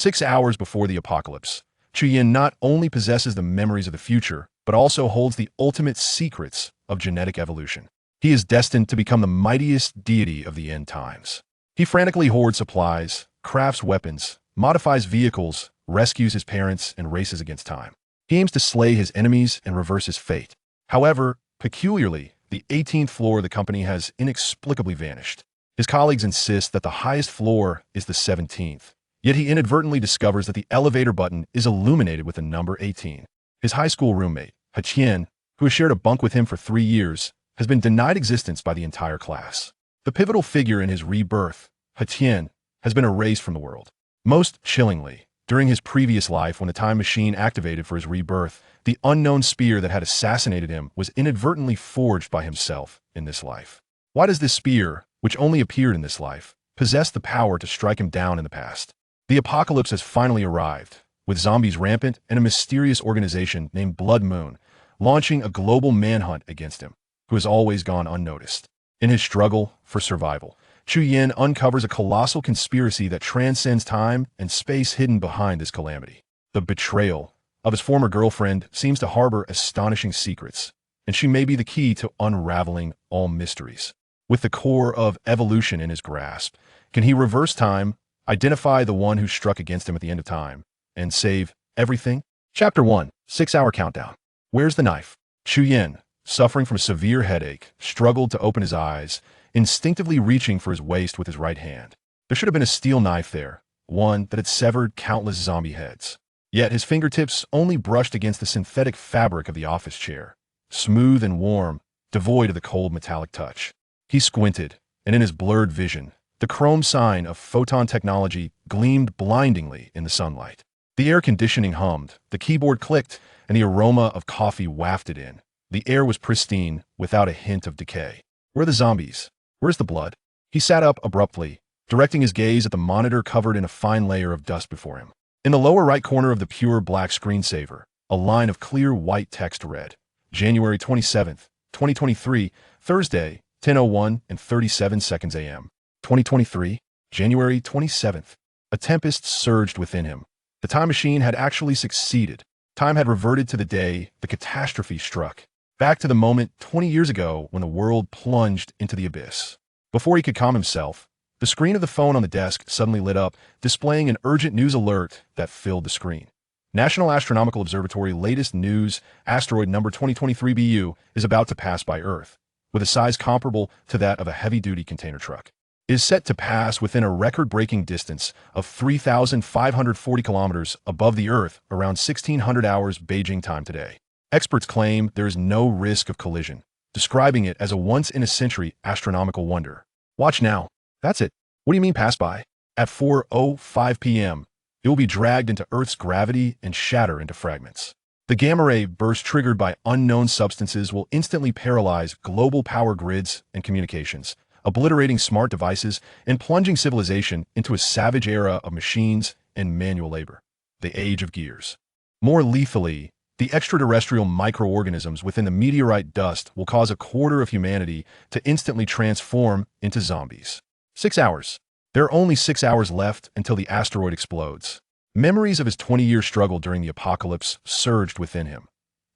6 hours before the apocalypse, Chuyin not only possesses the memories of the future, but also holds the ultimate secrets of genetic evolution. He is destined to become the mightiest deity of the end times. He frantically hoards supplies, crafts weapons, modifies vehicles, rescues his parents, and races against time. He aims to slay his enemies and reverse his fate. However, peculiarly, the 18th floor of the company has inexplicably vanished. His colleagues insist that the highest floor is the 17th, yet he inadvertently discovers that the elevator button is illuminated with the number 18. His high school roommate, Hatian, who has shared a bunk with him for 3 years, has been denied existence by the entire class. The pivotal figure in his rebirth, Hatian, has been erased from the world. Most chillingly, during his previous life when the time machine activated for his rebirth, the unknown spear that had assassinated him was inadvertently forged by himself in this life. Why does this spear, which only appeared in this life, possess the power to strike him down in the past? The apocalypse has finally arrived, with zombies rampant and a mysterious organization named Blood Moon launching a global manhunt against him, who has always gone unnoticed. In his struggle for survival, Chuyin uncovers a colossal conspiracy that transcends time and space hidden behind this calamity. The betrayal of his former girlfriend seems to harbor astonishing secrets, and she may be the key to unraveling all mysteries. With the core of evolution in his grasp, can he reverse time, identify the one who struck against him at the end of time, and save everything? Chapter 1, 6-hour countdown. Where's the knife? Chuyin, suffering from a severe headache, struggled to open his eyes, instinctively reaching for his waist with his right hand. There should have been a steel knife there, one that had severed countless zombie heads. Yet his fingertips only brushed against the synthetic fabric of the office chair, smooth and warm, devoid of the cold metallic touch. He squinted, and in his blurred vision, the chrome sign of photon technology gleamed blindingly in the sunlight. The air conditioning hummed, the keyboard clicked, and the aroma of coffee wafted in. The air was pristine, without a hint of decay. Where are the zombies? Where's the blood? He sat up abruptly, directing his gaze at the monitor covered in a fine layer of dust before him. In the lower right corner of the pure black screensaver, a line of clear white text read, January 27th, 2023, Thursday, 10:01 and 37 seconds a.m. 2023, January 27th. A tempest surged within him. The time machine had actually succeeded. Time had reverted to the day the catastrophe struck, back to the moment 20 years ago when the world plunged into the abyss. Before he could calm himself, the screen of the phone on the desk suddenly lit up, displaying an urgent news alert that filled the screen. National Astronomical Observatory latest news, asteroid number 2023 BU, is about to pass by Earth, with a size comparable to that of a heavy-duty container truck. It is set to pass within a record-breaking distance of 3,540 kilometers above the Earth around 1600 hours Beijing time today. Experts claim there is no risk of collision, describing it as a once-in-a-century astronomical wonder. Watch now. That's it. What do you mean pass by? At 4:05 p.m., it will be dragged into Earth's gravity and shatter into fragments. The gamma ray burst triggered by unknown substances will instantly paralyze global power grids and communications, obliterating smart devices and plunging civilization into a savage era of machines and manual labor. The age of gears. More lethally, the extraterrestrial microorganisms within the meteorite dust will cause a quarter of humanity to instantly transform into zombies. 6 hours. There are only 6 hours left until the asteroid explodes. Memories of his 20-year struggle during the apocalypse surged within him.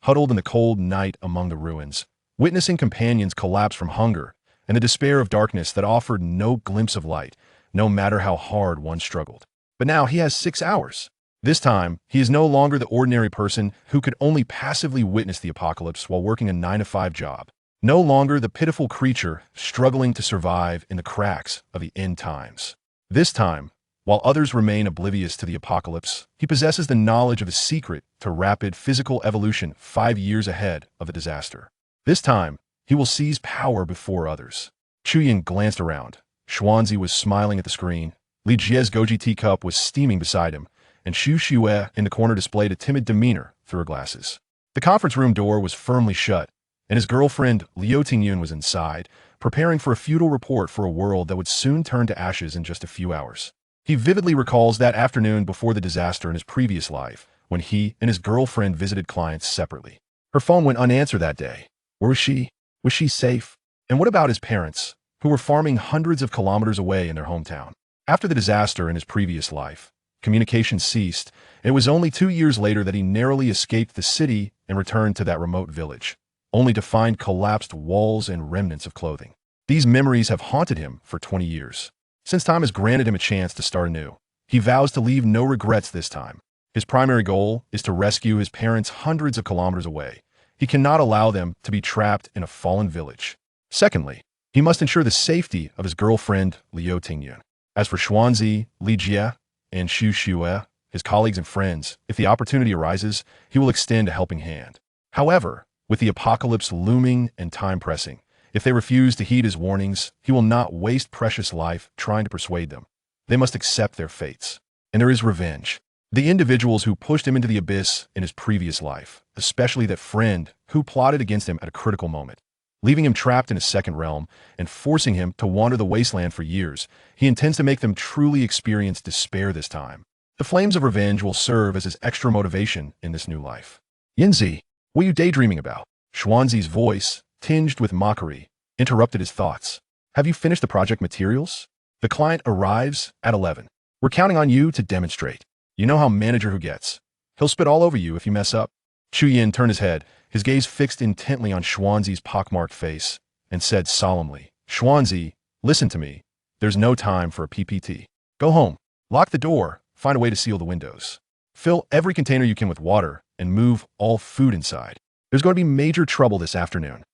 Huddled in the cold night among the ruins, witnessing companions collapse from hunger and the despair of darkness that offered no glimpse of light, no matter how hard one struggled. But now he has 6 hours. This time, he is no longer the ordinary person who could only passively witness the apocalypse while working a 9-to-5 job. No longer the pitiful creature struggling to survive in the cracks of the end times. This time, while others remain oblivious to the apocalypse, he possesses the knowledge of a secret to rapid physical evolution 5 years ahead of the disaster. This time, he will seize power before others. Chuyin glanced around. Xuanzi was smiling at the screen. Li Jie's goji teacup was steaming beside him, and Xu Xue in the corner displayed a timid demeanor through her glasses. The conference room door was firmly shut, and his girlfriend Liu Tingyun was inside, preparing for a futile report for a world that would soon turn to ashes in just a few hours. He vividly recalls that afternoon before the disaster in his previous life, when he and his girlfriend visited clients separately. Her phone went unanswered that day. Where was she? Was she safe? And what about his parents, who were farming hundreds of kilometers away in their hometown? After the disaster in his previous life, communication ceased, and it was only 2 years later that he narrowly escaped the city and returned to that remote village, only to find collapsed walls and remnants of clothing. These memories have haunted him for 20 years. Since time has granted him a chance to start anew, he vows to leave no regrets this time. His primary goal is to rescue his parents hundreds of kilometers away. He cannot allow them to be trapped in a fallen village. Secondly, he must ensure the safety of his girlfriend, Liu Tingyun. As for Xuanzi, Li Jie, and Xu Xue, his colleagues and friends, if the opportunity arises, he will extend a helping hand. However, with the apocalypse looming and time pressing, if they refuse to heed his warnings, he will not waste precious life trying to persuade them. They must accept their fates. And there is revenge. The individuals who pushed him into the abyss in his previous life, especially that friend who plotted against him at a critical moment, leaving him trapped in a second realm and forcing him to wander the wasteland for years, he intends to make them truly experience despair this time. The flames of revenge will serve as his extra motivation in this new life. Yinzi, what are you daydreaming about? Xuanzi's voice, tinged with mockery, interrupted his thoughts. Have you finished the project materials? The client arrives at 11. We're counting on you to demonstrate. You know how manager who gets. He'll spit all over you if you mess up. Chu Yin turned his head, his gaze fixed intently on Xuanzi's pockmarked face, and said solemnly, Xuanzi, listen to me. There's no time for a PPT. Go home, lock the door, find a way to seal the windows. Fill every container you can with water, and move all food inside. There's going to be major trouble this afternoon.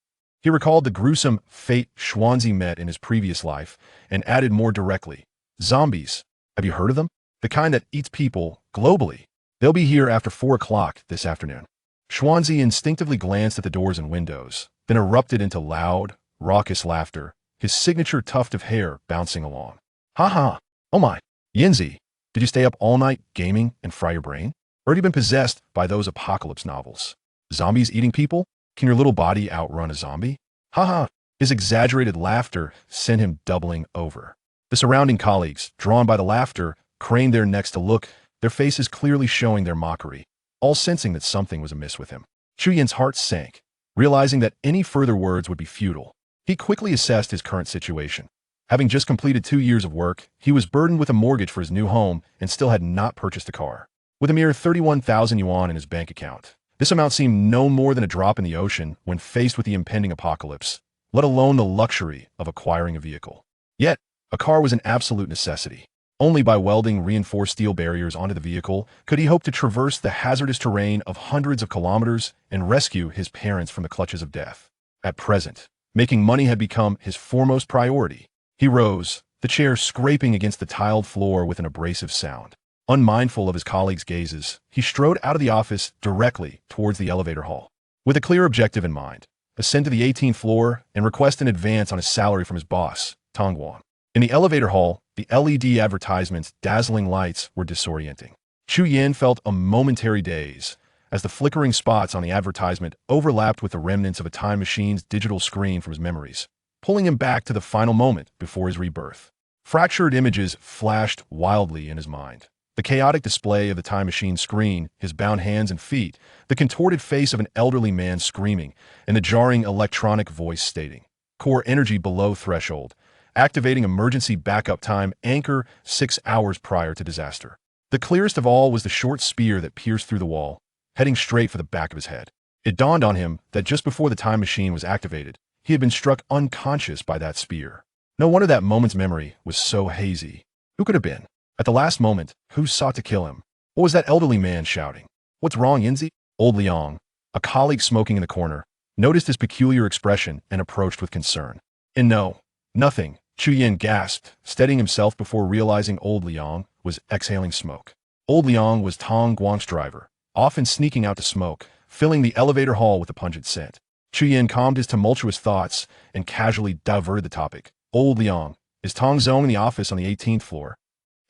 He recalled the gruesome fate Xuanzi met in his previous life, and added more directly, zombies. Have you heard of them? The kind that eats people globally. They'll be here after 4 o'clock this afternoon. Xuanzi instinctively glanced at the doors and windows, then erupted into loud, raucous laughter, his signature tuft of hair bouncing along. Ha ha! Oh my! Yinzi, did you stay up all night gaming and fry your brain? Or have you been possessed by those apocalypse novels? Zombies eating people? Can your little body outrun a zombie? Ha ha! His exaggerated laughter sent him doubling over. The surrounding colleagues, drawn by the laughter, craned their necks to look, their faces clearly showing their mockery, all sensing that something was amiss with him. Chu Yin's heart sank, realizing that any further words would be futile. He quickly assessed his current situation. Having just completed 2 years of work, he was burdened with a mortgage for his new home and still had not purchased a car. With a mere 31,000 yuan in his bank account, this amount seemed no more than a drop in the ocean when faced with the impending apocalypse, let alone the luxury of acquiring a vehicle. Yet, a car was an absolute necessity. Only by welding reinforced steel barriers onto the vehicle could he hope to traverse the hazardous terrain of hundreds of kilometers and rescue his parents from the clutches of death. At present, making money had become his foremost priority. He rose, the chair scraping against the tiled floor with an abrasive sound. Unmindful of his colleagues' gazes, he strode out of the office directly towards the elevator hall. With a clear objective in mind, ascend to the 18th floor and request an advance on his salary from his boss, Tong Guan. In the elevator hall, the LED advertisement's dazzling lights were disorienting. Chu Yin felt a momentary daze as the flickering spots on the advertisement overlapped with the remnants of a time machine's digital screen from his memories, pulling him back to the final moment before his rebirth. Fractured images flashed wildly in his mind. The chaotic display of the time machine screen, his bound hands and feet, the contorted face of an elderly man screaming, and the jarring electronic voice stating, core energy below threshold, activating emergency backup time anchor 6 hours prior to disaster. The clearest of all was the short spear that pierced through the wall, heading straight for the back of his head. It dawned on him that just before the time machine was activated, he had been struck unconscious by that spear. No wonder that moment's memory was so hazy. Who could have been? At the last moment, who sought to kill him? What was that elderly man shouting? What's wrong, Yinzi? Old Liang, a colleague smoking in the corner, noticed his peculiar expression and approached with concern. And no, nothing. Chu Yin gasped, steadying himself before realizing old Liang was exhaling smoke. Old Liang was Tong Guang's driver, often sneaking out to smoke, filling the elevator hall with a pungent scent. Chu Yin calmed his tumultuous thoughts and casually diverted the topic. Old Liang, is Tong Zong in the office on the 18th floor?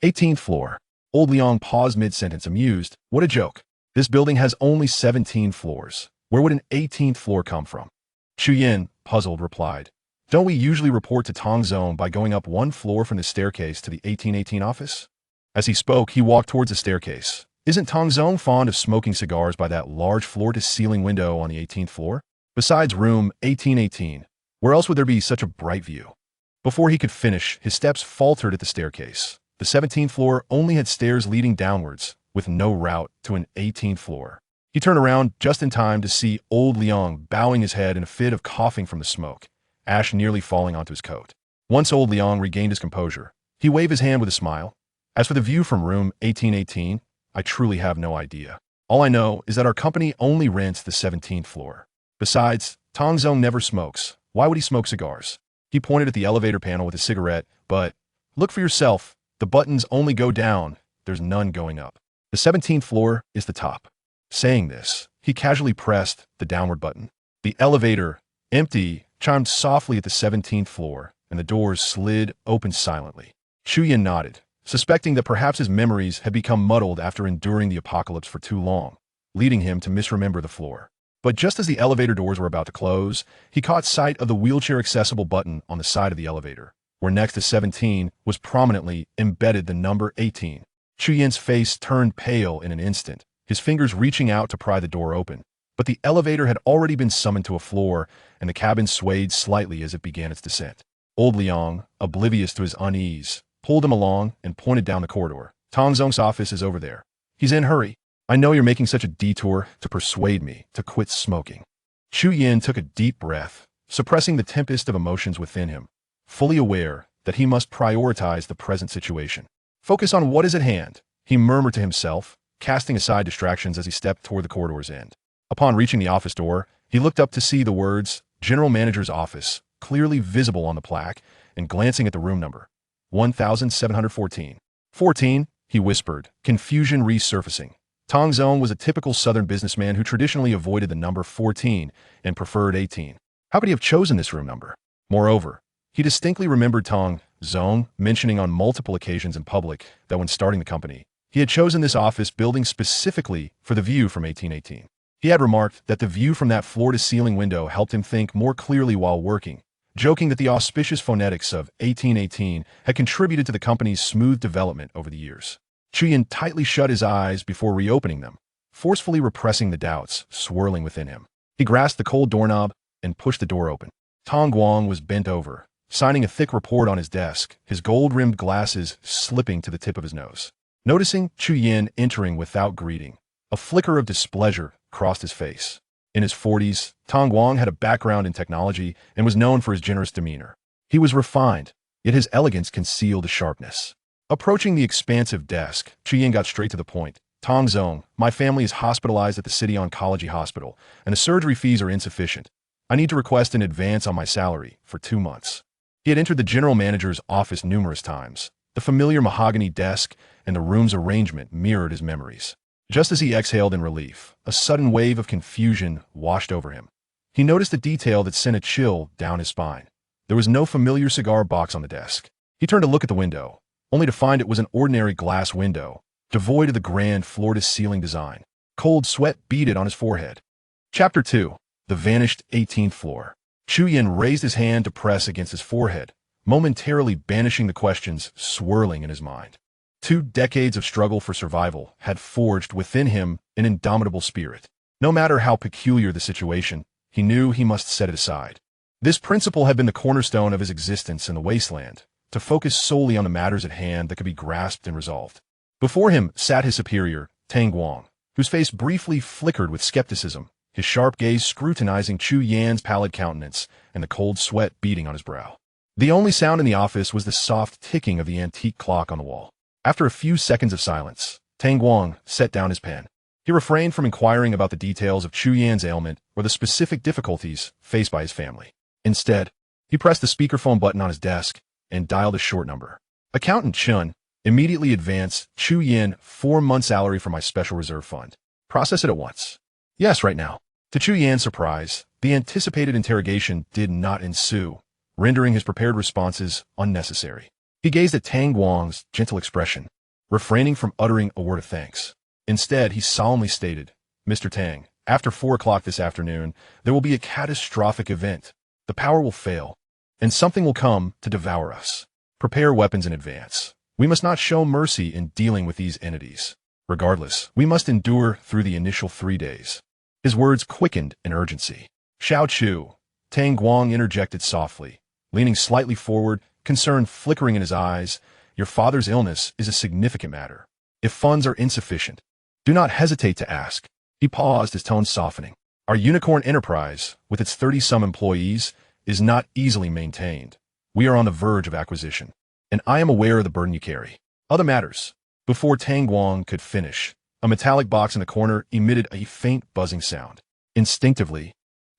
18th floor. Old Liang paused mid-sentence, amused. What a joke. This building has only 17 floors. Where would an 18th floor come from? Chu Yin, puzzled, replied. Don't we usually report to Tong Zong by going up 1 floor from the staircase to the 1818 office? As he spoke, he walked towards the staircase. Isn't Tong Zong fond of smoking cigars by that large floor-to-ceiling window on the 18th floor? Besides room 1818, where else would there be such a bright view? Before he could finish, his steps faltered at the staircase. The 17th floor only had stairs leading downwards, with no route to an 18th floor. He turned around just in time to see old Liang bowing his head in a fit of coughing from the smoke, ash nearly falling onto his coat. Once old Liang regained his composure, he waved his hand with a smile. As for the view from room 1818, I truly have no idea. All I know is that our company only rents the 17th floor. Besides, Tong Zong never smokes. Why would he smoke cigars? He pointed at the elevator panel with a cigarette, but look for yourself. The buttons only go down. There's none going up. The 17th floor is the top. Saying this, he casually pressed the downward button. The elevator, empty, chimed softly at the 17th floor, and the doors slid open silently. Chu Yin nodded, suspecting that perhaps his memories had become muddled after enduring the apocalypse for too long, leading him to misremember the floor. But just as the elevator doors were about to close, he caught sight of the wheelchair-accessible button on the side of the elevator, where next to 17 was prominently embedded the number 18. Chu Yin's face turned pale in an instant, his fingers reaching out to pry the door open. But the elevator had already been summoned to a floor, and the cabin swayed slightly as it began its descent. Old Liang, oblivious to his unease, pulled him along and pointed down the corridor. Tong Zong's office is over there. He's in a hurry. I know you're making such a detour to persuade me to quit smoking. Chu Yin took a deep breath, suppressing the tempest of emotions within him, fully aware that he must prioritize the present situation. Focus on what is at hand, he murmured to himself, casting aside distractions as he stepped toward the corridor's end. Upon reaching the office door, he looked up to see the words, General Manager's Office, clearly visible on the plaque, and glancing at the room number, 1714. 14, he whispered, confusion resurfacing. Tong Zong was a typical southern businessman who traditionally avoided the number 14 and preferred 18. How could he have chosen this room number? Moreover, he distinctly remembered Tong Zong mentioning on multiple occasions in public that when starting the company, he had chosen this office building specifically for the view from 1818. He had remarked that the view from that floor-to-ceiling window helped him think more clearly while working, joking that the auspicious phonetics of 1818 had contributed to the company's smooth development over the years. Chu Yin tightly shut his eyes before reopening them, forcefully repressing the doubts swirling within him. He grasped the cold doorknob and pushed the door open. Tong Guang was bent over, signing a thick report on his desk, his gold-rimmed glasses slipping to the tip of his nose. Noticing Chu Yin entering without greeting, a flicker of displeasure crossed his face. In his 40s, Tong Guang had a background in technology and was known for his generous demeanor. He was refined, yet his elegance concealed a sharpness. Approaching the expansive desk, Chu Yin got straight to the point. Tong Zong, my family is hospitalized at the City Oncology Hospital, and the surgery fees are insufficient. I need to request an advance on my salary for 2 months. He had entered the general manager's office numerous times. The familiar mahogany desk and the room's arrangement mirrored his memories. Just as he exhaled in relief, a sudden wave of confusion washed over him. He noticed a detail that sent a chill down his spine. There was no familiar cigar box on the desk. He turned to look at the window, only to find it was an ordinary glass window, devoid of the grand floor-to-ceiling design. Cold sweat beaded on his forehead. Chapter 2. The Vanished 18th Floor. Chu Yin raised his hand to press against his forehead, momentarily banishing the questions swirling in his mind. 2 decades of struggle for survival had forged within him an indomitable spirit. No matter how peculiar the situation, he knew he must set it aside. This principle had been the cornerstone of his existence in the wasteland, to focus solely on the matters at hand that could be grasped and resolved. Before him sat his superior, Tang Guang, whose face briefly flickered with skepticism, his sharp gaze scrutinizing Chu Yan's pallid countenance and the cold sweat beading on his brow. The only sound in the office was the soft ticking of the antique clock on the wall. After a few seconds of silence, Tang Guang set down his pen. He refrained from inquiring about the details of Chu Yan's ailment or the specific difficulties faced by his family. Instead, he pressed the speakerphone button on his desk and dialed a short number. Accountant Chun, immediately advance Chu Yin 4-month salary from my special reserve fund. Process it at once. Yes, right now. To Chu Yan's surprise, the anticipated interrogation did not ensue, rendering his prepared responses unnecessary. He gazed at Tang Guang's gentle expression, refraining from uttering a word of thanks. Instead, he solemnly stated, Mr. Tang, after 4 o'clock this afternoon, there will be a catastrophic event. The power will fail, and something will come to devour us. Prepare weapons in advance. We must not show mercy in dealing with these entities. Regardless, we must endure through the initial 3 days. His words quickened in urgency. Xiao Chu, Tang Guang interjected softly, leaning slightly forward, concern flickering in his eyes, your father's illness is a significant matter. If funds are insufficient, do not hesitate to ask. He paused, his tone softening. Our unicorn enterprise, with its 30-some employees, is not easily maintained. We are on the verge of acquisition, and I am aware of the burden you carry. Other matters. Before Tang Guang could finish, a metallic box in the corner emitted a faint buzzing sound. Instinctively,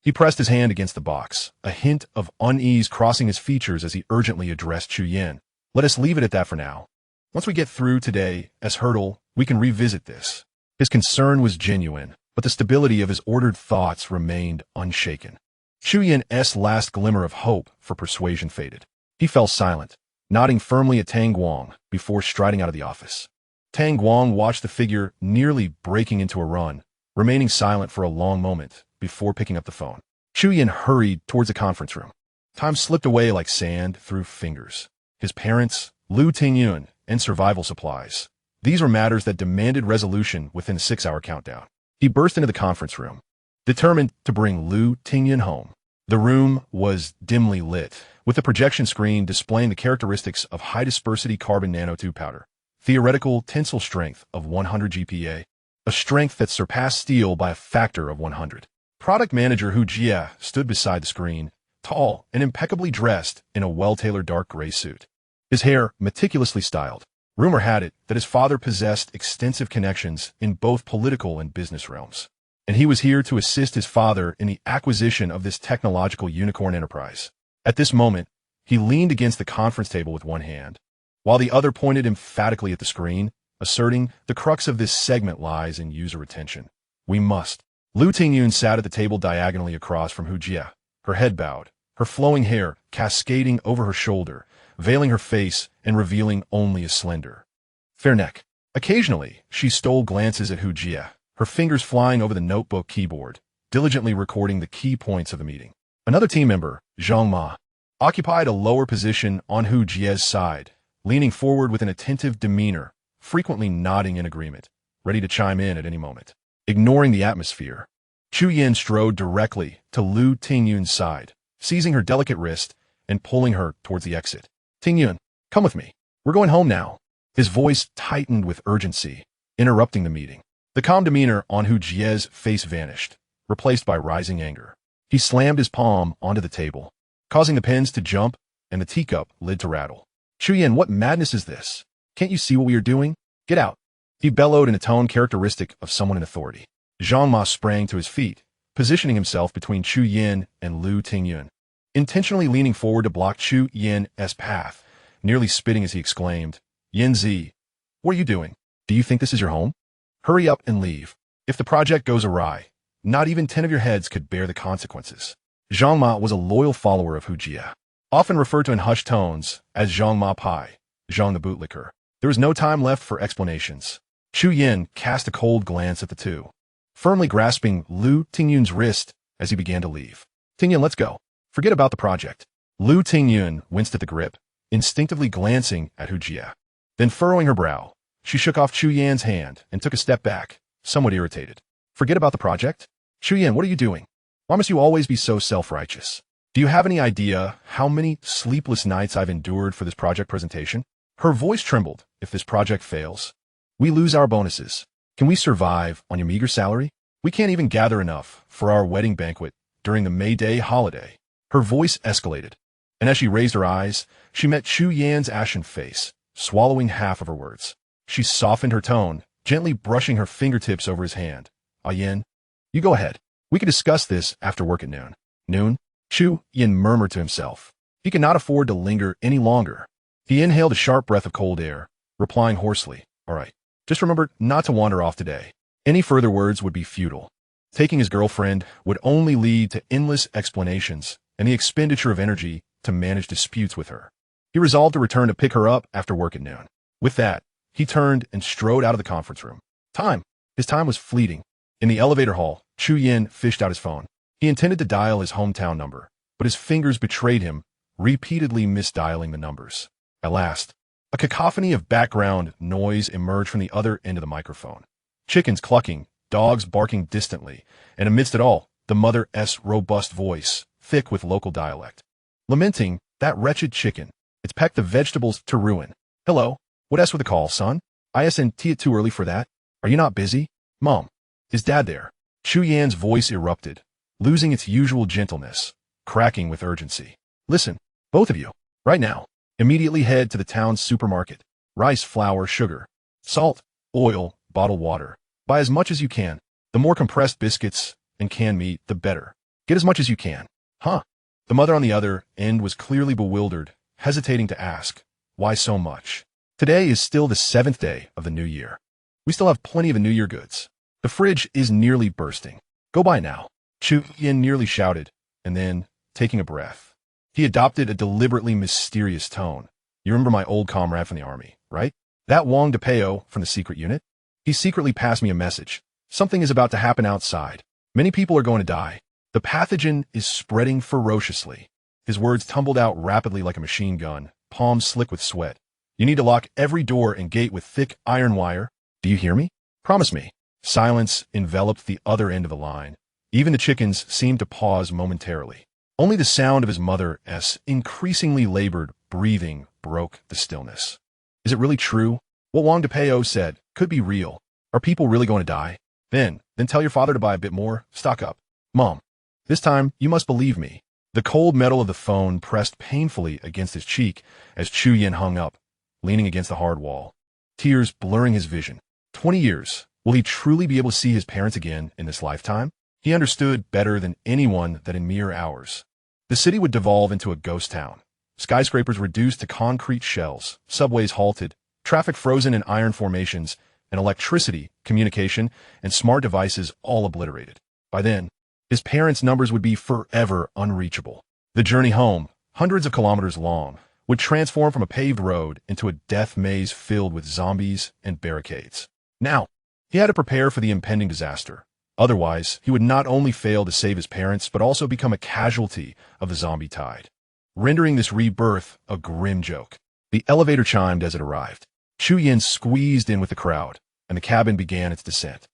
he pressed his hand against the box, a hint of unease crossing his features as he urgently addressed Chu Yin. Let us leave it at that for now. Once we get through today, as hurdle, we can revisit this. His concern was genuine, but the stability of his ordered thoughts remained unshaken. Chu Yin's last glimmer of hope for persuasion faded. He fell silent, nodding firmly at Tang Guang before striding out of the office. Tang Guang watched the figure nearly breaking into a run, remaining silent for a long moment before picking up the phone. Chu Yin hurried towards the conference room. Time slipped away like sand through fingers. His parents, Lu Tingyun, and survival supplies. These were matters that demanded resolution within a 6-hour countdown. He burst into the conference room, determined to bring Lu Tingyun home. The room was dimly lit, with the projection screen displaying the characteristics of high-dispersity carbon nanotube powder, theoretical tensile strength of 100 GPa, a strength that surpassed steel by a factor of 100. Product manager Hu Jia stood beside the screen, tall and impeccably dressed in a well-tailored dark gray suit. His hair meticulously styled. Rumor had it that his father possessed extensive connections in both political and business realms, and he was here to assist his father in the acquisition of this technological unicorn enterprise. At this moment, he leaned against the conference table with one hand, while the other pointed emphatically at the screen, asserting the crux of this segment lies in user retention. We must. Lu Tingyun sat at the table diagonally across from Hu Jia, her head bowed, her flowing hair cascading over her shoulder, veiling her face and revealing only a slender, fair neck. Occasionally, she stole glances at Hu Jia, her fingers flying over the notebook keyboard, diligently recording the key points of the meeting. Another team member, Zhang Ma, occupied a lower position on Hu Jia's side, leaning forward with an attentive demeanor, frequently nodding in agreement, ready to chime in at any moment. Ignoring the atmosphere, Chu Yin strode directly to Lu Tingyun's side, seizing her delicate wrist and pulling her towards the exit. Tingyun, come with me. We're going home now. His voice tightened with urgency, interrupting the meeting. The calm demeanor on Hu Jia's face vanished, replaced by rising anger. He slammed his palm onto the table, causing the pens to jump and the teacup lid to rattle. Chu Yin, what madness is this? Can't you see what we are doing? Get out. He bellowed in a tone characteristic of someone in authority. Zhang Ma sprang to his feet, positioning himself between Chu Yin and Lu Tingyun, intentionally leaning forward to block Chu Yin's path, nearly spitting as he exclaimed, Yin Zi, what are you doing? Do you think this is your home? Hurry up and leave. If the project goes awry, not even 10 of your heads could bear the consequences. Zhang Ma was a loyal follower of Hu Jia, often referred to in hushed tones as Zhang Ma Pai, Zhang the bootlicker. There was no time left for explanations. Chu Yin cast a cold glance at the two, firmly grasping Lu Tingyun's wrist as he began to leave. Tingyun, let's go. Forget about the project. Lu Tingyun winced at the grip, instinctively glancing at Hu Jia. Then furrowing her brow, she shook off Chu Yan's hand and took a step back, somewhat irritated. Forget about the project? Chu Yan, what are you doing? Why must you always be so self-righteous? Do you have any idea how many sleepless nights I've endured for this project presentation? Her voice trembled. If this project fails, we lose our bonuses. Can we survive on your meager salary? We can't even gather enough for our wedding banquet during the May Day holiday. Her voice escalated, and as she raised her eyes, she met Chu Yan's ashen face, swallowing half of her words. She softened her tone, gently brushing her fingertips over his hand. Ah Yin, you go ahead. We can discuss this after work at noon. Noon? Chu Yin murmured to himself. He could not afford to linger any longer. He inhaled a sharp breath of cold air, replying hoarsely, all right. Just remember not to wander off today. Any further words would be futile. Taking his girlfriend would only lead to endless explanations and the expenditure of energy to manage disputes with her. He resolved to return to pick her up after work at noon. With that, he turned and strode out of the conference room. His time was fleeting. In the elevator hall, Chu Yin fished out his phone. He intended to dial his hometown number, but his fingers betrayed him, repeatedly misdialing the numbers. At last, a cacophony of background noise emerged from the other end of the microphone. Chickens clucking, dogs barking distantly, and amidst it all, the mother's robust voice, thick with local dialect, lamenting that wretched chicken. It's pecked the vegetables to ruin. Hello. What else with the call, son? Isn't it too early for that? Are you not busy? Mom. Is Dad there? Chu Yan's voice erupted, losing its usual gentleness, cracking with urgency. Listen, both of you, right now, immediately head to the town's supermarket. Rice, flour, sugar, salt, oil, bottled water. Buy as much as you can. The more compressed biscuits and canned meat, the better. Get as much as you can. Huh? The mother on the other end was clearly bewildered, hesitating to ask, why so much? Today is still the 7th day of the new year. We still have plenty of New Year goods. The fridge is nearly bursting. Go buy now. Chu Yan nearly shouted, and then, taking a breath, he adopted a deliberately mysterious tone. You remember my old comrade from the army, right? That Wang DePeo from the secret unit? He secretly passed me a message. Something is about to happen outside. Many people are going to die. The pathogen is spreading ferociously. His words tumbled out rapidly like a machine gun, palms slick with sweat. You need to lock every door and gate with thick iron wire. Do you hear me? Promise me. Silence enveloped the other end of the line. Even the chickens seemed to pause momentarily. Only the sound of his mother's increasingly labored breathing broke the stillness. Is it really true? What Wang DePeo said could be real. Are people really going to die? Then tell your father to buy a bit more. Stock up. Mom, this time you must believe me. The cold metal of the phone pressed painfully against his cheek as Chu Yan hung up, leaning against the hard wall, tears blurring his vision. 20 years. Will he truly be able to see his parents again in this lifetime? He understood better than anyone that in mere hours, the city would devolve into a ghost town. Skyscrapers reduced to concrete shells, subways halted, traffic frozen in iron formations, and electricity, communication, and smart devices all obliterated. By then, his parents' numbers would be forever unreachable. The journey home, hundreds of kilometers long, would transform from a paved road into a death maze filled with zombies and barricades. Now, he had to prepare for the impending disaster. Otherwise, he would not only fail to save his parents, but also become a casualty of the zombie tide, rendering this rebirth a grim joke. The elevator chimed as it arrived. Chu Yan squeezed in with the crowd, and the cabin began its descent.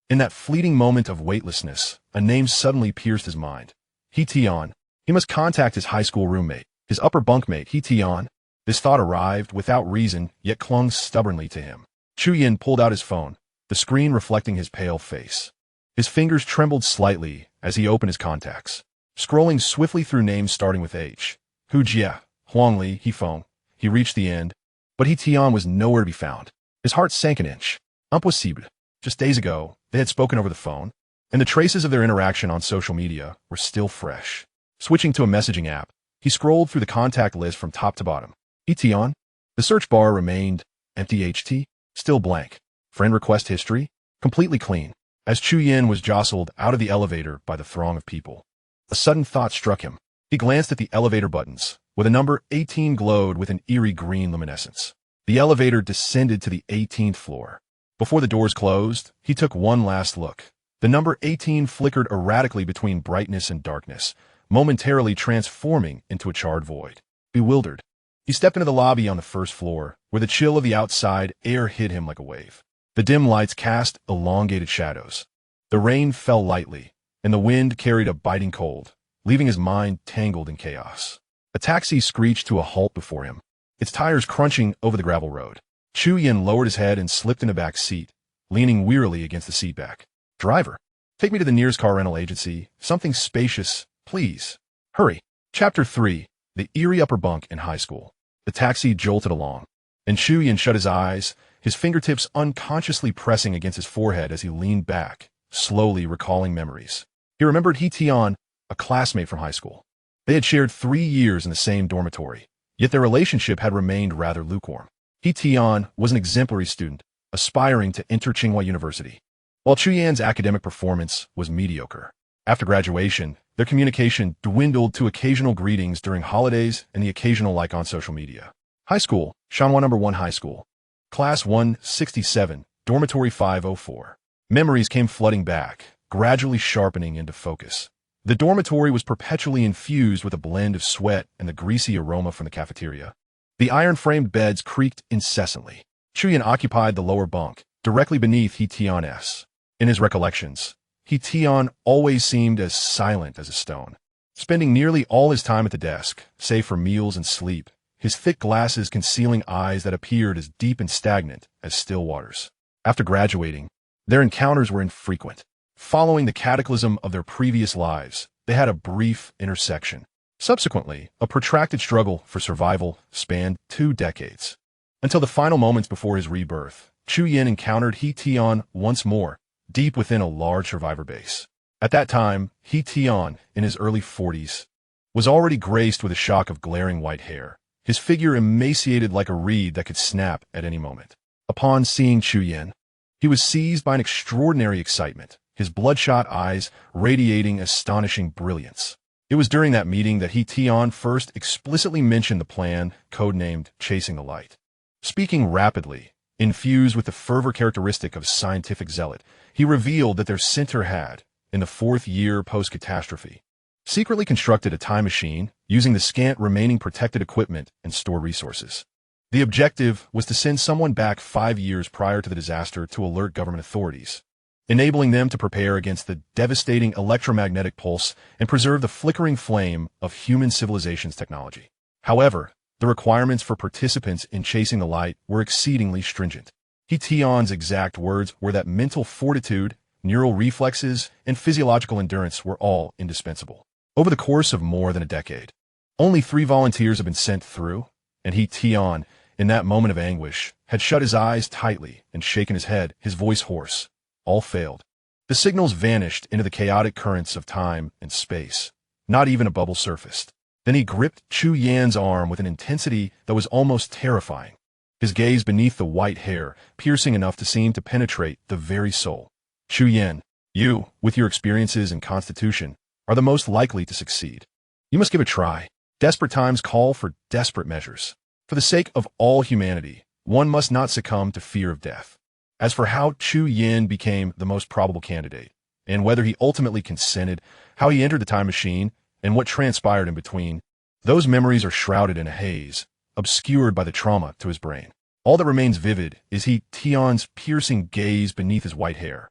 In that fleeting moment of weightlessness, a name suddenly pierced his mind. He Tian. He must contact his high school roommate, his upper bunkmate, He Tian. This thought arrived without reason, yet clung stubbornly to him. Chu Yan pulled out his phone, the screen reflecting his pale face. His fingers trembled slightly as he opened his contacts, scrolling swiftly through names starting with H. Hu Jia, Huang Li, he phoned. He reached the end, but He Tian was nowhere to be found. His heart sank an inch. Impossible. Just days ago, they had spoken over the phone, and the traces of their interaction on social media were still fresh. Switching to a messaging app, he scrolled through the contact list from top to bottom. He Tian. The search bar remained empty. HT, still blank. Friend request history, completely clean. As Chu Yan was jostled out of the elevator by the throng of people, a sudden thought struck him. He glanced at the elevator buttons, where the number 18 glowed with an eerie green luminescence. The elevator descended to the 18th floor. Before the doors closed, he took one last look. The number 18 flickered erratically between brightness and darkness, momentarily transforming into a charred void. Bewildered, he stepped into the lobby on the first floor, where the chill of the outside air hit him like a wave. The dim lights cast elongated shadows. The rain fell lightly, and the wind carried a biting cold, leaving his mind tangled in chaos. A taxi screeched to a halt before him, its tires crunching over the gravel road. Chu Yan lowered his head and slipped in the back seat, leaning wearily against the seatback. Driver, take me to the nearest car rental agency. Something spacious, please. Hurry. Chapter 3, The Eerie Upper Bunk in High School. The taxi jolted along, and Chu Yan shut his eyes, his fingertips unconsciously pressing against his forehead as he leaned back, slowly recalling memories. He remembered He Tian, a classmate from high school. They had shared 3 years in the same dormitory, yet their relationship had remained rather lukewarm. He Tian was an exemplary student, aspiring to enter Tsinghua University, while Chu Yan's academic performance was mediocre. After graduation, their communication dwindled to occasional greetings during holidays and the occasional like on social media. High school, Shanghua No. 1 High School. Class 167, Dormitory 504. Memories came flooding back, gradually sharpening into focus. The dormitory was perpetually infused with a blend of sweat and the greasy aroma from the cafeteria. The iron-framed beds creaked incessantly. Chu Yan occupied the lower bunk, directly beneath He Tian's. In his recollections, He Tian always seemed as silent as a stone, spending nearly all his time at the desk, save for meals and sleep. his thick glasses concealing eyes that appeared as deep and stagnant as still waters. After graduating, their encounters were infrequent. Following the cataclysm of their previous lives, they had a brief intersection. Subsequently, a protracted struggle for survival spanned 2 decades. Until the final moments before his rebirth, Chu Yin encountered He Tian once more, deep within a large survivor base. At that time, He Tian, in his early 40s, was already graced with a shock of glaring white hair, his figure emaciated like a reed that could snap at any moment. Upon seeing Chu Yin, he was seized by an extraordinary excitement, his bloodshot eyes radiating astonishing brilliance. It was during that meeting that He Tian first explicitly mentioned the plan, codenamed Chasing the Light. Speaking rapidly, infused with the fervor characteristic of a scientific zealot, he revealed that their center had, in the 4th year post-catastrophe, secretly constructed a time machine using the scant remaining protected equipment and store resources. The objective was to send someone back 5 years prior to the disaster to alert government authorities, enabling them to prepare against the devastating electromagnetic pulse and preserve the flickering flame of human civilization's technology. However, the requirements for participants in Chasing the Light were exceedingly stringent. He Tian's exact words were that mental fortitude, neural reflexes, and physiological endurance were all indispensable. Over the course of more than a decade, only 3 volunteers had been sent through, and He Tian, in that moment of anguish, had shut his eyes tightly and shaken his head, his voice hoarse. All failed. The signals vanished into the chaotic currents of time and space. Not even a bubble surfaced. Then he gripped Chu Yan's arm with an intensity that was almost terrifying, his gaze beneath the white hair, piercing enough to seem to penetrate the very soul. Chu Yan, you, with your experiences and constitution, are the most likely to succeed. You must give it a try. Desperate times call for desperate measures. For the sake of all humanity, one must not succumb to fear of death. As for how Chu Yin became the most probable candidate, and whether he ultimately consented, how he entered the time machine, and what transpired in between, those memories are shrouded in a haze, obscured by the trauma to his brain. All that remains vivid is He Tian's piercing gaze beneath his white hair,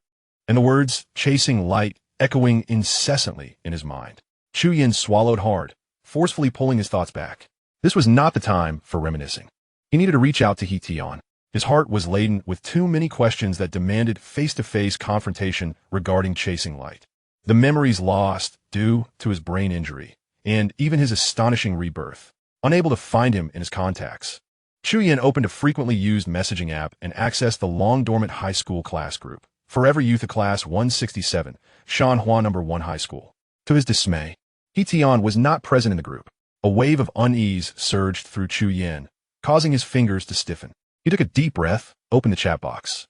and the words "chasing light" echoing incessantly in his mind. Chu Yin swallowed hard, forcefully pulling his thoughts back. This was not the time for reminiscing. He needed to reach out to He Tian. His heart was laden with too many questions that demanded face-to-face confrontation regarding Chasing Light. The memories lost due to his brain injury, and even his astonishing rebirth. Unable to find him in his contacts, Chu Yin opened a frequently used messaging app and accessed the long-dormant high school class group, Forever Youth of Class 167, Shanhua No. 1 High School. To his dismay, He Tian was not present in the group. A wave of unease surged through Chu Yin, causing his fingers to stiffen. He took a deep breath, opened the chat box,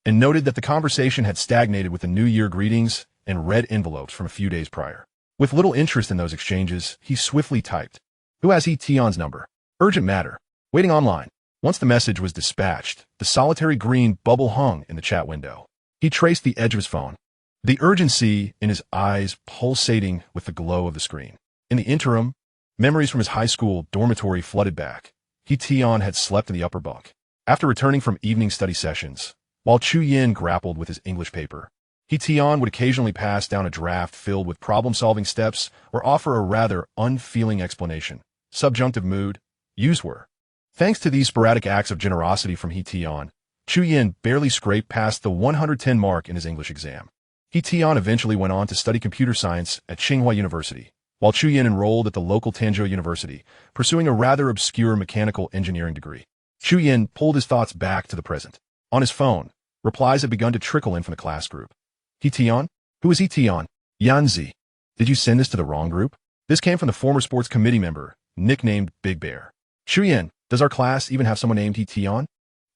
and noted that the conversation had stagnated with the New Year greetings and red envelopes from a few days prior. With little interest in those exchanges, he swiftly typed, "Who has He Tian's number? Urgent matter. Waiting online." Once the message was dispatched, the solitary green bubble hung in the chat window. He traced the edge of his phone, the urgency in his eyes pulsating with the glow of the screen. In the interim, memories from his high school dormitory flooded back. He Tian had slept in the upper bunk. After returning from evening study sessions, while Chu Yin grappled with his English paper, He Tian would occasionally pass down a draft filled with problem-solving steps or offer a rather unfeeling explanation. Subjunctive mood, used were. Thanks to these sporadic acts of generosity from He Tian, Chu Yin barely scraped past the 110 mark in his English exam. He Tian eventually went on to study computer science at Tsinghua University, while Chu Yin enrolled at the local Tanzhou University, pursuing a rather obscure mechanical engineering degree. Chu Yin pulled his thoughts back to the present. On his phone, replies had begun to trickle in from the class group. He Tian? Who is He Tian? Yanzi. Did you send this to the wrong group? This came from the former sports committee member, nicknamed Big Bear. Chu Yin, does our class even have someone named He Tian?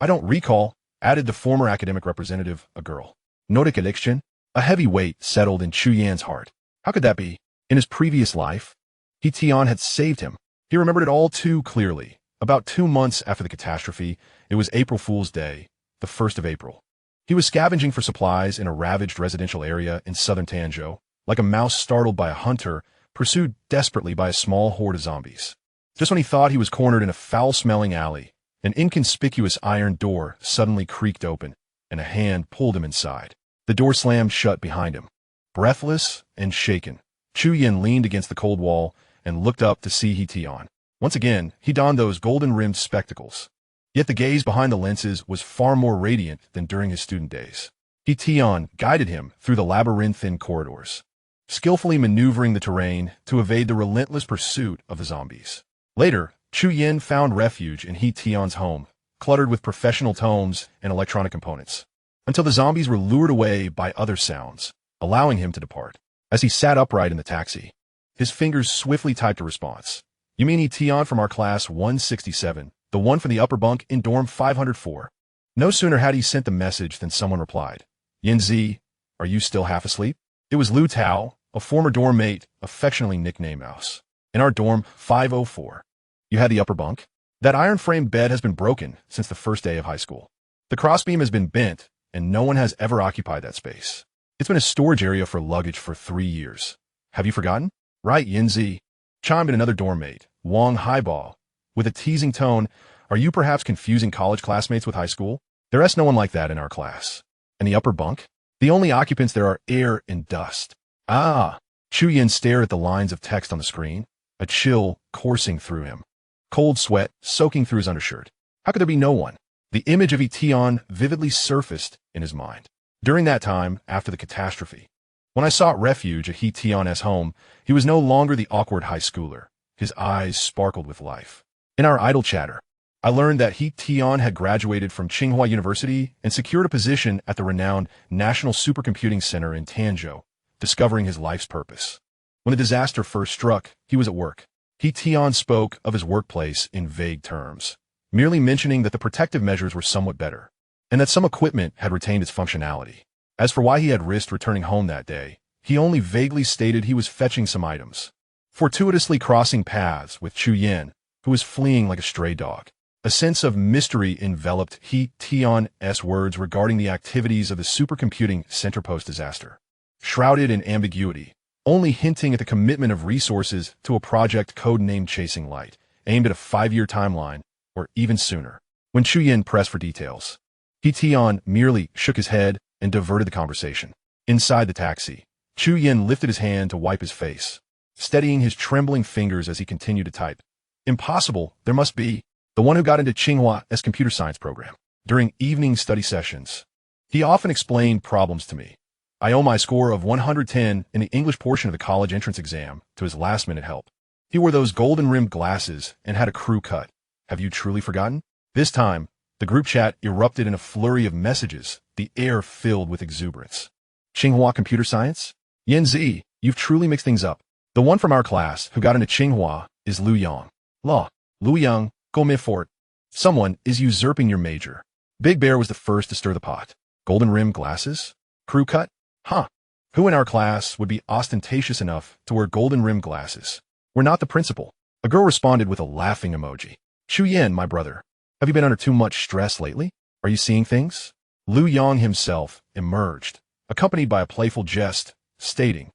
I don't recall, added the former academic representative, a girl. Nordic election? A heavy weight settled in Chu Yan's heart. How could that be? In his previous life, He Tian had saved him. He remembered it all too clearly. About 2 months after the catastrophe, it was April Fool's Day, the 1st of April. He was scavenging for supplies in a ravaged residential area in southern Tanzhou, like a mouse startled by a hunter, pursued desperately by a small horde of zombies. Just when he thought he was cornered in a foul-smelling alley, an inconspicuous iron door suddenly creaked open, and a hand pulled him inside. The door slammed shut behind him. Breathless and shaken, Chu Yin leaned against the cold wall and looked up to see He Tian. Once again, he donned those golden-rimmed spectacles. Yet the gaze behind the lenses was far more radiant than during his student days. Tion guided him through the labyrinthine corridors, skillfully maneuvering the terrain to evade the relentless pursuit of the zombies. Later, Chu Yin found refuge in Tion's home, cluttered with professional tomes and electronic components, until the zombies were lured away by other sounds, allowing him to depart. As he sat upright in the taxi, his fingers swiftly typed a response. "You mean Tion from our class 167, the one from the upper bunk in dorm 504. No sooner had he sent the message than someone replied, "Yin Z, are you still half asleep?" It was Lu Tao, a former dorm mate, affectionately nicknamed Mouse. "In our dorm 504. You had the upper bunk? That iron-frame bed has been broken since the first day of high school. The crossbeam has been bent, and no one has ever occupied that space. It's been a storage area for luggage for 3 years. Have you forgotten?" "Right, Yin Z," chimed in another dorm mate, Wong Highball, with a teasing tone. "Are you perhaps confusing college classmates with high school? There's no one like that in our class." "And the upper bunk? The only occupants there are air and dust." "Ah." Chu Yin stared at the lines of text on the screen, a chill coursing through him, cold sweat soaking through his undershirt. How could there be no one? The image of Tion vividly surfaced in his mind. During that time, after the catastrophe, when I sought refuge at Tion's home, he was no longer the awkward high schooler. His eyes sparkled with life. In our idle chatter, I learned that Tion had graduated from Tsinghua University and secured a position at the renowned National Supercomputing Center in Tanzhou, discovering his life's purpose. When the disaster first struck, he was at work. Tion spoke of his workplace in vague terms, merely mentioning that the protective measures were somewhat better, and that some equipment had retained its functionality. As for why he had risked returning home that day, he only vaguely stated he was fetching some items, fortuitously crossing paths with Chu Yin, who was fleeing like a stray dog. A sense of mystery enveloped Tion's words regarding the activities of the supercomputing center post-disaster, shrouded in ambiguity, only hinting at the commitment of resources to a project codenamed Chasing Light, aimed at a 5-year timeline, or even sooner. When Chu Yin pressed for details, Tion merely shook his head and diverted the conversation. Inside the taxi, Chu Yin lifted his hand to wipe his face, steadying his trembling fingers as he continued to type. "Impossible, there must be. The one who got into Tsinghua's computer science program. During evening study sessions, he often explained problems to me. I owe my score of 110 in the English portion of the college entrance exam to his last-minute help. He wore those golden-rimmed glasses and had a crew cut. Have you truly forgotten?" This time, the group chat erupted in a flurry of messages, the air filled with exuberance. "Tsinghua computer science? Yin Z, you've truly mixed things up. The one from our class who got into Tsinghua is Lu Yang. Lu Yang, go me for it. Someone is usurping your major." Big Bear was the first to stir the pot. "Golden-rimmed glasses? Crew cut? Huh. Who in our class would be ostentatious enough to wear golden-rimmed glasses? We're not the principal." A girl responded with a laughing emoji. "Chu Yin, my brother. Have you been under too much stress lately? Are you seeing things?" Lu Yang himself emerged, accompanied by a playful jest, stating,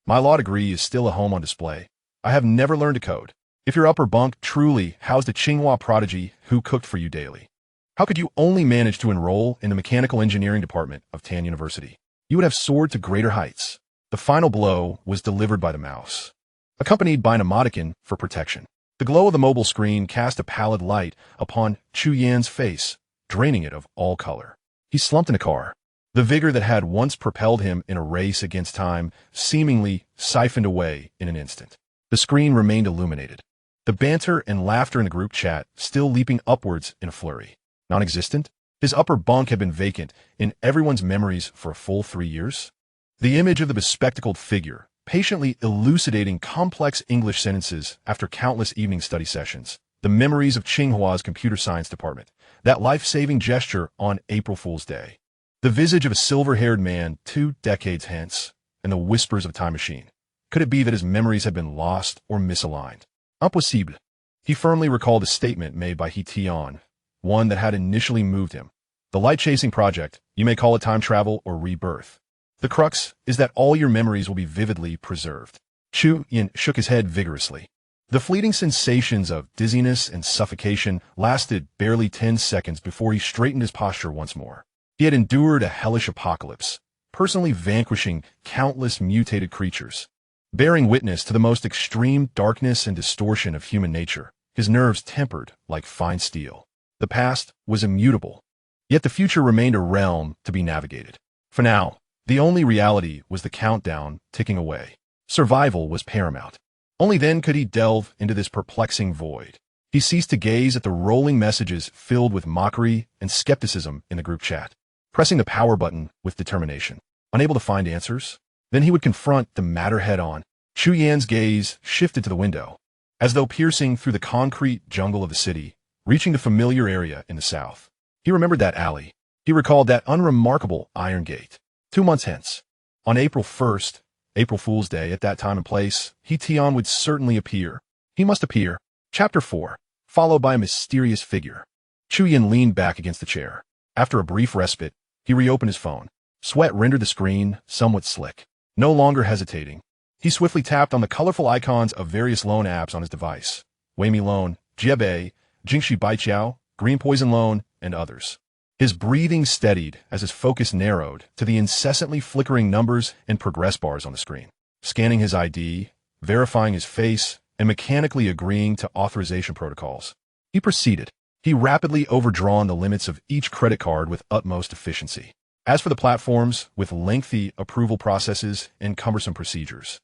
"My law degree is still at home on display. I have never learned to code. If your upper bunk truly housed a Tsinghua prodigy who cooked for you daily, how could you only manage to enroll in the mechanical engineering department of Tan University? You would have soared to greater heights." The final blow was delivered by the mouse, accompanied by an emoticon for protection. The glow of the mobile screen cast a pallid light upon Chu Yan's face, draining it of all color. He slumped in a car. The vigor that had once propelled him in a race against time seemingly siphoned away in an instant. The screen remained illuminated, the banter and laughter in the group chat still leaping upwards in a flurry. Non-existent? His upper bunk had been vacant in everyone's memories for a full 3 years. The image of the bespectacled figure, patiently elucidating complex English sentences after countless evening study sessions, the memories of Tsinghua's computer science department, that life-saving gesture on April Fool's Day, the visage of a silver-haired man 2 decades hence, and the whispers of a time machine. Could it be that his memories had been lost or misaligned? Impossible. He firmly recalled a statement made by Tion, one that had initially moved him. The light-chasing project, you may call it time travel or rebirth. The crux is that all your memories will be vividly preserved. Chu Yin shook his head vigorously. The fleeting sensations of dizziness and suffocation lasted barely 10 seconds before he straightened his posture once more. He had endured a hellish apocalypse, personally vanquishing countless mutated creatures, bearing witness to the most extreme darkness and distortion of human nature, his nerves tempered like fine steel. The past was immutable, yet the future remained a realm to be navigated. For now, the only reality was the countdown ticking away. Survival was paramount. Only then could he delve into this perplexing void. He ceased to gaze at the rolling messages filled with mockery and skepticism in the group chat, pressing the power button with determination. Unable to find answers, then he would confront the matter head-on. Chu Yan's gaze shifted to the window, as though piercing through the concrete jungle of the city, reaching the familiar area in the south. He remembered that alley. He recalled that unremarkable iron gate. 2 months hence, on April 1st, April Fool's Day, at that time and place, Tian would certainly appear. He must appear. Chapter 4, followed by a mysterious figure. Chu Yan leaned back against the chair. After a brief respite, he reopened his phone. Sweat rendered the screen somewhat slick. No longer hesitating, he swiftly tapped on the colorful icons of various loan apps on his device. Weimi Loan, Jiebe, Jingxi Baijiao, Green Poison Loan, and others. His breathing steadied as his focus narrowed to the incessantly flickering numbers and progress bars on the screen. Scanning his ID, verifying his face, and mechanically agreeing to authorization protocols, he proceeded. He rapidly overdrawn the limits of each credit card with utmost efficiency. As for the platforms, with lengthy approval processes and cumbersome procedures,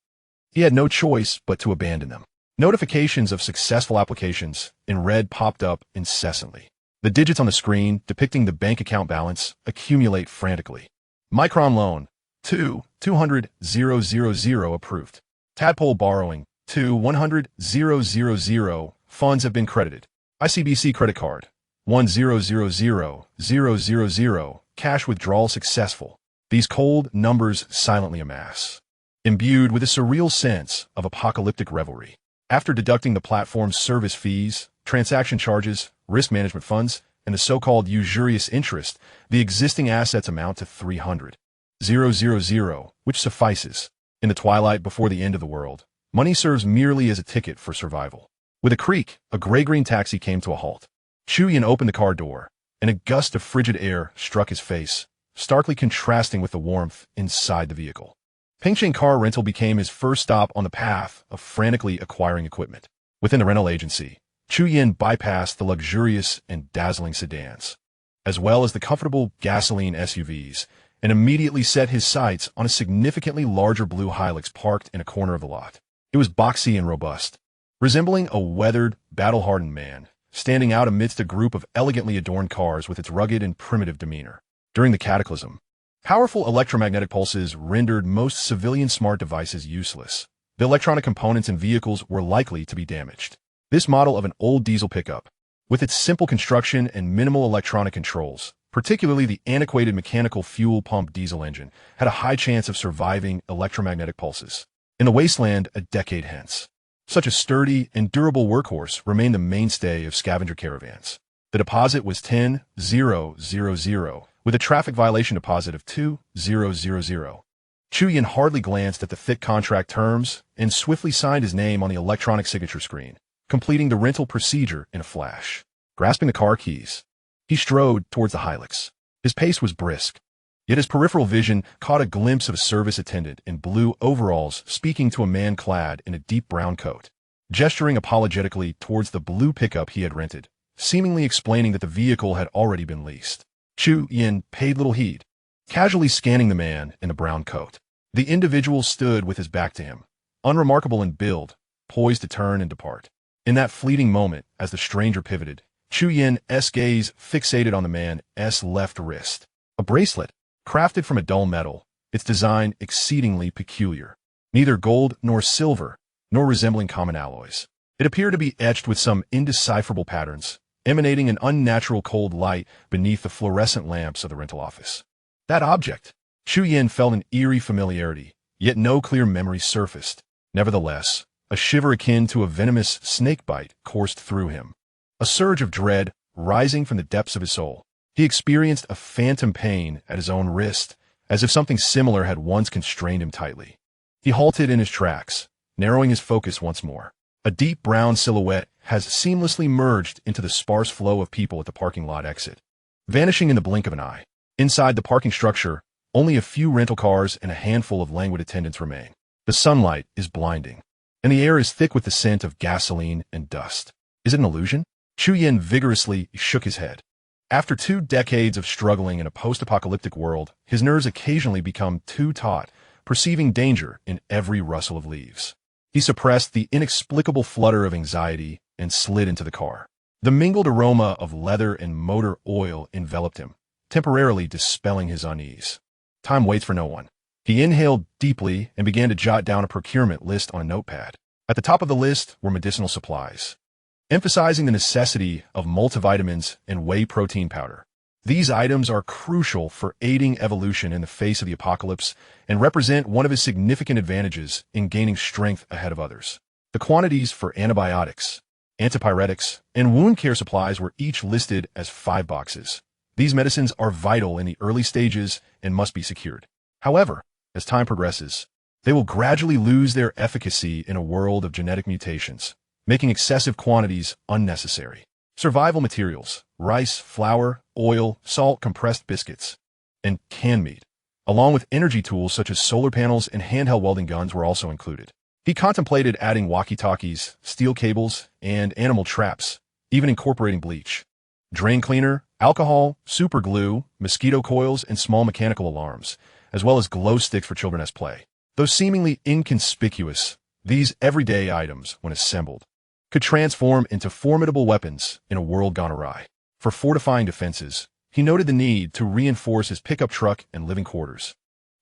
he had no choice but to abandon them. Notifications of successful applications in red popped up incessantly. The digits on the screen depicting the bank account balance accumulate frantically. Micron Loan, 200,000 approved. Tadpole Borrowing, 100,000 funds have been credited. ICBC Credit Card, 100,000 cash withdrawal successful. These cold numbers silently amass, imbued with a surreal sense of apocalyptic revelry. After deducting the platform's service fees, transaction charges, risk management funds, and the so-called usurious interest, the existing assets amount to 300,000, which suffices. In the twilight before the end of the world, money serves merely as a ticket for survival. With a creak, a gray-green taxi came to a halt. Chu Yan opened the car door, and a gust of frigid air struck his face, starkly contrasting with the warmth inside the vehicle. Pengcheng Car Rental became his first stop on the path of frantically acquiring equipment. Within the rental agency, Chu Yan bypassed the luxurious and dazzling sedans, as well as the comfortable gasoline SUVs, and immediately set his sights on a significantly larger blue Hilux parked in a corner of the lot. It was boxy and robust, resembling a weathered, battle-hardened man, standing out amidst a group of elegantly adorned cars with its rugged and primitive demeanor. During the cataclysm, powerful electromagnetic pulses rendered most civilian smart devices useless. The electronic components in vehicles were likely to be damaged. This model of an old diesel pickup, with its simple construction and minimal electronic controls, particularly the antiquated mechanical fuel pump diesel engine, had a high chance of surviving electromagnetic pulses. In the wasteland a decade hence, such a sturdy and durable workhorse remained the mainstay of scavenger caravans. The deposit was 10,000, with a traffic violation deposit of 2,000. Chu Yan hardly glanced at the thick contract terms and swiftly signed his name on the electronic signature screen, completing the rental procedure in a flash. Grasping the car keys, he strode towards the Hilux. His pace was brisk, yet his peripheral vision caught a glimpse of a service attendant in blue overalls speaking to a man clad in a deep brown coat, gesturing apologetically towards the blue pickup he had rented, seemingly explaining that the vehicle had already been leased. Chu Yan paid little heed, casually scanning the man in the brown coat. The individual stood with his back to him, unremarkable in build, poised to turn and depart. In that fleeting moment, as the stranger pivoted, Chu Yan's gaze fixated on the man's left wrist. A bracelet, crafted from a dull metal, its design exceedingly peculiar. Neither gold nor silver, nor resembling common alloys. It appeared to be etched with some indecipherable patterns, emanating an unnatural cold light beneath the fluorescent lamps of the rental office. That object! Chu Yan felt an eerie familiarity, yet no clear memory surfaced. Nevertheless, a shiver akin to a venomous snake bite coursed through him. A surge of dread rising from the depths of his soul. He experienced a phantom pain at his own wrist, as if something similar had once constrained him tightly. He halted in his tracks, narrowing his focus once more. A deep brown silhouette has seamlessly merged into the sparse flow of people at the parking lot exit, vanishing in the blink of an eye. Inside the parking structure, only a few rental cars and a handful of languid attendants remain. The sunlight is blinding, and the air is thick with the scent of gasoline and dust. Is it an illusion? Chu Yin vigorously shook his head. After 2 decades of struggling in a post-apocalyptic world, his nerves occasionally become too taut, perceiving danger in every rustle of leaves. He suppressed the inexplicable flutter of anxiety and slid into the car. The mingled aroma of leather and motor oil enveloped him, temporarily dispelling his unease. Time waits for no one. He inhaled deeply and began to jot down a procurement list on a notepad. At the top of the list were medicinal supplies, emphasizing the necessity of multivitamins and whey protein powder. These items are crucial for aiding evolution in the face of the apocalypse and represent one of his significant advantages in gaining strength ahead of others. The quantities for antibiotics, antipyretics, and wound care supplies were each listed as 5 boxes. These medicines are vital in the early stages and must be secured. However, as time progresses, they will gradually lose their efficacy in a world of genetic mutations, making excessive quantities unnecessary. Survival materials, rice, flour, oil, salt, compressed biscuits, and canned meat, along with energy tools such as solar panels and handheld welding guns were also included. He contemplated adding walkie-talkies, steel cables, and animal traps, even incorporating bleach, drain cleaner, alcohol, super glue, mosquito coils, and small mechanical alarms, as well as glow sticks for children as play. Though seemingly inconspicuous, these everyday items, when assembled, could transform into formidable weapons in a world gone awry. For fortifying defenses, he noted the need to reinforce his pickup truck and living quarters,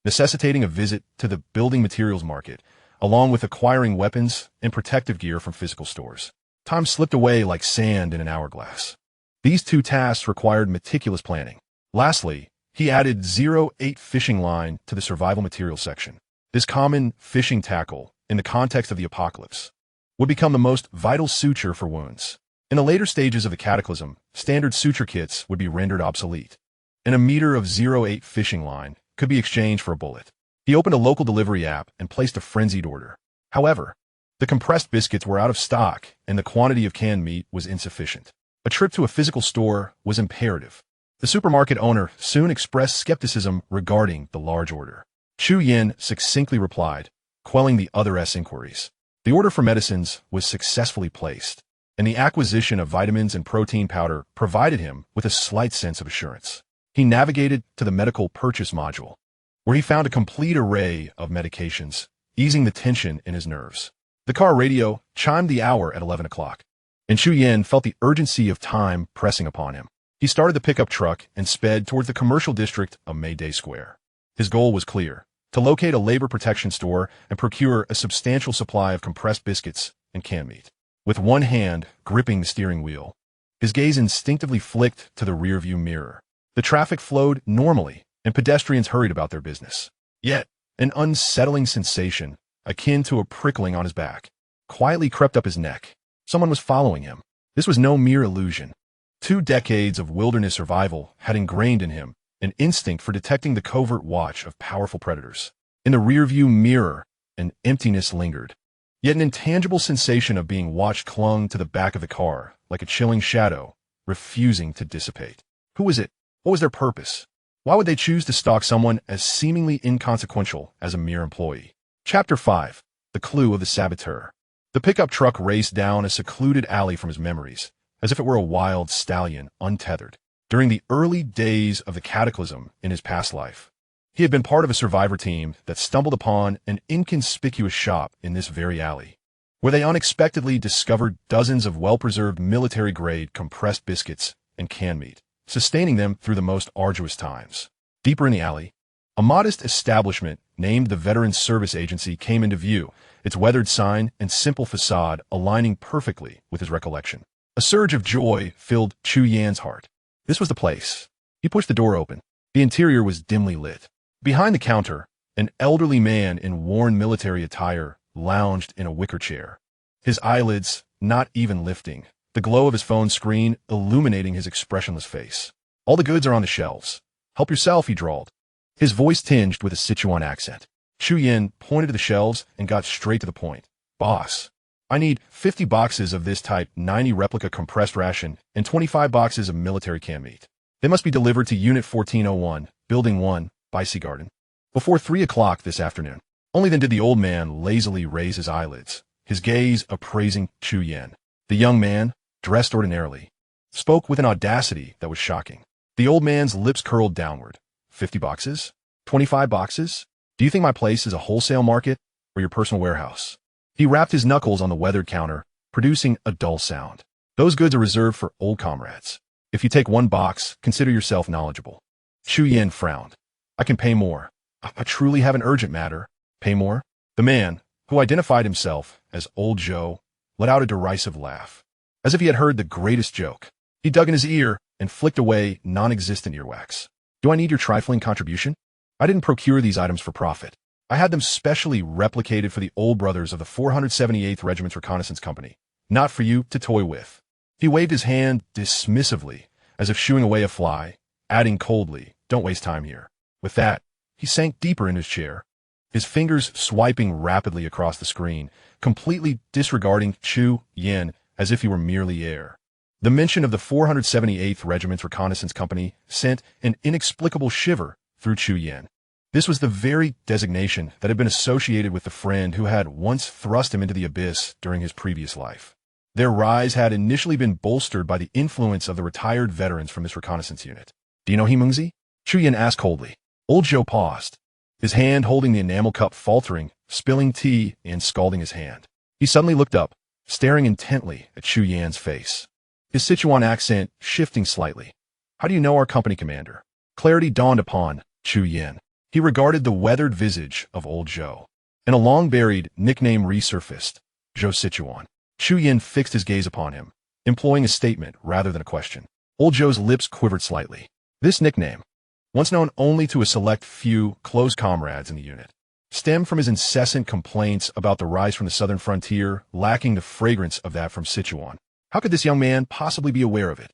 necessitating a visit to the building materials market, along with acquiring weapons and protective gear from physical stores. Time slipped away like sand in an hourglass. These 2 tasks required meticulous planning. Lastly, he added 08 fishing line to the survival materials section. This common fishing tackle, in the context of the apocalypse, would become the most vital suture for wounds. In the later stages of the cataclysm, standard suture kits would be rendered obsolete, and a meter of 08 fishing line could be exchanged for a bullet. He opened a local delivery app and placed a frenzied order. However, the compressed biscuits were out of stock and the quantity of canned meat was insufficient. A trip to a physical store was imperative. The supermarket owner soon expressed skepticism regarding the large order. Chu Yin succinctly replied, quelling the other's inquiries. The order for medicines was successfully placed, and the acquisition of vitamins and protein powder provided him with a slight sense of assurance. He navigated to the medical purchase module, where he found a complete array of medications, easing the tension in his nerves. The car radio chimed the hour at 11 o'clock, and Chu Yin felt the urgency of time pressing upon him. He started the pickup truck and sped towards the commercial district of Mayday Square. His goal was clear: to locate a labor protection store and procure a substantial supply of compressed biscuits and canned meat. With one hand gripping the steering wheel, his gaze instinctively flicked to the rearview mirror. The traffic flowed normally, and pedestrians hurried about their business. Yet, an unsettling sensation, akin to a prickling on his back, quietly crept up his neck. Someone was following him. This was no mere illusion. 2 decades of wilderness survival had ingrained in him an instinct for detecting the covert watch of powerful predators. In the rearview mirror, an emptiness lingered. Yet an intangible sensation of being watched clung to the back of the car, like a chilling shadow, refusing to dissipate. Who was it? What was their purpose? Why would they choose to stalk someone as seemingly inconsequential as a mere employee? Chapter 5. The Clue of the Saboteur. The pickup truck raced down a secluded alley from his memories, as if it were a wild stallion untethered. During the early days of the cataclysm in his past life, he had been part of a survivor team that stumbled upon an inconspicuous shop in this very alley, where they unexpectedly discovered dozens of well-preserved military-grade compressed biscuits and canned meat, sustaining them through the most arduous times. Deeper in the alley, a modest establishment named the Veteran Service Agency came into view, its weathered sign and simple facade aligning perfectly with his recollection. A surge of joy filled Chu Yan's heart. This was the place. He pushed the door open. The interior was dimly lit. Behind the counter, an elderly man in worn military attire lounged in a wicker chair, his eyelids not even lifting, the glow of his phone screen illuminating his expressionless face. All the goods are on the shelves. Help yourself, he drawled, his voice tinged with a Sichuan accent. Chu Yin pointed to the shelves and got straight to the point. Boss, I need 50 boxes of this type 90 replica compressed ration and 25 boxes of military canned meat. They must be delivered to Unit 1401, Building 1, Bicey Garden, before 3 o'clock this afternoon. Only then did the old man lazily raise his eyelids, his gaze appraising Chu Yin. The young man, dressed ordinarily, spoke with an audacity that was shocking. The old man's lips curled downward. 50 boxes? 25 boxes? Do you think my place is a wholesale market or your personal warehouse? He rapped his knuckles on the weathered counter, producing a dull sound. Those goods are reserved for old comrades. If you take one box, consider yourself knowledgeable. Chu Yen frowned. I can pay more. I truly have an urgent matter. Pay more? The man, who identified himself as Old Joe, let out a derisive laugh, as if he had heard the greatest joke. He dug in his ear and flicked away non-existent earwax. Do I need your trifling contribution? I didn't procure these items for profit. I had them specially replicated for the old brothers of the 478th Regiment's Reconnaissance Company, not for you to toy with. He waved his hand dismissively, as if shooing away a fly, adding coldly, don't waste time here. With that, he sank deeper in his chair, his fingers swiping rapidly across the screen, completely disregarding Chu Yen as if he were merely air. The mention of the 478th Regiment's Reconnaissance Company sent an inexplicable shiver through Chu Yen. This was the very designation that had been associated with the friend who had once thrust him into the abyss during his previous life. Their rise had initially been bolstered by the influence of the retired veterans from this reconnaissance unit. Do you know Himungzi? Chu Yen asked coldly. Old Joe paused, his hand holding the enamel cup faltering, spilling tea and scalding his hand. He suddenly looked up, staring intently at Chu Yan's face, his Sichuan accent shifting slightly. How do you know our company commander? Clarity dawned upon Chu Yen. He regarded the weathered visage of Old Joe, and a long-buried nickname resurfaced, Joe Sichuan. Chu Yen fixed his gaze upon him, employing a statement rather than a question. Old Joe's lips quivered slightly. This nickname, once known only to a select few close comrades in the unit, stemmed from his incessant complaints about the rise from the southern frontier, lacking the fragrance of that from Sichuan. How could this young man possibly be aware of it?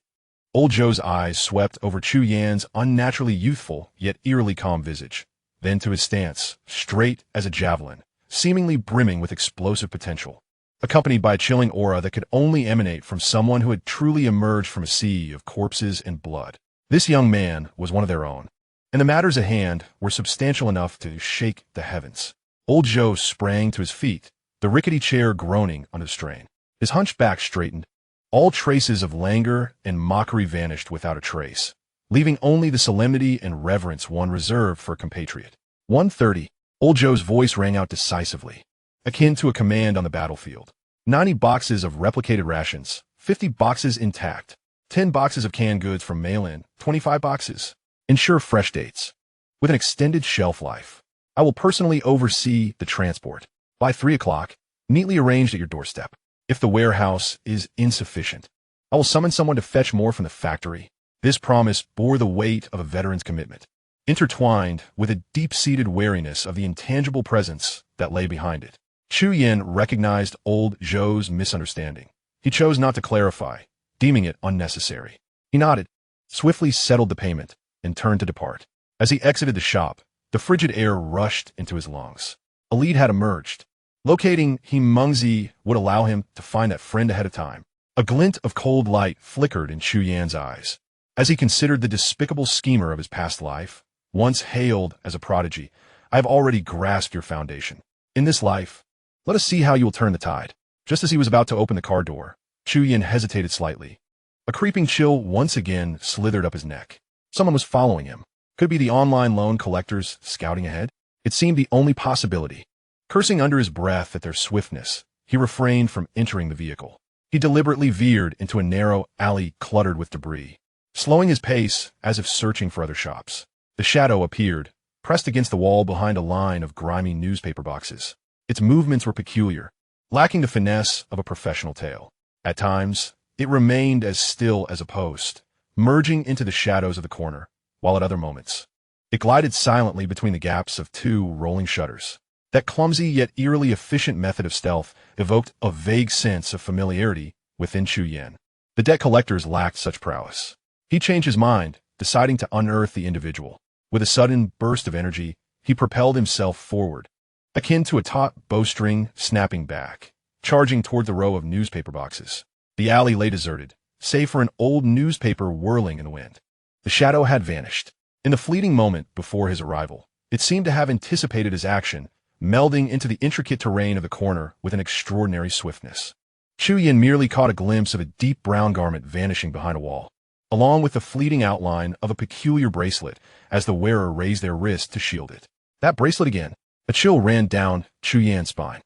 Old Joe's eyes swept over Chu Yan's unnaturally youthful yet eerily calm visage, then to his stance, straight as a javelin, seemingly brimming with explosive potential, accompanied by a chilling aura that could only emanate from someone who had truly emerged from a sea of corpses and blood. This young man was one of their own, and the matters at hand were substantial enough to shake the heavens. Old Joe sprang to his feet, the rickety chair groaning under the strain. His hunched back straightened. All traces of languor and mockery vanished without a trace, leaving only the solemnity and reverence one reserved for a compatriot. 1:30. Old Joe's voice rang out decisively, akin to a command on the battlefield. 90 boxes of replicated rations, 50 boxes intact, 10 boxes of canned goods from mail-in, 25 boxes. Ensure fresh dates, with an extended shelf life. I will personally oversee the transport. By 3 o'clock, neatly arranged at your doorstep. If the warehouse is insufficient, I will summon someone to fetch more from the factory. This promise bore the weight of a veteran's commitment, intertwined with a deep-seated wariness of the intangible presence that lay behind it. Chu Yen recognized Old Joe's misunderstanding. He chose not to clarify, deeming it unnecessary. He nodded, swiftly settled the payment, and turned to depart. As he exited the shop, the frigid air rushed into his lungs. A lead had emerged. Locating Himungzi would allow him to find that friend ahead of time. A glint of cold light flickered in Chu Yan's eyes, as he considered the despicable schemer of his past life. Once hailed as a prodigy, I have already grasped your foundation. In this life, let us see how you will turn the tide. Just as he was about to open the car door, Chu Yan hesitated slightly. A creeping chill once again slithered up his neck. Someone was following him. Could it be the online loan collectors scouting ahead? It seemed the only possibility. Cursing under his breath at their swiftness, he refrained from entering the vehicle. He deliberately veered into a narrow alley cluttered with debris, slowing his pace as if searching for other shops. The shadow appeared, pressed against the wall behind a line of grimy newspaper boxes. Its movements were peculiar, lacking the finesse of a professional tale. At times, it remained as still as a post, merging into the shadows of the corner, while at other moments, it glided silently between the gaps of 2 rolling shutters. That clumsy yet eerily efficient method of stealth evoked a vague sense of familiarity within Chu Yen. The debt collectors lacked such prowess. He changed his mind, deciding to unearth the individual. With a sudden burst of energy, he propelled himself forward, akin to a taut bowstring snapping back, charging toward the row of newspaper boxes. The alley lay deserted, save for an old newspaper whirling in the wind. The shadow had vanished. In the fleeting moment before his arrival, it seemed to have anticipated his action, melding into the intricate terrain of the corner with an extraordinary swiftness. Chu Yin merely caught a glimpse of a deep brown garment vanishing behind a wall, along with the fleeting outline of a peculiar bracelet as the wearer raised their wrist to shield it. That bracelet again. A chill ran down Chu Yan's spine.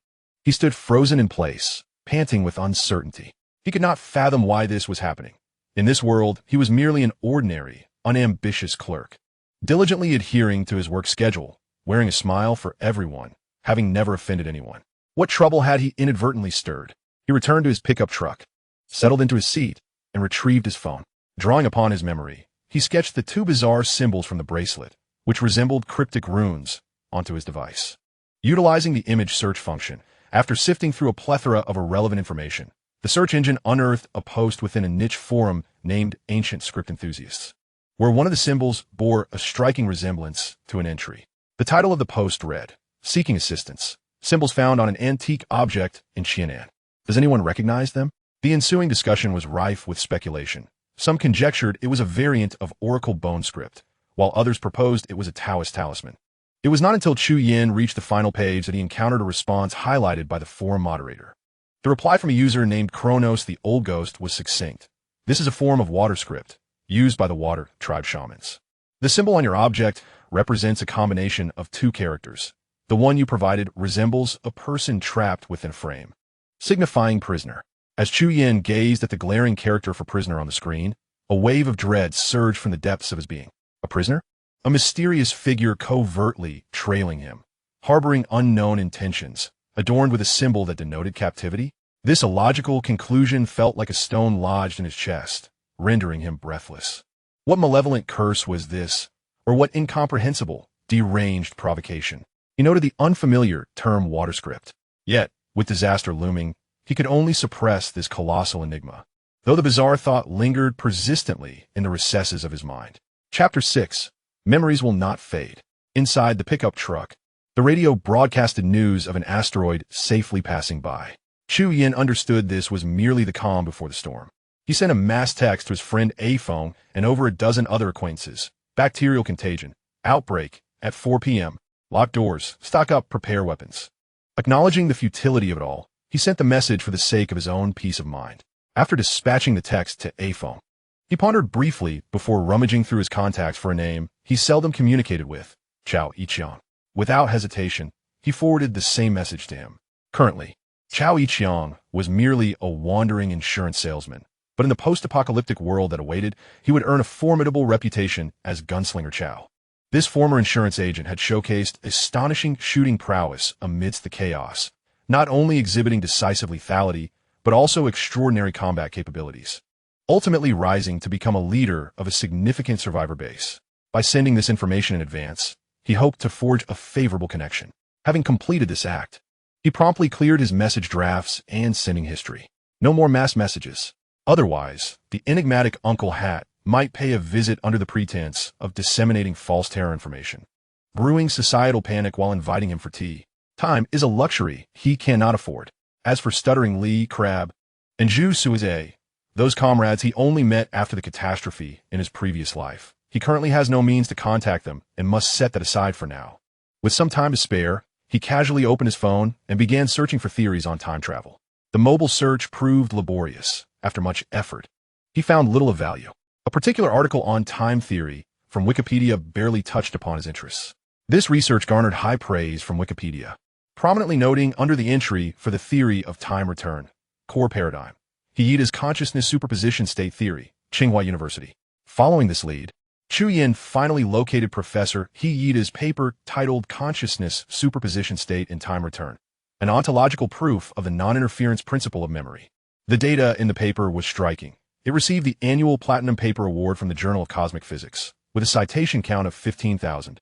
He stood frozen in place, panting with uncertainty. He could not fathom why this was happening. In this world, he was merely an ordinary, unambitious clerk, diligently adhering to his work schedule, wearing a smile for everyone, having never offended anyone. What trouble had he inadvertently stirred? He returned to his pickup truck, settled into his seat, and retrieved his phone. Drawing upon his memory, he sketched the two bizarre symbols from the bracelet, which resembled cryptic runes, onto his device. Utilizing the image search function, after sifting through a plethora of irrelevant information, the search engine unearthed a post within a niche forum named Ancient Script Enthusiasts, where one of the symbols bore a striking resemblance to an entry. The title of the post read, "Seeking Assistance, Symbols Found on an Antique Object in Xianan." Does anyone recognize them? The ensuing discussion was rife with speculation. Some conjectured it was a variant of Oracle bone script, while others proposed it was a Taoist talisman. It was not until Chu Yin reached the final page that he encountered a response highlighted by the forum moderator. The reply from a user named Kronos the Old Ghost was succinct. This is a form of water script, used by the water tribe shamans. The symbol on your object represents a combination of two characters. The one you provided resembles a person trapped within a frame, signifying prisoner. As Chu Yin gazed at the glaring character for prisoner on the screen, a wave of dread surged from the depths of his being. A prisoner? A mysterious figure covertly trailing him, harboring unknown intentions, adorned with a symbol that denoted captivity? This illogical conclusion felt like a stone lodged in his chest, rendering him breathless. What malevolent curse was this, or what incomprehensible, deranged provocation? He noted the unfamiliar term water script. Yet, with disaster looming, he could only suppress this colossal enigma, though the bizarre thought lingered persistently in the recesses of his mind. Chapter 6. Memories Will Not Fade. Inside the pickup truck, the radio broadcasted news of an asteroid safely passing by. Chu Yin understood this was merely the calm before the storm. He sent a mass text to his friend A-Phone and over a dozen other acquaintances. Bacterial contagion. Outbreak. At 4 p.m. Lock doors. Stock up. Prepare weapons. Acknowledging the futility of it all, he sent the message for the sake of his own peace of mind. After dispatching the text to A-Phone, he pondered briefly before rummaging through his contacts for a name he seldom communicated with, Chao Yiqiang. Without hesitation, he forwarded the same message to him. Currently, Chao Yiqiang was merely a wandering insurance salesman, but in the post-apocalyptic world that awaited, he would earn a formidable reputation as Gunslinger Chao. This former insurance agent had showcased astonishing shooting prowess amidst the chaos, not only exhibiting decisive lethality, but also extraordinary combat capabilities, ultimately rising to become a leader of a significant survivor base. By sending this information in advance, he hoped to forge a favorable connection. Having completed this act, he promptly cleared his message drafts and sending history. No more mass messages. Otherwise, the enigmatic Uncle Hat might pay a visit under the pretense of disseminating false terror information, brewing societal panic while inviting him for tea. Time is a luxury he cannot afford. As for stuttering Li Crab and Zhu Suize, those comrades he only met after the catastrophe in his previous life, he currently has no means to contact them and must set that aside for now. With some time to spare, he casually opened his phone and began searching for theories on time travel. The mobile search proved laborious. After much effort, he found little of value. A particular article on time theory from Wikipedia barely touched upon his interests. This research garnered high praise from Wikipedia, prominently noting under the entry for the theory of time return, core paradigm, Hiyida's consciousness superposition state theory, Tsinghua University. Following this lead, Chu Yin finally located Professor Hiyida's paper titled Consciousness Superposition State in Time Return, an ontological proof of the non-interference principle of memory. The data in the paper was striking. It received the annual Platinum Paper Award from the Journal of Cosmic Physics, with a citation count of 15,000,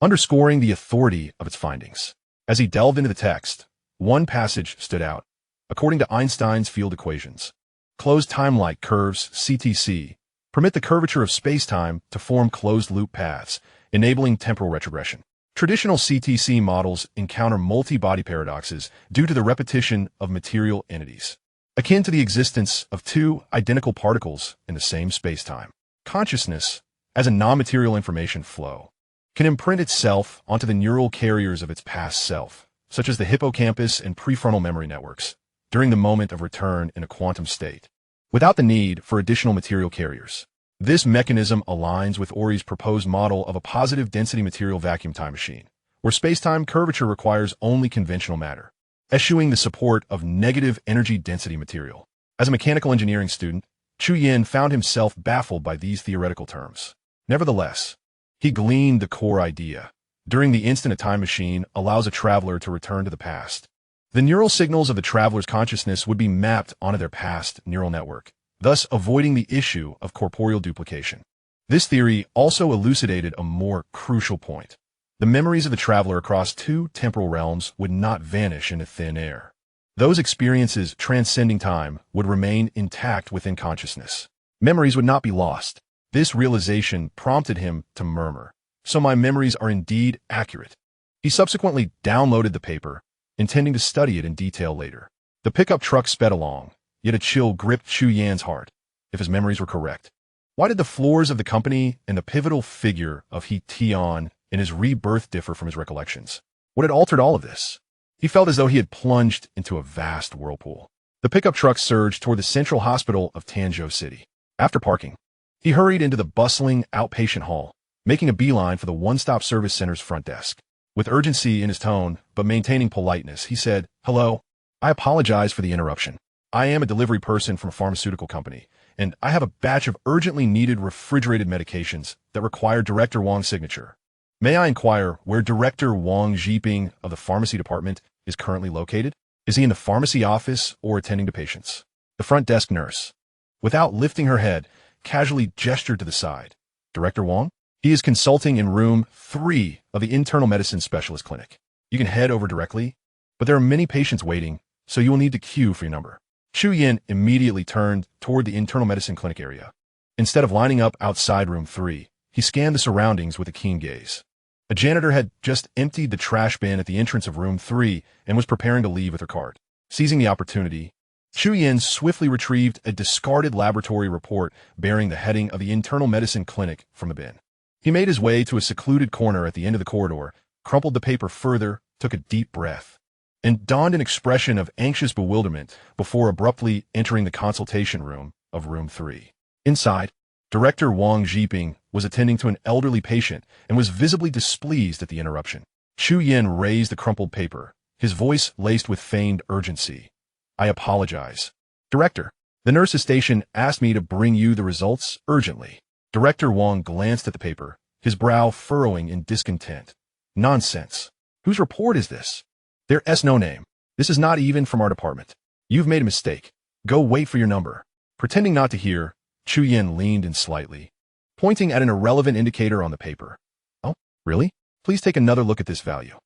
underscoring the authority of its findings. As he delved into the text, one passage stood out. According to Einstein's field equations, closed time-like curves, CTC, permit the curvature of spacetime to form closed-loop paths, enabling temporal retrogression. Traditional CTC models encounter multi-body paradoxes due to the repetition of material entities, akin to the existence of two identical particles in the same spacetime. Consciousness, as a non-material information flow, can imprint itself onto the neural carriers of its past self, such as the hippocampus and prefrontal memory networks, during the moment of return in a quantum state, without the need for additional material carriers. This mechanism aligns with Ori's proposed model of a positive density material vacuum time machine, where space-time curvature requires only conventional matter, eschewing the support of negative energy density material. As a mechanical engineering student, Chu Yin found himself baffled by these theoretical terms. Nevertheless, he gleaned the core idea. During the instant a time machine allows a traveler to return to the past, the neural signals of the traveler's consciousness would be mapped onto their past neural network, thus avoiding the issue of corporeal duplication. This theory also elucidated a more crucial point. The memories of the traveler across two temporal realms would not vanish into thin air. Those experiences transcending time would remain intact within consciousness. Memories would not be lost. This realization prompted him to murmur, "So my memories are indeed accurate." He subsequently downloaded the paper, intending to study it in detail later. The pickup truck sped along, yet a chill gripped Chu Yan's heart. If his memories were correct, why did the floors of the company and the pivotal figure of He Tian in his rebirth differ from his recollections? What had altered all of this? He felt as though he had plunged into a vast whirlpool. The pickup truck surged toward the central hospital of Tanzhou City. After parking, he hurried into the bustling outpatient hall, making a beeline for the one-stop service center's front desk. With urgency in his tone, but maintaining politeness, he said, "Hello, I apologize for the interruption. I am a delivery person from a pharmaceutical company, and I have a batch of urgently needed refrigerated medications that require Director Wang's signature. May I inquire where Director Wang Zhiping of the pharmacy department is currently located? Is he in the pharmacy office or attending to patients?" The front desk nurse, without lifting her head, casually gestured to the side. "Director Wang? He is consulting in room 3 of the internal medicine specialist clinic. You can head over directly, but there are many patients waiting, so you will need to queue for your number." Chu Yin immediately turned toward the internal medicine clinic area. Instead of lining up outside room 3, he scanned the surroundings with a keen gaze. A janitor had just emptied the trash bin at the entrance of room 3 and was preparing to leave with her cart. Seizing the opportunity, Chu Yin swiftly retrieved a discarded laboratory report bearing the heading of the internal medicine clinic from the bin. He made his way to a secluded corner at the end of the corridor, crumpled the paper further, took a deep breath, and donned an expression of anxious bewilderment before abruptly entering the consultation room of room 3. Inside, Director Wang Zhiping was attending to an elderly patient and was visibly displeased at the interruption. Chu Yin raised the crumpled paper, his voice laced with feigned urgency. "I apologize. Director, the nurse's station asked me to bring you the results urgently." Director Wang glanced at the paper, his brow furrowing in discontent. "Nonsense. Whose report is this? There's no name. This is not even from our department. You've made a mistake. Go wait for your number." Pretending not to hear, Chu Yin leaned in slightly, pointing at an irrelevant indicator on the paper. "Oh, really? Please take another look at this value.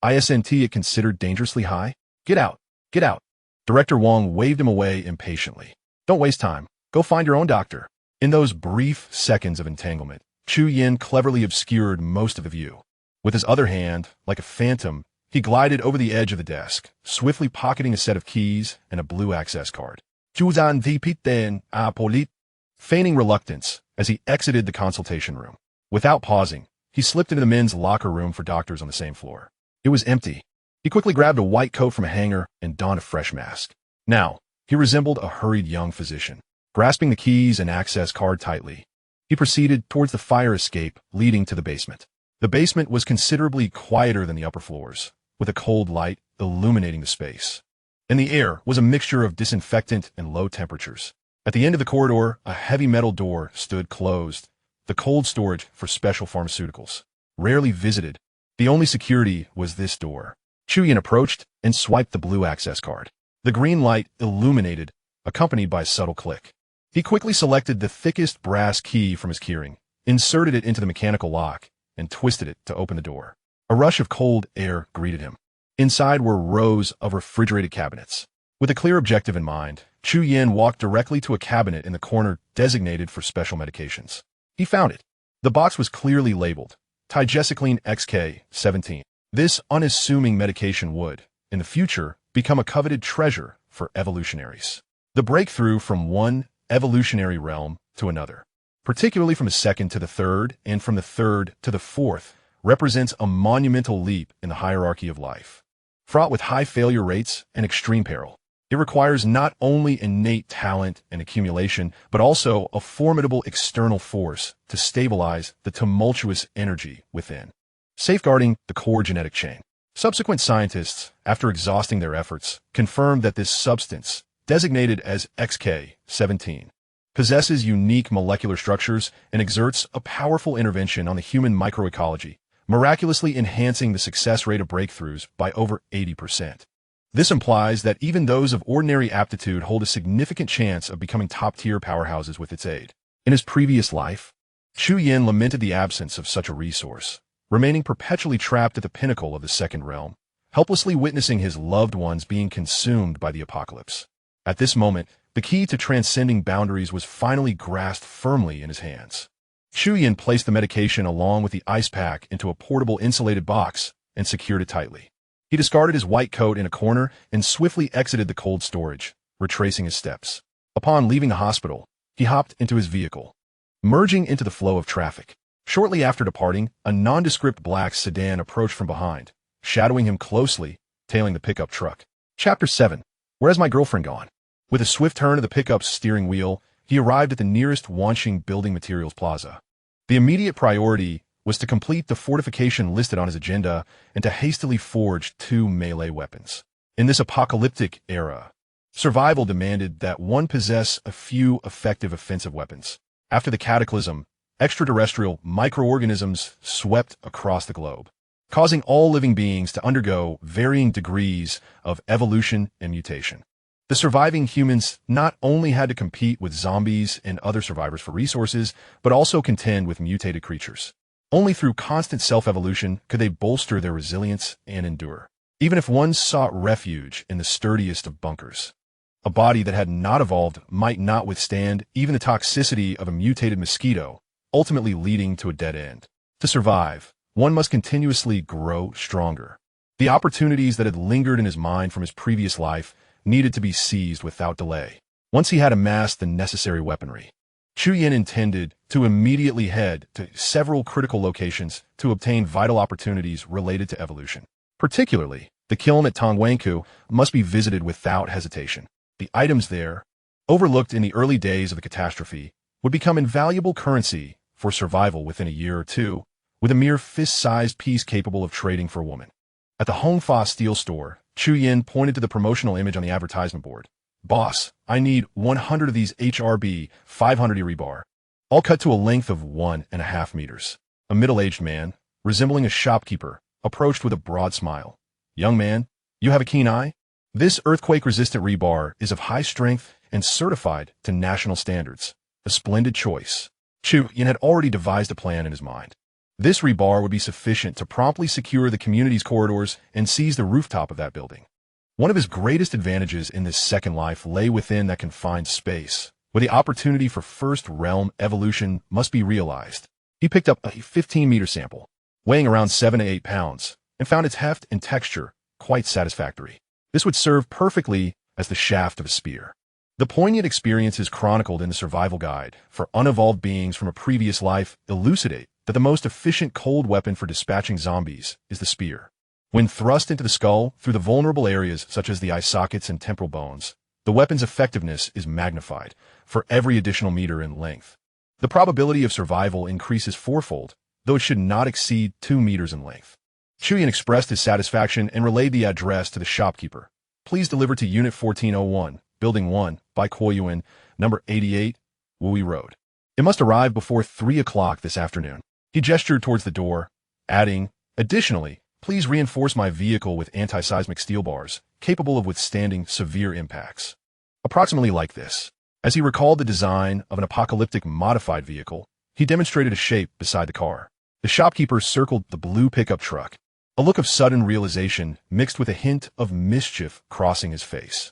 Isn't it considered dangerously high? Get out. Get out." Director Wang waved him away impatiently. "Don't waste time. Go find your own doctor." In those brief seconds of entanglement, Chu Yin cleverly obscured most of the view. With his other hand, like a phantom, he glided over the edge of the desk, swiftly pocketing a set of keys and a blue access card. "Juzan Vipiten Apolit," feigning reluctance as he exited the consultation room. Without pausing, he slipped into the men's locker room for doctors on the same floor. It was empty. He quickly grabbed a white coat from a hanger and donned a fresh mask. Now, he resembled a hurried young physician. Grasping the keys and access card tightly, he proceeded towards the fire escape leading to the basement. The basement was considerably quieter than the upper floors, with a cold light illuminating the space. In the air was a mixture of disinfectant and low temperatures. At the end of the corridor, a heavy metal door stood closed, the cold storage for special pharmaceuticals. Rarely visited, the only security was this door. Chu Yin approached and swiped the blue access card. The green light illuminated, accompanied by a subtle click. He quickly selected the thickest brass key from his keyring, inserted it into the mechanical lock, and twisted it to open the door. A rush of cold air greeted him. Inside were rows of refrigerated cabinets. With a clear objective in mind, Chu Yin walked directly to a cabinet in the corner designated for special medications. He found it. The box was clearly labeled, Tigesicline XK-17. This unassuming medication would, in the future, become a coveted treasure for evolutionaries. The breakthrough from one evolutionary realm to another, particularly from the second to the third and from the third to the fourth, represents a monumental leap in the hierarchy of life. Fraught with high failure rates and extreme peril, It requires not only innate talent and accumulation, but also a formidable external force to stabilize the tumultuous energy within, safeguarding the core genetic chain. Subsequent scientists, after exhausting their efforts, confirmed that this substance, designated as XK-17, possesses unique molecular structures and exerts a powerful intervention on the human microecology, miraculously enhancing the success rate of breakthroughs by over 80%. This implies that even those of ordinary aptitude hold a significant chance of becoming top-tier powerhouses with its aid. In his previous life, Chu Yin lamented the absence of such a resource, remaining perpetually trapped at the pinnacle of the second realm, helplessly witnessing his loved ones being consumed by the apocalypse. At this moment, the key to transcending boundaries was finally grasped firmly in his hands. Chu Yin placed the medication along with the ice pack into a portable insulated box and secured it tightly. He discarded his white coat in a corner and swiftly exited the cold storage, retracing his steps. Upon leaving the hospital, he hopped into his vehicle, merging into the flow of traffic. Shortly after departing, a nondescript black sedan approached from behind, shadowing him closely, tailing the pickup truck. Chapter 7. Where's my girlfriend gone? With a swift turn of the pickup's steering wheel, he arrived at the nearest Wanqing building materials plaza. The immediate priority was to complete the fortification listed on his agenda and to hastily forge 2 melee weapons. In this apocalyptic era, survival demanded that one possess a few effective offensive weapons. After the cataclysm, extraterrestrial microorganisms swept across the globe, causing all living beings to undergo varying degrees of evolution and mutation. The surviving humans not only had to compete with zombies and other survivors for resources, but also contend with mutated creatures. Only through constant self-evolution could they bolster their resilience and endure, even if one sought refuge in the sturdiest of bunkers. A body that had not evolved might not withstand even the toxicity of a mutated mosquito, ultimately leading to a dead end. To survive, one must continuously grow stronger. The opportunities that had lingered in his mind from his previous life needed to be seized without delay. Once he had amassed the necessary weaponry, Chu Yin intended to immediately head to several critical locations to obtain vital opportunities related to evolution. Particularly, the kiln at Tongwangku must be visited without hesitation. The items there, overlooked in the early days of the catastrophe, would become invaluable currency for survival within a year or two, with a mere fist-sized piece capable of trading for a woman. At the Hongfa steel store, Chu Yin pointed to the promotional image on the advertisement board. Boss, I need 100 of these HRB 500 rebar, all cut to a length of 1.5 meters. A middle-aged man, resembling a shopkeeper, approached with a broad smile. Young man, you have a keen eye? This earthquake-resistant rebar is of high strength and certified to national standards. A splendid choice. Chu Yin had already devised a plan in his mind. This rebar would be sufficient to promptly secure the community's corridors and seize the rooftop of that building. One of his greatest advantages in this second life lay within that confined space, where the opportunity for first-realm evolution must be realized. He picked up a 15-meter sample, weighing around 7 to 8 pounds, and found its heft and texture quite satisfactory. This would serve perfectly as the shaft of a spear. The poignant experiences chronicled in the survival guide for unevolved beings from a previous life elucidate that the most efficient cold weapon for dispatching zombies is the spear. When thrust into the skull through the vulnerable areas such as the eye sockets and temporal bones, the weapon's effectiveness is magnified for every additional meter in length. The probability of survival increases fourfold, though it should not exceed 2 meters in length. Chu Yin expressed his satisfaction and relayed the address to the shopkeeper. Please deliver to Unit 1401, Building 1, by Koyuan, number 88, Wui Road. It must arrive before 3 o'clock this afternoon. He gestured towards the door, adding, additionally, please reinforce my vehicle with anti-seismic steel bars, capable of withstanding severe impacts. Approximately like this. As he recalled the design of an apocalyptic modified vehicle, he demonstrated a shape beside the car. The shopkeeper circled the blue pickup truck, a look of sudden realization mixed with a hint of mischief crossing his face.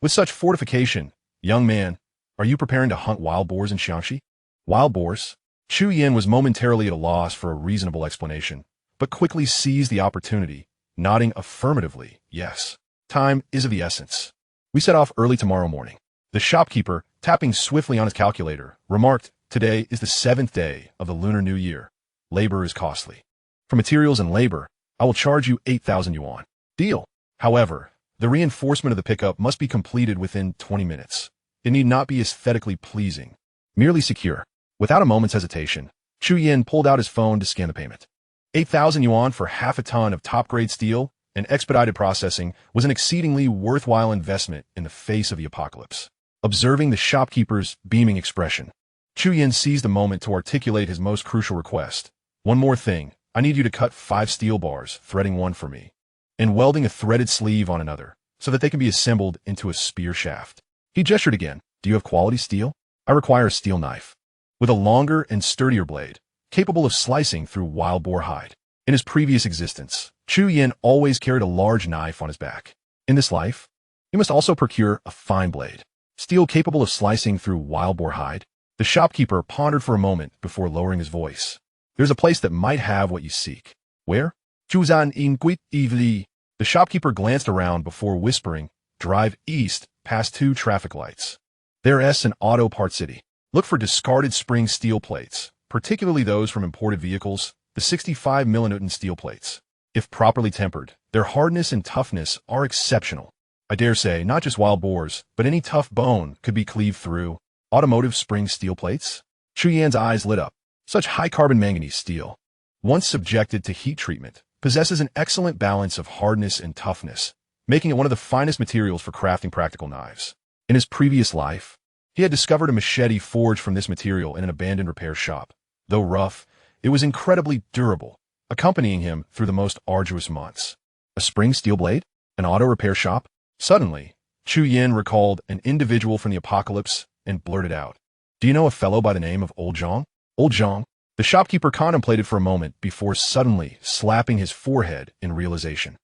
With such fortification, young man, are you preparing to hunt wild boars in Xiangxi? Wild boars? Chu Yin was momentarily at a loss for a reasonable explanation, but quickly seized the opportunity, nodding affirmatively, yes. Time is of the essence. We set off early tomorrow morning. The shopkeeper, tapping swiftly on his calculator, remarked, today is the 7th day of the Lunar New Year. Labor is costly. For materials and labor, I will charge you 8,000 yuan. Deal. However, The reinforcement of the pickup must be completed within 20 minutes. It need not be aesthetically pleasing, merely secure. Without a moment's hesitation, Chu Yin pulled out his phone to scan the payment. 8,000 yuan for half a ton of top-grade steel and expedited processing was an exceedingly worthwhile investment in the face of the apocalypse. Observing the shopkeeper's beaming expression, Chu Yin seized the moment to articulate his most crucial request. One more thing, I need you to cut 5 steel bars, threading one for me, and welding a threaded sleeve on another, so that they can be assembled into a spear shaft. He gestured again. Do you have quality steel? I require a steel knife, with a longer and sturdier blade, capable of slicing through wild boar hide. In his previous existence, Chu Yin always carried a large knife on his back. In this life, he must also procure a fine blade, steel capable of slicing through wild boar hide. The shopkeeper pondered for a moment before lowering his voice. There's a place that might have what you seek. Where? Zhuzhan Inquit Evli. The shopkeeper glanced around before whispering, drive east past 2 traffic lights. There's an auto part city. Look for discarded spring steel plates, particularly those from imported vehicles, the 65 mm steel plates. If properly tempered, their hardness and toughness are exceptional. I dare say not just wild boars, but any tough bone could be cleaved through. Automotive spring steel plates? Chu Yan's eyes lit up. Such high-carbon manganese steel, once subjected to heat treatment, possesses an excellent balance of hardness and toughness, making it one of the finest materials for crafting practical knives. In his previous life, he had discovered a machete forged from this material in an abandoned repair shop. Though rough, it was incredibly durable, accompanying him through the most arduous months. A spring steel blade? An auto repair shop? Suddenly, Chu Yin recalled an individual from the apocalypse and blurted out, do you know a fellow by the name of Old Zhang? Old Zhang? The shopkeeper contemplated for a moment before suddenly slapping his forehead in realization.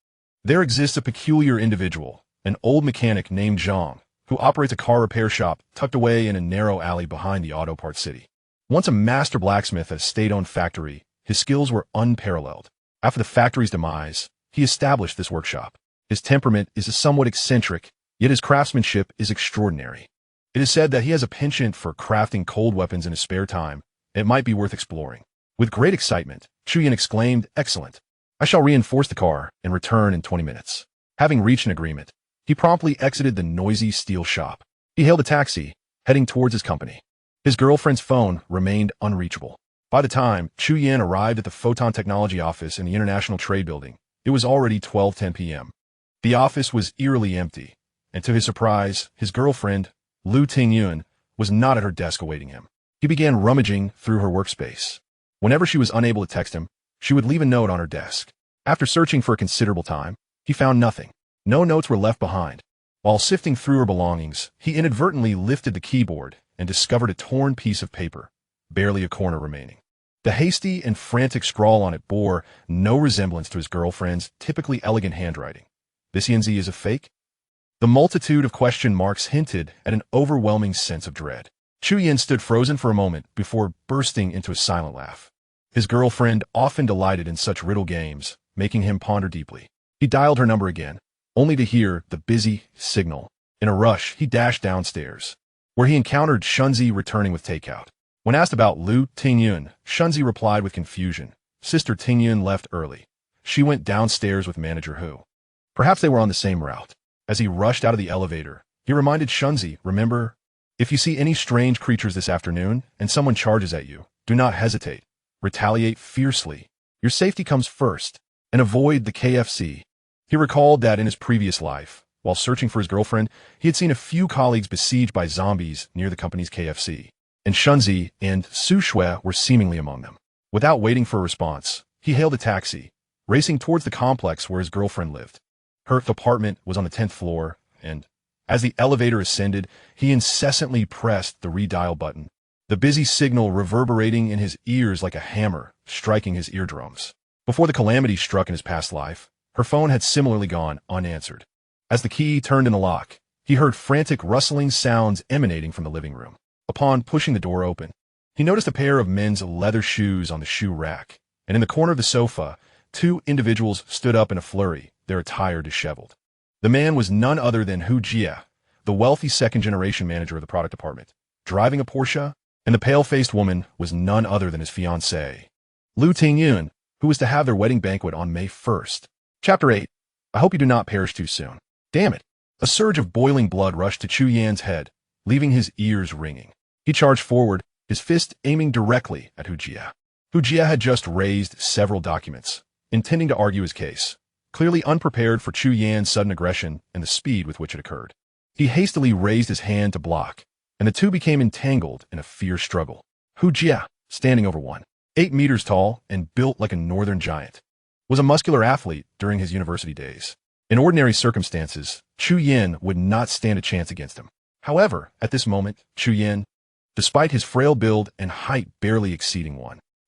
There exists a peculiar individual, an old mechanic named Zhang, who operates a car repair shop tucked away in a narrow alley behind the auto part city. Once a master blacksmith at a state-owned factory, his skills were unparalleled. After the factory's demise, he established this workshop. His temperament is somewhat eccentric, yet his craftsmanship is extraordinary. It is said that he has a penchant for crafting cold weapons in his spare time. It might be worth exploring. With great excitement, Chu Yin exclaimed, excellent. I shall reinforce the car and return in 20 minutes. Having reached an agreement, he promptly exited the noisy steel shop. He hailed a taxi, heading towards his company. His girlfriend's phone remained unreachable. By the time Chu Yin arrived at the Photon Technology office in the International Trade Building, it was already 12:10 p.m. The office was eerily empty, and to his surprise, his girlfriend, Lu Tingyun, was not at her desk awaiting him. He began rummaging through her workspace. Whenever she was unable to text him, she would leave a note on her desk. After searching for a considerable time, he found nothing. No notes were left behind. While sifting through her belongings, he inadvertently lifted the keyboard and discovered a torn piece of paper, barely a corner remaining. The hasty and frantic scrawl on it bore no resemblance to his girlfriend's typically elegant handwriting. This Yanzi is a fake? The multitude of question marks hinted at an overwhelming sense of dread. Chu Yin stood frozen for a moment before bursting into a silent laugh. His girlfriend often delighted in such riddle games, making him ponder deeply. He dialed her number again, only to hear the busy signal. In a rush, he dashed downstairs, where he encountered Shunzi returning with takeout. When asked about Lu Tingyun, Shunzi replied with confusion. Sister Tingyun left early. She went downstairs with manager Hu. Perhaps they were on the same route. As he rushed out of the elevator, he reminded Shunzi, remember, if you see any strange creatures this afternoon and someone charges at you, do not hesitate. Retaliate fiercely. Your safety comes first, and avoid the KFC. He recalled that in his previous life, while searching for his girlfriend, he had seen a few colleagues besieged by zombies near the company's KFC, and Shunzi and Su Shui were seemingly among them. Without waiting for a response, he hailed a taxi, racing towards the complex where his girlfriend lived. Her apartment was on the 10th floor, and as the elevator ascended, he incessantly pressed the redial button, the busy signal reverberating in his ears like a hammer, striking his eardrums. Before the calamity struck in his past life, her phone had similarly gone unanswered. As the key turned in the lock, he heard frantic rustling sounds emanating from the living room. Upon pushing the door open, he noticed a pair of men's leather shoes on the shoe rack, and in the corner of the sofa, 2 individuals stood up in a flurry, their attire disheveled. The man was none other than Hu Jia, the wealthy second-generation manager of the product department, driving a Porsche, and the pale-faced woman was none other than his fiancée, Lu Tingyun, who was to have their wedding banquet on May 1st. Chapter 8. I hope you do not perish too soon. Damn it! A surge of boiling blood rushed to Chu Yan's head, leaving his ears ringing. He charged forward, his fist aiming directly at Hu Jie. Hu Jie had just raised several documents, intending to argue his case, clearly unprepared for Chu Yan's sudden aggression and the speed with which it occurred. He hastily raised his hand to block, and the two became entangled in a fierce struggle. Hu Jie, standing over 8 meters tall and built like a northern giant, was a muscular athlete during his university days. In ordinary circumstances, Chu Yan would not stand a chance against him. However, at this moment, Chu Yan, despite his frail build and height barely exceeding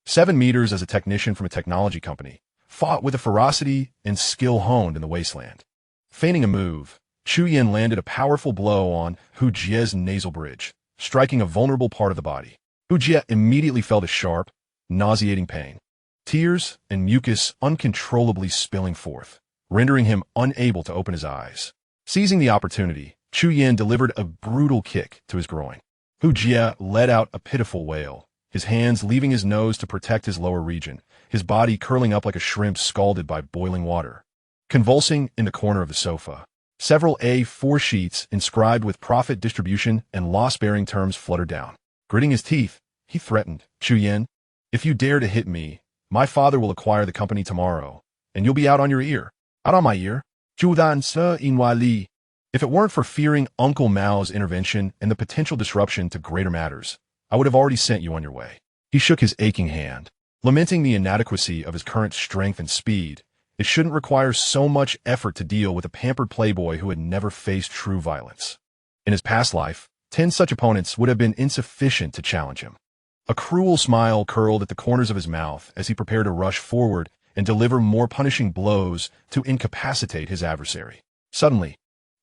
7 meters as a technician from a technology company, fought with a ferocity and skill honed in the wasteland. Feigning a move, Chu Yan landed a powerful blow on Hu Jie's nasal bridge, striking a vulnerable part of the body. Hu Jie immediately felt a sharp, nauseating pain, tears and mucus uncontrollably spilling forth, rendering him unable to open his eyes. Seizing the opportunity, Chu Yan delivered a brutal kick to his groin. Hu Jie let out a pitiful wail, his hands leaving his nose to protect his lower region, his body curling up like a shrimp scalded by boiling water. Convulsing in the corner of the sofa, several A4 sheets inscribed with profit distribution and loss-bearing terms fluttered down. Gritting his teeth, he threatened, "Chu Yan, if you dare to hit me, my father will acquire the company tomorrow, and you'll be out on your ear." "Out on my ear?" "Judan se inwali." If it weren't for fearing Uncle Mao's intervention and the potential disruption to greater matters, I would have already sent you on your way. He shook his aching hand, lamenting the inadequacy of his current strength and speed. It shouldn't require so much effort to deal with a pampered playboy who had never faced true violence. In his past life, 10 such opponents would have been insufficient to challenge him. A cruel smile curled at the corners of his mouth as he prepared to rush forward and deliver more punishing blows to incapacitate his adversary. Suddenly,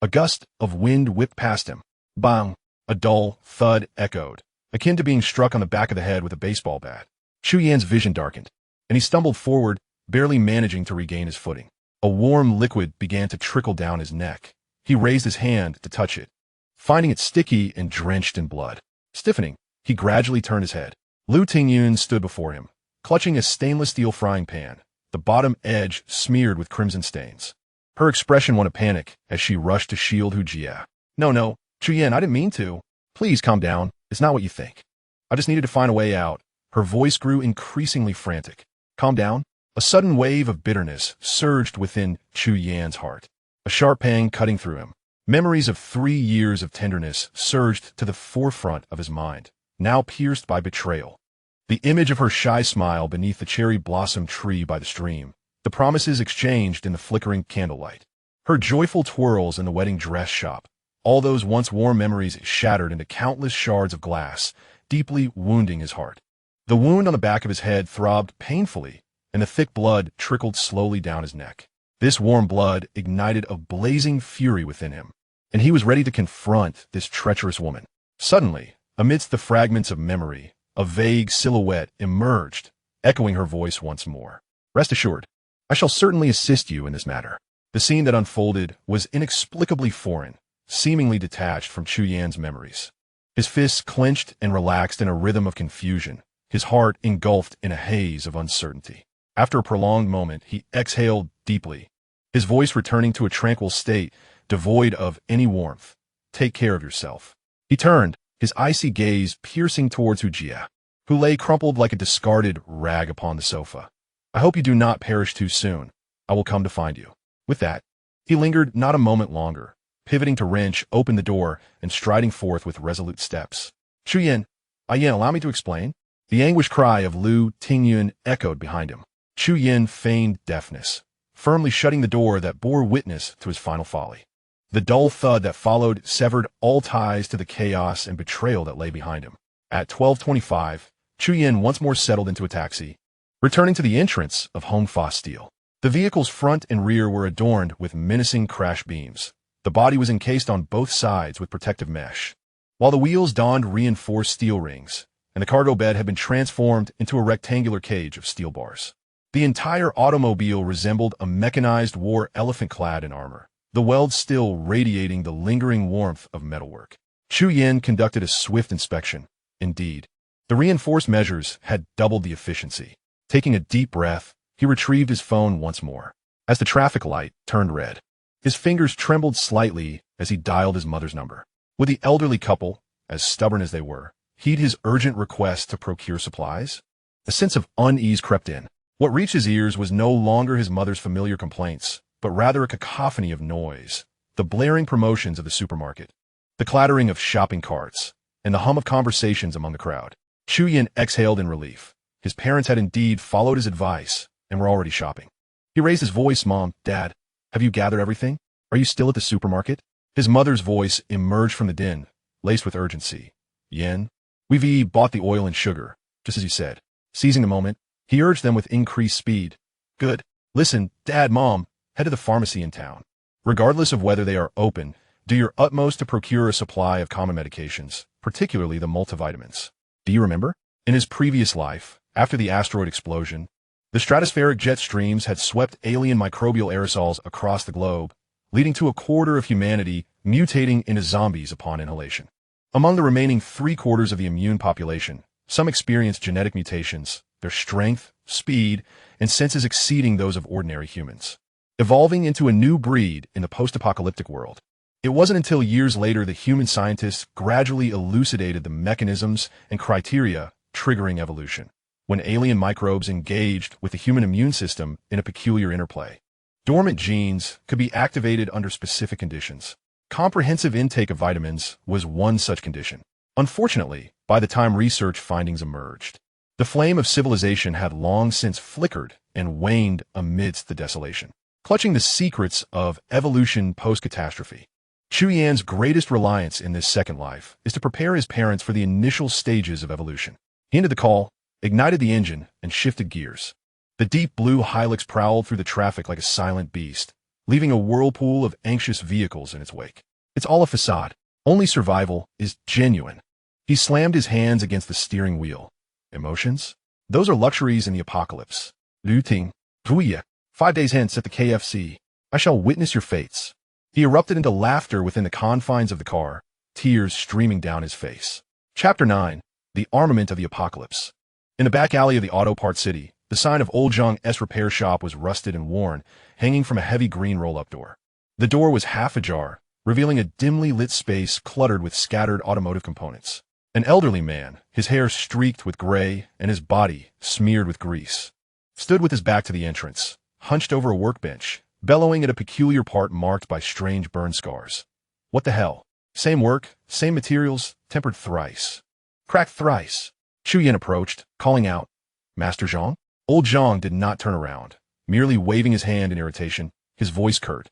a gust of wind whipped past him. Bang! A dull thud echoed, akin to being struck on the back of the head with a baseball bat. Chu Yan's vision darkened, and he stumbled forward, barely managing to regain his footing. A warm liquid began to trickle down his neck. He raised his hand to touch it, finding it sticky and drenched in blood. Stiffening, he gradually turned his head. Lu Tingyun stood before him, clutching a stainless steel frying pan, the bottom edge smeared with crimson stains. Her expression went a panic as she rushed to shield Hu Jie. No, Chu Yan, I didn't mean to. Please calm down. It's not what you think. I just needed to find a way out." Her voice grew increasingly frantic. "Calm down?" A sudden wave of bitterness surged within Chu Yan's heart, a sharp pang cutting through him. Memories of 3 years of tenderness surged to the forefront of his mind, now pierced by betrayal. The image of her shy smile beneath the cherry blossom tree by the stream, the promises exchanged in the flickering candlelight, her joyful twirls in the wedding dress shop, all those once warm memories shattered into countless shards of glass, deeply wounding his heart. The wound on the back of his head throbbed painfully, and the thick blood trickled slowly down his neck. This warm blood ignited a blazing fury within him, and he was ready to confront this treacherous woman. Suddenly, amidst the fragments of memory, a vague silhouette emerged, echoing her voice once more. "Rest assured, I shall certainly assist you in this matter." The scene that unfolded was inexplicably foreign, seemingly detached from Chu Yan's memories. His fists clenched and relaxed in a rhythm of confusion, his heart engulfed in a haze of uncertainty. After a prolonged moment, he exhaled deeply, his voice returning to a tranquil state, devoid of any warmth. "Take care of yourself." He turned, his icy gaze piercing towards Hu Jie, who lay crumpled like a discarded rag upon the sofa. "I hope you do not perish too soon. I will come to find you." With that, he lingered not a moment longer, pivoting to wrench open the door and striding forth with resolute steps. "Chu Yan, allow me to explain." The anguished cry of Lu Tingyun echoed behind him. Chu Yan feigned deafness, firmly shutting the door that bore witness to his final folly. The dull thud that followed severed all ties to the chaos and betrayal that lay behind him. At 12:25, Chu Yan once more settled into a taxi, returning to the entrance of Home Fa Steel. The vehicle's front and rear were adorned with menacing crash beams. The body was encased on both sides with protective mesh, while the wheels donned reinforced steel rings, and the cargo bed had been transformed into a rectangular cage of steel bars. The entire automobile resembled a mechanized war elephant clad in armor, the weld still radiating the lingering warmth of metalwork. Chu Yan conducted a swift inspection. Indeed, the reinforced measures had doubled the efficiency. Taking a deep breath, he retrieved his phone once more. As the traffic light turned red, His fingers trembled slightly as he dialed his mother's number. Would the elderly couple, as stubborn as they were, heed his urgent request to procure supplies? A sense of unease crept in. What reached his ears was no longer his mother's familiar complaints, but rather a cacophony of noise, the blaring promotions of the supermarket, the clattering of shopping carts, and the hum of conversations among the crowd. Chu Yin exhaled in relief. His parents had indeed followed his advice and were already shopping. He raised his voice. Mom, Dad, have you gathered everything? Are you still at the supermarket? His mother's voice emerged from the din, laced with urgency. Yin, we've bought the oil and sugar, just as you said. Seizing the moment, he urged them with increased speed. Good. Listen, Dad, Mom, head to the pharmacy in town. Regardless of whether they are open, do your utmost to procure a supply of common medications, particularly the multivitamins. Do you remember? In his previous life, after the asteroid explosion, the stratospheric jet streams had swept alien microbial aerosols across the globe, leading to a quarter of humanity mutating into zombies upon inhalation. Among the remaining 3/4 of the immune population, some experienced genetic mutations, their strength, speed, and senses exceeding those of ordinary humans, evolving into a new breed in the post-apocalyptic world. It wasn't until years later that human scientists gradually elucidated the mechanisms and criteria triggering evolution, when alien microbes engaged with the human immune system in a peculiar interplay. Dormant genes could be activated under specific conditions. Comprehensive intake of vitamins was one such condition. Unfortunately, by the time research findings emerged, the flame of civilization had long since flickered and waned amidst the desolation. Clutching the secrets of evolution post-catastrophe, Chu Yan's greatest reliance in this second life is to prepare his parents for the initial stages of evolution. He ended the call, ignited the engine, and shifted gears. The deep blue highrisk prowled through the traffic like a silent beast, leaving a whirlpool of anxious vehicles in its wake. It's all a facade. Only survival is genuine. He slammed his hands against the steering wheel. Emotions? Those are luxuries in the apocalypse. Luting, Ruya, 5 days hence at the KFC. I shall witness your fates. He erupted into laughter within the confines of the car, tears streaming down his face. Chapter 9. The Armament of the Apocalypse. In the back alley of the auto part city, the sign of Old Zhang's repair shop was rusted and worn, hanging from a heavy green roll-up door. The door was half ajar, revealing a dimly lit space cluttered with scattered automotive components. An elderly man, his hair streaked with gray and his body smeared with grease, stood with his back to the entrance, hunched over a workbench, bellowing at a peculiar part marked by strange burn scars. What the hell? Same work, same materials, tempered thrice. Cracked thrice. Chu Yin approached, calling out, Master Zhang? Old Zhang did not turn around, merely waving his hand in irritation, his voice curt.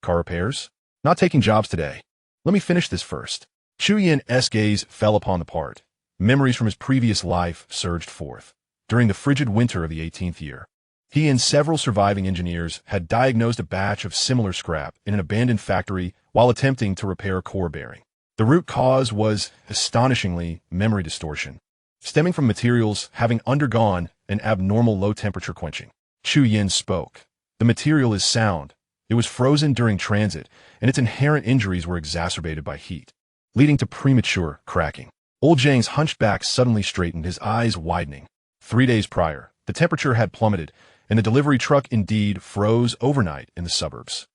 Car repairs? Not taking jobs today. Let me finish this first. Chu Yin's gaze fell upon the part. Memories from his previous life surged forth. During the frigid winter of the 18th year, he and several surviving engineers had diagnosed a batch of similar scrap in an abandoned factory while attempting to repair a core bearing. The root cause was, astonishingly, memory distortion, stemming from materials having undergone an abnormal low-temperature quenching. Chu Yin spoke. The material is sound. It was frozen during transit, and its inherent injuries were exacerbated by heat, leading to premature cracking. Old Zhang's hunched back suddenly straightened, his eyes widening. 3 days prior, the temperature had plummeted, and the delivery truck indeed froze overnight in the suburbs.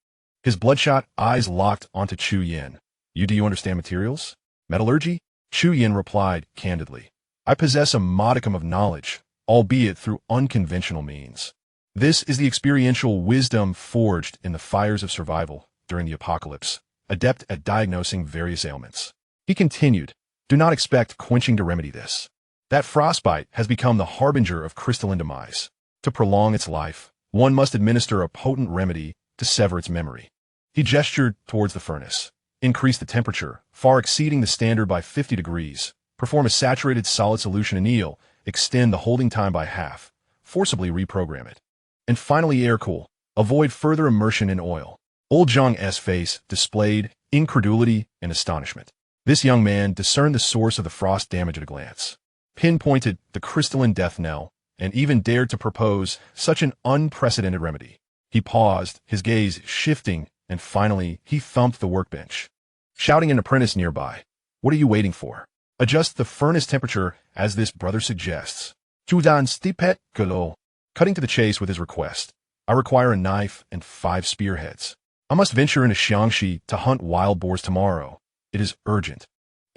His bloodshot eyes locked onto Chu Yin. Do you understand materials? Metallurgy? Chu Yin replied candidly. I possess a modicum of knowledge, albeit through unconventional means. This is the experiential wisdom forged in the fires of survival during the apocalypse, adept at diagnosing various ailments. He continued, do not expect quenching to remedy this. That frostbite has become the harbinger of crystalline demise. To prolong its life, one must administer a potent remedy to sever its memory. He gestured towards the furnace. Increase the temperature, far exceeding the standard by 50 degrees. Perform a saturated solid solution anneal. Extend the holding time by half. Forcibly reprogram it. And finally air cool. Avoid further immersion in oil. Old Zhang's face displayed incredulity and astonishment. This young man discerned the source of the frost damage at a glance, pinpointed the crystalline death knell, and even dared to propose such an unprecedented remedy. He paused, his gaze shifting, and finally he thumped the workbench, shouting an apprentice nearby. What are you waiting for? Adjust the furnace temperature as this brother suggests. Judan stipet galo. Cutting to the chase with his request. I require a knife and 5 spearheads. I must venture into Xiangxi to hunt wild boars tomorrow. It is urgent,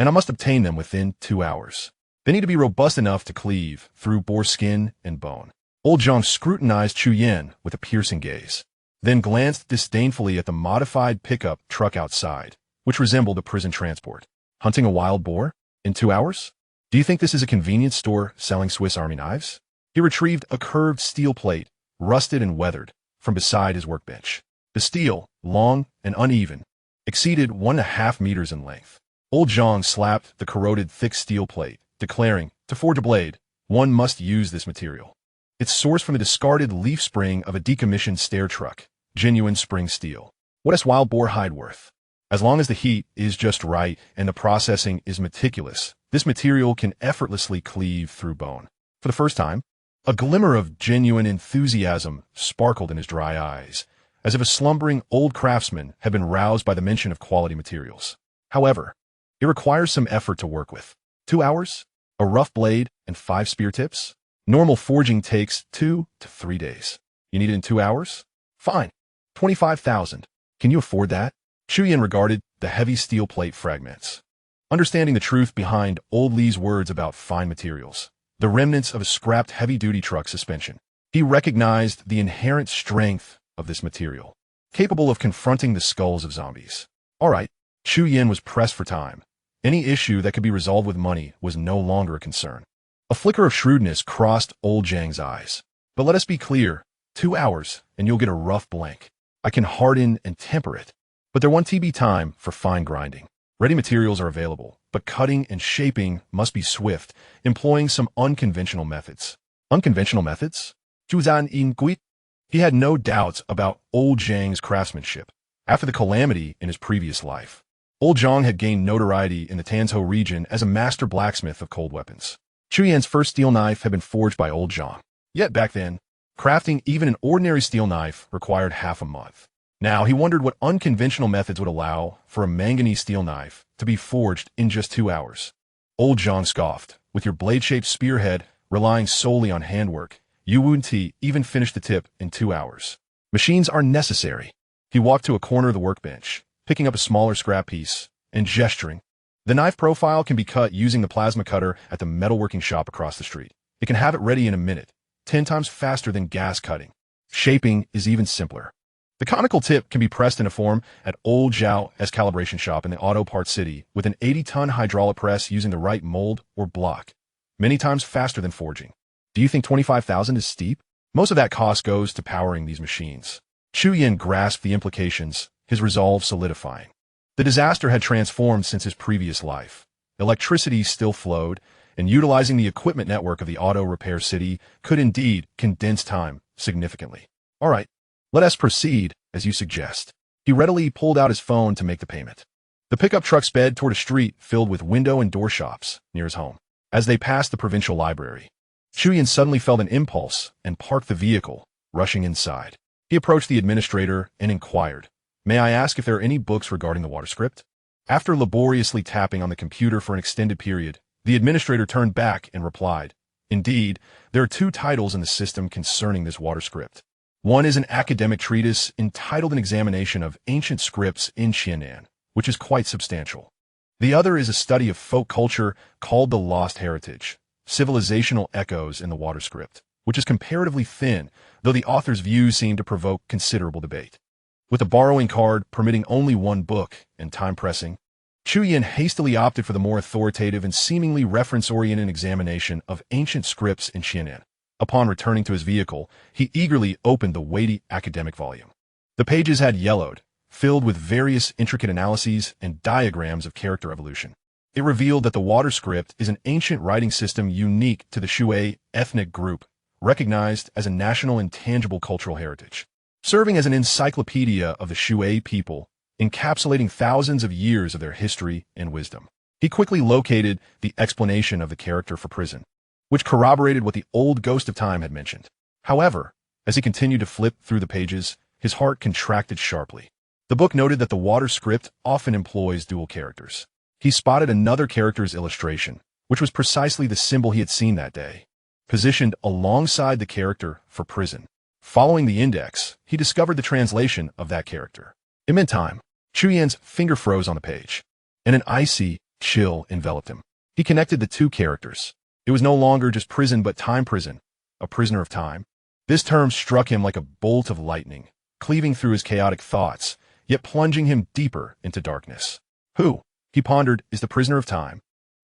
and I must obtain them within 2 hours. They need to be robust enough to cleave through boar skin and bone. Old Zhang scrutinized Chu Yin with a piercing gaze, then glanced disdainfully at the modified pickup truck outside, which resembled a prison transport. Hunting a wild boar? In 2 hours? Do you think this is a convenience store selling Swiss Army knives? He retrieved a curved steel plate, rusted and weathered, from beside his workbench. The steel, long and uneven, exceeded 1.5 meters in length. Old Zhang slapped the corroded thick steel plate, declaring, to forge a blade, one must use this material. It's sourced from the discarded leaf spring of a decommissioned stair truck, genuine spring steel. What is wild boar hide worth? As long as the heat is just right and the processing is meticulous, this material can effortlessly cleave through bone. For the first time, a glimmer of genuine enthusiasm sparkled in his dry eyes, as if a slumbering old craftsman had been roused by the mention of quality materials. However, it requires some effort to work with. 2 hours? A rough blade and 5 spear tips? Normal forging takes 2 to 3 days. You need it in 2 hours? Fine. 25,000. Can you afford that? Chu Yin regarded the heavy steel plate fragments. Understanding the truth behind old Li's words about fine materials, the remnants of a scrapped heavy-duty truck suspension, he recognized the inherent strength of this material, capable of confronting the skulls of zombies. All right, Chu Yin was pressed for time. Any issue that could be resolved with money was no longer a concern. A flicker of shrewdness crossed old Zhang's eyes. But let us be clear, 2 hours and you'll get a rough blank. I can harden and temper it, but there won't be time for fine grinding. Ready materials are available, but cutting and shaping must be swift, employing some unconventional methods. Unconventional methods? Zhuzan Yin Gui? He had no doubts about old Zhang's craftsmanship. After the calamity in his previous life, old Zhang had gained notoriety in the Tanzhou region as a master blacksmith of cold weapons. Chu Yan's first steel knife had been forged by old Zhang. Yet back then, crafting even an ordinary steel knife required half a month. Now he wondered what unconventional methods would allow for a manganese steel knife to be forged in just 2 hours. Old Zhang scoffed, with your blade-shaped spearhead relying solely on handwork, you wouldn't even finish the tip in 2 hours. Machines are necessary. He walked to a corner of the workbench, picking up a smaller scrap piece, and gesturing. The knife profile can be cut using the plasma cutter at the metalworking shop across the street. It can have it ready in a minute, 10 times faster than gas cutting. Shaping is even simpler. The conical tip can be pressed into form at Old Zhao's calibration shop in the Auto Parts City with an 80-ton hydraulic press using the right mold or block, many times faster than forging. Do you think 25,000 is steep? Most of that cost goes to powering these machines. Chu Yin grasped the implications, his resolve solidifying. The disaster had transformed since his previous life. Electricity still flowed, and utilizing the equipment network of the auto repair city could indeed condense time significantly. All right, let us proceed, as you suggest. He readily pulled out his phone to make the payment. The pickup truck sped toward a street filled with window and door shops near his home. As they passed the provincial library, Chu Yin suddenly felt an impulse and parked the vehicle, rushing inside. He approached the administrator and inquired, "May I ask if there are any books regarding the water script?" After laboriously tapping on the computer for an extended period, the administrator turned back and replied, "Indeed, there are 2 titles in the system concerning this water script. One is an academic treatise entitled An Examination of Ancient Scripts in Xianan, which is quite substantial. The other is a study of folk culture called The Lost Heritage, Civilizational Echoes in the Water Script, which is comparatively thin, though the author's views seem to provoke considerable debate." With a borrowing card permitting only 1 book and time pressing, Chu Yin hastily opted for the more authoritative and seemingly reference-oriented examination of ancient scripts in Xianan. Upon returning to his vehicle, he eagerly opened the weighty academic volume. The pages had yellowed, filled with various intricate analyses and diagrams of character evolution. It revealed that the water script is an ancient writing system unique to the Shui ethnic group, recognized as a national intangible cultural heritage, serving as an encyclopedia of the Shui people, encapsulating thousands of years of their history and wisdom. He quickly located the explanation of the character for prison, which corroborated what the old ghost of time had mentioned. However, as he continued to flip through the pages, his heart contracted sharply. The book noted that the water script often employs dual characters. He spotted another character's illustration, which was precisely the symbol he had seen that day, positioned alongside the character for prison. Following the index, he discovered the translation of that character. It meant time. Chu Yan's finger froze on the page, and an icy chill enveloped him. He connected the two characters. It was no longer just prison but time prison, a prisoner of time. This term struck him like a bolt of lightning, cleaving through his chaotic thoughts, yet plunging him deeper into darkness. Who, he pondered, is the prisoner of time?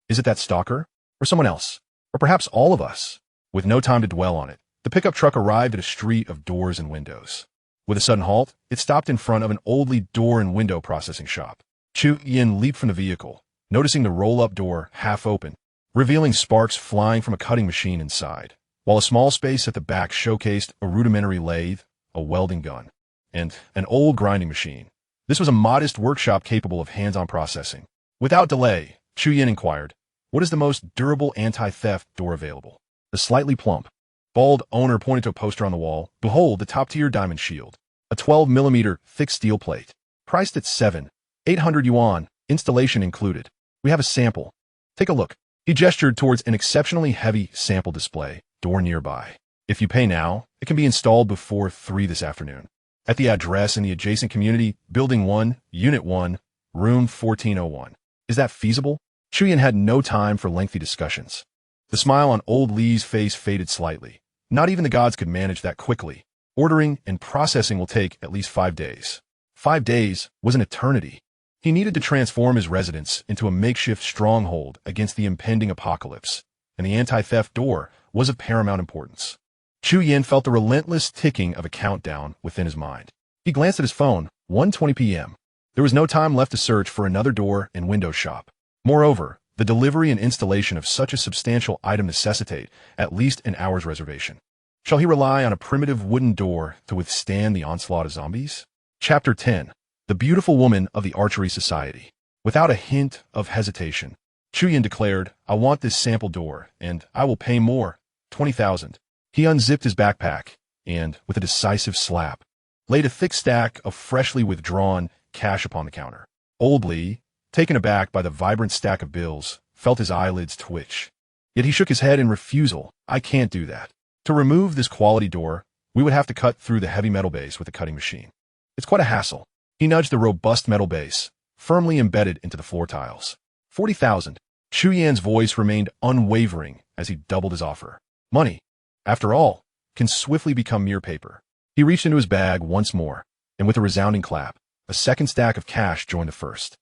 Is it that stalker? Or someone else? Or perhaps all of us? With no time to dwell on it, the pickup truck arrived at a street of doors and windows. With a sudden halt, it stopped in front of an oldly door and window processing shop. Chu Yan leaped from the vehicle, noticing the roll-up door half open, revealing sparks flying from a cutting machine inside, while a small space at the back showcased a rudimentary lathe, a welding gun, and an old grinding machine. This was a modest workshop capable of hands-on processing. Without delay, Chu Yan inquired, "What is the most durable anti-theft door available?" The slightly plump, bald owner pointed to a poster on the wall. "Behold the top-tier diamond shield, a 12mm thick steel plate, priced at 7,800 yuan, installation included. We have a sample. Take a look." He gestured towards an exceptionally heavy sample display door nearby. "If you pay now, it can be installed before 3 this afternoon. At the address in the adjacent community, Building 1, Unit 1, Room 1401. Is that feasible?" Chu Yan had no time for lengthy discussions. The smile on old Li's face faded slightly. Not even the gods could manage that quickly. Ordering and processing will take at least 5 days. 5 days was an eternity. He needed to transform his residence into a makeshift stronghold against the impending apocalypse, and the anti-theft door was of paramount importance. Chu Yan felt the relentless ticking of a countdown within his mind. He glanced at his phone, 1:20 p.m. There was no time left to search for another door and window shop. Moreover, the delivery and installation of such a substantial item necessitate at least an hour's reservation. Shall he rely on a primitive wooden door to withstand the onslaught of zombies? Chapter 10. The Beautiful Woman of the Archery Society. Without a hint of hesitation, Chu Yan declared, "I want this sample door, and I will pay more, 20,000. He unzipped his backpack and, with a decisive slap, laid a thick stack of freshly withdrawn cash upon the counter. Old Li, taken aback by the vibrant stack of bills, felt his eyelids twitch. Yet he shook his head in refusal. "I can't do that. To remove this quality door, we would have to cut through the heavy metal base with a cutting machine. It's quite a hassle." He nudged the robust metal base, firmly embedded into the floor tiles. 40,000. Chu Yan's voice remained unwavering as he doubled his offer. Money, after all, can swiftly become mere paper. He reached into his bag once more, and with a resounding clap, a second stack of cash joined the first.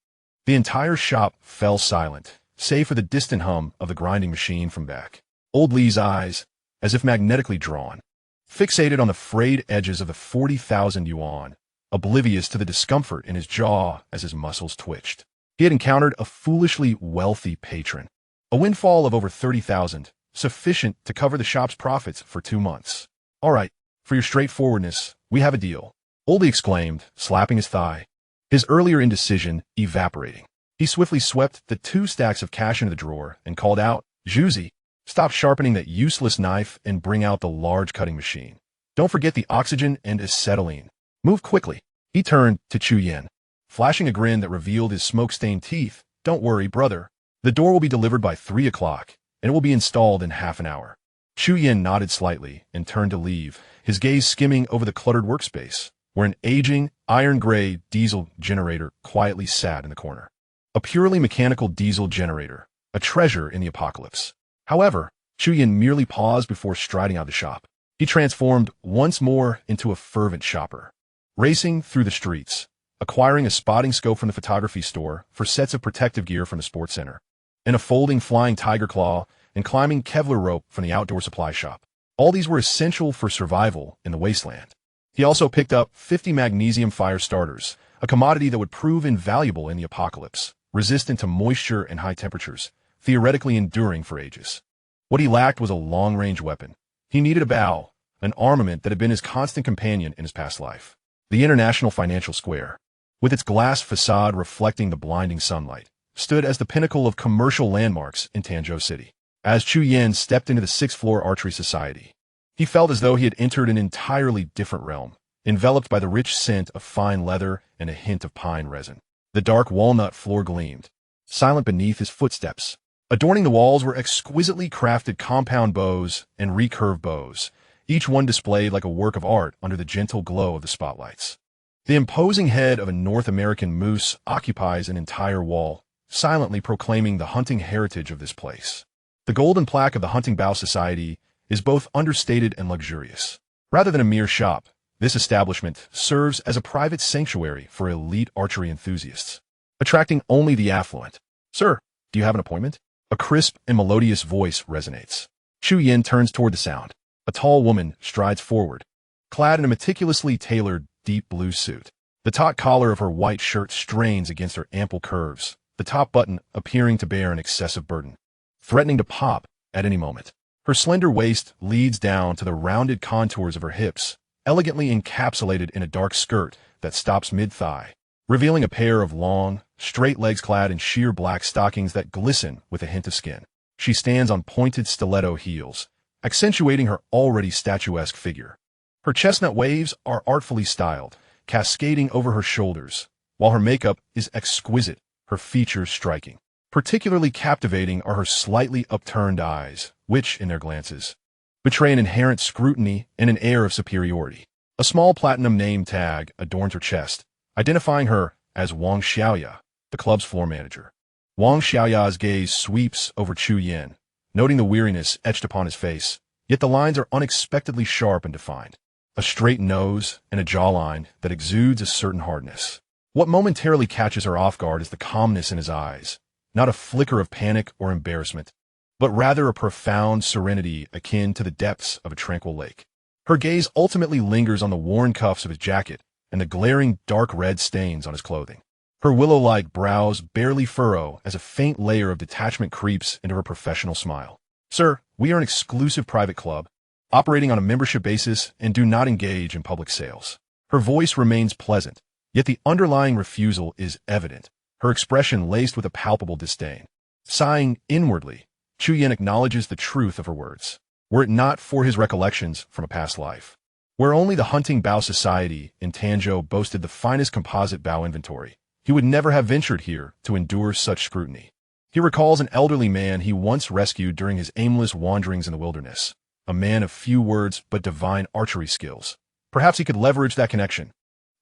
The entire shop fell silent, save for the distant hum of the grinding machine from back. Old Li's eyes, as if magnetically drawn, fixated on the frayed edges of the 40,000 yuan, oblivious to the discomfort in his jaw as his muscles twitched. He had encountered a foolishly wealthy patron. A windfall of over 30,000, sufficient to cover the shop's profits for 2 months. "All right, for your straightforwardness, we have a deal," Oldie exclaimed, slapping his thigh, his earlier indecision evaporating. He swiftly swept the 2 stacks of cash into the drawer and called out, "Juicy, stop sharpening that useless knife and bring out the large cutting machine. Don't forget the oxygen and acetylene. Move quickly." He turned to Chu Yan, flashing a grin that revealed his smoke-stained teeth. "Don't worry, brother. The door will be delivered by 3 o'clock, and it will be installed in half an hour." Chu Yan nodded slightly and turned to leave, his gaze skimming over the cluttered workspace, where an aging, iron-gray diesel generator quietly sat in the corner. A purely mechanical diesel generator, a treasure in the apocalypse. However, Chu Yan merely paused before striding out of the shop. He transformed once more into a fervent shopper, racing through the streets, acquiring a spotting scope from the photography store for sets of protective gear from the sports center, and a folding flying tiger claw and climbing Kevlar rope from the outdoor supply shop. All these were essential for survival in the wasteland. He also picked up 50 magnesium fire starters, a commodity that would prove invaluable in the apocalypse, resistant to moisture and high temperatures, theoretically enduring for ages. What he lacked was a long-range weapon. He needed a bow, an armament that had been his constant companion in his past life. The International Financial Square, with its glass facade reflecting the blinding sunlight, stood as the pinnacle of commercial landmarks in Tanzhou City. As Chu Yan stepped into the 6th-floor Archery Society, he felt as though he had entered an entirely different realm, enveloped by the rich scent of fine leather and a hint of pine resin. The dark walnut floor gleamed, silent beneath his footsteps. Adorning the walls were exquisitely crafted compound bows and recurve bows, each one displayed like a work of art under the gentle glow of the spotlights. The imposing head of a North American moose occupies an entire wall, silently proclaiming the hunting heritage of this place. The golden plaque of the Hunting Bow Society is both understated and luxurious. Rather than a mere shop, this establishment serves as a private sanctuary for elite archery enthusiasts, attracting only the affluent. "Sir, do you have an appointment?" A crisp and melodious voice resonates. Chu Yin turns toward the sound. A tall woman strides forward, clad in a meticulously tailored deep blue suit. The taut collar of her white shirt strains against her ample curves, the top button appearing to bear an excessive burden, threatening to pop at any moment. Her slender waist leads down to the rounded contours of her hips, elegantly encapsulated in a dark skirt that stops mid-thigh, revealing a pair of long, straight legs clad in sheer black stockings that glisten with a hint of skin. She stands on pointed stiletto heels, accentuating her already statuesque figure. Her chestnut waves are artfully styled, cascading over her shoulders, while her makeup is exquisite, her features striking. Particularly captivating are her slightly upturned eyes, which, in their glances, betray an inherent scrutiny and an air of superiority. A small platinum name tag adorns her chest, identifying her as Wang Xiaoya, the club's floor manager. Wang Xiaoya's gaze sweeps over Chu Yin, noting the weariness etched upon his face, yet the lines are unexpectedly sharp and defined. A straight nose and a jawline that exudes a certain hardness. What momentarily catches her off guard is the calmness in his eyes, not a flicker of panic or embarrassment, but rather a profound serenity akin to the depths of a tranquil lake. Her gaze ultimately lingers on the worn cuffs of his jacket and the glaring dark red stains on his clothing. Her willow-like brows barely furrow as a faint layer of detachment creeps into her professional smile. "Sir, we are an exclusive private club, operating on a membership basis and do not engage in public sales." Her voice remains pleasant, yet the underlying refusal is evident, her expression laced with a palpable disdain. Sighing inwardly, Chu Yin acknowledges the truth of her words. Were it not for his recollections from a past life, where only the Hunting Bow Society in Tanzhou boasted the finest composite bow inventory, he would never have ventured here to endure such scrutiny. He recalls an elderly man he once rescued during his aimless wanderings in the wilderness, a man of few words but divine archery skills. Perhaps he could leverage that connection.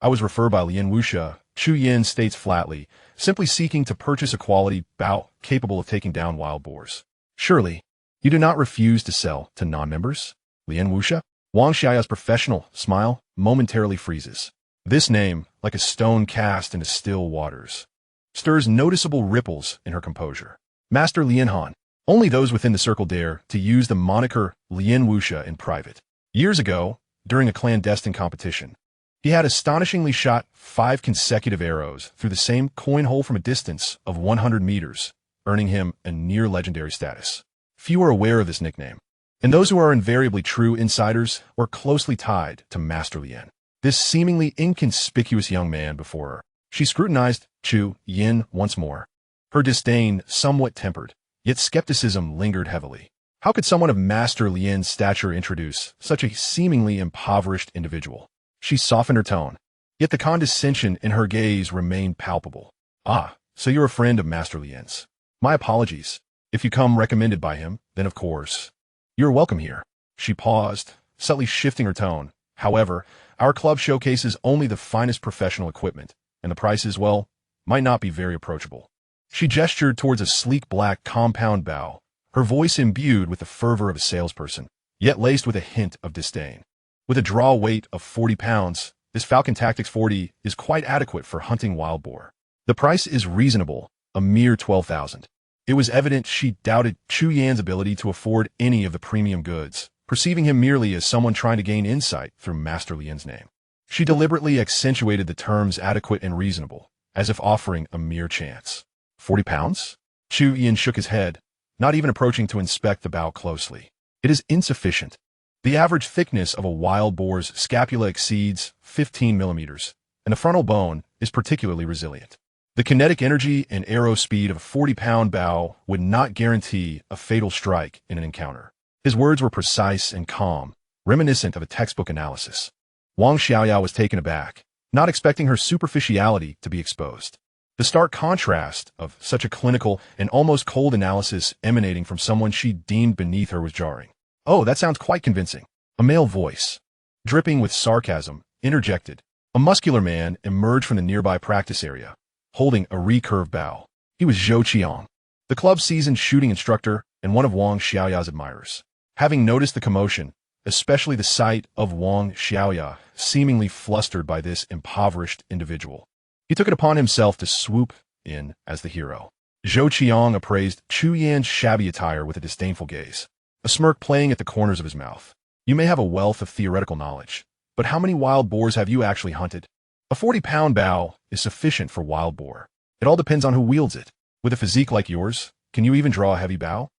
"I was referred by Lian Wuxia," Chu Yin states flatly, simply seeking to purchase a quality bow capable of taking down wild boars. "Surely, you do not refuse to sell to non-members?" Lian Wuxia? Wang Xiaoya's professional smile momentarily freezes. This name, like a stone cast into still waters, stirs noticeable ripples in her composure. "Master Lian Han, only those within the circle dare to use the moniker Lian Wuxia in private. Years ago, during a clandestine competition, he had astonishingly shot 5 consecutive arrows through the same coin hole from a distance of 100 meters, earning him a near-legendary status. Few are aware of this nickname, and those who are invariably true insiders were closely tied to Master Lian, this seemingly inconspicuous young man before her." She scrutinized Chu Yin once more, her disdain somewhat tempered, yet skepticism lingered heavily. How could someone of Master Lian's stature introduce such a seemingly impoverished individual? She softened her tone, yet the condescension in her gaze remained palpable. "Ah, so you're a friend of Master Lian's. My apologies. If you come recommended by him, then of course, you're welcome here." She paused, subtly shifting her tone. "However, our club showcases only the finest professional equipment, and the prices, well, might not be very approachable." She gestured towards a sleek black compound bow, her voice imbued with the fervor of a salesperson, yet laced with a hint of disdain. "With a draw weight of 40 pounds, this Falcon Tactics 40 is quite adequate for hunting wild boar. The price is reasonable, a mere 12,000. It was evident she doubted Chu Yan's ability to afford any of the premium goods, perceiving him merely as someone trying to gain insight through Master Lian's name. She deliberately accentuated the terms adequate and reasonable, as if offering a mere chance. 40 pounds? Chu Yan shook his head, not even approaching to inspect the bow closely. "It is insufficient. The average thickness of a wild boar's scapula exceeds 15 millimeters, and the frontal bone is particularly resilient. The kinetic energy and arrow speed of a 40-pound bow would not guarantee a fatal strike in an encounter." His words were precise and calm, reminiscent of a textbook analysis. Wang Xiaoya was taken aback, not expecting her superficiality to be exposed. The stark contrast of such a clinical and almost cold analysis emanating from someone she deemed beneath her was jarring. "Oh, that sounds quite convincing." A male voice, dripping with sarcasm, interjected, A muscular man emerged from the nearby practice area, holding a recurved bow. He was Zhou Qiang, the club's seasoned shooting instructor and one of Wang Xiaoya's admirers. Having noticed the commotion, especially the sight of Wang Xiaoya seemingly flustered by this impoverished individual, he took it upon himself to swoop in as the hero. Zhou Qiang appraised Chu Yan's shabby attire with a disdainful gaze, a smirk playing at the corners of his mouth. You may have a wealth of theoretical knowledge, but how many wild boars have you actually hunted? A 40-pound bow is sufficient for wild boar. It all depends on who wields it. With a physique like yours, can you even draw a heavy bow?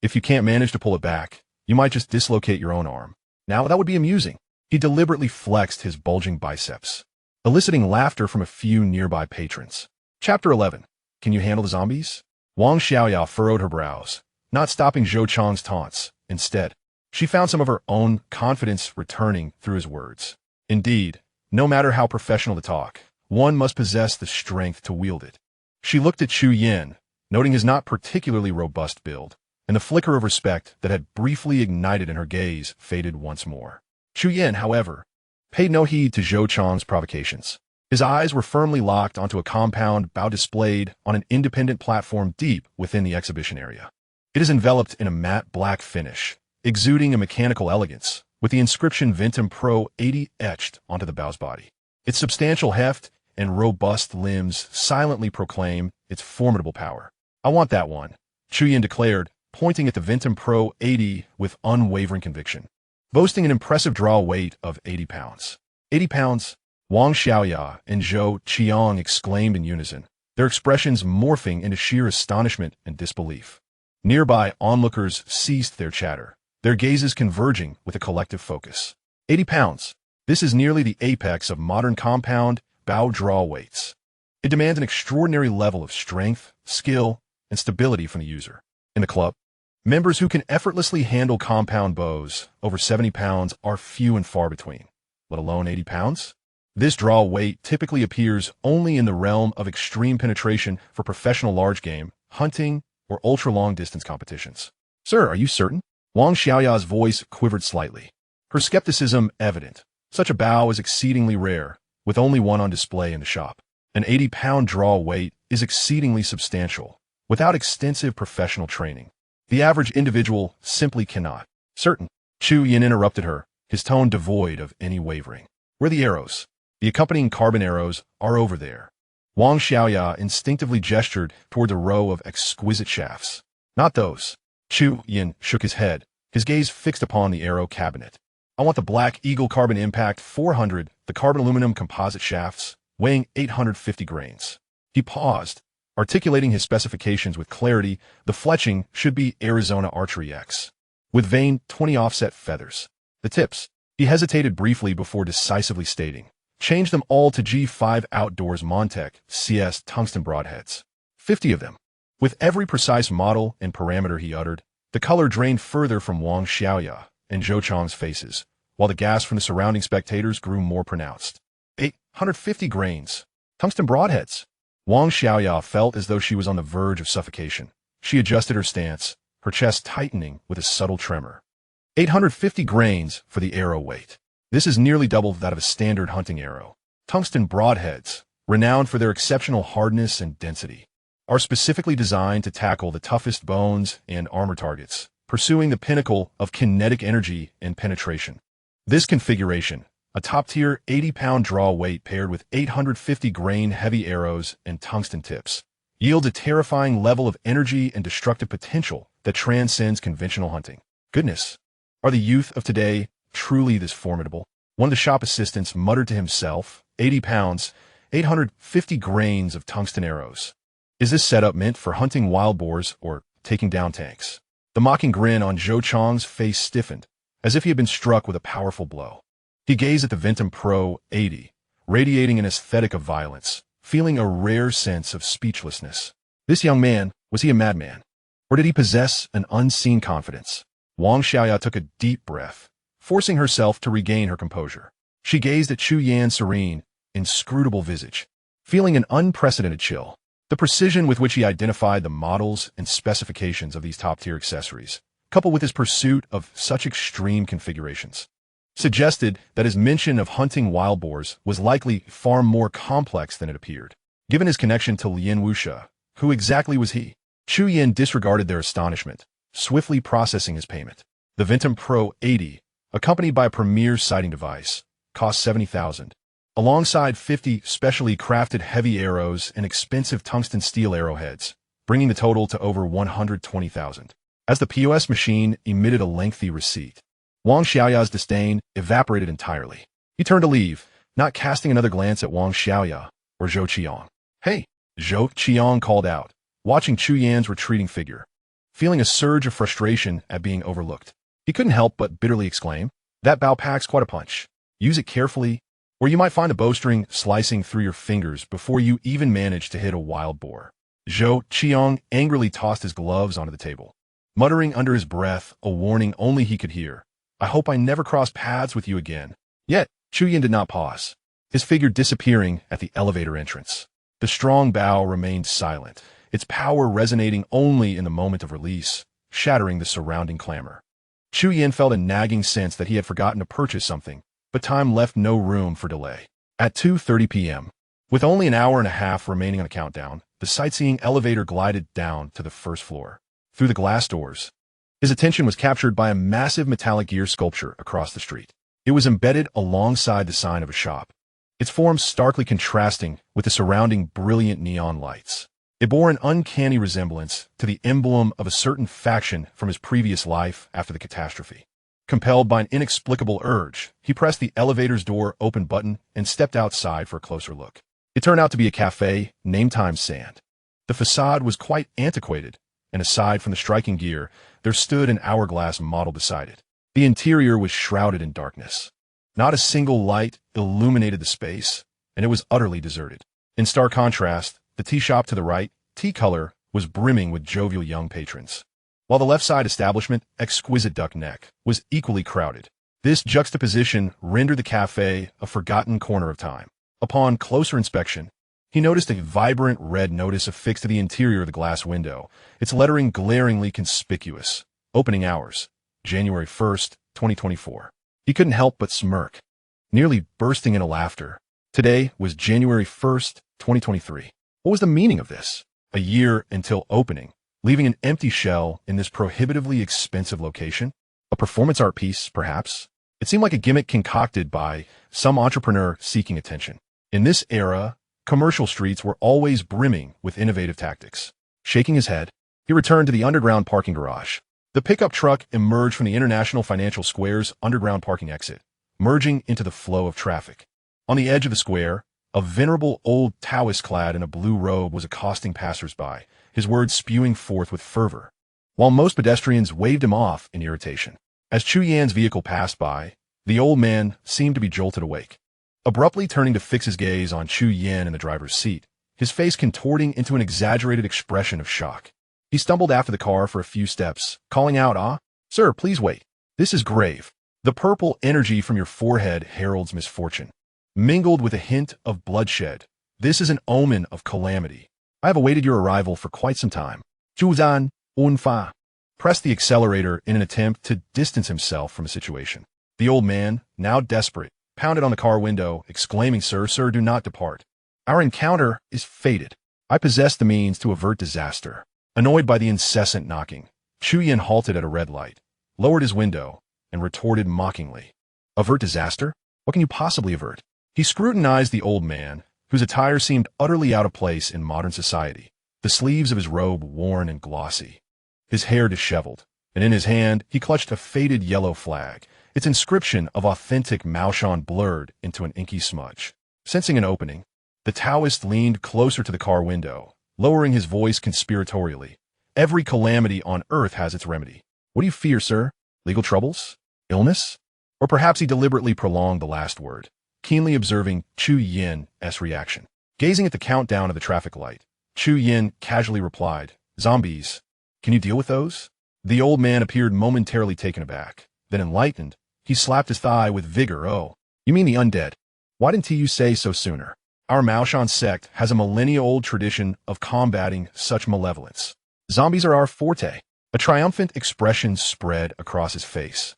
If you can't manage to pull it back, you might just dislocate your own arm. Now, that would be amusing. He deliberately flexed his bulging biceps, eliciting laughter from a few nearby patrons. Chapter 11. Can you handle the zombies? Wang Xiaoya furrowed her brows, not stopping Zhou Qiang's taunts. Instead, she found some of her own confidence returning through his words. Indeed, no matter how professional the talk, one must possess the strength to wield it. She looked at Chu Yan, noting his not particularly robust build, and the flicker of respect that had briefly ignited in her gaze faded once more. Chu Yan, however, paid no heed to Zhou Qiang's provocations. His eyes were firmly locked onto a compound bow displayed on an independent platform deep within the exhibition area. It is enveloped in a matte black finish, exuding a mechanical elegance, with the inscription Ventum Pro 80 etched onto the bow's body. Its substantial heft and robust limbs silently proclaim its formidable power. I want that one, Chu Yan declared, pointing at the Ventum Pro 80 with unwavering conviction. Boasting an impressive draw weight of 80 pounds. 80 pounds? Wang Xiaoya and Zhou Qiang exclaimed in unison, their expressions morphing into sheer astonishment and disbelief. Nearby onlookers ceased their chatter, their gazes converging with a collective focus. 80 pounds. This is nearly the apex of modern compound bow draw weights. It demands an extraordinary level of strength, skill, and stability from the user. In the club, members who can effortlessly handle compound bows over 70 pounds are few and far between, let alone 80 pounds. This draw weight typically appears only in the realm of extreme penetration for professional large game, hunting, or ultra-long distance competitions. Sir, are you certain? Wang Xiaoya's voice quivered slightly, her skepticism evident. Such a bow is exceedingly rare, with only one on display in the shop. An 80-pound draw weight is exceedingly substantial, without extensive professional training. The average individual simply cannot. Certain. Chu Yan interrupted her, his tone devoid of any wavering. Where are the arrows? The accompanying carbon arrows are over there. Wang Xiaoya instinctively gestured toward a row of exquisite shafts. Not those. Chu Yan shook his head, his gaze fixed upon the arrow cabinet. I want the Black Eagle Carbon Impact 400, the carbon aluminum composite shafts, weighing 850 grains. He paused, articulating his specifications with clarity. The fletching should be Arizona Archery X, with veined 20 offset feathers. The tips. He hesitated briefly before decisively stating, change them all to G5 Outdoors Montec CS tungsten broadheads. 50 of them. With every precise model and parameter he uttered, the color drained further from Wang Xiaoya and Zhou Qiang's faces, while the gas from the surrounding spectators grew more pronounced. 850 grains. Tungsten broadheads. Wang Xiaoya felt as though she was on the verge of suffocation. She adjusted her stance, her chest tightening with a subtle tremor. 850 grains for the arrow weight. This is nearly double that of a standard hunting arrow. Tungsten broadheads, renowned for their exceptional hardness and density, are specifically designed to tackle the toughest bones and armor targets, pursuing the pinnacle of kinetic energy and penetration. This configuration, a top-tier 80-pound draw weight paired with 850-grain heavy arrows and tungsten tips, yields a terrifying level of energy and destructive potential that transcends conventional hunting. Goodness, are the youth of today truly this formidable? One of the shop assistants muttered to himself, 80 pounds, 850 grains of tungsten arrows. Is this setup meant for hunting wild boars or taking down tanks? The mocking grin on Zhou Qiang's face stiffened, as if he had been struck with a powerful blow. He gazed at the Ventum Pro 80, radiating an aesthetic of violence, feeling a rare sense of speechlessness. This young man, was he a madman? Or did he possess an unseen confidence? Wang Xiaoya took a deep breath, forcing herself to regain her composure. She gazed at Chu Yan's serene, inscrutable visage, feeling an unprecedented chill. The precision with which he identified the models and specifications of these top-tier accessories, coupled with his pursuit of such extreme configurations, suggested that his mention of hunting wild boars was likely far more complex than it appeared. Given his connection to Lien Wuxia, who exactly was he? Chu Yin disregarded their astonishment, swiftly processing his payment. The Ventum Pro 80, accompanied by a premier sighting device, cost 70,000, alongside 50 specially crafted heavy arrows and expensive tungsten steel arrowheads, bringing the total to over 120,000. As the POS machine emitted a lengthy receipt, Wang Xiaoya's disdain evaporated entirely. He turned to leave, not casting another glance at Wang Xiaoya or Zhou Qiang. "Hey!" Zhou Qiang called out, watching Chu Yan's retreating figure. Feeling a surge of frustration at being overlooked, he couldn't help but bitterly exclaim, "That bow packs quite a punch. Use it carefully, or you might find the bowstring slicing through your fingers before you even manage to hit a wild boar." Zhou Qiang angrily tossed his gloves onto the table, muttering under his breath a warning only he could hear. "I hope I never cross paths with you again." Yet, Chu Yin did not pause, his figure disappearing at the elevator entrance. The strong bow remained silent, its power resonating only in the moment of release, shattering the surrounding clamor. Chu Yin felt a nagging sense that he had forgotten to purchase something, but time left no room for delay. At 2:30 p.m., with only an hour and a half remaining on the countdown, the sightseeing elevator glided down to the first floor. Through the glass doors, his attention was captured by a massive metallic gear sculpture across the street. It was embedded alongside the sign of a shop, its form starkly contrasting with the surrounding brilliant neon lights. It bore an uncanny resemblance to the emblem of a certain faction from his previous life after the catastrophe. Compelled by an inexplicable urge, he pressed the elevator's door open button and stepped outside for a closer look. It turned out to be a cafe, name time sand. The facade was quite antiquated, and aside from the striking gear, there stood an hourglass model beside it. The interior was shrouded in darkness. Not a single light illuminated the space, and it was utterly deserted. In stark contrast, the tea shop to the right, Tea Color, was brimming with jovial young patrons, while the left side establishment, Exquisite Duck Neck, was equally crowded. This juxtaposition rendered the cafe a forgotten corner of time. Upon closer inspection, he noticed a vibrant red notice affixed to the interior of the glass window, its lettering glaringly conspicuous. Opening hours, January 1st, 2024. He couldn't help but smirk, nearly bursting into laughter. Today was January 1st, 2023. What was the meaning of this? A year until opening, leaving an empty shell in this prohibitively expensive location? A performance art piece, perhaps? It seemed like a gimmick concocted by some entrepreneur seeking attention. In this era, commercial streets were always brimming with innovative tactics. Shaking his head, he returned to the underground parking garage. The pickup truck emerged from the International Financial Square's underground parking exit, merging into the flow of traffic. On the edge of the square, a venerable old Taoist clad in a blue robe was accosting passersby, his words spewing forth with fervor, while most pedestrians waved him off in irritation. As Chu Yan's vehicle passed by, the old man seemed to be jolted awake. Abruptly turning to fix his gaze on Chu Yan in the driver's seat, his face contorting into an exaggerated expression of shock. He stumbled after the car for a few steps, calling out, "Ah, sir, please wait. This is grave. The purple energy from your forehead heralds misfortune, mingled with a hint of bloodshed. This is an omen of calamity. I have awaited your arrival for quite some time." Zhuzan Unfa pressed the accelerator in an attempt to distance himself from the situation. The old man, now desperate, pounded on the car window, exclaiming, "Sir, do not depart. Our encounter is fated. I possess the means to avert disaster." Annoyed by the incessant knocking, Chu Yin halted at a red light, lowered his window, and retorted mockingly, "Avert disaster? What can you possibly avert?" He scrutinized the old man, whose attire seemed utterly out of place in modern society, the sleeves of his robe worn and glossy, his hair disheveled, and in his hand he clutched a faded yellow flag, its inscription of authentic Maoshan blurred into an inky smudge. Sensing an opening, the Taoist leaned closer to the car window, lowering his voice conspiratorially. "Every calamity on earth has its remedy. What do you fear, sir? Legal troubles? Illness?" Or perhaps he deliberately prolonged the last word, keenly observing Chu Yin's reaction. Gazing at the countdown of the traffic light, Chu Yin casually replied, "Zombies. Can you deal with those?" The old man appeared momentarily taken aback. Then enlightened, he slapped his thigh with vigor. "Oh, you mean the undead? Why didn't you say so sooner? Our Maoshan sect has a millennia-old tradition of combating such malevolence. Zombies are our forte." A triumphant expression spread across his face,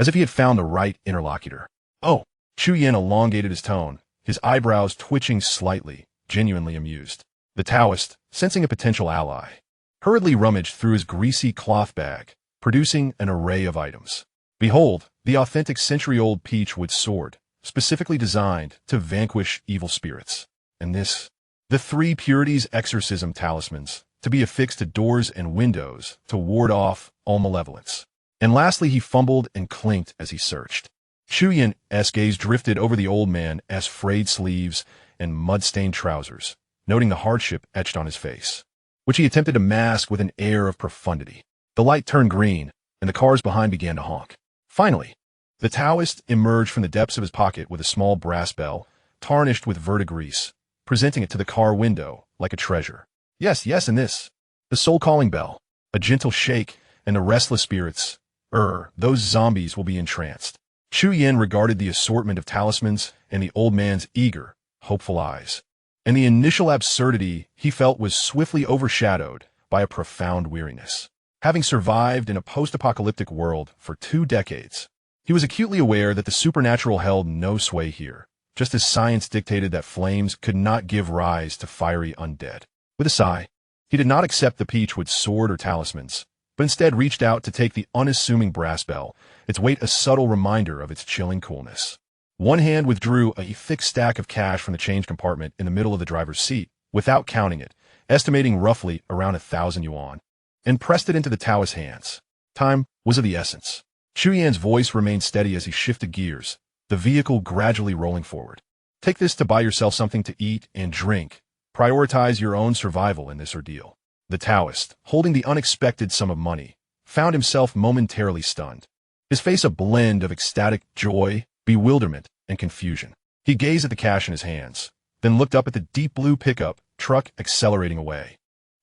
as if he had found the right interlocutor. "Oh." Chu Yin elongated his tone, his eyebrows twitching slightly, genuinely amused. The Taoist, sensing a potential ally, hurriedly rummaged through his greasy cloth bag, producing an array of items. "Behold, the authentic century-old peachwood sword, specifically designed to vanquish evil spirits. And this, the 3 purities exorcism talismans, to be affixed to doors and windows to ward off all malevolence." And lastly, he fumbled and clinked as he searched. Chu Yin's gaze drifted over the old man's frayed sleeves and mud-stained trousers, noting the hardship etched on his face, which he attempted to mask with an air of profundity. The light turned green, and the cars behind began to honk. Finally, the Taoist emerged from the depths of his pocket with a small brass bell, tarnished with verdigris, presenting it to the car window like a treasure. Yes, and this, the soul-calling bell, a gentle shake, and the restless spirits, those zombies will be entranced. Chu Yin regarded the assortment of talismans and the old man's eager, hopeful eyes, and the initial absurdity he felt was swiftly overshadowed by a profound weariness. Having survived in a post-apocalyptic world for 2 decades, he was acutely aware that the supernatural held no sway here, just as science dictated that flames could not give rise to fiery undead. With a sigh, he did not accept the peachwood sword or talismans, but instead reached out to take the unassuming brass bell, its weight a subtle reminder of its chilling coolness. One hand withdrew a thick stack of cash from the change compartment in the middle of the driver's seat, without counting it, estimating roughly around 1,000 yuan, and pressed it into the Taoist's hands. Time was of the essence. Chu Yan's voice remained steady as he shifted gears, the vehicle gradually rolling forward. "Take this to buy yourself something to eat and drink. Prioritize your own survival in this ordeal." The Taoist, holding the unexpected sum of money, found himself momentarily stunned, his face a blend of ecstatic joy, bewilderment, and confusion. He gazed at the cash in his hands, then looked up at the deep blue pickup truck accelerating away,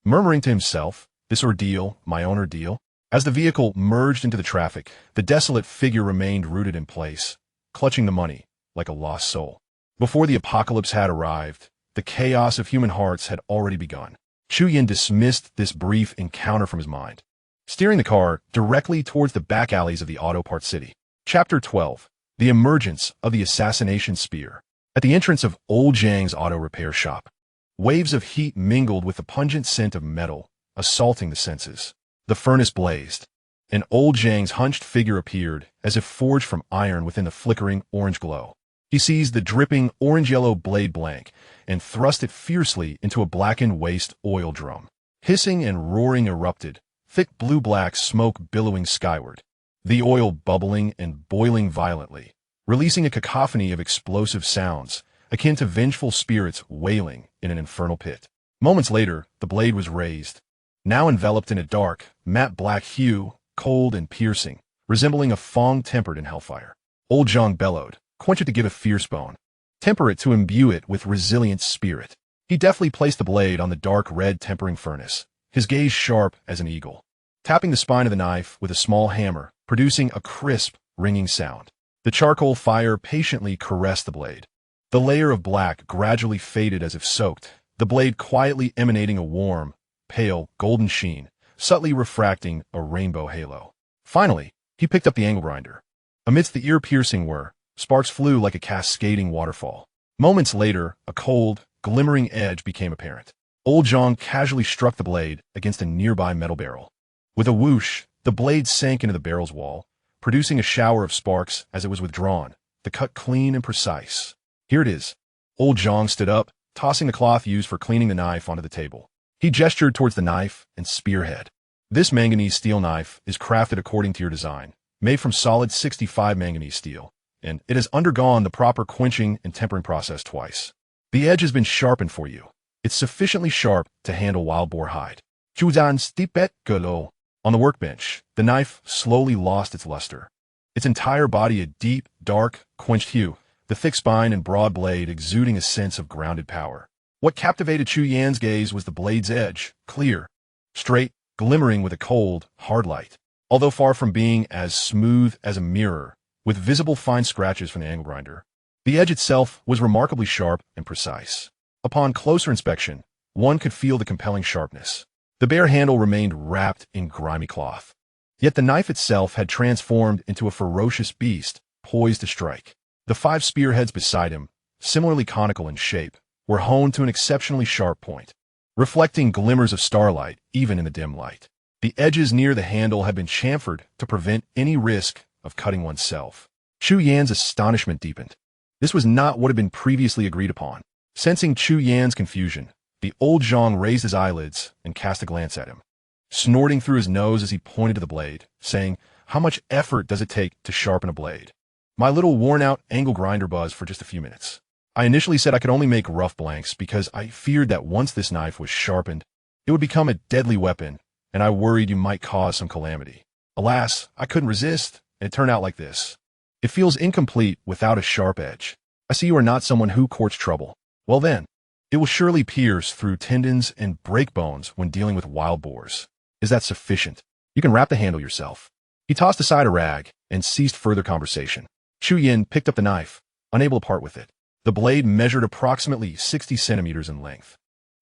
murmuring to himself, "This ordeal, my own ordeal." As the vehicle merged into the traffic, the desolate figure remained rooted in place, clutching the money like a lost soul. Before the apocalypse had arrived, the chaos of human hearts had already begun. Chu Yin dismissed this brief encounter from his mind, steering the car directly towards the back alleys of the auto parts city. Chapter 12. The Emergence of the Assassination Spear. At the entrance of Old Zhang's auto repair shop, waves of heat mingled with the pungent scent of metal, assaulting the senses. The furnace blazed, and Old Zhang's hunched figure appeared as if forged from iron within the flickering orange glow. He seized the dripping orange-yellow blade blank and thrust it fiercely into a blackened waste oil drum. Hissing and roaring erupted, thick blue-black smoke billowing skyward, the oil bubbling and boiling violently, releasing a cacophony of explosive sounds akin to vengeful spirits wailing in an infernal pit. Moments later, the blade was raised, now enveloped in a dark, matte black hue, cold and piercing, resembling a fong tempered in hellfire. Old Zhang bellowed, "Quench it to give a fierce bone. Temper it to imbue it with resilient spirit." He deftly placed the blade on the dark red tempering furnace, his gaze sharp as an eagle, tapping the spine of the knife with a small hammer, producing a crisp, ringing sound. The charcoal fire patiently caressed the blade. The layer of black gradually faded as if soaked, the blade quietly emanating a warm, pale, golden sheen, subtly refracting a rainbow halo. Finally, he picked up the angle grinder. Amidst the ear-piercing whir, sparks flew like a cascading waterfall. Moments later, a cold, glimmering edge became apparent. Old Zhang casually struck the blade against a nearby metal barrel. With a whoosh, the blade sank into the barrel's wall, producing a shower of sparks as it was withdrawn, the cut clean and precise. "Here it is." Old Zhang stood up, tossing the cloth used for cleaning the knife onto the table. He gestured towards the knife and spearhead. "This manganese steel knife is crafted according to your design, made from solid 65 manganese steel, and it has undergone the proper quenching and tempering process twice. The edge has been sharpened for you. It's sufficiently sharp to handle wild boar hide." Zhuzhan stipet gelo. On the workbench, the knife slowly lost its luster, its entire body a deep, dark, quenched hue, the thick spine and broad blade exuding a sense of grounded power. What captivated Chu Yan's gaze was the blade's edge, clear, straight, glimmering with a cold, hard light. Although far from being as smooth as a mirror, with visible fine scratches from the angle grinder, the edge itself was remarkably sharp and precise. Upon closer inspection, one could feel the compelling sharpness. The bare handle remained wrapped in grimy cloth, Yet the knife itself had transformed into a ferocious beast, poised to strike. The 5 spearheads beside him, similarly conical in shape, were honed to an exceptionally sharp point, reflecting glimmers of starlight even in the dim light. The edges near the handle had been chamfered to prevent any risk of cutting oneself. Chu Yan's astonishment deepened. This was not what had been previously agreed upon. Sensing Chu Yan's confusion, the old Zhang raised his eyelids and cast a glance at him, snorting through his nose as he pointed to the blade, saying, "How much effort does it take to sharpen a blade?" "My little worn-out angle grinder buzz for just a few minutes. I initially said I could only make rough blanks because I feared that once this knife was sharpened, it would become a deadly weapon, and I worried you might cause some calamity. Alas, I couldn't resist, and it turned out like this. It feels incomplete without a sharp edge. I see you are not someone who courts trouble. Well then, it will surely pierce through tendons and break bones when dealing with wild boars. Is that sufficient? You can wrap the handle yourself." He tossed aside a rag and ceased further conversation. Chu Yan picked up the knife, unable to part with it. The blade measured approximately 60 centimeters in length,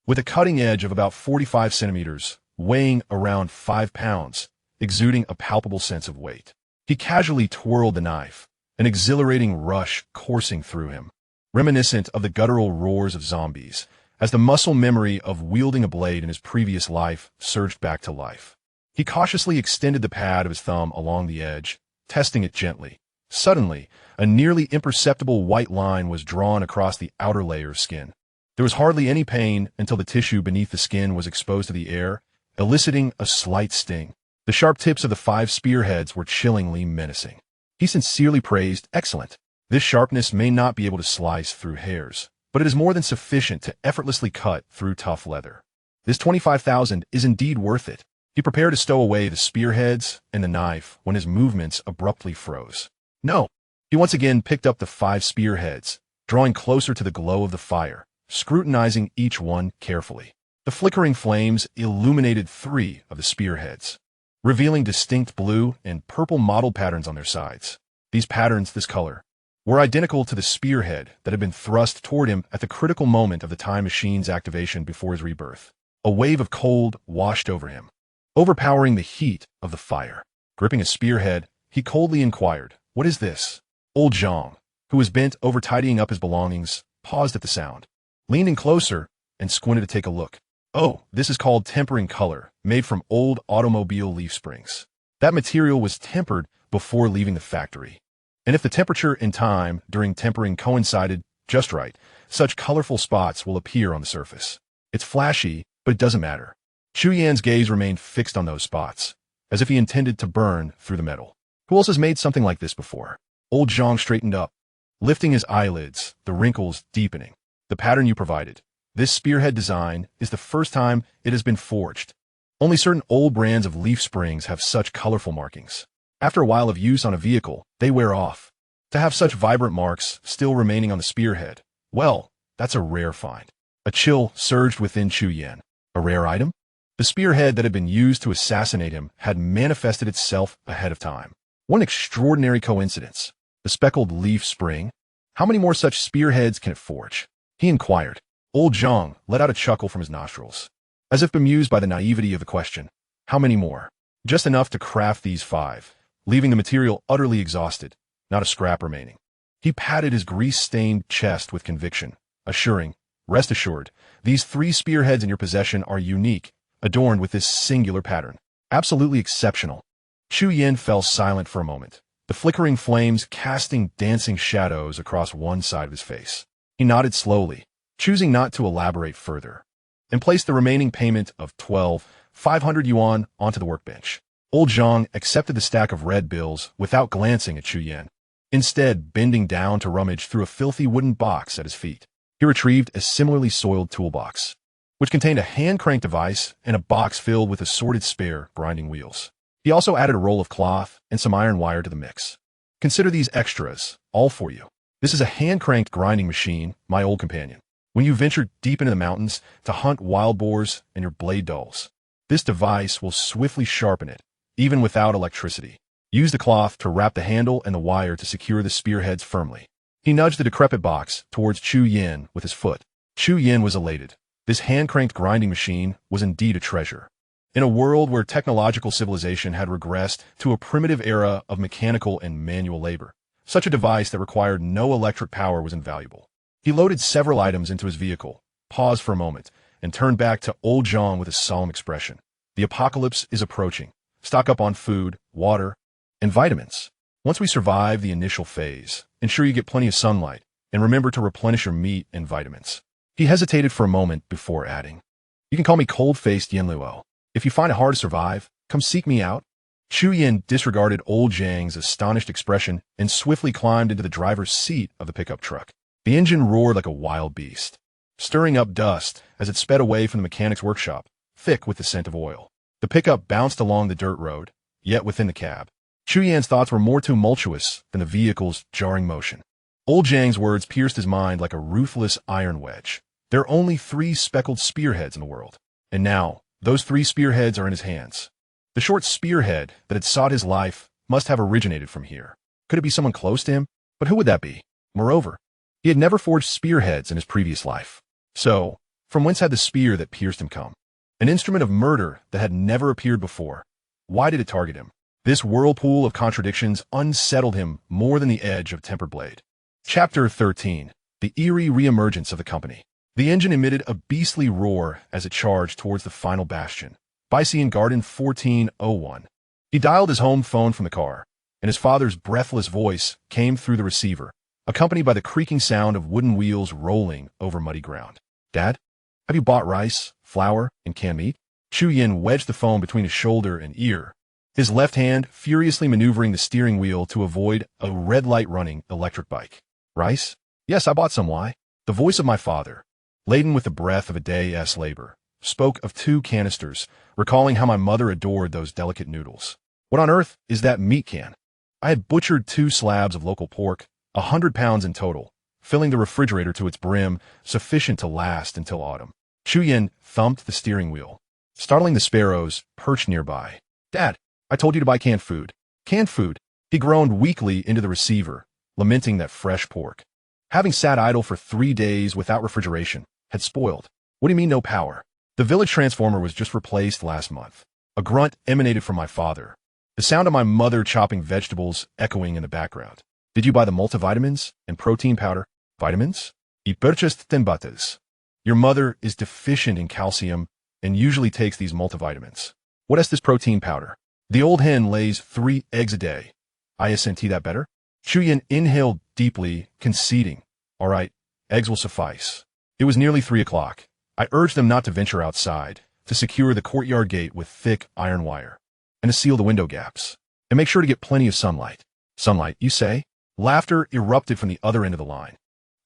with a cutting edge of about 45 centimeters, weighing around 5 pounds, exuding a palpable sense of weight. He casually twirled the knife, an exhilarating rush coursing through him, reminiscent of the guttural roars of zombies, as the muscle memory of wielding a blade in his previous life surged back to life. He cautiously extended the pad of his thumb along the edge, testing it gently. Suddenly, a nearly imperceptible white line was drawn across the outer layer of skin. There was hardly any pain until the tissue beneath the skin was exposed to the air, eliciting a slight sting. The sharp tips of the 5 spearheads were chillingly menacing. He sincerely praised, "Excellent. This sharpness may not be able to slice through hairs, but it is more than sufficient to effortlessly cut through tough leather. This 25,000 is indeed worth it." He prepared to stow away the spearheads and the knife when his movements abruptly froze. "No." He once again picked up the 5 spearheads, drawing closer to the glow of the fire, scrutinizing each one carefully. The flickering flames illuminated 3 of the spearheads, revealing distinct blue and purple mottled patterns on their sides. These patterns, this color, were identical to the spearhead that had been thrust toward him at the critical moment of the time machine's activation before his rebirth. A wave of cold washed over him, overpowering the heat of the fire. Gripping a spearhead, he coldly inquired, "What is this?" Old Zhang, who was bent over tidying up his belongings, paused at the sound, leaned in closer, and squinted to take a look. "Oh, this is called tempering color, made from old automobile leaf springs. That material was tempered before leaving the factory. And if the temperature and time during tempering coincided just right, such colorful spots will appear on the surface. It's flashy, but it doesn't matter." Chu Yan's gaze remained fixed on those spots, as if he intended to burn through the metal. "Who else has made something like this before?" Old Zhang straightened up, lifting his eyelids, the wrinkles deepening. "The pattern you provided. This spearhead design is the first time it has been forged. Only certain old brands of leaf springs have such colorful markings. After a while of use on a vehicle, they wear off. To have such vibrant marks still remaining on the spearhead, well, that's a rare find." A chill surged within Chu Yan. A rare item? The spearhead that had been used to assassinate him had manifested itself ahead of time. What an extraordinary coincidence. The speckled leaf spring? How many more such spearheads can it forge? He inquired. Old Zhang let out a chuckle from his nostrils, as if bemused by the naivety of the question. "How many more?" "Just enough to craft these 5, leaving the material utterly exhausted, not a scrap remaining." He patted his grease-stained chest with conviction, assuring, "Rest assured, these 3 spearheads in your possession are unique, adorned with this singular pattern. Absolutely exceptional." Chu Yan fell silent for a moment, the flickering flames casting dancing shadows across one side of his face. He nodded slowly, choosing not to elaborate further, and placed the remaining payment of 12,500 yuan onto the workbench. Old Zhang accepted the stack of red bills without glancing at Chu Yan, instead bending down to rummage through a filthy wooden box at his feet. He retrieved a similarly soiled toolbox, which contained a hand-crank device and a box filled with assorted spare grinding wheels. He also added a roll of cloth and some iron wire to the mix. "Consider these extras, all for you. This is a hand-cranked grinding machine, my old companion. When you venture deep into the mountains to hunt wild boars and your blade dulls, this device will swiftly sharpen it, even without electricity. Use the cloth to wrap the handle and the wire to secure the spearheads firmly." He nudged the decrepit box towards Chu Yan with his foot. Chu Yan was elated. This hand-cranked grinding machine was indeed a treasure. In a world where technological civilization had regressed to a primitive era of mechanical and manual labor, such a device that required no electric power was invaluable. He loaded several items into his vehicle, paused for a moment, and turned back to old John with a solemn expression. The apocalypse is approaching. Stock up on food, water, and vitamins. Once we survive the initial phase, ensure you get plenty of sunlight, and remember to replenish your meat and vitamins. He hesitated for a moment before adding, "You can call me cold-faced Yenluo. If you find it hard to survive, come seek me out." Chu Yin disregarded old Zhang's astonished expression and swiftly climbed into the driver's seat of the pickup truck. The engine roared like a wild beast, stirring up dust as it sped away from the mechanic's workshop, thick with the scent of oil. The pickup bounced along the dirt road, yet within the cab, Chu Yan's thoughts were more tumultuous than the vehicle's jarring motion. Old Zhang's words pierced his mind like a ruthless iron wedge. There are only 3 speckled spearheads in the world, and now those 3 spearheads are in his hands. The short spearhead that had sought his life must have originated from here. Could it be someone close to him? But who would that be? Moreover, he had never forged spearheads in his previous life. So, from whence had the spear that pierced him come? An instrument of murder that had never appeared before. Why did it target him? This whirlpool of contradictions unsettled him more than the edge of tempered blade. Chapter 13. The eerie reemergence of the company. The engine emitted a beastly roar as it charged towards the final bastion, Bician Garden 1401. He dialed his home phone from the car, and his father's breathless voice came through the receiver, accompanied by the creaking sound of wooden wheels rolling over muddy ground. "Dad, have you bought rice, flour, and canned meat?" Chu Yin wedged the phone between his shoulder and ear, his left hand furiously maneuvering the steering wheel to avoid a red light running electric bike. "Rice? Yes, I bought some. Why?" The voice of my father, laden with the breath of a day's labor, spoke of 2 canisters, recalling how my mother adored those delicate noodles. "What on earth is that meat can?" I had butchered 2 slabs of local pork, 100 pounds in total, filling the refrigerator to its brim, sufficient to last until autumn. Chu Yin thumped the steering wheel, startling the sparrows perched nearby. "Dad, I told you to buy canned food." "Canned food?" He groaned weakly into the receiver, lamenting that fresh pork, having sat idle for 3 days without refrigeration, had spoiled. "What do you mean no power?" "The village transformer was just replaced last month." A grunt emanated from my father, the sound of my mother chopping vegetables echoing in the background. "Did you buy the multivitamins and protein powder?" "Vitamins? I purchased 10 bottles." "Your mother is deficient in calcium and usually takes these multivitamins." "What is this protein powder?" "The old hen lays 3 eggs a day." "I assent that better?" Chu Yin inhaled deeply, conceding, "All right, eggs will suffice." It was nearly 3 o'clock. I urged them not to venture outside, to secure the courtyard gate with thick iron wire, and to seal the window gaps, and make sure to get plenty of sunlight. "Sunlight, you say?" Laughter erupted from the other end of the line.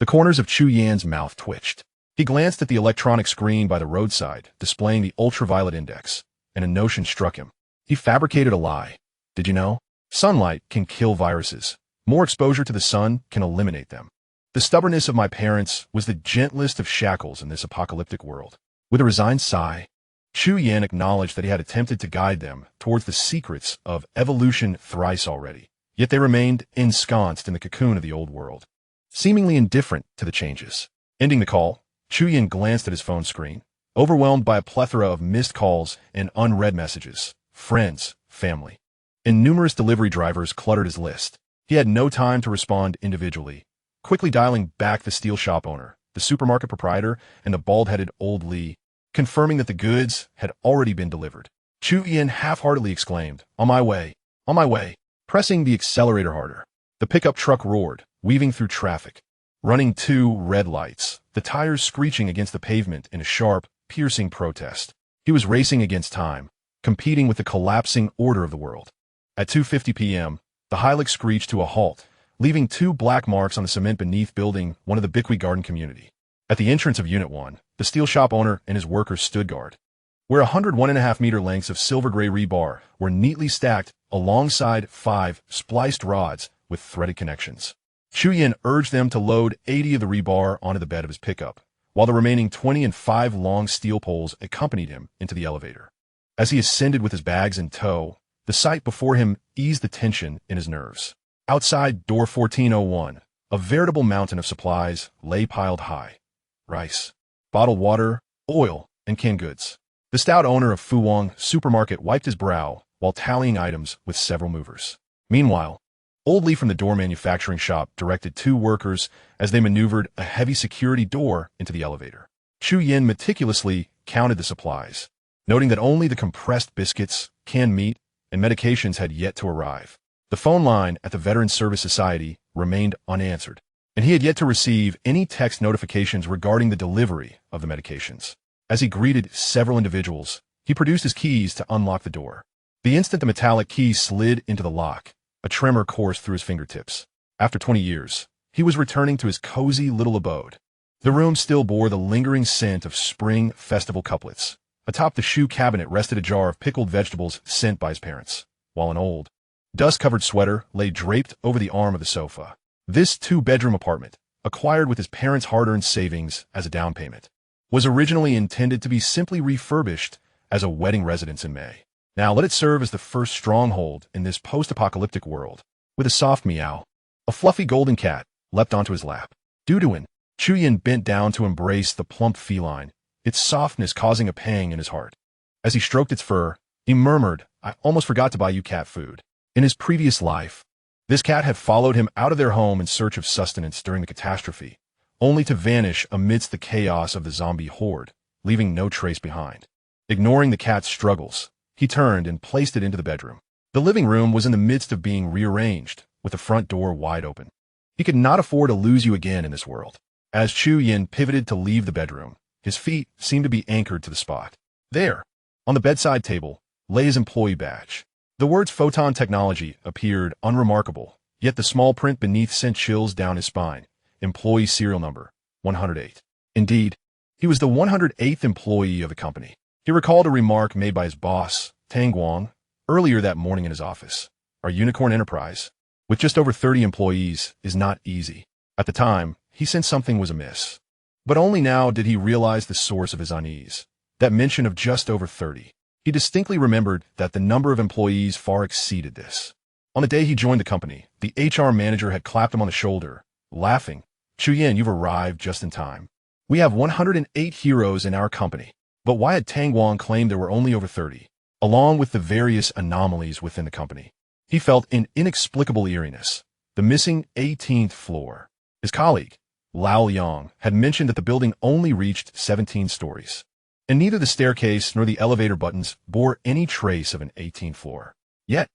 The corners of Chu Yan's mouth twitched. He glanced at the electronic screen by the roadside, displaying the ultraviolet index, and a notion struck him. He fabricated a lie. "Did you know? Sunlight can kill viruses. More exposure to the sun can eliminate them." The stubbornness of my parents was the gentlest of shackles in this apocalyptic world. With a resigned sigh, Chu Yan acknowledged that he had attempted to guide them towards the secrets of evolution thrice already, yet they remained ensconced in the cocoon of the old world, seemingly indifferent to the changes. Ending the call, Chu Yan glanced at his phone screen, overwhelmed by a plethora of missed calls and unread messages, friends, family, and numerous delivery drivers cluttered his list. He had no time to respond individually, quickly dialing back the steel shop owner, the supermarket proprietor, and the bald-headed old Lee, confirming that the goods had already been delivered. Chu Yin half-heartedly exclaimed, "On my way, on my way," pressing the accelerator harder. The pickup truck roared, weaving through traffic, running 2 red lights, the tires screeching against the pavement in a sharp, piercing protest. He was racing against time, competing with the collapsing order of the world. At 2:50 p.m., the highrisk screeched to a halt, leaving 2 black marks on the cement beneath building 1 of the Bickwee Garden community. At the entrance of Unit 1, the steel shop owner and his workers stood guard, where 101.5-meter lengths of silver-gray rebar were neatly stacked alongside 5 spliced rods with threaded connections. Chu Yin urged them to load 80 of the rebar onto the bed of his pickup, while the remaining 20 and 5 long steel poles accompanied him into the elevator. As he ascended with his bags in tow, the sight before him eased the tension in his nerves. Outside door 1401, a veritable mountain of supplies lay piled high. Rice, bottled water, oil, and canned goods. The stout owner of Fuwang Supermarket wiped his brow while tallying items with several movers. Meanwhile, Old Lee from the door manufacturing shop directed two workers as they maneuvered a heavy security door into the elevator. Chu Yin meticulously counted the supplies, noting that only the compressed biscuits, canned meat, and medications had yet to arrive. The phone line at the Veteran Service Society remained unanswered, and he had yet to receive any text notifications regarding the delivery of the medications. As he greeted several individuals, he produced his keys to unlock the door. The instant the metallic key slid into the lock, a tremor coursed through his fingertips. After 20 years, he was returning to his cozy little abode. The room still bore the lingering scent of spring festival couplets. Atop the shoe cabinet rested a jar of pickled vegetables sent by his parents, while an old, dust-covered sweater lay draped over the arm of the sofa. This two-bedroom apartment, acquired with his parents' hard-earned savings as a down payment, was originally intended to be simply refurbished as a wedding residence in May. Now let it serve as the first stronghold in this post-apocalyptic world. With a soft meow, a fluffy golden cat leapt onto his lap. Duduin, Chu Yin bent down to embrace the plump feline, its softness causing a pang in his heart. As he stroked its fur, he murmured, "I almost forgot to buy you cat food." In his previous life, this cat had followed him out of their home in search of sustenance during the catastrophe, only to vanish amidst the chaos of the zombie horde, leaving no trace behind. Ignoring the cat's struggles, he turned and placed it into the bedroom. The living room was in the midst of being rearranged, with the front door wide open. He could not afford to lose you again in this world. As Chu Yin pivoted to leave the bedroom, his feet seemed to be anchored to the spot. There, on the bedside table, lay his employee badge. The words Photon Technology appeared unremarkable, yet the small print beneath sent chills down his spine. Employee serial number, 108. Indeed, he was the 108th employee of the company. He recalled a remark made by his boss, Tang Guang, earlier that morning in his office. Our unicorn enterprise, with just over 30 employees, is not easy. At the time, he sensed something was amiss. But only now did he realize the source of his unease. That mention of just over 30. He distinctly remembered that the number of employees far exceeded this. On the day he joined the company, the HR manager had clapped him on the shoulder, laughing. "Chu Yin, you've arrived just in time. We have 108 heroes in our company." But why had Tang Guang claimed there were only over 30? Along with the various anomalies within the company, he felt an inexplicable eeriness. The missing 18th floor. His colleague, Lao Yang, had mentioned that the building only reached 17 stories, and neither the staircase nor the elevator buttons bore any trace of an 18th floor. Yet,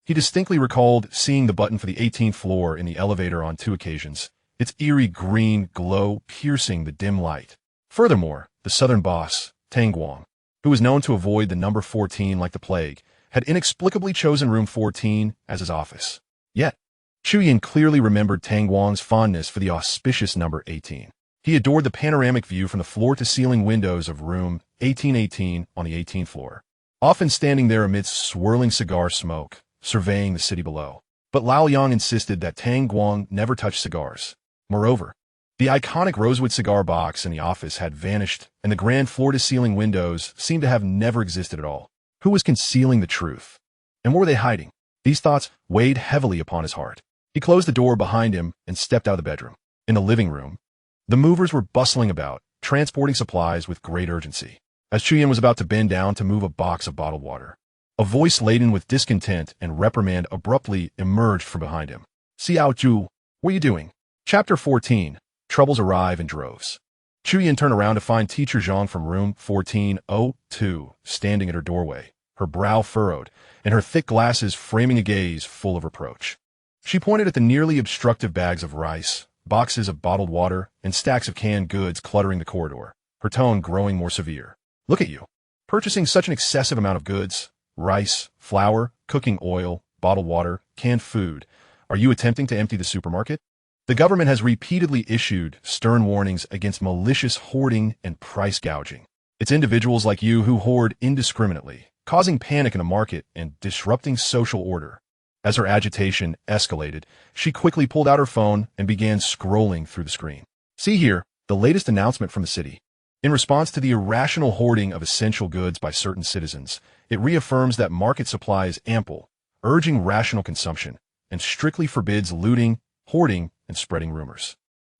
he distinctly recalled seeing the button for the 18th floor in the elevator on 2 occasions, its eerie green glow piercing the dim light. Furthermore, the southern boss, Tang Guang, who was known to avoid the number 14 like the plague, had inexplicably chosen room 14 as his office. Yet, Chu Yin clearly remembered Tang Guang's fondness for the auspicious number 18. He adored the panoramic view from the floor-to-ceiling windows of room 1818 on the 18th floor, often standing there amidst swirling cigar smoke, surveying the city below. But Lao Yang insisted that Tang Guang never touched cigars. Moreover, the iconic rosewood cigar box in the office had vanished, and the grand floor-to-ceiling windows seemed to have never existed at all. Who was concealing the truth? And what were they hiding? These thoughts weighed heavily upon his heart. He closed the door behind him and stepped out of the bedroom. In the living room, the movers were bustling about, transporting supplies with great urgency. As Chu Yin was about to bend down to move a box of bottled water, a voice laden with discontent and reprimand abruptly emerged from behind him. "Xiao Zhu, what are you doing?" Chapter 14. Troubles arrive in droves. Chu Yin turned around to find Teacher Zhang from room 1402 standing at her doorway, her brow furrowed, and her thick glasses framing a gaze full of reproach. She pointed at the nearly obstructive bags of rice, boxes of bottled water, and stacks of canned goods cluttering the corridor, her tone growing more severe. "Look at you, purchasing such an excessive amount of goods, rice, flour, cooking oil, bottled water, canned food. Are you attempting to empty the supermarket? The government has repeatedly issued stern warnings against malicious hoarding and price gouging. It's individuals like you who hoard indiscriminately, causing panic in the market and disrupting social order." As her agitation escalated, she quickly pulled out her phone and began scrolling through the screen. "See here, the latest announcement from the city. In response to the irrational hoarding of essential goods by certain citizens, it reaffirms that market supply is ample, urging rational consumption, and strictly forbids looting, hoarding, and spreading rumors.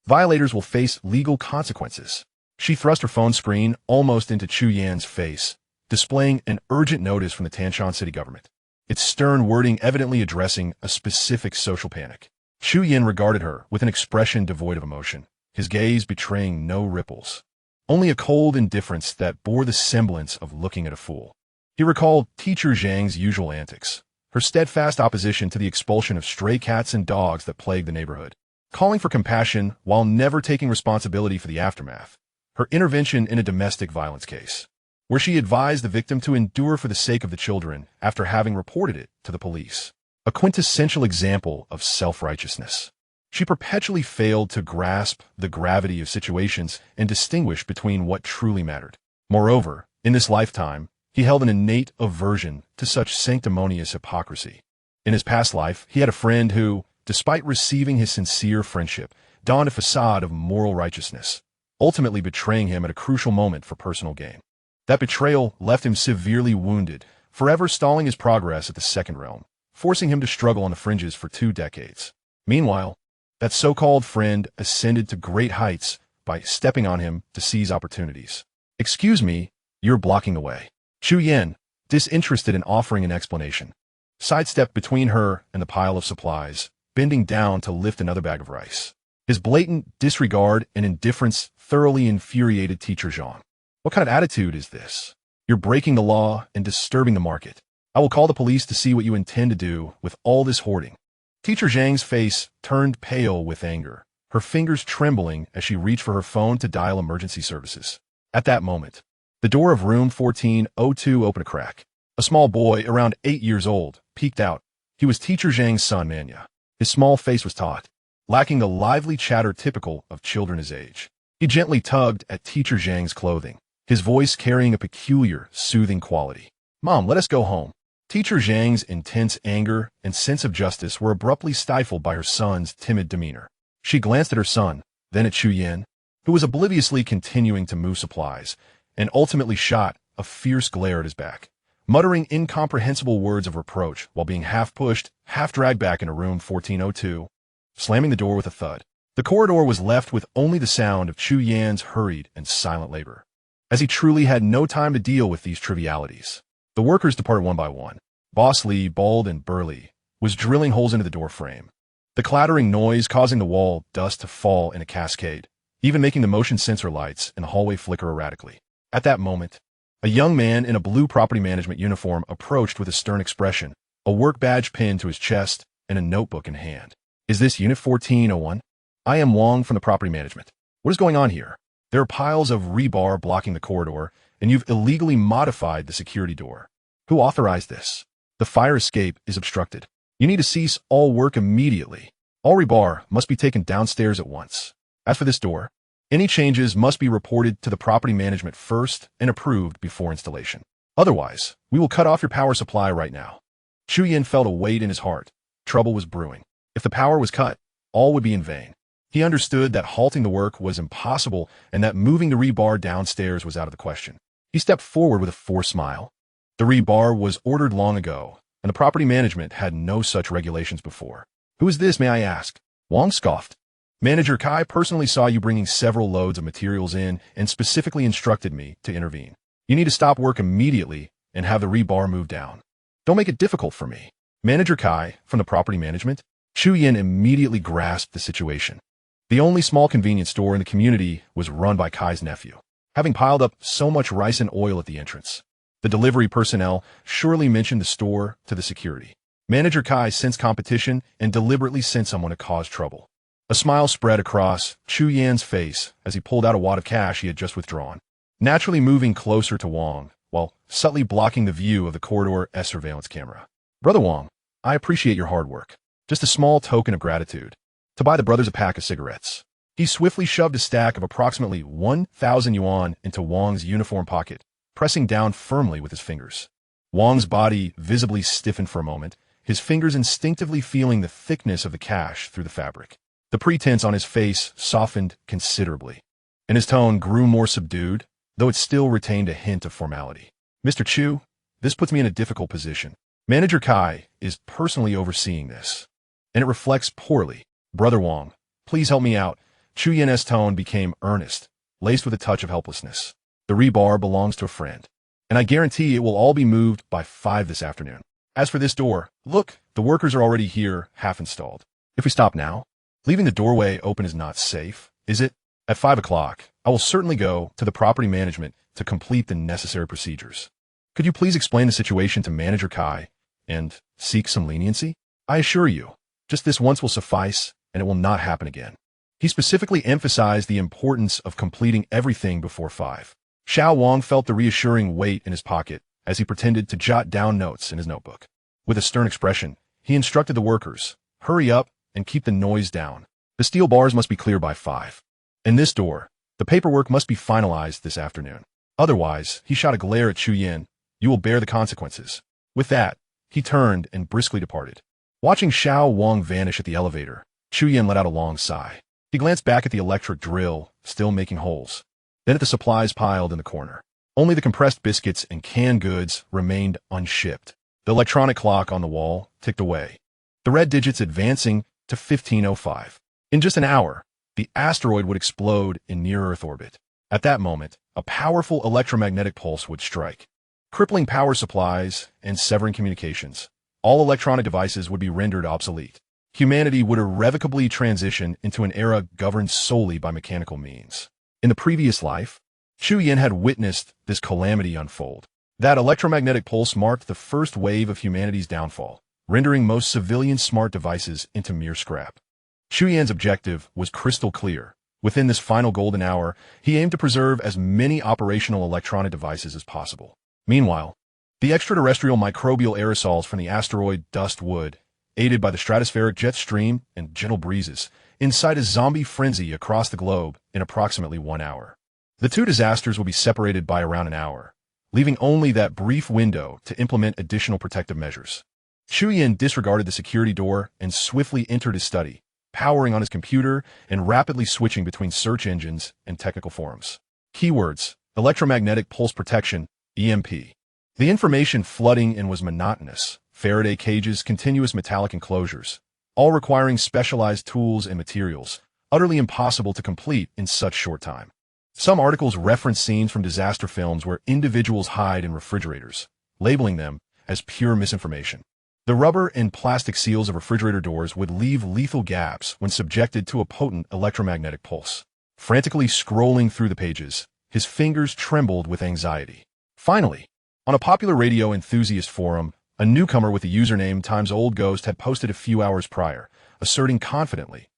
Violators will face legal consequences." She thrust her phone screen almost into Chu Yan's face, displaying an urgent notice from the Tanshan city government. Its stern wording evidently addressing a specific social panic. Chu Yin regarded her with an expression devoid of emotion, his gaze betraying no ripples. Only a cold indifference that bore the semblance of looking at a fool. He recalled Teacher Zhang's usual antics, her steadfast opposition to the expulsion of stray cats and dogs that plagued the neighborhood, calling for compassion while never taking responsibility for the aftermath, her intervention in a domestic violence case, where she advised the victim to endure for the sake of the children after having reported it to the police. A quintessential example of self-righteousness. She perpetually failed to grasp the gravity of situations and distinguish between what truly mattered. Moreover, in this lifetime, he held an innate aversion to such sanctimonious hypocrisy. In his past life, he had a friend who, despite receiving his sincere friendship, donned a facade of moral righteousness, ultimately betraying him at a crucial moment for personal gain. That betrayal left him severely wounded, forever stalling his progress at the second realm, forcing him to struggle on the fringes for 2 decades. Meanwhile, that so-called friend ascended to great heights by stepping on him to seize opportunities. "Excuse me, you're blocking the way." Chu Yin, disinterested in offering an explanation, sidestepped between her and the pile of supplies, bending down to lift another bag of rice. His blatant disregard and indifference thoroughly infuriated Teacher Zhang. "What kind of attitude is this? You're breaking the law and disturbing the market. I will call the police to see what you intend to do with all this hoarding." Teacher Zhang's face turned pale with anger, her fingers trembling as she reached for her phone to dial emergency services. At that moment, the door of room 1402 opened a crack. A small boy, around 8 years old, peeked out. He was Teacher Zhang's son, Manya. His small face was taut, lacking the lively chatter typical of children his age. He gently tugged at Teacher Zhang's clothing, his voice carrying a peculiar, soothing quality. "Mom, let us go home." Teacher Zhang's intense anger and sense of justice were abruptly stifled by her son's timid demeanor. She glanced at her son, then at Chu Yin, who was obliviously continuing to move supplies, and ultimately shot a fierce glare at his back, muttering incomprehensible words of reproach while being half-pushed, half-dragged back into room 1402, slamming the door with a thud. The corridor was left with only the sound of Chu Yan's hurried and silent labor, as he truly had no time to deal with these trivialities. The workers departed one by one. Boss Lee, bald and burly, was drilling holes into the door frame, the clattering noise causing the wall dust to fall in a cascade, even making the motion sensor lights in the hallway flicker erratically. At that moment, a young man in a blue property management uniform approached with a stern expression, a work badge pinned to his chest and a notebook in hand. "Is this Unit 1401? I am Wong from the property management. What is going on here? There are piles of rebar blocking the corridor, and you've illegally modified the security door. Who authorized this? The fire escape is obstructed. You need to cease all work immediately. All rebar must be taken downstairs at once. As for this door, any changes must be reported to the property management first and approved before installation. Otherwise, we will cut off your power supply right now." Chu Yin felt a weight in his heart. Trouble was brewing. If the power was cut, all would be in vain. He understood that halting the work was impossible and that moving the rebar downstairs was out of the question. He stepped forward with a forced smile. The rebar was ordered long ago, and the property management had no such regulations before. "Who is this, may I ask?" Wong scoffed. "Manager Kai personally saw you bringing several loads of materials in and specifically instructed me to intervene. You need to stop work immediately and have the rebar moved down. Don't make it difficult for me." Manager Kai, from the property management? Chu Yin immediately grasped the situation. The only small convenience store in the community was run by Kai's nephew, having piled up so much rice and oil at the entrance. The delivery personnel surely mentioned the store to the security. Manager Kai sensed competition and deliberately sent someone to cause trouble. A smile spread across Chu Yan's face as he pulled out a wad of cash he had just withdrawn, naturally moving closer to Wong, while subtly blocking the view of the corridor surveillance camera. "Brother Wong, I appreciate your hard work. Just a small token of gratitude. To buy the brothers a pack of cigarettes." He swiftly shoved a stack of approximately 1,000 yuan into Wong's uniform pocket, pressing down firmly with his fingers. Wong's body visibly stiffened for a moment, his fingers instinctively feeling the thickness of the cash through the fabric. The pretense on his face softened considerably, and his tone grew more subdued, though it still retained a hint of formality. "Mr. Chu, this puts me in a difficult position. Manager Kai is personally overseeing this, and it reflects poorly. Brother Wong, please help me out." Chu Yin's tone became earnest, laced with a touch of helplessness. "The rebar belongs to a friend. and I guarantee it will all be moved by 5 this afternoon. As for this door, look, the workers are already here, half installed. If we stop now, leaving the doorway open is not safe, is it? At 5 o'clock, I will certainly go to the property management to complete the necessary procedures. Could you please explain the situation to Manager Kai and seek some leniency? I assure you, just this once will suffice, and it will not happen again. He specifically emphasized the importance of completing everything before 5. Xiao Wang felt the reassuring weight in his pocket as he pretended to jot down notes in his notebook. With a stern expression, he instructed the workers, hurry up and keep the noise down. The steel bars must be clear by 5. In this door, the paperwork must be finalized this afternoon. Otherwise, he shot a glare at Chu Yin, you will bear the consequences. With that, he turned and briskly departed. Watching Xiao Wang vanish at the elevator, Chu Yin let out a long sigh. He glanced back at the electric drill, still making holes. Then at the supplies piled in the corner. Only the compressed biscuits and canned goods remained unshipped. The electronic clock on the wall ticked away, the red digits advancing to 1505. In just an hour, the asteroid would explode in near-Earth orbit. At that moment, a powerful electromagnetic pulse would strike, crippling power supplies and severing communications. All electronic devices would be rendered obsolete. Humanity would irrevocably transition into an era governed solely by mechanical means. In the previous life, Chu Yin had witnessed this calamity unfold. That electromagnetic pulse marked the first wave of humanity's downfall, rendering most civilian smart devices into mere scrap. Chu Yin's objective was crystal clear. Within this final golden hour, he aimed to preserve as many operational electronic devices as possible. Meanwhile, the extraterrestrial microbial aerosols from the asteroid dust would, aided by the stratospheric jet stream and gentle breezes, incite a zombie frenzy across the globe in approximately 1 hour. The two disasters will be separated by around an hour, leaving only that brief window to implement additional protective measures. Chu Yin disregarded the security door and swiftly entered his study, powering on his computer and rapidly switching between search engines and technical forums. Keywords: electromagnetic pulse protection, EMP. The information flooding in was monotonous. Faraday cages, continuous metallic enclosures, all requiring specialized tools and materials, utterly impossible to complete in such short time. Some articles reference scenes from disaster films where individuals hide in refrigerators, labeling them as pure misinformation. The rubber and plastic seals of refrigerator doors would leave lethal gaps when subjected to a potent electromagnetic pulse. Frantically scrolling through the pages, his fingers trembled with anxiety. Finally, on a popular radio enthusiast forum, a newcomer with the username #OldGhost had posted a few hours prior, asserting confidently,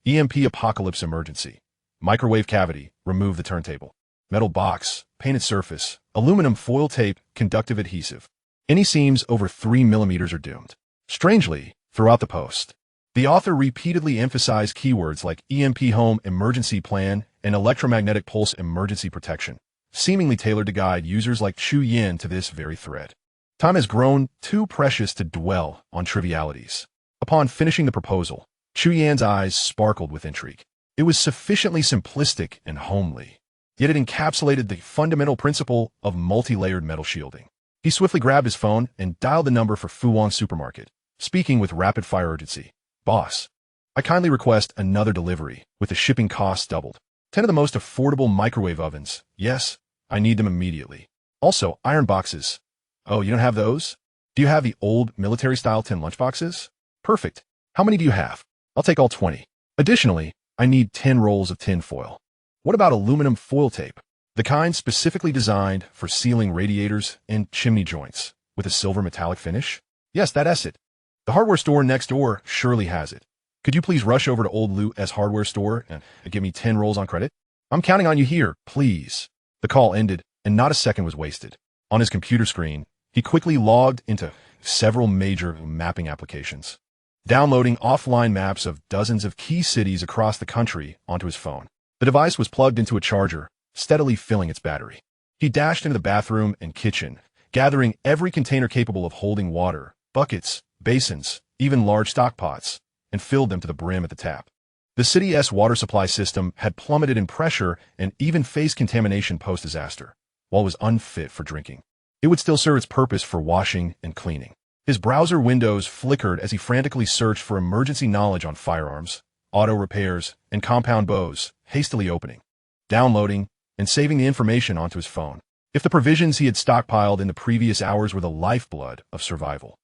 EMP apocalypse emergency. Microwave cavity, remove the turntable. Metal box, painted surface, aluminum foil tape, conductive adhesive. Any seams over 3 millimeters are doomed. Strangely, throughout the post, the author repeatedly emphasized keywords like EMP home emergency plan and electromagnetic pulse emergency protection, seemingly tailored to guide users like Chu Yin to this very thread. Time has grown too precious to dwell on trivialities. Upon finishing the proposal, Chu Yan's eyes sparkled with intrigue. It was sufficiently simplistic and homely, yet it encapsulated the fundamental principle of multi-layered metal shielding. He swiftly grabbed his phone and dialed the number for Fuwang Supermarket, speaking with rapid-fire urgency. Boss, I kindly request another delivery, with the shipping costs doubled. 10 of the most affordable microwave ovens. Yes, I need them immediately. Also, iron boxes. Oh, you don't have those? Do you have the old military-style tin lunchboxes? Perfect. How many do you have? I'll take all 20. Additionally, I need 10 rolls of tin foil. What about aluminum foil tape? The kind specifically designed for sealing radiators and chimney joints, with a silver metallic finish? Yes, that's it. The hardware store next door surely has it. Could you please rush over to Old Loot S hardware store and give me 10 rolls on credit? I'm counting on you here, please. The call ended, and not a second was wasted. On his computer screen, he quickly logged into several major mapping applications, downloading offline maps of dozens of key cities across the country onto his phone. The device was plugged into a charger, steadily filling its battery. He dashed into the bathroom and kitchen, gathering every container capable of holding water, buckets, basins, even large stock pots, and filled them to the brim at the tap. The city's water supply system had plummeted in pressure and even faced contamination post-disaster, while it was unfit for drinking. It would still serve its purpose for washing and cleaning. His browser windows flickered as he frantically searched for emergency knowledge on firearms, auto repairs, and compound bows, hastily opening, downloading, and saving the information onto his phone. if the provisions he had stockpiled in the previous hours were the lifeblood of survival.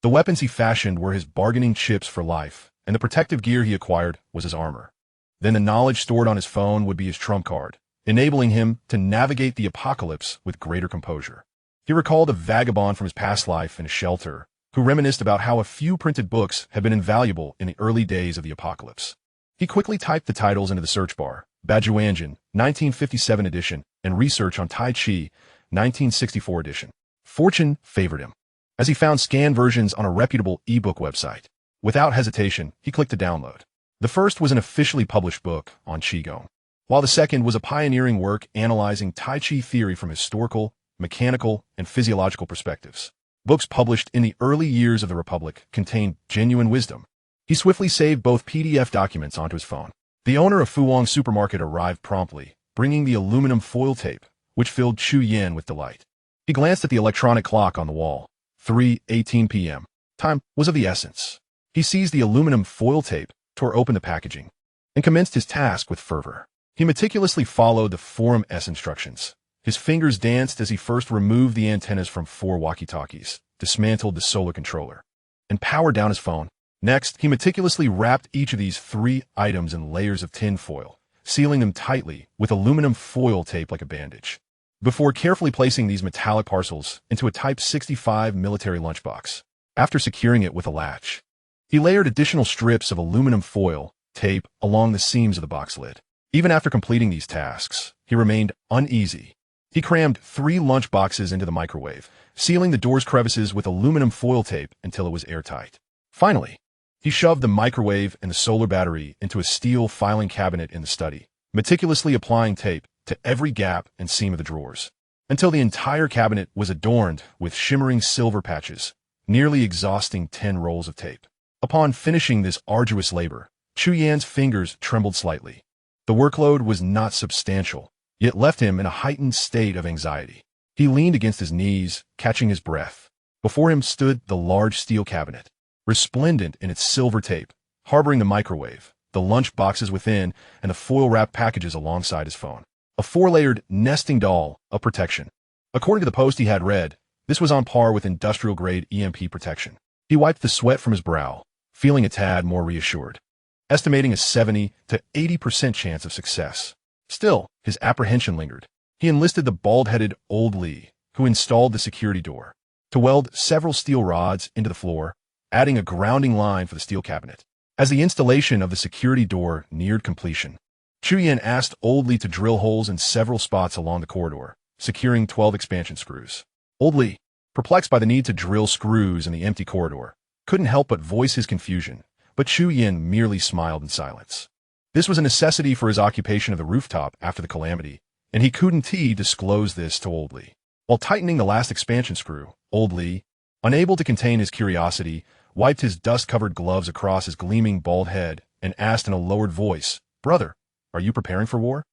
The weapons he fashioned were his bargaining chips for life, and the protective gear he acquired was his armor. Then the knowledge stored on his phone would be his trump card, enabling him to navigate the apocalypse with greater composure. He recalled a vagabond from his past life in a shelter, who reminisced about how a few printed books had been invaluable in the early days of the apocalypse. He quickly typed the titles into the search bar: Bajuanjin, 1957 edition, and Research on Tai Chi, 1964 edition. Fortune favored him, as he found scanned versions on a reputable ebook website. Without hesitation, he clicked to download. The first was an officially published book on Qigong, while the second was a pioneering work analyzing Tai Chi theory from historical, mechanical, and physiological perspectives. Books published in the early years of the Republic contained genuine wisdom. He swiftly saved both PDF documents onto his phone. The owner of Fuwang Supermarket arrived promptly, bringing the aluminum foil tape, which filled Chu Yan with delight. He glanced at the electronic clock on the wall. 3:18 p.m. Time was of the essence. He seized the aluminum foil tape, tore open the packaging, and commenced his task with fervor. He meticulously followed the Forum S instructions. His fingers danced as he first removed the antennas from 4 walkie-talkies, dismantled the solar controller, and powered down his phone. Next, he meticulously wrapped each of these 3 items in layers of tin foil, sealing them tightly with aluminum foil tape like a bandage, before carefully placing these metallic parcels into a Type 65 military lunchbox. After securing it with a latch, he layered additional strips of aluminum foil tape along the seams of the box lid. Even after completing these tasks, he remained uneasy. He crammed 3 lunch boxes into the microwave, sealing the door's crevices with aluminum foil tape until it was airtight. Finally, he shoved the microwave and the solar battery into a steel filing cabinet in the study, meticulously applying tape to every gap and seam of the drawers, until the entire cabinet was adorned with shimmering silver patches, nearly exhausting 10 rolls of tape. Upon finishing this arduous labor, Chu Yan's fingers trembled slightly. The workload was not substantial, yet left him in a heightened state of anxiety. He leaned against his knees, catching his breath. Before him stood the large steel cabinet, resplendent in its silver tape, harboring the microwave, the lunch boxes within, and the foil-wrapped packages alongside his phone. A 4-layered nesting doll of protection. According to the post he had read, this was on par with industrial-grade EMP protection. He wiped the sweat from his brow, feeling a tad more reassured, estimating a 70 to 80% chance of success. Still, his apprehension lingered. He enlisted the bald-headed old Lee, who installed the security door, to weld several steel rods into the floor, adding a grounding line for the steel cabinet. As the installation of the security door neared completion, Chu Yan asked Old Lee to drill holes in several spots along the corridor, securing 12 expansion screws. Old Lee, perplexed by the need to drill screws in the empty corridor, couldn't help but voice his confusion, but Chu Yan merely smiled in silence. This was a necessity for his occupation of the rooftop after the calamity, and he couldn't disclose this to Old Lee. While tightening the last expansion screw, Old Lee, unable to contain his curiosity, wiped his dust-covered gloves across his gleaming bald head and asked in a lowered voice, "Brother, are you preparing for war?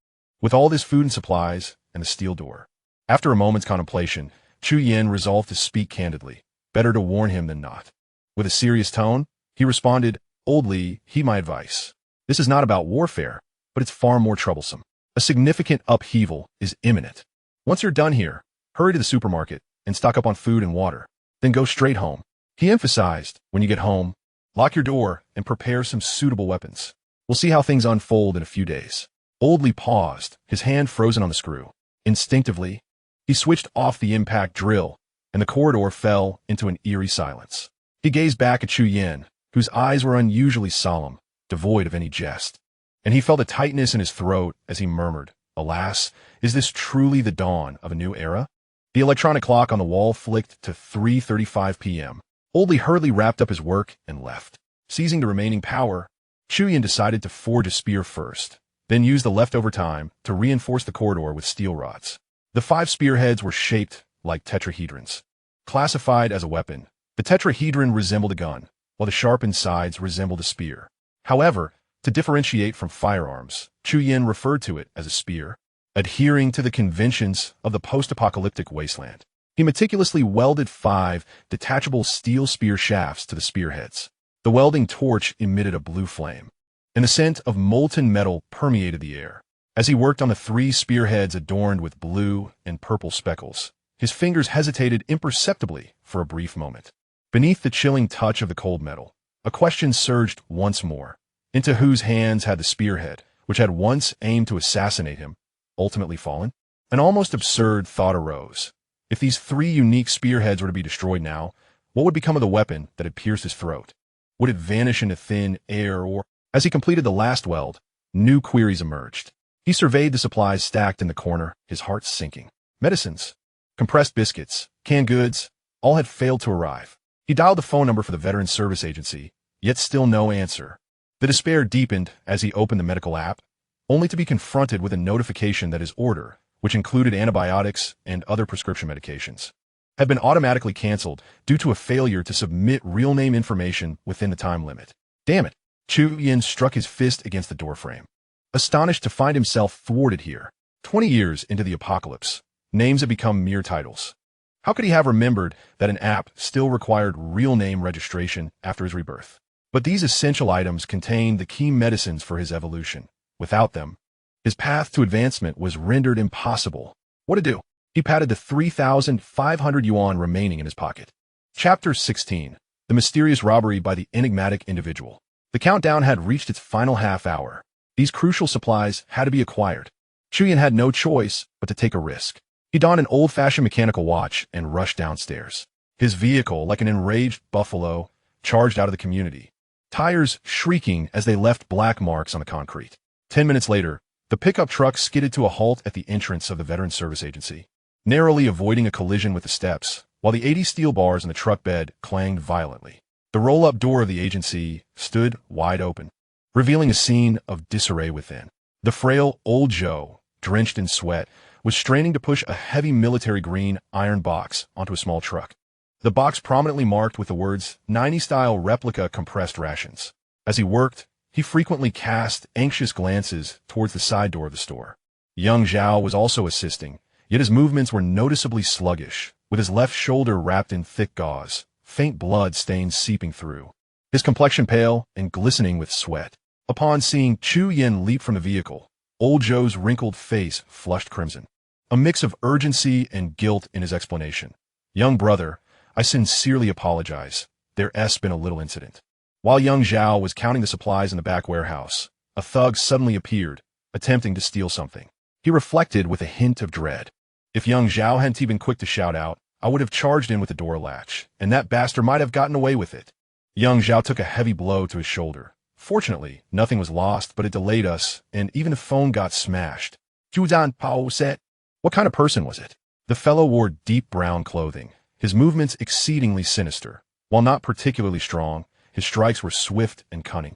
With all this food and supplies and the steel door?" After a moment's contemplation, Chu Yan resolved to speak candidly. Better to warn him than not. With a serious tone, he responded, "Old Lee, heed my advice. This is not about warfare, but it's far more troublesome. A significant upheaval is imminent. Once you're done here, hurry to the supermarket and stock up on food and water. Then go straight home." He emphasized, "When you get home, lock your door and prepare some suitable weapons. We'll see how things unfold in a few days." Old Lee paused, his hand frozen on the screw. Instinctively, he switched off the impact drill, and the corridor fell into an eerie silence. He gazed back at Chu Yan, whose eyes were unusually solemn, devoid of any jest, and he felt a tightness in his throat as he murmured, "Alas, is this truly the dawn of a new era?" The electronic clock on the wall flicked to 3:35 p.m. Old Lee hurriedly wrapped up his work and left. Seizing the remaining power, Chu Yan decided to forge a spear first, then use the leftover time to reinforce the corridor with steel rods. The 5 spearheads were shaped like tetrahedrons. Classified as a weapon, the tetrahedron resembled a gun, while the sharpened sides resembled a spear. However, to differentiate from firearms, Chu Yan referred to it as a spear, adhering to the conventions of the post-apocalyptic wasteland. He meticulously welded 5 detachable steel spear shafts to the spearheads. The welding torch emitted a blue flame, and the scent of molten metal permeated the air. As he worked on the 3 spearheads adorned with blue and purple speckles, his fingers hesitated imperceptibly for a brief moment. Beneath the chilling touch of the cold metal, a question surged once more. Into whose hands had the spearhead, which had once aimed to assassinate him, ultimately fallen? An almost absurd thought arose. If these 3 unique spearheads were to be destroyed now, what would become of the weapon that had pierced his throat? Would it vanish into thin air or... As he completed the last weld, new queries emerged. He surveyed the supplies stacked in the corner, his heart sinking. Medicines, compressed biscuits, canned goods, all had failed to arrive. He dialed the phone number for the Veteran Service Agency, yet still no answer. The despair deepened as he opened the medical app, only to be confronted with a notification that his order, which included antibiotics and other prescription medications, had been automatically canceled due to a failure to submit real name information within the time limit. Damn it! Chu Yin struck his fist against the doorframe, astonished to find himself thwarted here. 20 years into the apocalypse, names had become mere titles. How could he have remembered that an app still required real name registration after his rebirth? But these essential items contained the key medicines for his evolution. Without them, his path to advancement was rendered impossible. What to do? He patted the 3,500 yuan remaining in his pocket. Chapter 16. The Mysterious Robbery by the Enigmatic Individual. The countdown had reached its final half hour. These crucial supplies had to be acquired. Chuyan had no choice but to take a risk. He donned an old-fashioned mechanical watch and rushed downstairs. His vehicle, like an enraged buffalo, charged out of the community, tires shrieking as they left black marks on the concrete. 10 minutes later, the pickup truck skidded to a halt at the entrance of the Veteran Service Agency, narrowly avoiding a collision with the steps, while the 80 steel bars in the truck bed clanged violently. The roll-up door of the agency stood wide open, revealing a scene of disarray within. The frail old Joe, drenched in sweat, was straining to push a heavy military green iron box onto a small truck. The box prominently marked with the words 90-style replica compressed rations. As he worked, he frequently cast anxious glances towards the side door of the store. Young Zhao was also assisting, yet his movements were noticeably sluggish, with his left shoulder wrapped in thick gauze, faint blood stains seeping through. His complexion pale and glistening with sweat. Upon seeing Chu Yin leap from the vehicle, old Joe's wrinkled face flushed crimson, a mix of urgency and guilt in his explanation. Young brother, I sincerely apologize. There's been a little incident. While young Zhao was counting the supplies in the back warehouse, a thug suddenly appeared, attempting to steal something. He reflected with a hint of dread. If young Zhao hadn't been quick to shout out, I would have charged in with the door latch, and that bastard might have gotten away with it. Young Zhao took a heavy blow to his shoulder. Fortunately, nothing was lost, but it delayed us, and even the phone got smashed. Juzan Pao said, what kind of person was it? The fellow wore deep brown clothing, his movements exceedingly sinister. While not particularly strong, his strikes were swift and cunning,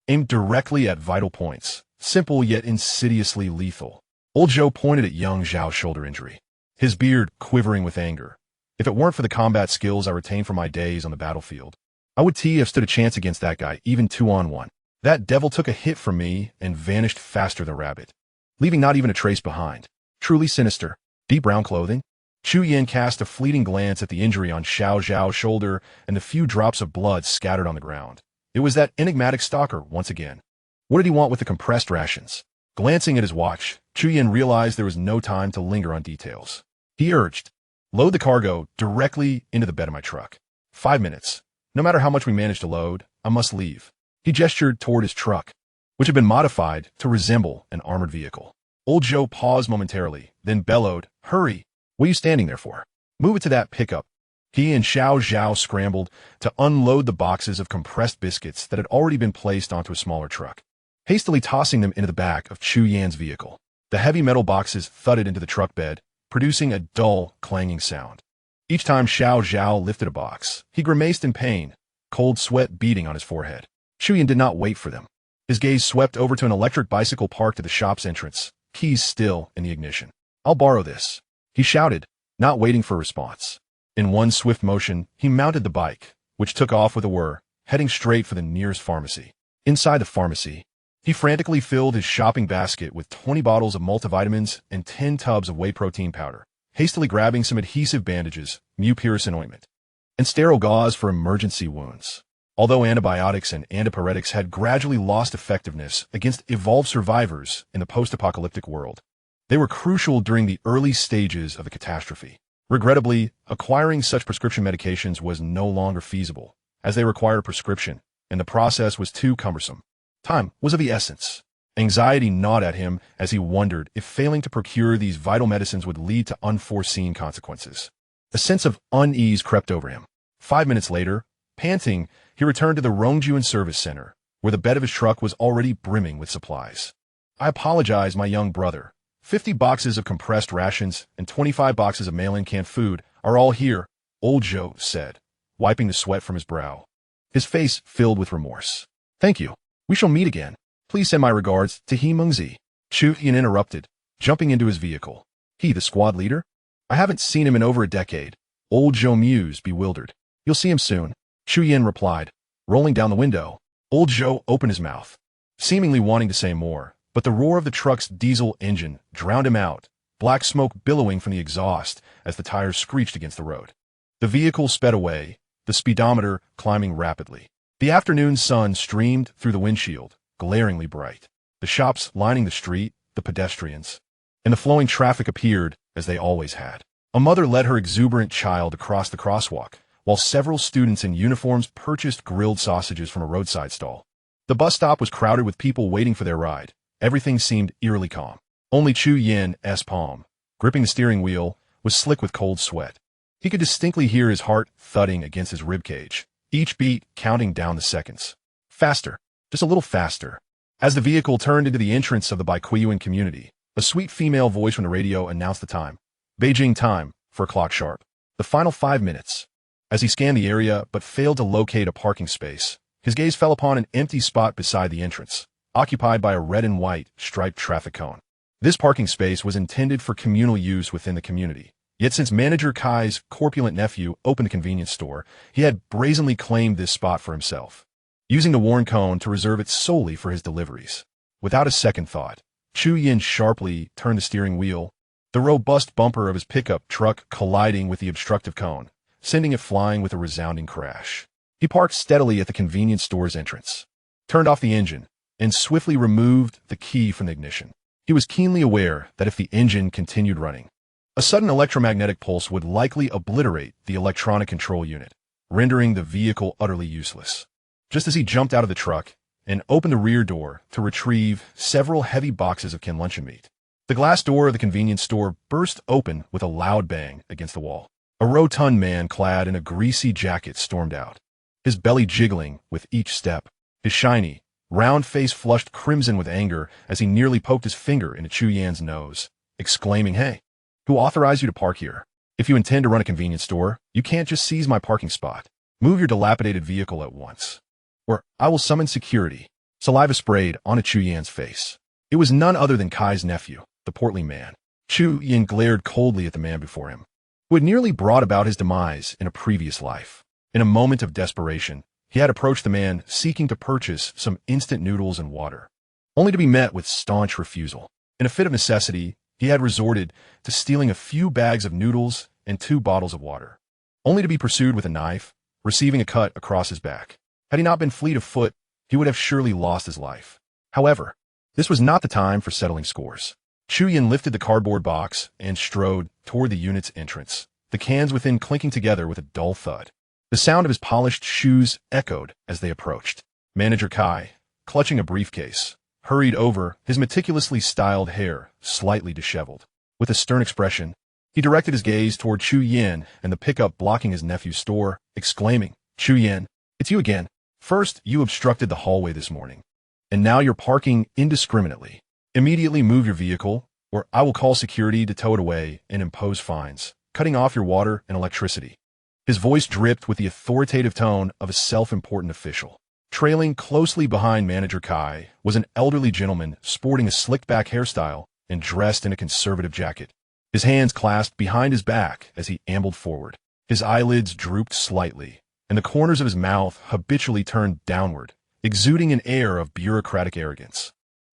aimed directly at vital points, simple yet insidiously lethal. Old Joe pointed at young Zhao's shoulder injury, his beard quivering with anger. If it weren't for the combat skills I retained from my days on the battlefield, I would have stood a chance against that guy, even 2-on-1. That devil took a hit from me and vanished faster than a rabbit, leaving not even a trace behind. Truly sinister. Deep brown clothing? Chu Yin cast a fleeting glance at the injury on Xiao Zhao's shoulder and the few drops of blood scattered on the ground. It was that enigmatic stalker once again. What did he want with the compressed rations? Glancing at his watch, Chu Yin realized there was no time to linger on details. He urged, load the cargo directly into the bed of my truck. 5 minutes. No matter how much we manage to load, I must leave. He gestured toward his truck, which had been modified to resemble an armored vehicle. Old Joe paused momentarily, then bellowed, hurry! What are you standing there for? Move it to that pickup. He and Xiao Zhao scrambled to unload the boxes of compressed biscuits that had already been placed onto a smaller truck, hastily tossing them into the back of Chu Yan's vehicle. The heavy metal boxes thudded into the truck bed, producing a dull, clanging sound. Each time Xiao Zhao lifted a box, he grimaced in pain, cold sweat beading on his forehead. Chu Yan did not wait for them. His gaze swept over to an electric bicycle parked at the shop's entrance, keys still in the ignition. I'll borrow this, he shouted, not waiting for a response. In one swift motion, he mounted the bike, which took off with a whir, heading straight for the nearest pharmacy. Inside the pharmacy, he frantically filled his shopping basket with 20 bottles of multivitamins and 10 tubs of whey protein powder, hastily grabbing some adhesive bandages, mupirocin ointment, and sterile gauze for emergency wounds. Although antibiotics and antipyretics had gradually lost effectiveness against evolved survivors in the post-apocalyptic world, they were crucial during the early stages of the catastrophe. Regrettably, acquiring such prescription medications was no longer feasible, as they required a prescription, and the process was too cumbersome. Time was of the essence. Anxiety gnawed at him as he wondered if failing to procure these vital medicines would lead to unforeseen consequences. A sense of unease crept over him. 5 minutes later, panting, he returned to the Rongjuan Service Center, where the bed of his truck was already brimming with supplies. "I apologize, my young brother. 50 boxes of compressed rations and 25 boxes of mail-in canned food are all here," old Joe said, wiping the sweat from his brow. His face filled with remorse. "Thank you. We shall meet again. Please send my regards to He Mengzi." Chu Yin interrupted, jumping into his vehicle. "He, the squad leader? I haven't seen him in over a decade." Old Joe mused, bewildered. "You'll see him soon," Chu Yin replied, rolling down the window. Old Joe opened his mouth, seemingly wanting to say more, but the roar of the truck's diesel engine drowned him out, black smoke billowing from the exhaust as the tires screeched against the road. The vehicle sped away, the speedometer climbing rapidly. The afternoon sun streamed through the windshield, glaringly bright. The shops lining the street, the pedestrians, and the flowing traffic appeared as they always had. A mother led her exuberant child across the crosswalk, while several students in uniforms purchased grilled sausages from a roadside stall. The bus stop was crowded with people waiting for their ride. Everything seemed eerily calm. Only Chu Yin's palm, gripping the steering wheel, was slick with cold sweat. He could distinctly hear his heart thudding against his ribcage, each beat counting down the seconds. Faster, just a little faster. As the vehicle turned into the entrance of the Baikuyuan community, a sweet female voice from the radio announced the time. Beijing time, for a clock sharp. The final 5 minutes. As he scanned the area but failed to locate a parking space, his gaze fell upon an empty spot beside the entrance, occupied by a red and white striped traffic cone. This parking space was intended for communal use within the community. Yet since Manager Kai's corpulent nephew opened the convenience store, he had brazenly claimed this spot for himself, using the worn cone to reserve it solely for his deliveries. Without a second thought, Chu Yin sharply turned the steering wheel, the robust bumper of his pickup truck colliding with the obstructive cone, sending it flying with a resounding crash. He parked steadily at the convenience store's entrance, turned off the engine, and swiftly removed the key from the ignition. He was keenly aware that if the engine continued running, a sudden electromagnetic pulse would likely obliterate the electronic control unit, rendering the vehicle utterly useless. Just as he jumped out of the truck and opened the rear door to retrieve several heavy boxes of canned luncheon meat, the glass door of the convenience store burst open with a loud bang against the wall. A rotund man clad in a greasy jacket stormed out, his belly jiggling with each step, his shiny, round face flushed crimson with anger as he nearly poked his finger into Chu Yan's nose, exclaiming, "Hey, who authorized you to park here? If you intend to run a convenience store, you can't just seize my parking spot. Move your dilapidated vehicle at once, or I will summon security." Saliva sprayed onto Chu Yan's face. It was none other than Kai's nephew, the portly man. Chu Yan glared coldly at the man before him, who had nearly brought about his demise in a previous life. In a moment of desperation, he had approached the man seeking to purchase some instant noodles and water, only to be met with staunch refusal. In a fit of necessity, he had resorted to stealing a few bags of noodles and 2 bottles of water, only to be pursued with a knife, receiving a cut across his back. Had he not been fleet of foot, he would have surely lost his life. However, this was not the time for settling scores. Chu Yin lifted the cardboard box and strode toward the unit's entrance, the cans within clinking together with a dull thud. The sound of his polished shoes echoed as they approached. Manager Kai, clutching a briefcase, hurried over, his meticulously styled hair slightly disheveled. With a stern expression, he directed his gaze toward Chu Yin and the pickup blocking his nephew's store, exclaiming, "Chu Yin, it's you again. First, you obstructed the hallway this morning, and now you're parking indiscriminately. Immediately move your vehicle, or I will call security to tow it away and impose fines, cutting off your water and electricity." His voice dripped with the authoritative tone of a self-important official. Trailing closely behind Manager Kai was an elderly gentleman sporting a slicked-back hairstyle and dressed in a conservative jacket, his hands clasped behind his back as he ambled forward. His eyelids drooped slightly, and the corners of his mouth habitually turned downward, exuding an air of bureaucratic arrogance.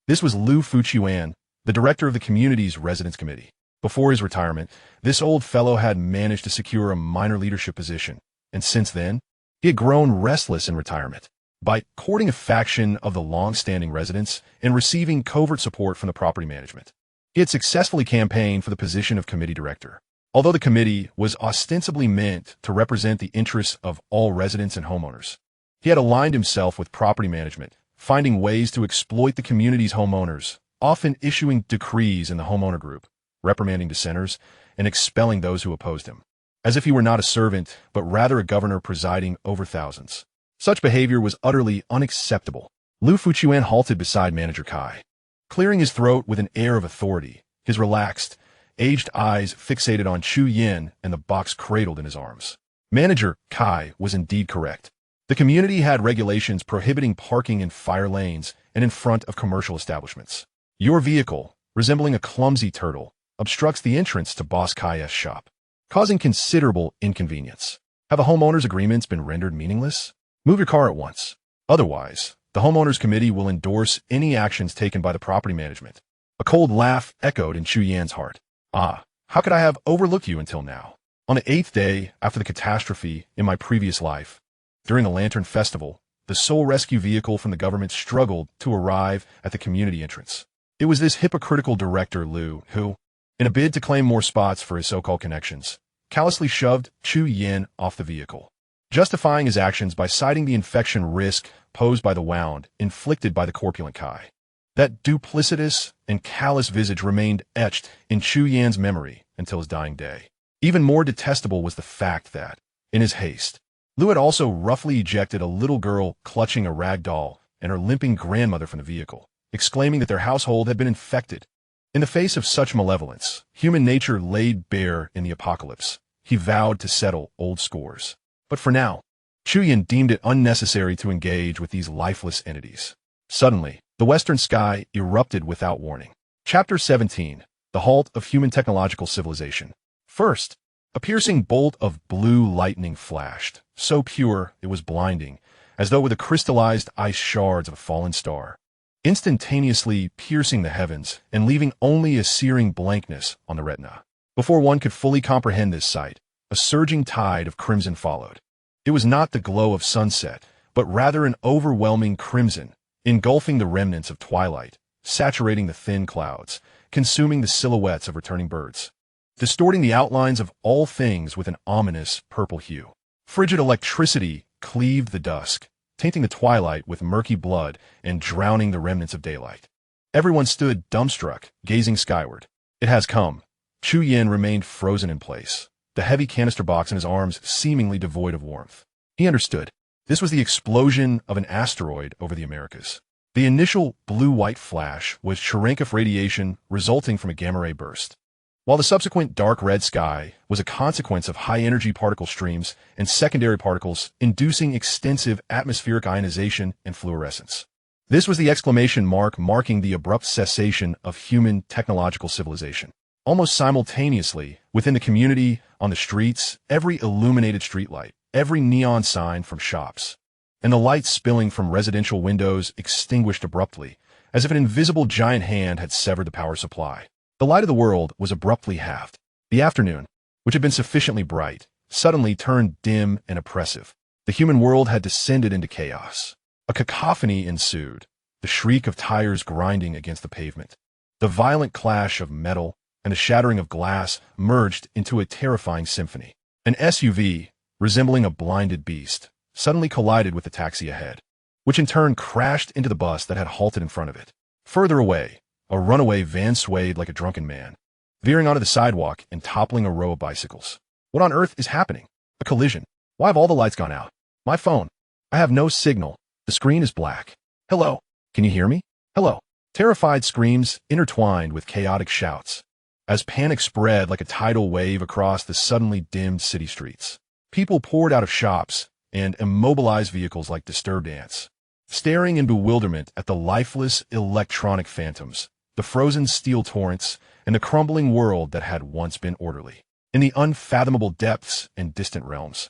This was Liu Fuchuan, the director of the community's residence committee. Before his retirement, this old fellow had managed to secure a minor leadership position, and since then, He had grown restless in retirement. By courting a faction of the long-standing residents and receiving covert support from the property management, he had successfully campaigned for the position of committee director. Although the committee was ostensibly meant to represent the interests of all residents and homeowners, he had aligned himself with property management, finding ways to exploit the community's homeowners, often issuing decrees in the homeowner group, reprimanding dissenters, and expelling those who opposed him, as if he were not a servant, but rather a governor presiding over thousands. Such behavior was utterly unacceptable. Lu Fuchuan halted beside Manager Kai, clearing his throat with an air of authority, his relaxed, aged eyes fixated on Chu Yin and the box cradled in his arms. Manager Kai was indeed correct. The community had regulations prohibiting parking in fire lanes and in front of commercial establishments. Your vehicle, resembling a clumsy turtle, obstructs the entrance to Boss Kai's shop, causing considerable inconvenience. Have the homeowners' agreements been rendered meaningless? Move your car at once. Otherwise, the homeowners' committee will endorse any actions taken by the property management. A cold laugh echoed in Chu Yan's heart. Ah, how could I have overlooked you until now? On the 8th day after the catastrophe in my previous life, during the Lantern Festival, the sole rescue vehicle from the government struggled to arrive at the community entrance. It was this hypocritical director Lu who, in a bid to claim more spots for his so-called connections, callously shoved Chu Yin off the vehicle, justifying his actions by citing the infection risk posed by the wound inflicted by the corpulent Kai. That duplicitous and callous visage remained etched in Chu Yan's memory until his dying day. Even more detestable was the fact that, in his haste, Lu had also roughly ejected a little girl clutching a rag doll and her limping grandmother from the vehicle, exclaiming that their household had been infected. In the face of such malevolence, human nature laid bare in the apocalypse. He vowed to settle old scores. But for now, Chu Yin deemed it unnecessary to engage with these lifeless entities. Suddenly, the western sky erupted without warning. Chapter 17. The Halt of Human Technological Civilization. First, a piercing bolt of blue lightning flashed, so pure it was blinding, as though with the crystallized ice shards of a fallen star, instantaneously piercing the heavens and leaving only a searing blankness on the retina. Before one could fully comprehend this sight, a surging tide of crimson followed. It was not the glow of sunset, but rather an overwhelming crimson, engulfing the remnants of twilight, saturating the thin clouds, consuming the silhouettes of returning birds, distorting the outlines of all things with an ominous purple hue. Frigid electricity cleaved the dusk, tainting the twilight with murky blood and drowning the remnants of daylight. Everyone stood dumbstruck, gazing skyward. It has come. Chu Yin remained frozen in place, the heavy canister box in his arms seemingly devoid of warmth. He understood. This was the explosion of an asteroid over the Americas. The initial blue-white flash was Cherenkov radiation resulting from a gamma-ray burst, while the subsequent dark red sky was a consequence of high-energy particle streams and secondary particles inducing extensive atmospheric ionization and fluorescence. This was the exclamation mark marking the abrupt cessation of human technological civilization. Almost simultaneously, within the community, on the streets, every illuminated streetlight, every neon sign from shops, and the lights spilling from residential windows extinguished abruptly, as if an invisible giant hand had severed the power supply. The light of the world was abruptly halved. The afternoon, which had been sufficiently bright, suddenly turned dim and oppressive. The human world had descended into chaos. A cacophony ensued, the shriek of tires grinding against the pavement, the violent clash of metal, and the shattering of glass merged into a terrifying symphony. An SUV, resembling a blinded beast, suddenly collided with the taxi ahead, which in turn crashed into the bus that had halted in front of it. Further away, a runaway van swayed like a drunken man, veering onto the sidewalk and toppling a row of bicycles. What on earth is happening? A collision. Why have all the lights gone out? My phone. I have no signal. The screen is black. Hello? Can you hear me? Hello? Terrified screams intertwined with chaotic shouts, as panic spread like a tidal wave across the suddenly dimmed city streets. People poured out of shops and immobilized vehicles like disturbed ants, staring in bewilderment at the lifeless electronic phantoms, the frozen steel torrents, and the crumbling world that had once been orderly. In the unfathomable depths and distant realms,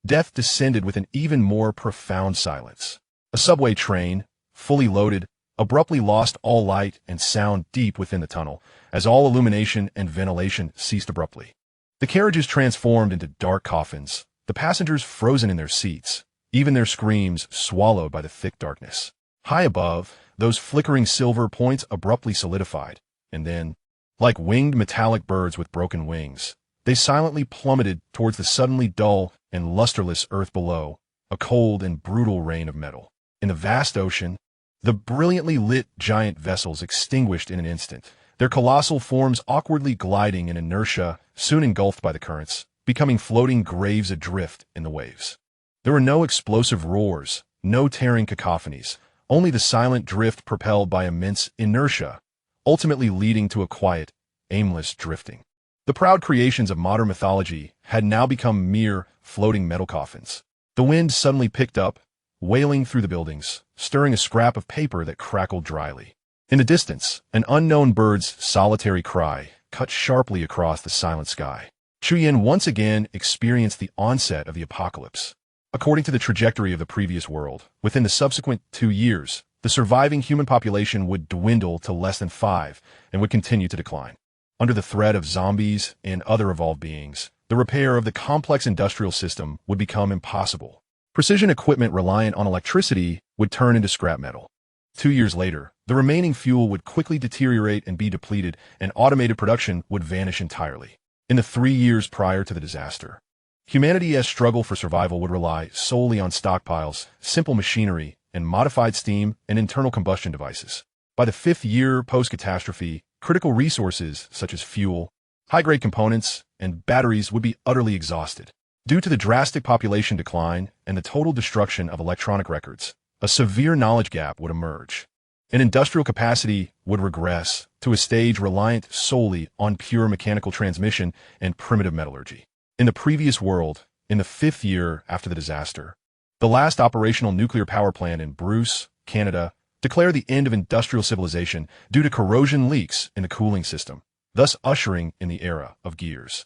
death descended with an even more profound silence. A subway train, fully loaded, abruptly lost all light and sound deep within the tunnel, as all illumination and ventilation ceased abruptly. The carriages transformed into dark coffins, the passengers frozen in their seats, even their screams swallowed by the thick darkness. High above, those flickering silver points abruptly solidified, and then, like winged metallic birds with broken wings, they silently plummeted towards the suddenly dull and lusterless earth below, a cold and brutal rain of metal. In the vast ocean, the brilliantly lit giant vessels extinguished in an instant, their colossal forms awkwardly gliding in inertia, soon engulfed by the currents, becoming floating graves adrift in the waves. There were no explosive roars, no tearing cacophonies, only the silent drift propelled by immense inertia, ultimately leading to a quiet, aimless drifting. The proud creations of modern mythology had now become mere floating metal coffins. The wind suddenly picked up, wailing through the buildings, stirring a scrap of paper that crackled dryly. In the distance, an unknown bird's solitary cry cut sharply across the silent sky. Chuyin once again experienced the onset of the apocalypse. According to the trajectory of the previous world, within the subsequent 2 years, the surviving human population would dwindle to less than 5 and would continue to decline. Under the threat of zombies and other evolved beings, the repair of the complex industrial system would become impossible. Precision equipment reliant on electricity would turn into scrap metal. 2 years later, the remaining fuel would quickly deteriorate and be depleted, and automated production would vanish entirely. In the 3 years prior to the disaster, humanity's struggle for survival would rely solely on stockpiles, simple machinery, and modified steam and internal combustion devices. By the 5th year post-catastrophe, critical resources such as fuel, high-grade components, and batteries would be utterly exhausted. Due to the drastic population decline and the total destruction of electronic records, a severe knowledge gap would emerge. And industrial capacity would regress to a stage reliant solely on pure mechanical transmission and primitive metallurgy. In the previous world, in the 5th year after the disaster, the last operational nuclear power plant in Bruce, Canada, declared the end of industrial civilization due to corrosion leaks in the cooling system, thus ushering in the era of gears.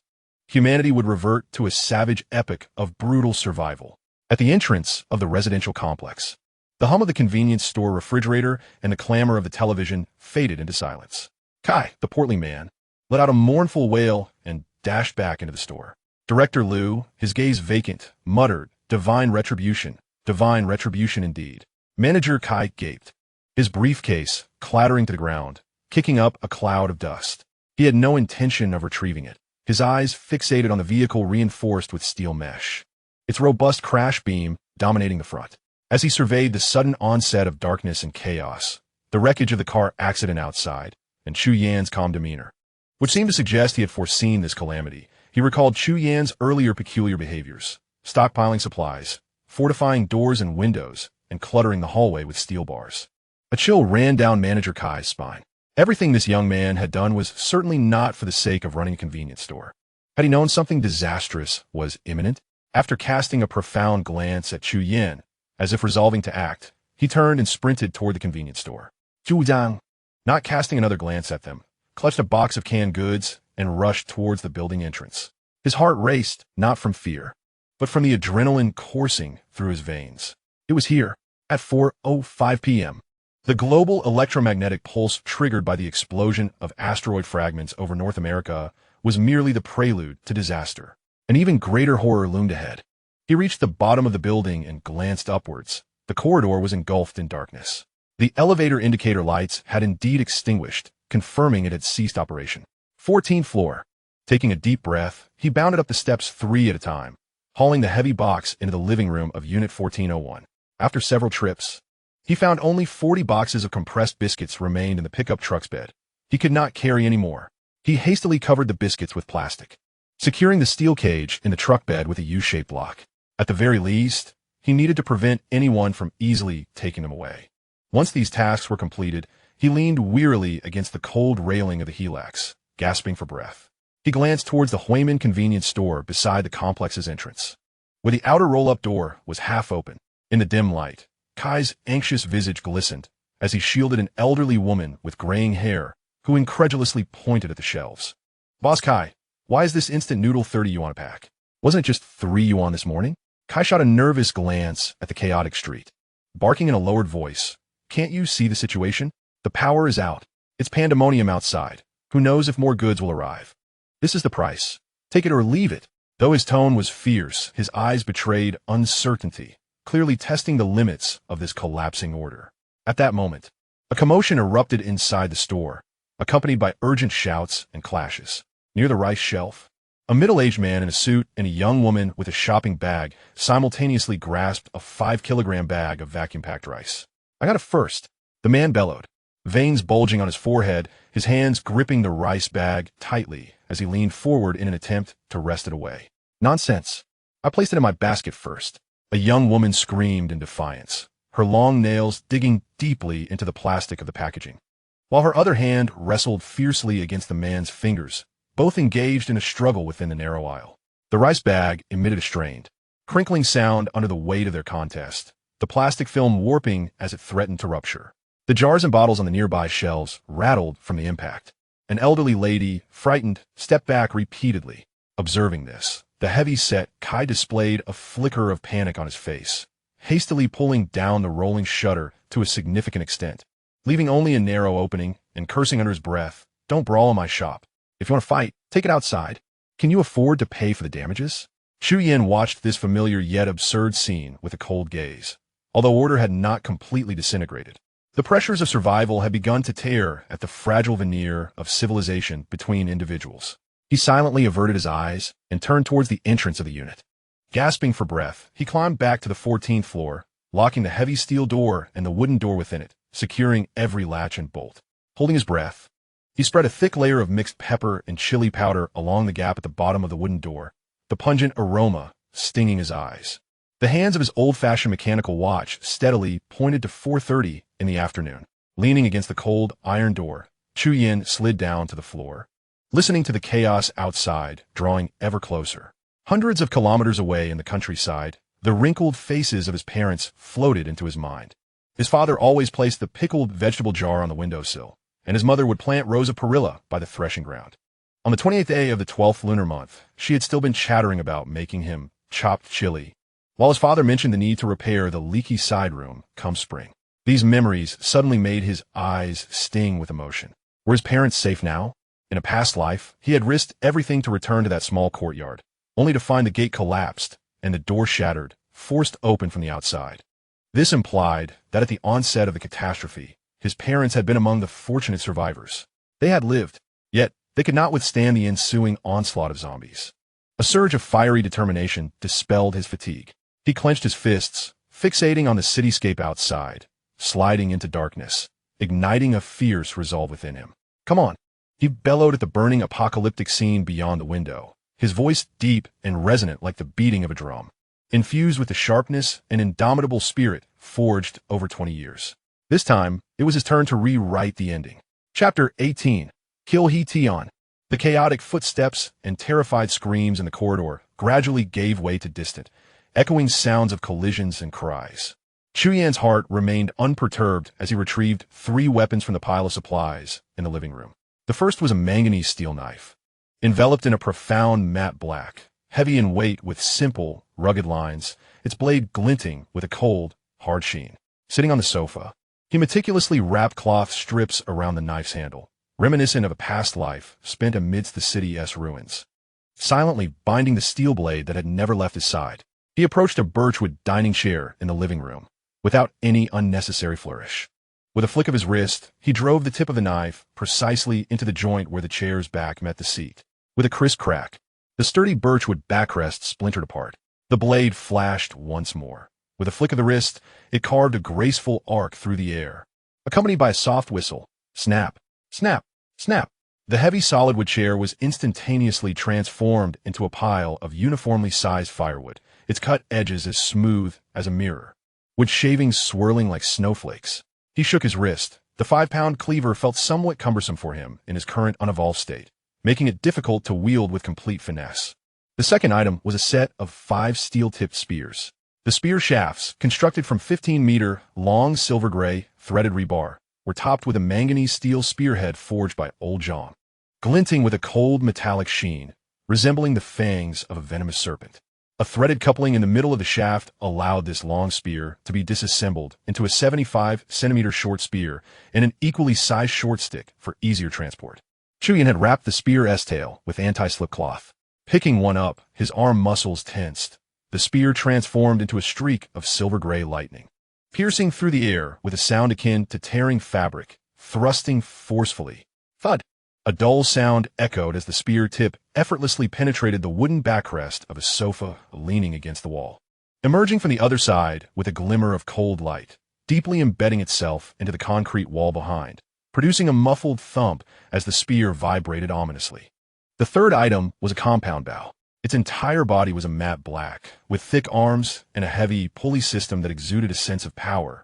Humanity would revert to a savage epic of brutal survival. At the entrance of the residential complex, the hum of the convenience store refrigerator and the clamor of the television faded into silence. Kai, the portly man, let out a mournful wail and dashed back into the store. Director Liu, his gaze vacant, muttered, divine retribution indeed. Manager Kai gaped, his briefcase clattering to the ground, kicking up a cloud of dust. He had no intention of retrieving it, his eyes fixated on the vehicle reinforced with steel mesh, its robust crash beam dominating the front. As he surveyed the sudden onset of darkness and chaos, the wreckage of the car accident outside, and Chu Yan's calm demeanor, which seemed to suggest he had foreseen this calamity, he recalled Chu Yan's earlier peculiar behaviors, stockpiling supplies, fortifying doors and windows, and cluttering the hallway with steel bars. A chill ran down Manager Kai's spine. Everything this young man had done was certainly not for the sake of running a convenience store. Had he known something disastrous was imminent? After casting a profound glance at Chu Yan, as if resolving to act, he turned and sprinted toward the convenience store. Zhu Zhang, not casting another glance at them, clutched a box of canned goods and rushed towards the building entrance. His heart raced, not from fear, but from the adrenaline coursing through his veins. It was here, at 4:05 p.m. The global electromagnetic pulse triggered by the explosion of asteroid fragments over North America was merely the prelude to disaster. An even greater horror loomed ahead. He reached the bottom of the building and glanced upwards. The corridor was engulfed in darkness. The elevator indicator lights had indeed extinguished, confirming it had ceased operation. 14th floor. Taking a deep breath, he bounded up the steps 3 at a time, hauling the heavy box into the living room of Unit 1401. After several trips, he found only 40 boxes of compressed biscuits remained in the pickup truck's bed. He could not carry any more. He hastily covered the biscuits with plastic, securing the steel cage in the truck bed with a U-shaped lock. At the very least, he needed to prevent anyone from easily taking them away. Once these tasks were completed, he leaned wearily against the cold railing of the helix, gasping for breath. He glanced towards the Huimin convenience store beside the complex's entrance, where the outer roll-up door was half open. In the dim light, Kai's anxious visage glistened as he shielded an elderly woman with graying hair who incredulously pointed at the shelves. Boss Kai, why is this instant noodle 30 yuan a pack? Wasn't it just 3 yuan this morning? Kai shot a nervous glance at the chaotic street, barking in a lowered voice. Can't you see the situation? The power is out. It's pandemonium outside. Who knows if more goods will arrive? This is the price. Take it or leave it. Though his tone was fierce, his eyes betrayed uncertainty. clearly testing the limits of this collapsing order. At that moment, a commotion erupted inside the store, accompanied by urgent shouts and clashes. Near the rice shelf, a middle-aged man in a suit and a young woman with a shopping bag simultaneously grasped a 5-kilogram bag of vacuum-packed rice. "I got it first," the man bellowed, veins bulging on his forehead, his hands gripping the rice bag tightly as he leaned forward in an attempt to wrest it away. "Nonsense. I placed it in my basket first," a young woman screamed in defiance, her long nails digging deeply into the plastic of the packaging, while her other hand wrestled fiercely against the man's fingers, both engaged in a struggle within the narrow aisle. The rice bag emitted a strained, crinkling sound under the weight of their contest, the plastic film warping as it threatened to rupture. The jars and bottles on the nearby shelves rattled from the impact. An elderly lady, frightened, stepped back repeatedly. Observing this, the heavy-set Kai displayed a flicker of panic on his face, hastily pulling down the rolling shutter to a significant extent, leaving only a narrow opening and cursing under his breath, "Don't brawl in my shop. If you want to fight, take it outside. Can you afford to pay for the damages?" Chu Yin watched this familiar yet absurd scene with a cold gaze. Although order had not completely disintegrated, the pressures of survival had begun to tear at the fragile veneer of civilization between individuals. He silently averted his eyes and turned towards the entrance of the unit. Gasping for breath, he climbed back to the 14th floor, locking the heavy steel door and the wooden door within it, securing every latch and bolt. Holding his breath, he spread a thick layer of mixed pepper and chili powder along the gap at the bottom of the wooden door, the pungent aroma stinging his eyes. The hands of his old-fashioned mechanical watch steadily pointed to 4:30 in the afternoon. Leaning against the cold iron door, Chu Yin slid down to the floor, listening to the chaos outside drawing ever closer. Hundreds of kilometers away in the countryside, the wrinkled faces of his parents floated into his mind. His father always placed the pickled vegetable jar on the windowsill, and his mother would plant rows of perilla by the threshing ground. On the 28th day of the 12th lunar month, she had still been chattering about making him chopped chili, while his father mentioned the need to repair the leaky side room come spring. These memories suddenly made his eyes sting with emotion. Were his parents safe now? In a past life, he had risked everything to return to that small courtyard, only to find the gate collapsed and the door shattered, forced open from the outside. This implied that at the onset of the catastrophe, his parents had been among the fortunate survivors. They had lived, yet they could not withstand the ensuing onslaught of zombies. A surge of fiery determination dispelled his fatigue. He clenched his fists, fixating on the cityscape outside, sliding into darkness, igniting a fierce resolve within him. "Come on!" He bellowed at the burning apocalyptic scene beyond the window, his voice deep and resonant like the beating of a drum, infused with the sharpness and indomitable spirit forged over 20 years. This time, it was his turn to rewrite the ending. Chapter 18. Kill He Tion. The chaotic footsteps and terrified screams in the corridor gradually gave way to distant, echoing sounds of collisions and cries. Chu Yan's heart remained unperturbed as he retrieved 3 weapons from the pile of supplies in the living room. The first was a manganese steel knife, enveloped in a profound matte black, heavy in weight with simple, rugged lines, its blade glinting with a cold, hard sheen. Sitting on the sofa, he meticulously wrapped cloth strips around the knife's handle, reminiscent of a past life spent amidst the city's ruins. Silently binding the steel blade that had never left his side, he approached a birchwood dining chair in the living room, without any unnecessary flourish. With a flick of his wrist, he drove the tip of the knife precisely into the joint where the chair's back met the seat. With a crisp crack, the sturdy birchwood backrest splintered apart. The blade flashed once more. With a flick of the wrist, it carved a graceful arc through the air, accompanied by a soft whistle. Snap, snap, snap. The heavy solid wood chair was instantaneously transformed into a pile of uniformly sized firewood, its cut edges as smooth as a mirror, wood shavings swirling like snowflakes. He shook his wrist. The 5-pound cleaver felt somewhat cumbersome for him in his current unevolved state, making it difficult to wield with complete finesse. The second item was a set of 5 steel-tipped spears. The spear shafts, constructed from 15-meter long silver-gray threaded rebar, were topped with a manganese steel spearhead forged by Old John, glinting with a cold metallic sheen, resembling the fangs of a venomous serpent. A threaded coupling in the middle of the shaft allowed this long spear to be disassembled into a 75-centimeter short spear and an equally sized short stick for easier transport. Chu Yin had wrapped the spear's tail with anti-slip cloth. Picking one up, his arm muscles tensed, the spear transformed into a streak of silver-gray lightning, piercing through the air with a sound akin to tearing fabric, thrusting forcefully. Thud! A dull sound echoed as the spear tip effortlessly penetrated the wooden backrest of a sofa leaning against the wall, emerging from the other side with a glimmer of cold light, deeply embedding itself into the concrete wall behind, producing a muffled thump as the spear vibrated ominously. The third item was a compound bow. Its entire body was a matte black, with thick arms and a heavy, pulley system that exuded a sense of power,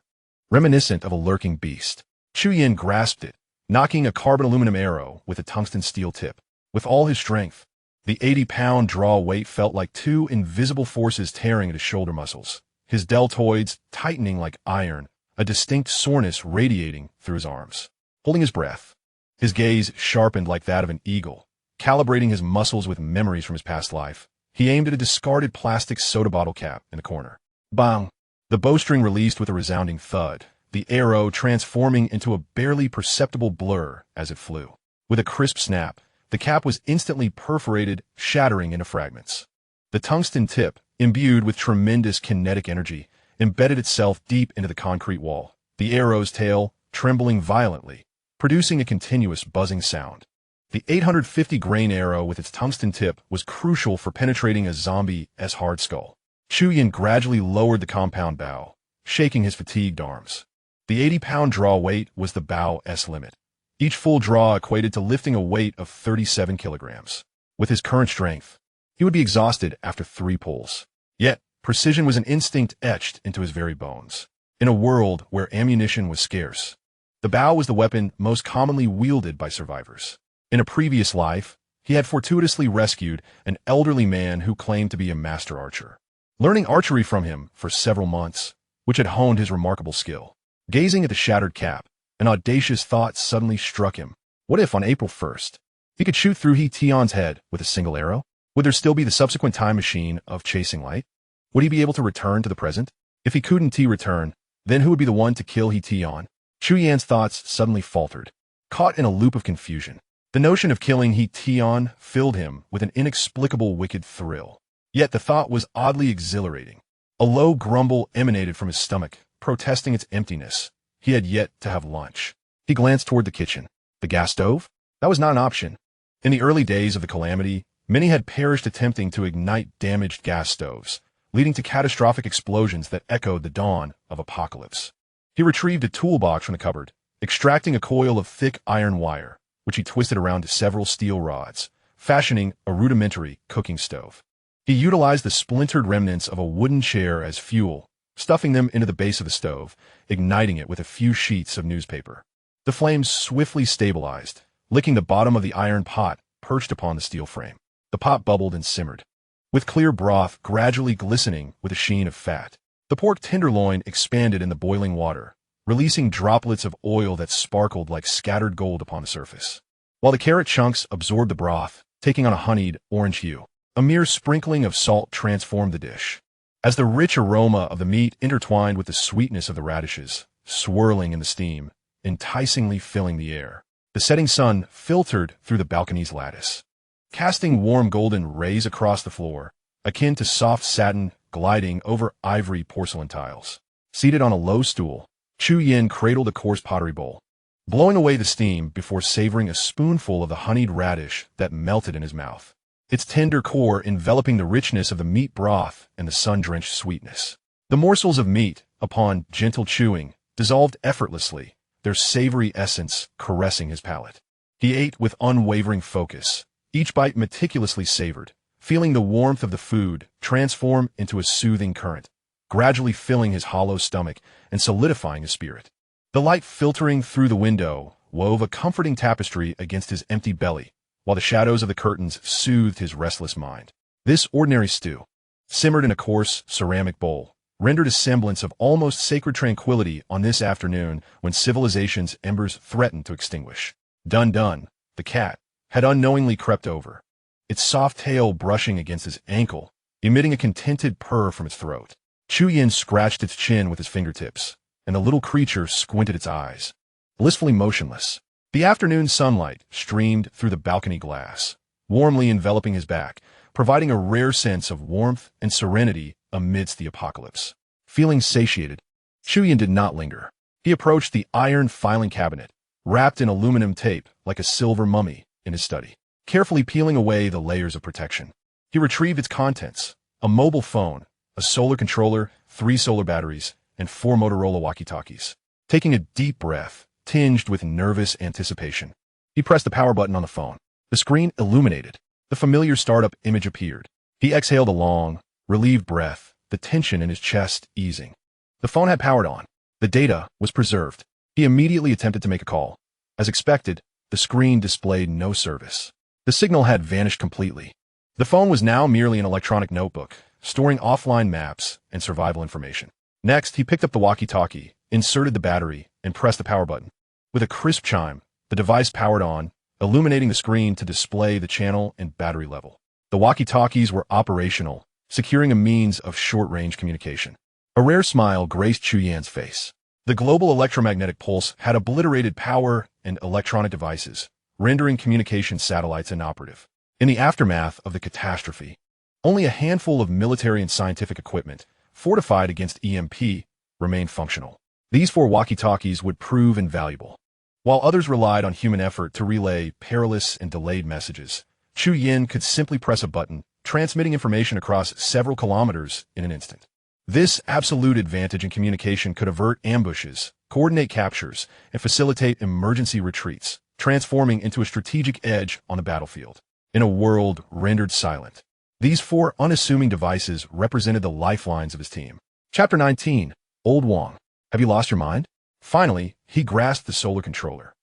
reminiscent of a lurking beast. Chu Yin grasped it, knocking a carbon aluminum arrow with a tungsten steel tip. With all his strength, the 80-pound draw weight felt like two invisible forces tearing at his shoulder muscles, his deltoids tightening like iron, a distinct soreness radiating through his arms. Holding his breath, his gaze sharpened like that of an eagle, calibrating his muscles with memories from his past life, he aimed at a discarded plastic soda bottle cap in the corner. Bang! The bowstring released with a resounding thud, the arrow transforming into a barely perceptible blur as it flew. With a crisp snap, the cap was instantly perforated, shattering into fragments. The tungsten tip, imbued with tremendous kinetic energy, embedded itself deep into the concrete wall, the arrow's tail trembling violently, producing a continuous buzzing sound. The 850-grain arrow with its tungsten tip was crucial for penetrating a zombie's hard skull. Chu Yin gradually lowered the compound bow, shaking his fatigued arms. The 80-pound draw weight was the bow's limit. Each full draw equated to lifting a weight of 37 kilograms. With his current strength, he would be exhausted after 3 pulls. Yet, precision was an instinct etched into his very bones. In a world where ammunition was scarce, the bow was the weapon most commonly wielded by survivors. In a previous life, he had fortuitously rescued an elderly man who claimed to be a master archer, learning archery from him for several months, which had honed his remarkable skill. Gazing at the shattered cap, an audacious thought suddenly struck him. What if on April 1st, he could shoot through He Tion's head with a single arrow? Would there still be the subsequent time machine of chasing light? Would he be able to return to the present? If he couldn't return, then who would be the one to kill He Tion? Chu Yan's thoughts suddenly faltered, caught in a loop of confusion. The notion of killing He Tion filled him with an inexplicable wicked thrill. Yet the thought was oddly exhilarating. A low grumble emanated from his stomach, protesting its emptiness. He had yet to have lunch. He glanced toward the kitchen. The gas stove? That was not an option. In the early days of the calamity, many had perished attempting to ignite damaged gas stoves, leading to catastrophic explosions that echoed the dawn of apocalypse. He retrieved a toolbox from the cupboard, extracting a coil of thick iron wire, which he twisted around to several steel rods, fashioning a rudimentary cooking stove. He utilized the splintered remnants of a wooden chair as fuel, stuffing them into the base of the stove, igniting it with a few sheets of newspaper. The flames swiftly stabilized, licking the bottom of the iron pot perched upon the steel frame. The pot bubbled and simmered, with clear broth gradually glistening with a sheen of fat. The pork tenderloin expanded in the boiling water, releasing droplets of oil that sparkled like scattered gold upon the surface. While the carrot chunks absorbed the broth, taking on a honeyed orange hue, a mere sprinkling of salt transformed the dish. As the rich aroma of the meat intertwined with the sweetness of the radishes, swirling in the steam, enticingly filling the air, the setting sun filtered through the balcony's lattice, casting warm golden rays across the floor, akin to soft satin gliding over ivory porcelain tiles. Seated on a low stool, Chu Yin cradled a coarse pottery bowl, blowing away the steam before savoring a spoonful of the honeyed radish that melted in his mouth, its tender core enveloping the richness of the meat broth and the sun-drenched sweetness. The morsels of meat, upon gentle chewing, dissolved effortlessly, their savory essence caressing his palate. He ate with unwavering focus, each bite meticulously savored, feeling the warmth of the food transform into a soothing current, gradually filling his hollow stomach and solidifying his spirit. The light filtering through the window wove a comforting tapestry against his empty belly, while the shadows of the curtains soothed his restless mind. This ordinary stew, simmered in a coarse ceramic bowl, rendered a semblance of almost sacred tranquility on this afternoon when civilization's embers threatened to extinguish. Dun-dun, the cat, had unknowingly crept over, its soft tail brushing against his ankle, emitting a contented purr from its throat. Chu Yin scratched its chin with his fingertips, and the little creature squinted its eyes, blissfully motionless. The afternoon sunlight streamed through the balcony glass, warmly enveloping his back, providing a rare sense of warmth and serenity amidst the apocalypse. Feeling satiated, Chuyin did not linger. He approached the iron filing cabinet, wrapped in aluminum tape like a silver mummy, in his study. Carefully peeling away the layers of protection, he retrieved its contents: a mobile phone, a solar controller, 3 solar batteries, and 4 Motorola walkie-talkies. Taking a deep breath, tinged with nervous anticipation, he pressed the power button on the phone. The screen illuminated. The familiar startup image appeared. He exhaled a long, relieved breath, the tension in his chest easing. The phone had powered on. The data was preserved. He immediately attempted to make a call. As expected, the screen displayed no service. The signal had vanished completely. The phone was now merely an electronic notebook, storing offline maps and survival information. Next, he picked up the walkie-talkie, inserted the battery, and pressed the power button. With a crisp chime, the device powered on, illuminating the screen to display the channel and battery level. The walkie-talkies were operational, securing a means of short-range communication. A rare smile graced Chuyan's face. The global electromagnetic pulse had obliterated power and electronic devices, rendering communication satellites inoperative. In the aftermath of the catastrophe, only a handful of military and scientific equipment, fortified against EMP, remained functional. These 4 walkie-talkies would prove invaluable. While others relied on human effort to relay perilous and delayed messages, Chuyin could simply press a button, transmitting information across several kilometers in an instant. This absolute advantage in communication could avert ambushes, coordinate captures, and facilitate emergency retreats, transforming into a strategic edge on the battlefield. In a world rendered silent, these 4 unassuming devices represented the lifelines of his team. Chapter 19, Old Wong. Have you lost your mind? Finally, he grasped the solar controller.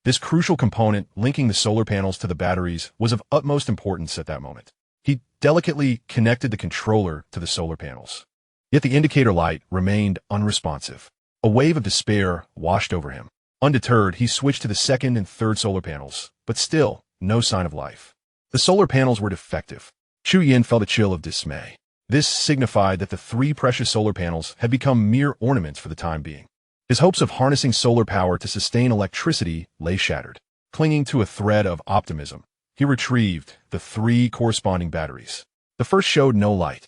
This crucial component linking the solar panels to the batteries was of utmost importance at that moment. He delicately connected the controller to the solar panels. Yet the indicator light remained unresponsive. A wave of despair washed over him. Undeterred, he switched to the 2nd and 3rd solar panels, but still, no sign of life. The solar panels were defective. Chuyin felt a chill of dismay. This signified that the 3 precious solar panels had become mere ornaments for the time being. His hopes of harnessing solar power to sustain electricity lay shattered. Clinging to a thread of optimism, he retrieved the 3 corresponding batteries. The first showed no light.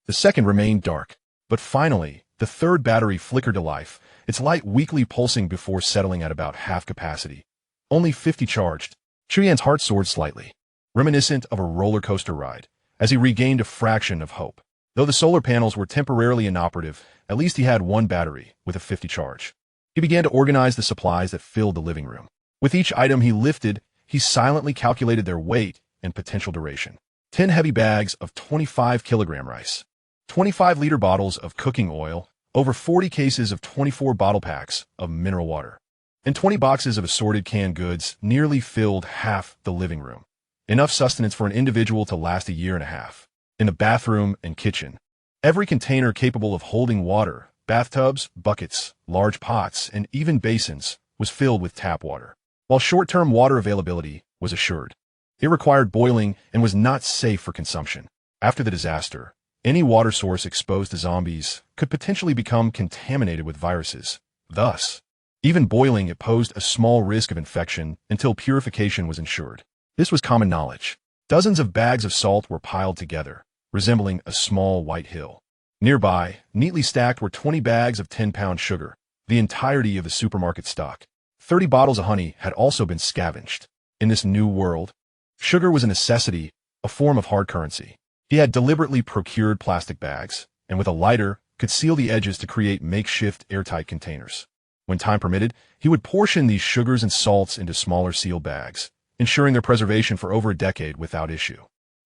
The second remained dark. But finally, the 3rd battery flickered to life, its light weakly pulsing before settling at about half capacity. Only 50 charged. Chuyan's heart soared slightly, reminiscent of a roller coaster ride, as he regained a fraction of hope. Though the solar panels were temporarily inoperative, at least he had 1 battery with a 50 charge. He began to organize the supplies that filled the living room. With each item he lifted, he silently calculated their weight and potential duration. 10 heavy bags of 25-kilogram rice, 25-liter bottles of cooking oil, over 40 cases of 24 bottle packs of mineral water, and 20 boxes of assorted canned goods nearly filled half the living room. Enough sustenance for an individual to last a year and a half. In the bathroom and kitchen, every container capable of holding water, bathtubs, buckets, large pots, and even basins, was filled with tap water. While short-term water availability was assured, it required boiling and was not safe for consumption. After the disaster, any water source exposed to zombies could potentially become contaminated with viruses. Thus, even boiling it posed a small risk of infection until purification was ensured. This was common knowledge. Dozens of bags of salt were piled together, resembling a small white hill. Nearby, neatly stacked, were 20 bags of 10-pound sugar, the entirety of the supermarket stock. 30 bottles of honey had also been scavenged. In this new world, sugar was a necessity, a form of hard currency. He had deliberately procured plastic bags, and with a lighter, could seal the edges to create makeshift airtight containers. When time permitted, he would portion these sugars and salts into smaller sealed bags, ensuring their preservation for over a decade without issue.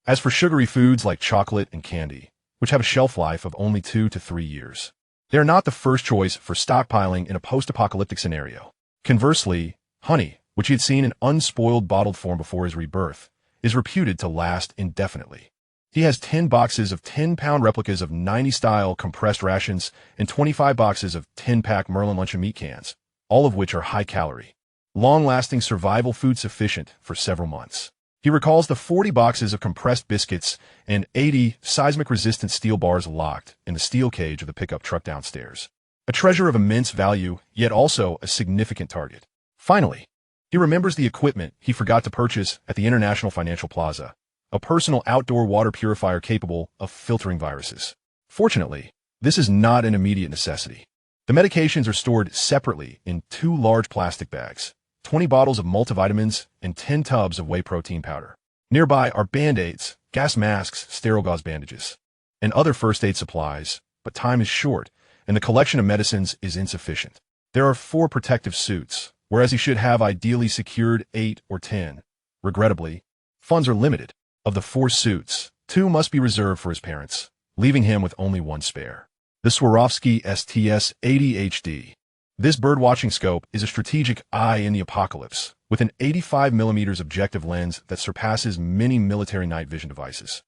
As for sugary foods like chocolate and candy, which have a shelf life of only 2 to 3 years, they are not the first choice for stockpiling in a post-apocalyptic scenario. Conversely, honey, which he had seen in unspoiled bottled form before his rebirth, is reputed to last indefinitely. He has 10 boxes of 10-pound replicas of 90-style compressed rations and 25 boxes of 10-pack Merlin luncheon meat cans, all of which are high-calorie, long-lasting survival food sufficient for several months. He recalls the 40 boxes of compressed biscuits and 80 seismic-resistant steel bars locked in the steel cage of the pickup truck downstairs. A treasure of immense value, yet also a significant target. Finally, he remembers the equipment he forgot to purchase at the International Financial Plaza, a personal outdoor water purifier capable of filtering viruses. Fortunately, this is not an immediate necessity. The medications are stored separately in 2 large plastic bags, 20 bottles of multivitamins, and 10 tubs of whey protein powder. Nearby are Band-Aids, gas masks, sterile gauze bandages, and other first aid supplies, but time is short, and the collection of medicines is insufficient. There are 4 protective suits, whereas he should have ideally secured 8 or 10. Regrettably, funds are limited. Of the 4 suits, 2 must be reserved for his parents, leaving him with only 1 spare. The Swarovski STS-80 HD. This birdwatching scope is a strategic eye in the apocalypse, with an 85mm objective lens that surpasses many military night vision devices,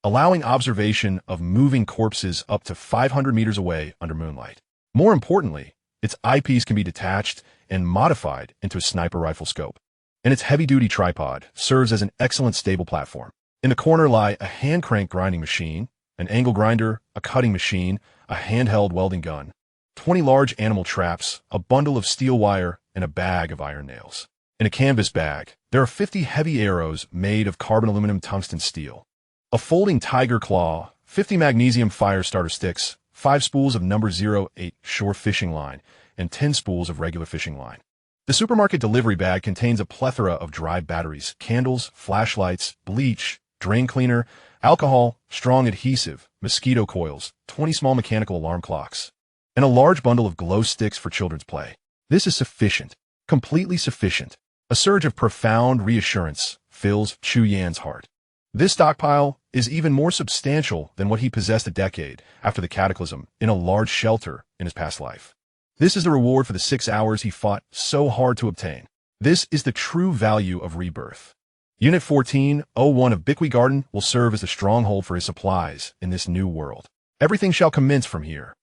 allowing observation of moving corpses up to 500 meters away under moonlight. More importantly, its eyepiece can be detached and modified into a sniper rifle scope, and its heavy-duty tripod serves as an excellent stable platform. In the corner lie a hand-crank grinding machine, an angle grinder, a cutting machine, a handheld welding gun, 20 large animal traps, a bundle of steel wire, and a bag of iron nails. In a canvas bag, there are 50 heavy arrows made of carbon aluminum tungsten steel, a folding tiger claw, 50 magnesium fire starter sticks, 5 spools of number 08 shore fishing line, and 10 spools of regular fishing line. The supermarket delivery bag contains a plethora of dry batteries, candles, flashlights, bleach, drain cleaner, alcohol, strong adhesive, mosquito coils, 20 small mechanical alarm clocks, and a large bundle of glow sticks for children's play. This is sufficient, completely sufficient. A surge of profound reassurance fills Chu Yan's heart. This stockpile is even more substantial than what he possessed a decade after the cataclysm in a large shelter in his past life. This is the reward for the 6 hours he fought so hard to obtain. This is the true value of rebirth. Unit 1401 of Bickway Garden will serve as the stronghold for his supplies in this new world. Everything shall commence from here.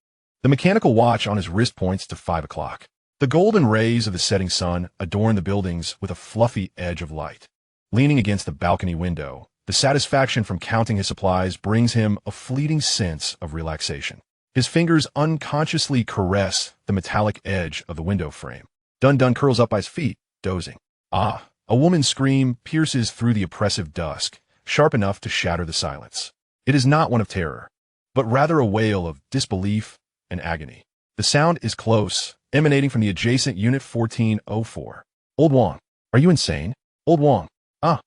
The mechanical watch on his wrist points to 5 o'clock. The golden rays of the setting sun adorn the buildings with a fluffy edge of light. Leaning against the balcony window, the satisfaction from counting his supplies brings him a fleeting sense of relaxation. His fingers unconsciously caress the metallic edge of the window frame. Dun-Dun curls up by his feet, dozing. Ah, a woman's scream pierces through the oppressive dusk, sharp enough to shatter the silence. It is not one of terror, but rather a wail of disbelief and agony. The sound is close, emanating from the adjacent Unit 1404. Old Wong, are you insane? Old Wong. Ah.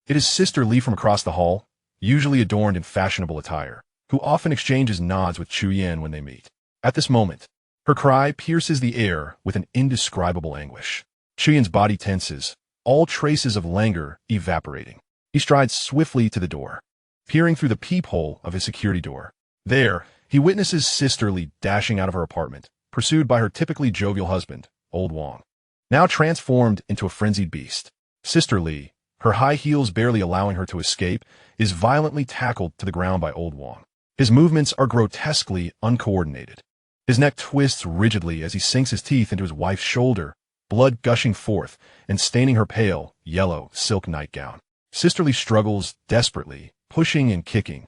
It is Sister Lee from across the hall, usually adorned in fashionable attire, who often exchanges nods with Chu Yan when they meet. At this moment, her cry pierces the air with an indescribable anguish. Chu Yan's body tenses, all traces of languor evaporating. He strides swiftly to the door, peering through the peephole of his security door. There, he witnesses Sister Lee dashing out of her apartment, pursued by her typically jovial husband, Old Wong, now transformed into a frenzied beast. Sister Lee, her high heels barely allowing her to escape, is violently tackled to the ground by Old Wong. His movements are grotesquely uncoordinated. His neck twists rigidly as he sinks his teeth into his wife's shoulder, blood gushing forth and staining her pale, yellow silk nightgown. Sister Lee struggles desperately, pushing and kicking,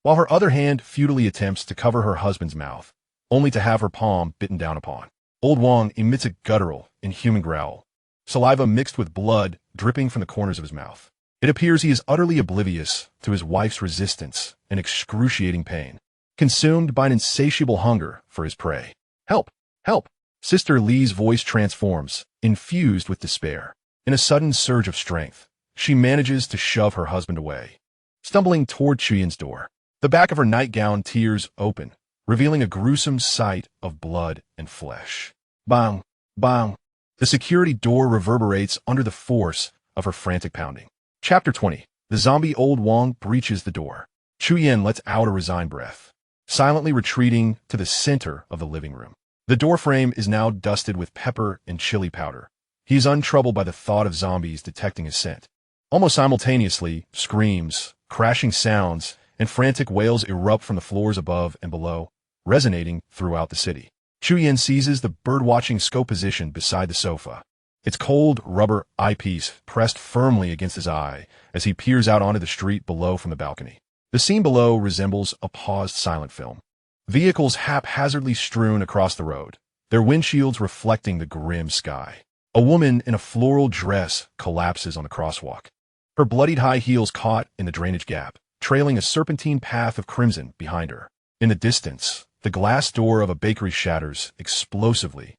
while her other hand futilely attempts to cover her husband's mouth, only to have her palm bitten down upon. Old Wong emits a guttural, inhuman growl, saliva mixed with blood dripping from the corners of his mouth. It appears he is utterly oblivious to his wife's resistance and excruciating pain, consumed by an insatiable hunger for his prey. Help! Help! Sister Lee's voice transforms, infused with despair. In a sudden surge of strength, she manages to shove her husband away, stumbling toward Chu Yan's door. The back of her nightgown tears open, revealing a gruesome sight of blood and flesh. Bang! Bang! The security door reverberates under the force of her frantic pounding. Chapter 20. The zombie Old Wong breaches the door. Chu Yan lets out a resigned breath, silently retreating to the center of the living room. The doorframe is now dusted with pepper and chili powder. He is untroubled by the thought of zombies detecting his scent. Almost simultaneously, screams, crashing sounds, and frantic wails erupt from the floors above and below, resonating throughout the city. Chu Yan seizes the birdwatching scope position beside the sofa, its cold rubber eyepiece pressed firmly against his eye as he peers out onto the street below from the balcony. The scene below resembles a paused silent film. Vehicles haphazardly strewn across the road, their windshields reflecting the grim sky. A woman in a floral dress collapses on the crosswalk, Her bloodied high heels caught in the drainage gap, trailing a serpentine path of crimson behind her. In the distance, the glass door of a bakery shatters explosively.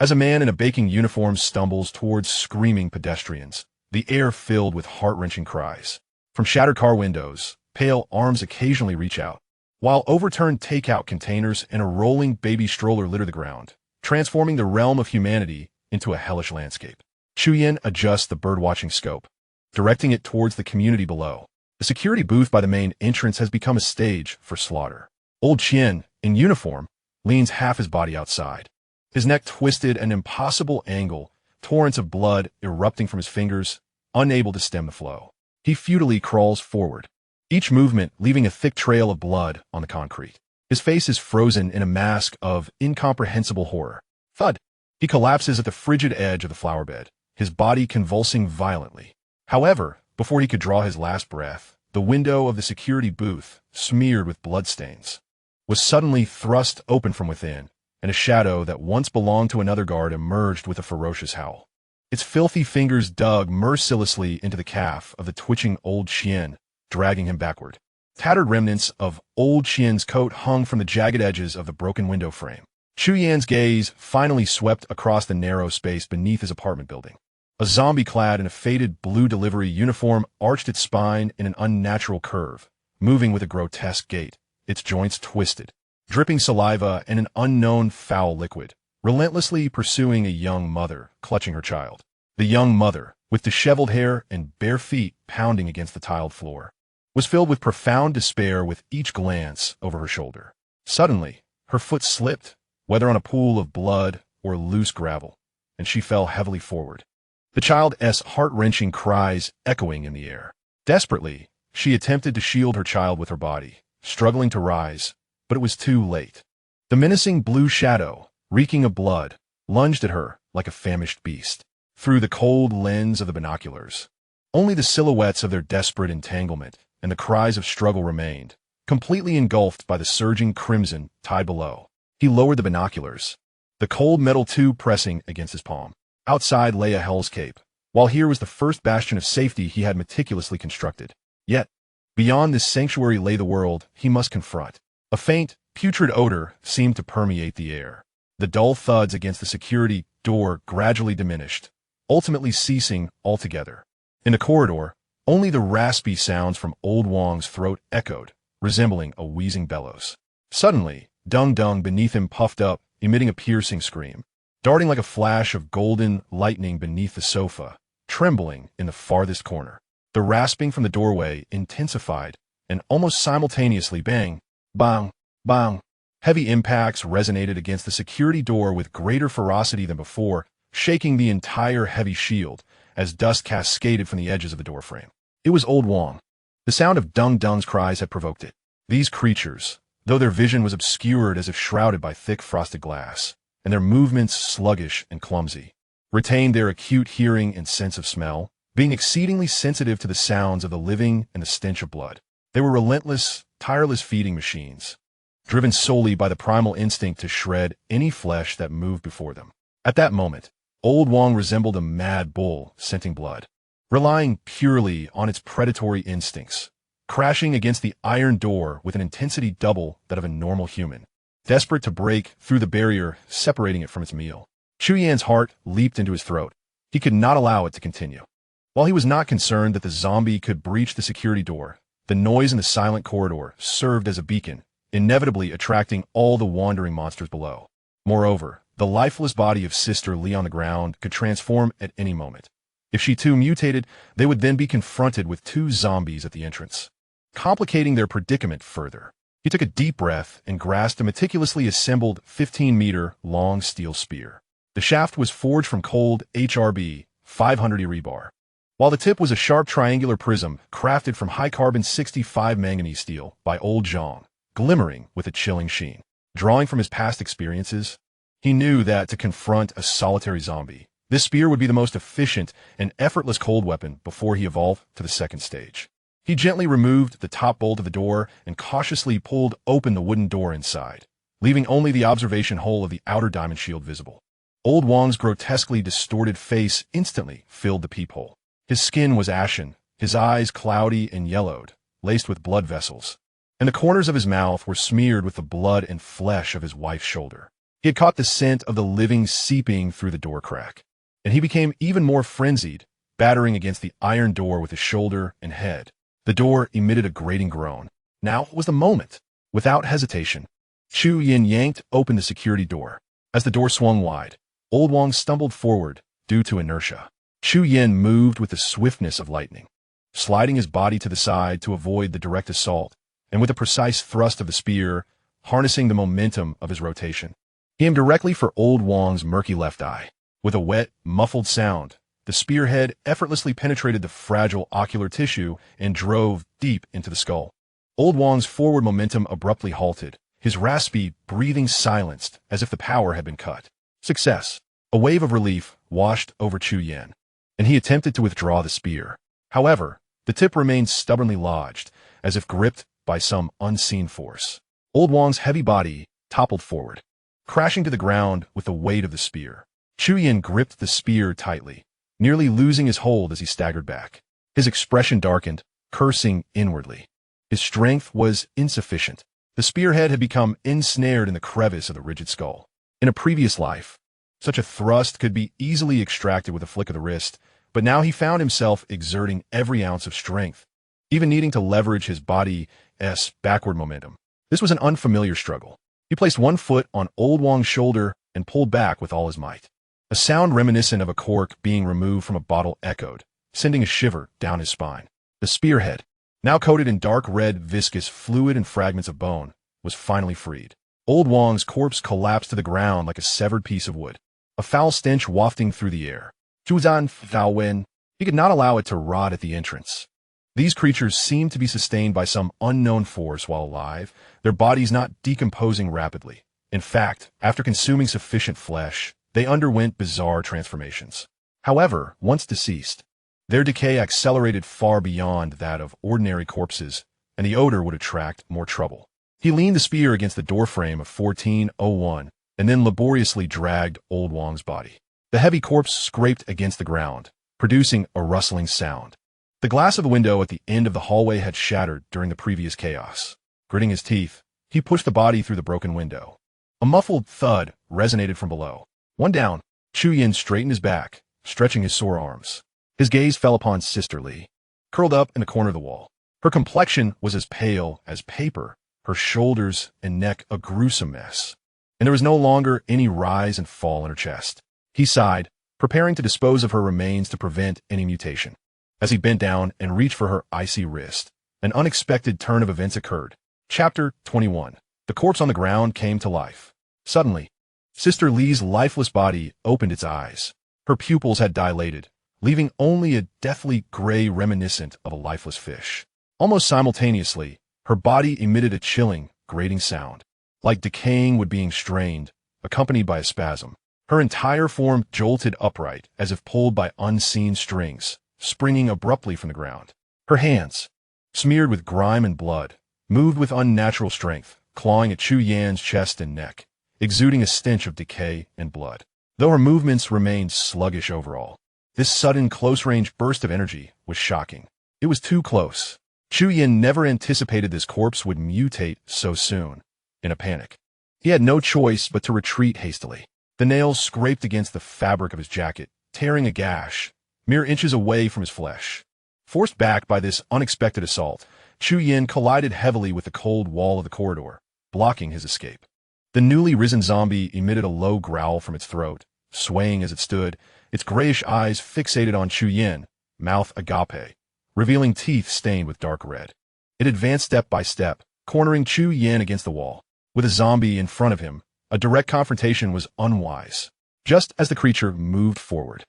As a man in a baking uniform stumbles towards screaming pedestrians, the air filled with heart-wrenching cries. From shattered car windows, pale arms occasionally reach out, while overturned takeout containers and a rolling baby stroller litter the ground, transforming the realm of humanity into a hellish landscape. Chuyen adjusts the birdwatching scope, directing it towards the community below. The security booth by the main entrance has become a stage for slaughter. Old Chien, in uniform, leans half his body outside. His neck twisted at an impossible angle, torrents of blood erupting from his fingers, unable to stem the flow. He futilely crawls forward, each movement leaving a thick trail of blood on the concrete. His face is frozen in a mask of incomprehensible horror. Thud! He collapses at the frigid edge of the flower bed, his body convulsing violently. However, before he could draw his last breath, the window of the security booth, smeared with bloodstains, was suddenly thrust open from within, and a shadow that once belonged to another guard emerged with a ferocious howl. Its filthy fingers dug mercilessly into the calf of the twitching Old Chien, dragging him backward. Tattered remnants of Old Chien's coat hung from the jagged edges of the broken window frame. Chuyen's gaze finally swept across the narrow space beneath his apartment building. A zombie clad in a faded blue delivery uniform arched its spine in an unnatural curve, moving with a grotesque gait, its joints twisted, dripping saliva and an unknown foul liquid, relentlessly pursuing a young mother clutching her child. The young mother, with disheveled hair and bare feet pounding against the tiled floor, was filled with profound despair with each glance over her shoulder. Suddenly, her foot slipped, whether on a pool of blood or loose gravel, and she fell heavily forward. The child's heart-wrenching cries echoing in the air. Desperately, she attempted to shield her child with her body, struggling to rise, but it was too late. The menacing blue shadow, reeking of blood, lunged at her like a famished beast. Through the cold lens of the binoculars, only the silhouettes of their desperate entanglement and the cries of struggle remained, completely engulfed by the surging crimson tide below. He lowered the binoculars, the cold metal tube pressing against his palm. Outside lay a hell's cape, while here was the first bastion of safety he had meticulously constructed. Yet, beyond this sanctuary lay the world he must confront. A faint, putrid odor seemed to permeate the air. The dull thuds against the security door gradually diminished, ultimately ceasing altogether. In the corridor, only the raspy sounds from Old Wong's throat echoed, resembling a wheezing bellows. Suddenly, Dung Dung beneath him puffed up, emitting a piercing scream, darting like a flash of golden lightning beneath the sofa, trembling in the farthest corner. The rasping from the doorway intensified, and almost simultaneously bang, bang, bang. Heavy impacts resonated against the security door with greater ferocity than before, shaking the entire heavy shield as dust cascaded from the edges of the doorframe. It was Old Wong. The sound of Dung Dung's cries had provoked it. These creatures, though their vision was obscured as if shrouded by thick frosted glass, and their movements sluggish and clumsy, retained their acute hearing and sense of smell, being exceedingly sensitive to the sounds of the living and the stench of blood. They were relentless, tireless feeding machines, driven solely by the primal instinct to shred any flesh that moved before them. At that moment, Old Wong resembled a mad bull scenting blood, relying purely on its predatory instincts, crashing against the iron door with an intensity double that of a normal human, desperate to break through the barrier separating it from its meal. Chuyen's heart leaped into his throat. He could not allow it to continue. While he was not concerned that the zombie could breach the security door, the noise in the silent corridor served as a beacon, inevitably attracting all the wandering monsters below. Moreover, the lifeless body of Sister Lee on the ground could transform at any moment. If she too mutated, they would then be confronted with two zombies at the entrance, complicating their predicament further. He took a deep breath and grasped a meticulously assembled 15-meter-long steel spear. The shaft was forged from cold HRB 500E rebar, while the tip was a sharp triangular prism crafted from high-carbon 65 manganese steel by Old Zhang, glimmering with a chilling sheen. Drawing from his past experiences, he knew that to confront a solitary zombie, this spear would be the most efficient and effortless cold weapon before he evolved to the second stage. He gently removed the top bolt of the door and cautiously pulled open the wooden door inside, leaving only the observation hole of the outer diamond shield visible. Old Wong's grotesquely distorted face instantly filled the peephole. His skin was ashen, his eyes cloudy and yellowed, laced with blood vessels, and the corners of his mouth were smeared with the blood and flesh of his wife's shoulder. He had caught the scent of the living seeping through the door crack, and he became even more frenzied, battering against the iron door with his shoulder and head. The door emitted a grating groan. Now was the moment. Without hesitation, Chu Yin yanked open the security door. As the door swung wide, Old Wong stumbled forward due to inertia. Chu Yin moved with the swiftness of lightning, sliding his body to the side to avoid the direct assault, and with a precise thrust of the spear, harnessing the momentum of his rotation. He aimed directly for Old Wong's murky left eye. With a wet, muffled sound, the spearhead effortlessly penetrated the fragile ocular tissue and drove deep into the skull. Old Wong's forward momentum abruptly halted, his raspy breathing silenced as if the power had been cut. Success. A wave of relief washed over Chu Yin, and he attempted to withdraw the spear. However, the tip remained stubbornly lodged, as if gripped by some unseen force. Old Wong's heavy body toppled forward, crashing to the ground with the weight of the spear. Chu Yin gripped the spear tightly, nearly losing his hold as he staggered back. His expression darkened, cursing inwardly. His strength was insufficient. The spearhead had become ensnared in the crevice of the rigid skull. In a previous life, such a thrust could be easily extracted with a flick of the wrist, but now he found himself exerting every ounce of strength, even needing to leverage his body's backward momentum. This was an unfamiliar struggle. He placed one foot on Old Wong's shoulder and pulled back with all his might. A sound reminiscent of a cork being removed from a bottle echoed, sending a shiver down his spine. The spearhead, now coated in dark red viscous fluid and fragments of bone, was finally freed. Old Wong's corpse collapsed to the ground like a severed piece of wood, a foul stench wafting through the air. Zhuzan Fao Wen, he could not allow it to rot at the entrance. These creatures seemed to be sustained by some unknown force while alive, their bodies not decomposing rapidly. In fact, after consuming sufficient flesh, they underwent bizarre transformations. However, once deceased, their decay accelerated far beyond that of ordinary corpses, and the odor would attract more trouble. He leaned the spear against the doorframe of 1401, and then laboriously dragged Old Wong's body. The heavy corpse scraped against the ground, producing a rustling sound. The glass of the window at the end of the hallway had shattered during the previous chaos. Gritting his teeth, he pushed the body through the broken window. A muffled thud resonated from below. One down, Chu Yin straightened his back, stretching his sore arms. His gaze fell upon Sister Li, curled up in the corner of the wall. Her complexion was as pale as paper, her shoulders and neck a gruesome mess, and there was no longer any rise and fall in her chest. He sighed, preparing to dispose of her remains to prevent any mutation. As he bent down and reached for her icy wrist, an unexpected turn of events occurred. Chapter 21. The corpse on the ground came to life. Suddenly, Sister Li's lifeless body opened its eyes. Her pupils had dilated, leaving only a deathly gray reminiscent of a lifeless fish. Almost simultaneously, her body emitted a chilling, grating sound, like decaying wood being strained, accompanied by a spasm. Her entire form jolted upright as if pulled by unseen strings, springing abruptly from the ground. Her hands, smeared with grime and blood, moved with unnatural strength, clawing at Chu Yan's chest and neck, exuding a stench of decay and blood. Though her movements remained sluggish overall, this sudden close-range burst of energy was shocking. It was too close. Chu Yan never anticipated this corpse would mutate so soon. In a panic, he had no choice but to retreat hastily. The nails scraped against the fabric of his jacket, tearing a gash, mere inches away from his flesh. Forced back by this unexpected assault, Chu Yan collided heavily with the cold wall of the corridor, blocking his escape. The newly risen zombie emitted a low growl from its throat, swaying as it stood, its grayish eyes fixated on Chu Yan, mouth agape, revealing teeth stained with dark red. It advanced step by step, cornering Chu Yan against the wall. With a zombie in front of him, a direct confrontation was unwise. Just as the creature moved forward,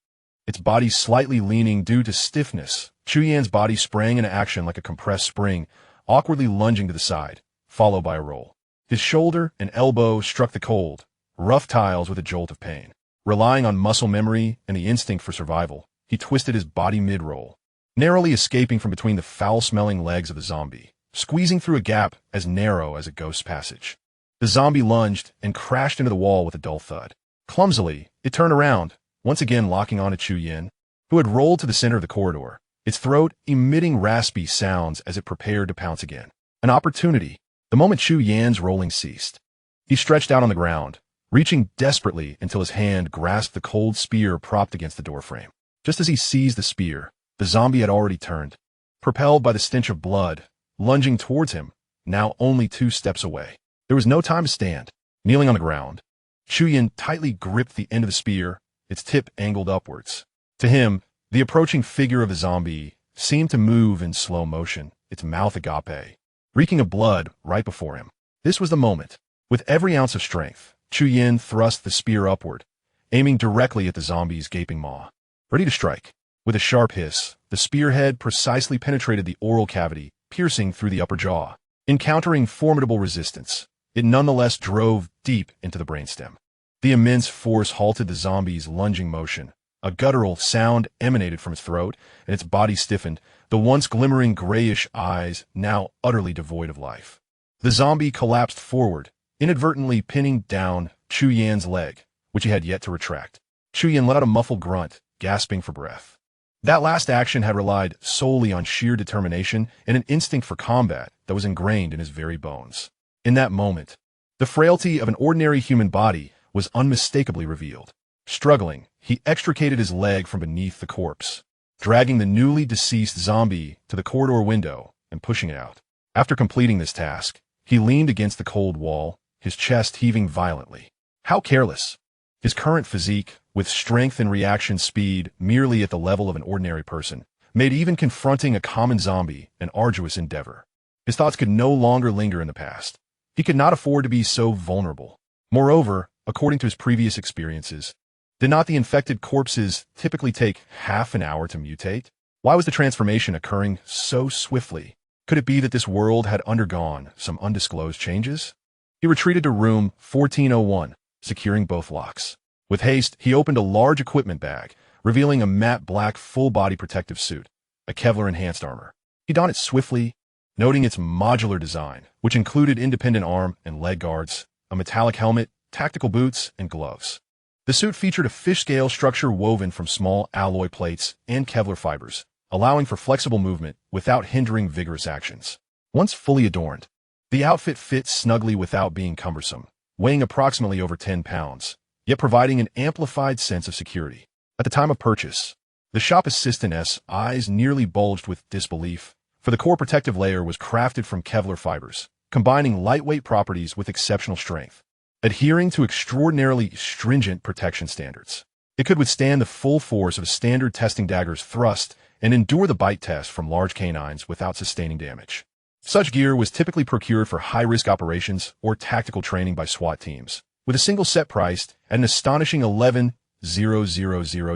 its body slightly leaning due to stiffness, Chu Yan's body sprang into action like a compressed spring, awkwardly lunging to the side, followed by a roll. His shoulder and elbow struck the cold, rough tiles with a jolt of pain. Relying on muscle memory and the instinct for survival, he twisted his body mid-roll, narrowly escaping from between the foul-smelling legs of the zombie, squeezing through a gap as narrow as a ghost's passage. The zombie lunged and crashed into the wall with a dull thud. Clumsily, it turned around, once again locking onto Chu Yan, who had rolled to the center of the corridor, its throat emitting raspy sounds as it prepared to pounce again. An opportunity. The moment Chu Yan's rolling ceased, he stretched out on the ground, reaching desperately until his hand grasped the cold spear propped against the doorframe. Just as he seized the spear, the zombie had already turned, propelled by the stench of blood, lunging towards him, now only 2 steps away. There was no time to stand. Kneeling on the ground, Chu Yan tightly gripped the end of the spear, its tip angled upwards. To him, the approaching figure of the zombie seemed to move in slow motion, its mouth agape, reeking of blood right before him. This was the moment. With every ounce of strength, Chu Yan thrust the spear upward, aiming directly at the zombie's gaping maw. Ready to strike. With a sharp hiss, the spearhead precisely penetrated the oral cavity, piercing through the upper jaw. Encountering formidable resistance, it nonetheless drove deep into the brainstem. The immense force halted the zombie's lunging motion. A guttural sound emanated from its throat, and its body stiffened, the once glimmering grayish eyes now utterly devoid of life. The zombie collapsed forward, inadvertently pinning down Chu Yan's leg, which he had yet to retract. Chu Yan let out a muffled grunt, gasping for breath. That last action had relied solely on sheer determination and an instinct for combat that was ingrained in his very bones. In that moment, the frailty of an ordinary human body was unmistakably revealed. Struggling, he extricated his leg from beneath the corpse, dragging the newly deceased zombie to the corridor window and pushing it out. After completing this task, he leaned against the cold wall, his chest heaving violently. How careless! His current physique, with strength and reaction speed merely at the level of an ordinary person, made even confronting a common zombie an arduous endeavor. His thoughts could no longer linger in the past. He could not afford to be so vulnerable. Moreover, according to his previous experiences, did not the infected corpses typically take half an hour to mutate? Why was the transformation occurring so swiftly? Could it be that this world had undergone some undisclosed changes? He retreated to room 1401, securing both locks. With haste, he opened a large equipment bag, revealing a matte black full-body protective suit, a Kevlar-enhanced armor. He donned it swiftly, noting its modular design, which included independent arm and leg guards, a metallic helmet, tactical boots, and gloves. The suit featured a fish-scale structure woven from small alloy plates and Kevlar fibers, allowing for flexible movement without hindering vigorous actions. Once fully adorned, the outfit fit snugly without being cumbersome, weighing approximately over 10 pounds, yet providing an amplified sense of security. At the time of purchase, the shop assistant's eyes nearly bulged with disbelief, for the core protective layer was crafted from Kevlar fibers, combining lightweight properties with exceptional strength. Adhering to extraordinarily stringent protection standards, it could withstand the full force of a standard testing dagger's thrust and endure the bite test from large canines without sustaining damage. Such gear was typically procured for high-risk operations or tactical training by SWAT teams, with a single set priced at an astonishing 11,000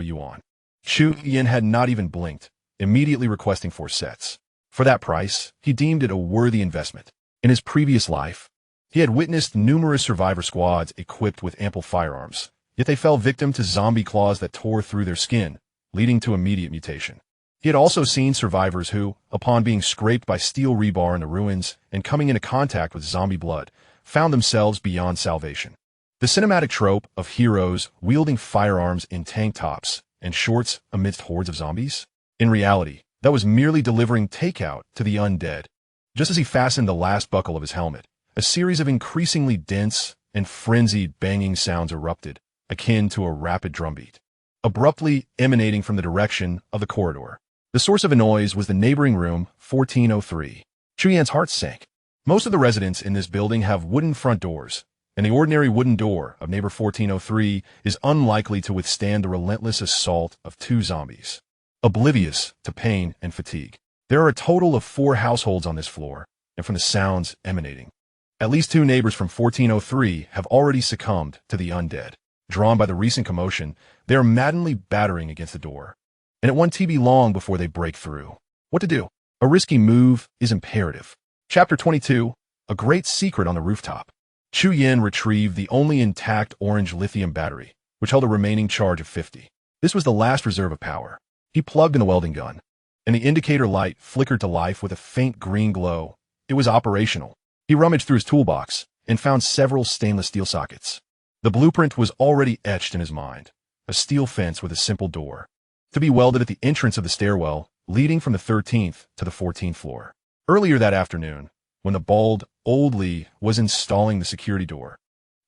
yuan. Chu Yan had not even blinked, immediately requesting 4 sets. For that price, he deemed it a worthy investment. In his previous life, he had witnessed numerous survivor squads equipped with ample firearms, yet they fell victim to zombie claws that tore through their skin, leading to immediate mutation. He had also seen survivors who, upon being scraped by steel rebar in the ruins and coming into contact with zombie blood, found themselves beyond salvation. The cinematic trope of heroes wielding firearms in tank tops and shorts amidst hordes of zombies? In reality, that was merely delivering takeout to the undead. Just as he fastened the last buckle of his helmet, a series of increasingly dense and frenzied banging sounds erupted, akin to a rapid drumbeat, abruptly emanating from the direction of the corridor. The source of the noise was the neighboring room 1403. Chu Yan's heart sank. Most of the residents in this building have wooden front doors, and the ordinary wooden door of neighbor 1403 is unlikely to withstand the relentless assault of 2 zombies. Oblivious to pain and fatigue, there are a total of 4 households on this floor, and from the sounds emanating, at least 2 neighbors from 1403 have already succumbed to the undead. Drawn by the recent commotion, they are maddeningly battering against the door, and it won't be long before they break through. What to do? A risky move is imperative. Chapter 22, A Great Secret on the Rooftop. Chu Yan retrieved the only intact orange lithium battery, which held a remaining charge of 50. This was the last reserve of power. He plugged in the welding gun, and the indicator light flickered to life with a faint green glow. It was operational. He rummaged through his toolbox and found several stainless steel sockets. The blueprint was already etched in his mind, a steel fence with a simple door, to be welded at the entrance of the stairwell leading from the 13th to the 14th floor. Earlier that afternoon, when the bald, old Lee was installing the security door,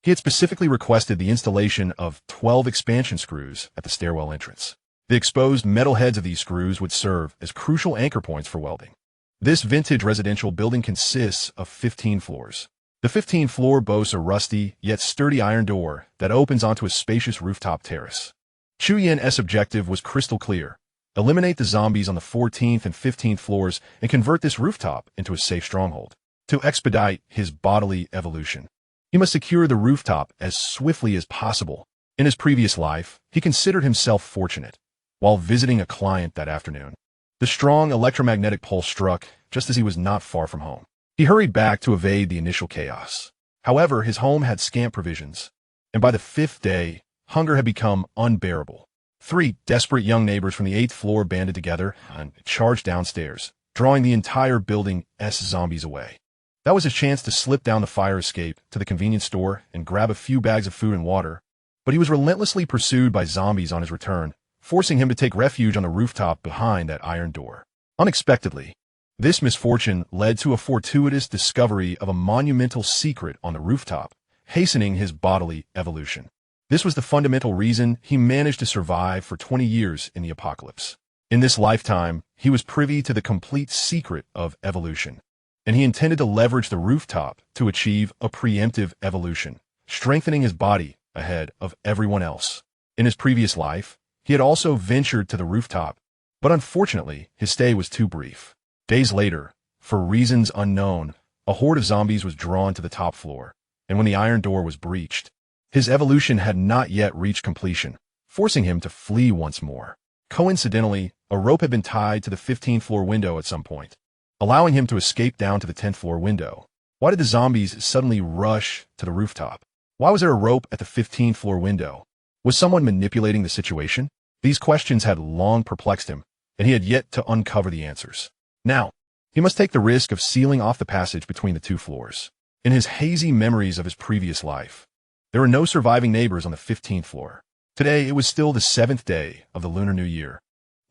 he had specifically requested the installation of 12 expansion screws at the stairwell entrance. The exposed metal heads of these screws would serve as crucial anchor points for welding. This vintage residential building consists of 15 floors. The 15th floor boasts a rusty, yet sturdy iron door that opens onto a spacious rooftop terrace. Chu Yan's objective was crystal clear: eliminate the zombies on the 14th and 15th floors and convert this rooftop into a safe stronghold. To expedite his bodily evolution, he must secure the rooftop as swiftly as possible. In his previous life, he considered himself fortunate. While visiting a client that afternoon, the strong electromagnetic pulse struck just as he was not far from home. He hurried back to evade the initial chaos. However, his home had scant provisions, and by the 5th day, hunger had become unbearable. 3 desperate young neighbors from the 8th floor banded together and charged downstairs, drawing the entire building's zombies away. That was his chance to slip down the fire escape to the convenience store and grab a few bags of food and water, but he was relentlessly pursued by zombies on his return, forcing him to take refuge on the rooftop behind that iron door. Unexpectedly, this misfortune led to a fortuitous discovery of a monumental secret on the rooftop, hastening his bodily evolution. This was the fundamental reason he managed to survive for 20 years in the apocalypse. In this lifetime, he was privy to the complete secret of evolution, and he intended to leverage the rooftop to achieve a preemptive evolution, strengthening his body ahead of everyone else. In his previous life, he had also ventured to the rooftop, but unfortunately, his stay was too brief. Days later, for reasons unknown, a horde of zombies was drawn to the top floor, and when the iron door was breached, his evolution had not yet reached completion, forcing him to flee once more. Coincidentally, a rope had been tied to the 15th floor window at some point, allowing him to escape down to the 10th floor window. Why did the zombies suddenly rush to the rooftop? Why was there a rope at the 15th floor window? Was someone manipulating the situation? These questions had long perplexed him, and he had yet to uncover the answers. Now, he must take the risk of sealing off the passage between the 2 floors. In his hazy memories of his previous life, there were no surviving neighbors on the 15th floor. Today, it was still the 7th day of the Lunar New Year.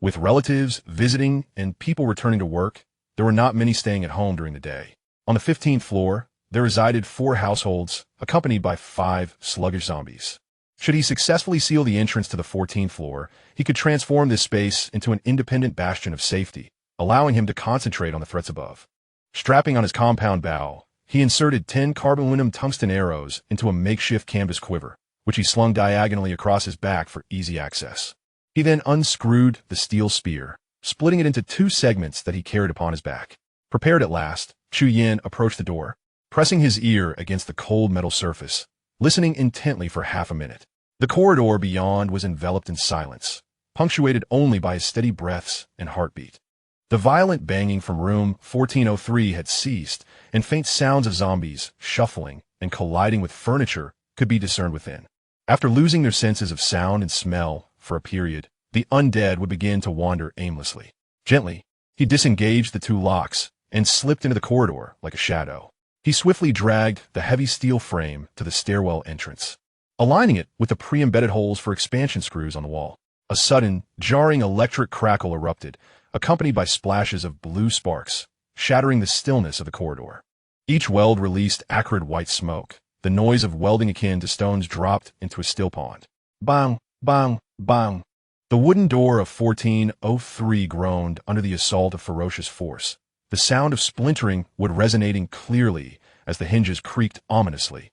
With relatives visiting and people returning to work, there were not many staying at home during the day. On the 15th floor, there resided 4 households, accompanied by 5 sluggish zombies. Should he successfully seal the entrance to the 14th floor, he could transform this space into an independent bastion of safety, allowing him to concentrate on the threats above. Strapping on his compound bow, he inserted 10 carbon tungsten arrows into a makeshift canvas quiver, which he slung diagonally across his back for easy access. He then unscrewed the steel spear, splitting it into 2 segments that he carried upon his back. Prepared at last, Chu Yan approached the door, pressing his ear against the cold metal surface, listening intently for half a minute. The corridor beyond was enveloped in silence, punctuated only by his steady breaths and heartbeat. The violent banging from room 1403 had ceased, and faint sounds of zombies shuffling and colliding with furniture could be discerned within. After losing their senses of sound and smell for a period, the undead would begin to wander aimlessly. Gently, he disengaged the 2 locks and slipped into the corridor like a shadow. He swiftly dragged the heavy steel frame to the stairwell entrance, aligning it with the pre-embedded holes for expansion screws on the wall. A sudden, jarring electric crackle erupted, accompanied by splashes of blue sparks, shattering the stillness of the corridor. Each weld released acrid white smoke, the noise of welding akin to stones dropped into a still pond. Bang, bang, bang. The wooden door of 1403 groaned under the assault of ferocious force. The sound of splintering would resonating clearly as the hinges creaked ominously,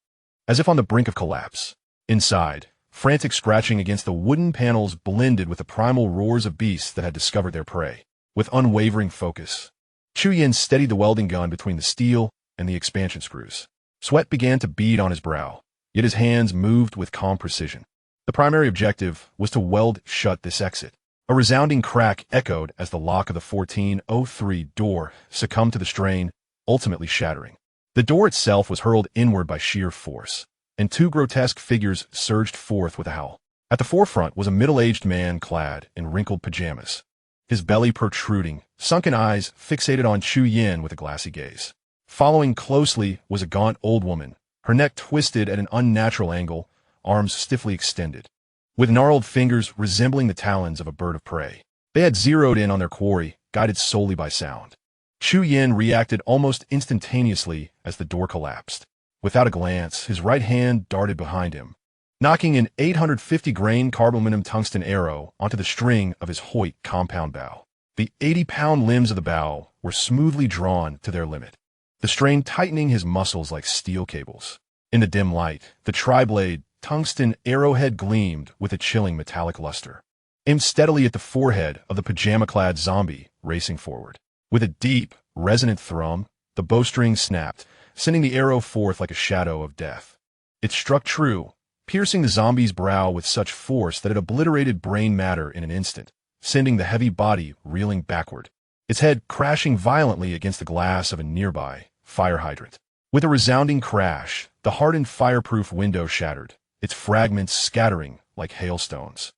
as if on the brink of collapse. Inside, frantic scratching against the wooden panels blended with the primal roars of beasts that had discovered their prey. With unwavering focus, Chu Yan steadied the welding gun between the steel and the expansion screws. Sweat began to bead on his brow, yet his hands moved with calm precision. The primary objective was to weld shut this exit. A resounding crack echoed as the lock of the 1403 door succumbed to the strain, ultimately shattering. The door itself was hurled inward by sheer force, and 2 grotesque figures surged forth with a howl. At the forefront was a middle-aged man clad in wrinkled pajamas, his belly protruding, sunken eyes fixated on Chu Yan with a glassy gaze. Following closely was a gaunt old woman, her neck twisted at an unnatural angle, arms stiffly extended, with gnarled fingers resembling the talons of a bird of prey. They had zeroed in on their quarry, guided solely by sound. Chu Yin reacted almost instantaneously as the door collapsed. Without a glance, his right hand darted behind him, knocking an 850-grain carbonum tungsten arrow onto the string of his Hoyt compound bow. The 80-pound limbs of the bow were smoothly drawn to their limit, the strain tightening his muscles like steel cables. In the dim light, the tri-blade tungsten arrowhead gleamed with a chilling metallic luster, aimed steadily at the forehead of the pajama-clad zombie racing forward. With a deep, resonant thrum, the bowstring snapped, sending the arrow forth like a shadow of death. It struck true, piercing the zombie's brow with such force that it obliterated brain matter in an instant, sending the heavy body reeling backward, its head crashing violently against the glass of a nearby fire hydrant. With a resounding crash, the hardened fireproof window shattered, its fragments scattering like hailstones,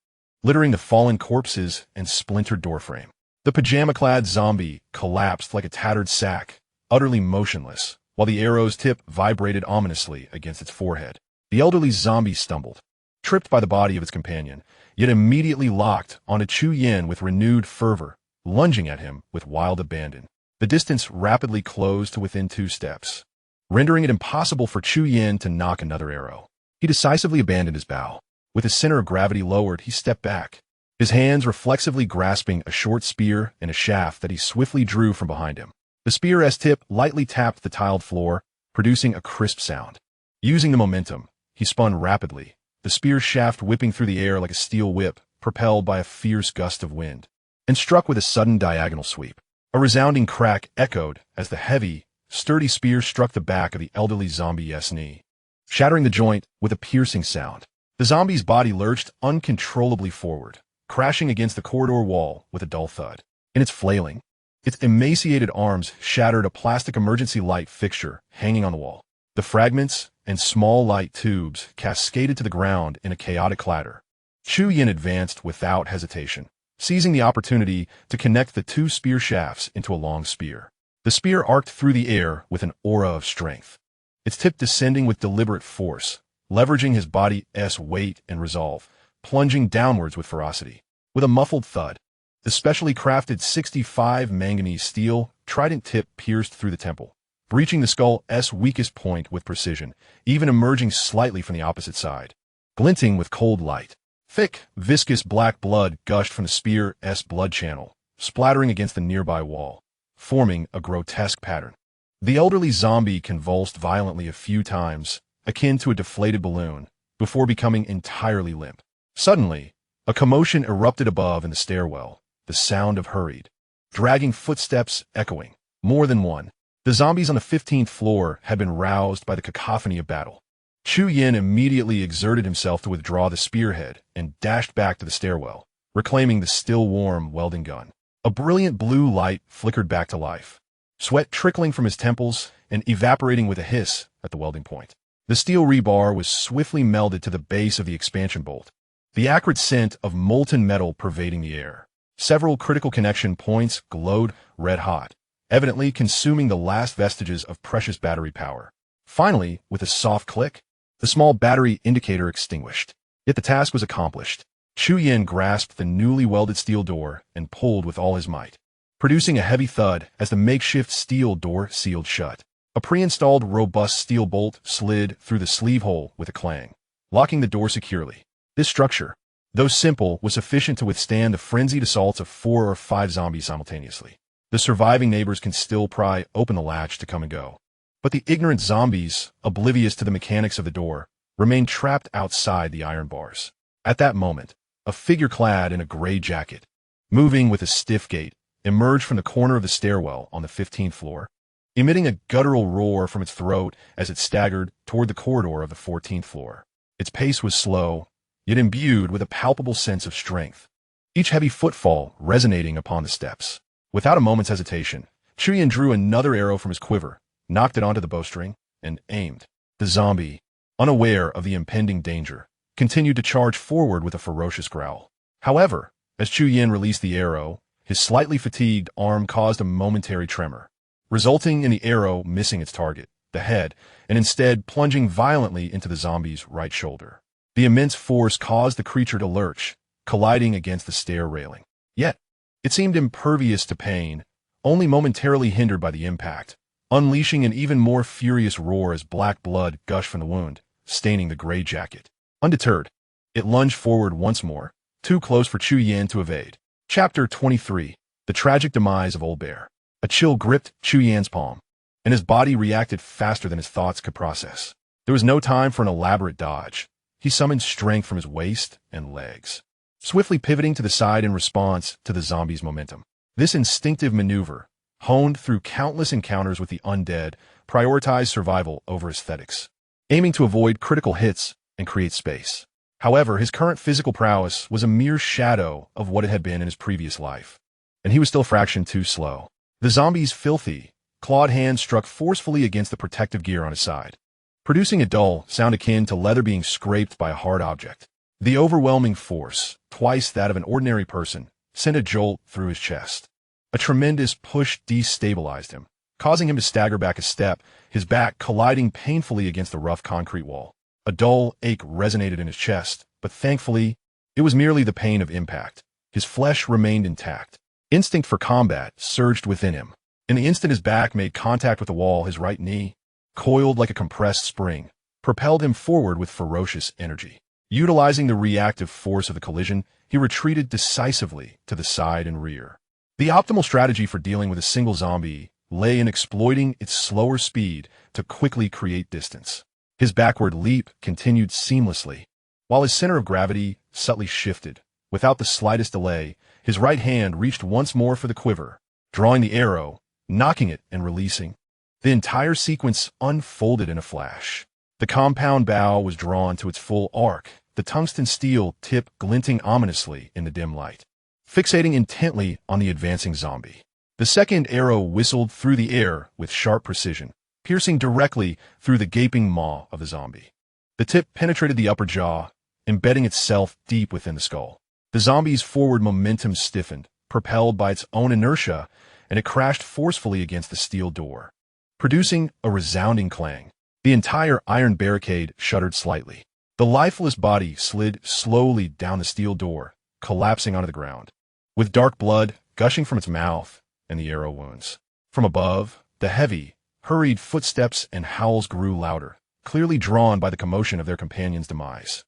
littering the fallen corpses and splintered doorframe. The pajama-clad zombie collapsed like a tattered sack, utterly motionless, while the arrow's tip vibrated ominously against its forehead. The elderly zombie stumbled, tripped by the body of its companion, yet immediately locked onto Chu Yin with renewed fervor, lunging at him with wild abandon. The distance rapidly closed to within 2 steps, rendering it impossible for Chu Yin to knock another arrow. He decisively abandoned his bow. With his center of gravity lowered, he stepped back, his hands reflexively grasping a short spear and a shaft that he swiftly drew from behind him. The spear's tip lightly tapped the tiled floor, producing a crisp sound. Using the momentum, he spun rapidly, the spear shaft whipping through the air like a steel whip, propelled by a fierce gust of wind, and struck with a sudden diagonal sweep. A resounding crack echoed as the heavy, sturdy spear struck the back of the elderly zombie's knee, shattering the joint with a piercing sound. The zombie's body lurched uncontrollably forward, crashing against the corridor wall with a dull thud. In its flailing, its emaciated arms shattered a plastic emergency light fixture hanging on the wall. The fragments and small light tubes cascaded to the ground in a chaotic clatter. Chu Yin advanced without hesitation, seizing the opportunity to connect the 2 spear shafts into a long spear. The spear arced through the air with an aura of strength, its tip descending with deliberate force, leveraging his body's weight and resolve, plunging downwards with ferocity. With a muffled thud, the specially crafted 65 manganese steel trident tip pierced through the temple, breaching the skull's weakest point with precision, even emerging slightly from the opposite side. Glinting with cold light, thick, viscous black blood gushed from the spear's blood channel, splattering against the nearby wall, forming a grotesque pattern. The elderly zombie convulsed violently a few times, akin to a deflated balloon, before becoming entirely limp. Suddenly, a commotion erupted above in the stairwell, the sound of hurried, dragging footsteps echoing. More than one. The zombies on the 15th floor had been roused by the cacophony of battle. Chu Yin immediately exerted himself to withdraw the spearhead and dashed back to the stairwell, reclaiming the still-warm welding gun. A brilliant blue light flickered back to life, sweat trickling from his temples and evaporating with a hiss at the welding point. The steel rebar was swiftly melded to the base of the expansion bolt, the acrid scent of molten metal pervading the air. Several critical connection points glowed red-hot, evidently consuming the last vestiges of precious battery power. Finally, with a soft click, the small battery indicator extinguished. Yet the task was accomplished. Chu Yin grasped the newly welded steel door and pulled with all his might, producing a heavy thud as the makeshift steel door sealed shut. A pre-installed robust steel bolt slid through the sleeve hole with a clang, locking the door securely. This structure, though simple, was sufficient to withstand the frenzied assaults of 4 or 5 zombies simultaneously. The surviving neighbors can still pry open the latch to come and go, but the ignorant zombies, oblivious to the mechanics of the door, remained trapped outside the iron bars. At that moment, a figure clad in a gray jacket, moving with a stiff gait, emerged from the corner of the stairwell on the 15th floor, emitting a guttural roar from its throat as it staggered toward the corridor of the 14th floor. Its pace was slow, yet imbued with a palpable sense of strength, each heavy footfall resonating upon the steps. Without a moment's hesitation, Chu Yin drew another arrow from his quiver, knocked it onto the bowstring, and aimed. The zombie, unaware of the impending danger, continued to charge forward with a ferocious growl. However, as Chu Yin released the arrow, his slightly fatigued arm caused a momentary tremor, resulting in the arrow missing its target, the head, and instead plunging violently into the zombie's right shoulder. The immense force caused the creature to lurch, colliding against the stair railing. Yet, It seemed impervious to pain, only momentarily hindered by the impact, unleashing an even more furious roar as black blood gushed from the wound, staining the gray jacket. Undeterred, it lunged forward once more, too close for Chu Yan to evade. Chapter 23. The Tragic Demise of Old Bear. A chill gripped Chu Yan's palm, and his body reacted faster than his thoughts could process. There was no time for an elaborate dodge. He summoned strength from his waist and legs, swiftly pivoting to the side in response to the zombie's momentum. This instinctive maneuver, honed through countless encounters with the undead, prioritized survival over aesthetics, aiming to avoid critical hits and create space. However, his current physical prowess was a mere shadow of what it had been in his previous life, and he was still a fraction too slow. The zombie's filthy, clawed hand struck forcefully against the protective gear on his side, producing a dull sound akin to leather being scraped by a hard object. The overwhelming force, twice that of an ordinary person, sent a jolt through his chest. A tremendous push destabilized him, causing him to stagger back a step, his back colliding painfully against the rough concrete wall. A dull ache resonated in his chest, but thankfully, it was merely the pain of impact. His flesh remained intact. Instinct for combat surged within him. In the instant his back made contact with the wall, his right knee, coiled like a compressed spring, propelled him forward with ferocious energy. Utilizing the reactive force of the collision, he retreated decisively to the side and rear. The optimal strategy for dealing with a single zombie lay in exploiting its slower speed to quickly create distance. His backward leap continued seamlessly, while his center of gravity subtly shifted. Without the slightest delay, his right hand reached once more for the quiver, drawing the arrow, knocking it and releasing. The entire sequence unfolded in a flash. The compound bow was drawn to its full arc, the tungsten steel tip glinting ominously in the dim light, fixating intently on the advancing zombie. The second arrow whistled through the air with sharp precision, piercing directly through the gaping maw of the zombie. The tip penetrated the upper jaw, embedding itself deep within the skull. The zombie's forward momentum stiffened, propelled by its own inertia, and it crashed forcefully against the steel door, producing a resounding clang. The entire iron barricade shuddered slightly. The lifeless body slid slowly down the steel door, collapsing onto the ground, with dark blood gushing from its mouth and the arrow wounds. From above, the heavy, hurried footsteps and howls grew louder, clearly drawn by the commotion of their companion's demise.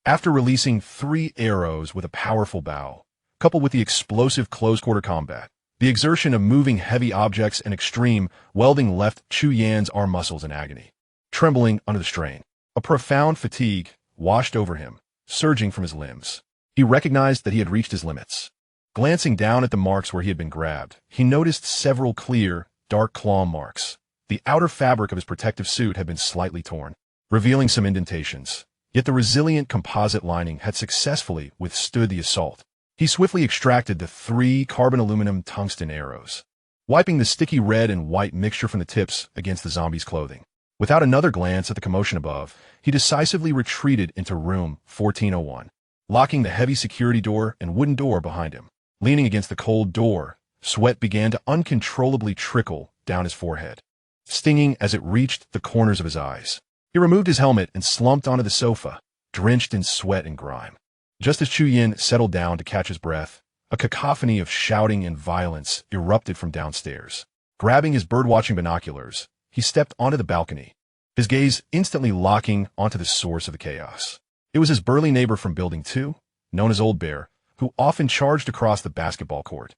After releasing 3 arrows with a powerful bow, coupled with the explosive close-quarter combat, the exertion of moving heavy objects and extreme welding left Chu Yan's arm muscles in agony, trembling under the strain. A profound fatigue washed over him, surging from his limbs. He recognized that he had reached his limits. Glancing down at the marks where he had been grabbed, he noticed several clear, dark claw marks. The outer fabric of his protective suit had been slightly torn, revealing some indentations. Yet the resilient composite lining had successfully withstood the assault. He swiftly extracted the 3 carbon-aluminum tungsten arrows, wiping the sticky red and white mixture from the tips against the zombie's clothing. Without another glance at the commotion above, he decisively retreated into room 1401, locking the heavy security door and wooden door behind him. Leaning against the cold door, sweat began to uncontrollably trickle down his forehead, stinging as it reached the corners of his eyes. He removed his helmet and slumped onto the sofa, drenched in sweat and grime. Just as Chu Yan settled down to catch his breath, a cacophony of shouting and violence erupted from downstairs. Grabbing his birdwatching binoculars, he stepped onto the balcony, his gaze instantly locking onto the source of the chaos. It was his burly neighbor from Building 2, known as Old Bear, who often charged across the basketball court.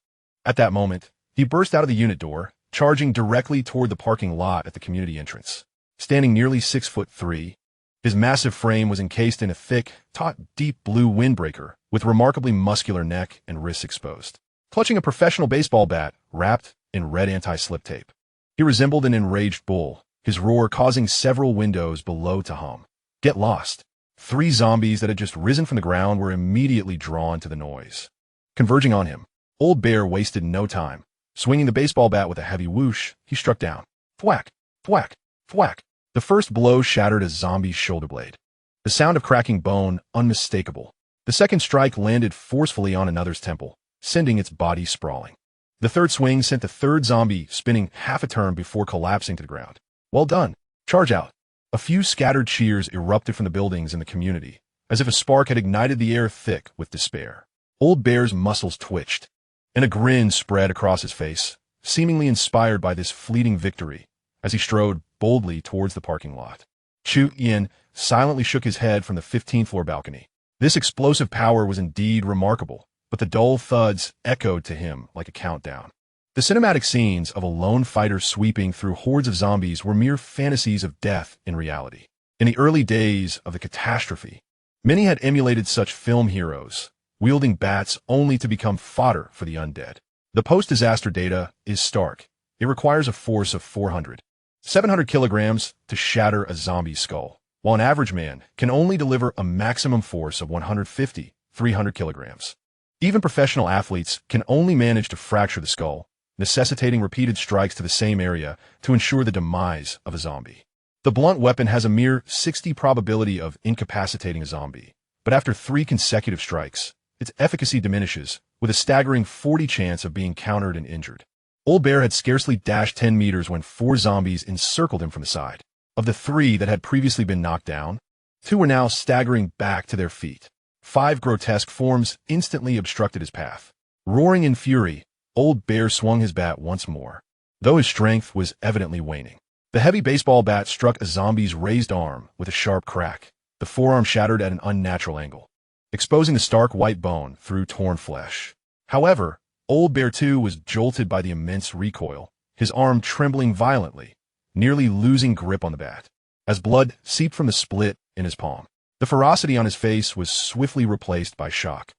At that moment, he burst out of the unit door, charging directly toward the parking lot at the community entrance. Standing nearly 6'3", his massive frame was encased in a thick, taut, deep blue windbreaker with remarkably muscular neck and wrists exposed. Clutching a professional baseball bat wrapped in red anti-slip tape, he resembled an enraged bull, his roar causing several windows below to hum. Get lost. 3 zombies that had just risen from the ground were immediately drawn to the noise. Converging on him, Old Bear wasted no time. Swinging the baseball bat with a heavy whoosh, he struck down. Thwack, thwack, thwack. The first blow shattered a zombie's shoulder blade, the sound of cracking bone unmistakable. The second strike landed forcefully on another's temple, sending its body sprawling. The third swing sent the third zombie spinning half a turn before collapsing to the ground. Well done. Charge out. A few scattered cheers erupted from the buildings in the community, as if a spark had ignited the air thick with despair. Old Bear's muscles twitched, and a grin spread across his face, seemingly inspired by this fleeting victory, as he strode boldly towards the parking lot. Chu Yin silently shook his head from the 15th floor balcony. This explosive power was indeed remarkable, but the dull thuds echoed to him like a countdown. The cinematic scenes of a lone fighter sweeping through hordes of zombies were mere fantasies of death in reality. In the early days of the catastrophe, many had emulated such film heroes, wielding bats only to become fodder for the undead. The post-disaster data is stark. It requires a force of 700 kilograms to shatter a zombie's skull, while an average man can only deliver a maximum force of 300 kilograms. Even professional athletes can only manage to fracture the skull, necessitating repeated strikes to the same area to ensure the demise of a zombie. The blunt weapon has a mere 60 probability of incapacitating a zombie, but after 3 consecutive strikes, its efficacy diminishes, with a staggering 40 chance of being countered and injured. Old Bear had scarcely dashed 10 meters when 4 zombies encircled him from the side. Of the 3 that had previously been knocked down, 2 were now staggering back to their feet. 5 grotesque forms instantly obstructed his path. Roaring in fury, Old Bear swung his bat once more, though his strength was evidently waning. The heavy baseball bat struck a zombie's raised arm with a sharp crack. The forearm shattered at an unnatural angle, exposing the stark white bone through torn flesh. However, Old Bear too was jolted by the immense recoil, his arm trembling violently, nearly losing grip on the bat, as blood seeped from the split in his palm. The ferocity on his face was swiftly replaced by shock,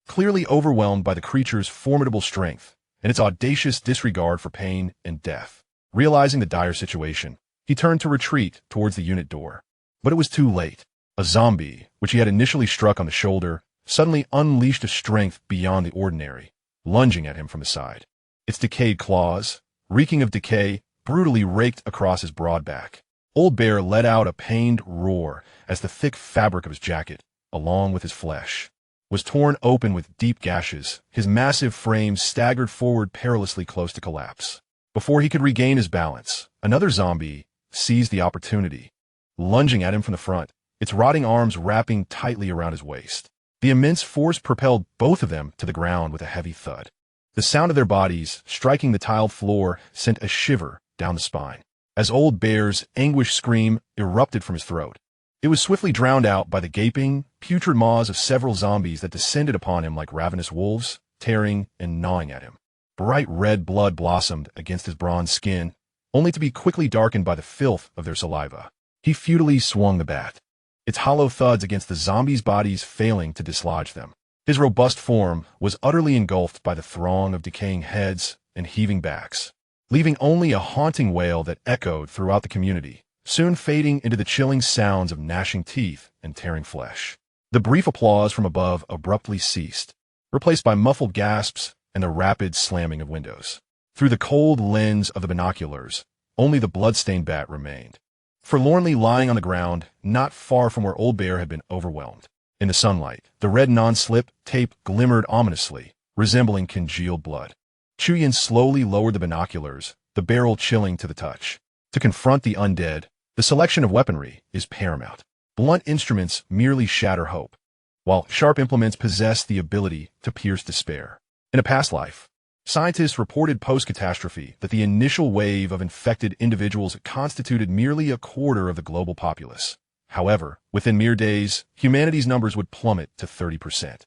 clearly overwhelmed by the creature's formidable strength and its audacious disregard for pain and death. Realizing the dire situation, he turned to retreat towards the unit door. But it was too late. A zombie, which he had initially struck on the shoulder, suddenly unleashed a strength beyond the ordinary, lunging at him from the side. Its decayed claws, reeking of decay, brutally raked across his broad back. Old Bear let out a pained roar as the thick fabric of his jacket, along with his flesh, was torn open with deep gashes. His massive frame staggered forward perilously close to collapse. Before he could regain his balance, another zombie seized the opportunity, lunging at him from the front, its rotting arms wrapping tightly around his waist. The immense force propelled both of them to the ground with a heavy thud. The sound of their bodies striking the tiled floor sent a shiver down the spine, as Old Bear's anguished scream erupted from his throat. It was swiftly drowned out by the gaping, putrid maws of several zombies that descended upon him like ravenous wolves, tearing and gnawing at him. Bright red blood blossomed against his bronze skin, only to be quickly darkened by the filth of their saliva. He futilely swung the bat, its hollow thuds against the zombies' bodies failing to dislodge them. His robust form was utterly engulfed by the throng of decaying heads and heaving backs, leaving only a haunting wail that echoed throughout the community, soon fading into the chilling sounds of gnashing teeth and tearing flesh. The brief applause from above abruptly ceased, replaced by muffled gasps and the rapid slamming of windows. Through the cold lens of the binoculars, only the blood-stained bat remained, forlornly lying on the ground, not far from where Old Bear had been overwhelmed. In the sunlight, the red non-slip tape glimmered ominously, resembling congealed blood. Chuyin slowly lowered the binoculars, the barrel chilling to the touch. To confront the undead, the selection of weaponry is paramount. Blunt instruments merely shatter hope, while sharp implements possess the ability to pierce despair. In a past life, scientists reported post-catastrophe that the initial wave of infected individuals constituted merely a quarter of the global populace. However, within mere days, humanity's numbers would plummet to 30%.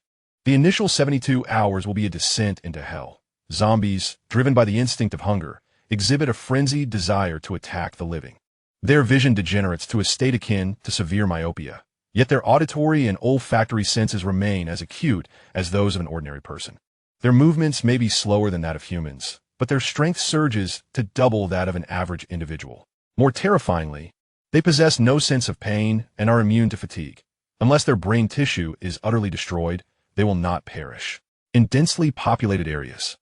The initial 72 hours will be a descent into hell. Zombies, driven by the instinct of hunger, exhibit a frenzied desire to attack the living. Their vision degenerates to a state akin to severe myopia, yet their auditory and olfactory senses remain as acute as those of an ordinary person. Their movements may be slower than that of humans, but their strength surges to double that of an average individual. More terrifyingly, they possess no sense of pain and are immune to fatigue. Unless their brain tissue is utterly destroyed, they will not perish. In densely populated areas,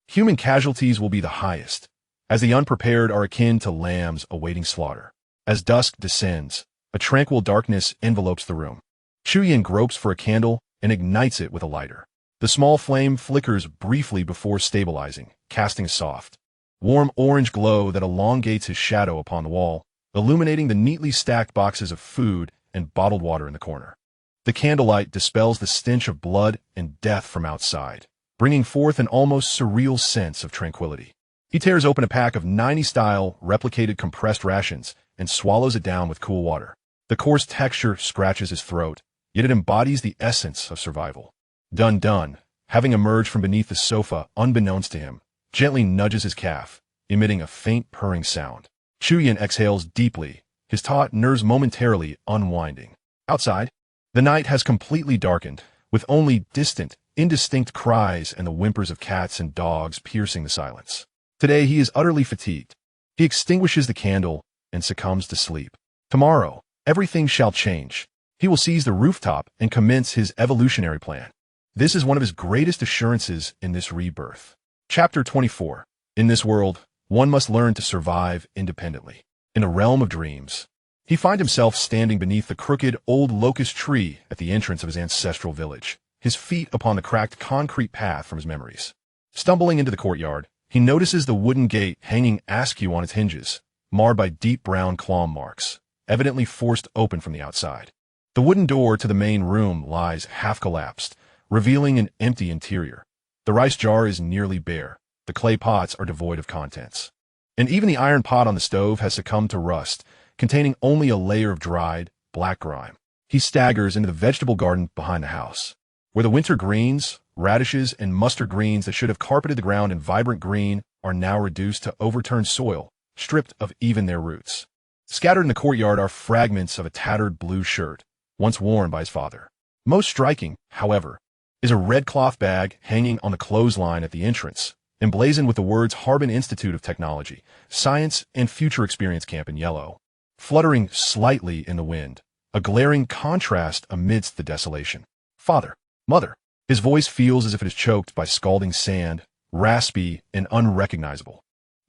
human casualties will be the highest, as the unprepared are akin to lambs awaiting slaughter. As dusk descends, a tranquil darkness envelopes the room. Chuyin gropes for a candle and ignites it with a lighter. The small flame flickers briefly before stabilizing, casting a soft, warm orange glow that elongates his shadow upon the wall, illuminating the neatly stacked boxes of food and bottled water in the corner. The candlelight dispels the stench of blood and death from outside, bringing forth an almost surreal sense of tranquility. He tears open a pack of 90-style replicated compressed rations and swallows it down with cool water. The coarse texture scratches his throat, yet it embodies the essence of survival. Dun, having emerged from beneath the sofa unbeknownst to him, gently nudges his calf, emitting a faint purring sound. Chuyin exhales deeply, his taut nerves momentarily unwinding. Outside, the night has completely darkened, with only distant, indistinct cries and the whimpers of cats and dogs piercing the silence. Today he is utterly fatigued. He extinguishes the candle and succumbs to sleep. Tomorrow, everything shall change. He will seize the rooftop and commence his evolutionary plan. This is one of his greatest assurances in this rebirth. Chapter 24. In this world, one must learn to survive independently. In a realm of dreams, he finds himself standing beneath the crooked old locust tree at the entrance of his ancestral village, his feet upon the cracked concrete path from his memories. Stumbling into the courtyard, he notices the wooden gate hanging askew on its hinges, marred by deep brown claw marks, evidently forced open from the outside. The wooden door to the main room lies half-collapsed, revealing an empty interior. The rice jar is nearly bare, the clay pots are devoid of contents, and even the iron pot on the stove has succumbed to rust, containing only a layer of dried, black grime. He staggers into the vegetable garden behind the house, where the winter greens, radishes, and mustard greens that should have carpeted the ground in vibrant green are now reduced to overturned soil, stripped of even their roots. Scattered in the courtyard are fragments of a tattered blue shirt, once worn by his father. Most striking, however, is a red cloth bag hanging on the clothesline at the entrance, emblazoned with the words Harbin Institute of Technology, Science and Future Experience Camp in yellow. Fluttering slightly in the wind, a glaring contrast amidst the desolation. Father, mother. His voice feels as if it is choked by scalding sand, raspy and unrecognizable.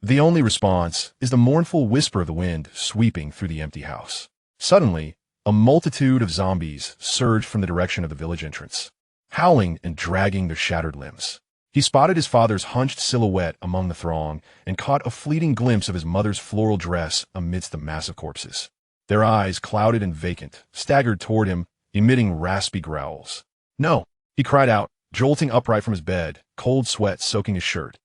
The only response is the mournful whisper of the wind sweeping through the empty house. Suddenly, a multitude of zombies surged from the direction of the village entrance, howling and dragging their shattered limbs. He spotted his father's hunched silhouette among the throng and caught a fleeting glimpse of his mother's floral dress amidst the massive corpses. Their eyes, clouded and vacant, staggered toward him, emitting raspy growls. "No!" he cried out, jolting upright from his bed, cold sweat soaking his shirt.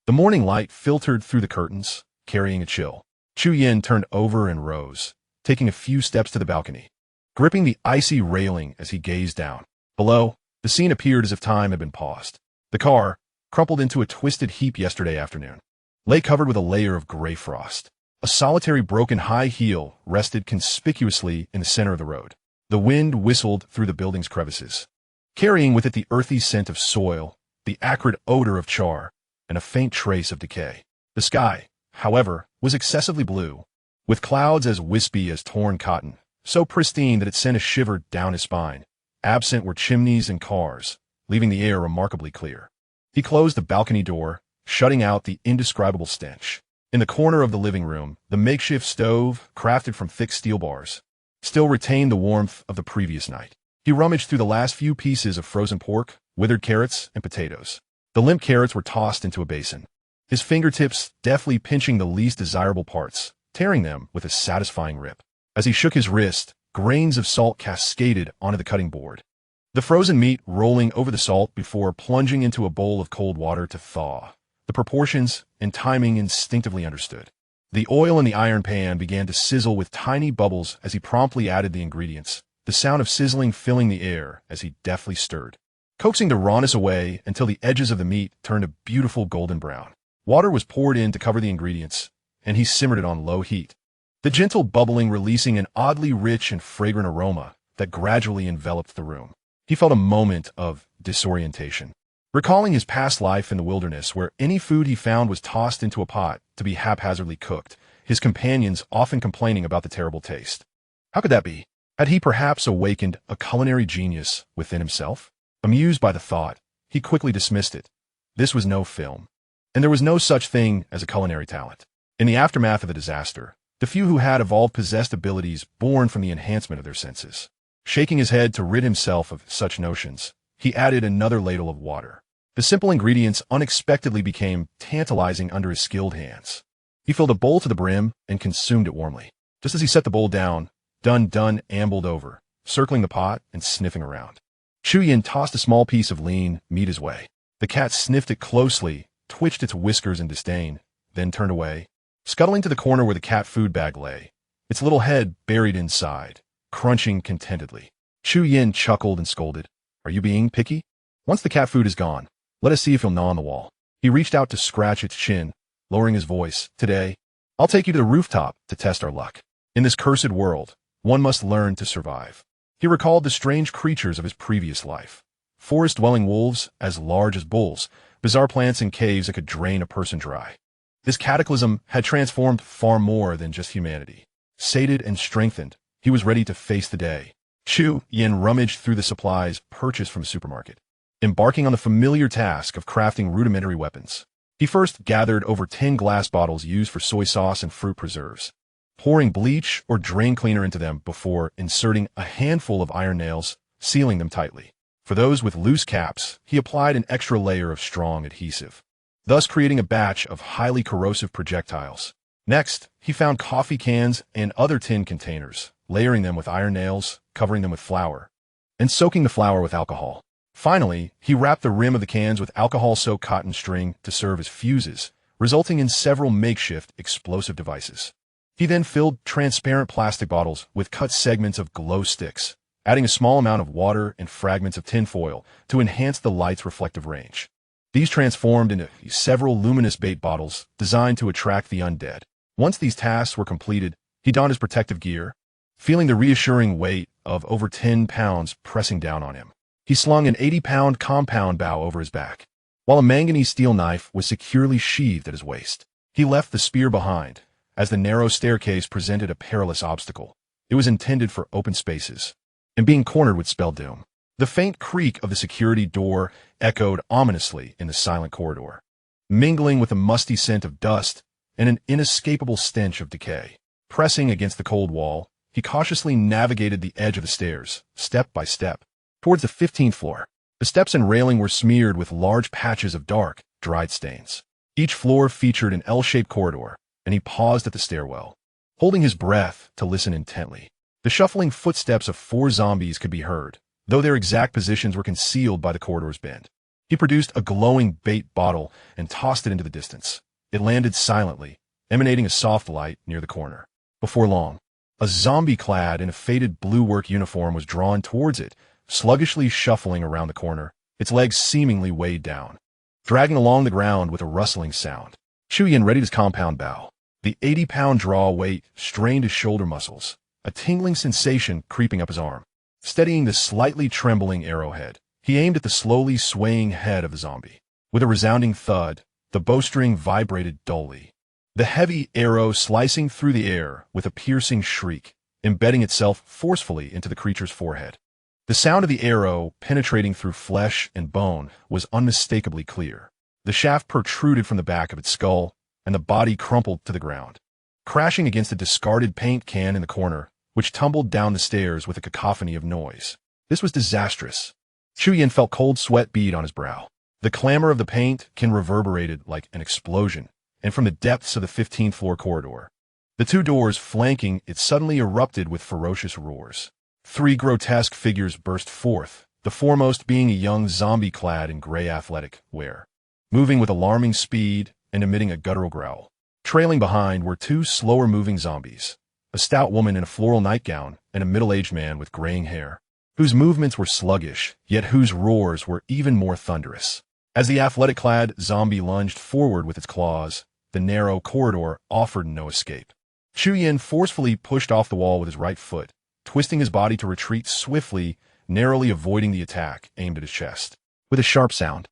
The morning light filtered through the curtains, carrying a chill. Chuyin turned over and rose, taking a few steps to the balcony, gripping the icy railing as he gazed down. Below, the scene appeared as if time had been paused. The car, crumpled into a twisted heap yesterday afternoon, lay covered with a layer of gray frost. A solitary broken high heel rested conspicuously in the center of the road. The wind whistled through the building's crevices, carrying with it the earthy scent of soil, the acrid odor of char, and a faint trace of decay. The sky, however, was excessively blue, with clouds as wispy as torn cotton, so pristine that it sent a shiver down his spine. Absent were chimneys and cars, leaving the air remarkably clear. He closed the balcony door, shutting out the indescribable stench. In the corner of the living room, the makeshift stove, crafted from thick steel bars, still retained the warmth of the previous night. He rummaged through the last few pieces of frozen pork, withered carrots, and potatoes. The limp carrots were tossed into a basin, his fingertips deftly pinching the least desirable parts, tearing them with a satisfying rip. As he shook his wrist, grains of salt cascaded onto the cutting board, the frozen meat rolling over the salt before plunging into a bowl of cold water to thaw. The proportions and timing instinctively understood. The oil in the iron pan began to sizzle with tiny bubbles as he promptly added the ingredients, the sound of sizzling filling the air as he deftly stirred, coaxing the rawness away until the edges of the meat turned a beautiful golden brown. Water was poured in to cover the ingredients, and he simmered it on low heat, the gentle bubbling releasing an oddly rich and fragrant aroma that gradually enveloped the room. He felt a moment of disorientation, recalling his past life in the wilderness where any food he found was tossed into a pot to be haphazardly cooked, his companions often complaining about the terrible taste. How could that be? Had he perhaps awakened a culinary genius within himself? Amused by the thought, he quickly dismissed it. This was no film, and there was no such thing as a culinary talent. In the aftermath of the disaster, the few who had evolved possessed abilities born from the enhancement of their senses. Shaking his head to rid himself of such notions, he added another ladle of water. The simple ingredients unexpectedly became tantalizing under his skilled hands. He filled a bowl to the brim and consumed it warmly. Just as he set the bowl down, Dun ambled over, circling the pot and sniffing around. Chuyin tossed a small piece of lean meat his way. The cat sniffed it closely, twitched its whiskers in disdain, then turned away, scuttling to the corner where the cat food bag lay, its little head buried inside, crunching contentedly. Chu Yin chuckled and scolded, "Are you being picky? Once the cat food is gone, let us see if you'll gnaw on the wall." He reached out to scratch its chin, lowering his voice. "Today, I'll take you to the rooftop to test our luck. In this cursed world, one must learn to survive." He recalled the strange creatures of his previous life. Forest-dwelling wolves as large as bulls, bizarre plants in caves that could drain a person dry. This cataclysm had transformed far more than just humanity. Sated and strengthened, he was ready to face the day. Chu Yin rummaged through the supplies purchased from the supermarket, embarking on the familiar task of crafting rudimentary weapons. He first gathered over 10 glass bottles used for soy sauce and fruit preserves, pouring bleach or drain cleaner into them before inserting a handful of iron nails, sealing them tightly. For those with loose caps, he applied an extra layer of strong adhesive, thus creating a batch of highly corrosive projectiles. Next, he found coffee cans and other tin containers, layering them with iron nails, covering them with flour, and soaking the flour with alcohol. Finally, he wrapped the rim of the cans with alcohol-soaked cotton string to serve as fuses, resulting in several makeshift explosive devices. He then filled transparent plastic bottles with cut segments of glow sticks, adding a small amount of water and fragments of tin foil to enhance the light's reflective range. These transformed into several luminous bait bottles designed to attract the undead. Once these tasks were completed, he donned his protective gear, feeling the reassuring weight of over 10 pounds pressing down on him. He slung an 80-pound compound bow over his back, while a manganese steel knife was securely sheathed at his waist. He left the spear behind, as the narrow staircase presented a perilous obstacle. It was intended for open spaces, and being cornered would spell doom. The faint creak of the security door echoed ominously in the silent corridor, mingling with a musty scent of dust and an inescapable stench of decay. Pressing against the cold wall, he cautiously navigated the edge of the stairs, step by step, towards the 15th floor. The steps and railing were smeared with large patches of dark, dried stains. Each floor featured an L-shaped corridor, and he paused at the stairwell, holding his breath to listen intently. The shuffling footsteps of 4 zombies could be heard, though their exact positions were concealed by the corridor's bend. He produced a glowing bait bottle and tossed it into the distance. It landed silently, emanating a soft light near the corner. Before long, a zombie clad in a faded blue work uniform was drawn towards it, sluggishly shuffling around the corner, its legs seemingly weighed down, dragging along the ground with a rustling sound. Chu Yin readied his compound bow. The 80-pound draw weight strained his shoulder muscles, a tingling sensation creeping up his arm. Steadying the slightly trembling arrowhead, he aimed at the slowly swaying head of the zombie. With a resounding thud, the bowstring vibrated dully, the heavy arrow slicing through the air with a piercing shriek, embedding itself forcefully into the creature's forehead. The sound of the arrow penetrating through flesh and bone was unmistakably clear. The shaft protruded from the back of its skull, and the body crumpled to the ground, crashing against a discarded paint can in the corner, which tumbled down the stairs with a cacophony of noise. This was disastrous. Chu Yin felt cold sweat bead on his brow. The clamor of the paint can reverberated like an explosion, and from the depths of the 15th floor corridor, the 2 doors flanking it suddenly erupted with ferocious roars. 3 grotesque figures burst forth, the foremost being a young zombie clad in gray athletic wear, moving with alarming speed and emitting a guttural growl. Trailing behind were 2 slower-moving zombies, a stout woman in a floral nightgown and a middle-aged man with graying hair, whose movements were sluggish, yet whose roars were even more thunderous. As the athletic-clad zombie lunged forward with its claws, the narrow corridor offered no escape. Chu Yin forcefully pushed off the wall with his right foot, twisting his body to retreat swiftly, narrowly avoiding the attack aimed at his chest. With a sharp sound,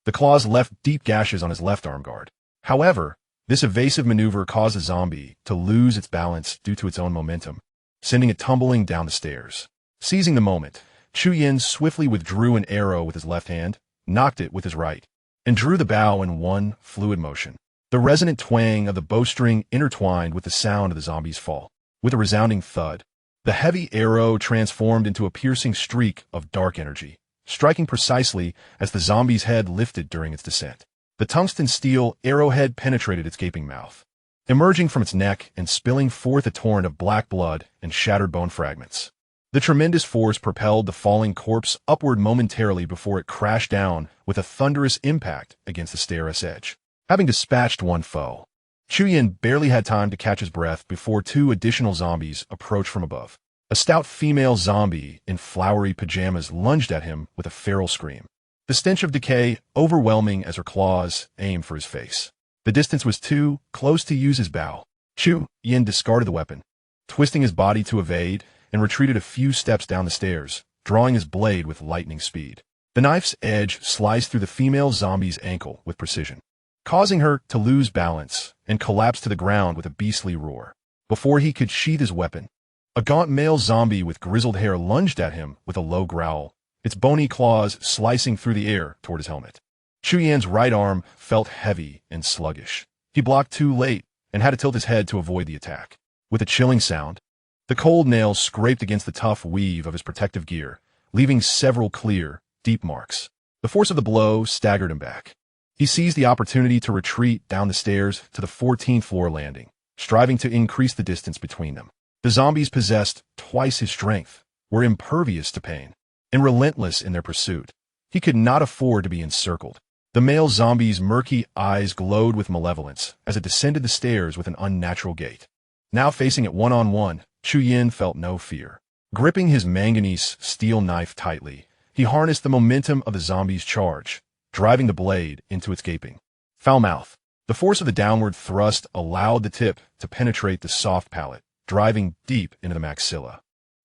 the claws left deep gashes on his left arm guard. However, this evasive maneuver caused the zombie to lose its balance due to its own momentum, sending it tumbling down the stairs. Seizing the moment, Chu Yin swiftly withdrew an arrow with his left hand, knocked it with his right, and drew the bow in one fluid motion. The resonant twang of the bowstring intertwined with the sound of the zombie's fall. With a resounding thud, the heavy arrow transformed into a piercing streak of dark energy, striking precisely as the zombie's head lifted during its descent. The tungsten steel arrowhead penetrated its gaping mouth, emerging from its neck and spilling forth a torrent of black blood and shattered bone fragments. The tremendous force propelled the falling corpse upward momentarily before it crashed down with a thunderous impact against the stair's edge. Having dispatched one foe, Chuyin barely had time to catch his breath before two additional zombies approached from above. A stout female zombie in flowery pajamas lunged at him with a feral scream. The stench of decay overwhelming as her claws aimed for his face. The distance was too close to use his bow. Chuyin discarded the weapon, twisting his body to evade, and retreated a few steps down the stairs, drawing his blade with lightning speed. The knife's edge sliced through the female zombie's ankle with precision, causing her to lose balance and collapse to the ground with a beastly roar. Before he could sheath his weapon, a gaunt male zombie with grizzled hair lunged at him with a low growl, its bony claws slicing through the air toward his helmet. Chuyin's right arm felt heavy and sluggish. He blocked too late and had to tilt his head to avoid the attack. With a chilling sound, the cold nails scraped against the tough weave of his protective gear, leaving several clear, deep marks. The force of the blow staggered him back. He seized the opportunity to retreat down the stairs to the 14th floor landing, striving to increase the distance between them. The zombies possessed twice his strength, were impervious to pain, and relentless in their pursuit. He could not afford to be encircled. The male zombie's murky eyes glowed with malevolence as it descended the stairs with an unnatural gait. Now facing it one-on-one, Chuyin felt no fear. Gripping his manganese steel knife tightly, he harnessed the momentum of the zombie's charge, driving the blade into its gaping foul mouth. The force of the downward thrust allowed the tip to penetrate the soft palate, driving deep into the maxilla.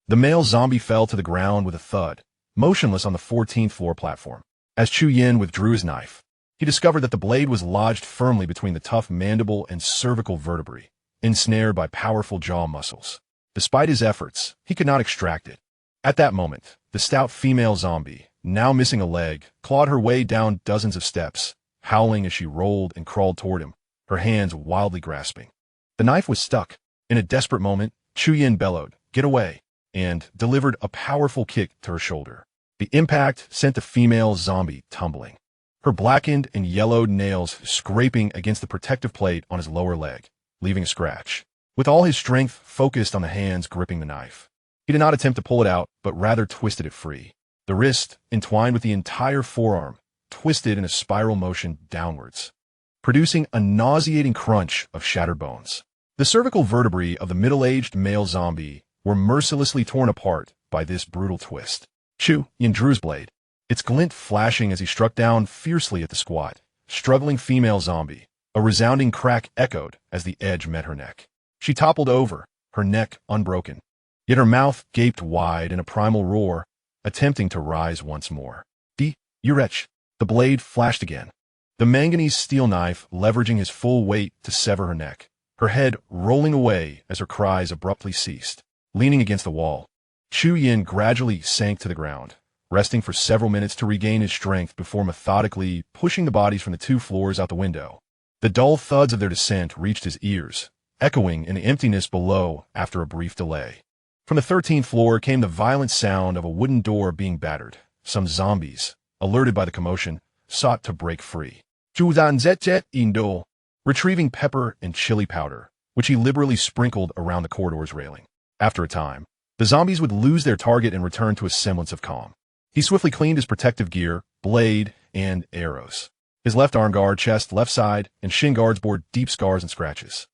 The male zombie fell to the ground with a thud, motionless on the 14th floor platform. As Chuyin withdrew his knife, he discovered that the blade was lodged firmly between the tough mandible and cervical vertebrae, ensnared by powerful jaw muscles. Despite his efforts, he could not extract it. At that moment, the stout female zombie, now missing a leg, clawed her way down dozens of steps, howling as she rolled and crawled toward him, her hands wildly grasping. The knife was stuck. In a desperate moment, Chuyin bellowed, "Get away," and delivered a powerful kick to her shoulder. The impact sent the female zombie tumbling, her blackened and yellowed nails scraping against the protective plate on his lower leg, leaving a scratch. With all his strength focused on the hands gripping the knife, he did not attempt to pull it out, but rather twisted it free. The wrist, entwined with the entire forearm, twisted in a spiral motion downwards, producing a nauseating crunch of shattered bones. The cervical vertebrae of the middle-aged male zombie were mercilessly torn apart by this brutal twist. Chuyin drew his blade, its glint flashing as he struck down fiercely at the squat, struggling female zombie. A resounding crack echoed as the edge met her neck. She toppled over, her neck unbroken, yet her mouth gaped wide in a primal roar, attempting to rise once more. You wretch! The blade flashed again, the manganese steel knife leveraging his full weight to sever her neck, her head rolling away as her cries abruptly ceased. Leaning against the wall, Chuyin gradually sank to the ground, resting for several minutes to regain his strength before methodically pushing the bodies from the 2 floors out the window. The dull thuds of their descent reached his ears, echoing in the emptiness below after a brief delay. From the 13th floor came the violent sound of a wooden door being battered. Some zombies, alerted by the commotion, sought to break free. Retrieving pepper and chili powder, which he liberally sprinkled around the corridor's railing. After a time, the zombies would lose their target and return to a semblance of calm. He swiftly cleaned his protective gear, blade, and arrows. His left arm guard, chest, left side, and shin guards bore deep scars and scratches.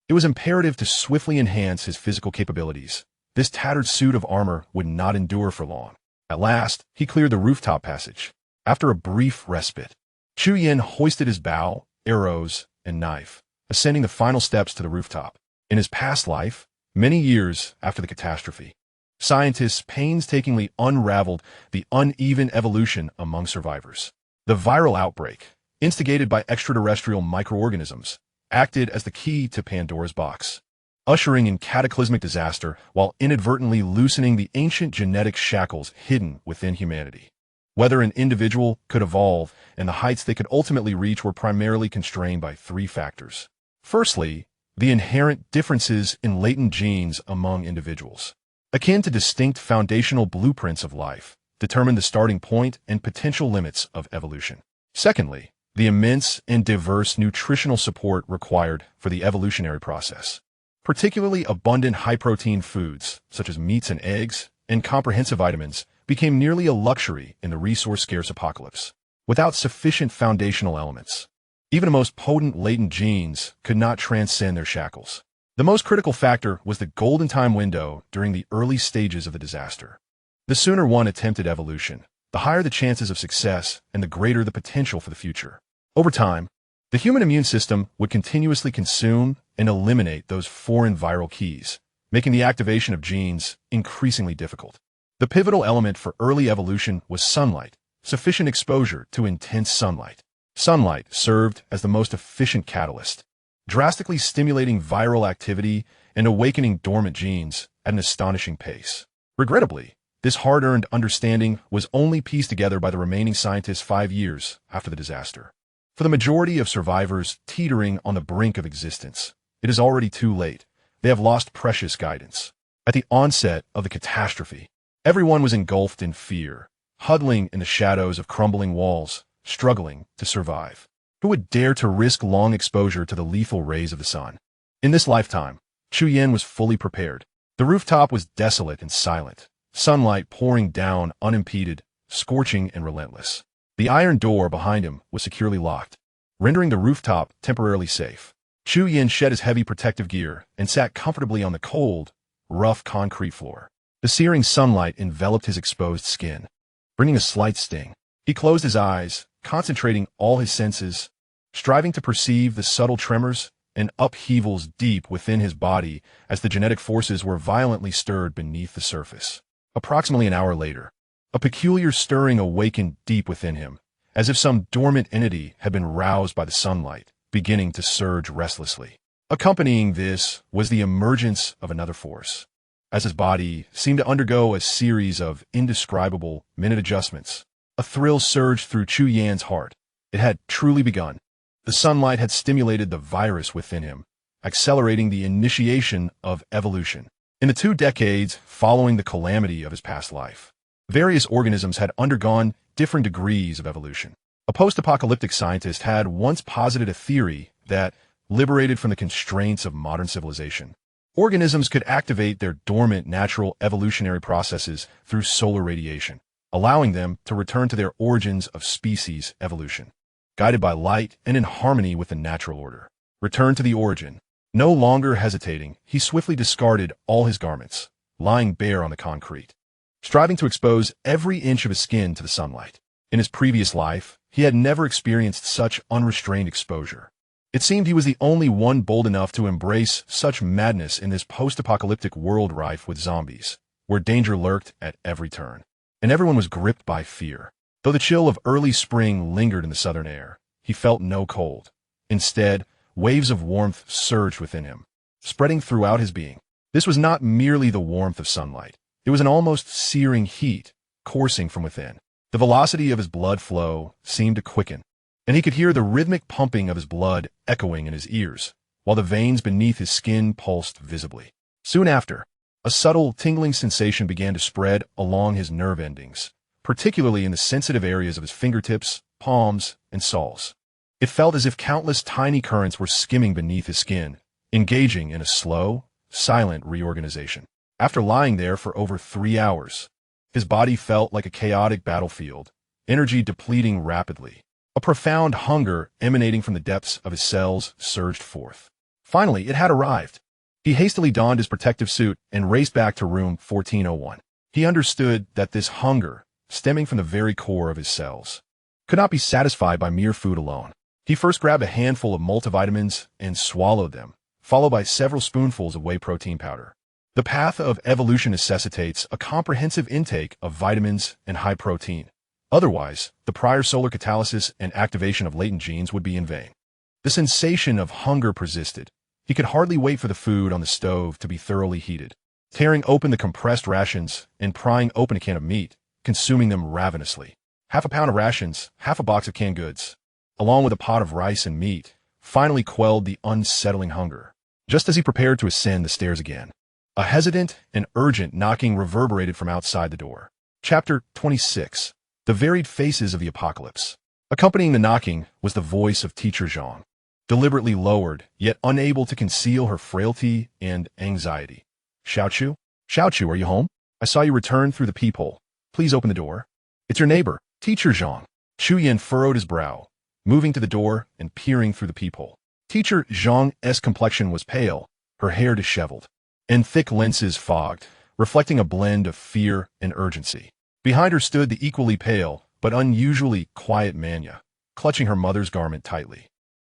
It was imperative to swiftly enhance his physical capabilities. This tattered suit of armor would not endure for long. At last, he cleared the rooftop passage. After a brief respite, Chuyin hoisted his bow, arrows, and knife, ascending the final steps to the rooftop. In his past life, many years after the catastrophe, scientists painstakingly unraveled the uneven evolution among survivors. The viral outbreak, instigated by extraterrestrial microorganisms, acted as the key to Pandora's box, ushering in cataclysmic disaster while inadvertently loosening the ancient genetic shackles hidden within humanity. Whether an individual could evolve and the heights they could ultimately reach were primarily constrained by 3 factors. Firstly, the inherent differences in latent genes among individuals, akin to distinct foundational blueprints of life, determine the starting point and potential limits of evolution. Secondly, the immense and diverse nutritional support required for the evolutionary process. Particularly abundant high-protein foods, such as meats and eggs, and comprehensive vitamins became nearly a luxury in the resource-scarce apocalypse. Without sufficient foundational elements, even the most potent latent genes could not transcend their shackles. The most critical factor was the golden time window during the early stages of the disaster. The sooner one attempted evolution, the higher the chances of success and the greater the potential for the future. Over time, the human immune system would continuously consume and eliminate those foreign viral keys, making the activation of genes increasingly difficult. The pivotal element for early evolution was sunlight, sufficient exposure to intense sunlight. Sunlight served as the most efficient catalyst, drastically stimulating viral activity and awakening dormant genes at an astonishing pace. Regrettably, this hard-earned understanding was only pieced together by the remaining scientists 5 years after the disaster. For the majority of survivors teetering on the brink of existence, it is already too late. They have lost precious guidance. At the onset of the catastrophe, everyone was engulfed in fear, huddling in the shadows of crumbling walls, struggling to survive. Who would dare to risk long exposure to the lethal rays of the sun? In this lifetime, Chu Yen was fully prepared. The rooftop was desolate and silent, sunlight pouring down unimpeded, scorching and relentless. The iron door behind him was securely locked, rendering the rooftop temporarily safe. Chu Yen shed his heavy protective gear and sat comfortably on the cold, rough concrete floor. The searing sunlight enveloped his exposed skin, bringing a slight sting. He closed his eyes, concentrating all his senses, striving to perceive the subtle tremors and upheavals deep within his body as the genetic forces were violently stirred beneath the surface. Approximately an hour later, a peculiar stirring awakened deep within him, as if some dormant entity had been roused by the sunlight, beginning to surge restlessly. Accompanying this was the emergence of another force. As his body seemed to undergo a series of indescribable minute adjustments, a thrill surged through Chu Yan's heart. It had truly begun. The sunlight had stimulated the virus within him, accelerating the initiation of evolution. In the 2 decades following the calamity of his past life, various organisms had undergone different degrees of evolution. A post-apocalyptic scientist had once posited a theory that, liberated from the constraints of modern civilization, organisms could activate their dormant natural evolutionary processes through solar radiation, allowing them to return to their origins of species evolution. Guided by light and in harmony with the natural order. Return to the origin. No longer hesitating, he swiftly discarded all his garments, lying bare on the concrete, striving to expose every inch of his skin to the sunlight. In his previous life, he had never experienced such unrestrained exposure. It seemed he was the only one bold enough to embrace such madness in this post-apocalyptic world rife with zombies, where danger lurked at every turn, and everyone was gripped by fear. Though the chill of early spring lingered in the southern air, he felt no cold. Instead, waves of warmth surged within him, spreading throughout his being. This was not merely the warmth of sunlight. It was an almost searing heat coursing from within. The velocity of his blood flow seemed to quicken, and he could hear the rhythmic pumping of his blood echoing in his ears, while the veins beneath his skin pulsed visibly. Soon after, a subtle tingling sensation began to spread along his nerve endings, particularly in the sensitive areas of his fingertips, palms, and soles. It felt as if countless tiny currents were skimming beneath his skin, engaging in a slow, silent reorganization. After lying there for over 3 hours, his body felt like a chaotic battlefield, energy depleting rapidly. A profound hunger emanating from the depths of his cells surged forth. Finally, it had arrived. He hastily donned his protective suit and raced back to room 1401. He understood that this hunger, stemming from the very core of his cells, could not be satisfied by mere food alone. He first grabbed a handful of multivitamins and swallowed them, followed by several spoonfuls of whey protein powder. The path of evolution necessitates a comprehensive intake of vitamins and high protein. Otherwise, the prior solar catalysis and activation of latent genes would be in vain. The sensation of hunger persisted. He could hardly wait for the food on the stove to be thoroughly heated. Tearing open the compressed rations and prying open a can of meat, consuming them ravenously. Half a pound of rations, half a box of canned goods, along with a pot of rice and meat, finally quelled the unsettling hunger. Just as he prepared to ascend the stairs again, a hesitant and urgent knocking reverberated from outside the door. Chapter 26. The Varied Faces of the Apocalypse. Accompanying the knocking was the voice of Teacher Zhang, deliberately lowered, yet unable to conceal her frailty and anxiety. Xiaochu? Xiaochu, are you home? I saw you return through the peephole. Please open the door. It's your neighbor, Teacher Zhang. Chu Yin furrowed his brow, moving to the door and peering through the peephole. Teacher Zhang's complexion was pale, her hair disheveled, and thick lenses fogged, reflecting a blend of fear and urgency. Behind her stood the equally pale, but unusually quiet Manya, clutching her mother's garment tightly.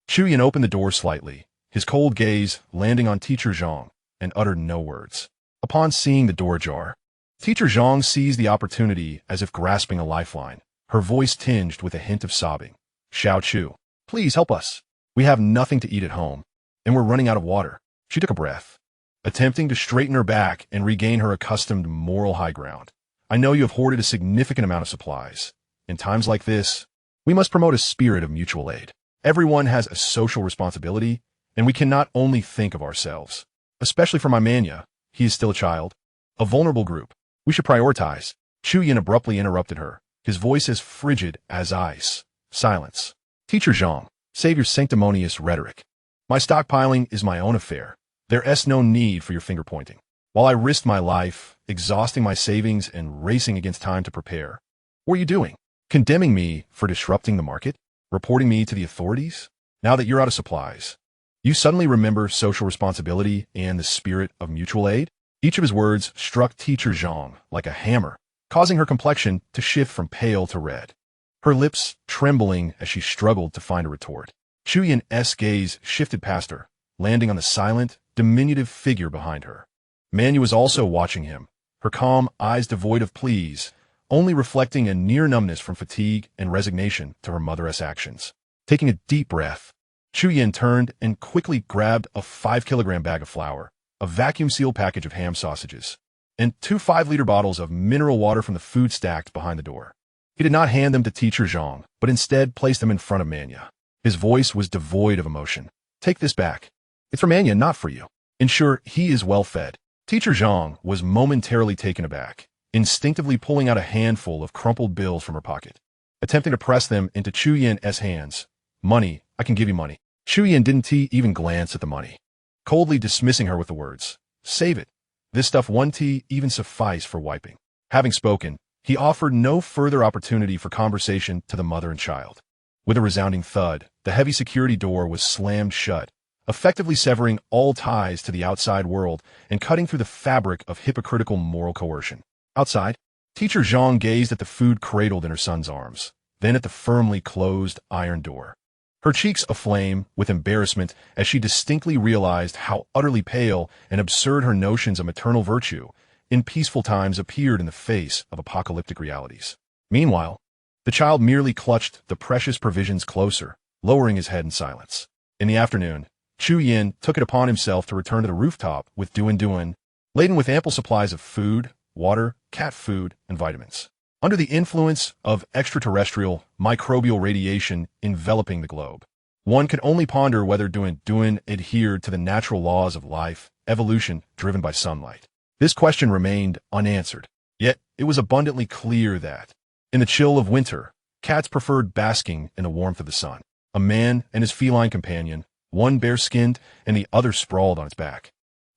Chu Yin opened the door slightly, his cold gaze landing on Teacher Zhang, and uttered no words. Upon seeing the door ajar, Teacher Zhang seized the opportunity as if grasping a lifeline, her voice tinged with a hint of sobbing. Xiao Chu, please help us. We have nothing to eat at home, and we're running out of water. She took a breath, attempting to straighten her back and regain her accustomed moral high ground. I know you have hoarded a significant amount of supplies. In times like this, we must promote a spirit of mutual aid. Everyone has a social responsibility, and we cannot only think of ourselves. Especially for my Manya, he is still a child, a vulnerable group. We should prioritize. Chu Yin abruptly interrupted her, his voice as frigid as ice. Silence. Teacher Zhang, save your sanctimonious rhetoric. My stockpiling is my own affair. There's no need for your finger-pointing. While I risked my life, exhausting my savings and racing against time to prepare, what are you doing? Condemning me for disrupting the market? Reporting me to the authorities? Now that you're out of supplies, you suddenly remember social responsibility and the spirit of mutual aid? Each of his words struck Teacher Zhang like a hammer, causing her complexion to shift from pale to red, her lips trembling as she struggled to find a retort. Chu Yin's gaze shifted past her, landing on the silent, diminutive figure behind her. Manu was also watching him, her calm eyes devoid of pleas, only reflecting a near numbness from fatigue and resignation to her mother's actions. Taking a deep breath, Chu Yin turned and quickly grabbed a 5-kilogram bag of flour, a vacuum-sealed package of ham sausages, and 2 5-liter bottles of mineral water from the food stacked behind the door. He did not hand them to Teacher Zhang, but instead placed them in front of Manya. His voice was devoid of emotion. Take this back. It's for Manya, not for you. Ensure he is well fed. Teacher Zhang was momentarily taken aback, instinctively pulling out a handful of crumpled bills from her pocket, attempting to press them into Chu Yin's hands. Money, I can give you money. Chu Yin didn't even glance at the money, coldly dismissing her with the words, save it. This stuff won't even suffice for wiping. Having spoken, he offered no further opportunity for conversation to the mother and child. With a resounding thud, the heavy security door was slammed shut, effectively severing all ties to the outside world and cutting through the fabric of hypocritical moral coercion. Outside, Teacher Zhang gazed at the food cradled in her son's arms, then at the firmly closed iron door, her cheeks aflame with embarrassment as she distinctly realized how utterly pale and absurd her notions of maternal virtue in peaceful times appeared in the face of apocalyptic realities. Meanwhile, the child merely clutched the precious provisions closer, lowering his head in silence. In the afternoon, Chu Yin took it upon himself to return to the rooftop with Duan, laden with ample supplies of food, water, cat food, and vitamins. Under the influence of extraterrestrial, microbial radiation enveloping the globe, one could only ponder whether Duan adhered to the natural laws of life, evolution driven by sunlight. This question remained unanswered, yet it was abundantly clear that, in the chill of winter, cats preferred basking in the warmth of the sun. A man and his feline companion, one bare-skinned and the other sprawled on its back,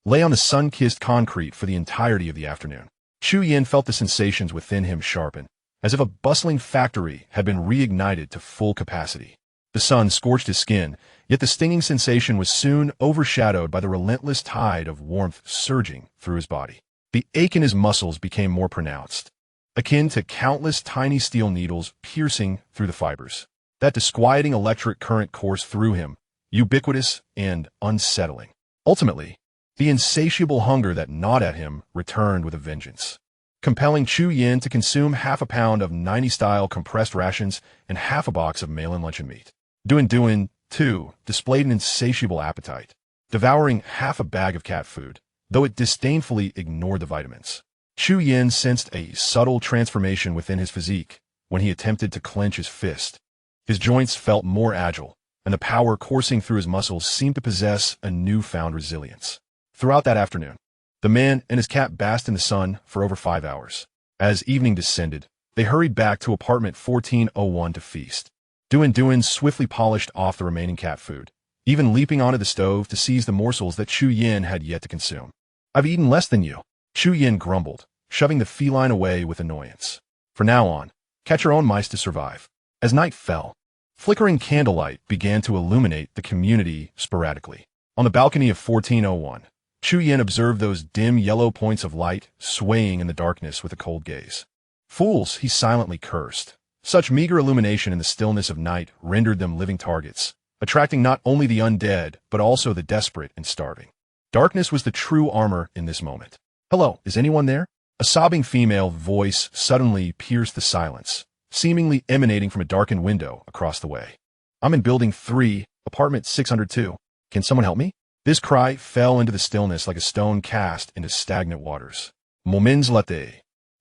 lay on the sun-kissed concrete for the entirety of the afternoon. Chu Yin felt the sensations within him sharpen, as if a bustling factory had been reignited to full capacity. The sun scorched his skin, yet the stinging sensation was soon overshadowed by the relentless tide of warmth surging through his body. The ache in his muscles became more pronounced, akin to countless tiny steel needles piercing through the fibers. That disquieting electric current coursed through him, ubiquitous and unsettling. Ultimately, the insatiable hunger that gnawed at him returned with a vengeance, compelling Chu Yin to consume half a pound of 90-style compressed rations and half a box of mail-in luncheon meat. Duan, too, displayed an insatiable appetite, devouring half a bag of cat food, though it disdainfully ignored the vitamins. Chu Yin sensed a subtle transformation within his physique when he attempted to clench his fist. His joints felt more agile, and the power coursing through his muscles seemed to possess a newfound resilience. Throughout that afternoon, the man and his cat basked in the sun for over 5 hours. As evening descended, they hurried back to apartment 1401 to feast. Duan swiftly polished off the remaining cat food, even leaping onto the stove to seize the morsels that Chu Yin had yet to consume. I've eaten less than you, Chu Yin grumbled, shoving the feline away with annoyance. From now on, catch your own mice to survive. As night fell, flickering candlelight began to illuminate the community sporadically. On the balcony of 1401, Chu Yin observed those dim yellow points of light swaying in the darkness with a cold gaze. Fools, he silently cursed. Such meager illumination in the stillness of night rendered them living targets, attracting not only the undead, but also the desperate and starving. Darkness was the true armor in this moment. "Hello, is anyone there?" A sobbing female voice suddenly pierced the silence, seemingly emanating from a darkened window across the way. "I'm in building 3, apartment 602. Can someone help me?" This cry fell into the stillness like a stone cast into stagnant waters. Moments later,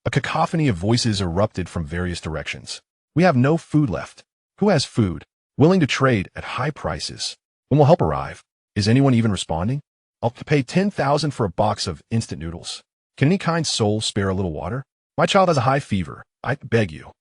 a cacophony of voices erupted from various directions. "We have no food left. Who has food? Willing to trade at high prices. When will help arrive? Is anyone even responding? I'll pay 10,000 for a box of instant noodles. Can any kind soul spare a little water? My child has a high fever. I beg you."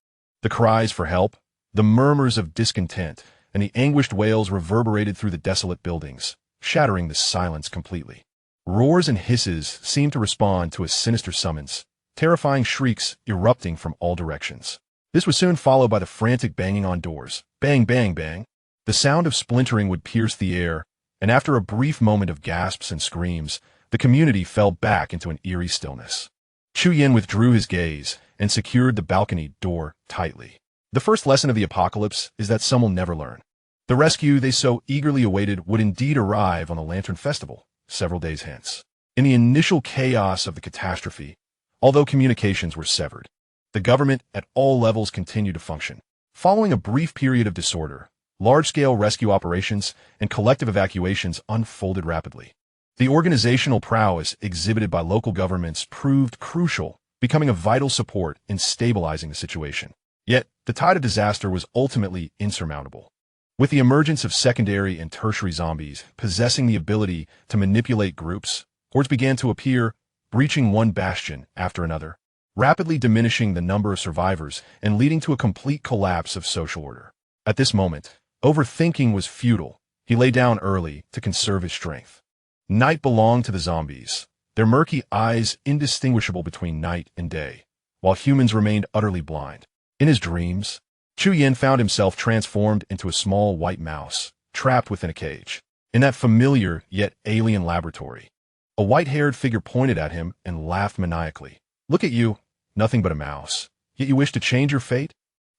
The cries for help, the murmurs of discontent, and the anguished wails reverberated through the desolate buildings, shattering the silence completely. Roars and hisses seemed to respond to a sinister summons, terrifying shrieks erupting from all directions. This was soon followed by the frantic banging on doors. Bang, bang, bang. The sound of splintering would pierce the air, and after a brief moment of gasps and screams, the community fell back into an eerie stillness. Chu Yin withdrew his gaze and secured the balcony door tightly. The first lesson of the apocalypse is that some will never learn. The rescue they so eagerly awaited would indeed arrive on the Lantern Festival, several days hence. In the initial chaos of the catastrophe, although communications were severed, the government at all levels continued to function. Following a brief period of disorder, large-scale rescue operations and collective evacuations unfolded rapidly. The organizational prowess exhibited by local governments proved crucial, becoming a vital support in stabilizing the situation. Yet, the tide of disaster was ultimately insurmountable. With the emergence of secondary and tertiary zombies possessing the ability to manipulate groups, hordes began to appear, breaching one bastion after another, rapidly diminishing the number of survivors and leading to a complete collapse of social order. At this moment, overthinking was futile. He lay down early to conserve his strength. Night belonged to the zombies, their murky eyes indistinguishable between night and day, while humans remained utterly blind. In his dreams, Chu Yin found himself transformed into a small white mouse, trapped within a cage. In that familiar yet alien laboratory, a white-haired figure pointed at him and laughed maniacally. "Look at you, nothing but a mouse. Yet you wish to change your fate?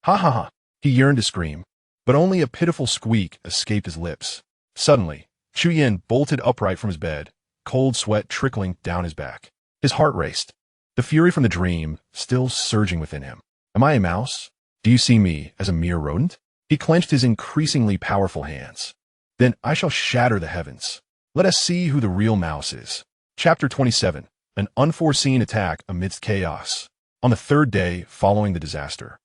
Ha ha ha." He yearned to scream, but only a pitiful squeak escaped his lips. Suddenly, Chu Yin bolted upright from his bed, cold sweat trickling down his back. His heart raced, the fury from the dream still surging within him. "Am I a mouse? Do you see me as a mere rodent?" He clenched his increasingly powerful hands. "Then I shall shatter the heavens. Let us see who the real mouse is." Chapter 27. An unforeseen attack amidst chaos. On the third day following the disaster,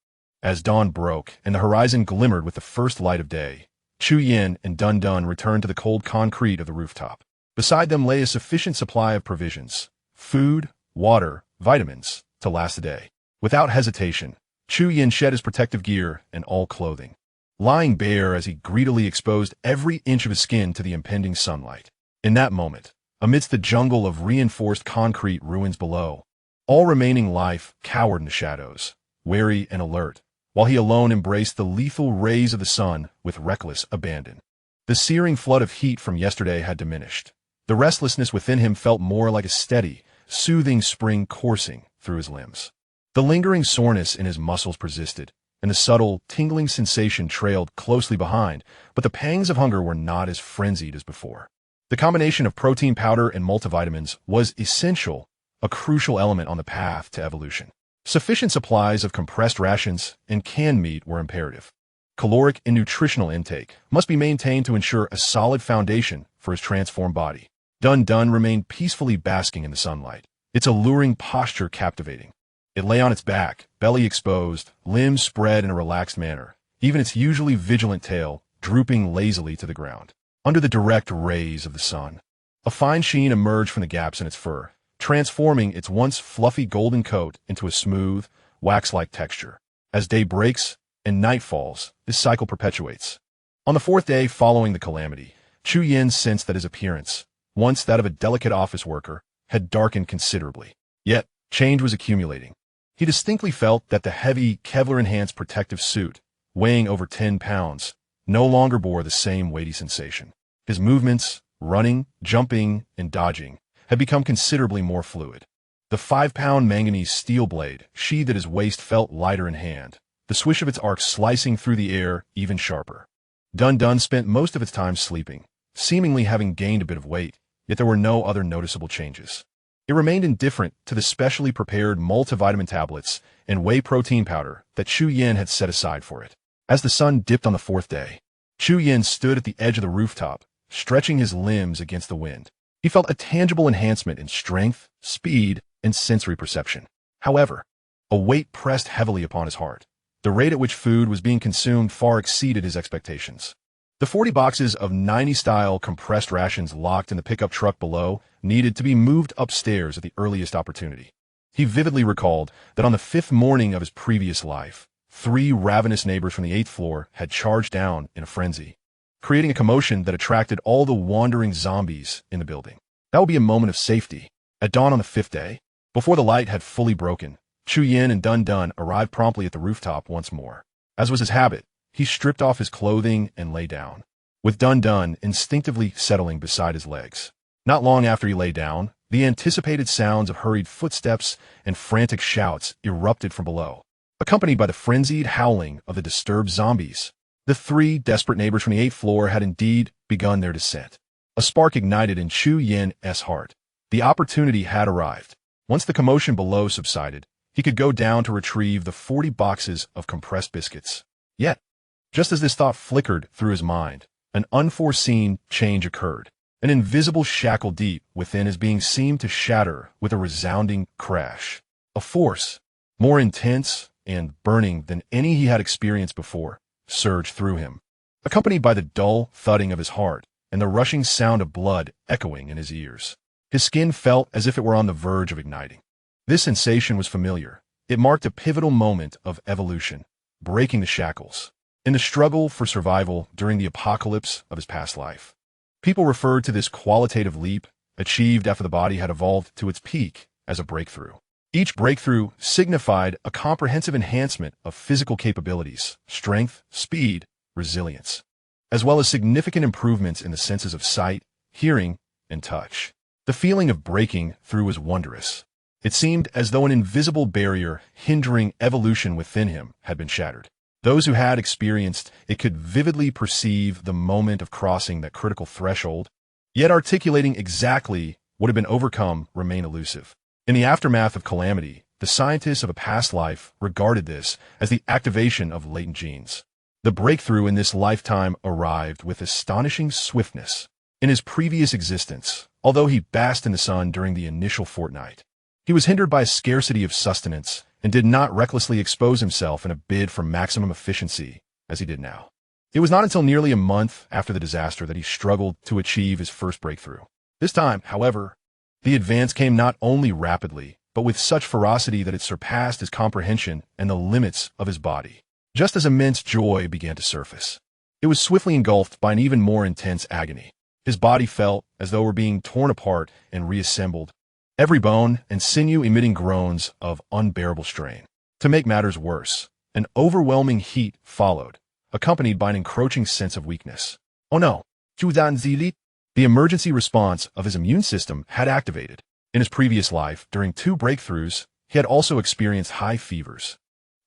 as dawn broke and the horizon glimmered with the first light of day, Chu Yin and Dun Dun returned to the cold concrete of the rooftop. Beside them lay a sufficient supply of provisions, food, water, vitamins, to last the day. Without hesitation, Chu Yin shed his protective gear and all clothing, lying bare as he greedily exposed every inch of his skin to the impending sunlight. In that moment, amidst the jungle of reinforced concrete ruins below, all remaining life cowered in the shadows, wary and alert, while he alone embraced the lethal rays of the sun with reckless abandon. The searing flood of heat from yesterday had diminished. The restlessness within him felt more like a steady, soothing spring coursing through his limbs. The lingering soreness in his muscles persisted, and the subtle, tingling sensation trailed closely behind, but the pangs of hunger were not as frenzied as before. The combination of protein powder and multivitamins was essential, a crucial element on the path to evolution. Sufficient supplies of compressed rations and canned meat were imperative. Caloric and nutritional intake must be maintained to ensure a solid foundation for his transformed body. Dun Dun remained peacefully basking in the sunlight, its alluring posture captivating. It lay on its back, belly exposed, limbs spread in a relaxed manner, even its usually vigilant tail drooping lazily to the ground. Under the direct rays of the sun, a fine sheen emerged from the gaps in its fur, transforming its once fluffy golden coat into a smooth, wax-like texture. As day breaks and night falls, this cycle perpetuates. On the fourth day following the calamity, Chu Yin sensed that his appearance, once that of a delicate office worker, had darkened considerably. Yet, Change was accumulating. He distinctly felt that the heavy, Kevlar-enhanced protective suit, weighing over 10 pounds, no longer bore the same weighty sensation. His movements, running, jumping, and dodging, had become considerably more fluid. The 5-pound manganese steel blade, sheathed at his waist, felt lighter in hand, the swish of its arc slicing through the air even sharper. Dun spent most of its time sleeping, seemingly having gained a bit of weight, yet there were no other noticeable changes. It remained indifferent to the specially prepared multivitamin tablets and whey protein powder that Chu Yin had set aside for it. As the sun dipped on the 4th day, Chu Yin stood at the edge of the rooftop, stretching his limbs against the wind. He felt a tangible enhancement in strength, speed, and sensory perception. However, a weight pressed heavily upon his heart. The rate at which food was being consumed far exceeded his expectations. The 40 boxes of 90-style compressed rations locked in the pickup truck below needed to be moved upstairs at the earliest opportunity. He vividly recalled that on the 5th morning of his previous life, 3 ravenous neighbors from the 8th floor had charged down in a frenzy, creating a commotion that attracted all the wandering zombies in the building. That would be a moment of safety. At dawn on the 5th day, before the light had fully broken, Chu Yin and Dun arrived promptly at the rooftop once more. As was his habit, he stripped off his clothing and lay down, with Dun instinctively settling beside his legs. Not long after he lay down, the anticipated sounds of hurried footsteps and frantic shouts erupted from below, accompanied by the frenzied howling of the disturbed zombies. The 3 desperate neighbors from the 8th floor had indeed begun their descent. A spark ignited in Chu Yin's heart. The opportunity had arrived. Once the commotion below subsided, he could go down to retrieve the 40 boxes of compressed biscuits. Yet, just as this thought flickered through his mind, an unforeseen change occurred. An invisible shackle deep within his being seemed to shatter with a resounding crash. A force, more intense and burning than any he had experienced before, surged through him, accompanied by the dull thudding of his heart and the rushing sound of blood echoing in his ears. His skin felt as if it were on the verge of igniting. This sensation was familiar. It marked a pivotal moment of evolution, breaking the shackles. In the struggle for survival during the apocalypse of his past life, people referred to this qualitative leap, achieved after the body had evolved to its peak, as a breakthrough. Each breakthrough signified a comprehensive enhancement of physical capabilities, strength, speed, resilience, as well as significant improvements in the senses of sight, hearing, and touch. The feeling of breaking through was wondrous. It seemed as though an invisible barrier hindering evolution within him had been shattered. Those who had experienced it could vividly perceive the moment of crossing that critical threshold, yet articulating exactly what had been overcome remained elusive. In the aftermath of calamity, the scientists of a past life regarded this as the activation of latent genes. The breakthrough in this lifetime arrived with astonishing swiftness. In his previous existence, although he basked in the sun during the initial fortnight, he was hindered by a scarcity of sustenance and did not recklessly expose himself in a bid for maximum efficiency as he did now. It was not until nearly a month after the disaster that he struggled to achieve his first breakthrough. This time, however, the advance came not only rapidly, but with such ferocity that it surpassed his comprehension and the limits of his body. Just as immense joy began to surface, it was swiftly engulfed by an even more intense agony. His body felt as though it were being torn apart and reassembled, every bone and sinew emitting groans of unbearable strain. To make matters worse, an overwhelming heat followed, accompanied by an encroaching sense of weakness. Oh no! The emergency response of his immune system had activated. In his previous life, during 2 breakthroughs, he had also experienced high fevers.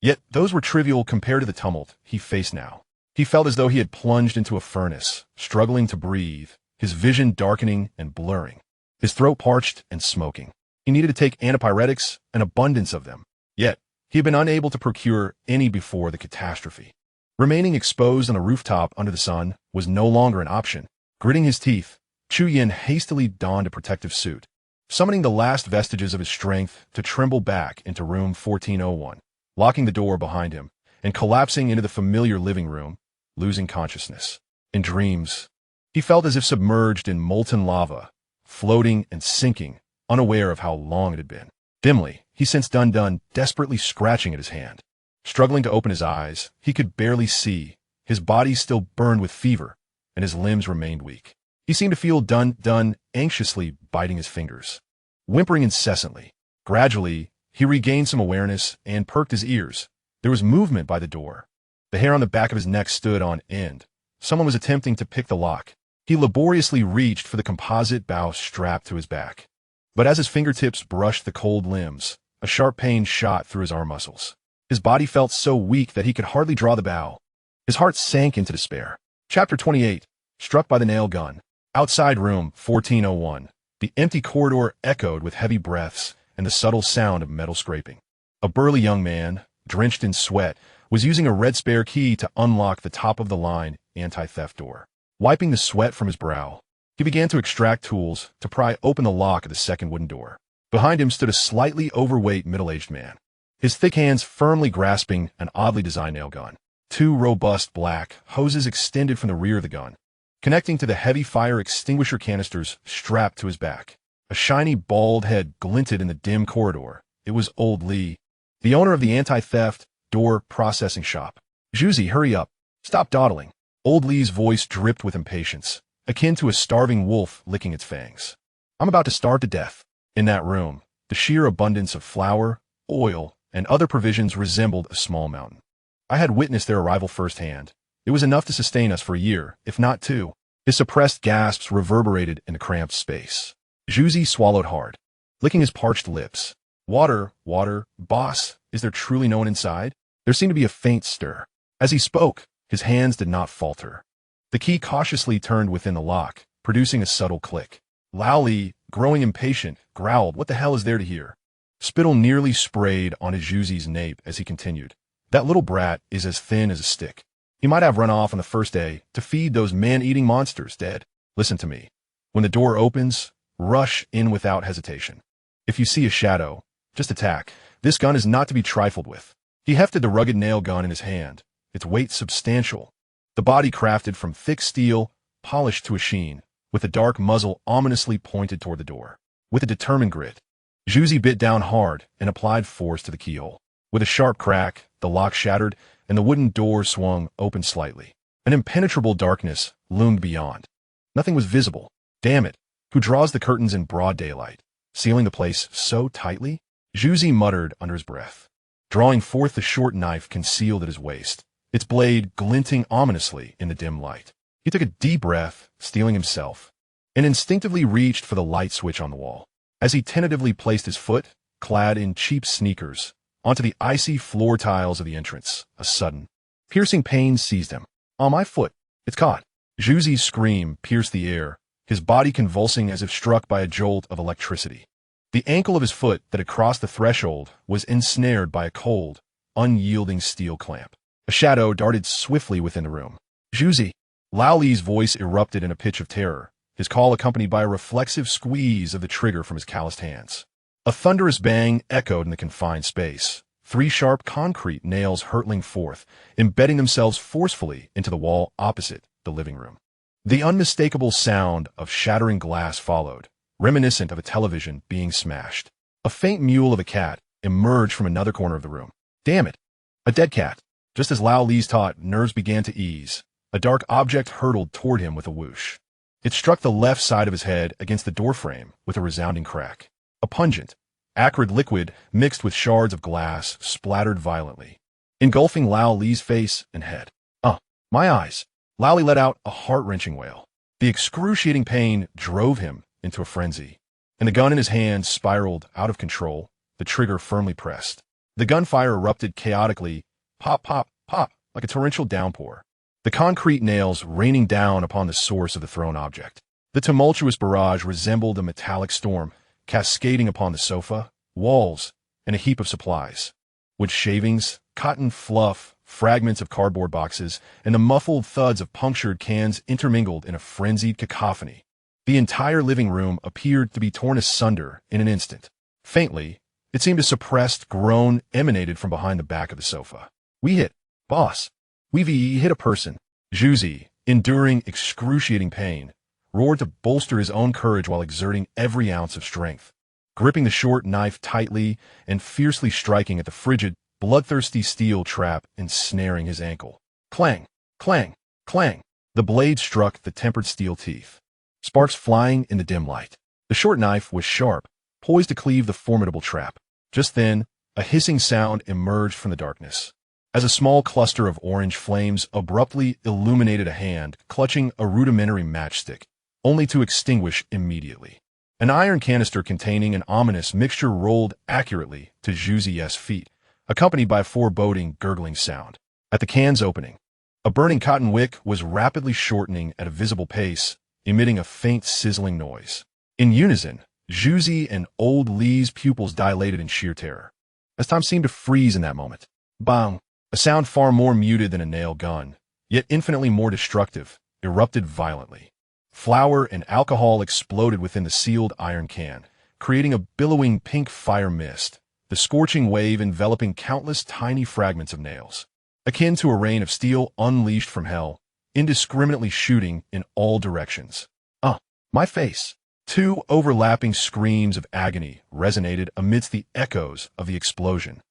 Yet those were trivial compared to the tumult he faced now. He felt as though he had plunged into a furnace, struggling to breathe, his vision darkening and blurring, his throat parched and smoking. He needed to take antipyretics, an abundance of them. Yet, he had been unable to procure any before the catastrophe. Remaining exposed on a rooftop under the sun was no longer an option. Gritting his teeth, Chu Yin hastily donned a protective suit, summoning the last vestiges of his strength to tremble back into room 1401, locking the door behind him, and collapsing into the familiar living room, losing consciousness. In dreams, he felt as if submerged in molten lava, floating and sinking, unaware of how long it had been. Dimly, he sensed Dun desperately scratching at his hand. Struggling to open his eyes, he could barely see. His body still burned with fever, and his limbs remained weak. He seemed to feel Dun anxiously biting his fingers, whimpering incessantly. Gradually, he regained some awareness and perked his ears. There was movement by the door. The hair on the back of his neck stood on end. Someone was attempting to pick the lock. He laboriously reached for the composite bow strapped to his back. But as his fingertips brushed the cold limbs, a sharp pain shot through his arm muscles. His body felt so weak that he could hardly draw the bow. His heart sank into despair. Chapter 28. Struck by the nail gun. Outside room 1401. The empty corridor echoed with heavy breaths and the subtle sound of metal scraping. A burly young man, drenched in sweat, was using a red spare key to unlock the top-of-the-line anti-theft door. Wiping the sweat from his brow, he began to extract tools to pry open the lock of the second wooden door. Behind him stood a slightly overweight middle-aged man, his thick hands firmly grasping an oddly designed nail gun. Two robust black hoses extended from the rear of the gun, connecting to the heavy fire extinguisher canisters strapped to his back. A shiny, bald head glinted in the dim corridor. It was old Lee, the owner of the anti-theft door processing shop. "Juicy, hurry up. Stop dawdling." Old Lee's voice dripped with impatience, akin to a starving wolf licking its fangs. "I'm about to starve to death." In that room, the sheer abundance of flour, oil, and other provisions resembled a small mountain. I had witnessed their arrival firsthand. It was enough to sustain us for a year, if not two. His suppressed gasps reverberated in the cramped space. Juicy swallowed hard, licking his parched lips. "Water, water, boss, is there truly no one inside?" There seemed to be a faint stir. As he spoke, his hands did not falter. The key cautiously turned within the lock, producing a subtle click. Lao Li, growing impatient, growled, "What the hell is there to hear?" Spittle nearly sprayed on his Juicy's nape as he continued. "That little brat is as thin as a stick. He might have run off on the first day to feed those man-eating monsters dead. Listen to me. When the door opens, rush in without hesitation. If you see a shadow, just attack. This gun is not to be trifled with." He hefted the rugged nail gun in his hand, its weight substantial, the body crafted from thick steel, polished to a sheen, with the dark muzzle ominously pointed toward the door. With a determined grit, Juicy bit down hard and applied force to the keyhole. With a sharp crack, the lock shattered, and the wooden door swung open slightly. An impenetrable darkness loomed beyond. Nothing was visible. "Damn it, who draws the curtains in broad daylight, sealing the place so tightly?" Juicy muttered under his breath, drawing forth the short knife concealed at his waist, its blade glinting ominously in the dim light. He took a deep breath, steeling himself, and instinctively reached for the light switch on the wall. As he tentatively placed his foot, clad in cheap sneakers, onto the icy floor tiles of the entrance, a sudden, piercing pain seized him. "On my foot, it's caught." Juicy's scream pierced the air, his body convulsing as if struck by a jolt of electricity. The ankle of his foot that had crossed the threshold was ensnared by a cold, unyielding steel clamp. A shadow darted swiftly within the room. "Juicy!" Lao Li's voice erupted in a pitch of terror, his call accompanied by a reflexive squeeze of the trigger from his calloused hands. A thunderous bang echoed in the confined space, 3 sharp concrete nails hurtling forth, embedding themselves forcefully into the wall opposite the living room. The unmistakable sound of shattering glass followed, reminiscent of a television being smashed. A faint mewl of a cat emerged from another corner of the room. "Damn it! A dead cat!" Just as Lao Li's taut nerves began to ease, a dark object hurtled toward him with a whoosh. It struck the left side of his head against the doorframe with a resounding crack. A pungent, acrid liquid mixed with shards of glass splattered violently, engulfing Lao Li's face and head. My eyes!" Lao Li let out a heart-wrenching wail. The excruciating pain drove him into a frenzy, and the gun in his hand spiraled out of control, the trigger firmly pressed. The gunfire erupted chaotically, pop, pop, pop, like a torrential downpour, the concrete nails raining down upon the source of the thrown object. The tumultuous barrage resembled a metallic storm, cascading upon the sofa, walls, and a heap of supplies. Wood shavings, cotton fluff, fragments of cardboard boxes, and the muffled thuds of punctured cans intermingled in a frenzied cacophony. The entire living room appeared to be torn asunder in an instant. Faintly, it seemed a suppressed groan emanated from behind the back of the sofa. "We hit, boss. We've hit a person." Juicy, enduring excruciating pain, roared to bolster his own courage while exerting every ounce of strength, gripping the short knife tightly and fiercely striking at the frigid, bloodthirsty steel trap ensnaring his ankle. Clang, clang, clang. The blade struck the tempered steel teeth, sparks flying in the dim light. The short knife was sharp, poised to cleave the formidable trap. Just then, a hissing sound emerged from the darkness, as a small cluster of orange flames abruptly illuminated a hand clutching a rudimentary matchstick, only to extinguish immediately. An iron canister containing an ominous mixture rolled accurately to Zhuzi's feet, accompanied by a foreboding, gurgling sound. At the can's opening, a burning cotton wick was rapidly shortening at a visible pace, emitting a faint sizzling noise. In unison, Zhuzi and Old Li's pupils dilated in sheer terror, as time seemed to freeze in that moment. Bang! A sound far more muted than a nail gun, yet infinitely more destructive, erupted violently. Flour and alcohol exploded within the sealed iron can, creating a billowing pink fire mist, the scorching wave enveloping countless tiny fragments of nails, akin to a rain of steel unleashed from hell, indiscriminately shooting in all directions. My face! Two overlapping screams of agony resonated amidst the echoes of the explosion.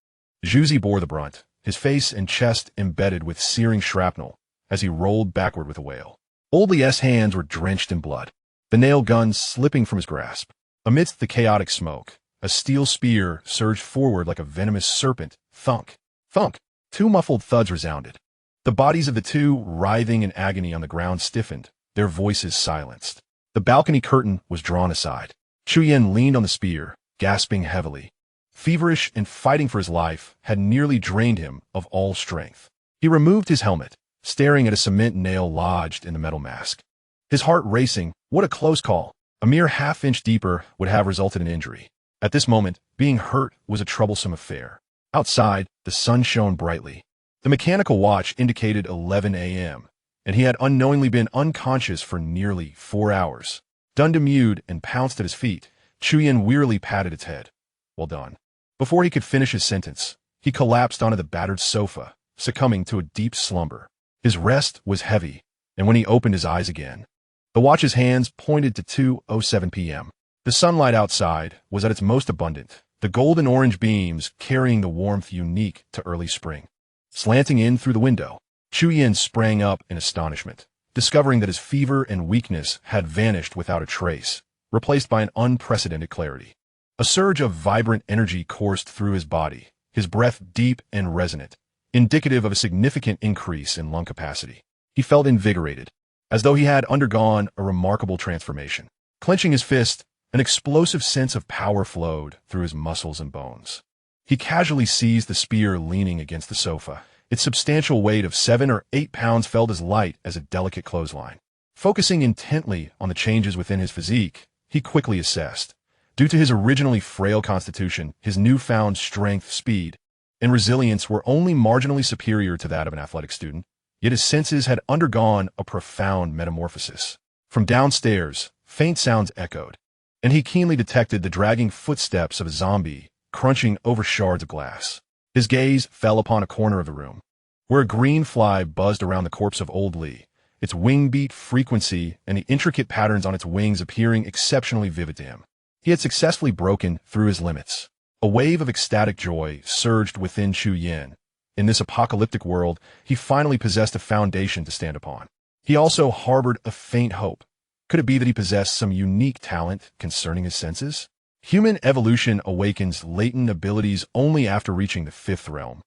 Zhuzi bore the brunt, his face and chest embedded with searing shrapnel, as he rolled backward with a wail. Old Li's hands were drenched in blood, the nail gun slipping from his grasp. Amidst the chaotic smoke, a steel spear surged forward like a venomous serpent. Thunk! Thunk! Two muffled thuds resounded. The bodies of the two, writhing in agony on the ground, stiffened, their voices silenced. The balcony curtain was drawn aside. Chuyin leaned on the spear, gasping heavily. Feverish and fighting for his life had nearly drained him of all strength. He removed his helmet, staring at a cement nail lodged in the metal mask. His heart racing. What a close call. A mere half-inch deeper would have resulted in injury. At this moment, being hurt was a troublesome affair. Outside, the sun shone brightly. The mechanical watch indicated 11 a.m., and he had unknowingly been unconscious for nearly 4 hours. Dundemewed and pounced at his feet, Chuyin wearily patted its head. Well done. Before he could finish his sentence, he collapsed onto the battered sofa, succumbing to a deep slumber. His rest was heavy, and when he opened his eyes again, the watch's hands pointed to 2:07 p.m. The sunlight outside was at its most abundant, the golden orange beams carrying the warmth unique to early spring. Slanting in through the window, Chuyin sprang up in astonishment, discovering that his fever and weakness had vanished without a trace, replaced by an unprecedented clarity. A surge of vibrant energy coursed through his body, his breath deep and resonant, indicative of a significant increase in lung capacity. He felt invigorated, as though he had undergone a remarkable transformation. Clenching his fist, an explosive sense of power flowed through his muscles and bones. He casually seized the spear leaning against the sofa. Its substantial weight of 7 or 8 pounds felt as light as a delicate clothesline. Focusing intently on the changes within his physique, he quickly assessed. Due to his originally frail constitution, his newfound strength, speed, and resilience were only marginally superior to that of an athletic student, yet his senses had undergone a profound metamorphosis. From downstairs, faint sounds echoed, and he keenly detected the dragging footsteps of a zombie crunching over shards of glass. His gaze fell upon a corner of the room, where a green fly buzzed around the corpse of Old Li, its wing-beat frequency and the intricate patterns on its wings appearing exceptionally vivid to him. He had successfully broken through his limits. A wave of ecstatic joy surged within Chuyin. In this apocalyptic world, he finally possessed a foundation to stand upon. He also harbored a faint hope. Could it be that he possessed some unique talent concerning his senses? Human evolution awakens latent abilities only after reaching the 5th realm.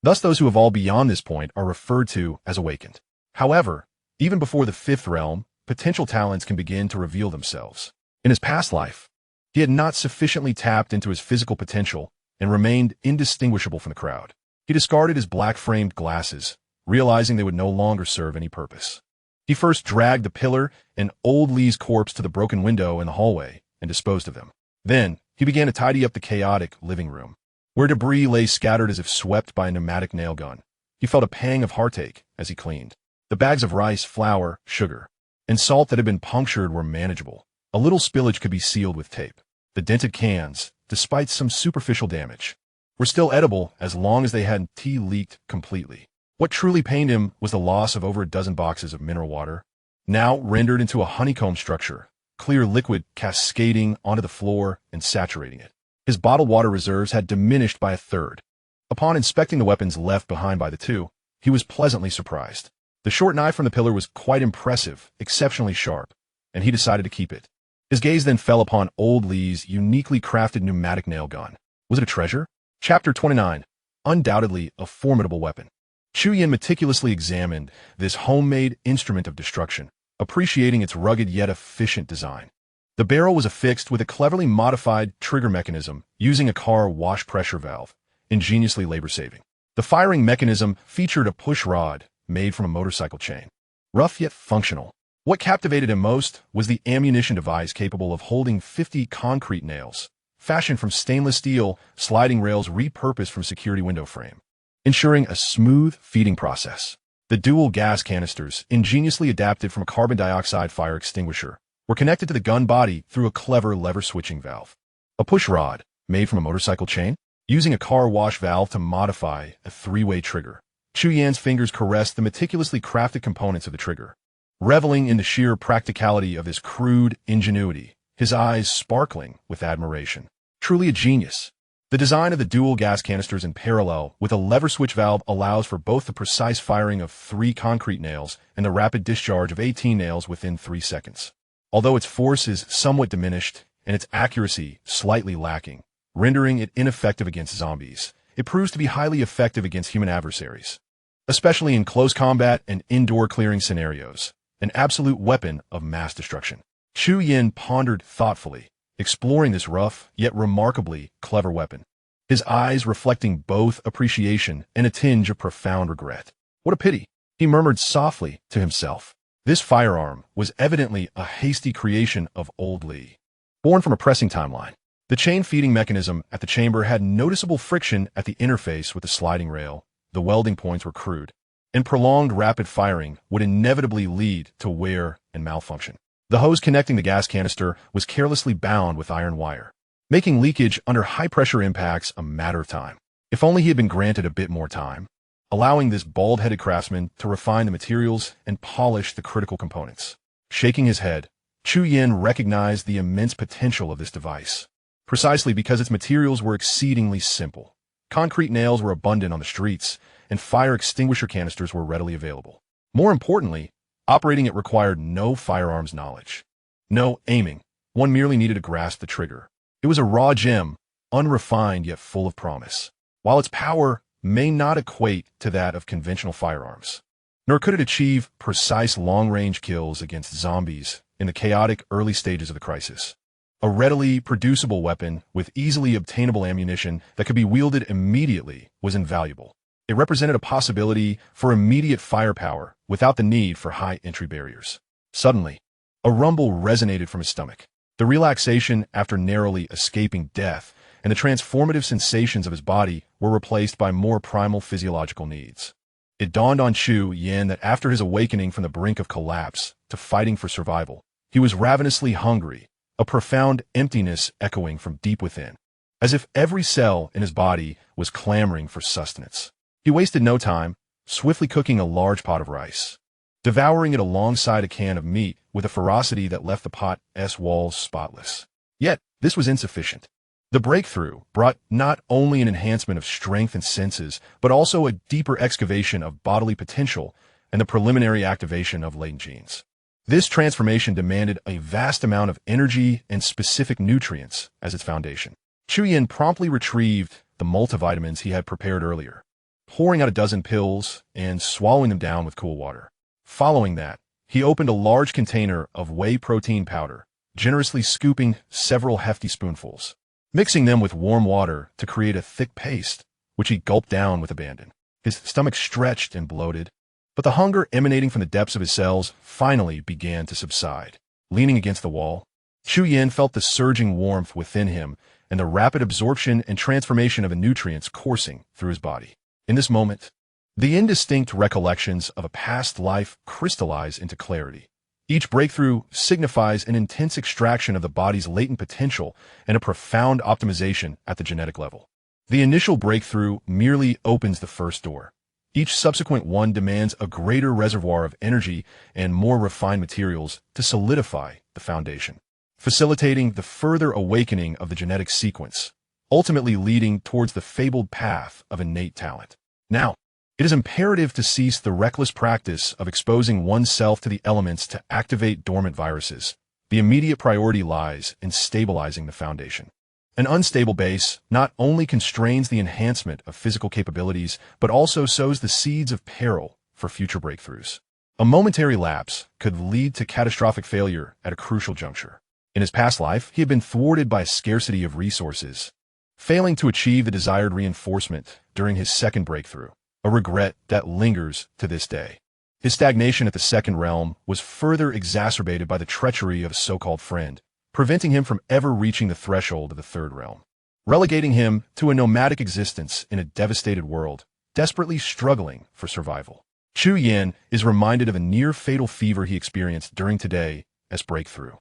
Thus, those who evolve beyond this point are referred to as awakened. However, even before the 5th realm, potential talents can begin to reveal themselves. In his past life, he had not sufficiently tapped into his physical potential and remained indistinguishable from the crowd. He discarded his black-framed glasses, realizing they would no longer serve any purpose. He first dragged the pillar and Old Li's corpse to the broken window in the hallway and disposed of them. Then, he began to tidy up the chaotic living room, where debris lay scattered as if swept by a pneumatic nail gun. He felt a pang of heartache as he cleaned. The bags of rice, flour, sugar, and salt that had been punctured were manageable. A little spillage could be sealed with tape. The dented cans, despite some superficial damage, were still edible as long as they hadn't leaked completely. What truly pained him was the loss of over a dozen boxes of mineral water, now rendered into a honeycomb structure, clear liquid cascading onto the floor and saturating it. His bottled water reserves had diminished by a third. Upon inspecting the weapons left behind by the two, he was pleasantly surprised. The short knife from the pillar was quite impressive, exceptionally sharp, and he decided to keep it. His gaze then fell upon old Lee's uniquely crafted pneumatic nail gun. Was it a treasure? Chapter 29. Undoubtedly a formidable weapon. Chu Yin meticulously examined this homemade instrument of destruction, appreciating its rugged yet efficient design. The barrel was affixed with a cleverly modified trigger mechanism using a car wash pressure valve, ingeniously labor-saving. The firing mechanism featured a push rod made from a motorcycle chain. Rough yet functional. What captivated him most was the ammunition device capable of holding 50 concrete nails, fashioned from stainless steel sliding rails repurposed from security window frame, ensuring a smooth feeding process. The dual gas canisters, ingeniously adapted from a carbon dioxide fire extinguisher, were connected to the gun body through a clever lever-switching valve. A push rod, made from a motorcycle chain, using a car wash valve to modify a three-way trigger. Chu Yan's fingers caressed the meticulously crafted components of the trigger. Reveling in the sheer practicality of this crude ingenuity, his eyes sparkling with admiration. Truly a genius. The design of the dual gas canisters in parallel with a lever switch valve allows for both the precise firing of 3 concrete nails and the rapid discharge of 18 nails within 3 seconds. Although its force is somewhat diminished and its accuracy slightly lacking, rendering it ineffective against zombies, it proves to be highly effective against human adversaries, especially in close combat and indoor clearing scenarios, an absolute weapon of mass destruction. Chu Yin pondered thoughtfully, exploring this rough yet remarkably clever weapon, his eyes reflecting both appreciation and a tinge of profound regret. What a pity, he murmured softly to himself. This firearm was evidently a hasty creation of old Lee. Born from a pressing timeline, the chain feeding mechanism at the chamber had noticeable friction at the interface with the sliding rail. The welding points were crude, and prolonged rapid firing would inevitably lead to wear and malfunction. The hose connecting the gas canister was carelessly bound with iron wire, making leakage under high-pressure impacts a matter of time. If only he had been granted a bit more time, allowing this bald-headed craftsman to refine the materials and polish the critical components. Shaking his head, Chu Yin recognized the immense potential of this device, precisely because its materials were exceedingly simple. Concrete nails were abundant on the streets, and fire extinguisher canisters were readily available. More importantly, operating it required no firearms knowledge, no aiming. One merely needed to grasp the trigger. It was a raw gem, unrefined yet full of promise. While its power may not equate to that of conventional firearms, nor could it achieve precise long-range kills against zombies in the chaotic early stages of the crisis. A readily producible weapon with easily obtainable ammunition that could be wielded immediately was invaluable. It represented a possibility for immediate firepower without the need for high entry barriers. Suddenly, a rumble resonated from his stomach. The relaxation after narrowly escaping death and the transformative sensations of his body were replaced by more primal physiological needs. It dawned on Chu Yin that after his awakening from the brink of collapse to fighting for survival, he was ravenously hungry, a profound emptiness echoing from deep within, as if every cell in his body was clamoring for sustenance. He wasted no time, swiftly cooking a large pot of rice, devouring it alongside a can of meat with a ferocity that left the pot's walls spotless. Yet, this was insufficient. The breakthrough brought not only an enhancement of strength and senses, but also a deeper excavation of bodily potential and the preliminary activation of latent genes. This transformation demanded a vast amount of energy and specific nutrients as its foundation. Chu Yin promptly retrieved the multivitamins he had prepared earlier, pouring out a dozen pills and swallowing them down with cool water. Following that, he opened a large container of whey protein powder, generously scooping several hefty spoonfuls, mixing them with warm water to create a thick paste, which he gulped down with abandon. His stomach stretched and bloated, but the hunger emanating from the depths of his cells finally began to subside. Leaning against the wall, Chu Yin felt the surging warmth within him and the rapid absorption and transformation of the nutrients coursing through his body. In this moment, the indistinct recollections of a past life crystallize into clarity. Each breakthrough signifies an intense extraction of the body's latent potential and a profound optimization at the genetic level. The initial breakthrough merely opens the first door. Each subsequent one demands a greater reservoir of energy and more refined materials to solidify the foundation, facilitating the further awakening of the genetic sequence, ultimately leading towards the fabled path of innate talent. Now, it is imperative to cease the reckless practice of exposing oneself to the elements to activate dormant viruses, the immediate priority lies in stabilizing the foundation. An unstable base not only constrains the enhancement of physical capabilities, but also sows the seeds of peril for future breakthroughs. A momentary lapse could lead to catastrophic failure at a crucial juncture. In his past life, he had been thwarted by a scarcity of resources, failing to achieve the desired reinforcement during his second breakthrough, a regret that lingers to this day. His stagnation at the second realm was further exacerbated by the treachery of a so-called friend, preventing him from ever reaching the threshold of the third realm, relegating him to a nomadic existence in a devastated world, desperately struggling for survival. Chu Yan is reminded of a near-fatal fever he experienced during today as breakthrough.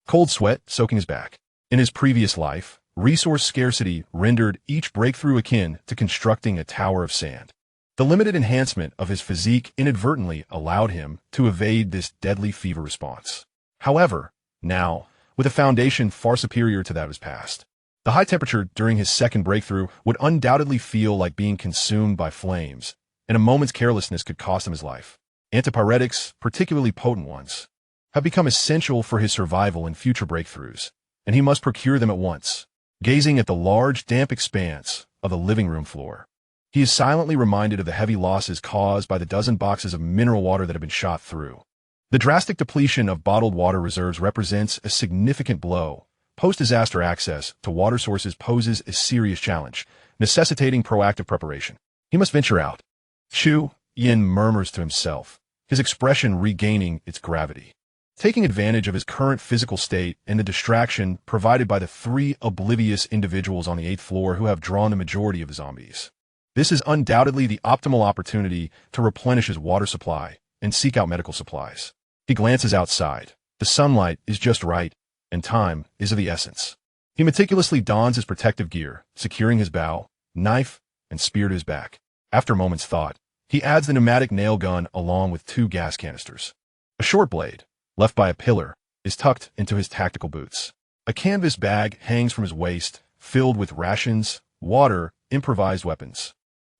Cold sweat soaking his back. In his previous life, resource scarcity rendered each breakthrough akin to constructing a tower of sand. The limited enhancement of his physique inadvertently allowed him to evade this deadly fever response. However, now, with a foundation far superior to that of his past, the high temperature during his second breakthrough would undoubtedly feel like being consumed by flames, and a moment's carelessness could cost him his life. Antipyretics, particularly potent ones, have become essential for his survival in future breakthroughs, and he must procure them at once. Gazing at the large, damp expanse of the living room floor, he is silently reminded of the heavy losses caused by the dozen boxes of mineral water that have been shot through. The drastic depletion of bottled water reserves represents a significant blow. Post-disaster access to water sources poses a serious challenge, necessitating proactive preparation. He must venture out. Chu Yan murmurs to himself, his expression regaining its gravity. Taking advantage of his current physical state and the distraction provided by the three oblivious individuals on the 8th floor who have drawn the majority of the zombies. This is undoubtedly the optimal opportunity to replenish his water supply and seek out medical supplies. He glances outside. The sunlight is just right, and time is of the essence. He meticulously dons his protective gear, securing his bow, knife, and spear to his back. After a moment's thought, he adds the pneumatic nail gun along with 2 gas canisters. A short blade, left by a pillar, is tucked into his tactical boots. A canvas bag hangs from his waist, filled with rations, water, improvised weapons,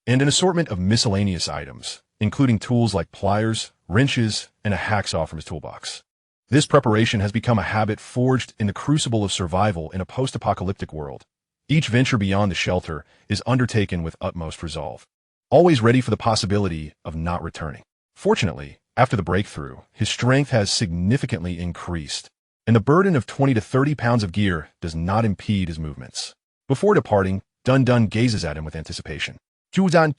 and an assortment of miscellaneous items, including tools like pliers, wrenches, and a hacksaw from his toolbox. This preparation has become a habit forged in the crucible of survival in a post-apocalyptic world. Each venture beyond the shelter is undertaken with utmost resolve, always ready for the possibility of not returning. Fortunately, after the breakthrough, his strength has significantly increased, and the burden of 20 to 30 pounds of gear does not impede his movements. Before departing, Dun Dun gazes at him with anticipation. "Then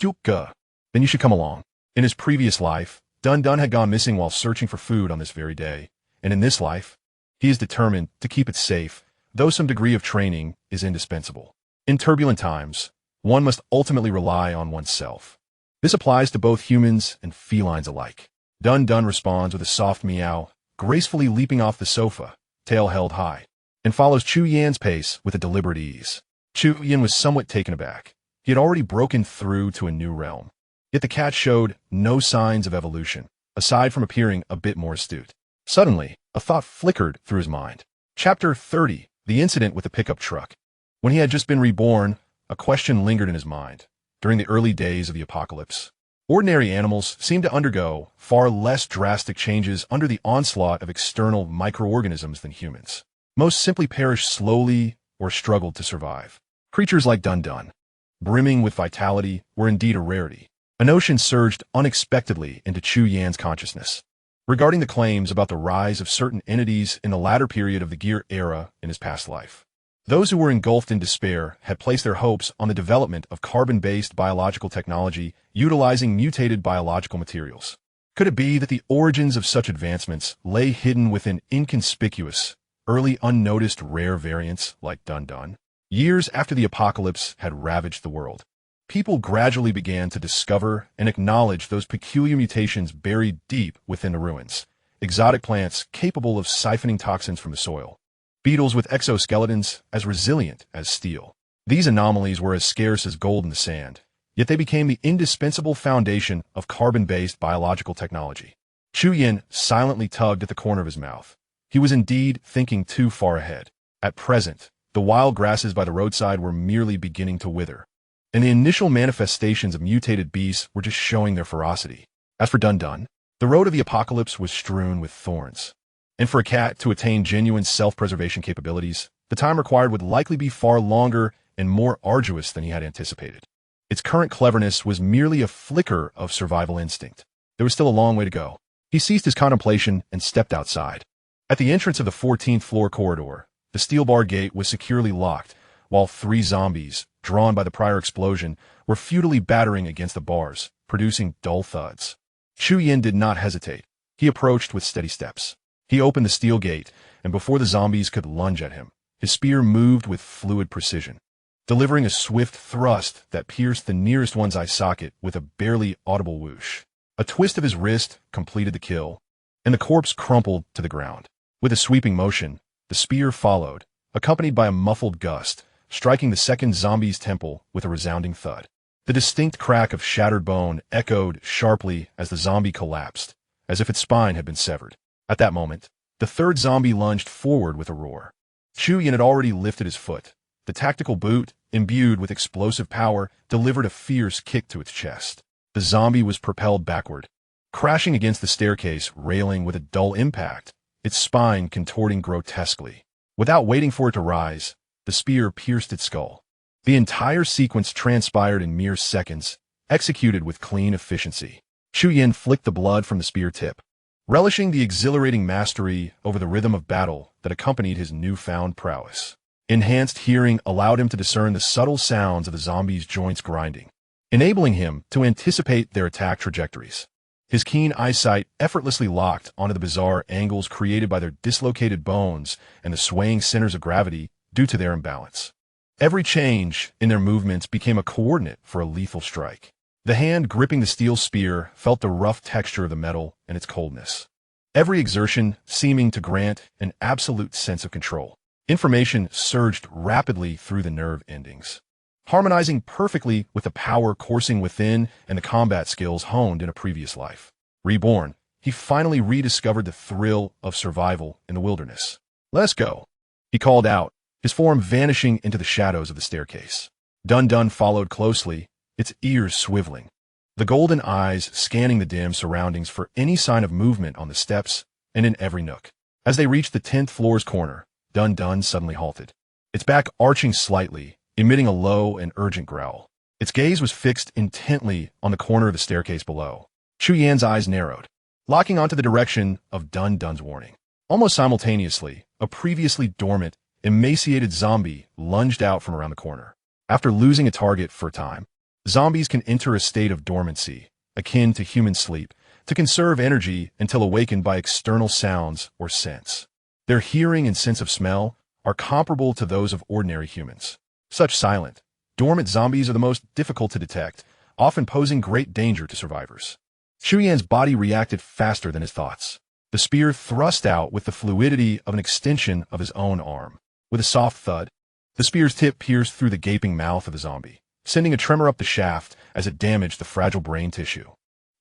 you should come along." In his previous life, Dun Dun had gone missing while searching for food on this very day, and in this life, he is determined to keep it safe, though some degree of training is indispensable. In turbulent times, one must ultimately rely on oneself. This applies to both humans and felines alike. Dun Dun responds with a soft meow, gracefully leaping off the sofa, tail held high, and follows Chu Yan's pace with a deliberate ease. Chu Yan was somewhat taken aback. He had already broken through to a new realm. Yet the cat showed no signs of evolution, aside from appearing a bit more astute. Suddenly, a thought flickered through his mind. Chapter 30, the incident with the pickup truck. When he had just been reborn, a question lingered in his mind. During the early days of the apocalypse, ordinary animals seemed to undergo far less drastic changes under the onslaught of external microorganisms than humans. Most simply perished slowly or struggled to survive. Creatures like Dun Dun, brimming with vitality, were indeed a rarity. A notion surged unexpectedly into Chu Yan's consciousness, regarding the claims about the rise of certain entities in the latter period of the Gear era in his past life. Those who were engulfed in despair had placed their hopes on the development of carbon-based biological technology utilizing mutated biological materials. Could it be that the origins of such advancements lay hidden within inconspicuous, early unnoticed rare variants like Dun Dun? Years after the apocalypse had ravaged the world, people gradually began to discover and acknowledge those peculiar mutations buried deep within the ruins. Exotic plants capable of siphoning toxins from the soil. Beetles with exoskeletons as resilient as steel. These anomalies were as scarce as gold in the sand, yet they became the indispensable foundation of carbon-based biological technology. Chu Yan silently tugged at the corner of his mouth. He was indeed thinking too far ahead. At present, the wild grasses by the roadside were merely beginning to wither, and the initial manifestations of mutated beasts were just showing their ferocity. As for Dun Dun, the road of the apocalypse was strewn with thorns. And for a cat to attain genuine self-preservation capabilities, the time required would likely be far longer and more arduous than he had anticipated. Its current cleverness was merely a flicker of survival instinct. There was still a long way to go. He ceased his contemplation and stepped outside. At the entrance of the 14th floor corridor, the steel-barred gate was securely locked, while 3 zombies, drawn by the prior explosion, were futilely battering against the bars, producing dull thuds. Chu Yin did not hesitate. He approached with steady steps. He opened the steel gate, and before the zombies could lunge at him, his spear moved with fluid precision, delivering a swift thrust that pierced the nearest one's eye socket with a barely audible whoosh. A twist of his wrist completed the kill, and the corpse crumpled to the ground. With a sweeping motion, the spear followed, accompanied by a muffled gust, striking the second zombie's temple with a resounding thud. The distinct crack of shattered bone echoed sharply as the zombie collapsed, as if its spine had been severed. At that moment, the third zombie lunged forward with a roar. Chu Yin had already lifted his foot. The tactical boot, imbued with explosive power, delivered a fierce kick to its chest. The zombie was propelled backward, crashing against the staircase railing with a dull impact, its spine contorting grotesquely. Without waiting for it to rise, the spear pierced its skull. The entire sequence transpired in mere seconds, executed with clean efficiency. Chu Yin flicked the blood from the spear tip, relishing the exhilarating mastery over the rhythm of battle that accompanied his newfound prowess. Enhanced hearing allowed him to discern the subtle sounds of the zombies' joints grinding, enabling him to anticipate their attack trajectories. His keen eyesight effortlessly locked onto the bizarre angles created by their dislocated bones and the swaying centers of gravity due to their imbalance. Every change in their movements became a coordinate for a lethal strike. The hand gripping the steel spear felt the rough texture of the metal and its coldness. Every exertion seeming to grant an absolute sense of control. Information surged rapidly through the nerve endings, harmonizing perfectly with the power coursing within and the combat skills honed in a previous life. Reborn, he finally rediscovered the thrill of survival in the wilderness. "Let's go," he called out, his form vanishing into the shadows of the staircase. Dun Dun followed closely, its ears swiveling, the golden eyes scanning the dim surroundings for any sign of movement on the steps and in every nook. As they reached the 10th floor's corner, Dun Dun suddenly halted, its back arching slightly, emitting a low and urgent growl. Its gaze was fixed intently on the corner of the staircase below. Chu Yan's eyes narrowed, locking onto the direction of Dun Dun's warning. Almost simultaneously, a previously dormant, emaciated zombie lunged out from around the corner. After losing a target for a time, zombies can enter a state of dormancy, akin to human sleep, to conserve energy until awakened by external sounds or scents. Their hearing and sense of smell are comparable to those of ordinary humans. Such silent, dormant zombies are the most difficult to detect, often posing great danger to survivors. Chu Yan's body reacted faster than his thoughts. The spear thrust out with the fluidity of an extension of his own arm. With a soft thud, the spear's tip pierced through the gaping mouth of the zombie, sending a tremor up the shaft as it damaged the fragile brain tissue.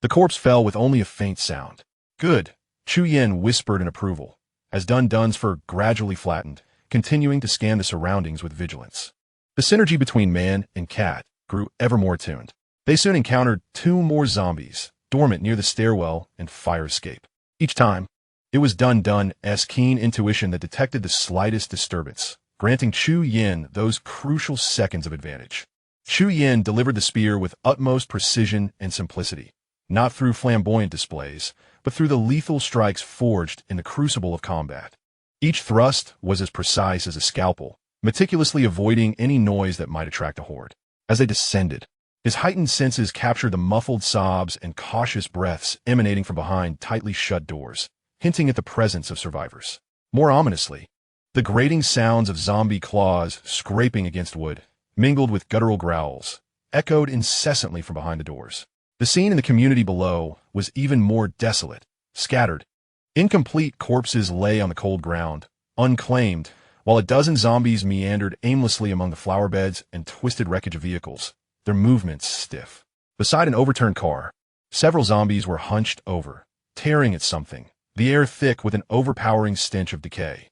The corpse fell with only a faint sound. "Good," Chu Yan whispered in approval, as Dun Dun's fur gradually flattened, continuing to scan the surroundings with vigilance. The synergy between man and cat grew ever more attuned. They soon encountered 2 more zombies, dormant near the stairwell and fire escape. Each time, it was Dun Dun's keen intuition that detected the slightest disturbance, granting Chu Yin those crucial seconds of advantage. Chu Yin delivered the spear with utmost precision and simplicity, not through flamboyant displays, but through the lethal strikes forged in the crucible of combat. Each thrust was as precise as a scalpel, meticulously avoiding any noise that might attract a horde. As they descended, his heightened senses captured the muffled sobs and cautious breaths emanating from behind tightly shut doors, hinting at the presence of survivors. More ominously, the grating sounds of zombie claws scraping against wood, mingled with guttural growls, echoed incessantly from behind the doors. The scene in the community below was even more desolate, scattered. Incomplete corpses lay on the cold ground, unclaimed, while a dozen zombies meandered aimlessly among the flower beds and twisted wreckage of vehicles, their movements stiff. Beside an overturned car, several zombies were hunched over, tearing at something, the air thick with an overpowering stench of decay.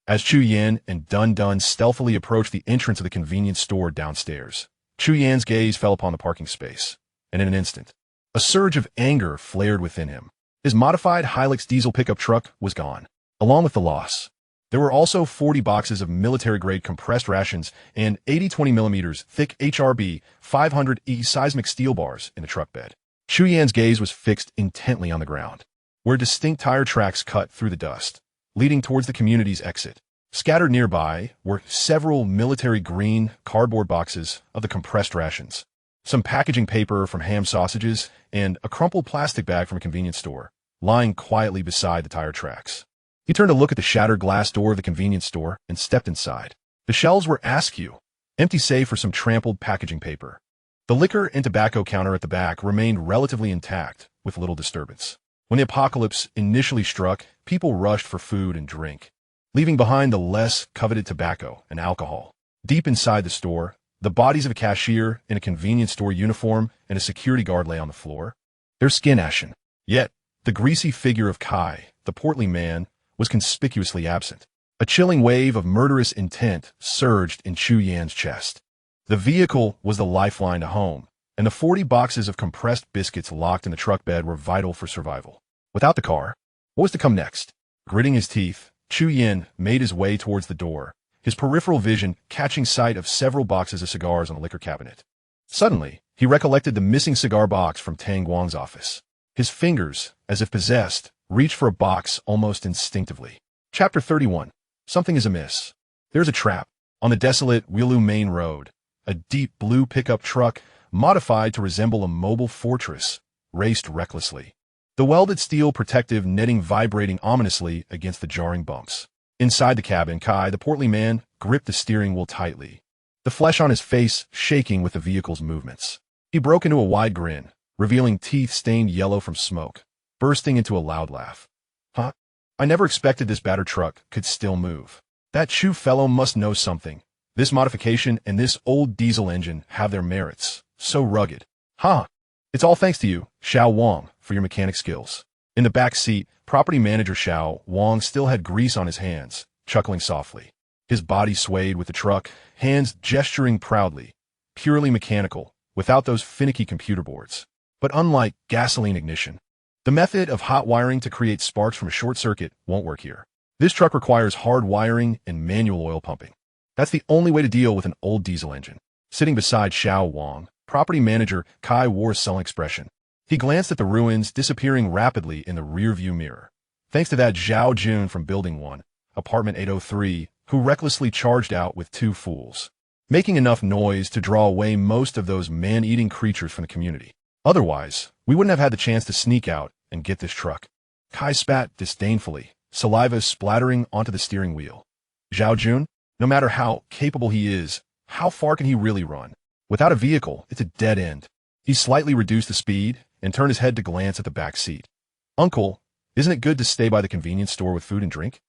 As Chu Yan and Dun Dun stealthily approached the entrance of the convenience store downstairs, Chu Yan's gaze fell upon the parking space, and in an instant, a surge of anger flared within him. His modified Hilux diesel pickup truck was gone. Along with the loss, there were also 40 boxes of military-grade compressed rations and 80 20mm thick HRB 500E seismic steel bars in the truck bed. Chu Yan's gaze was fixed intently on the ground, where distinct tire tracks cut through the dust, leading towards the community's exit. Scattered nearby were several military-green cardboard boxes of the compressed rations, some packaging paper from ham sausages, and a crumpled plastic bag from a convenience store, lying quietly beside the tire tracks. He turned to look at the shattered glass door of the convenience store and stepped inside. The shelves were askew, empty save for some trampled packaging paper. The liquor and tobacco counter at the back remained relatively intact, with little disturbance. When the apocalypse initially struck, people rushed for food and drink, leaving behind the less coveted tobacco and alcohol. Deep inside the store, the bodies of a cashier in a convenience store uniform and a security guard lay on the floor, their skin ashen. Yet, the greasy figure of Kai, the portly man, was conspicuously absent. A chilling wave of murderous intent surged in Chu Yan's chest. The vehicle was the lifeline to home, and the 40 boxes of compressed biscuits locked in the truck bed were vital for survival. Without the car, what was to come next? Gritting his teeth, Chu Yan made his way towards the door, his peripheral vision catching sight of several boxes of cigars on the liquor cabinet. Suddenly, he recollected the missing cigar box from Tang Guang's office. His fingers, as if possessed, reached for a box almost instinctively. Chapter 31. Something is amiss. There's a trap. On the desolate Wilu main road, a deep blue pickup truck, modified to resemble a mobile fortress, raced recklessly. The welded steel protective netting vibrating ominously against the jarring bumps. Inside the cabin, Kai, the portly man, gripped the steering wheel tightly, the flesh on his face shaking with the vehicle's movements. He broke into a wide grin, revealing teeth stained yellow from smoke, bursting into a loud laugh. Huh? I never expected this battered truck could still move. That Chu fellow must know something. This modification and this old diesel engine have their merits. So rugged. Huh? It's all thanks to you, Xiao Wang, for your mechanic skills. In the back seat, property manager Xiao Wang still had grease on his hands, chuckling softly. His body swayed with the truck, hands gesturing proudly. Purely mechanical, without those finicky computer boards. But unlike gasoline ignition, the method of hot wiring to create sparks from a short circuit won't work here. This truck requires hard wiring and manual oil pumping. That's the only way to deal with an old diesel engine. Sitting beside Xiao Wang, property manager Kai wore a sullen expression. He glanced at the ruins disappearing rapidly in the rearview mirror. Thanks to that Zhao Jun from Building 1, Apartment 803, who recklessly charged out with 2 fools, making enough noise to draw away most of those man-eating creatures from the community. Otherwise, we wouldn't have had the chance to sneak out and get this truck. Kai spat disdainfully, saliva splattering onto the steering wheel. Zhao Jun, no matter how capable he is, how far can he really run? Without a vehicle, it's a dead end. He slightly reduced the speed and turned his head to glance at the back seat. Uncle, isn't it good to stay by the convenience store with food and drink?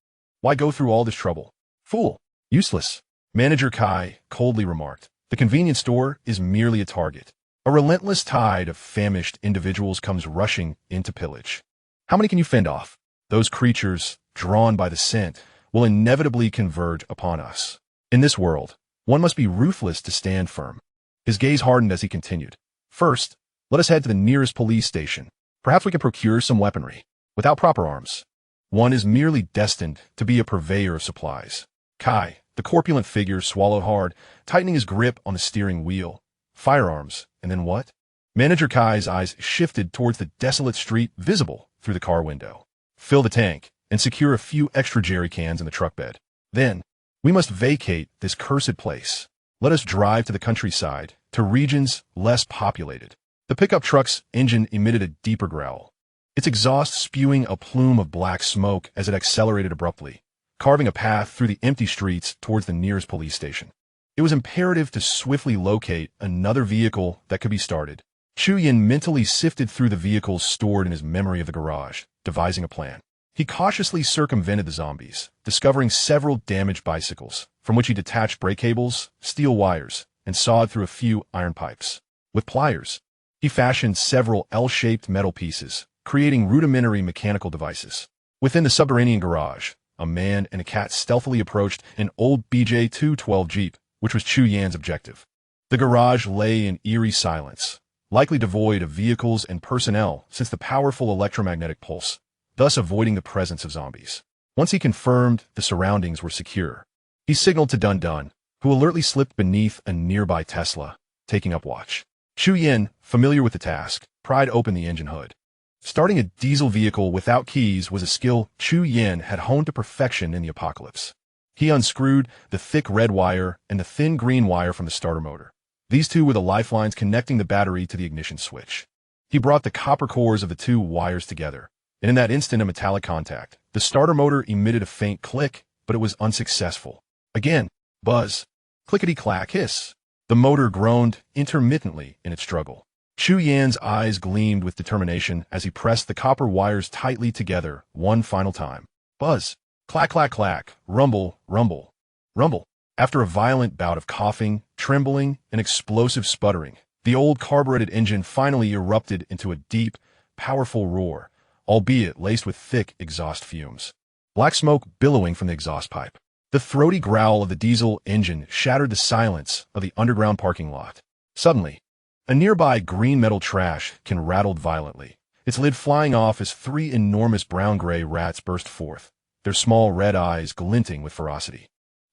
Why go through all this trouble? Fool. Useless. Manager Kai coldly remarked. The convenience store is merely a target. A relentless tide of famished individuals comes rushing into pillage. How many can you fend off? Those creatures, drawn by the scent, will inevitably converge upon us. In this world, one must be ruthless to stand firm. His gaze hardened as he continued. First, let us head to the nearest police station. Perhaps we can procure some weaponry. Without proper arms, one is merely destined to be a purveyor of supplies. Kai, the corpulent figure, swallowed hard, tightening his grip on the steering wheel. Firearms, and then what? Manager Kai's eyes shifted towards the desolate street visible through the car window. Fill the tank and secure a few extra jerry cans in the truck bed. Then, we must vacate this cursed place. Let us drive to the countryside, to regions less populated. The pickup truck's engine emitted a deeper growl, its exhaust spewing a plume of black smoke as it accelerated abruptly, carving a path through the empty streets towards the nearest police station. It was imperative to swiftly locate another vehicle that could be started. Chu Yan mentally sifted through the vehicles stored in his memory of the garage, devising a plan. He cautiously circumvented the zombies, discovering several damaged bicycles, from which he detached brake cables, steel wires, and sawed through a few iron pipes. With pliers, he fashioned several L-shaped metal pieces, creating rudimentary mechanical devices. Within the subterranean garage, a man and a cat stealthily approached an old BJ212 Jeep, which was Chu Yan's objective. The garage lay in eerie silence, likely devoid of vehicles and personnel since the powerful electromagnetic pulse, thus avoiding the presence of zombies. Once he confirmed the surroundings were secure, he signaled to Dun Dun, who alertly slipped beneath a nearby Tesla, taking up watch. Chu Yin, familiar with the task, pried open the engine hood. Starting a diesel vehicle without keys was a skill Chu Yin had honed to perfection in the apocalypse. He unscrewed the thick red wire and the thin green wire from the starter motor. These two were the lifelines connecting the battery to the ignition switch. He brought the copper cores of the two wires together, and in that instant of metallic contact, the starter motor emitted a faint click, but it was unsuccessful. Again, buzz, clickety-clack, hiss. The motor groaned intermittently in its struggle. Chu Yan's eyes gleamed with determination as he pressed the copper wires tightly together one final time. Buzz, clack, clack, clack, rumble, rumble, rumble. After a violent bout of coughing, trembling, and explosive sputtering, the old carbureted engine finally erupted into a deep, powerful roar, albeit laced with thick exhaust fumes. Black smoke billowing from the exhaust pipe. The throaty growl of the diesel engine shattered the silence of the underground parking lot. Suddenly, a nearby green metal trash can rattled violently, its lid flying off as three enormous brown-gray rats burst forth, their small red eyes glinting with ferocity.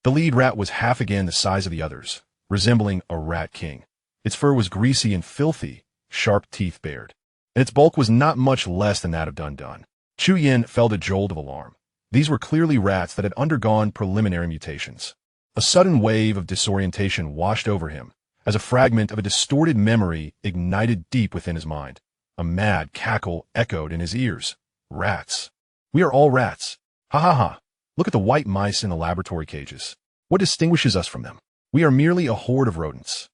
The lead rat was half again the size of the others, resembling a rat king. Its fur was greasy and filthy, sharp teeth bared, and its bulk was not much less than that of Dun Dun. Chu Yin felt a jolt of alarm. These were clearly rats that had undergone preliminary mutations. A sudden wave of disorientation washed over him, as a fragment of a distorted memory ignited deep within his mind. A mad cackle echoed in his ears. Rats. We are all rats. Ha ha ha. Look at the white mice in the laboratory cages. What distinguishes us from them? We are merely a horde of rodents.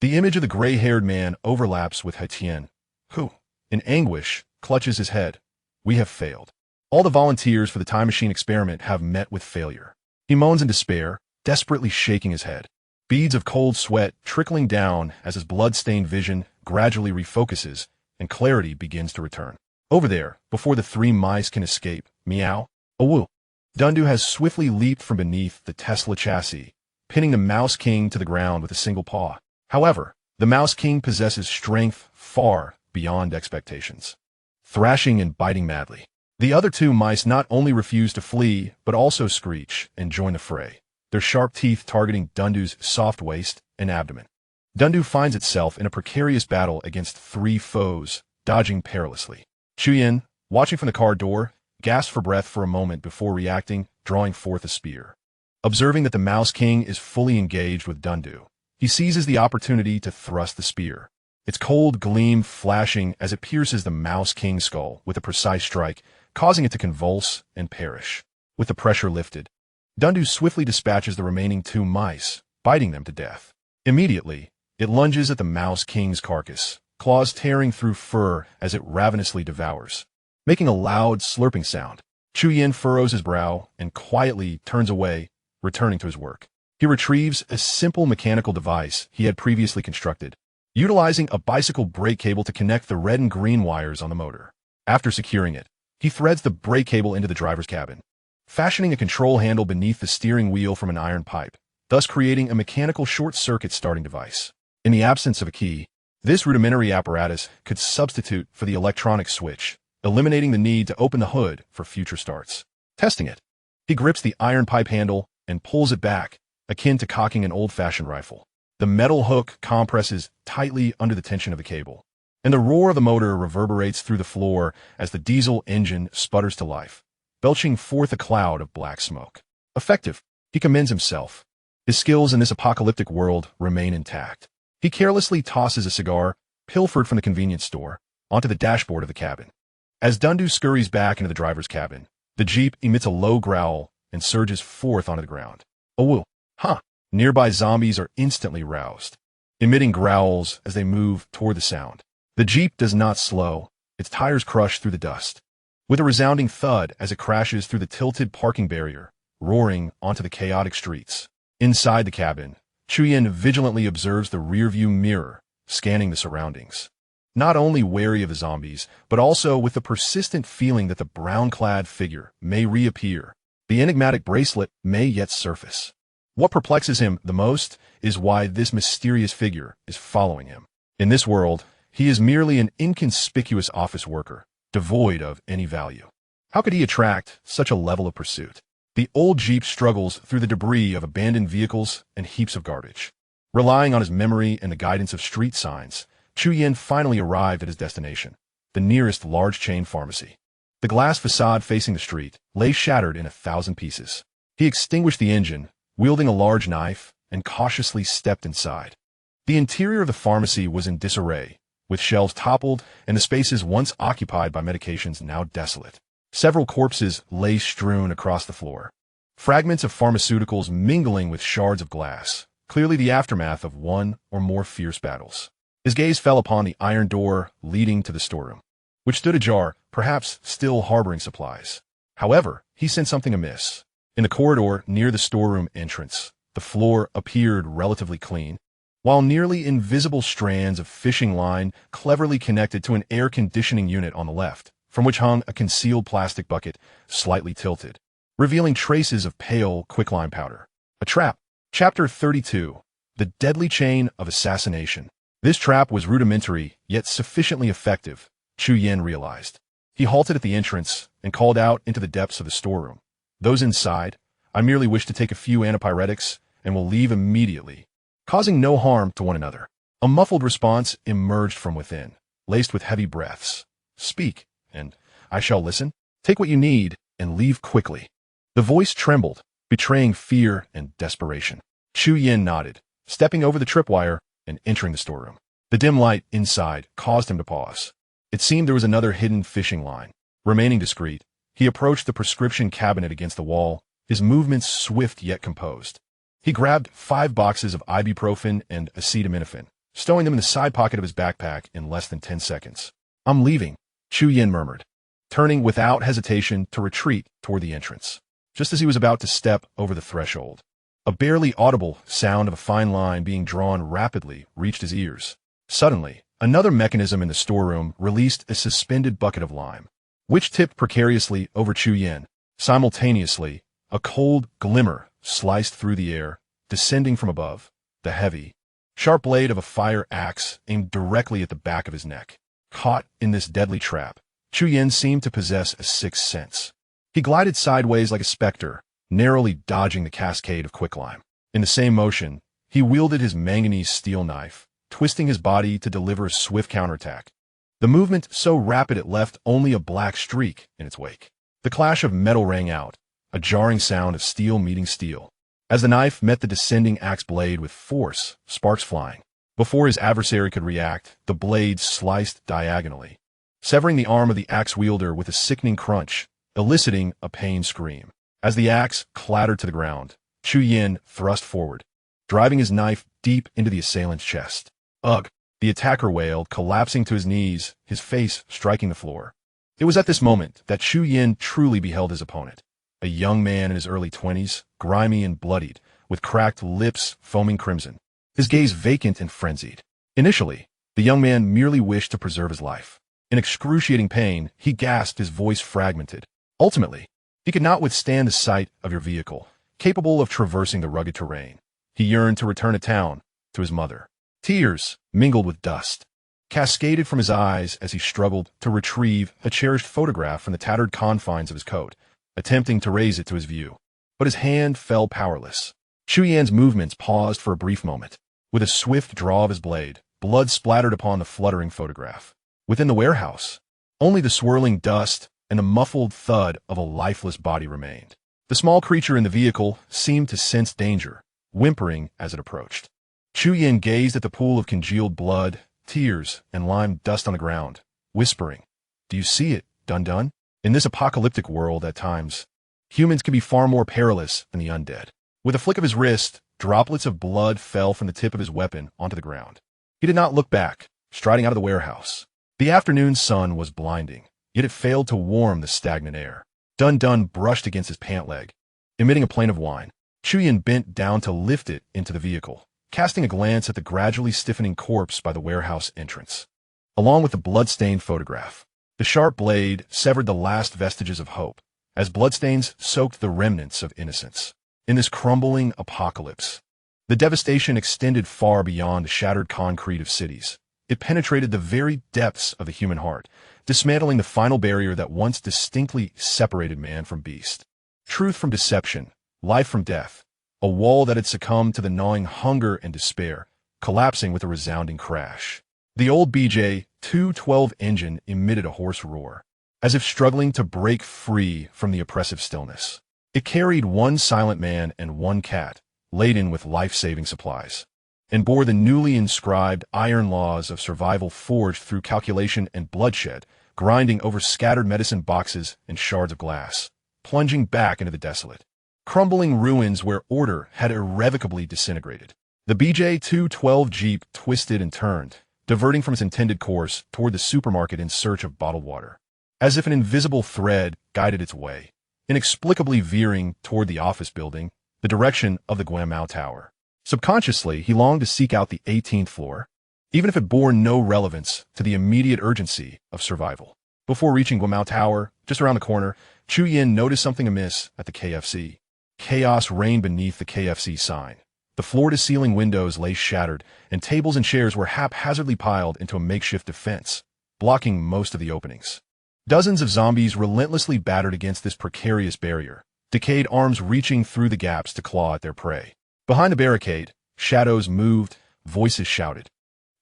The image of the gray-haired man overlaps with Haitian, who, in anguish, clutches his head. We have failed. All the volunteers for the time machine experiment have met with failure. He moans in despair, desperately shaking his head. Beads of cold sweat trickling down as his blood-stained vision gradually refocuses and clarity begins to return. Over there, before the three mice can escape, meow, awoo. Dundu has swiftly leaped from beneath the Tesla chassis, pinning the Mouse King to the ground with a single paw. However, the Mouse King possesses strength far beyond expectations. Thrashing and biting madly, the other two mice not only refuse to flee, but also screech and join the fray, their sharp teeth targeting Dundu's soft waist and abdomen. Dundu finds itself in a precarious battle against three foes, dodging perilously. Chu Yin, watching from the car door, gasped for breath for a moment before reacting, drawing forth a spear. Observing that the Mouse King is fully engaged with Dundu, he seizes the opportunity to thrust the spear, its cold gleam flashing as it pierces the Mouse King's skull with a precise strike, causing it to convulse and perish. With the pressure lifted, Dundu swiftly dispatches the remaining two mice, biting them to death. Immediately, it lunges at the Mouse King's carcass, claws tearing through fur as it ravenously devours. Making a loud, slurping sound, Chu Yin furrows his brow and quietly turns away, returning to his work. He retrieves a simple mechanical device he had previously constructed, utilizing a bicycle brake cable to connect the red and green wires on the motor. After securing it, he threads the brake cable into the driver's cabin, fashioning a control handle beneath the steering wheel from an iron pipe, thus creating a mechanical short-circuit starting device. In the absence of a key, this rudimentary apparatus could substitute for the electronic switch, eliminating the need to open the hood for future starts. Testing it, he grips the iron pipe handle and pulls it back, akin to cocking an old-fashioned rifle. The metal hook compresses tightly under the tension of the cable, and the roar of the motor reverberates through the floor as the diesel engine sputters to life, belching forth a cloud of black smoke. Effective, he commends himself. His skills in this apocalyptic world remain intact. He carelessly tosses a cigar, pilfered from the convenience store, onto the dashboard of the cabin. As Dundu scurries back into the driver's cabin, the Jeep emits a low growl and surges forth onto the ground. Awoo. Huh. Nearby zombies are instantly roused, emitting growls as they move toward the sound. The Jeep does not slow, its tires crush through the dust, with a resounding thud as it crashes through the tilted parking barrier, roaring onto the chaotic streets. Inside the cabin, Chu Yin vigilantly observes the rearview mirror, scanning the surroundings. Not only wary of the zombies, but also with the persistent feeling that the brown-clad figure may reappear. The enigmatic bracelet may yet surface. What perplexes him the most is why this mysterious figure is following him. In this world, he is merely an inconspicuous office worker, devoid of any value. How could he attract such a level of pursuit? The old Jeep struggles through the debris of abandoned vehicles and heaps of garbage. Relying on his memory and the guidance of street signs, Chu Yin finally arrived at his destination, the nearest large chain pharmacy. The glass facade facing the street lay shattered in 1,000 pieces. He extinguished the engine, wielding a large knife, and cautiously stepped inside. The interior of the pharmacy was in disarray, with shelves toppled and the spaces once occupied by medications now desolate. Several corpses lay strewn across the floor, fragments of pharmaceuticals mingling with shards of glass, clearly the aftermath of one or more fierce battles. His gaze fell upon the iron door leading to the storeroom, which stood ajar, perhaps still harboring supplies. However, he sensed something amiss. In the corridor near the storeroom entrance, the floor appeared relatively clean, while nearly invisible strands of fishing line cleverly connected to an air conditioning unit on the left, from which hung a concealed plastic bucket slightly tilted, revealing traces of pale quicklime powder. A trap. Chapter 32. The Deadly Chain of Assassination. This trap was rudimentary, yet sufficiently effective, Chu Yin realized. He halted at the entrance and called out into the depths of the storeroom. Those inside, I merely wish to take a few antipyretics and will leave immediately, causing no harm to one another. A muffled response emerged from within, laced with heavy breaths. Speak, and I shall listen. Take what you need and leave quickly. The voice trembled, betraying fear and desperation. Chu Yin nodded, stepping over the tripwire and entering the storeroom. The dim light inside caused him to pause. It seemed there was another hidden fishing line. Remaining discreet, he approached the prescription cabinet against the wall, his movements swift yet composed. He grabbed 5 boxes of ibuprofen and acetaminophen, stowing them in the side pocket of his backpack in less than 10 seconds. I'm leaving, Chu Yin murmured, turning without hesitation to retreat toward the entrance. Just as he was about to step over the threshold, a barely audible sound of a fine line being drawn rapidly reached his ears. Suddenly, another mechanism in the storeroom released a suspended bucket of lime, which tipped precariously over Chu Yin. Simultaneously, a cold glimmer sliced through the air, descending from above, the heavy, sharp blade of a fire axe aimed directly at the back of his neck. Caught in this deadly trap, Chu Yin seemed to possess a sixth sense. He glided sideways like a specter, narrowly dodging the cascade of quicklime. In the same motion, he wielded his manganese steel knife, twisting his body to deliver a swift counterattack. The movement so rapid it left only a black streak in its wake. The clash of metal rang out, a jarring sound of steel meeting steel. As the knife met the descending axe blade with force, sparks flying. Before his adversary could react, the blade sliced diagonally, severing the arm of the axe wielder with a sickening crunch, eliciting a pained scream. As the axe clattered to the ground, Chu Yin thrust forward, driving his knife deep into the assailant's chest. Ugh! The attacker wailed, collapsing to his knees, his face striking the floor. It was at this moment that Chu Yin truly beheld his opponent. A young man in his early 20s, grimy and bloodied, with cracked lips foaming crimson, his gaze vacant and frenzied. Initially, the young man merely wished to preserve his life. In excruciating pain, he gasped, his voice fragmented. Ultimately, he could not withstand the sight of your vehicle, capable of traversing the rugged terrain. He yearned to return to town, to his mother. Tears, mingled with dust, cascaded from his eyes as he struggled to retrieve a cherished photograph from the tattered confines of his coat, attempting to raise it to his view. But his hand fell powerless. Chu Yin's movements paused for a brief moment. With a swift draw of his blade, blood splattered upon the fluttering photograph. Within the warehouse, only the swirling dust and the muffled thud of a lifeless body remained. The small creature in the vehicle seemed to sense danger, whimpering as it approached. Chu Yin gazed at the pool of congealed blood, tears, and lime dust on the ground, whispering, "Do you see it, Dun-Dun? In this apocalyptic world, at times, humans can be far more perilous than the undead." With a flick of his wrist, droplets of blood fell from the tip of his weapon onto the ground. He did not look back, striding out of the warehouse. The afternoon sun was blinding, yet it failed to warm the stagnant air. Dun-Dun brushed against his pant leg, emitting a plaint of whine. Chu Yin bent down to lift it into the vehicle, casting a glance at the gradually stiffening corpse by the warehouse entrance. Along with the blood-stained photograph, the sharp blade severed the last vestiges of hope, as bloodstains soaked the remnants of innocence. In this crumbling apocalypse, the devastation extended far beyond the shattered concrete of cities. It penetrated the very depths of the human heart, dismantling the final barrier that once distinctly separated man from beast. Truth from deception, life from death, a wall that had succumbed to the gnawing hunger and despair, collapsing with a resounding crash. The old BJ-212 engine emitted a hoarse roar, as if struggling to break free from the oppressive stillness. It carried one silent man and one cat, laden with life-saving supplies, and bore the newly inscribed iron laws of survival forged through calculation and bloodshed, grinding over scattered medicine boxes and shards of glass, plunging back into the desolate, crumbling ruins where order had irrevocably disintegrated. The BJ-212 Jeep twisted and turned, diverting from its intended course toward the supermarket in search of bottled water, as if an invisible thread guided its way, inexplicably veering toward the office building, the direction of the Guamao Tower. Subconsciously, he longed to seek out the 18th floor, even if it bore no relevance to the immediate urgency of survival. Before reaching Guamao Tower, just around the corner, Chu Yin noticed something amiss at the KFC. Chaos reigned beneath the KFC sign. The floor-to-ceiling windows lay shattered, and tables and chairs were haphazardly piled into a makeshift defense, blocking most of the openings. Dozens of zombies relentlessly battered against this precarious barrier, decayed arms reaching through the gaps to claw at their prey. Behind the barricade, shadows moved, voices shouted,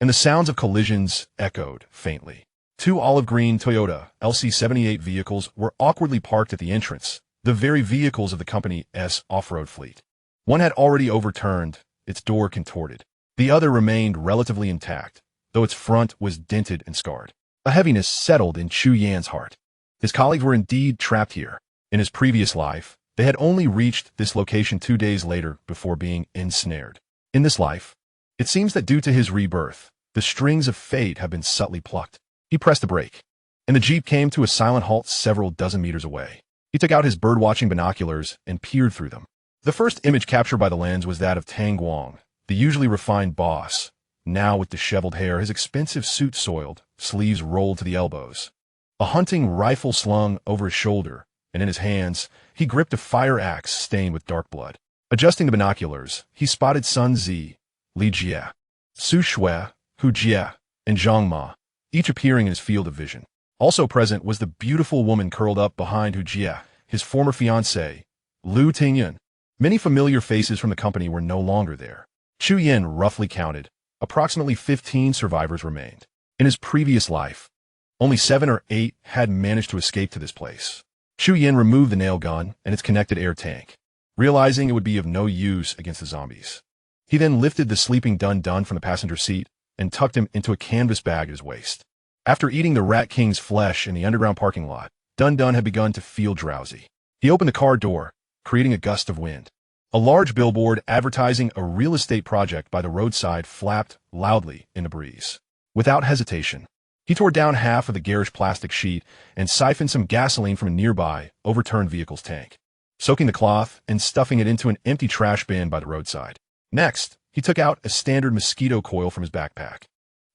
and the sounds of collisions echoed faintly. Two olive-green Toyota LC78 vehicles were awkwardly parked at the entrance, the very vehicles of the company's off-road fleet. One had already overturned, its door contorted. The other remained relatively intact, though its front was dented and scarred. A heaviness settled in Chu Yan's heart. His colleagues were indeed trapped here. In his previous life, they had only reached this location 2 days later before being ensnared. In this life, it seems that due to his rebirth, the strings of fate have been subtly plucked. He pressed the brake, and the Jeep came to a silent halt several dozen meters away. He took out his bird-watching binoculars and peered through them. The first image captured by the lens was that of Tang Guang, the usually refined boss, now with disheveled hair, his expensive suit soiled, sleeves rolled to the elbows. A hunting rifle slung over his shoulder, and in his hands, he gripped a fire axe stained with dark blood. Adjusting the binoculars, he spotted Sun Zi, Li Jie, Su Shui, Hu Jie, and Zhang Ma, each appearing in his field of vision. Also present was the beautiful woman curled up behind Hu Jie, his former fiancée, Lu Tingyun. Many familiar faces from the company were no longer there. Chu Yin roughly counted. Approximately 15 survivors remained. In his previous life, only 7 or 8 had managed to escape to this place. Chu Yin removed the nail gun and its connected air tank, realizing it would be of no use against the zombies. He then lifted the sleeping Dun Dun from the passenger seat and tucked him into a canvas bag at his waist. After eating the Rat King's flesh in the underground parking lot, Dun Dun had begun to feel drowsy. He opened the car door, creating a gust of wind. A large billboard advertising a real estate project by the roadside flapped loudly in the breeze. Without hesitation, he tore down half of the garish plastic sheet and siphoned some gasoline from a nearby, overturned vehicle's tank, soaking the cloth and stuffing it into an empty trash bin by the roadside. Next, he took out a standard mosquito coil from his backpack,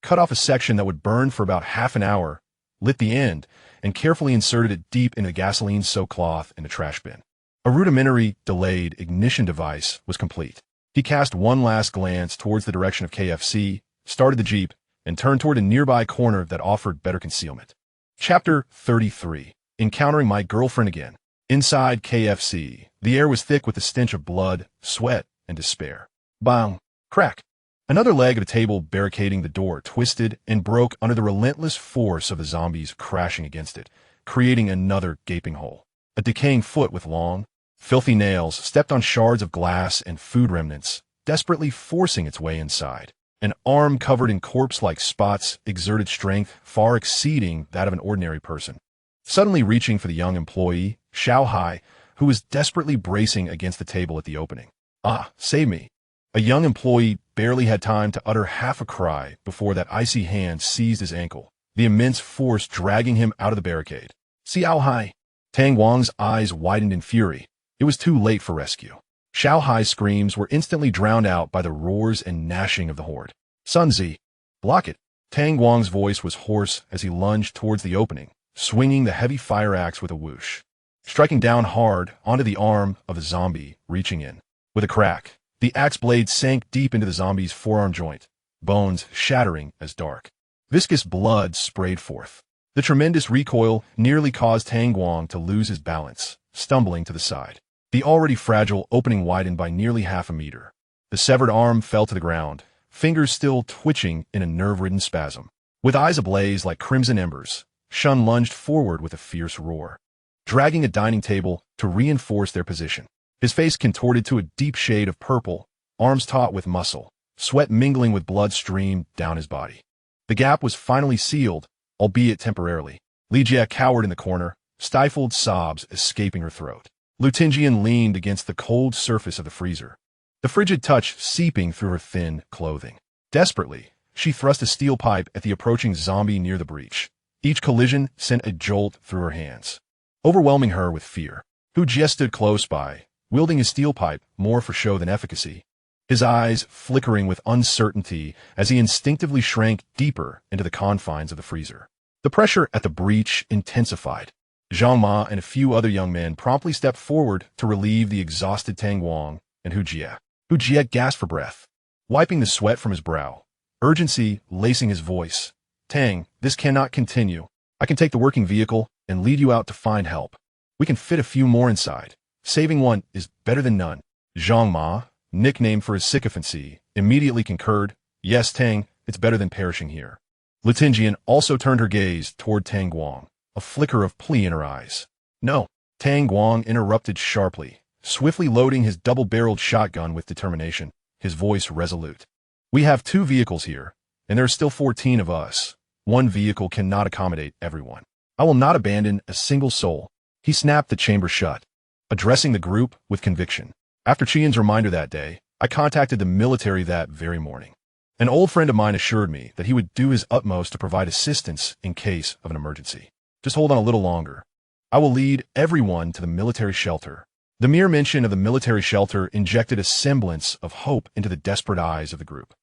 cut off a section that would burn for about half an hour, lit the end, and carefully inserted it deep into the gasoline-soaked cloth in the trash bin. A rudimentary, delayed ignition device was complete. He cast one last glance towards the direction of KFC, started the Jeep, and turned toward a nearby corner that offered better concealment. Chapter 33. Encountering My Girlfriend Again. Inside KFC, the air was thick with the stench of blood, sweat, and despair. Bang! Crack! Another leg of the table barricading the door twisted and broke under the relentless force of the zombies crashing against it, creating another gaping hole. A decaying foot with long, filthy nails stepped on shards of glass and food remnants, desperately forcing its way inside. An arm covered in corpse-like spots exerted strength far exceeding that of an ordinary person. Suddenly reaching for the young employee, Xiao Hai, who was desperately bracing against the table at the opening. "Ah, save me." A young employee barely had time to utter half a cry before that icy hand seized his ankle, the immense force dragging him out of the barricade. "Xiao Hai." Tang Wang's eyes widened in fury. It was too late for rescue. Xiao Hai's screams were instantly drowned out by the roars and gnashing of the horde. "Sun Zi, block it." Tang Wang's voice was hoarse as he lunged towards the opening, swinging the heavy fire axe with a whoosh, striking down hard onto the arm of the zombie reaching in. With a crack, the axe blade sank deep into the zombie's forearm joint, bones shattering as dark. Viscous blood sprayed forth. The tremendous recoil nearly caused Tang Guang to lose his balance, stumbling to the side. The already fragile opening widened by nearly half a meter. The severed arm fell to the ground, fingers still twitching in a nerve-ridden spasm. With eyes ablaze like crimson embers, Shun lunged forward with a fierce roar, dragging a dining table to reinforce their position. His face contorted to a deep shade of purple, arms taut with muscle, sweat mingling with blood streamed down his body. The gap was finally sealed, albeit temporarily. Li Jie cowered in the corner, stifled sobs escaping her throat. Lu Tinjian leaned against the cold surface of the freezer, the frigid touch seeping through her thin clothing. Desperately, she thrust a steel pipe at the approaching zombie near the breach. Each collision sent a jolt through her hands, overwhelming her with fear. Hu Jie stood close by, wielding his steel pipe more for show than efficacy, his eyes flickering with uncertainty as he instinctively shrank deeper into the confines of the freezer. The pressure at the breach intensified. Zhang Ma and a few other young men promptly stepped forward to relieve the exhausted Tang Guang and Hu Jie. Hu Jie gasped for breath, wiping the sweat from his brow, urgency lacing his voice. Tang, this cannot continue. I can take the working vehicle and lead you out to find help. We can fit a few more inside. Saving one is better than none. Zhang Ma, nicknamed for his sycophancy, immediately concurred. Yes, Tang, it's better than perishing here. Lu Tinjian also turned her gaze toward Tang Guang, a flicker of plea in her eyes. No, Tang Guang interrupted sharply, swiftly loading his double-barreled shotgun with determination, his voice resolute. We have 2 vehicles here, and there are still 14 of us. One vehicle cannot accommodate everyone. I will not abandon a single soul. He snapped the chamber shut, addressing the group with conviction. After Qian's reminder that day, I contacted the military that very morning. An old friend of mine assured me that he would do his utmost to provide assistance in case of an emergency. Just hold on a little longer. I will lead everyone to the military shelter. The mere mention of the military shelter injected a semblance of hope into the desperate eyes of the group.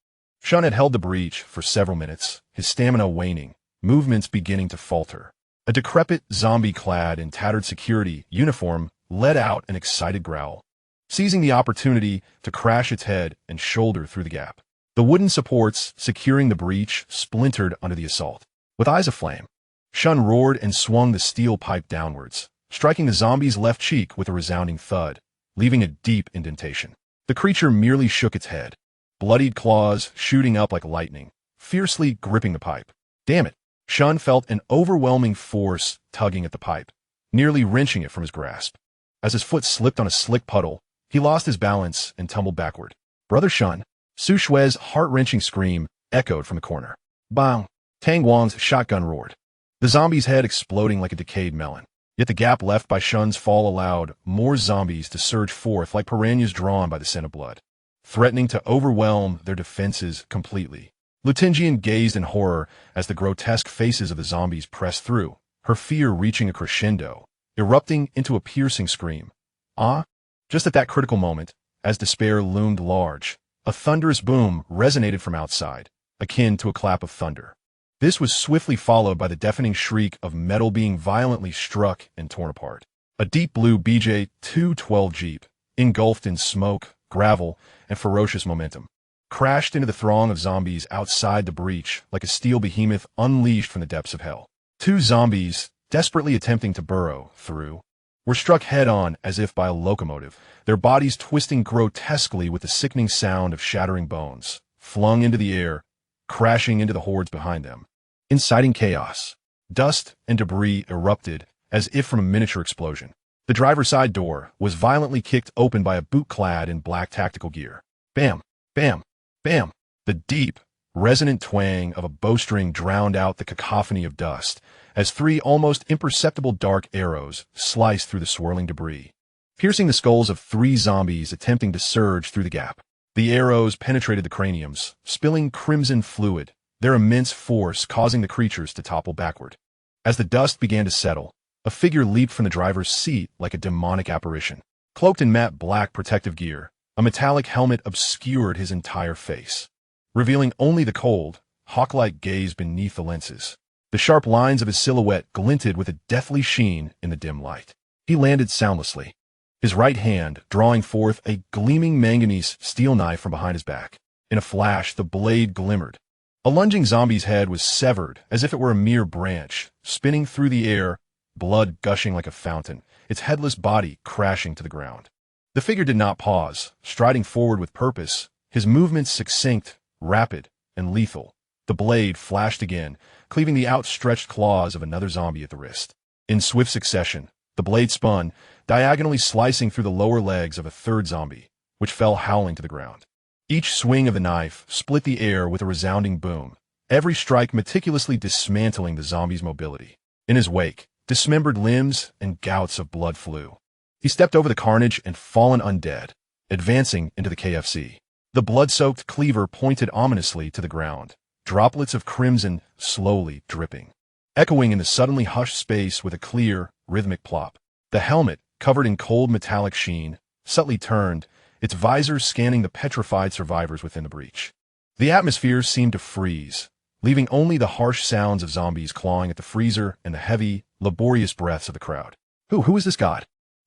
Shun had held the breach for several minutes, his stamina waning, movements beginning to falter. A decrepit zombie clad in tattered security uniform let out an excited growl, seizing the opportunity to crash its head and shoulder through the gap. The wooden supports securing the breach splintered under the assault. With eyes aflame, Shun roared and swung the steel pipe downwards, striking the zombie's left cheek with a resounding thud, leaving a deep indentation. The creature merely shook its head, bloodied claws shooting up like lightning, fiercely gripping the pipe. Damn it! Shun felt an overwhelming force tugging at the pipe, nearly wrenching it from his grasp. As his foot slipped on a slick puddle, he lost his balance and tumbled backward. Brother Shun! Su Shue's heart-wrenching scream echoed from the corner. Bang! Tang Guang's shotgun roared, the zombie's head exploding like a decayed melon. Yet the gap left by Shun's fall allowed more zombies to surge forth like piranhas drawn by the scent of blood, threatening to overwhelm their defenses completely. Lu Tinjian gazed in horror as the grotesque faces of the zombies pressed through, her fear reaching a crescendo, erupting into a piercing scream. Ah! Just at that critical moment, as despair loomed large, a thunderous boom resonated from outside, akin to a clap of thunder. This was swiftly followed by the deafening shriek of metal being violently struck and torn apart. A deep blue BJ-212 Jeep, engulfed in smoke, gravel, and ferocious momentum, crashed into the throng of zombies outside the breach like a steel behemoth unleashed from the depths of hell. 2 zombies, desperately attempting to burrow through, were struck head-on as if by a locomotive, their bodies twisting grotesquely with the sickening sound of shattering bones, flung into the air, crashing into the hordes behind them, inciting chaos. Dust and debris erupted as if from a miniature explosion. The driver's side door was violently kicked open by a boot clad in black tactical gear. Bam! Bam! Bam! The deep, resonant twang of a bowstring drowned out the cacophony of dust as 3 almost imperceptible dark arrows sliced through the swirling debris, piercing the skulls of 3 zombies attempting to surge through the gap. The arrows penetrated the craniums, spilling crimson fluid, their immense force causing the creatures to topple backward. As the dust began to settle, a figure leaped from the driver's seat like a demonic apparition. Cloaked in matte black protective gear, a metallic helmet obscured his entire face, revealing only the cold, hawk-like gaze beneath the lenses. The sharp lines of his silhouette glinted with a deathly sheen in the dim light. He landed soundlessly, his right hand drawing forth a gleaming manganese steel knife from behind his back. In a flash, the blade glimmered, A lunging zombie's head was severed as if it were a mere branch, spinning through the air, blood gushing like a fountain, its headless body crashing to the ground. The figure did not pause, striding forward with purpose, his movements succinct, rapid, and lethal. The blade flashed again, cleaving the outstretched claws of another zombie at the wrist. In swift succession, the blade spun, diagonally slicing through the lower legs of a third zombie, which fell howling to the ground. Each swing of the knife split the air with a resounding boom, every strike meticulously dismantling the zombie's mobility. In his wake, dismembered limbs and gouts of blood flew. He stepped over the carnage and fallen undead, advancing into the KFC. The blood-soaked cleaver pointed ominously to the ground, droplets of crimson slowly dripping, echoing in the suddenly hushed space with a clear, rhythmic plop. The helmet, covered in cold metallic sheen, subtly turned, its visor scanning the petrified survivors within the breach. The atmosphere seemed to freeze, leaving only the harsh sounds of zombies clawing at the freezer and the heavy, laborious breaths of the crowd. Who is this god?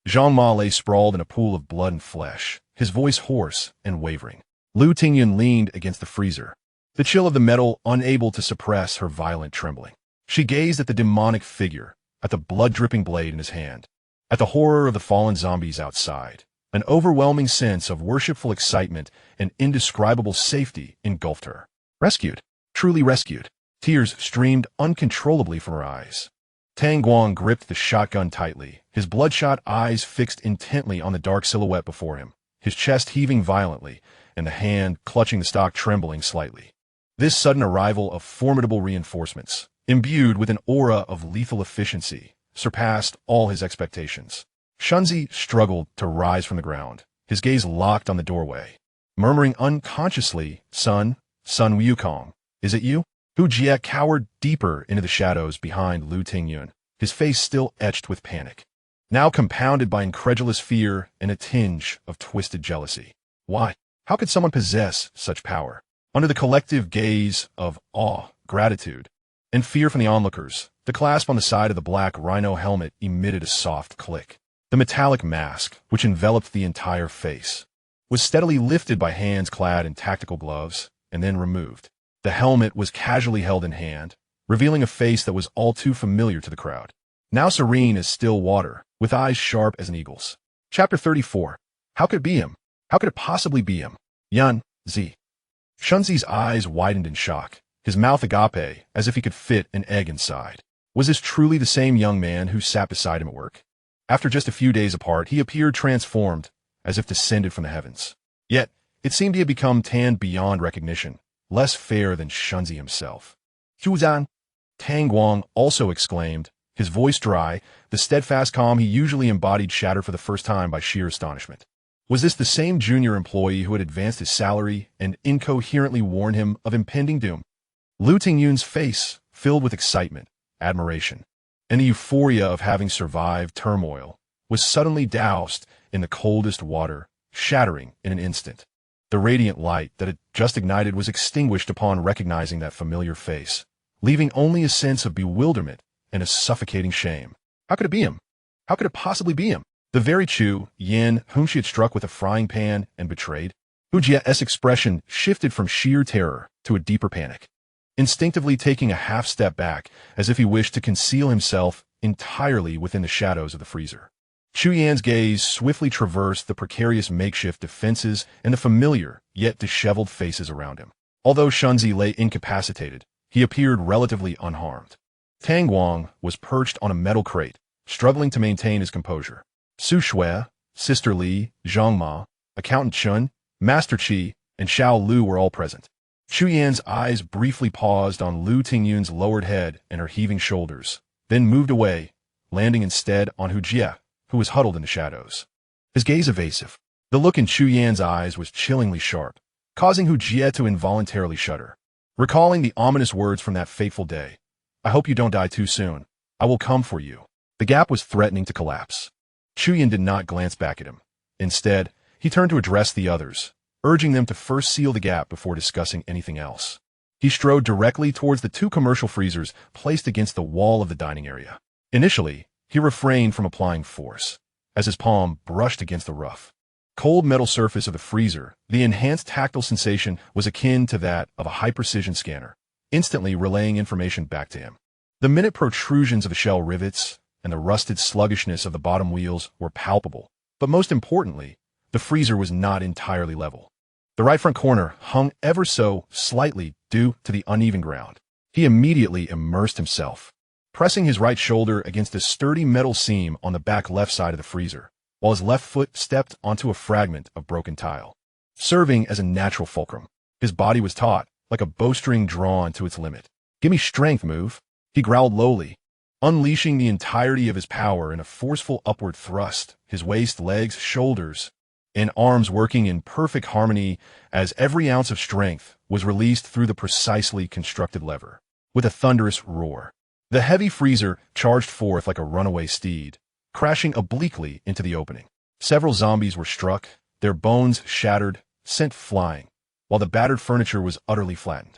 Zhang lay sprawled in a pool of blood and flesh, his voice hoarse and wavering. Lu Tingyun leaned against the freezer, the chill of the metal unable to suppress her violent trembling. She gazed at the demonic figure, at the blood-dripping blade in his hand, at the horror of the fallen zombies outside. An overwhelming sense of worshipful excitement and indescribable safety engulfed her. Rescued. Truly rescued. Tears streamed uncontrollably from her eyes. Tang Guang gripped the shotgun tightly, his bloodshot eyes fixed intently on the dark silhouette before him, his chest heaving violently, and the hand clutching the stock trembling slightly. This sudden arrival of formidable reinforcements, imbued with an aura of lethal efficiency, surpassed all his expectations. Shunzi struggled to rise from the ground, his gaze locked on the doorway. Murmuring unconsciously, Sun Wukong, is it you? Hu Jie cowered deeper into the shadows behind Lu Tingyun, his face still etched with panic, now compounded by incredulous fear and a tinge of twisted jealousy. Why? How could someone possess such power? Under the collective gaze of awe, gratitude, and fear from the onlookers, the clasp on the side of the black rhino helmet emitted a soft click. The metallic mask, which enveloped the entire face, was steadily lifted by hands clad in tactical gloves, and then removed. The helmet was casually held in hand, revealing a face that was all too familiar to the crowd. Now serene as still water, with eyes sharp as an eagle's. Chapter 34. How could it be him? How could it possibly be him? Yan, Zi. Shunzi's eyes widened in shock, his mouth agape, as if he could fit an egg inside. Was this truly the same young man who sat beside him at work? After just a few days apart, he appeared transformed, as if descended from the heavens. Yet, it seemed he had become tanned beyond recognition, less fair than Shunzi himself. Zhuzan! Tang Guang also exclaimed, his voice dry, the steadfast calm he usually embodied shattered for the first time by sheer astonishment. Was this the same junior employee who had advanced his salary and incoherently warned him of impending doom? Lu Tingyun's face filled with excitement, admiration, and the euphoria of having survived turmoil was suddenly doused in the coldest water, shattering in an instant. The radiant light that had just ignited was extinguished upon recognizing that familiar face, leaving only a sense of bewilderment and a suffocating shame. How could it be him? How could it possibly be him? The very Chu, Yin, whom she had struck with a frying pan and betrayed? Hu Jie's expression shifted from sheer terror to a deeper panic, instinctively taking a half step back as if he wished to conceal himself entirely within the shadows of the freezer. Chu Yan's gaze swiftly traversed the precarious makeshift defenses and the familiar, yet disheveled faces around him. Although Shunzi lay incapacitated, he appeared relatively unharmed. Tang Guang was perched on a metal crate, struggling to maintain his composure. Su Shui, Sister Li, Zhang Ma, Accountant Chun, Master Qi, and Xiao Lu were all present. Chu Yan's eyes briefly paused on Lu Tingyun's lowered head and her heaving shoulders, then moved away, landing instead on Hu Jie, who was huddled in the shadows. His gaze evasive. The look in Chu Yan's eyes was chillingly sharp, causing Hu Jie to involuntarily shudder. Recalling the ominous words from that fateful day, "I hope you don't die too soon. I will come for you." The gap was threatening to collapse. Chu Yan did not glance back at him. Instead, he turned to address the others, urging them to first seal the gap before discussing anything else. He strode directly towards the two commercial freezers placed against the wall of the dining area. Initially, he refrained from applying force, as his palm brushed against the rough, cold metal surface of the freezer. The enhanced tactile sensation was akin to that of a high-precision scanner. instantly relaying information back to him. The minute protrusions of the shell rivets and the rusted sluggishness of the bottom wheels were palpable, but most importantly, the freezer was not entirely level. The right front corner hung ever so slightly due to the uneven ground. He immediately immersed himself, pressing his right shoulder against a sturdy metal seam on the back left side of the freezer, while his left foot stepped onto a fragment of broken tile, serving as a natural fulcrum. His body was taut, like a bowstring drawn to its limit. "Give me strength, move," he growled lowly, unleashing the entirety of his power in a forceful upward thrust, his waist, legs, shoulders, and arms working in perfect harmony as every ounce of strength was released through the precisely constructed lever. With a thunderous roar, the heavy freezer charged forth like a runaway steed, crashing obliquely into the opening. Several zombies were struck, their bones shattered, sent flying, while the battered furniture was utterly flattened.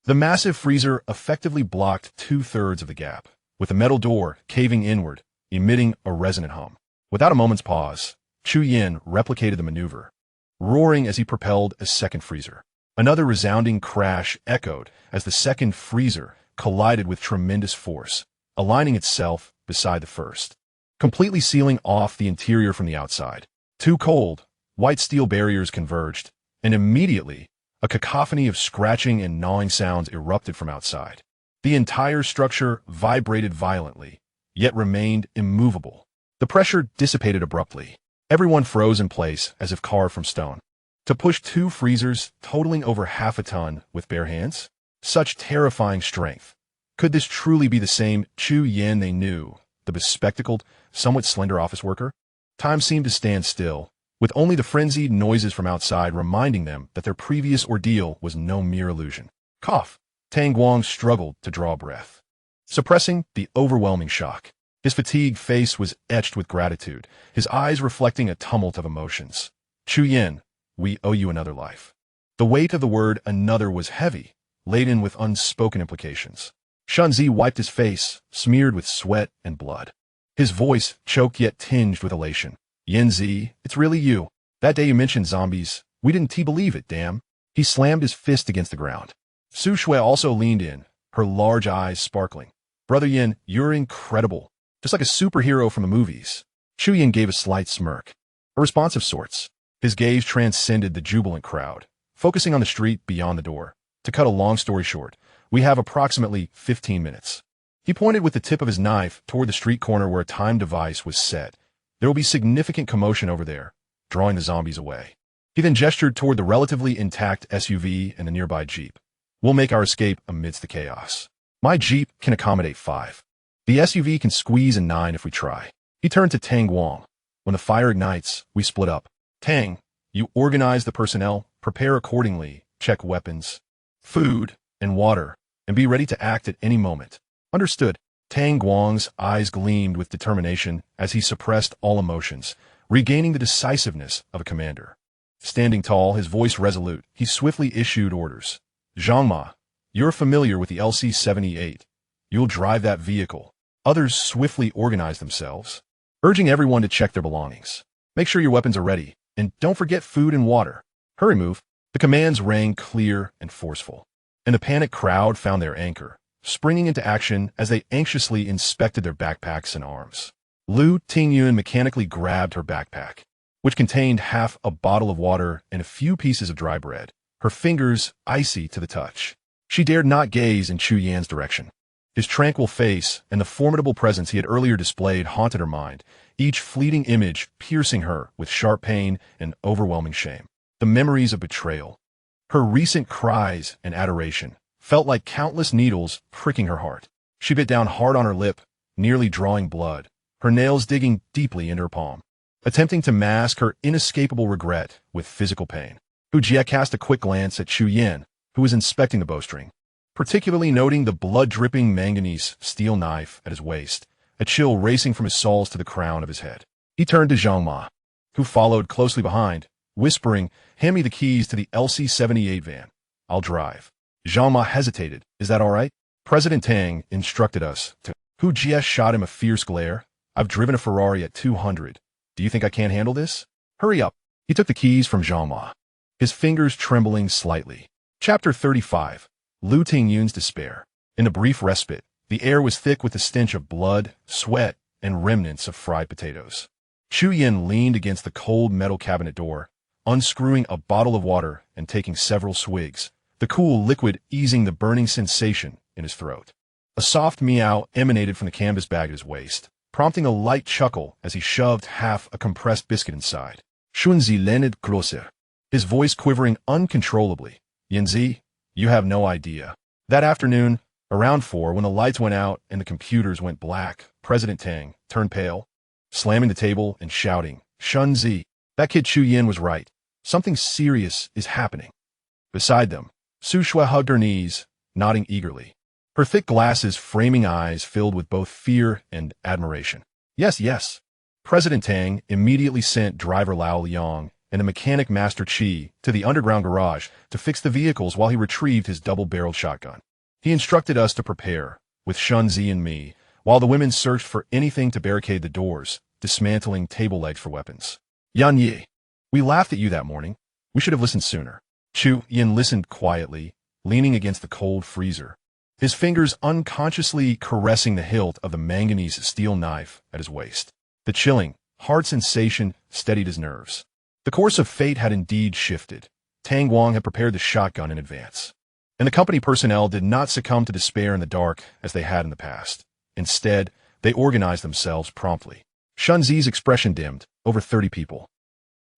The massive freezer effectively blocked 2/3 of the gap, with the metal door caving inward, emitting a resonant hum. Without a moment's pause, Chu Yin replicated the maneuver, roaring as he propelled a second freezer. Another resounding crash echoed as the second freezer collided with tremendous force, aligning itself beside the first, completely sealing off the interior from the outside. Two cold, white steel barriers converged, and immediately a cacophony of scratching and gnawing sounds erupted from outside. The entire structure vibrated violently, yet remained immovable. The pressure dissipated abruptly. Everyone froze in place as if carved from stone. To push two freezers totaling over half a ton with bare hands? Such terrifying strength. Could this truly be the same Chu Yin they knew, the bespectacled, somewhat slender office worker? Time seemed to stand still, with only the frenzied noises from outside reminding them that their previous ordeal was no mere illusion. Cough. Tang Guang struggled to draw breath, suppressing the overwhelming shock. His fatigued face was etched with gratitude, his eyes reflecting a tumult of emotions. "Chu Yin, we owe you another life." The weight of the word another was heavy, laden with unspoken implications. Shunzi wiped his face, smeared with sweat and blood. His voice choked yet tinged with elation. "Yin-Zi, it's really you. That day you mentioned zombies, we didn't believe it, damn." He slammed his fist against the ground. Su Shui also leaned in, her large eyes sparkling. "Brother Yin, you're incredible. Just like a superhero from the movies." Chu Yin gave a slight smirk, a response of sorts. His gaze transcended the jubilant crowd, focusing on the street beyond the door. "To cut a long story short, we have approximately 15 minutes. He pointed with the tip of his knife toward the street corner where a time device was set. "There will be significant commotion over there, drawing the zombies away." He then gestured toward the relatively intact SUV and the nearby Jeep. "We'll make our escape amidst the chaos. My Jeep can accommodate 5. The SUV can squeeze in 9 if we try." He turned to Tang Guang. "When the fire ignites, we split up. Tang, you organize the personnel, prepare accordingly, check weapons, food, and water, and be ready to act at any moment." "Understood." Tang Guang's eyes gleamed with determination as he suppressed all emotions, regaining the decisiveness of a commander. Standing tall, his voice resolute, he swiftly issued orders. "Zhang Ma, you're familiar with the LC-78. You'll drive that vehicle." Others swiftly organized themselves, urging everyone to check their belongings. "Make sure your weapons are ready, and don't forget food and water. Hurry, move." The commands rang clear and forceful, and the panicked crowd found their anchor, springing into action as they anxiously inspected their backpacks and arms. Lu Tingyun mechanically grabbed her backpack, which contained half a bottle of water and a few pieces of dry bread, her fingers icy to the touch. She dared not gaze in Chu Yan's direction. His tranquil face and the formidable presence he had earlier displayed haunted her mind, each fleeting image piercing her with sharp pain and overwhelming shame. The memories of betrayal, her recent cries and adoration, felt like countless needles pricking her heart. She bit down hard on her lip, nearly drawing blood, her nails digging deeply into her palm, attempting to mask her inescapable regret with physical pain. Hu Jie cast a quick glance at Chu Yin, who was inspecting the bowstring, particularly noting the blood-dripping manganese steel knife at his waist, a chill racing from his soles to the crown of his head. He turned to Zhang Ma, who followed closely behind, whispering, "Hand me the keys to the LC-78 van. I'll drive." Zhang Ma hesitated. "Is that all right? President Tang instructed us to." Hu Jie shot him a fierce glare. "I've driven a Ferrari at 200. Do you think I can't handle this? Hurry up." He took the keys from Zhang Ma, his fingers trembling slightly. Chapter 35. Lu Tingyun's despair. In the brief respite, the air was thick with the stench of blood, sweat, and remnants of fried potatoes. Chu Yin leaned against the cold metal cabinet door, unscrewing a bottle of water and taking several swigs, the cool liquid easing the burning sensation in his throat. A soft meow emanated from the canvas bag at his waist, prompting a light chuckle as he shoved half a compressed biscuit inside. Shunzi Leonid Grosser, his voice quivering uncontrollably. Yinzi, you have no idea. That afternoon, around 4, when the lights went out and the computers went black, President Tang turned pale, slamming the table and shouting, Shunzi, that kid Chu Yin was right. Something serious is happening. Beside them, Su Shui hugged her knees, nodding eagerly. Her thick glasses framing eyes filled with both fear and admiration. Yes, yes. President Tang immediately sent driver Lao Liang and the mechanic Master Qi to the underground garage to fix the vehicles while he retrieved his double-barreled shotgun. He instructed us to prepare, with Shunzi and me, while the women searched for anything to barricade the doors, dismantling table legs for weapons. Yan Yi, we laughed at you that morning. We should have listened sooner. Chu Yin listened quietly, leaning against the cold freezer, his fingers unconsciously caressing the hilt of the manganese steel knife at his waist. The chilling, hard sensation steadied his nerves. The course of fate had indeed shifted. Tang Guang had prepared the shotgun in advance, and the company personnel did not succumb to despair in the dark as they had in the past. Instead, they organized themselves promptly. Shunzi's expression dimmed. Over 30 people.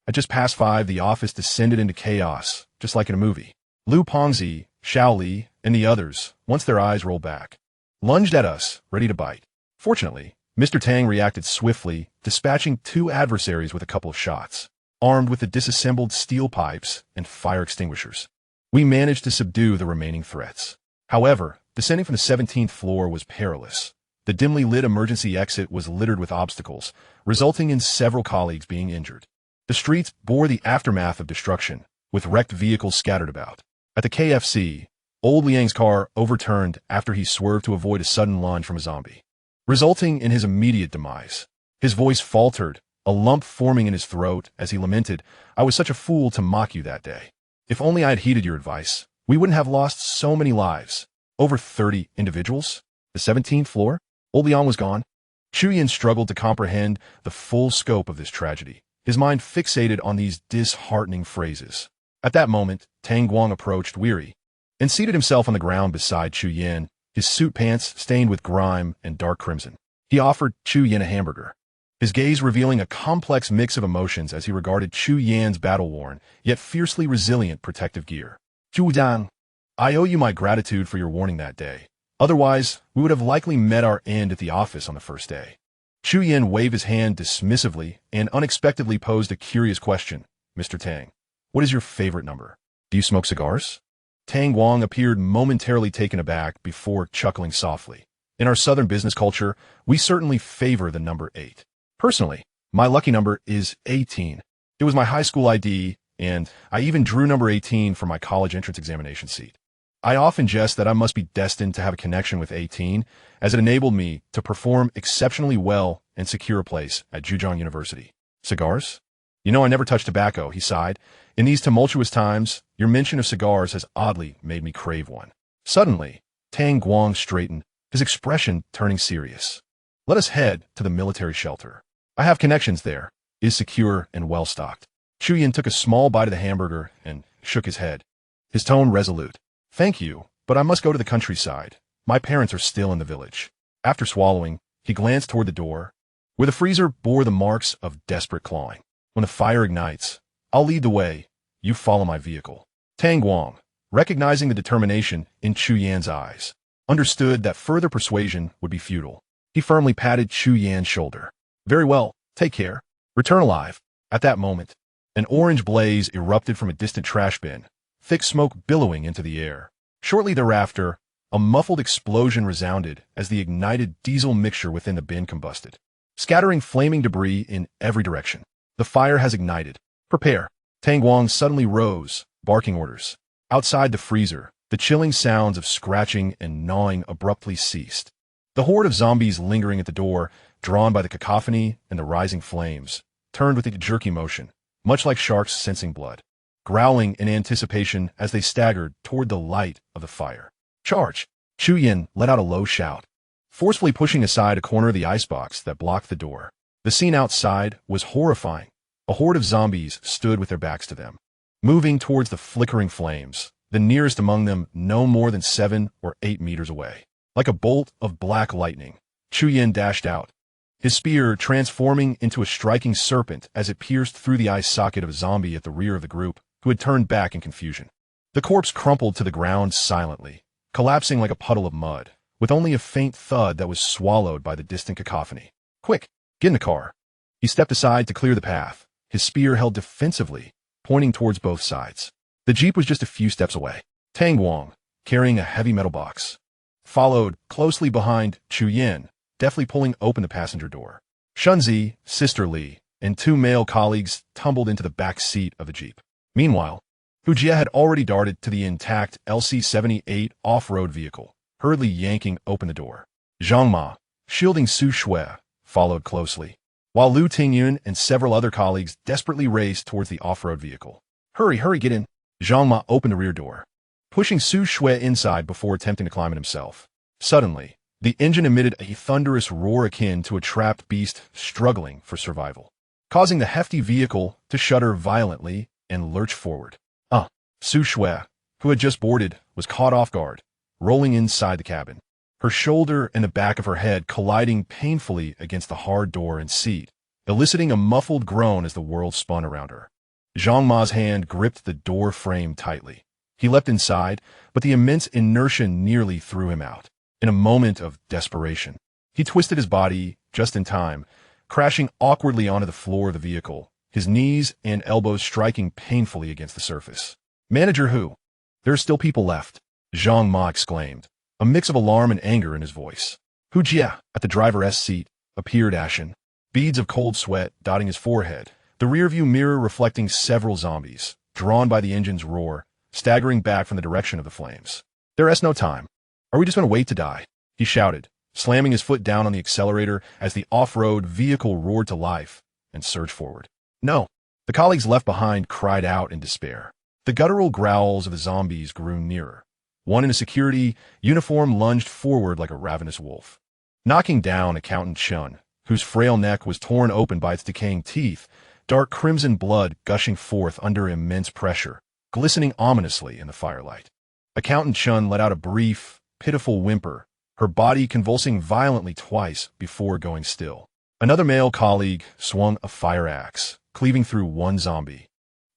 At just past 5, the office descended into chaos, just like in a movie. Lu Pongzi, Xiao Li, and the others, once their eyes rolled back, lunged at us, ready to bite. Fortunately, Mr. Tang reacted swiftly, dispatching 2 adversaries with a couple of shots, armed with the disassembled steel pipes and fire extinguishers. We managed to subdue the remaining threats. However, descending from the 17th floor was perilous. The dimly lit emergency exit was littered with obstacles, resulting in several colleagues being injured. The streets bore the aftermath of destruction, with wrecked vehicles scattered about. At the KFC, old Liang's car overturned after he swerved to avoid a sudden lunge from a zombie, resulting in his immediate demise. His voice faltered, a lump forming in his throat as he lamented, I was such a fool to mock you that day. If only I had heeded your advice, we wouldn't have lost so many lives. Over 30 individuals? The 17th floor? Old Liang was gone. Chu Yin struggled to comprehend the full scope of this tragedy, his mind fixated on these disheartening phrases. At that moment, Tang Guang approached, weary, and seated himself on the ground beside Chu Yin, his suit pants stained with grime and dark crimson. He offered Chu Yin a hamburger, his gaze revealing a complex mix of emotions as he regarded Chu Yan's battle-worn, yet fiercely resilient protective gear. Chu Dang, I owe you my gratitude for your warning that day. Otherwise, we would have likely met our end at the office on the first day. Chu Yin waved his hand dismissively and unexpectedly posed a curious question. Mr. Tang, what is your favorite number? Do you smoke cigars? Tang Guang appeared momentarily taken aback before chuckling softly. In our Southern business culture, we certainly favor the number 8. Personally, my lucky number is 18. It was my high school ID, and I even drew number 18 for my college entrance examination seat. I often jest that I must be destined to have a connection with 18, as it enabled me to perform exceptionally well and secure a place at Zhejiang University. Cigars? You know I never touch tobacco, he sighed. In these tumultuous times, your mention of cigars has oddly made me crave one. Suddenly, Tang Guang straightened, his expression turning serious. Let us head to the military shelter. I have connections there, is secure and well-stocked. Chu Yin took a small bite of the hamburger and shook his head, his tone resolute. Thank you, but I must go to the countryside. My parents are still in the village. After swallowing, he glanced toward the door, where the freezer bore the marks of desperate clawing. When the fire ignites, I'll lead the way. You follow my vehicle. Tang Guang, recognizing the determination in Chu Yan's eyes, understood that further persuasion would be futile. He firmly patted Chu Yan's shoulder. Very well, take care. Return alive. At that moment, an orange blaze erupted from a distant trash bin, thick smoke billowing into the air. Shortly thereafter, a muffled explosion resounded as the ignited diesel mixture within the bin combusted, scattering flaming debris in every direction. The fire has ignited. Prepare. Tang Guang suddenly rose, barking orders. Outside the freezer, the chilling sounds of scratching and gnawing abruptly ceased. The horde of zombies lingering at the door, drawn by the cacophony and the rising flames, turned with a jerky motion, much like sharks sensing blood, growling in anticipation as they staggered toward the light of the fire. Charge! Chu Yin let out a low shout, forcefully pushing aside a corner of the icebox that blocked the door. The scene outside was horrifying. A horde of zombies stood with their backs to them, moving towards the flickering flames, the nearest among them no more than 7 or 8 meters away. Like a bolt of black lightning, Chu Yin dashed out, his spear transforming into a striking serpent as it pierced through the eye socket of a zombie at the rear of the group, who had turned back in confusion. The corpse crumpled to the ground silently, collapsing like a puddle of mud, with only a faint thud that was swallowed by the distant cacophony. Quick, get in the car. He stepped aside to clear the path, his spear held defensively, pointing towards both sides. The jeep was just a few steps away. Tang Guang, carrying a heavy metal box, followed closely behind Chu Yin, deftly pulling open the passenger door. Shunzi, Sister Li, and 2 male colleagues tumbled into the back seat of the jeep. Meanwhile, Hu Jie had already darted to the intact LC-78 off-road vehicle, hurriedly yanking open the door. Zhang Ma, shielding Su Shui, followed closely, while Lu Tingyun and several other colleagues desperately raced towards the off-road vehicle. Hurry, get in! Zhang Ma opened the rear door, pushing Su Shui inside before attempting to climb it himself. Suddenly, the engine emitted a thunderous roar akin to a trapped beast struggling for survival, causing the hefty vehicle to shudder violently and lurch forward. Su Shui, who had just boarded, was caught off guard, rolling inside the cabin, her shoulder and the back of her head colliding painfully against the hard door and seat, eliciting a muffled groan as the world spun around her. Zhang Ma's hand gripped the door frame tightly. He leapt inside, but the immense inertia nearly threw him out. In a moment of desperation, he twisted his body just in time, crashing awkwardly onto the floor of the vehicle, his knees and elbows striking painfully against the surface. Manager Hu, there are still people left, Zhang Ma exclaimed, a mix of alarm and anger in his voice. Hu Jie, at the driver's seat, appeared ashen, beads of cold sweat dotting his forehead, the rearview mirror reflecting several zombies, drawn by the engine's roar, staggering back from the direction of the flames. There is no time. Are we just going to wait to die? He shouted, slamming his foot down on the accelerator as the off-road vehicle roared to life and surged forward. No. The colleagues left behind cried out in despair. The guttural growls of the zombies grew nearer. One in a security uniform lunged forward like a ravenous wolf, knocking down Accountant Chun, whose frail neck was torn open by its decaying teeth, dark crimson blood gushing forth under immense pressure, glistening ominously in the firelight. Accountant Chun let out a brief, pitiful whimper, her body convulsing violently twice before going still. Another male colleague swung a fire axe, cleaving through one zombie,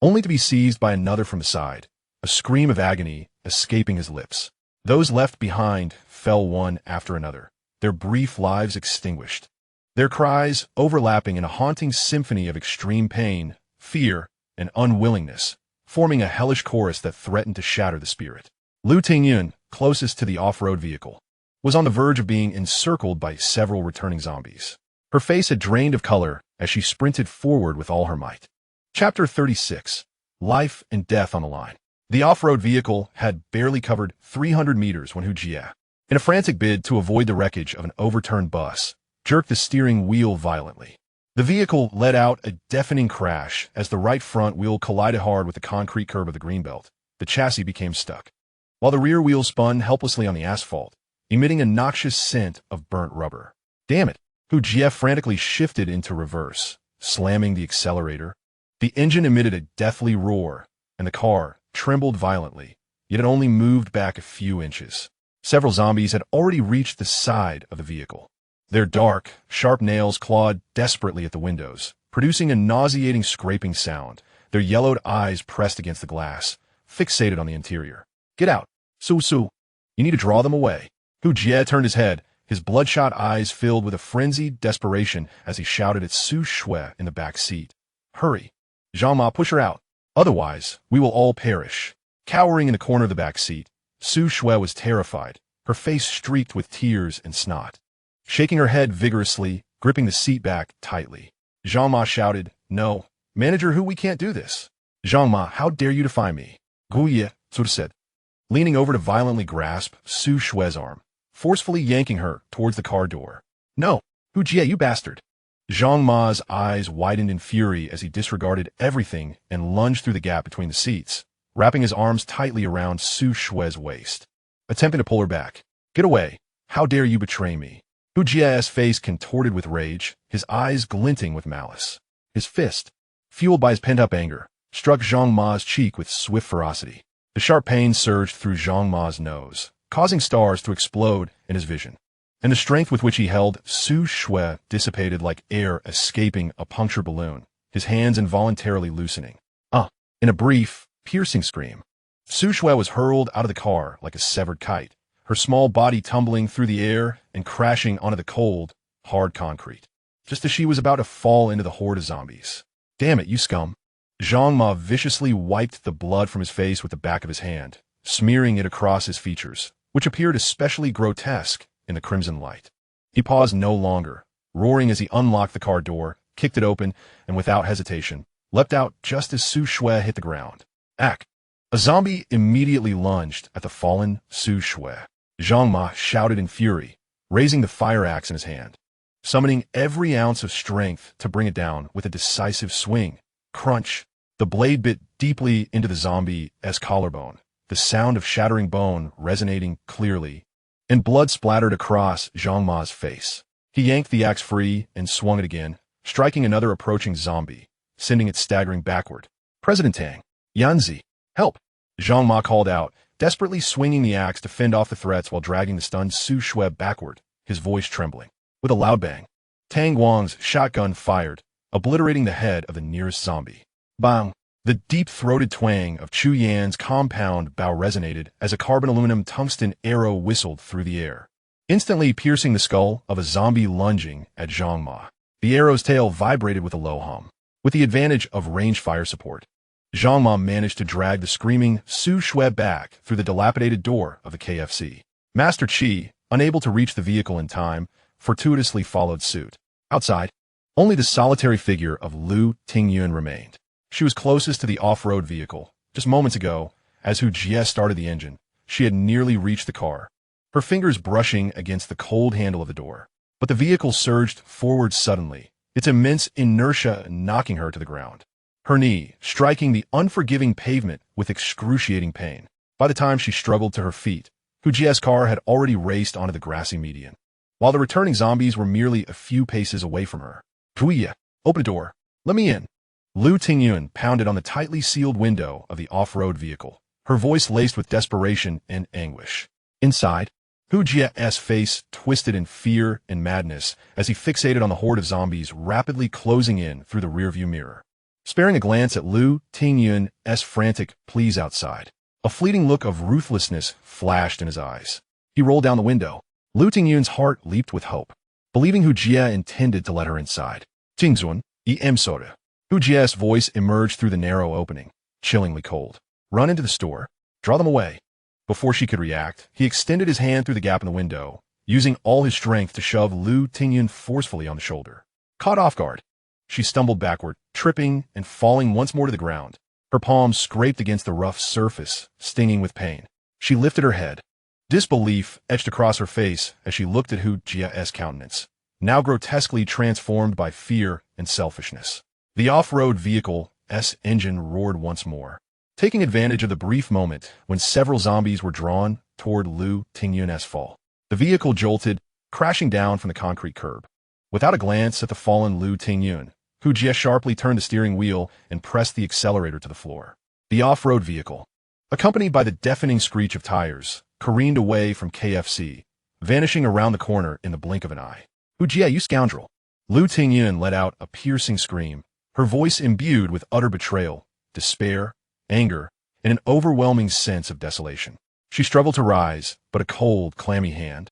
only to be seized by another from the side, a scream of agony escaping his lips. Those left behind fell one after another, their brief lives extinguished, their cries overlapping in a haunting symphony of extreme pain, fear, and unwillingness, forming a hellish chorus that threatened to shatter the spirit. Lu Tingyun, closest to the off-road vehicle, was on the verge of being encircled by several returning zombies. Her face had drained of color as she sprinted forward with all her might. Chapter 36. Life and Death on the Line. The off-road vehicle had barely covered 300 meters when Hu Jie, in a frantic bid to avoid the wreckage of an overturned bus, jerked the steering wheel violently. The vehicle let out a deafening crash as the right front wheel collided hard with the concrete curb of the greenbelt. The chassis became stuck, while the rear wheel spun helplessly on the asphalt, emitting a noxious scent of burnt rubber. Damn it! Hu Jie frantically shifted into reverse, slamming the accelerator. The engine emitted a deathly roar, and the car trembled violently, yet it only moved back a few inches. Several zombies had already reached the side of the vehicle. Their dark, sharp nails clawed desperately at the windows, producing a nauseating scraping sound, their yellowed eyes pressed against the glass, fixated on the interior. Get out! Su! You need to draw them away. Hu Jie turned his head, his bloodshot eyes filled with a frenzied desperation as he shouted at Su Shui in the back seat. Hurry! Zhang Ma, push her out. Otherwise, we will all perish. Cowering in the corner of the back seat, Su Shui was terrified, her face streaked with tears and snot. Shaking her head vigorously, gripping the seat back tightly, Zhang Ma shouted, No, Manager Hu, we can't do this. Zhang Ma, how dare you defy me? Gu Ye, Su said, leaning over to violently grasp Su Shui's arm, forcefully yanking her towards the car door. No, Hu Jie, you bastard. Zhang Ma's eyes widened in fury as he disregarded everything and lunged through the gap between the seats, wrapping his arms tightly around Su Shui's waist. attempting to pull her back. Get away. How dare you betray me? Hu Jia's face contorted with rage, his eyes glinting with malice. His fist, fueled by his pent-up anger, struck Zhang Ma's cheek with swift ferocity. The sharp pain surged through Zhang Ma's nose, causing stars to explode in his vision. And the strength with which he held Su Shui dissipated like air escaping a punctured balloon, his hands involuntarily loosening. In a brief, piercing scream, Su Shui was hurled out of the car like a severed kite, her small body tumbling through the air and crashing onto the cold, hard concrete, just as she was about to fall into the horde of zombies. Damn it, you scum. Zhang Ma viciously wiped the blood from his face with the back of his hand, smearing it across his features, which appeared especially grotesque in the crimson light. He paused no longer, roaring as he unlocked the car door, kicked it open, and without hesitation, leapt out just as Su Shui hit the ground. Ack! A zombie immediately lunged at the fallen Su Shui. Zhang Ma shouted in fury, raising the fire axe in his hand, summoning every ounce of strength to bring it down with a decisive swing. Crunch! The blade bit deeply into the zombie's collarbone, the sound of shattering bone resonating clearly, and blood splattered across Zhang Ma's face. He yanked the axe free and swung it again, striking another approaching zombie, sending it staggering backward. President Tang, Yanzi, help! Zhang Ma called out, desperately swinging the axe to fend off the threats while dragging the stunned Su Shui backward, his voice trembling. With a loud bang, Tang Guang's shotgun fired, obliterating the head of the nearest zombie. Bang! The deep-throated twang of Chu Yan's compound bow resonated as a carbon-aluminum tungsten arrow whistled through the air, instantly piercing the skull of a zombie lunging at Zhang Ma. The arrow's tail vibrated with a low hum. With the advantage of range fire support, Zhang Ma managed to drag the screaming Su Shui back through the dilapidated door of the KFC. Master Qi, unable to reach the vehicle in time, fortuitously followed suit. Outside, only the solitary figure of Lu Tingyun remained. She was closest to the off-road vehicle. Just moments ago, as Hu Jie started the engine, she had nearly reached the car, her fingers brushing against the cold handle of the door. But the vehicle surged forward suddenly, its immense inertia knocking her to the ground, her knee striking the unforgiving pavement with excruciating pain. By the time she struggled to her feet, Hu Jie's car had already raced onto the grassy median, while the returning zombies were merely a few paces away from her. Puya, open the door. Let me in. Lu Tingyun pounded on the tightly sealed window of the off-road vehicle, her voice laced with desperation and anguish. Inside, Hu Jie's face twisted in fear and madness as he fixated on the horde of zombies rapidly closing in through the rearview mirror. Sparing a glance at Lu Tingyun's frantic pleas outside, a fleeting look of ruthlessness flashed in his eyes. He rolled down the window. Lu Tingyun's heart leaped with hope, believing Hu Jie intended to let her inside. Jingzun, em soda. Hu Jie's voice emerged through the narrow opening, chillingly cold. Run into the store. Draw them away. Before she could react, he extended his hand through the gap in the window, using all his strength to shove Lu Tingyun forcefully on the shoulder. Caught off guard, she stumbled backward, tripping and falling once more to the ground. Her palms scraped against the rough surface, stinging with pain. She lifted her head. Disbelief etched across her face as she looked at Hu Jie's countenance, now grotesquely transformed by fear and selfishness. The off-road vehicle's engine roared once more, taking advantage of the brief moment when several zombies were drawn toward Lu Tingyun's fall. The vehicle jolted, crashing down from the concrete curb. Without a glance at the fallen Lu Tingyun, Hu Jie sharply turned the steering wheel and pressed the accelerator to the floor. The off-road vehicle, accompanied by the deafening screech of tires, careened away from KFC, vanishing around the corner in the blink of an eye. Hu Jie, you scoundrel! Lu Tingyun let out a piercing scream, her voice imbued with utter betrayal, despair, anger, and an overwhelming sense of desolation. She struggled to rise, but a cold, clammy hand,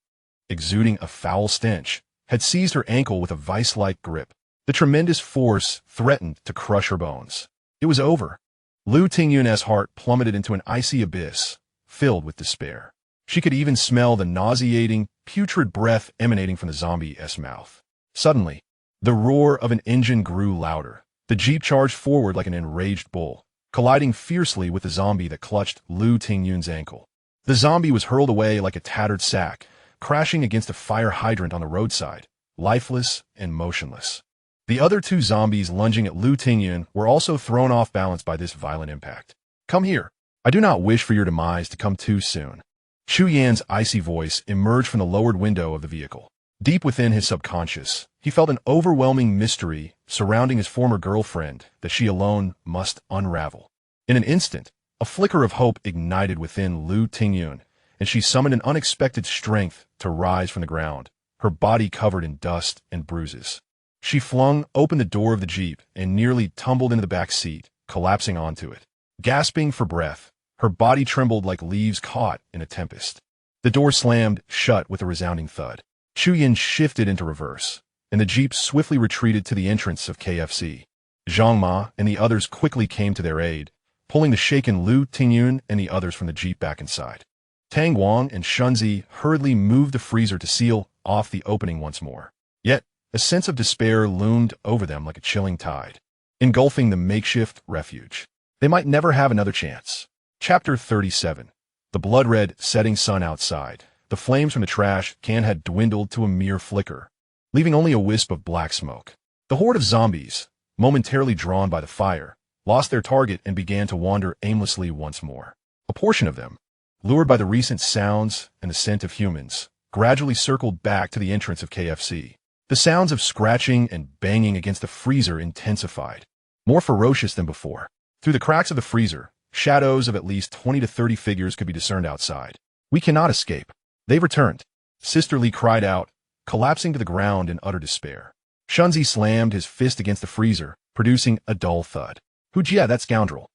exuding a foul stench, had seized her ankle with a vice-like grip. The tremendous force threatened to crush her bones. It was over. Lu Tingyun's heart plummeted into an icy abyss, filled with despair. She could even smell the nauseating, putrid breath emanating from the zombie's mouth. Suddenly, the roar of an engine grew louder. The jeep charged forward like an enraged bull, colliding fiercely with the zombie that clutched Lu Tingyun's ankle. The zombie was hurled away like a tattered sack, crashing against a fire hydrant on the roadside, lifeless and motionless. The other two zombies lunging at Lu Tingyun were also thrown off balance by this violent impact. Come here. I do not wish for your demise to come too soon. Chu Yan's icy voice emerged from the lowered window of the vehicle. Deep within his subconscious, he felt an overwhelming mystery surrounding his former girlfriend that she alone must unravel. In an instant, a flicker of hope ignited within Lu Tingyun, and she summoned an unexpected strength to rise from the ground, her body covered in dust and bruises. She flung open the door of the Jeep and nearly tumbled into the back seat, collapsing onto it. Gasping for breath, her body trembled like leaves caught in a tempest. The door slammed shut with a resounding thud. Chu Yan shifted into reverse, and the Jeep swiftly retreated to the entrance of KFC. Zhang Ma and the others quickly came to their aid, pulling the shaken Lu Tingyun and the others from the Jeep back inside. Tang Guang and Shunzi hurriedly moved the freezer to seal off the opening once more. Yet, a sense of despair loomed over them like a chilling tide, engulfing the makeshift refuge. They might never have another chance. Chapter 37. The blood-red setting sun outside. The flames from the trash can had dwindled to a mere flicker, leaving only a wisp of black smoke. The horde of zombies, momentarily drawn by the fire, lost their target and began to wander aimlessly once more. A portion of them, lured by the recent sounds and the scent of humans, gradually circled back to the entrance of KFC. The sounds of scratching and banging against the freezer intensified, more ferocious than before. Through the cracks of the freezer, shadows of at least 20 to 30 figures could be discerned outside. "We cannot escape. They've returned," Sister Lee cried out, collapsing to the ground in utter despair. Shunzi slammed his fist against the freezer, producing a dull thud. "Hu Jie, that scoundrel.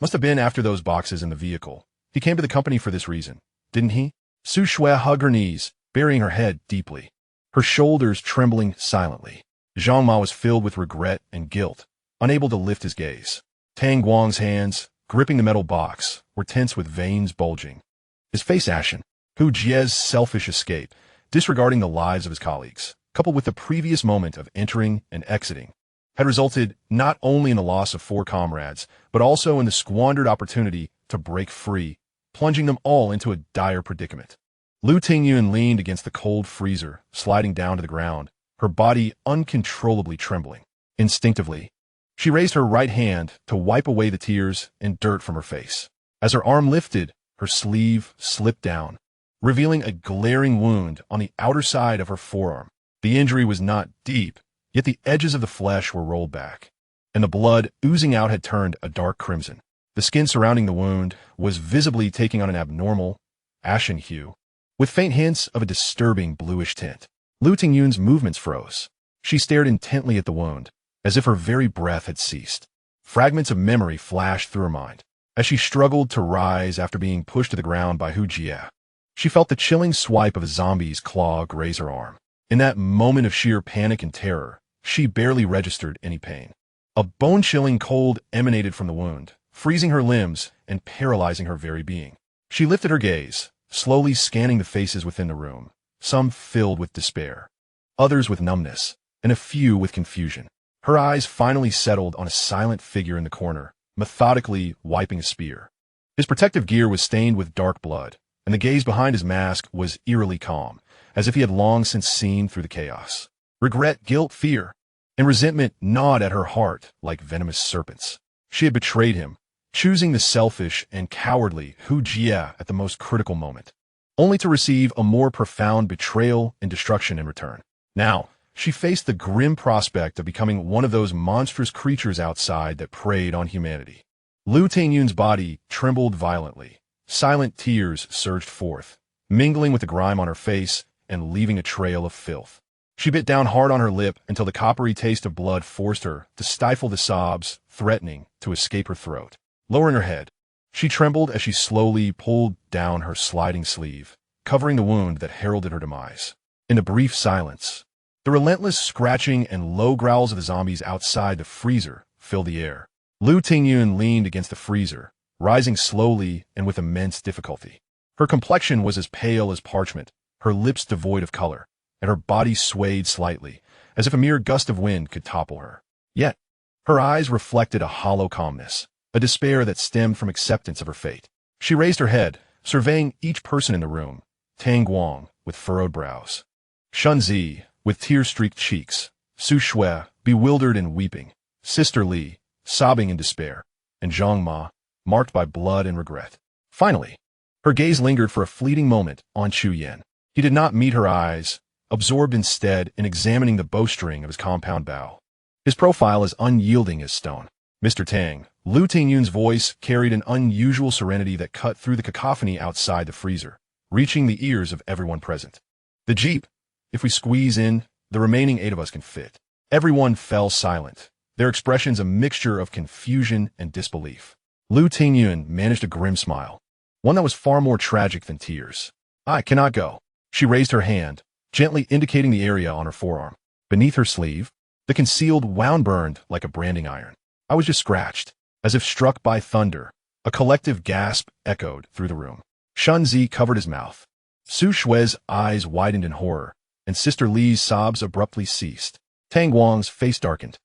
Must have been after those boxes in the vehicle. He came to the company for this reason, didn't he?" Su Shui hugged her knees, burying her head deeply, her shoulders trembling silently. Zhang Ma was filled with regret and guilt, unable to lift his gaze. Tang Guang's hands, gripping the metal box, were tense with veins bulging, his face ashen. Hu Jie's selfish escape, disregarding the lives of his colleagues, coupled with the previous moment of entering and exiting, had resulted not only in the loss of 4 comrades, but also in the squandered opportunity to break free, plunging them all into a dire predicament. Lu Tingyun leaned against the cold freezer, sliding down to the ground, her body uncontrollably trembling. Instinctively, she raised her right hand to wipe away the tears and dirt from her face. As her arm lifted, her sleeve slipped down, revealing a glaring wound on the outer side of her forearm. The injury was not deep, yet the edges of the flesh were rolled back, and the blood oozing out had turned a dark crimson. The skin surrounding the wound was visibly taking on an abnormal, ashen hue, with faint hints of a disturbing bluish tint. Lu Tingyun's movements froze. She stared intently at the wound, as if her very breath had ceased. Fragments of memory flashed through her mind, as she struggled to rise after being pushed to the ground by Hu Jie. She felt the chilling swipe of a zombie's claw graze her arm. In that moment of sheer panic and terror, she barely registered any pain. A bone-chilling cold emanated from the wound, freezing her limbs and paralyzing her very being. She lifted her gaze, slowly scanning the faces within the room, some filled with despair, others with numbness, and a few with confusion. Her eyes finally settled on a silent figure in the corner, methodically wiping a spear. His protective gear was stained with dark blood, and the gaze behind his mask was eerily calm, as if he had long since seen through the chaos. Regret, guilt, fear, and resentment gnawed at her heart like venomous serpents. She had betrayed him, choosing the selfish and cowardly Hu Jie at the most critical moment, only to receive a more profound betrayal and destruction in return. Now, she faced the grim prospect of becoming one of those monstrous creatures outside that preyed on humanity. Lu Tingyun's body trembled violently. Silent tears surged forth, mingling with the grime on her face and leaving a trail of filth. She bit down hard on her lip until the coppery taste of blood forced her to stifle the sobs, threatening to escape her throat. Lowering her head, she trembled as she slowly pulled down her sliding sleeve, covering the wound that heralded her demise. In the brief silence, the relentless scratching and low growls of the zombies outside the freezer filled the air. Lu Tingyun leaned against the freezer, rising slowly and with immense difficulty. Her complexion was as pale as parchment, her lips devoid of color, and her body swayed slightly, as if a mere gust of wind could topple her. Yet, her eyes reflected a hollow calmness, a despair that stemmed from acceptance of her fate. She raised her head, surveying each person in the room. Tang Guang, with furrowed brows. Shunzi, with tear-streaked cheeks. Su Shui, bewildered and weeping. Sister Li, sobbing in despair. And Zhang Ma, marked by blood and regret. Finally, Her gaze lingered for a fleeting moment on Chu Yen. He did not meet her eyes, absorbed instead in examining the bowstring of his compound bow. His profile as unyielding as stone. Mr. Tang, Lu Tingyun's voice carried an unusual serenity that cut through the cacophony outside the freezer, reaching the ears of everyone present. The jeep. If we squeeze in, the remaining 8 of us can fit. Everyone fell silent, their expressions a mixture of confusion and disbelief. Lu Tingyun managed a grim smile, one that was far more tragic than tears. I cannot go. She raised her hand, gently indicating the area on her forearm. Beneath her sleeve, the concealed wound burned like a branding iron. I was just scratched, as if struck by thunder. A collective gasp echoed through the room. Shun Zi covered his mouth. Su Shui's eyes widened in horror, and Sister Li's sobs abruptly ceased. Tang Guang's face darkened,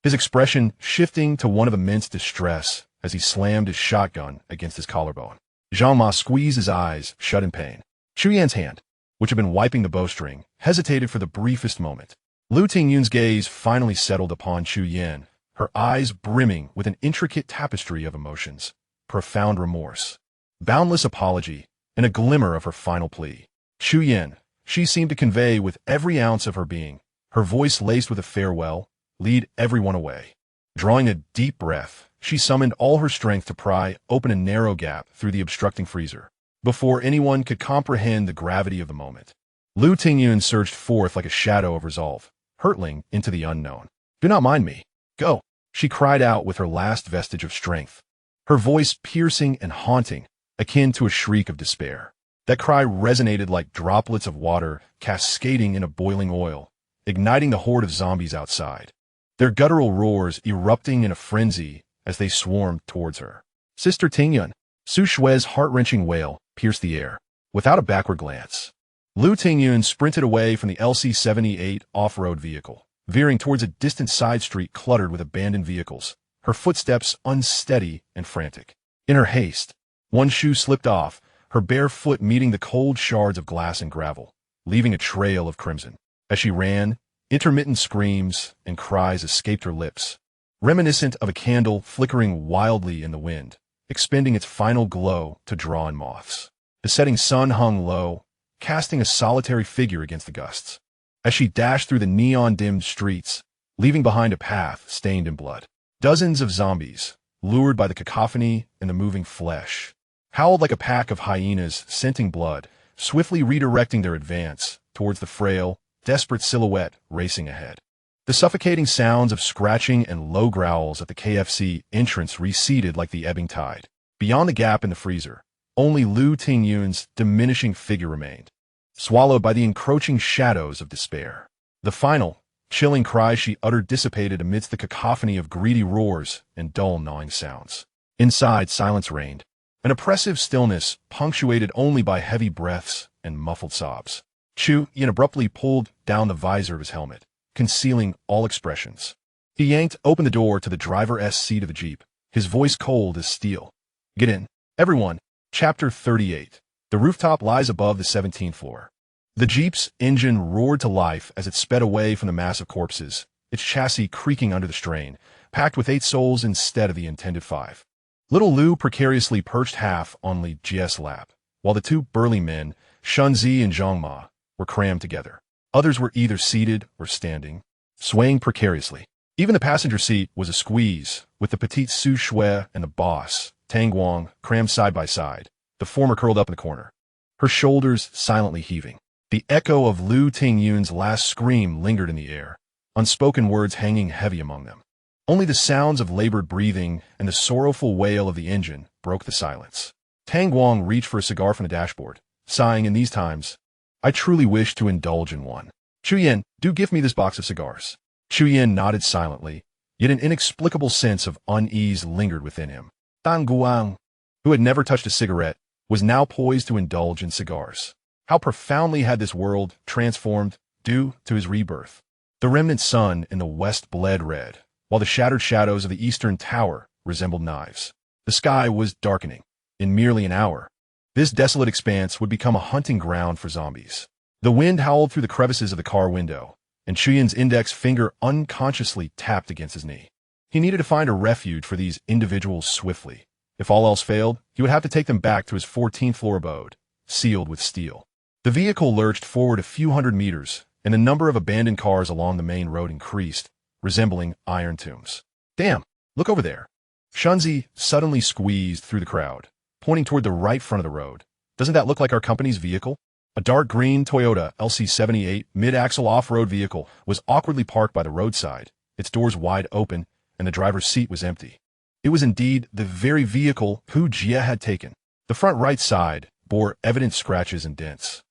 his expression shifting to one of immense distress as he slammed his shotgun against his collarbone. Zhang Ma squeezed his eyes shut in pain. Chu Yan's hand, which had been wiping the bowstring, hesitated for the briefest moment. Lu Tingyun's gaze finally settled upon Chu Yan, her eyes brimming with an intricate tapestry of emotions, profound remorse, boundless apology, and a glimmer of her final plea. Chu Yan, she seemed to convey with every ounce of her being, her voice laced with a farewell, lead everyone away. Drawing a deep breath, she summoned all her strength to pry open a narrow gap through the obstructing freezer. Before anyone could comprehend the gravity of the moment, Lu Tingyun surged forth like a shadow of resolve, hurtling into the unknown. Do not mind me. Go, she cried out with her last vestige of strength, her voice piercing and haunting, akin to a shriek of despair. That cry resonated like droplets of water cascading in a boiling oil, igniting the horde of zombies outside, their guttural roars erupting in a frenzy as they swarmed towards her. Sister Tingyun, Su Shui's heart-wrenching wail pierced the air. Without a backward glance, Lu Tingyun sprinted away from the LC-78 off-road vehicle, veering towards a distant side street cluttered with abandoned vehicles, her footsteps unsteady and frantic. In her haste, one shoe slipped off, her bare foot meeting the cold shards of glass and gravel, leaving a trail of crimson. As she ran, intermittent screams and cries escaped her lips, reminiscent of a candle flickering wildly in the wind, expending its final glow to draw in moths. The setting sun hung low, casting a solitary figure against the gusts. As she dashed through the neon-dimmed streets, leaving behind a path stained in blood, dozens of zombies, lured by the cacophony and the moving flesh, howled like a pack of hyenas scenting blood, swiftly redirecting their advance towards the frail, desperate silhouette racing ahead. The suffocating sounds of scratching and low growls at the KFC entrance receded like the ebbing tide. Beyond the gap in the freezer, only Lu Tingyun's diminishing figure remained, swallowed by the encroaching shadows of despair. The final, chilling cry she uttered dissipated amidst the cacophony of greedy roars and dull gnawing sounds. Inside, silence reigned, an oppressive stillness punctuated only by heavy breaths and muffled sobs. Chu Yan abruptly pulled down the visor of his helmet, concealing all expressions. He yanked open the door to the driver's seat of the Jeep, his voice cold as steel. Get in, everyone. Chapter 38. The rooftop lies above the 17th floor. The Jeep's engine roared to life as it sped away from the mass of corpses, its chassis creaking under the strain, packed with 8 souls instead of the intended 5. Little Lu precariously perched half on Li Jie's lap, while the 2 burly men, Shun Zi and Zhang Ma, were crammed together. Others were either seated or standing, swaying precariously. Even the passenger seat was a squeeze, with the petite Su Shui and the boss, Tang Guang, crammed side by side, the former curled up in the corner, her shoulders silently heaving. The echo of Lu Tingyun's last scream lingered in the air, unspoken words hanging heavy among them. Only the sounds of labored breathing and the sorrowful wail of the engine broke the silence. Tang Guang reached for a cigar from the dashboard, sighing in these times, I truly wish to indulge in one. Chu Yan, do give me this box of cigars. Chu Yan nodded silently, yet an inexplicable sense of unease lingered within him. Tang Guang, who had never touched a cigarette, was now poised to indulge in cigars. How profoundly had this world transformed due to his rebirth. The remnant sun in the west bled red, while the shattered shadows of the eastern tower resembled knives. The sky was darkening. In merely an hour, this desolate expanse would become a hunting ground for zombies. The wind howled through the crevices of the car window, and Chuyan's index finger unconsciously tapped against his knee. He needed to find a refuge for these individuals swiftly, If all else failed, he would have to take them back to his 14th floor abode, sealed with steel. The vehicle lurched forward a few hundred meters, and the number of abandoned cars along the main road increased, resembling iron tombs. Damn, look over there. Shunzi suddenly squeezed through the crowd, pointing toward the right front of the road. Doesn't that look like our company's vehicle? A dark green Toyota LC78 mid-axle off-road vehicle was awkwardly parked by the roadside, its doors wide open, and the driver's seat was empty. It was indeed the very vehicle Hu Jie had taken. The front right side bore evident scratches and dents,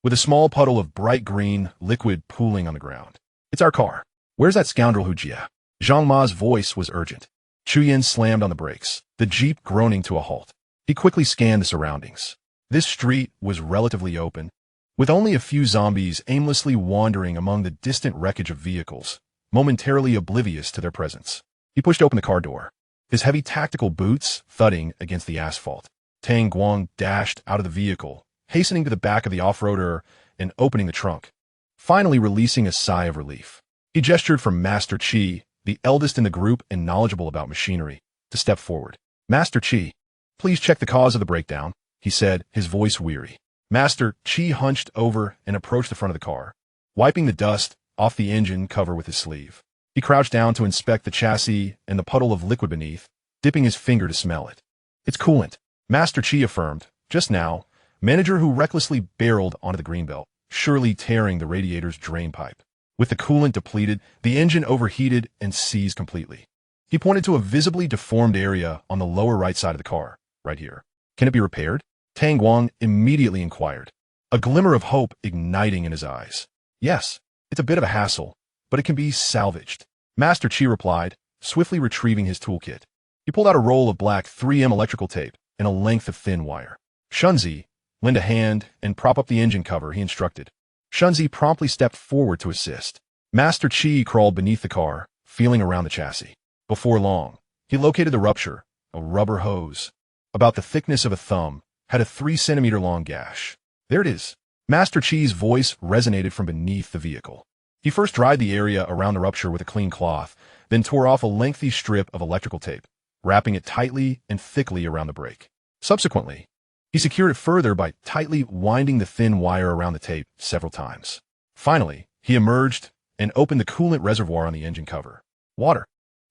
with a small puddle of bright green liquid pooling on the ground. It's our car. Where's that scoundrel Hu Jie? Zhang Ma's voice was urgent. Chu Yin slammed on the brakes, the jeep groaning to a halt. He quickly scanned the surroundings. This street was relatively open, with only a few zombies aimlessly wandering among the distant wreckage of vehicles, momentarily oblivious to their presence. He pushed open the car door, his heavy tactical boots thudding against the asphalt. Tang Guang dashed out of the vehicle, hastening to the back of the off-roader and opening the trunk, finally releasing a sigh of relief. He gestured for Master Qi, the eldest in the group and knowledgeable about machinery, to step forward. Master Qi, please check the cause of the breakdown, he said, his voice weary. Master Qi hunched over and approached the front of the car, wiping the dust off the engine cover with his sleeve. He crouched down to inspect the chassis and the puddle of liquid beneath, dipping his finger to smell it. It's coolant, Master Qi affirmed. Just now, manager who recklessly barreled onto the greenbelt, surely tearing the radiator's drain pipe. With the coolant depleted, the engine overheated and seized completely. He pointed to a visibly deformed area on the lower right side of the car, right here. Can it be repaired? Tang Guang immediately inquired, a glimmer of hope igniting in his eyes. Yes, it's a bit of a hassle, but it can be salvaged. Master Qi replied, swiftly retrieving his toolkit. He pulled out a roll of black 3M electrical tape and a length of thin wire. Shunzi, lend a hand and prop up the engine cover, he instructed. Shunzi promptly stepped forward to assist. Master Qi crawled beneath the car, feeling around the chassis. Before long, he located the rupture, a rubber hose, about the thickness of a thumb, had a 3-centimeter-long gash. There it is. Master Qi's voice resonated from beneath the vehicle. He first dried the area around the rupture with a clean cloth, then tore off a lengthy strip of electrical tape, wrapping it tightly and thickly around the brake. Subsequently, he secured it further by tightly winding the thin wire around the tape several times. Finally, he emerged and opened the coolant reservoir on the engine cover. Water.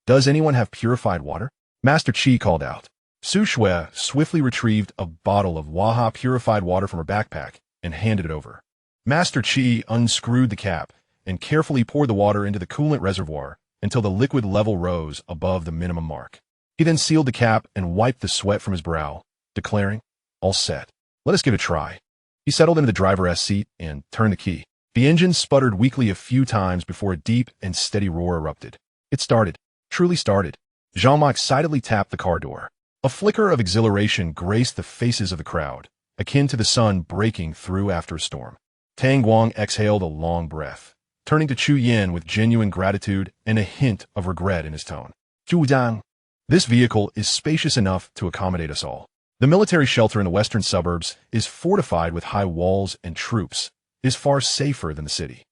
Does anyone have purified water? Master Qi called out. Su Shui swiftly retrieved a bottle of Waha purified water from her backpack and handed it over. Master Qi unscrewed the cap and carefully poured the water into the coolant reservoir until the liquid level rose above the minimum mark. He then sealed the cap and wiped the sweat from his brow, declaring, all set. Let us give it a try. He settled into the driver's seat and turned the key. The engine sputtered weakly a few times before a deep and steady roar erupted. It started. Truly started. Jean-Marc excitedly tapped the car door. A flicker of exhilaration graced the faces of the crowd, akin to the sun breaking through after a storm. Tang Guang exhaled a long breath, turning to Chu Yin with genuine gratitude and a hint of regret in his tone. Zhu Dang, this vehicle is spacious enough to accommodate us all. The military shelter in the western suburbs is fortified with high walls and troops, is far safer than the city.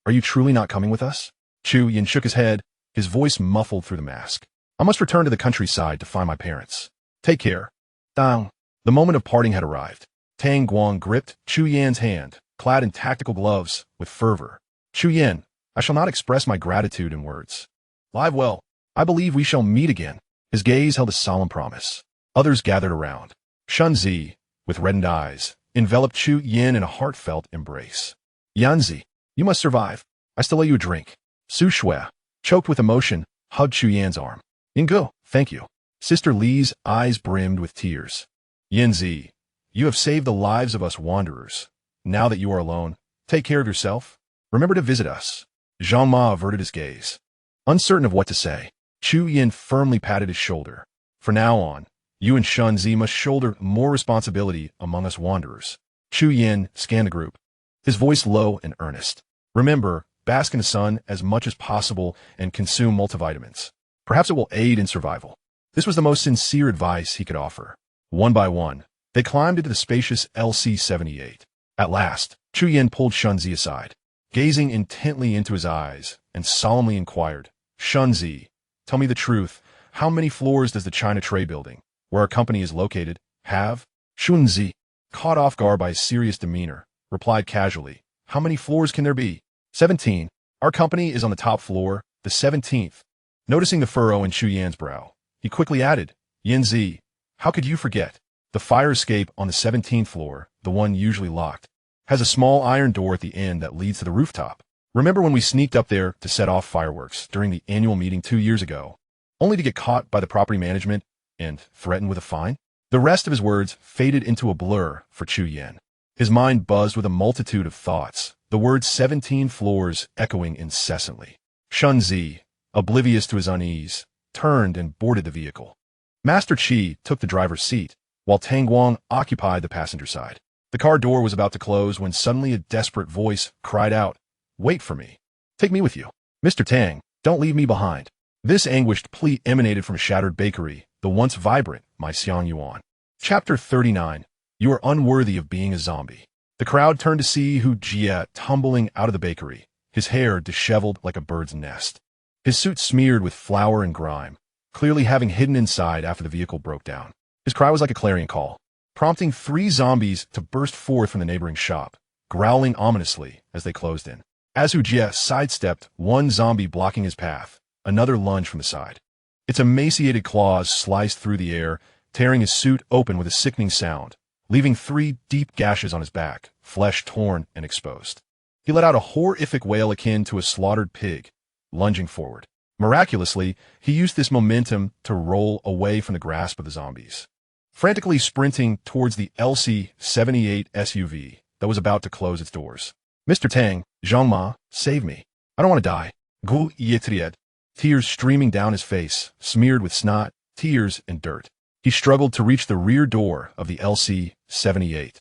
Are you truly not coming with us? Chu Yin shook his head, his voice muffled through the mask. I must return to the countryside to find my parents. Take care. Dang. The moment of parting had arrived. Tang Guang gripped Chu Yan's hand, clad in tactical gloves, with fervor. Chu Yan, I shall not express my gratitude in words. Live well. I believe we shall meet again. His gaze held a solemn promise. Others gathered around. Shunzi, with reddened eyes, enveloped Chu Yin in a heartfelt embrace. Yanzi, you must survive. I still owe you a drink. Su Shui, choked with emotion, hugged Chu Yan's arm. Yinggu, thank you. Sister Li's eyes brimmed with tears. Yanzi, you have saved the lives of us wanderers. Now that you are alone, take care of yourself. Remember to visit us. Zhang Ma averted his gaze. Uncertain of what to say, Chu Yin firmly patted his shoulder. For now on, you and Shunzi must shoulder more responsibility among us wanderers. Chu Yin scanned the group, his voice low and earnest. Remember, bask in the sun as much as possible and consume multivitamins. Perhaps it will aid in survival. This was the most sincere advice he could offer. One by one, they climbed into the spacious LC-78. At last, Chu Yin pulled Shunzi aside, gazing intently into his eyes, and solemnly inquired, Shunzi, tell me the truth. How many floors does the China Tray building where our company is located, have? Shunzi, caught off guard by his serious demeanor, replied casually, how many floors can there be? 17. Our company is on the top floor, the 17th. Noticing the furrow in Chu Yan's brow, he quickly added, Yanzi, how could you forget? The fire escape on the 17th floor, the one usually locked, has a small iron door at the end that leads to the rooftop. Remember when we sneaked up there to set off fireworks during the annual meeting 2 years ago, only to get caught by the property management and threatened with a fine? The rest of his words faded into a blur for Chu Yan. His mind buzzed with a multitude of thoughts, the words 17 floors echoing incessantly. Shunzi, oblivious to his unease, turned and boarded the vehicle. Master Qi took the driver's seat, while Tang Guang occupied the passenger side. The car door was about to close when suddenly a desperate voice cried out, wait for me. Take me with you. Mr. Tang, don't leave me behind. This anguished plea emanated from a shattered bakery, the once vibrant My Xiang Yuan. Chapter 39. You are unworthy of being a zombie. The crowd turned to see Hu Jie tumbling out of the bakery, his hair disheveled like a bird's nest. His suit smeared with flour and grime, clearly having hidden inside after the vehicle broke down. His cry was like a clarion call, prompting 3 zombies to burst forth from the neighboring shop, growling ominously as they closed in. As Hu Jie sidestepped, one zombie blocking his path, another lunged from the side. Its emaciated claws sliced through the air, tearing his suit open with a sickening sound, leaving 3 deep gashes on his back, flesh torn and exposed. He let out a horrific wail akin to a slaughtered pig, lunging forward. Miraculously, he used this momentum to roll away from the grasp of the zombies. Frantically sprinting towards the LC-78 SUV that was about to close its doors. Mr. Tang, Zhang Ma, save me. I don't want to die. Gu Yitriet. Tears streaming down his face, smeared with snot, tears, and dirt. He struggled to reach the rear door of the LC-78,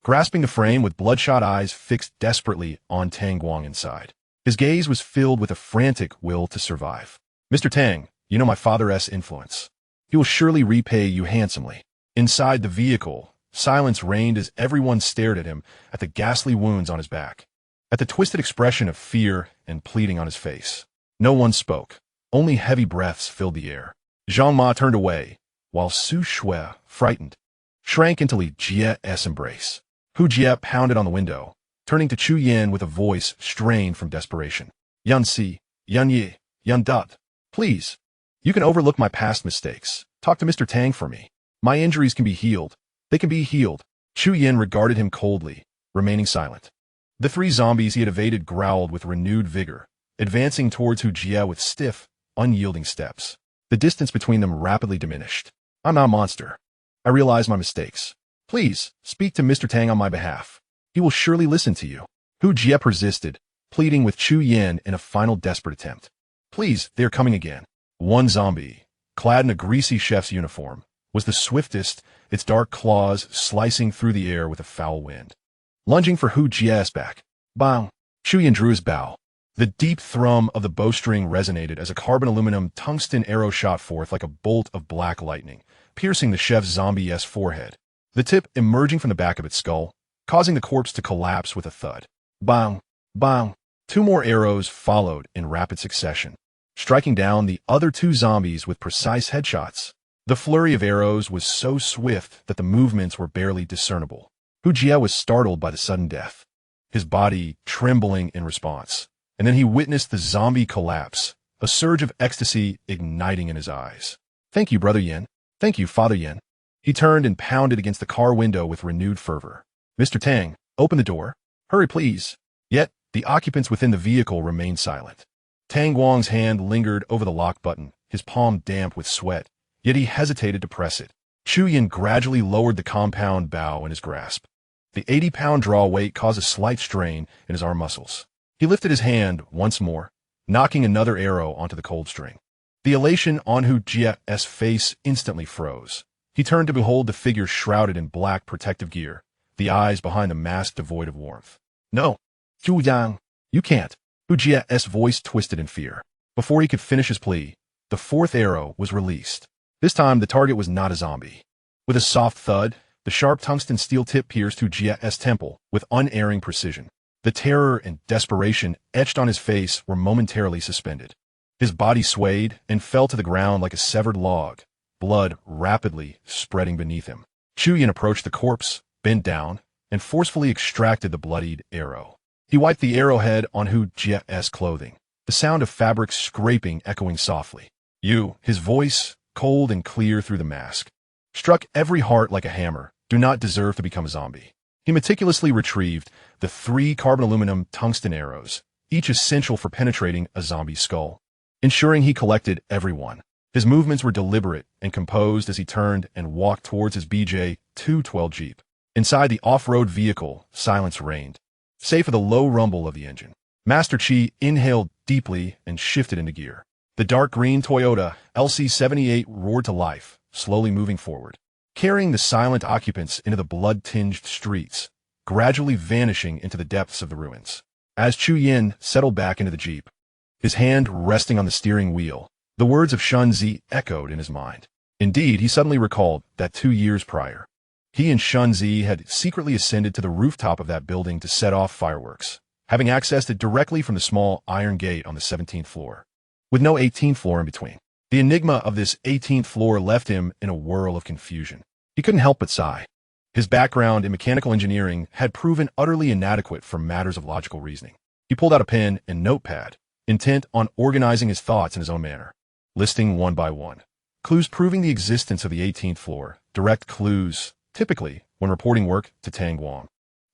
grasping the frame with bloodshot eyes fixed desperately on Tang Guang inside. His gaze was filled with a frantic will to survive. Mr. Tang, you know my father's influence. He will surely repay you handsomely. Inside the vehicle, silence reigned as everyone stared at him, at the ghastly wounds on his back, at the twisted expression of fear and pleading on his face. No one spoke. Only heavy breaths filled the air. Zhang Ma turned away, while Su Shui, frightened, shrank into Li Jie's embrace. Hu Jie pounded on the window, turning to Chu Yan with a voice strained from desperation. Yan Si, Yan Yi, Yan Dut. Please, you can overlook my past mistakes. Talk to Mr. Tang for me. My injuries can be healed. They can be healed. Chu Yan regarded him coldly, remaining silent. The 3 zombies he had evaded growled with renewed vigor, advancing towards Hu Jie with stiff, unyielding steps. The distance between them rapidly diminished. I'm not a monster. I realize my mistakes. Please, speak to Mr. Tang on my behalf. He will surely listen to you. Hu Jie persisted, pleading with Chu Yan in a final desperate attempt. Please, they are coming again. One zombie, clad in a greasy chef's uniform, was the swiftest, its dark claws slicing through the air with a foul wind. Lunging for Hu Jie's back. Bang! Chu Yan drew his bow. The deep thrum of the bowstring resonated as a carbon-aluminum tungsten arrow shot forth like a bolt of black lightning, piercing the chef's zombie-esque forehead, the tip emerging from the back of its skull, causing the corpse to collapse with a thud. Bang! Bang! 2 more arrows followed in rapid succession, striking down the other 2 zombies with precise headshots. The flurry of arrows was so swift that the movements were barely discernible. Hu Jie was startled by the sudden death, his body trembling in response. And then he witnessed the zombie collapse, a surge of ecstasy igniting in his eyes. Thank you, Brother Yin. Thank you, Father Yin. He turned and pounded against the car window with renewed fervor. Mr. Tang, open the door. Hurry, please. Yet, the occupants within the vehicle remained silent. Tang Guang's hand lingered over the lock button, his palm damp with sweat, yet he hesitated to press it. Chu Yan gradually lowered the compound bow in his grasp. The 80-pound draw weight caused a slight strain in his arm muscles. He lifted his hand once more, knocking another arrow onto the cold string. The elation on Hu Jie's face instantly froze. He turned to behold the figure shrouded in black protective gear, the eyes behind the mask devoid of warmth. No, Zhu Yang, you can't. Hu Jie's voice twisted in fear. Before he could finish his plea, the 4th arrow was released. This time, the target was not a zombie. With a soft thud, the sharp tungsten steel tip pierced Hu Jie's temple with unerring precision. The terror and desperation etched on his face were momentarily suspended. His body swayed and fell to the ground like a severed log, blood rapidly spreading beneath him. Chuyin approached the corpse, bent down, and forcefully extracted the bloodied arrow. He wiped the arrowhead on Hu Jie's clothing, the sound of fabric scraping echoing softly. You, his voice, cold and clear through the mask, struck every heart like a hammer, do not deserve to become a zombie. He meticulously retrieved the 3 carbon aluminum tungsten arrows, each essential for penetrating a zombie's skull, ensuring he collected every one. His movements were deliberate and composed as he turned and walked towards his BJ-212 Jeep. Inside the off-road vehicle, silence reigned, save for the low rumble of the engine. Master Chi inhaled deeply and shifted into gear. The dark green Toyota LC78 roared to life, slowly moving forward, carrying the silent occupants into the blood-tinged streets, gradually vanishing into the depths of the ruins. As Chuyin settled back into the Jeep, his hand resting on the steering wheel, the words of Shun Zi echoed in his mind. Indeed, he suddenly recalled that 2 years prior, he and Shun Zi had secretly ascended to the rooftop of that building to set off fireworks, having accessed it directly from the small iron gate on the 17th floor, with no 18th floor in between. The enigma of this 18th floor left him in a whirl of confusion. He couldn't help but sigh. His background in mechanical engineering had proven utterly inadequate for matters of logical reasoning. He pulled out a pen and notepad, intent on organizing his thoughts in his own manner, listing one by one clues proving the existence of the 18th floor, direct clues, typically when reporting work to Tang Guang.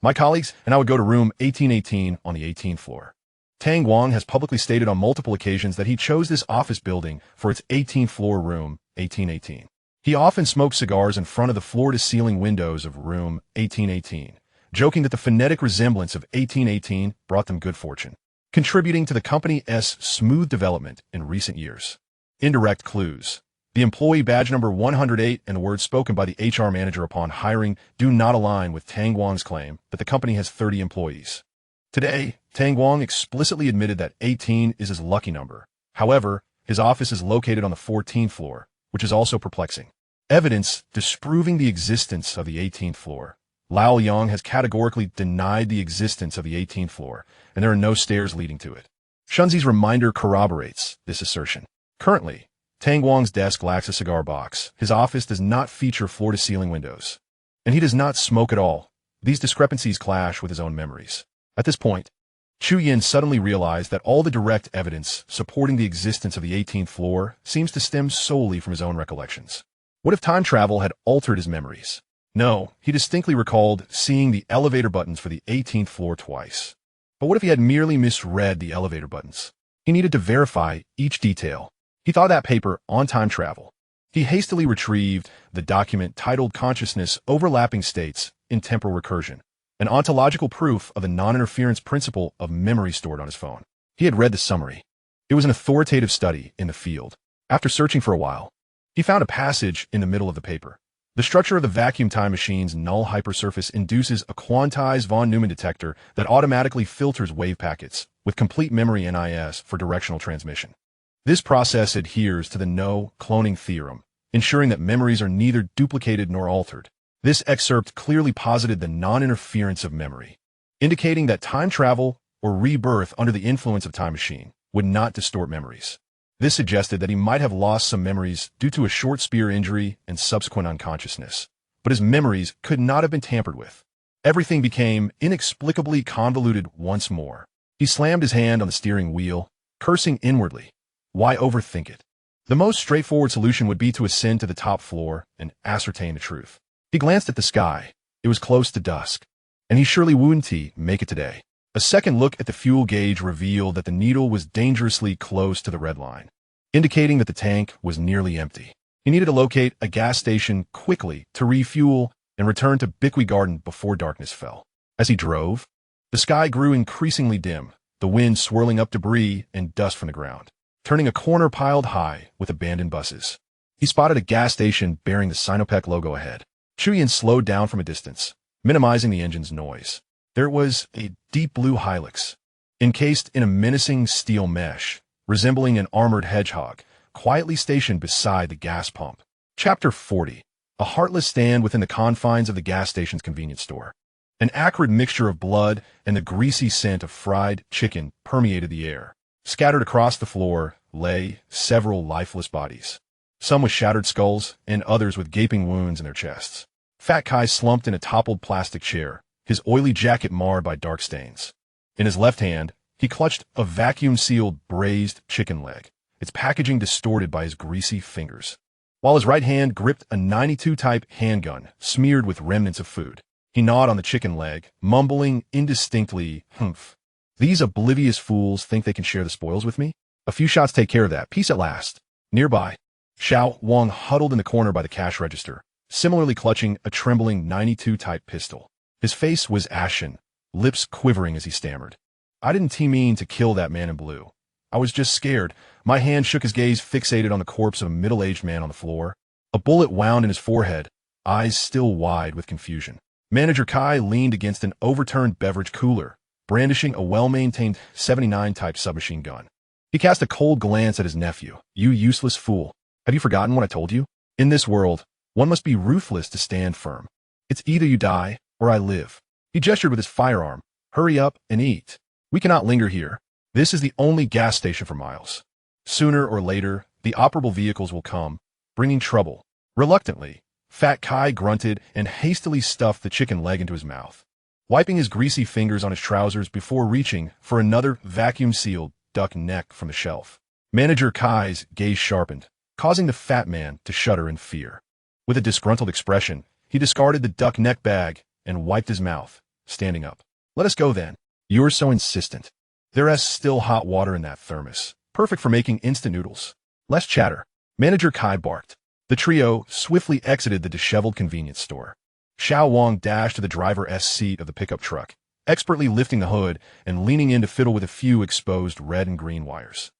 My colleagues and I would go to room 1818 on the 18th floor. Tang Guang has publicly stated on multiple occasions that he chose this office building for its 18th floor room 1818. He often smoked cigars in front of the floor-to-ceiling windows of room 1818, joking that the phonetic resemblance of 1818 brought them good fortune, contributing to the company's smooth development in recent years. Indirect clues. The employee badge number 108 and the words spoken by the HR manager upon hiring do not align with Tang Guang's claim that the company has 30 employees. Today, Tang Guang explicitly admitted that 18 is his lucky number. However, his office is located on the 14th floor, which is also perplexing. Evidence disproving the existence of the 18th floor. Lao Yang has categorically denied the existence of the 18th floor, and there are no stairs leading to it. Shunzi's reminder corroborates this assertion. Currently, Tang Guang's desk lacks a cigar box. His office does not feature floor-to-ceiling windows, and he does not smoke at all. These discrepancies clash with his own memories. At this point, Chuyin suddenly realized that all the direct evidence supporting the existence of the 18th floor seems to stem solely from his own recollections. What if time travel had altered his memories? No, he distinctly recalled seeing the elevator buttons for the 18th floor twice. But what if he had merely misread the elevator buttons? He needed to verify each detail. He thought that paper on time travel. He hastily retrieved the document titled Consciousness Overlapping States in Temporal Recursion, an ontological proof of the non-interference principle of memory stored on his phone. He had read the summary. It was an authoritative study in the field. After searching for a while, he found a passage in the middle of the paper. The structure of the vacuum time machine's null hypersurface induces a quantized von Neumann detector that automatically filters wave packets with complete memory NIS for directional transmission. This process adheres to the no-cloning theorem, ensuring that memories are neither duplicated nor altered. This excerpt clearly posited the non-interference of memory, indicating that time travel or rebirth under the influence of time machine would not distort memories. This suggested that he might have lost some memories due to a short spear injury and subsequent unconsciousness, but his memories could not have been tampered with. Everything became inexplicably convoluted once more. He slammed his hand on the steering wheel, cursing inwardly. Why overthink it? The most straightforward solution would be to ascend to the top floor and ascertain the truth. He glanced at the sky. It was close to dusk, and he surely wouldn't make it today. A second look at the fuel gauge revealed that the needle was dangerously close to the red line, indicating that the tank was nearly empty. He needed to locate a gas station quickly to refuel and return to Bickwee Garden before darkness fell. As he drove, the sky grew increasingly dim, the wind swirling up debris and dust from the ground, turning a corner piled high with abandoned buses. He spotted a gas station bearing the Sinopec logo ahead. Chuyin slowed down from a distance, minimizing the engine's noise. There was a deep blue Hilux, encased in a menacing steel mesh, resembling an armored hedgehog, quietly stationed beside the gas pump. Chapter 40. A heartless stand within the confines of the gas station's convenience store. An acrid mixture of blood and the greasy scent of fried chicken permeated the air. Scattered across the floor lay several lifeless bodies. some with shattered skulls and others with gaping wounds in their chests. Fat Kai slumped in a toppled plastic chair, his oily jacket marred by dark stains. In his left hand, he clutched a vacuum-sealed braised chicken leg, its packaging distorted by his greasy fingers, while his right hand gripped a 92 type handgun smeared with remnants of food. He gnawed on the chicken leg, mumbling indistinctly, "Humph. These oblivious fools think they can share the spoils with me? A few shots take care of that. Peace at last." Nearby, Xiao Wang huddled in the corner by the cash register, similarly clutching a trembling 92 type pistol. His face was ashen, lips quivering as he stammered. "I didn't mean to kill that man in blue. I was just scared." My hand shook, his gaze fixated on the corpse of a middle-aged man on the floor. A bullet wound in his forehead, eyes still wide with confusion. Manager Kai leaned against an overturned beverage cooler, brandishing a well-maintained 79 type submachine gun. He cast a cold glance at his nephew. "You useless fool. Have you forgotten what I told you? In this world, one must be ruthless to stand firm. It's either you die, or I live." He gestured with his firearm. "Hurry up and eat. We cannot linger here. This is the only gas station for miles. Sooner or later, the operable vehicles will come, bringing trouble." Reluctantly, Fat Kai grunted and hastily stuffed the chicken leg into his mouth, wiping his greasy fingers on his trousers before reaching for another vacuum-sealed duck neck from the shelf. Manager Kai's gaze sharpened, causing the fat man to shudder in fear. With a disgruntled expression, he discarded the duck neck bag and wiped his mouth, standing up. "Let us go then. You're so insistent. There's still hot water in that thermos, perfect for making instant noodles." "Less chatter," Manager Kai barked. The trio swiftly exited the disheveled convenience store. Xiao Wang dashed to the driver's seat of the pickup truck, expertly lifting the hood and leaning in to fiddle with a few exposed red and green wires.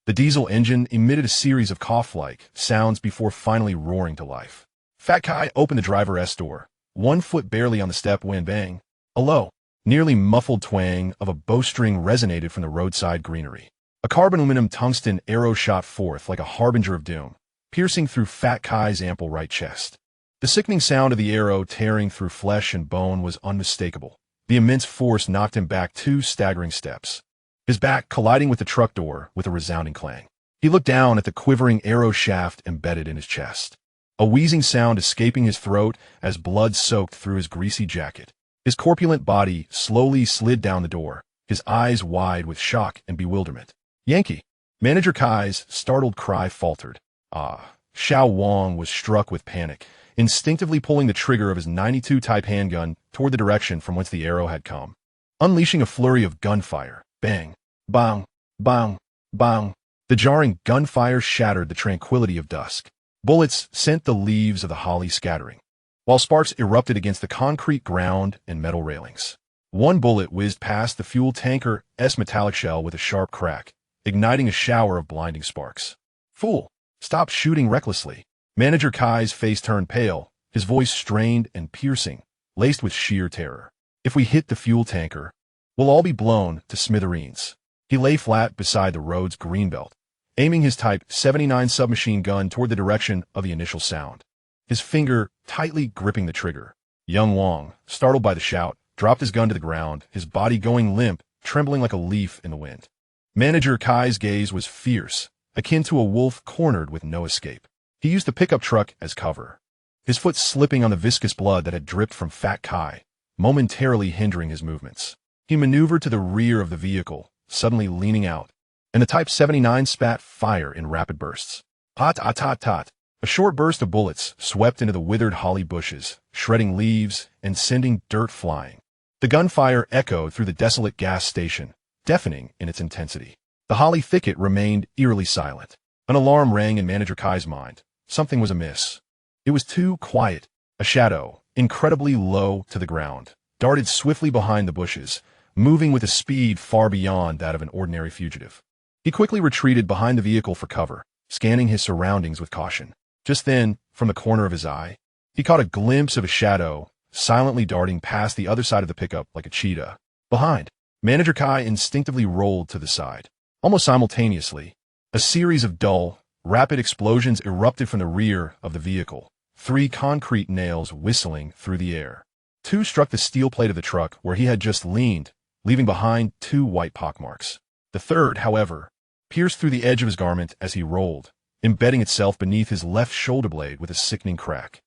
The diesel engine emitted a series of cough-like sounds before finally roaring to life. Fat Kai opened the driver's door, 1 foot barely on the step when bang, a low, nearly muffled twang of a bowstring resonated from the roadside greenery. A carbon aluminum tungsten arrow shot forth like a harbinger of doom, piercing through Fat Kai's ample right chest. The sickening sound of the arrow tearing through flesh and bone was unmistakable. The immense force knocked him back 2 staggering steps, his back colliding with the truck door with a resounding clang. He looked down at the quivering arrow shaft embedded in his chest, a wheezing sound escaping his throat as blood soaked through his greasy jacket. His corpulent body slowly slid down the door, his eyes wide with shock and bewilderment. "Yankee!" Manager Kai's startled cry faltered. "Ah!" Xiao Wang was struck with panic, instinctively pulling the trigger of his 92 type handgun toward the direction from whence the arrow had come, unleashing a flurry of gunfire. Bang! Bang! Bang! Bang! The jarring gunfire shattered the tranquility of dusk. Bullets sent the leaves of the holly scattering, while sparks erupted against the concrete ground and metal railings. One bullet whizzed past the fuel tanker's metallic shell with a sharp crack, igniting a shower of blinding sparks. "Fool! Stop shooting recklessly." Manager Kai's face turned pale, his voice strained and piercing, laced with sheer terror. "If we hit the fuel tanker, we'll all be blown to smithereens." He lay flat beside the road's greenbelt, aiming his Type 79 submachine gun toward the direction of the initial sound, his finger tightly gripping the trigger. Young Wang, startled by the shout, dropped his gun to the ground, his body going limp, trembling like a leaf in the wind. Manager Kai's gaze was fierce, akin to a wolf cornered with no escape. He used the pickup truck as cover, his foot slipping on the viscous blood that had dripped from Fat Kai, momentarily hindering his movements. He maneuvered to the rear of the vehicle, suddenly leaning out, and the Type 79 spat fire in rapid bursts. Tot, tot, tot, tot. A short burst of bullets swept into the withered holly bushes, shredding leaves and sending dirt flying. The gunfire echoed through the desolate gas station, deafening in its intensity. The holly thicket remained eerily silent. An alarm rang in Manager Kai's mind. Something was amiss. It was too quiet. A shadow, incredibly low to the ground, darted swiftly behind the bushes, moving with a speed far beyond that of an ordinary fugitive. He quickly retreated behind the vehicle for cover, scanning his surroundings with caution. Just then, from the corner of his eye, he caught a glimpse of a shadow, silently darting past the other side of the pickup like a cheetah. Behind, Manager Kai instinctively rolled to the side. Almost simultaneously, a series of dull, rapid explosions erupted from the rear of the vehicle, 3 concrete nails whistling through the air. 2 struck the steel plate of the truck where he had just leaned, leaving behind 2 white pockmarks. The third, however, pierced through the edge of his garment as he rolled, embedding itself beneath his left shoulder blade with a sickening crack.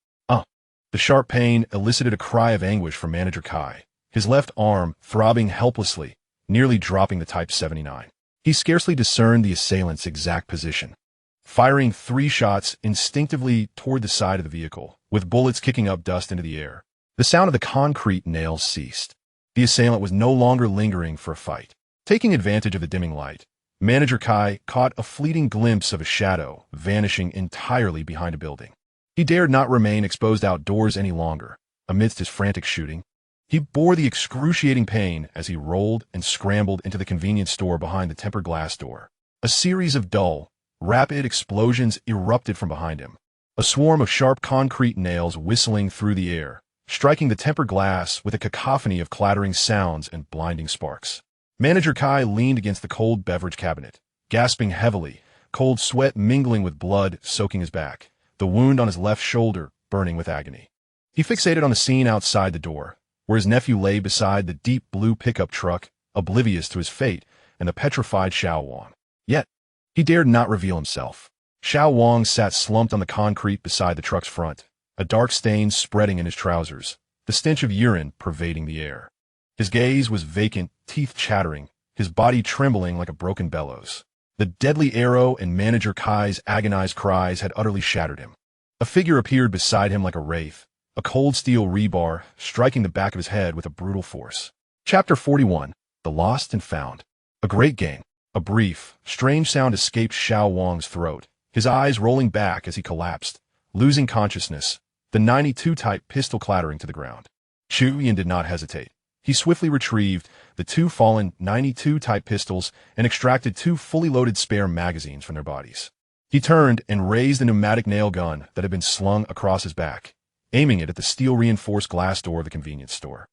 The sharp pain elicited a cry of anguish from Manager Kai, his left arm throbbing helplessly, nearly dropping the Type 79. He scarcely discerned the assailant's exact position, firing 3 shots instinctively toward the side of the vehicle, with bullets kicking up dust into the air. The sound of the concrete nails ceased. The assailant was no longer lingering for a fight. Taking advantage of the dimming light, Manager Kai caught a fleeting glimpse of a shadow vanishing entirely behind a building. He dared not remain exposed outdoors any longer. Amidst his frantic shooting, he bore the excruciating pain as he rolled and scrambled into the convenience store behind the tempered glass door. A series of dull, rapid explosions erupted from behind him, a swarm of sharp concrete nails whistling through the air, striking the tempered glass with a cacophony of clattering sounds and blinding sparks. Manager Kai leaned against the cold beverage cabinet, gasping heavily, cold sweat mingling with blood soaking his back, the wound on his left shoulder burning with agony. He fixated on the scene outside the door, where his nephew lay beside the deep blue pickup truck, oblivious to his fate and the petrified Xiao Wang. Yet, he dared not reveal himself. Xiao Wang sat slumped on the concrete beside the truck's front, a dark stain spreading in his trousers, the stench of urine pervading the air. His gaze was vacant, teeth chattering, his body trembling like a broken bellows. The deadly arrow and Manager Kai's agonized cries had utterly shattered him. A figure appeared beside him like a wraith, a cold steel rebar striking the back of his head with a brutal force. Chapter 41. The Lost and Found. A great game. A brief, strange sound escaped Xiao Wang's throat, his eyes rolling back as he collapsed, losing consciousness, the 92 Type pistol clattering to the ground. Chu Yan did not hesitate. He swiftly retrieved the 2 fallen 92 Type pistols and extracted 2 fully loaded spare magazines from their bodies. He turned and raised the pneumatic nail gun that had been slung across his back, aiming it at the steel-reinforced glass door of the convenience store,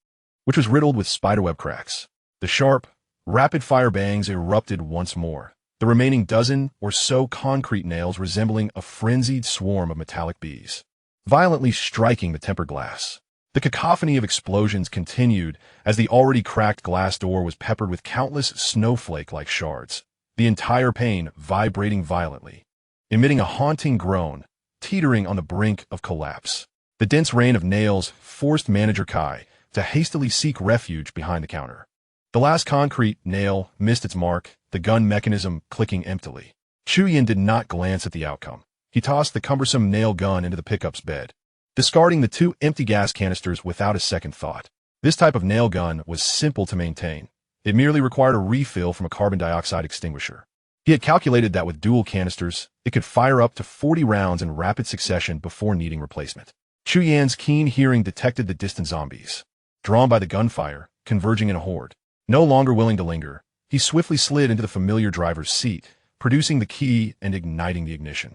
which was riddled with spiderweb cracks. The sharp, rapid-fire bangs erupted once more, the remaining dozen or so concrete nails resembling a frenzied swarm of metallic bees, violently striking the tempered glass. The cacophony of explosions continued as the already cracked glass door was peppered with countless snowflake-like shards, the entire pane vibrating violently, emitting a haunting groan, teetering on the brink of collapse. The dense rain of nails forced Manager Kai to hastily seek refuge behind the counter. The last concrete nail missed its mark, the gun mechanism clicking emptily. Chu Yan did not glance at the outcome. He tossed the cumbersome nail gun into the pickup's bed, discarding the 2 empty gas canisters without a second thought. This type of nail gun was simple to maintain. It merely required a refill from a carbon dioxide extinguisher. He had calculated that with dual canisters, it could fire up to 40 rounds in rapid succession before needing replacement. Chu Yan's keen hearing detected the distant zombies, drawn by the gunfire, converging in a horde. No longer willing to linger, he swiftly slid into the familiar driver's seat, producing the key and igniting the ignition.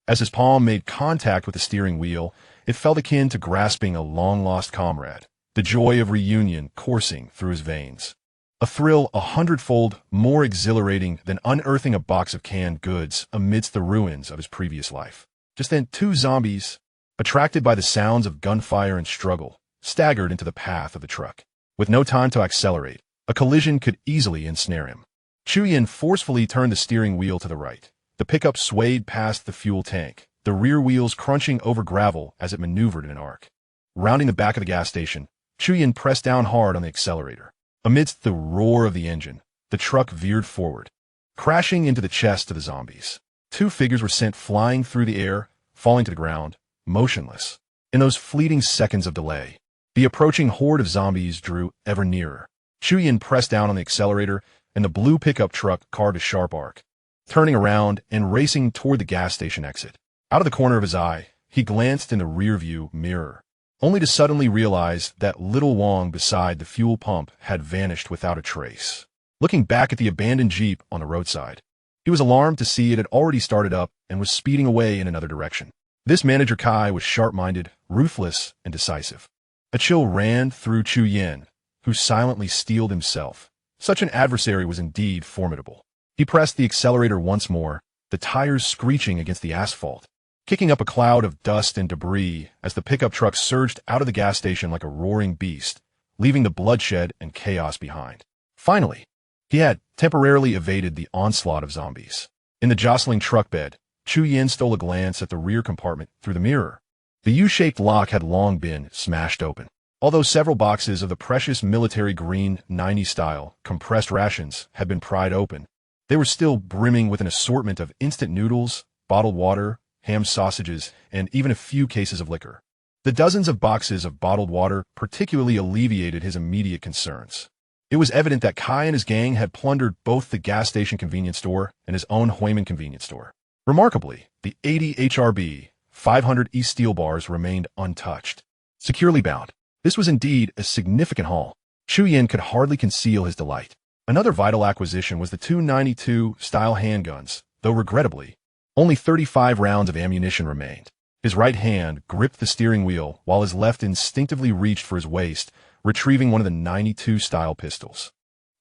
As his palm made contact with the steering wheel, it felt akin to grasping a long-lost comrade, the joy of reunion coursing through his veins. A thrill 100-fold more exhilarating than unearthing a box of canned goods amidst the ruins of his previous life. Just then, 2 zombies, attracted by the sounds of gunfire and struggle, staggered into the path of the truck. With no time to accelerate, a collision could easily ensnare him. Chu Yan forcefully turned the steering wheel to the right. The pickup swayed past the fuel tank, the rear wheels crunching over gravel as it maneuvered in an arc. Rounding the back of the gas station, Chu Yan pressed down hard on the accelerator. Amidst the roar of the engine, the truck veered forward, crashing into the chest of the zombies. 2 figures were sent flying through the air, falling to the ground, motionless. In those fleeting seconds of delay, the approaching horde of zombies drew ever nearer. Chu Yan pressed down on the accelerator, and the blue pickup truck carved a sharp arc, turning around and racing toward the gas station exit. Out of the corner of his eye, he glanced in the rearview mirror, only to suddenly realize that little Wang beside the fuel pump had vanished without a trace. Looking back at the abandoned Jeep on the roadside, he was alarmed to see it had already started up and was speeding away in another direction. This Manager Kai was sharp-minded, ruthless, and decisive. A chill ran through Chu Yan, who silently steeled himself. Such an adversary was indeed formidable. He pressed the accelerator once more, the tires screeching against the asphalt, kicking up a cloud of dust and debris as the pickup truck surged out of the gas station like a roaring beast, leaving the bloodshed and chaos behind. Finally, he had temporarily evaded the onslaught of zombies. In the jostling truck bed, Chu Yin stole a glance at the rear compartment through the mirror. The U-shaped lock had long been smashed open. Although several boxes of the precious military green 90s-style compressed rations had been pried open, they were still brimming with an assortment of instant noodles, bottled water, ham sausages, and even a few cases of liquor. The dozens of boxes of bottled water particularly alleviated his immediate concerns. It was evident that Kai and his gang had plundered both the gas station convenience store and his own Huiman convenience store. Remarkably, the 80 HRB 500 East steel bars remained untouched, securely bound. This was indeed a significant haul. Chu Yin could hardly conceal his delight. Another vital acquisition was the 292-style handguns, though regrettably, only 35 rounds of ammunition remained. His right hand gripped the steering wheel while his left instinctively reached for his waist, retrieving one of the 92-style pistols.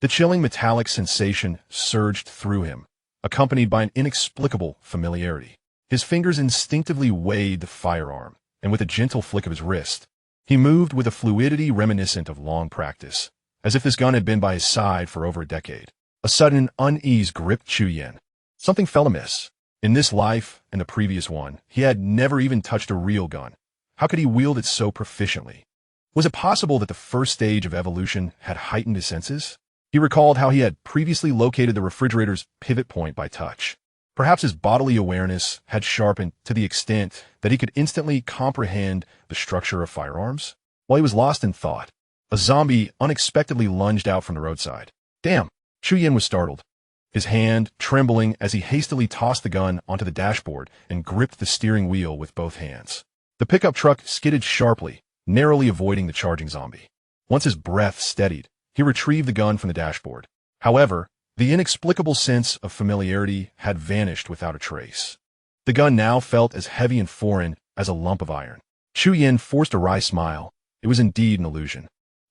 The chilling metallic sensation surged through him, accompanied by an inexplicable familiarity. His fingers instinctively weighed the firearm, and with a gentle flick of his wrist, he moved with a fluidity reminiscent of long practice, as if this gun had been by his side for over a decade. A sudden unease gripped Chu Yin. Something fell amiss. In this life and the previous one, he had never even touched a real gun. How could he wield it so proficiently? Was it possible that the first stage of evolution had heightened his senses? He recalled how he had previously located the refrigerator's pivot point by touch. Perhaps his bodily awareness had sharpened to the extent that he could instantly comprehend the structure of firearms. While he was lost in thought, a zombie unexpectedly lunged out from the roadside. Damn! Chu Yin was startled, his hand trembling as he hastily tossed the gun onto the dashboard and gripped the steering wheel with both hands. The pickup truck skidded sharply, narrowly avoiding the charging zombie. Once his breath steadied, he retrieved the gun from the dashboard. However, the inexplicable sense of familiarity had vanished without a trace. The gun now felt as heavy and foreign as a lump of iron. Chu Yin forced a wry smile. It was indeed an illusion.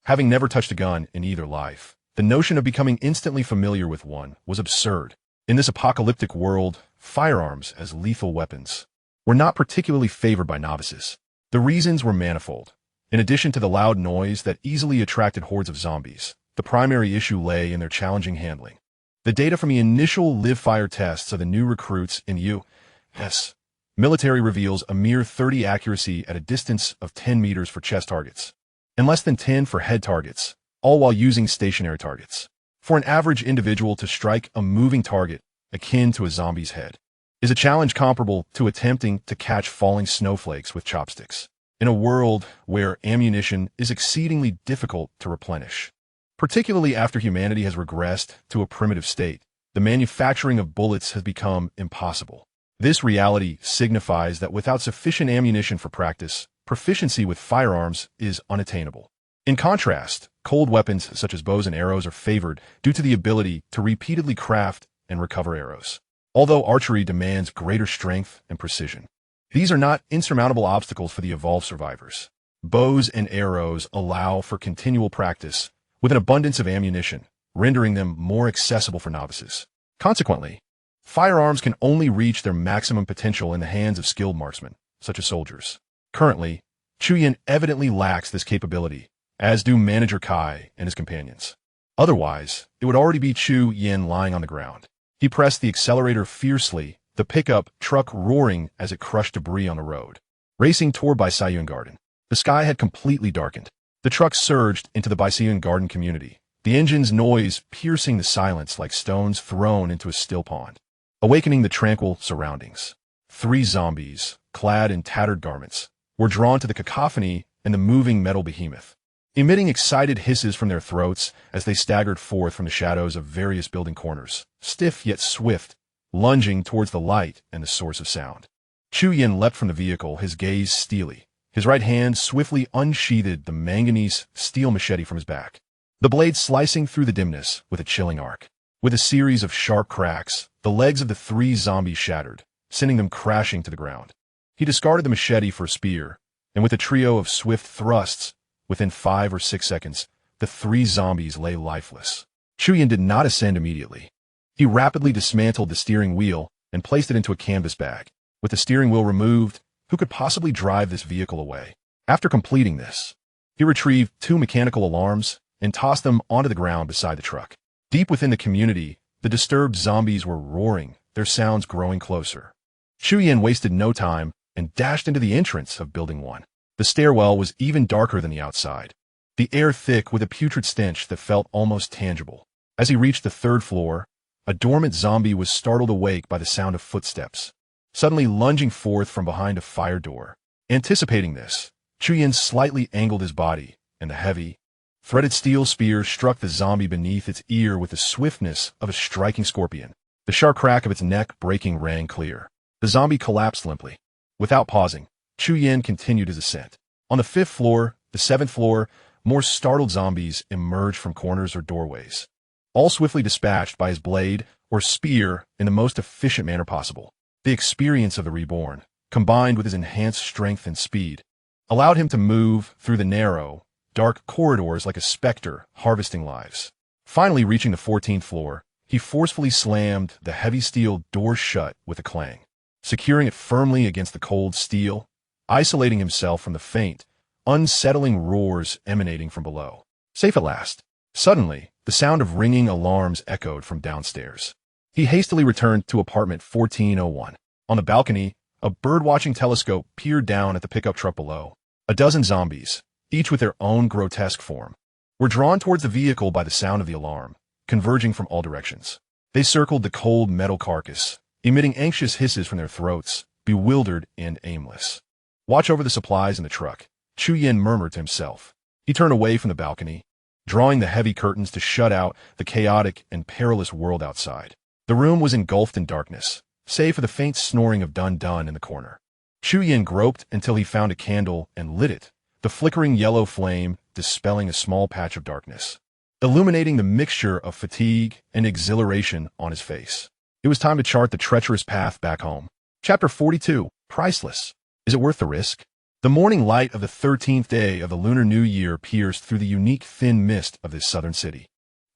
Having never touched a gun in either life, the notion of becoming instantly familiar with one was absurd. In this apocalyptic world, firearms as lethal weapons were not particularly favored by novices. The reasons were manifold. In addition to the loud noise that easily attracted hordes of zombies, the primary issue lay in their challenging handling. The data from the initial live-fire tests of the new recruits in U.S. military reveals a mere 30 accuracy at a distance of 10 meters for chest targets, and less than 10 for head targets, all while using stationary targets. For an average individual to strike a moving target akin to a zombie's head is a challenge comparable to attempting to catch falling snowflakes with chopsticks, in a world where ammunition is exceedingly difficult to replenish. Particularly after humanity has regressed to a primitive state, the manufacturing of bullets has become impossible. This reality signifies that without sufficient ammunition for practice, proficiency with firearms is unattainable. In contrast, cold weapons such as bows and arrows are favored due to the ability to repeatedly craft and recover arrows. Although archery demands greater strength and precision, these are not insurmountable obstacles for the evolved survivors. Bows and arrows allow for continual practice with an abundance of ammunition, rendering them more accessible for novices. Consequently, firearms can only reach their maximum potential in the hands of skilled marksmen, such as soldiers. Currently, Chu Yin evidently lacks this capability, as do Manager Kai and his companions. Otherwise, it would already be Chu Yin lying on the ground. He pressed the accelerator fiercely, the pickup truck roaring as it crushed debris on the road. Racing toward Baisayun Garden, the sky had completely darkened. The truck surged into the Baisayun Garden community, the engine's noise piercing the silence like stones thrown into a still pond, awakening the tranquil surroundings. 3 zombies, clad in tattered garments, were drawn to the cacophony and the moving metal behemoth, emitting excited hisses from their throats as they staggered forth from the shadows of various building corners, stiff yet swift, lunging towards the light and the source of sound. Chu Yin leapt from the vehicle, his gaze steely. His right hand swiftly unsheathed the manganese steel machete from his back, the blade slicing through the dimness with a chilling arc. With a series of sharp cracks, the legs of the 3 zombies shattered, sending them crashing to the ground. He discarded the machete for a spear, and with a trio of swift thrusts, within 5 or 6 seconds, the 3 zombies lay lifeless. Chu Yin did not ascend immediately. He rapidly dismantled the steering wheel and placed it into a canvas bag. With the steering wheel removed, who could possibly drive this vehicle away? After completing this, he retrieved 2 mechanical alarms and tossed them onto the ground beside the truck. Deep within the community, the disturbed zombies were roaring, their sounds growing closer. Chuyin wasted no time and dashed into the entrance of Building 1. The stairwell was even darker than the outside, the air thick with a putrid stench that felt almost tangible. As he reached the third floor, a dormant zombie was startled awake by the sound of footsteps, suddenly lunging forth from behind a fire door. Anticipating this, Chuyin slightly angled his body, and the heavy, threaded steel spear struck the zombie beneath its ear with the swiftness of a striking scorpion. The sharp crack of its neck breaking rang clear. The zombie collapsed limply. Without pausing, Chuyin continued his ascent. On the 5th floor, the 7th floor, more startled zombies emerged from corners or doorways, all swiftly dispatched by his blade or spear in the most efficient manner possible. The experience of the Reborn, combined with his enhanced strength and speed, allowed him to move through the narrow, dark corridors like a specter harvesting lives. Finally reaching the 14th floor, he forcefully slammed the heavy steel door shut with a clang, securing it firmly against the cold steel, isolating himself from the faint, unsettling roars emanating from below. Safe at last. Suddenly, the sound of ringing alarms echoed from downstairs. He hastily returned to apartment 1401. On the balcony, a bird-watching telescope peered down at the pickup truck below. A dozen zombies, each with their own grotesque form, were drawn towards the vehicle by the sound of the alarm, converging from all directions. They circled the cold metal carcass, emitting anxious hisses from their throats, bewildered and aimless. "Watch over the supplies in the truck," Chuyin murmured to himself. He turned away from the balcony, drawing the heavy curtains to shut out the chaotic and perilous world outside. The room was engulfed in darkness, save for the faint snoring of Dun-Dun in the corner. Chuyin groped until he found a candle and lit it, the flickering yellow flame dispelling a small patch of darkness, illuminating the mixture of fatigue and exhilaration on his face. It was time to chart the treacherous path back home. Chapter 42. Priceless. Is it worth the risk? The morning light of the 13th day of the Lunar New Year pierced through the unique thin mist of this southern city,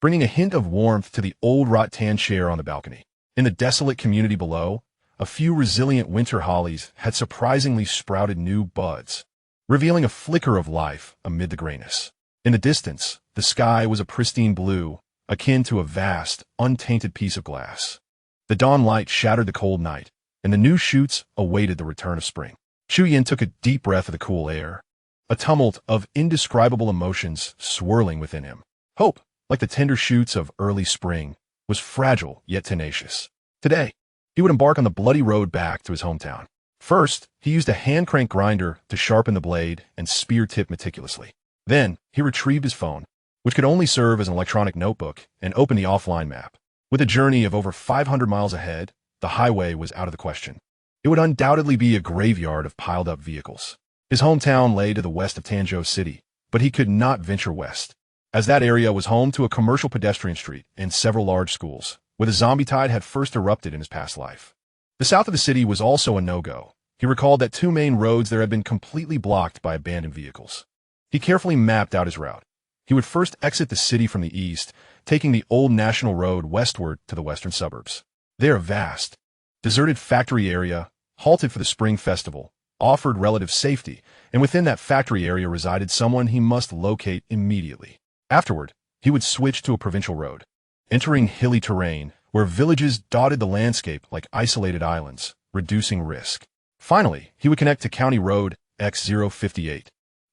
bringing a hint of warmth to the old rot-tan chair on the balcony. In the desolate community below, a few resilient winter hollies had surprisingly sprouted new buds, revealing a flicker of life amid the grayness. In the distance, the sky was a pristine blue, akin to a vast, untainted piece of glass. The dawn light shattered the cold night, and the new shoots awaited the return of spring. Chuyin took a deep breath of the cool air, a tumult of indescribable emotions swirling within him. Hope, like the tender shoots of early spring, was fragile yet tenacious. Today, he would embark on the bloody road back to his hometown. First, he used a hand-crank grinder to sharpen the blade and spear tip meticulously. Then, he retrieved his phone, which could only serve as an electronic notebook, and opened the offline map. With a journey of over 500 miles ahead, the highway was out of the question. It would undoubtedly be a graveyard of piled-up vehicles. His hometown lay to the west of Tanzhou City, but he could not venture west, as that area was home to a commercial pedestrian street and several large schools, where the zombie tide had first erupted in his past life. The south of the city was also a no-go. He recalled that 2 main roads there had been completely blocked by abandoned vehicles. He carefully mapped out his route. He would first exit the city from the east, taking the old national road westward to the western suburbs. There, a vast, deserted factory area, halted for the spring festival, offered relative safety, and within that factory area resided someone he must locate immediately. Afterward, he would switch to a provincial road, entering hilly terrain where villages dotted the landscape like isolated islands, reducing risk. Finally, he would connect to County Road X058,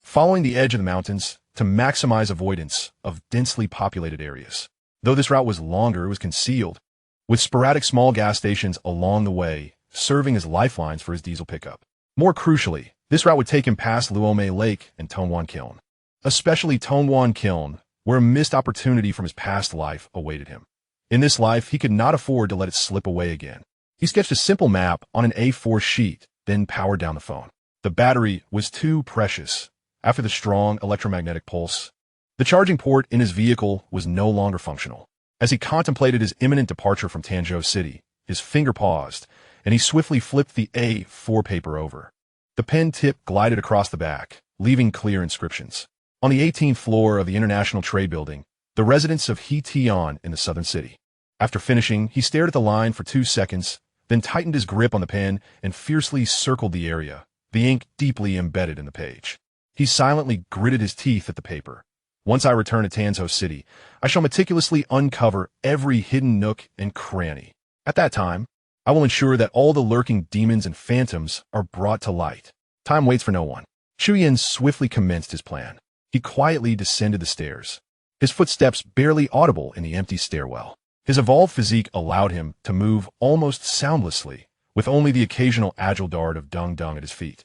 following the edge of the mountains to maximize avoidance of densely populated areas. Though this route was longer, it was concealed, with sporadic small gas stations along the way, serving as lifelines for his diesel pickup. More crucially, this route would take him past Luome Lake and Tongwan Kiln, especially Tongwan Kiln, where a missed opportunity from his past life awaited him. In this life, he could not afford to let it slip away again. He sketched a simple map on an A4 sheet, then powered down the phone. The battery was too precious. After the strong electromagnetic pulse, the charging port in his vehicle was no longer functional. As he contemplated his imminent departure from Tanzhou City, his finger paused, and he swiftly flipped the A4 paper over. The pen tip glided across the back, leaving clear inscriptions. On the 18th floor of the International Trade Building, the residence of He Tian in the southern city. After finishing, he stared at the line for 2 seconds, then tightened his grip on the pen and fiercely circled the area, the ink deeply embedded in the page. He silently gritted his teeth at the paper. Once I return to Tanzhou City, I shall meticulously uncover every hidden nook and cranny. At that time, I will ensure that all the lurking demons and phantoms are brought to light. Time waits for no one. Chuyin swiftly commenced his plan. He quietly descended the stairs, his footsteps barely audible in the empty stairwell. His evolved physique allowed him to move almost soundlessly, with only the occasional agile dart of dung at his feet.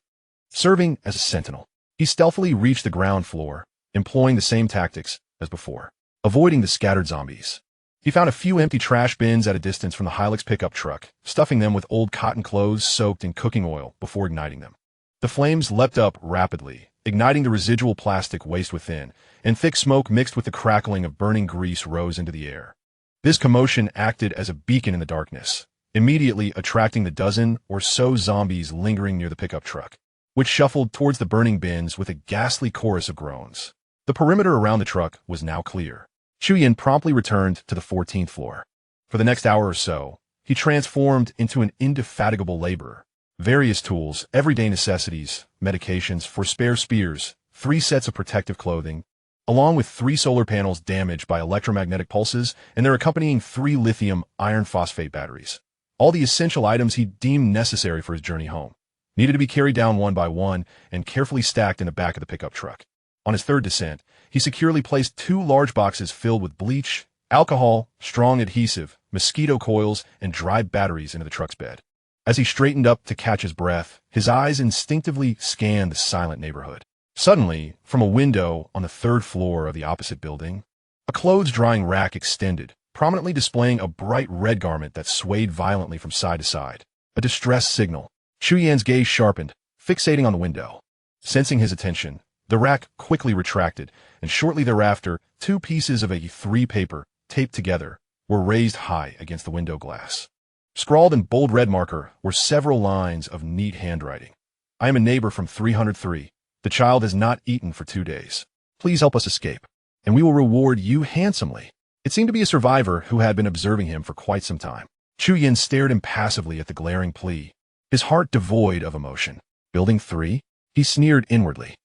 Serving as a sentinel, he stealthily reached the ground floor, employing the same tactics as before, avoiding the scattered zombies. He found a few empty trash bins at a distance from the highrisk pickup truck, stuffing them with old cotton clothes soaked in cooking oil before igniting them. The flames leapt up rapidly, igniting the residual plastic waste within, and thick smoke mixed with the crackling of burning grease rose into the air. This commotion acted as a beacon in the darkness, immediately attracting the dozen or so zombies lingering near the pickup truck, which shuffled towards the burning bins with a ghastly chorus of groans. The perimeter around the truck was now clear. Chuyin promptly returned to the 14th floor. For the next hour or so, he transformed into an indefatigable laborer. Various tools, everyday necessities, medications for spare spears, 3 sets of protective clothing, along with 3 solar panels damaged by electromagnetic pulses and their accompanying 3 lithium iron phosphate batteries. All the essential items he deemed necessary for his journey home needed to be carried down one by one and carefully stacked in the back of the pickup truck. On his third descent, he securely placed 2 large boxes filled with bleach, alcohol, strong adhesive, mosquito coils, and dry batteries into the truck's bed. As he straightened up to catch his breath, his eyes instinctively scanned the silent neighborhood. Suddenly, from a window on the 3rd floor of the opposite building, a clothes-drying rack extended, prominently displaying a bright red garment that swayed violently from side to side. A distress signal. Chuyin's gaze sharpened, fixating on the window. Sensing his attention, the rack quickly retracted, and shortly thereafter, 2 pieces of A3 paper, taped together, were raised high against the window glass. Scrawled in bold red marker were several lines of neat handwriting. I am a neighbor from 303. The child has not eaten for 2 days. Please help us escape, and we will reward you handsomely. It seemed to be a survivor who had been observing him for quite some time. Chuyin stared impassively at the glaring plea, his heart devoid of emotion. Building 3? He sneered inwardly.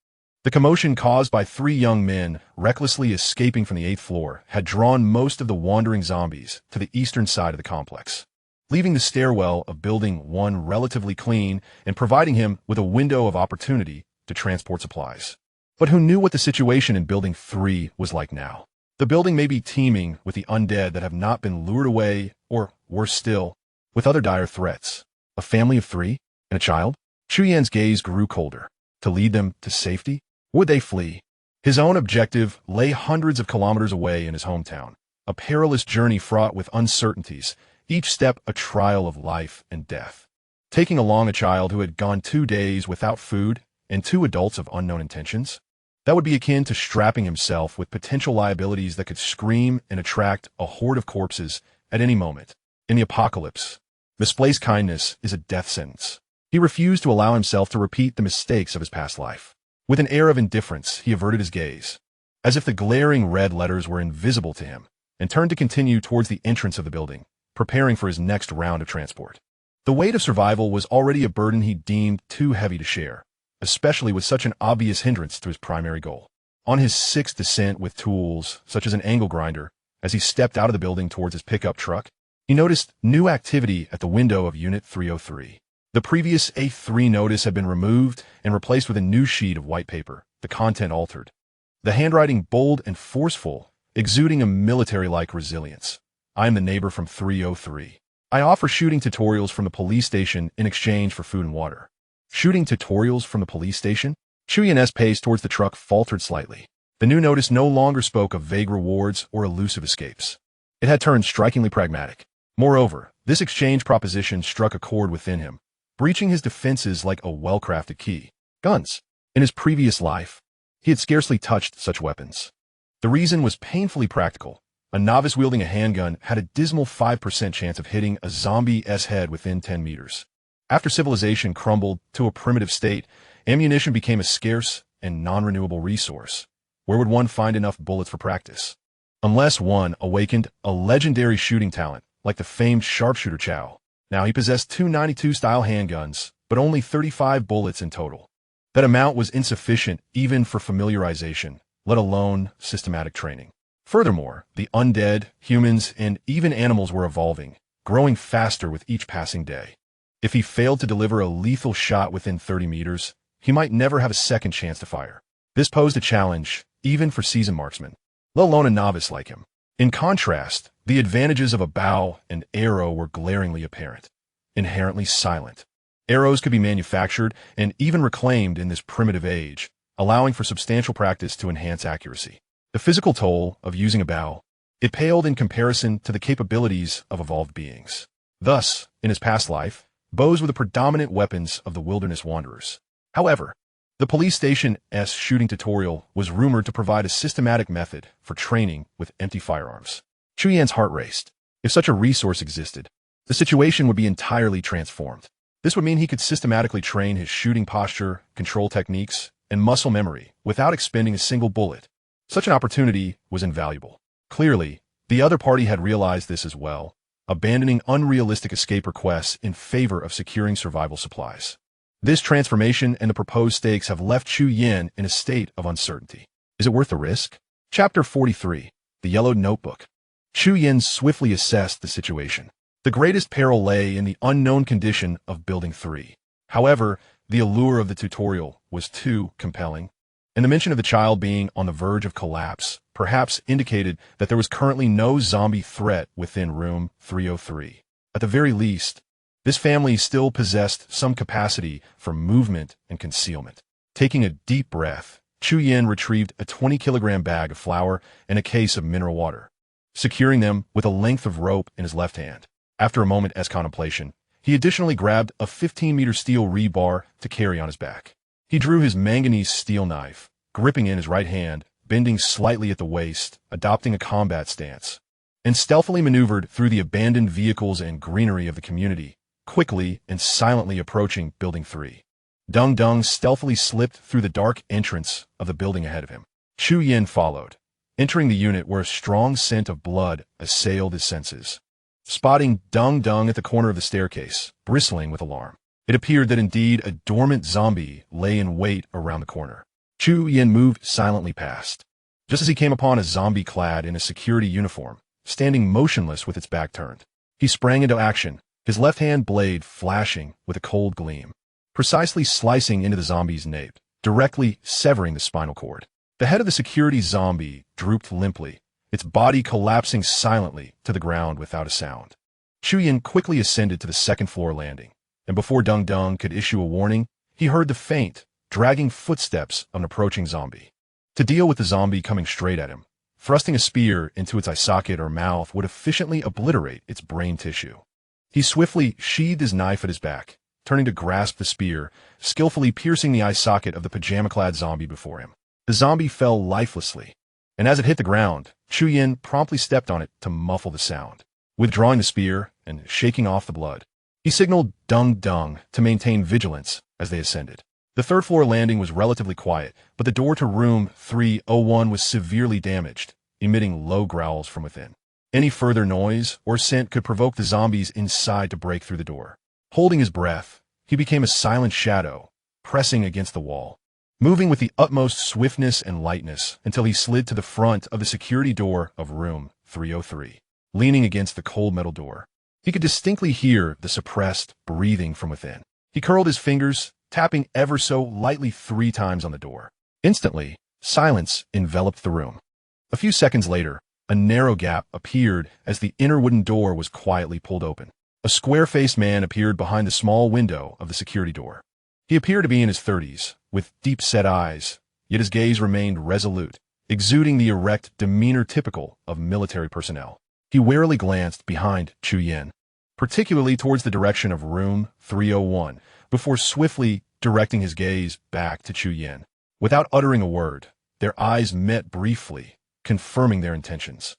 The commotion caused by 3 young men recklessly escaping from the 8th floor had drawn most of the wandering zombies to the eastern side of the complex, leaving the stairwell of Building 1 relatively clean and providing him with a window of opportunity to transport supplies. But who knew what the situation in Building 3 was like now? The building may be teeming with the undead that have not been lured away, or, worse still, with other dire threats. A family of 3? And a child? Chuyin's gaze grew colder. To lead them to safety? Would they flee? His own objective lay hundreds of kilometers away in his hometown, a perilous journey fraught with uncertainties, each step a trial of life and death. Taking along a child who had gone 2 days without food and 2 adults of unknown intentions? That would be akin to strapping himself with potential liabilities that could scream and attract a horde of corpses at any moment. In the apocalypse, misplaced kindness is a death sentence. He refused to allow himself to repeat the mistakes of his past life. With an air of indifference, he averted his gaze, as if the glaring red letters were invisible to him, and turned to continue towards the entrance of the building, preparing for his next round of transport. The weight of survival was already a burden he deemed too heavy to share, especially with such an obvious hindrance to his primary goal. On his 6th descent with tools, such as an angle grinder, as he stepped out of the building towards his pickup truck, he noticed new activity at the window of Unit 303. The previous A3 notice had been removed and replaced with a new sheet of white paper, the content altered. The handwriting bold and forceful, exuding a military-like resilience. I am the neighbor from 303. I offer shooting tutorials from the police station in exchange for food and water. Shooting tutorials from the police station? Chuyin's pace towards the truck faltered slightly. The new notice no longer spoke of vague rewards or elusive escapes. It had turned strikingly pragmatic. Moreover, this exchange proposition struck a chord within him, breaching his defenses like a well-crafted key. Guns. In his previous life, he had scarcely touched such weapons. The reason was painfully practical. A novice wielding a handgun had a dismal 5% chance of hitting a zombie's head within 10 meters. After civilization crumbled to a primitive state, ammunition became a scarce and non-renewable resource. Where would one find enough bullets for practice? Unless one awakened a legendary shooting talent, like the famed sharpshooter Chow. Now he possessed 2 92-style handguns, but only 35 bullets in total. That amount was insufficient even for familiarization, let alone systematic training. Furthermore, the undead, humans, and even animals were evolving, growing faster with each passing day. If he failed to deliver a lethal shot within 30 meters, he might never have a second chance to fire. This posed a challenge, even for seasoned marksmen, let alone a novice like him. In contrast, the advantages of a bow and arrow were glaringly apparent. Inherently silent. Arrows could be manufactured and even reclaimed in this primitive age, allowing for substantial practice to enhance accuracy. The physical toll of using a bow, it paled in comparison to the capabilities of evolved beings. Thus, in his past life, bows were the predominant weapons of the wilderness wanderers. However, the police station's shooting tutorial was rumored to provide a systematic method for training with empty firearms. Chu Yan's heart raced. If such a resource existed, the situation would be entirely transformed. This would mean he could systematically train his shooting posture, control techniques, and muscle memory without expending a single bullet. Such an opportunity was invaluable. Clearly, the other party had realized this as well, abandoning unrealistic escape requests in favor of securing survival supplies. This transformation and the proposed stakes have left Chu Yan in a state of uncertainty. Is it worth the risk? Chapter 43. The Yellowed Notebook. Chu Yan swiftly assessed the situation. The greatest peril lay in the unknown condition of Building 3. However, the allure of the tutorial was too compelling, and the mention of the child being on the verge of collapse perhaps indicated that there was currently no zombie threat within room 303. At the very least, this family still possessed some capacity for movement and concealment. Taking a deep breath, Chu Yan retrieved a 20-kilogram bag of flour and a case of mineral water, securing them with a length of rope in his left hand. After a moment's contemplation, he additionally grabbed a 15-meter steel rebar to carry on his back. He drew his manganese steel knife, gripping in his right hand, bending slightly at the waist, adopting a combat stance, and stealthily maneuvered through the abandoned vehicles and greenery of the community, quickly and silently approaching Building 3. Dung Dung stealthily slipped through the dark entrance of the building ahead of him. Chu Yan followed, entering the unit where a strong scent of blood assailed his senses. Spotting Dung Dung at the corner of the staircase, bristling with alarm, it appeared that indeed a dormant zombie lay in wait around the corner. Chu Yan moved silently past, just as he came upon a zombie clad in a security uniform, standing motionless with its back turned. He sprang into action, his left hand blade flashing with a cold gleam, precisely slicing into the zombie's nape, directly severing the spinal cord. The head of the security zombie drooped limply, its body collapsing silently to the ground without a sound. Chu Yan quickly ascended to the second-floor landing, and before Dung Dung could issue a warning, he heard the faint, dragging footsteps of an approaching zombie. To deal with the zombie coming straight at him, thrusting a spear into its eye socket or mouth would efficiently obliterate its brain tissue. He swiftly sheathed his knife at his back, turning to grasp the spear, skillfully piercing the eye socket of the pajama-clad zombie before him. The zombie fell lifelessly, and as it hit the ground, Chu Yan promptly stepped on it to muffle the sound. Withdrawing the spear and shaking off the blood, he signaled Dung Dung to maintain vigilance as they ascended. The third-floor landing was relatively quiet, but the door to room 301 was severely damaged, emitting low growls from within. Any further noise or scent could provoke the zombies inside to break through the door. Holding his breath, he became a silent shadow, pressing against the wall, moving with the utmost swiftness and lightness until he slid to the front of the security door of room 303. Leaning against the cold metal door, he could distinctly hear the suppressed breathing from within. He curled his fingers, tapping ever so lightly 3 times on the door. Instantly, silence enveloped the room. A few seconds later, a narrow gap appeared as the inner wooden door was quietly pulled open. A square-faced man appeared behind the small window of the security door. He appeared to be in his 30s, with deep-set eyes, yet his gaze remained resolute, exuding the erect demeanor typical of military personnel. He warily glanced behind Chu Yan, particularly towards the direction of room 301, before swiftly directing his gaze back to Chu Yan. Without uttering a word, their eyes met briefly, confirming their intentions.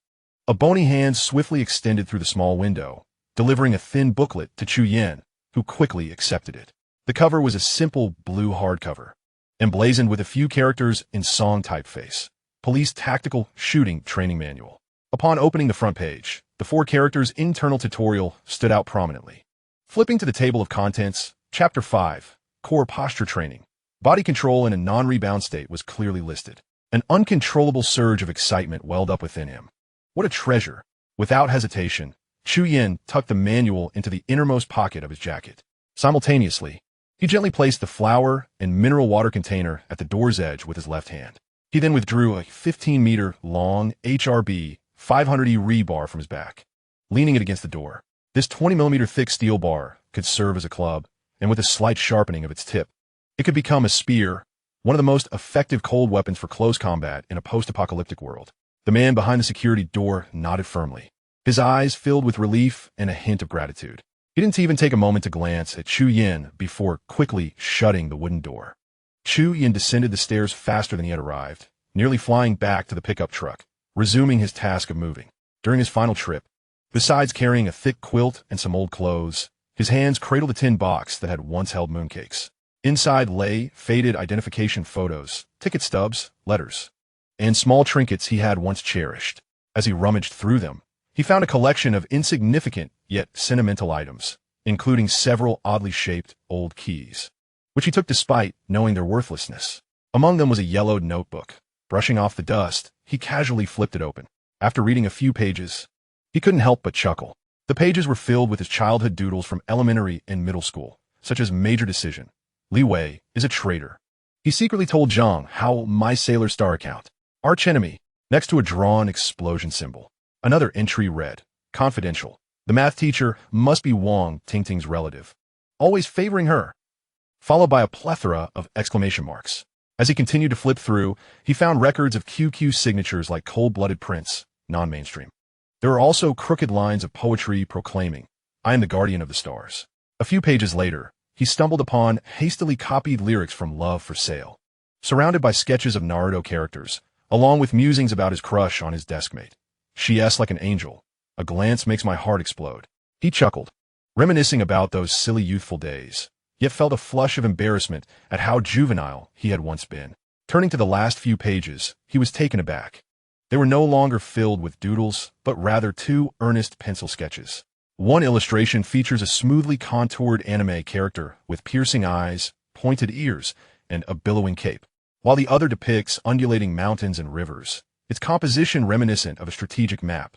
A bony hand swiftly extended through the small window, delivering a thin booklet to Chu Yan, who quickly accepted it. The cover was a simple blue hardcover, emblazoned with a few characters in song typeface. Police Tactical Shooting Training Manual. Upon opening the front page, the 4 characters' internal tutorial stood out prominently. Flipping to the table of contents, Chapter 5, Core Posture Training. Body control in a non-rebound state was clearly listed. An uncontrollable surge of excitement welled up within him. What a treasure! Without hesitation, Chu Yin tucked the manual into the innermost pocket of his jacket. Simultaneously, he gently placed the flour and mineral water container at the door's edge with his left hand. He then withdrew a 15-meter-long HRB 500E rebar from his back, leaning it against the door. This 20-millimeter thick steel bar could serve as a club, and with a slight sharpening of its tip, it could become a spear, one of the most effective cold weapons for close combat in a post-apocalyptic world. The man behind the security door nodded firmly, his eyes filled with relief and a hint of gratitude. He didn't even take a moment to glance at Chu Yin before quickly shutting the wooden door. Chu Yin descended the stairs faster than he had arrived, nearly flying back to the pickup truck, resuming his task of moving. During his final trip, besides carrying a thick quilt and some old clothes, his hands cradled a tin box that had once held mooncakes. Inside lay faded identification photos, ticket stubs, letters, and small trinkets he had once cherished. As he rummaged through them, he found a collection of insignificant yet sentimental items, including several oddly shaped old keys, which he took despite knowing their worthlessness. Among them was a yellowed notebook. Brushing off the dust, he casually flipped it open. After reading a few pages, he couldn't help but chuckle. The pages were filled with his childhood doodles from elementary and middle school, such as Major Decision. Li Wei is a traitor. He secretly told Zhang how my Sailor Star account. Arch enemy, next to a drawn explosion symbol. Another entry read, confidential. The math teacher must be Wang Tingting's relative, always favoring her, followed by a plethora of exclamation marks. As he continued to flip through, he found records of QQ signatures like cold-blooded prince, non-mainstream. There were also crooked lines of poetry proclaiming, I am the guardian of the stars. A few pages later, he stumbled upon hastily copied lyrics from Love for Sale, surrounded by sketches of Naruto characters, along with musings about his crush on his deskmate. She's like an angel. A glance makes my heart explode. He chuckled, reminiscing about those silly youthful days, yet felt a flush of embarrassment at how juvenile he had once been. Turning to the last few pages, he was taken aback. They were no longer filled with doodles, but rather two earnest pencil sketches. One illustration features a smoothly contoured anime character with piercing eyes, pointed ears, and a billowing cape, while the other depicts undulating mountains and rivers, its composition reminiscent of a strategic map.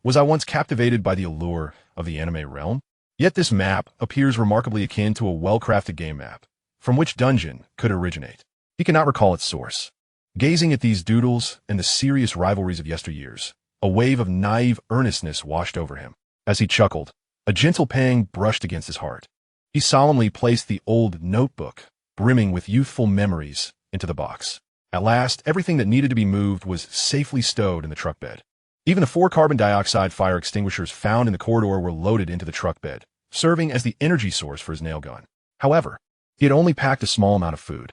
Was I once captivated by the allure of the anime realm? Yet this map appears remarkably akin to a well-crafted game map, from which dungeon could originate. He cannot recall its source. Gazing at these doodles and the serious rivalries of yesteryears, a wave of naive earnestness washed over him. As he chuckled, a gentle pang brushed against his heart. He solemnly placed the old notebook, brimming with youthful memories, into the box. At last, everything that needed to be moved was safely stowed in the truck bed. Even the 4 carbon dioxide fire extinguishers found in the corridor were loaded into the truck bed, serving as the energy source for his nail gun. However, he had only packed a small amount of food.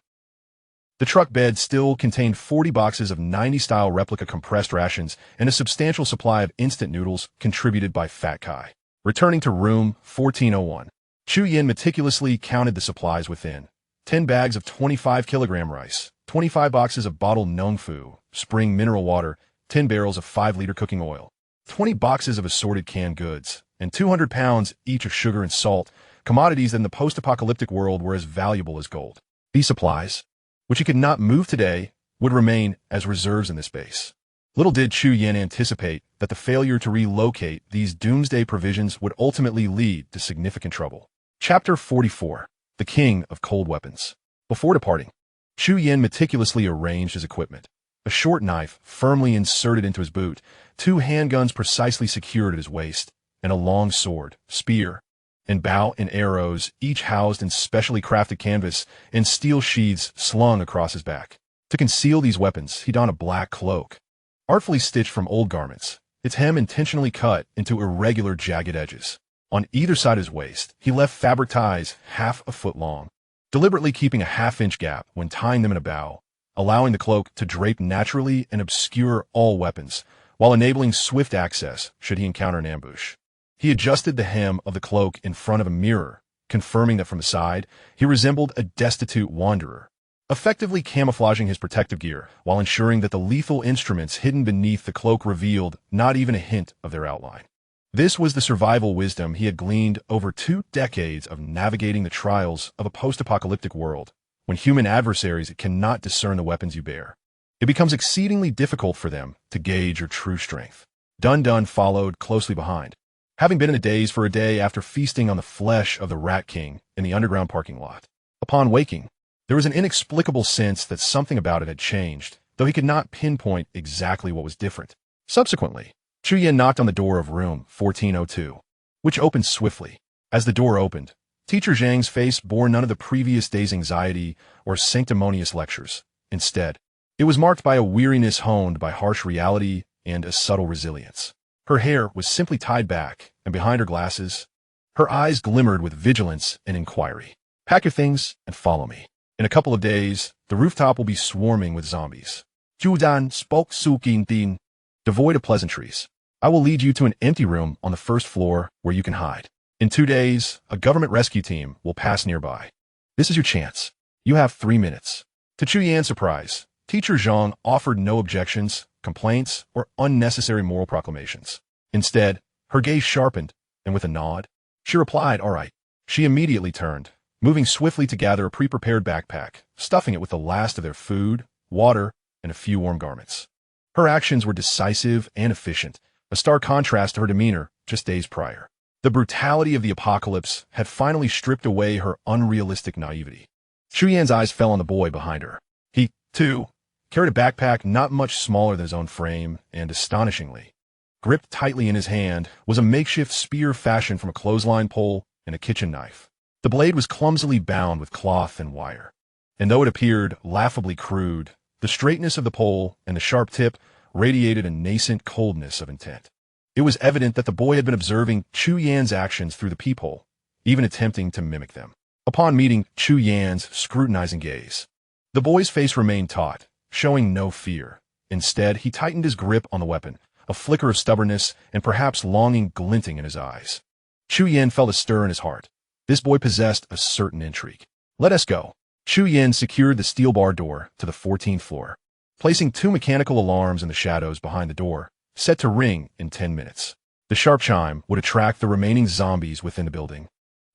The truck bed still contained 40 boxes of 90-style replica compressed rations and a substantial supply of instant noodles contributed by Fat Kai. Returning to room 1401, Chu Yin meticulously counted the supplies within. 10 bags of 25-kilogram rice, 25 boxes of bottled Nong Fu, spring mineral water, 10 barrels of 5-liter cooking oil, 20 boxes of assorted canned goods, and 200 pounds each of sugar and salt, commodities that in the post-apocalyptic world were as valuable as gold. These supplies, which he could not move today, would remain as reserves in this base. Little did Chu Yin anticipate that the failure to relocate these doomsday provisions would ultimately lead to significant trouble. Chapter 44. The King of Cold Weapons. Before departing, Chu Yin meticulously arranged his equipment. A short knife firmly inserted into his boot, 2 handguns precisely secured at his waist, and a long sword, spear, and bow and arrows, each housed in specially crafted canvas and steel sheaths slung across his back. To conceal these weapons, he donned a black cloak, artfully stitched from old garments, its hem intentionally cut into irregular jagged edges. On either side of his waist, he left fabric ties half a foot long, deliberately keeping a half-inch gap when tying them in a bow, allowing the cloak to drape naturally and obscure all weapons, while enabling swift access should he encounter an ambush. He adjusted the hem of the cloak in front of a mirror, confirming that from the side, he resembled a destitute wanderer, effectively camouflaging his protective gear while ensuring that the lethal instruments hidden beneath the cloak revealed not even a hint of their outline. This was the survival wisdom he had gleaned over 2 decades of navigating the trials of a post-apocalyptic world. When human adversaries cannot discern the weapons you bear, it becomes exceedingly difficult for them to gauge your true strength. Dun Dun followed closely behind, having been in a daze for a day after feasting on the flesh of the Rat King in the underground parking lot. Upon waking, there was an inexplicable sense that something about it had changed, though he could not pinpoint exactly what was different. Subsequently, Chu Yin knocked on the door of room 1402, which opened swiftly. As the door opened, Teacher Zhang's face bore none of the previous day's anxiety or sanctimonious lectures. Instead, it was marked by a weariness honed by harsh reality and a subtle resilience. Her hair was simply tied back, and behind her glasses, her eyes glimmered with vigilance and inquiry. Pack your things and follow me. In a couple of days, the rooftop will be swarming with zombies. Judan spoke Sukin Din, devoid of pleasantries. I will lead you to an empty room on the first floor where you can hide. In 2 days, a government rescue team will pass nearby. This is your chance. You have 3 minutes. To Chu Yan's surprise, Teacher Zhang offered no objections, complaints, or unnecessary moral proclamations. Instead, her gaze sharpened, and with a nod, she replied, "All right." She immediately turned, moving swiftly to gather a pre-prepared backpack, stuffing it with the last of their food, water, and a few warm garments. Her actions were decisive and efficient, a stark contrast to her demeanor just days prior. The brutality of the apocalypse had finally stripped away her unrealistic naivety. Chu Yan's eyes fell on the boy behind her. He, too, carried a backpack not much smaller than his own frame, and astonishingly, gripped tightly in his hand was a makeshift spear fashioned from a clothesline pole and a kitchen knife. The blade was clumsily bound with cloth and wire, and though it appeared laughably crude, the straightness of the pole and the sharp tip radiated a nascent coldness of intent. It was evident that the boy had been observing Chu Yan's actions through the peephole, even attempting to mimic them. Upon meeting Chu Yan's scrutinizing gaze, the boy's face remained taut, showing no fear. Instead, he tightened his grip on the weapon, a flicker of stubbornness and perhaps longing glinting in his eyes. Chu Yan felt a stir in his heart. This boy possessed a certain intrigue. "Let us go." Chu Yan secured the steel bar door to the 14th floor, placing 2 mechanical alarms in the shadows behind the door, set to ring in 10 minutes. The sharp chime would attract the remaining zombies within the building,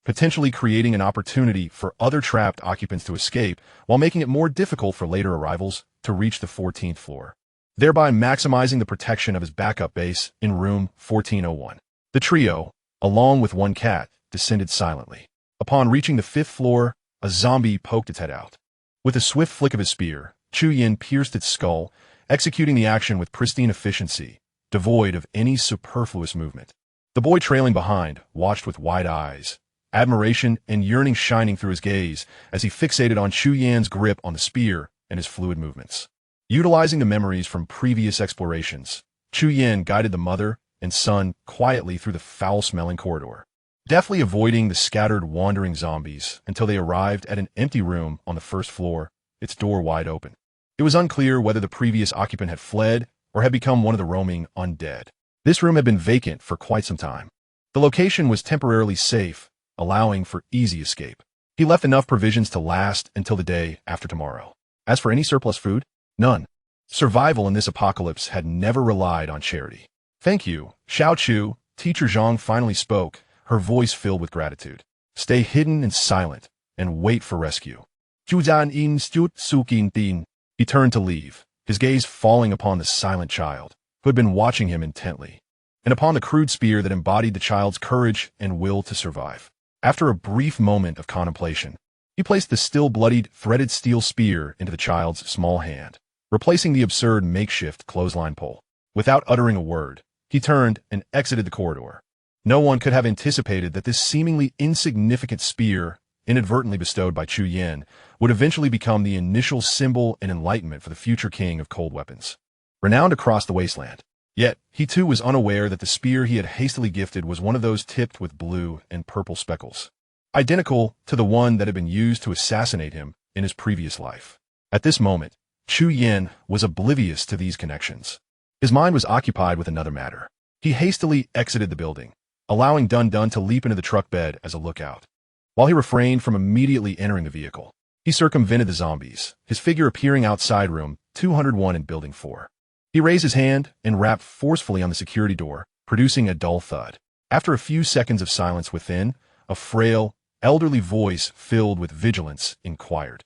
potentially creating an opportunity for other trapped occupants to escape while making it more difficult for later arrivals to reach the 14th floor, thereby maximizing the protection of his backup base in room 1401. The trio, along with 1 cat, descended silently. Upon reaching the 5th floor, a zombie poked its head out. With a swift flick of his spear, Chu Yan pierced its skull, executing the action with pristine efficiency, devoid of any superfluous movement. The boy trailing behind watched with wide eyes, admiration and yearning shining through his gaze as he fixated on Chu Yan's grip on the spear and his fluid movements. Utilizing the memories from previous explorations, Chu Yan guided the mother and son quietly through the foul-smelling corridor, deftly avoiding the scattered wandering zombies until they arrived at an empty room on the 1st floor, its door wide open. It was unclear whether the previous occupant had fled or had become one of the roaming undead. This room had been vacant for quite some time. The location was temporarily safe, allowing for easy escape. He left enough provisions to last until the day after tomorrow. As for any surplus food, none. Survival in this apocalypse had never relied on charity. "Thank you, Xiao Chu," Teacher Zhang finally spoke, her voice filled with gratitude. "Stay hidden and silent, and wait for rescue." Judan in stut sukin din. He turned to leave, his gaze falling upon the silent child, who had been watching him intently, and upon the crude spear that embodied the child's courage and will to survive. After a brief moment of contemplation, he placed the still bloodied, threaded steel spear into the child's small hand, replacing the absurd makeshift clothesline pole. Without uttering a word, he turned and exited the corridor. No one could have anticipated that this seemingly insignificant spear, inadvertently bestowed by Chu Yan, would eventually become the initial symbol and enlightenment for the future king of cold weapons, renowned across the wasteland. Yet, he too was unaware that the spear he had hastily gifted was one of those tipped with blue and purple speckles, identical to the one that had been used to assassinate him in his previous life. At this moment, Chu Yan was oblivious to these connections. His mind was occupied with another matter. He hastily exited the building, allowing Dun Dun to leap into the truck bed as a lookout. While he refrained from immediately entering the vehicle, he circumvented the zombies, his figure appearing outside room 201 in Building 4. He raised his hand and rapped forcefully on the security door, producing a dull thud. After a few seconds of silence within, a frail, elderly voice filled with vigilance inquired,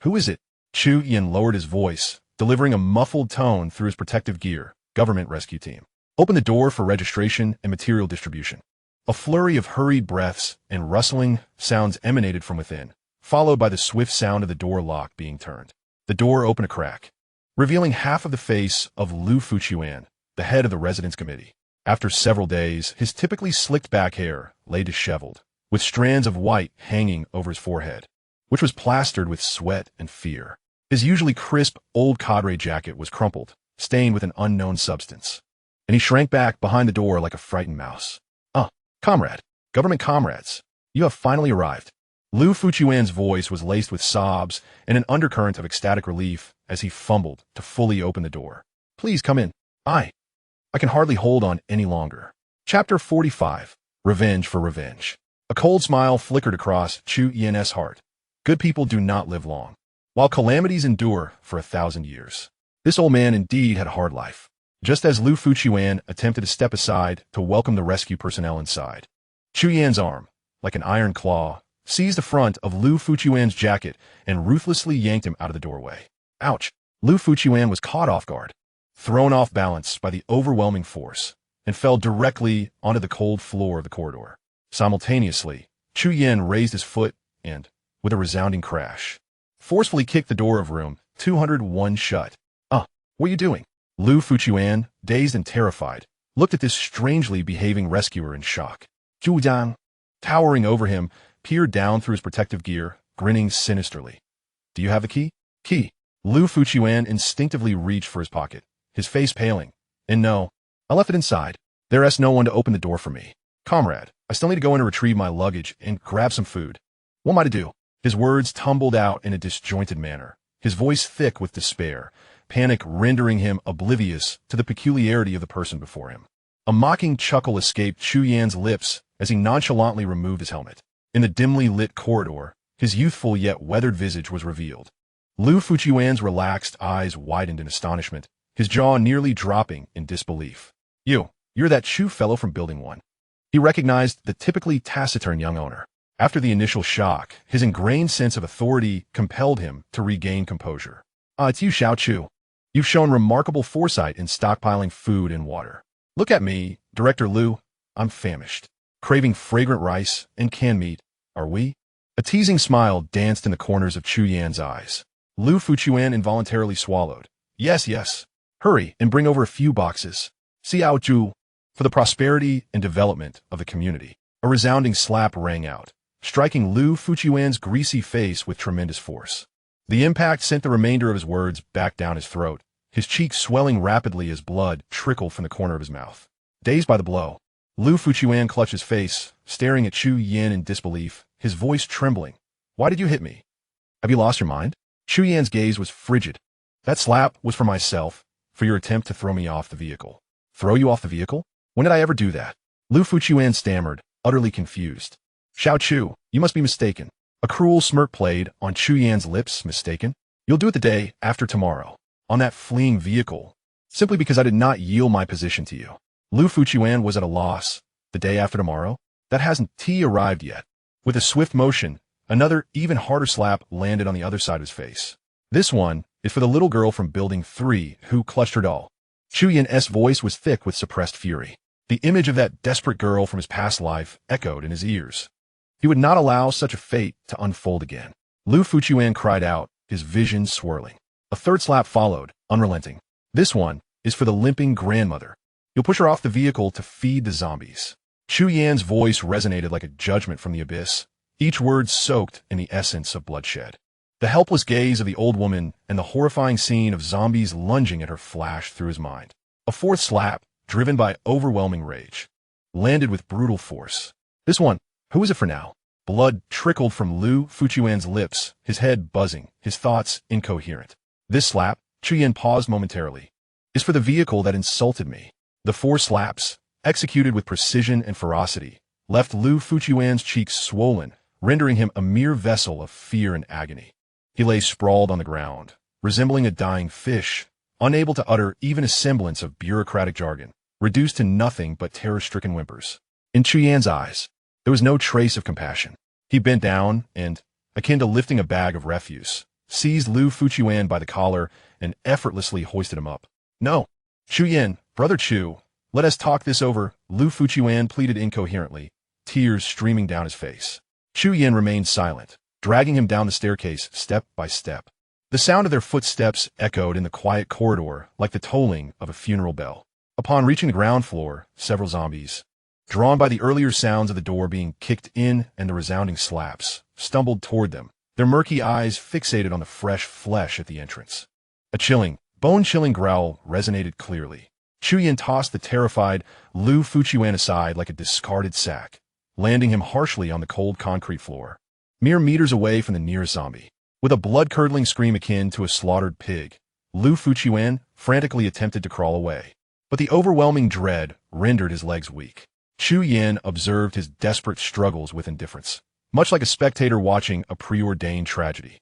"Who is it?" Chu Yan lowered his voice, delivering a muffled tone through his protective gear. "Government rescue team. Open the door for registration and material distribution." A flurry of hurried breaths and rustling sounds emanated from within, followed by the swift sound of the door lock being turned. The door opened a crack, revealing half of the face of Lu Fuchuan, the head of the residence committee. After several days, his typically slicked back hair lay disheveled, with strands of white hanging over his forehead, which was plastered with sweat and fear. His usually crisp, old cadre jacket was crumpled, stained with an unknown substance, and he shrank back behind the door like a frightened mouse. Comrade, government comrades, you have finally arrived. Lu Fuchuan's voice was laced with sobs and an undercurrent of ecstatic relief as he fumbled to fully open the door. Please come in. I can hardly hold on any longer. Chapter 45. Revenge for Revenge. A cold smile flickered across Chu Yan's heart. Good people do not live long, while calamities endure for 1,000 years. This old man indeed had a hard life. Just as Lu Fuchuan attempted to step aside to welcome the rescue personnel inside, Chu Yan's arm, like an iron claw, seized the front of Lu Fuchuan's jacket and ruthlessly yanked him out of the doorway. Ouch! Lu Fuchuan was caught off guard, thrown off balance by the overwhelming force, and fell directly onto the cold floor of the corridor. Simultaneously, Chu Yan raised his foot and, with a resounding crash, forcefully kicked the door of room 201 shut. What are you doing? Lu Fuchuan, dazed and terrified, looked at this strangely behaving rescuer in shock. Zhu Jiang, towering over him, peered down through his protective gear, grinning sinisterly. Do you have the key? Key. Lu Fuchuan instinctively reached for his pocket, his face paling. And no, I left it inside. There's no one to open the door for me. Comrade, I still need to go in and retrieve my luggage and grab some food. What am I to do? His words tumbled out in a disjointed manner, his voice thick with despair, panic rendering him oblivious to the peculiarity of the person before him. A mocking chuckle escaped Chu Yan's lips as he nonchalantly removed his helmet. In the dimly lit corridor, his youthful yet weathered visage was revealed. Lu Fuchuan's relaxed eyes widened in astonishment, his jaw nearly dropping in disbelief. You're that Chu fellow from Building 1. He recognized the typically taciturn young owner. After the initial shock, his ingrained sense of authority compelled him to regain composure. It's you, Xiao Chu. You've shown remarkable foresight in stockpiling food and water. Look at me, Director Lu. I'm famished, craving fragrant rice and canned meat. Are we? A teasing smile danced in the corners of Chu Yan's eyes. Lu Fuchuan involuntarily swallowed. Yes. Hurry and bring over a few boxes. Xiao Zhu. For the prosperity and development of the community. A resounding slap rang out, striking Lu Fuchuan's greasy face with tremendous force. The impact sent the remainder of his words back down his throat, his cheeks swelling rapidly as blood trickled from the corner of his mouth. Dazed by the blow, Lu Fuchuan clutched his face, staring at Chu Yan in disbelief, his voice trembling. Why did you hit me? Have you lost your mind? Chu Yan's gaze was frigid. That slap was for myself, for your attempt to throw me off the vehicle. Throw you off the vehicle? When did I ever do that? Lu Fuchuan stammered, utterly confused. Xiao Chu, you must be mistaken. A cruel smirk played on Chu Yan's lips. Mistaken? You'll do it the day after tomorrow, on that fleeing vehicle, simply because I did not yield my position to you. Lu Fuchuan was at a loss. The day after tomorrow? That hasn't arrived yet. With a swift motion, another, even harder slap landed on the other side of his face. This one is for the little girl from Building 3 who clutched her doll. Chu Yan's voice was thick with suppressed fury. The image of that desperate girl from his past life echoed in his ears. He would not allow such a fate to unfold again. Lu Fuchuan cried out, his vision swirling. A third slap followed, unrelenting. This one is for the limping grandmother. You'll push her off the vehicle to feed the zombies. Chu Yan's voice resonated like a judgment from the abyss, each word soaked in the essence of bloodshed. The helpless gaze of the old woman and the horrifying scene of zombies lunging at her flashed through his mind. A fourth slap, driven by overwhelming rage, landed with brutal force. This one, who is it for now? Blood trickled from Lu Fuchuan's lips, his head buzzing, his thoughts incoherent. This slap, Chu Yan paused momentarily, is for the vehicle that insulted me. The four slaps, executed with precision and ferocity, left Lu Fuchuan's cheeks swollen, rendering him a mere vessel of fear and agony. He lay sprawled on the ground, resembling a dying fish, unable to utter even a semblance of bureaucratic jargon, reduced to nothing but terror-stricken whimpers. In Chu Yan's eyes, there was no trace of compassion. He bent down and, akin to lifting a bag of refuse, seized Lu Fuchuan by the collar and effortlessly hoisted him up. No, Chu Yan, Brother Chu, let us talk this over, Lu Fuchuan pleaded incoherently, tears streaming down his face. Chu Yin remained silent, dragging him down the staircase step by step. The sound of their footsteps echoed in the quiet corridor like the tolling of a funeral bell. Upon reaching the ground floor, several zombies, drawn by the earlier sounds of the door being kicked in and the resounding slaps, stumbled toward them, their murky eyes fixated on the fresh flesh at the entrance. A chilling, bone-chilling growl resonated clearly. Chu Yin tossed the terrified Lu Fuchuan aside like a discarded sack, landing him harshly on the cold concrete floor, mere meters away from the nearest zombie. With a blood-curdling scream akin to a slaughtered pig, Lu Fuchuan frantically attempted to crawl away, but the overwhelming dread rendered his legs weak. Chu Yin observed his desperate struggles with indifference, much like a spectator watching a preordained tragedy.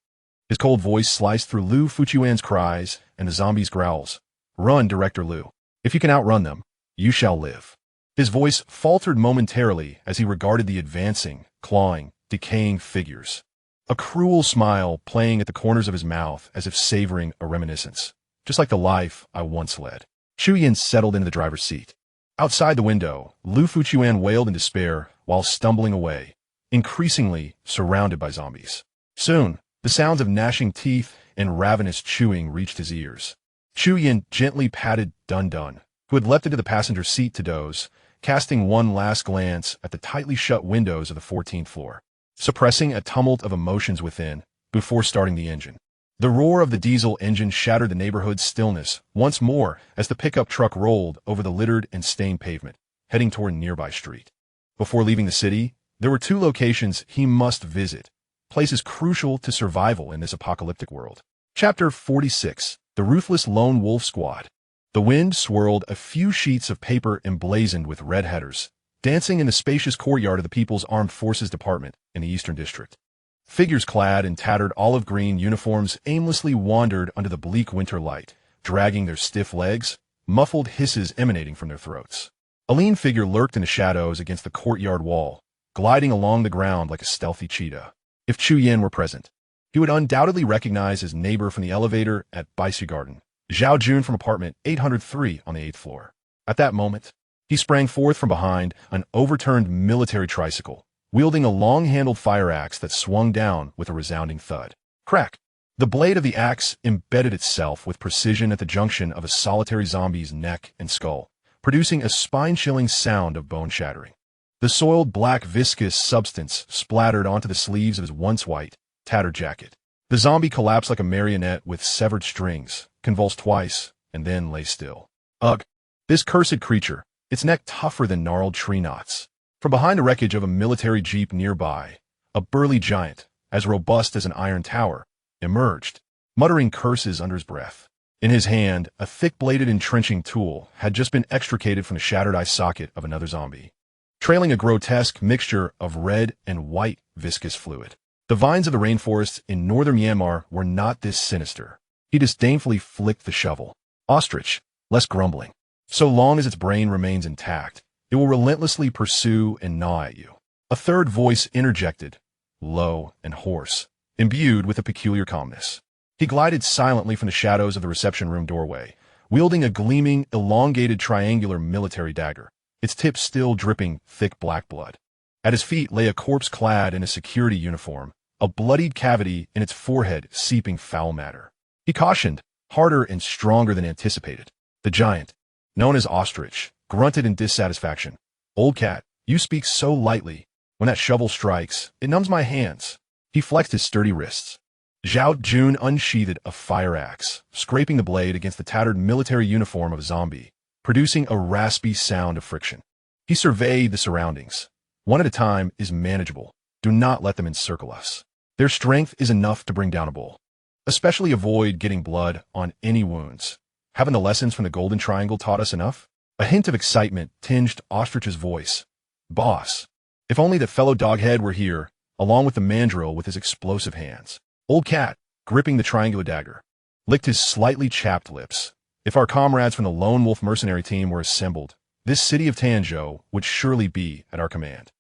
His cold voice sliced through Lu Fuchuan's cries and the zombies' growls. "Run, Director Lu. If you can outrun them, you shall live." His voice faltered momentarily as he regarded the advancing, clawing, decaying figures, a cruel smile playing at the corners of his mouth as if savoring a reminiscence, just like the life I once led. Chu Yin settled into the driver's seat. Outside the window, Lu Fuchuan wailed in despair while stumbling away, increasingly surrounded by zombies. Soon, the sounds of gnashing teeth and ravenous chewing reached his ears. Chu Yin gently patted Dun Dun, who had leapt into the passenger seat to doze, casting one last glance at the tightly shut windows of the 14th floor, suppressing a tumult of emotions within before starting the engine. The roar of the diesel engine shattered the neighborhood's stillness once more as the pickup truck rolled over the littered and stained pavement, heading toward a nearby street. Before leaving the city, there were two locations he must visit, places crucial to survival in this apocalyptic world. Chapter 46. The Ruthless Lone Wolf Squad. The wind swirled a few sheets of paper emblazoned with red headers, dancing in the spacious courtyard of the People's Armed Forces Department in the Eastern District. Figures clad in tattered olive-green uniforms aimlessly wandered under the bleak winter light, dragging their stiff legs, muffled hisses emanating from their throats. A lean figure lurked in the shadows against the courtyard wall, gliding along the ground like a stealthy cheetah. If Chu Yin were present, he would undoubtedly recognize his neighbor from the elevator at Baisu Garden, Zhao Jun from apartment 803 on the 8th floor. At that moment, he sprang forth from behind an overturned military tricycle, wielding a long-handled fire axe that swung down with a resounding thud. Crack! The blade of the axe embedded itself with precision at the junction of a solitary zombie's neck and skull, producing a spine-chilling sound of bone shattering. The soiled black viscous substance splattered onto the sleeves of his once white, tattered jacket. The zombie collapsed like a marionette with severed strings, convulsed twice, and then lay still. Ugh! This cursed creature, its neck tougher than gnarled tree knots. From behind the wreckage of a military jeep nearby, a burly giant, as robust as an iron tower, emerged, muttering curses under his breath. In his hand, a thick-bladed entrenching tool had just been extricated from the shattered eye socket of another zombie, trailing a grotesque mixture of red and white viscous fluid. The vines of the rainforests in northern Myanmar were not this sinister. He disdainfully flicked the shovel. Ostrich, less grumbling. So long as its brain remains intact, it will relentlessly pursue and gnaw at you. A third voice interjected, low and hoarse, imbued with a peculiar calmness. He glided silently from the shadows of the reception room doorway, wielding a gleaming, elongated triangular military dagger, its tip still dripping thick black blood. At his feet lay a corpse clad in a security uniform, a bloodied cavity in its forehead seeping foul matter. He cautioned, harder and stronger than anticipated. The giant, known as Ostrich, grunted in dissatisfaction. "Old cat, you speak so lightly. When that shovel strikes, it numbs my hands." He flexed his sturdy wrists. Zhao Jun unsheathed a fire axe, scraping the blade against the tattered military uniform of a zombie, producing a raspy sound of friction. He surveyed the surroundings. One at a time is manageable. Do not let them encircle us. Their strength is enough to bring down a bull. Especially avoid getting blood on any wounds. Haven't the lessons from the Golden Triangle taught us enough? A hint of excitement tinged Ostrich's voice. Boss. If only the fellow doghead were here, along with the mandrill with his explosive hands. Old cat, gripping the triangular dagger, licked his slightly chapped lips. If our comrades from the Lone Wolf mercenary team were assembled, this city of Tanzhou would surely be at our command.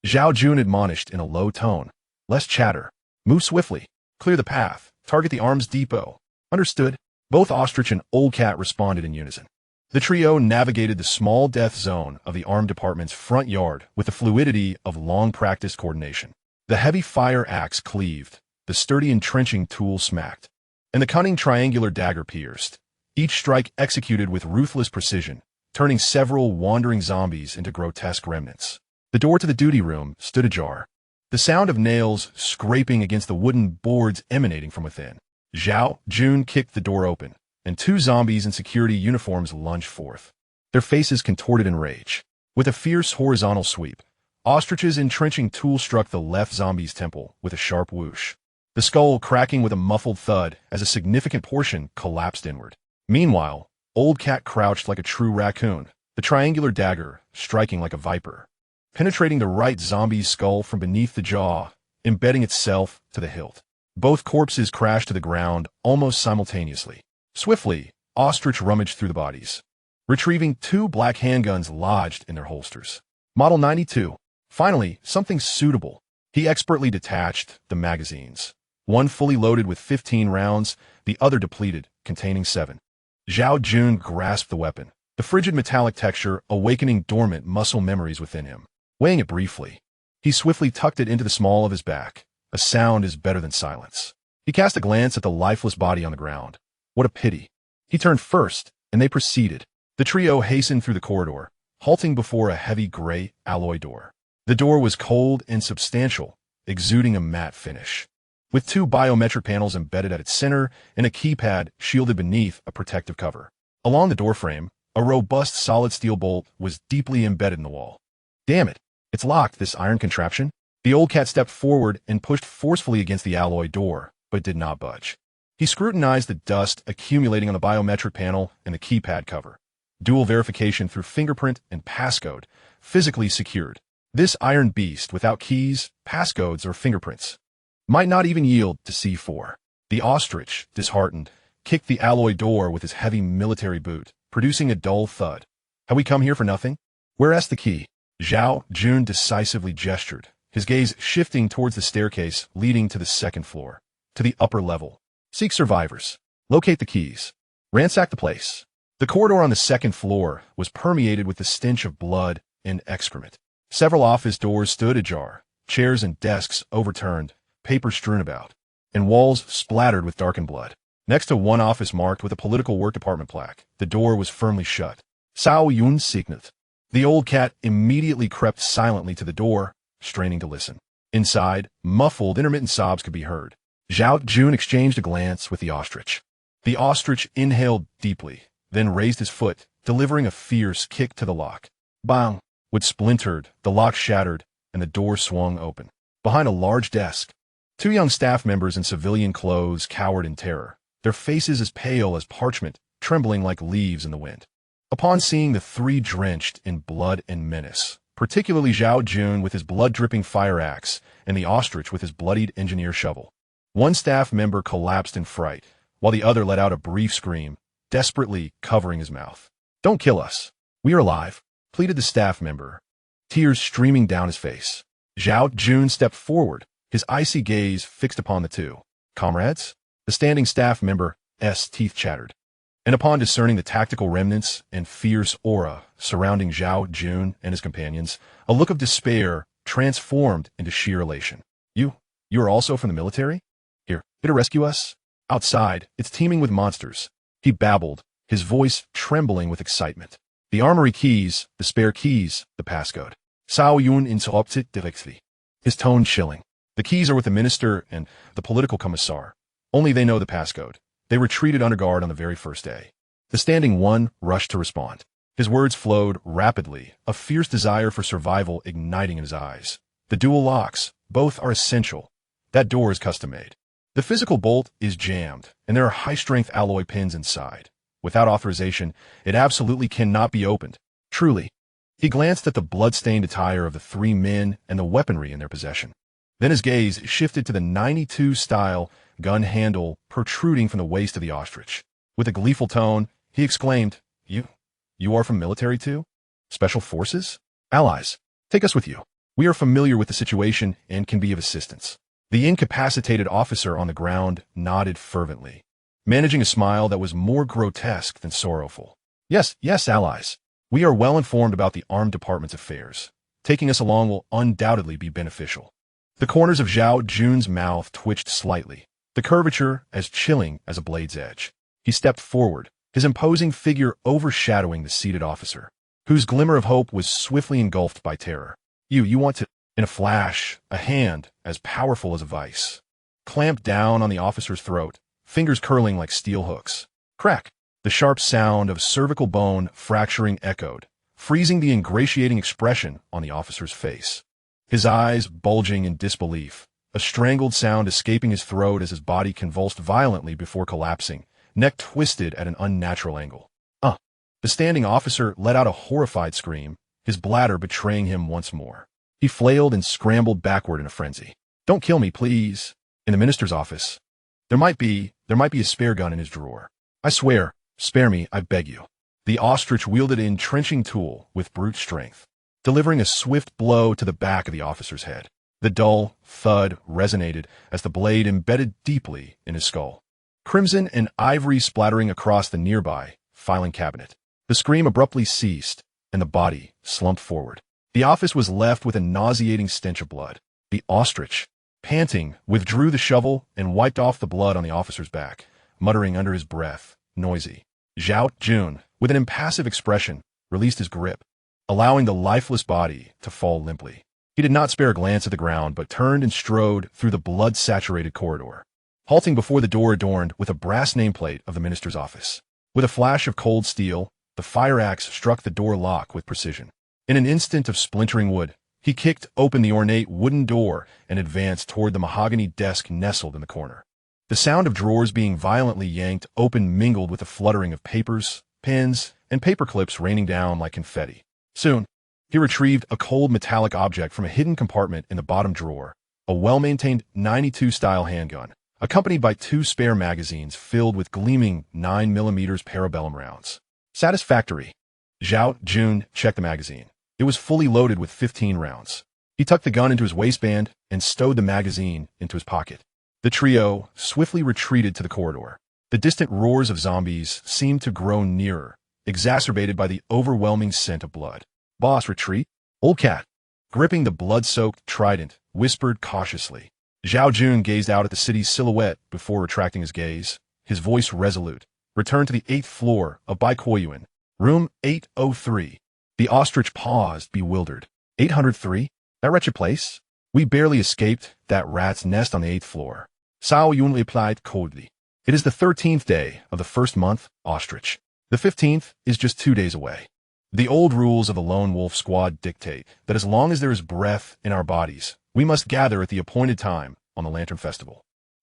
Zhao Jun admonished in a low tone. Less chatter. Move swiftly. Clear the path. Target the arms depot. Understood. Both Ostrich and Old Cat responded in unison. The trio navigated the small death zone of the armed department's front yard with the fluidity of long-practiced coordination. The heavy fire axe cleaved, the sturdy entrenching tool smacked, and the cunning triangular dagger pierced, each strike executed with ruthless precision, turning several wandering zombies into grotesque remnants. The door to the duty room stood ajar, the sound of nails scraping against the wooden boards emanating from within. Zhao Jun kicked the door open, and two zombies in security uniforms lunged forth, their faces contorted in rage. With a fierce horizontal sweep, Ostrich's entrenching tool struck the left zombie's temple with a sharp whoosh, the skull cracking with a muffled thud as a significant portion collapsed inward. Meanwhile, Old Cat crouched like a true raccoon, the triangular dagger striking like a viper, penetrating the right zombie's skull from beneath the jaw, embedding itself to the hilt. Both corpses crashed to the ground almost simultaneously. Swiftly, Ostrich rummaged through the bodies, retrieving two black handguns lodged in their holsters. Model 92. Finally, something suitable. He expertly detached the magazines, one fully loaded with 15 rounds, the other depleted, containing 7. Zhao Jun grasped the weapon, the frigid metallic texture awakening dormant muscle memories within him. Weighing it briefly, he swiftly tucked it into the small of his back. A sound is better than silence. He cast a glance at the lifeless body on the ground. What a pity. He turned first, and they proceeded. The trio hastened through the corridor, halting before a heavy gray alloy door. The door was cold and substantial, exuding a matte finish, with two biometric panels embedded at its center and a keypad shielded beneath a protective cover. Along the doorframe, a robust solid steel bolt was deeply embedded in the wall. Damn it, it's locked, this iron contraption. The old cat stepped forward and pushed forcefully against the alloy door, but did not budge. He scrutinized the dust accumulating on the biometric panel and the keypad cover. Dual verification through fingerprint and passcode, physically secured. This iron beast, without keys, passcodes, or fingerprints, might not even yield to C4. The ostrich, disheartened, kicked the alloy door with his heavy military boot, producing a dull thud. Have we come here for nothing? Where's the key? Zhao Jun decisively gestured, his gaze shifting towards the staircase leading to the second floor, to the upper level. Seek survivors. Locate the keys. Ransack the place. The corridor on the second floor was permeated with the stench of blood and excrement. Several office doors stood ajar, chairs and desks overturned, paper strewn about, and walls splattered with darkened blood. Next to one office marked with a political work department plaque, the door was firmly shut. Sao Yun signaled. The old cat immediately crept silently to the door, straining to listen. Inside, muffled, intermittent sobs could be heard. Zhao Jun exchanged a glance with the ostrich. The ostrich inhaled deeply, then raised his foot, delivering a fierce kick to the lock. Bang! Wood splintered, the lock shattered, and the door swung open. Behind a large desk, two young staff members in civilian clothes cowered in terror, their faces as pale as parchment, trembling like leaves in the wind. Upon seeing the three drenched in blood and menace, particularly Zhao Jun with his blood-dripping fire axe and the ostrich with his bloodied engineer shovel, one staff member collapsed in fright, while the other let out a brief scream, desperately covering his mouth. "Don't kill us. We are alive," pleaded the staff member, tears streaming down his face. Zhao Jun stepped forward, his icy gaze fixed upon the two. "Comrades?" The standing staff member's teeth chattered, and upon discerning the tactical remnants and fierce aura surrounding Zhao Jun and his companions, a look of despair transformed into sheer elation. You are also from the military? Here to rescue us?" Outside, it's teeming with monsters, he babbled, his voice trembling with excitement. "The armory keys, the spare keys, the passcode." Sao Yun interrupted directly, his tone chilling. "The keys are with the minister and the political commissar. Only they know the passcode. They retreated under guard on the very first day." The standing one rushed to respond. His words flowed rapidly, a fierce desire for survival igniting in his eyes. "The dual locks, both are essential. That door is custom-made. The physical bolt is jammed, and there are high-strength alloy pins inside. Without authorization, it absolutely cannot be opened. Truly." He glanced at the blood-stained attire of the three men and the weaponry in their possession. Then his gaze shifted to the 92-style gun handle protruding from the waist of the ostrich. With a gleeful tone, he exclaimed, You are from military too? Special forces? Allies, take us with you. We are familiar with the situation and can be of assistance." The incapacitated officer on the ground nodded fervently, managing a smile that was more grotesque than sorrowful. Yes, allies. We are well informed about the armed department's affairs. Taking us along will undoubtedly be beneficial. The corners of Zhao Jun's mouth twitched slightly, the curvature as chilling as a blade's edge. He stepped forward, his imposing figure overshadowing the seated officer, whose glimmer of hope was swiftly engulfed by terror. You want to... In a flash, a hand, as powerful as a vice, clamped down on the officer's throat, fingers curling like steel hooks. Crack! The sharp sound of cervical bone fracturing echoed, freezing the ingratiating expression on the officer's face. His eyes bulging in disbelief, a strangled sound escaping his throat as his body convulsed violently before collapsing, neck twisted at an unnatural angle. The standing officer let out a horrified scream, his bladder betraying him once more. He flailed and scrambled backward in a frenzy. Don't kill me, please. In the minister's office. There might be a spare gun in his drawer. I swear, spare me, I beg you. The ostrich wielded an entrenching tool with brute strength, delivering a swift blow to the back of the officer's head. The dull thud resonated as the blade embedded deeply in his skull. Crimson and ivory splattering across the nearby filing cabinet. The scream abruptly ceased, and the body slumped forward. The office was left with a nauseating stench of blood. The ostrich, panting, withdrew the shovel and wiped off the blood on the officer's back, muttering under his breath, noisy. Zhao Jun, with an impassive expression, released his grip, allowing the lifeless body to fall limply. He did not spare a glance at the ground, but turned and strode through the blood-saturated corridor, halting before the door adorned with a brass nameplate of the minister's office. With a flash of cold steel, the fire axe struck the door lock with precision. In an instant of splintering wood, he kicked open the ornate wooden door and advanced toward the mahogany desk nestled in the corner. The sound of drawers being violently yanked open mingled with the fluttering of papers, pens, and paper clips raining down like confetti. Soon, he retrieved a cold metallic object from a hidden compartment in the bottom drawer, a well-maintained 92-style handgun, accompanied by 2 spare magazines filled with gleaming 9mm parabellum rounds. Satisfactory. Zhao Jun checked the magazine. It was fully loaded with 15 rounds. He tucked the gun into his waistband and stowed the magazine into his pocket. The trio swiftly retreated to the corridor. The distant roars of zombies seemed to grow nearer, exacerbated by the overwhelming scent of blood. Boss, retreat? Old Cat, gripping the blood-soaked trident, whispered cautiously. Zhao Jun gazed out at the city's silhouette before retracting his gaze, his voice resolute. Return to the 8th floor of Baikoyuan, room 803. The ostrich paused, bewildered. 803? That wretched place? We barely escaped that rat's nest on the 8th floor. Sao Yun replied coldly. It is the 13th day of the first month, ostrich. The 15th is just 2 days away. The old rules of the Lone Wolf Squad dictate that as long as there is breath in our bodies, we must gather at the appointed time on the Lantern Festival.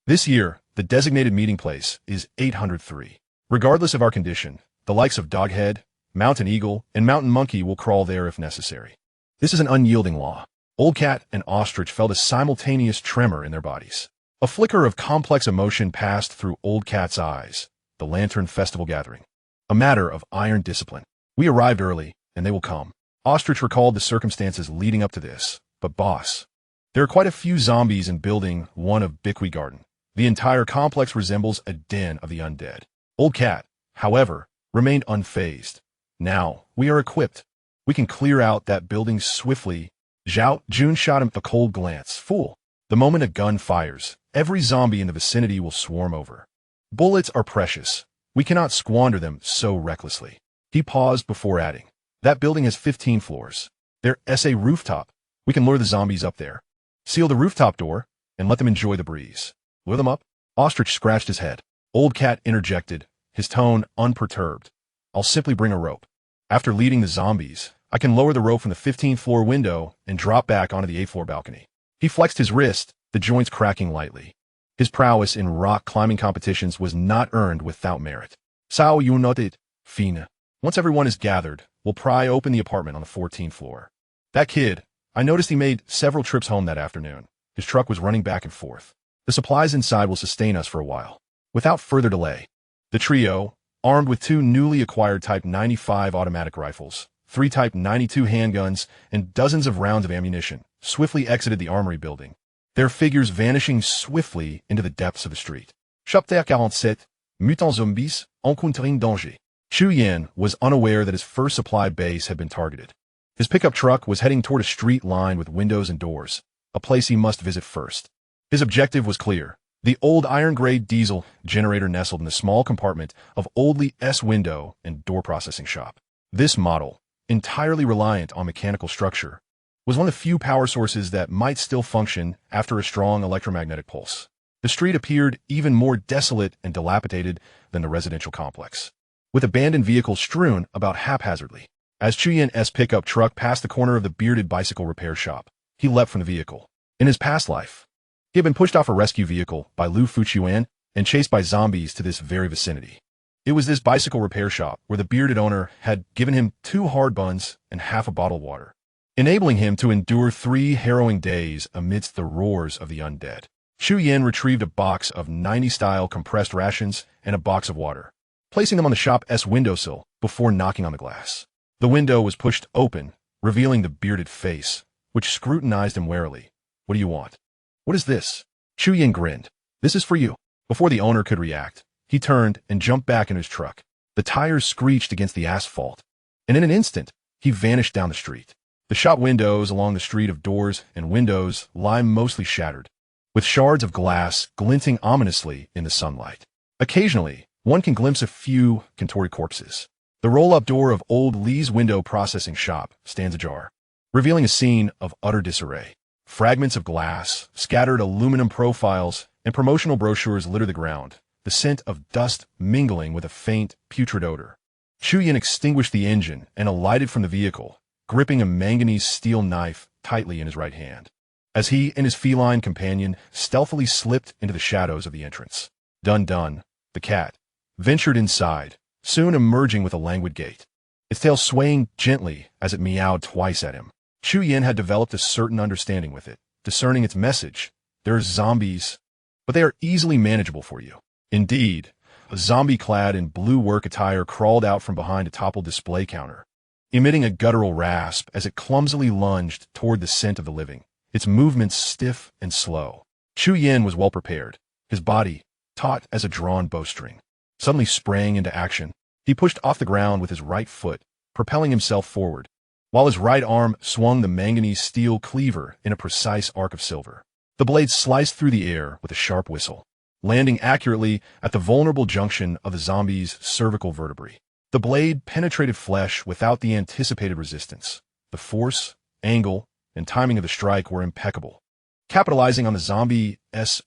This year, the designated meeting place is 803. Regardless of our condition, the likes of Doghead, Mountain Eagle, and Mountain Monkey will crawl there if necessary. This is an unyielding law. Old Cat and Ostrich felt a simultaneous tremor in their bodies. A flicker of complex emotion passed through Old Cat's eyes. The Lantern Festival gathering. A matter of iron discipline. We arrived early, and they will come. Ostrich recalled the circumstances leading up to this. But boss, there are quite a few zombies in building 1 of Biqui Garden. The entire complex resembles a den of the undead. Old Cat, however, remained unfazed. Now, we are equipped. We can clear out that building swiftly. Zhao Jun shot him a cold glance. Fool. The moment a gun fires, every zombie in the vicinity will swarm over. Bullets are precious. We cannot squander them so recklessly. He paused before adding. That building has 15 floors. There's a rooftop. We can lure the zombies up there. Seal the rooftop door, and let them enjoy the breeze. Lure them up? Ostrich scratched his head. Old Cat interjected, his tone unperturbed. I'll simply bring a rope. After leading the zombies, I can lower the rope from the 15th floor window and drop back onto the 8th floor balcony. He flexed his wrist, the joints cracking lightly. His prowess in rock climbing competitions was not earned without merit. Sao you noted, Fina. Once everyone is gathered, we'll pry open the apartment on the 14th floor. That kid, I noticed he made several trips home that afternoon. His truck was running back and forth. The supplies inside will sustain us for a while. Without further delay, the trio, armed with 2 newly acquired Type 95 automatic rifles, 3 Type 92 handguns, and dozens of rounds of ammunition, swiftly exited the armory building, their figures vanishing swiftly into the depths of the street. Chapter 47, Mutants zombies, rencontrent danger. Chu Yin was unaware that his first supply base had been targeted. His pickup truck was heading toward a street lined with windows and doors, a place he must visit first. His objective was clear. The old iron-grade diesel generator nestled in the small compartment of Oldly S window and door processing shop. This model, entirely reliant on mechanical structure, was one of the few power sources that might still function after a strong electromagnetic pulse. The street appeared even more desolate and dilapidated than the residential complex, with abandoned vehicles strewn about haphazardly. As Chu Yin's pickup truck passed the corner of the bearded bicycle repair shop, he leapt from the vehicle. In his past life, he had been pushed off a rescue vehicle by Lu Fuchuan and chased by zombies to this very vicinity. It was this bicycle repair shop where the bearded owner had given him 2 hard buns and half a bottle of water, enabling him to endure 3 harrowing days amidst the roars of the undead. Chu Yin retrieved a box of 90-style compressed rations and a box of water, placing them on the shop's windowsill before knocking on the glass. The window was pushed open, revealing the bearded face, which scrutinized him warily. "What do you want?" "What is this?" Chu Yin grinned. "This is for you." Before the owner could react, he turned and jumped back in his truck. The tires screeched against the asphalt, and in an instant, he vanished down the street. The shop windows along the street of doors and windows lie mostly shattered, with shards of glass glinting ominously in the sunlight. Occasionally, one can glimpse a few contorted corpses. The roll-up door of old Lee's window processing shop stands ajar, revealing a scene of utter disarray. Fragments of glass, scattered aluminum profiles, and promotional brochures litter the ground, the scent of dust mingling with a faint, putrid odor. Chu Yin extinguished the engine and alighted from the vehicle, gripping a manganese steel knife tightly in his right hand, as he and his feline companion stealthily slipped into the shadows of the entrance. Dun-dun, the cat, ventured inside, soon emerging with a languid gait, its tail swaying gently as it meowed twice at him. Chu Yin had developed a certain understanding with it, discerning its message. There are zombies, but they are easily manageable for you. Indeed, a zombie clad in blue work attire crawled out from behind a toppled display counter, emitting a guttural rasp as it clumsily lunged toward the scent of the living, its movements stiff and slow. Chu Yin was well prepared, his body, taut as a drawn bowstring. Suddenly sprang into action, he pushed off the ground with his right foot, propelling himself forward, while his right arm swung the manganese steel cleaver in a precise arc of silver. The blade sliced through the air with a sharp whistle, landing accurately at the vulnerable junction of the zombie's cervical vertebrae. The blade penetrated flesh without the anticipated resistance. The force, angle, and timing of the strike were impeccable, capitalizing on the zombie's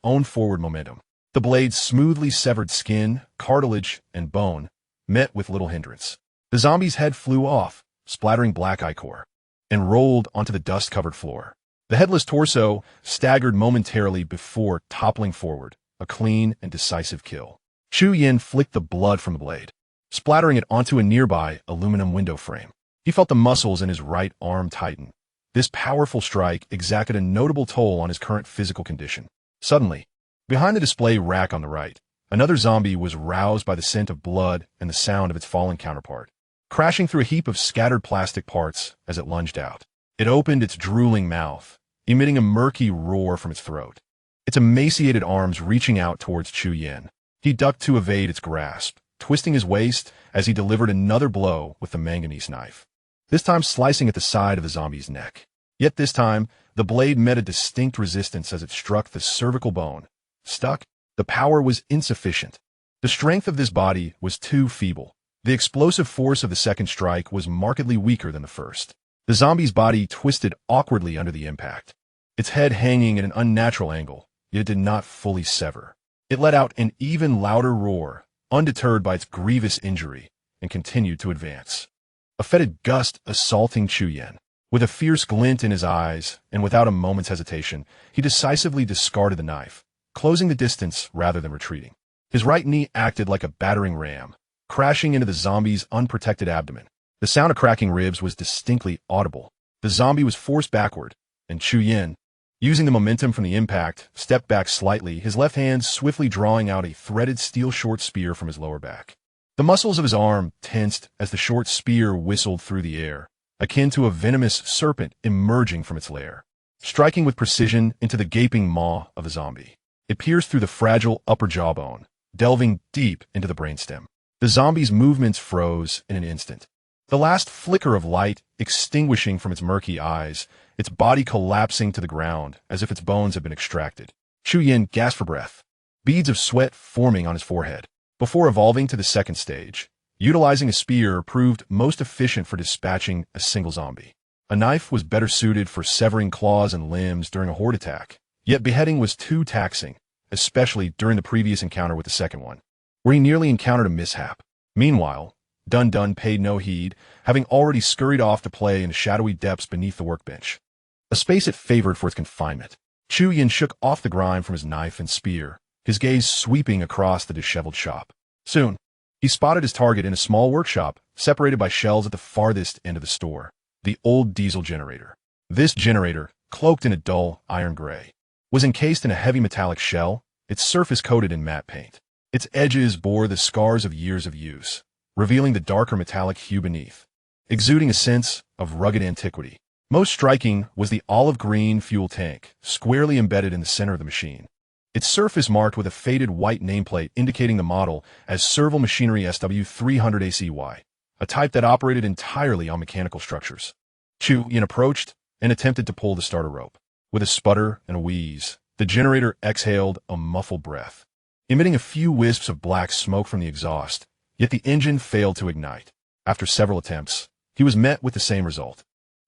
own forward momentum. The blade smoothly severed skin, cartilage, and bone, met with little hindrance. The zombie's head flew off, splattering black ichor, and rolled onto the dust-covered floor. The headless torso staggered momentarily before toppling forward, a clean and decisive kill. Chu Yin flicked the blood from the blade, splattering it onto a nearby aluminum window frame. He felt the muscles in his right arm tighten. This powerful strike exacted a notable toll on his current physical condition. Suddenly, behind the display rack on the right, another zombie was roused by the scent of blood and the sound of its fallen counterpart, crashing through a heap of scattered plastic parts as it lunged out. It opened its drooling mouth, emitting a murky roar from its throat, its emaciated arms reaching out towards Chu Yin. He ducked to evade its grasp, twisting his waist as he delivered another blow with the manganese knife, this time slicing at the side of the zombie's neck. Yet this time, the blade met a distinct resistance as it struck the cervical bone. Stuck, the power was insufficient. The strength of this body was too feeble. The explosive force of the second strike was markedly weaker than the first. The zombie's body twisted awkwardly under the impact, its head hanging at an unnatural angle, yet it did not fully sever. It let out an even louder roar, undeterred by its grievous injury, and continued to advance, a fetid gust assaulting Chu Yin. With a fierce glint in his eyes, and without a moment's hesitation, he decisively discarded the knife, closing the distance rather than retreating. His right knee acted like a battering ram, crashing into the zombie's unprotected abdomen. The sound of cracking ribs was distinctly audible. The zombie was forced backward, and Chu Yin, using the momentum from the impact, stepped back slightly, his left hand swiftly drawing out a threaded steel short spear from his lower back. The muscles of his arm tensed as the short spear whistled through the air, akin to a venomous serpent emerging from its lair, striking with precision into the gaping maw of the zombie. It pierced through the fragile upper jawbone, delving deep into the brainstem. The zombie's movements froze in an instant. The last flicker of light extinguishing from its murky eyes, its body collapsing to the ground as if its bones had been extracted. Chu Yin gasped for breath, beads of sweat forming on his forehead. Before evolving to the second stage, utilizing a spear proved most efficient for dispatching a single zombie. A knife was better suited for severing claws and limbs during a horde attack, yet beheading was too taxing, especially during the previous encounter with the second one, where he nearly encountered a mishap. Meanwhile, Dun Dun paid no heed, having already scurried off to play in the shadowy depths beneath the workbench, a space it favored for its confinement. Chu Yin shook off the grime from his knife and spear, his gaze sweeping across the disheveled shop. Soon, he spotted his target in a small workshop, separated by shelves at the farthest end of the store, the old diesel generator. This generator, cloaked in a dull iron gray, was encased in a heavy metallic shell, its surface coated in matte paint. Its edges bore the scars of years of use, revealing the darker metallic hue beneath, exuding a sense of rugged antiquity. Most striking was the olive-green fuel tank, squarely embedded in the center of the machine, its surface marked with a faded white nameplate indicating the model as Serval Machinery SW300ACY, a type that operated entirely on mechanical structures. Chu Yin approached and attempted to pull the starter rope. With a sputter and a wheeze, the generator exhaled a muffled breath, emitting a few wisps of black smoke from the exhaust, yet the engine failed to ignite. After several attempts, he was met with the same result.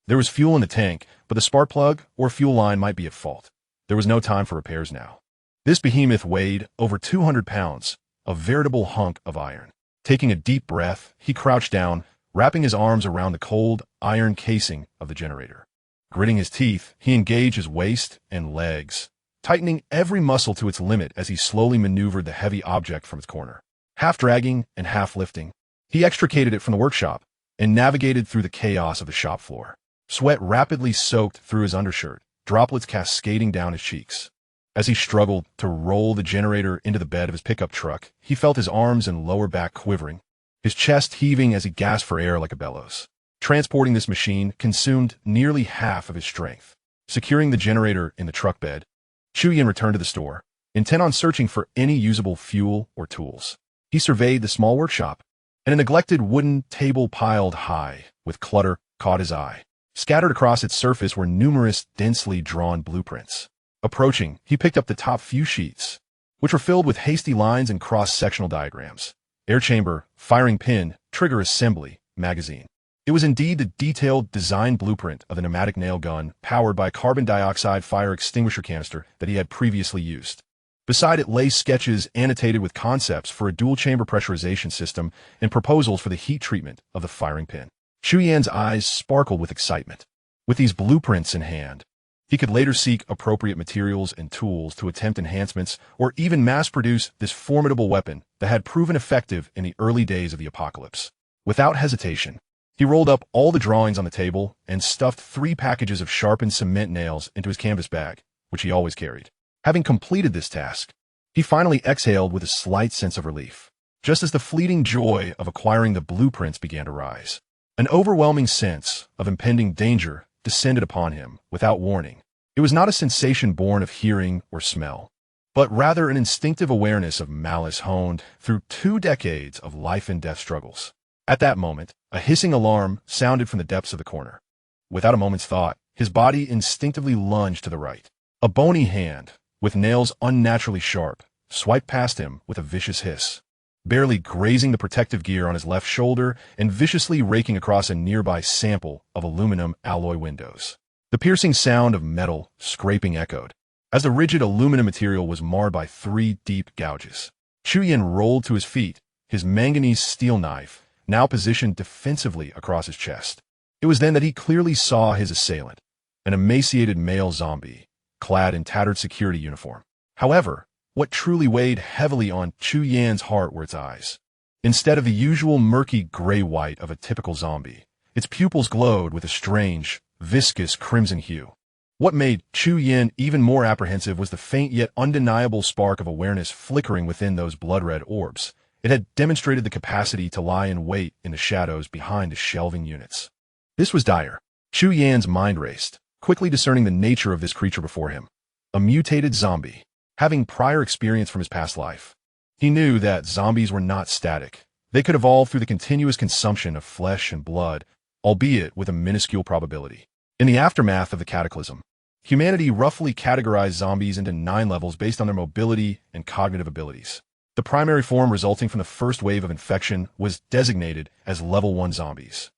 There was fuel in the tank, but the spark plug or fuel line might be at fault. There was no time for repairs now. This behemoth weighed over 200 pounds, a veritable hunk of iron. Taking a deep breath, he crouched down, wrapping his arms around the cold, iron casing of the generator. Gritting his teeth, he engaged his waist and legs, tightening every muscle to its limit as he slowly maneuvered the heavy object from its corner. Half dragging and half lifting, he extricated it from the workshop and navigated through the chaos of the shop floor. Sweat rapidly soaked through his undershirt, droplets cascading down his cheeks. As he struggled to roll the generator into the bed of his pickup truck, he felt his arms and lower back quivering, his chest heaving as he gasped for air like a bellows. Transporting this machine consumed nearly half of his strength. Securing the generator in the truck bed, Chu Yin returned to the store, intent on searching for any usable fuel or tools. He surveyed the small workshop, and a neglected wooden table piled high with clutter caught his eye. Scattered across its surface were numerous densely drawn blueprints. Approaching, he picked up the top few sheets, which were filled with hasty lines and cross-sectional diagrams. Air chamber, firing pin, trigger assembly, magazine. It was indeed the detailed design blueprint of the pneumatic nail gun powered by a carbon dioxide fire extinguisher canister that he had previously used. Beside it lay sketches annotated with concepts for a dual-chamber pressurization system and proposals for the heat treatment of the firing pin. Chu Yan's eyes sparkled with excitement. With these blueprints in hand, he could later seek appropriate materials and tools to attempt enhancements or even mass-produce this formidable weapon that had proven effective in the early days of the apocalypse. Without hesitation, he rolled up all the drawings on the table and stuffed 3 packages of sharpened cement nails into his canvas bag, which he always carried. Having completed this task, he finally exhaled with a slight sense of relief, just as the fleeting joy of acquiring the blueprints began to rise. An overwhelming sense of impending danger descended upon him without warning. It was not a sensation born of hearing or smell, but rather an instinctive awareness of malice honed through 2 decades of life and death struggles. At that moment, a hissing alarm sounded from the depths of the corner. Without a moment's thought, his body instinctively lunged to the right. A bony hand, with nails unnaturally sharp, swiped past him with a vicious hiss, barely grazing the protective gear on his left shoulder and viciously raking across a nearby sample of aluminum alloy windows. The piercing sound of metal scraping echoed, as the rigid aluminum material was marred by 3 deep gouges. Chu Yin rolled to his feet, his manganese steel knife now positioned defensively across his chest. It was then that he clearly saw his assailant, an emaciated male zombie, clad in tattered security uniform. However, what truly weighed heavily on Chu Yan's heart were its eyes. Instead of the usual murky gray-white of a typical zombie, its pupils glowed with a strange, viscous crimson hue. What made Chu Yin even more apprehensive was the faint yet undeniable spark of awareness flickering within those blood-red orbs. It had demonstrated the capacity to lie in wait in the shadows behind the shelving units. This was dire. Chu Yan's mind raced, quickly discerning the nature of this creature before him. A mutated zombie. Having prior experience from his past life, he knew that zombies were not static, They could evolve through the continuous consumption of flesh and blood, albeit with a minuscule probability. In the aftermath of the cataclysm, humanity roughly categorized zombies into 9 levels based on their mobility and cognitive abilities. The primary form resulting from the first wave of infection was designated as Level 1 zombies.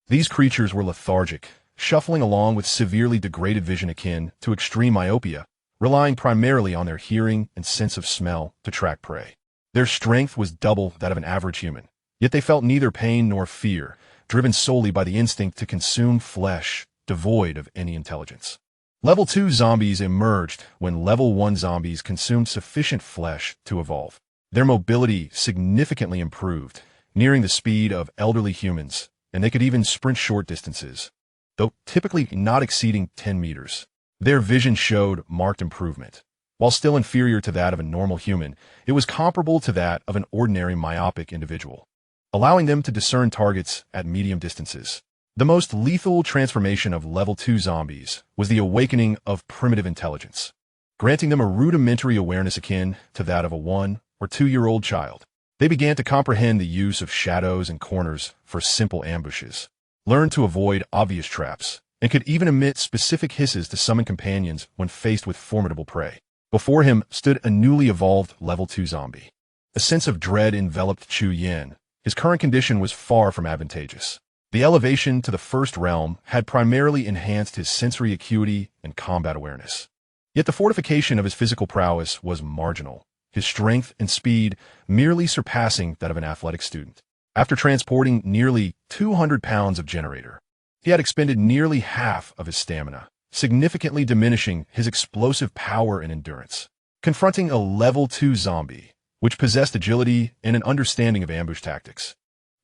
These creatures were lethargic, shuffling along with severely degraded vision akin to extreme myopia, relying primarily on their hearing and sense of smell to track prey. Their strength was double that of an average human, yet they felt neither pain nor fear, driven solely by the instinct to consume flesh, devoid of any intelligence. Level 2 zombies emerged when Level 1 zombies consumed sufficient flesh to evolve. Their mobility significantly improved, nearing the speed of elderly humans, and they could even sprint short distances, though typically not exceeding 10 meters. Their vision showed marked improvement. While still inferior to that of a normal human, it was comparable to that of an ordinary myopic individual, allowing them to discern targets at medium distances. The most lethal transformation of Level 2 zombies was the awakening of primitive intelligence, granting them a rudimentary awareness akin to that of a 1- or 2-year-old child. They began to comprehend the use of shadows and corners for simple ambushes, learned to avoid obvious traps, and could even emit specific hisses to summon companions when faced with formidable prey. Before him stood a newly evolved Level 2 zombie. A sense of dread enveloped Chu Yin. His current condition was far from advantageous. The elevation to the first realm had primarily enhanced his sensory acuity and combat awareness. Yet the fortification of his physical prowess was marginal, his strength and speed merely surpassing that of an athletic student. After transporting nearly 200 pounds of generator, he had expended nearly half of his stamina, significantly diminishing his explosive power and endurance. Confronting a Level 2 zombie, which possessed agility and an understanding of ambush tactics,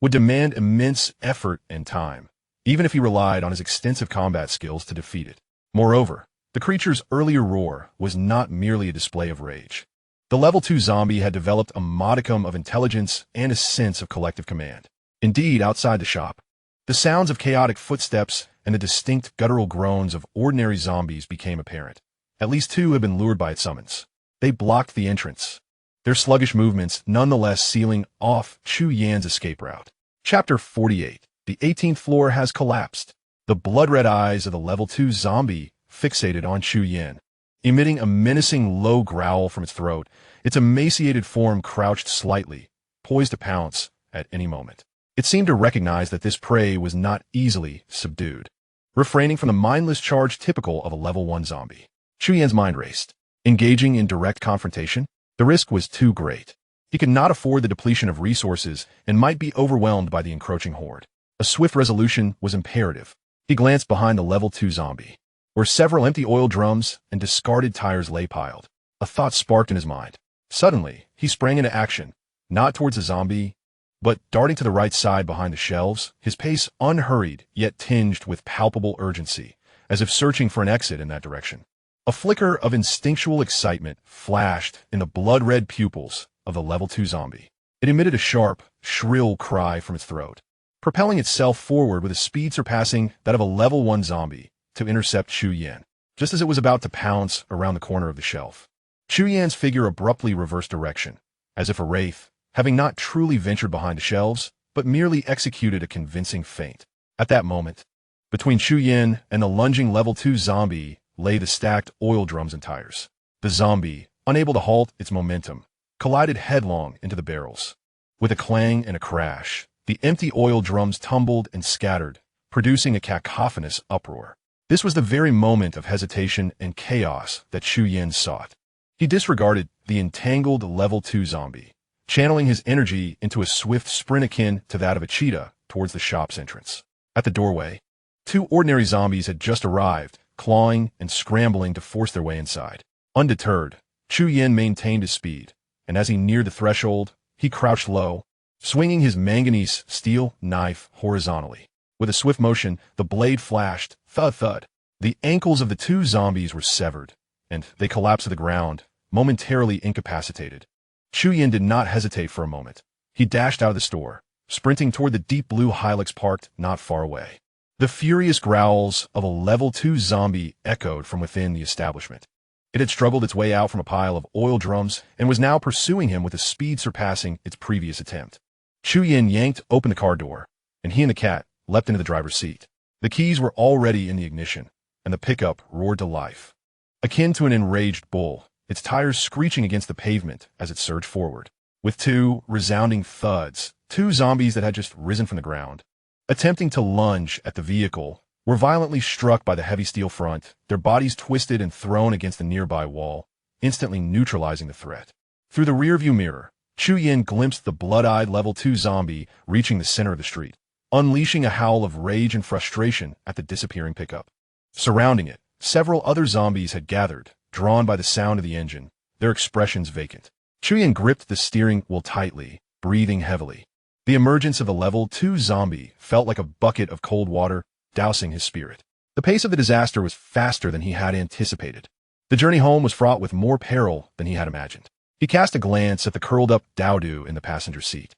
would demand immense effort and time, even if he relied on his extensive combat skills to defeat it. Moreover, the creature's earlier roar was not merely a display of rage. The Level 2 zombie had developed a modicum of intelligence and a sense of collective command. Indeed, outside the shop, the sounds of chaotic footsteps and the distinct guttural groans of ordinary zombies became apparent. At least 2 had been lured by its summons. They blocked the entrance, their sluggish movements nonetheless sealing off Chu Yan's escape route. Chapter 48. The 18th floor has collapsed. The blood-red eyes of the Level 2 zombie fixated on Chu Yan. Emitting a menacing low growl from its throat, its emaciated form crouched slightly, poised to pounce at any moment. It seemed to recognize that this prey was not easily subdued, refraining from the mindless charge typical of a Level 1 zombie. Chu Yan's mind raced. Engaging in direct confrontation? The risk was too great. He could not afford the depletion of resources and might be overwhelmed by the encroaching horde. A swift resolution was imperative. He glanced behind the Level 2 zombie, where several empty oil drums and discarded tires lay piled. A thought sparked in his mind. Suddenly, he sprang into action, not towards the zombie, but darting to the right side behind the shelves, his pace unhurried yet tinged with palpable urgency, as if searching for an exit in that direction. A flicker of instinctual excitement flashed in the blood-red pupils of the Level 2 zombie. It emitted a sharp, shrill cry from its throat, propelling itself forward with a speed surpassing that of a Level 1 zombie to intercept Chu Yan, just as it was about to pounce around the corner of the shelf. Chu Yan's figure abruptly reversed direction, as if a wraith, having not truly ventured behind the shelves, but merely executed a convincing feint. At that moment, between Chu Yan and the lunging Level 2 zombie lay the stacked oil drums and tires. The zombie, unable to halt its momentum, collided headlong into the barrels. With a clang and a crash, the empty oil drums tumbled and scattered, producing a cacophonous uproar. This was the very moment of hesitation and chaos that Chu Yan sought. He disregarded the entangled Level 2 zombie, channeling his energy into a swift sprint akin to that of a cheetah towards the shop's entrance. At the doorway, 2 ordinary zombies had just arrived, clawing and scrambling to force their way inside. Undeterred, Chu Yan maintained his speed, and as he neared the threshold, he crouched low, swinging his manganese steel knife horizontally. With a swift motion, the blade flashed, thud-thud. The ankles of the 2 zombies were severed, and they collapsed to the ground, momentarily incapacitated. Chu Yan did not hesitate for a moment. He dashed out of the store, sprinting toward the deep blue Hilux parked not far away. The furious growls of a Level 2 zombie echoed from within the establishment. It had struggled its way out from a pile of oil drums and was now pursuing him with a speed surpassing its previous attempt. Chu Yin yanked open the car door, and he and the cat leapt into the driver's seat. The keys were already in the ignition, and the pickup roared to life. Akin to an enraged bull, its tires screeching against the pavement as it surged forward. With two resounding thuds, two zombies that had just risen from the ground, attempting to lunge at the vehicle, were violently struck by the heavy steel front, their bodies twisted and thrown against the nearby wall, instantly neutralizing the threat. Through the rearview mirror, Chu Yin glimpsed the blood-eyed level 2 zombie reaching the center of the street, unleashing a howl of rage and frustration at the disappearing pickup. Surrounding it, several other zombies had gathered, drawn by the sound of the engine, their expressions vacant. Chu Yin gripped the steering wheel tightly, breathing heavily. The emergence of the level 2 zombie felt like a bucket of cold water dousing his spirit. The pace of the disaster was faster than he had anticipated. The journey home was fraught with more peril than he had imagined. He cast a glance at the curled-up Dowdu in the passenger seat,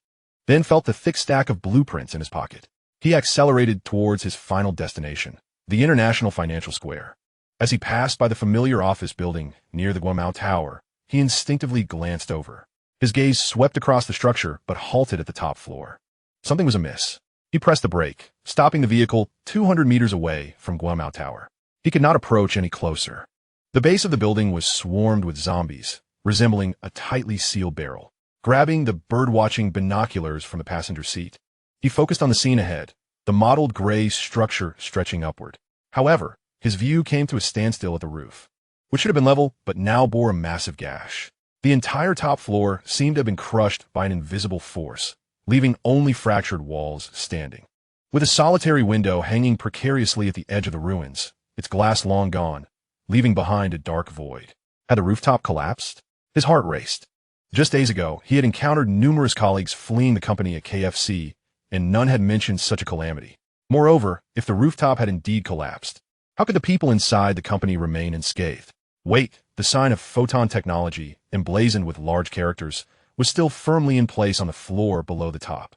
then felt the thick stack of blueprints in his pocket. He accelerated towards his final destination, the International Financial Square. As he passed by the familiar office building near the Guomao Tower, he instinctively glanced over. His gaze swept across the structure but halted at the top floor. Something was amiss. He pressed the brake, stopping the vehicle 200 meters away from Guomao Tower. He could not approach any closer. The base of the building was swarmed with zombies, resembling a tightly sealed barrel. Grabbing the bird-watching binoculars from the passenger seat, he focused on the scene ahead, the mottled gray structure stretching upward. However, his view came to a standstill at the roof, which should have been level but now bore a massive gash. The entire top floor seemed to have been crushed by an invisible force, leaving only fractured walls standing. With a solitary window hanging precariously at the edge of the ruins, its glass long gone, leaving behind a dark void. Had the rooftop collapsed? His heart raced. Just days ago, he had encountered numerous colleagues fleeing the company at KFC, and none had mentioned such a calamity. Moreover, if the rooftop had indeed collapsed, how could the people inside the company remain unscathed? Wait, the sign of photon technology, emblazoned with large characters, was still firmly in place on the floor below the top.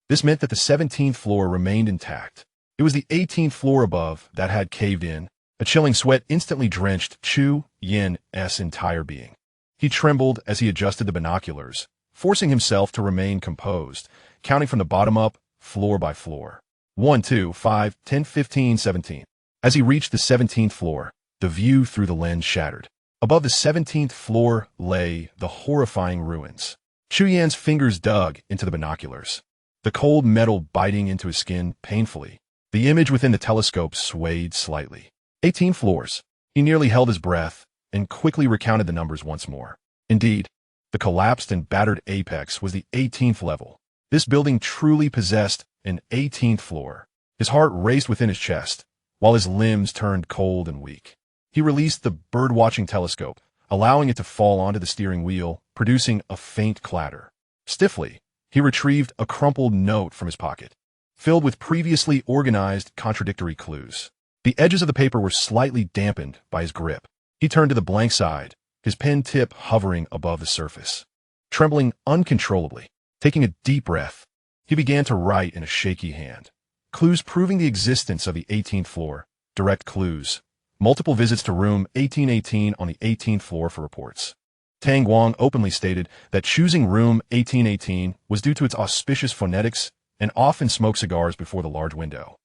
This meant that the 17th floor remained intact. It was the 18th floor above that had caved in. A chilling sweat instantly drenched Chu Yin's entire being. He trembled as he adjusted the binoculars, forcing himself to remain composed, counting from the bottom up, floor by floor. 1, 2, 5, 10, 15, 17. As he reached the 17th floor, the view through the lens shattered. Above the 17th floor lay the horrifying ruins. Chu Yan's fingers dug into the binoculars, the cold metal biting into his skin painfully. The image within the telescope swayed slightly. 18 floors. He nearly held his breath and quickly recounted the numbers once more. Indeed, the collapsed and battered apex was the 18th level. This building truly possessed an 18th floor. His heart raced within his chest, while his limbs turned cold and weak. He released the bird-watching telescope, allowing it to fall onto the steering wheel, producing a faint clatter. Stiffly, he retrieved a crumpled note from his pocket, filled with previously organized contradictory clues. The edges of the paper were slightly dampened by his grip. He turned to the blank side, his pen tip hovering above the surface. Trembling uncontrollably, taking a deep breath, he began to write in a shaky hand. Clues proving the existence of the 18th floor, direct clues, multiple visits to room 1818 on the 18th floor for reports. Tang Guang openly stated that choosing room 1818 was due to its auspicious phonetics and often smoked cigars before the large window.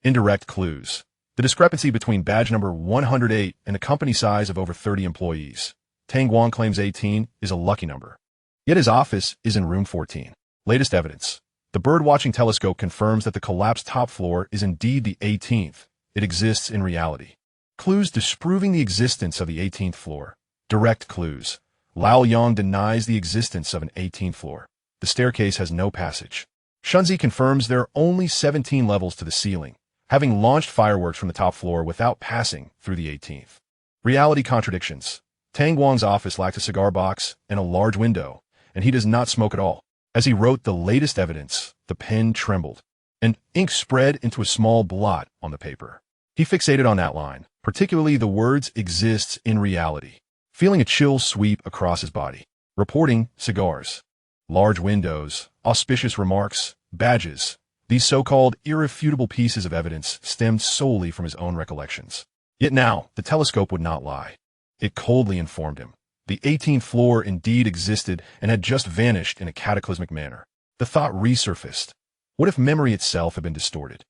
Indirect clues. The discrepancy between badge number 108 and a company size of over 30 employees. Tang Guang claims 18 is a lucky number. Yet his office is in room 14. Latest evidence. The bird-watching telescope confirms that the collapsed top floor is indeed the 18th. It exists in reality. Clues disproving the existence of the 18th floor. Direct clues. Lao Yang denies the existence of an 18th floor. The staircase has no passage. Shunzi confirms there are only 17 levels to the ceiling, having launched fireworks from the top floor without passing through the 18th. Reality contradictions. Tang Guang's office lacked a cigar box and a large window, and he does not smoke at all. As he wrote the latest evidence, the pen trembled, and ink spread into a small blot on the paper. He fixated on that line, particularly the words "exists in reality," feeling a chill sweep across his body. Reporting cigars, large windows, auspicious remarks, badges. These so-called irrefutable pieces of evidence stemmed solely from his own recollections. Yet now, the telescope would not lie. It coldly informed him. The 18th floor indeed existed and had just vanished in a cataclysmic manner. The thought resurfaced. What if memory itself had been distorted?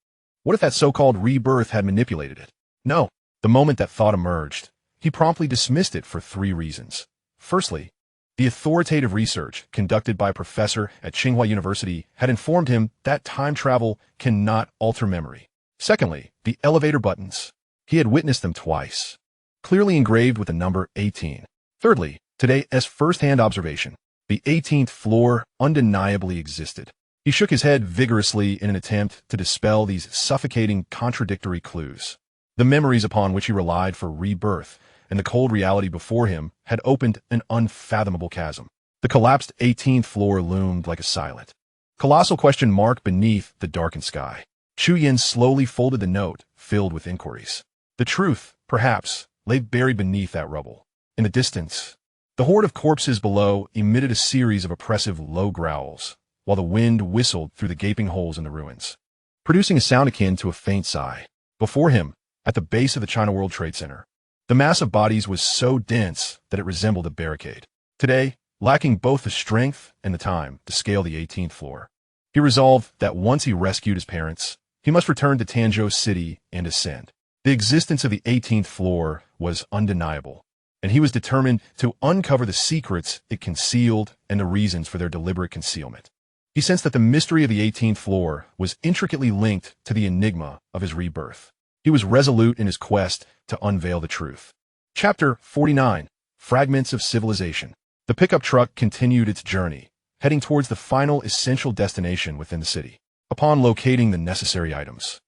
What if that so-called rebirth had manipulated it? No. The moment that thought emerged, he promptly dismissed it for three reasons. Firstly, the authoritative research conducted by a professor at Tsinghua University had informed him that time travel cannot alter memory. Secondly, the elevator buttons. He had witnessed them twice, clearly engraved with the number 18. Thirdly, today's first-hand observation. The 18th floor undeniably existed. He shook his head vigorously in an attempt to dispel these suffocating, contradictory clues. The memories upon which he relied for rebirth and the cold reality before him had opened an unfathomable chasm. The collapsed 18th floor loomed like a silent, colossal question mark beneath the darkened sky. Chu Yin slowly folded the note, filled with inquiries. The truth, perhaps, lay buried beneath that rubble. In the distance, the horde of corpses below emitted a series of oppressive low growls, while the wind whistled through the gaping holes in the ruins, producing a sound akin to a faint sigh. Before him, at the base of the China World Trade Center, the mass of bodies was so dense that it resembled a barricade. Today, lacking both the strength and the time to scale the 18th floor, he resolved that once he rescued his parents, he must return to Tanzhou City and ascend. The existence of the 18th floor was undeniable, and he was determined to uncover the secrets it concealed and the reasons for their deliberate concealment. He sensed that the mystery of the 18th floor was intricately linked to the enigma of his rebirth. He was resolute in his quest to unveil the truth. Chapter 49. Fragments of Civilization. The pickup truck continued its journey, heading towards the final essential destination within the city. Upon locating the necessary items,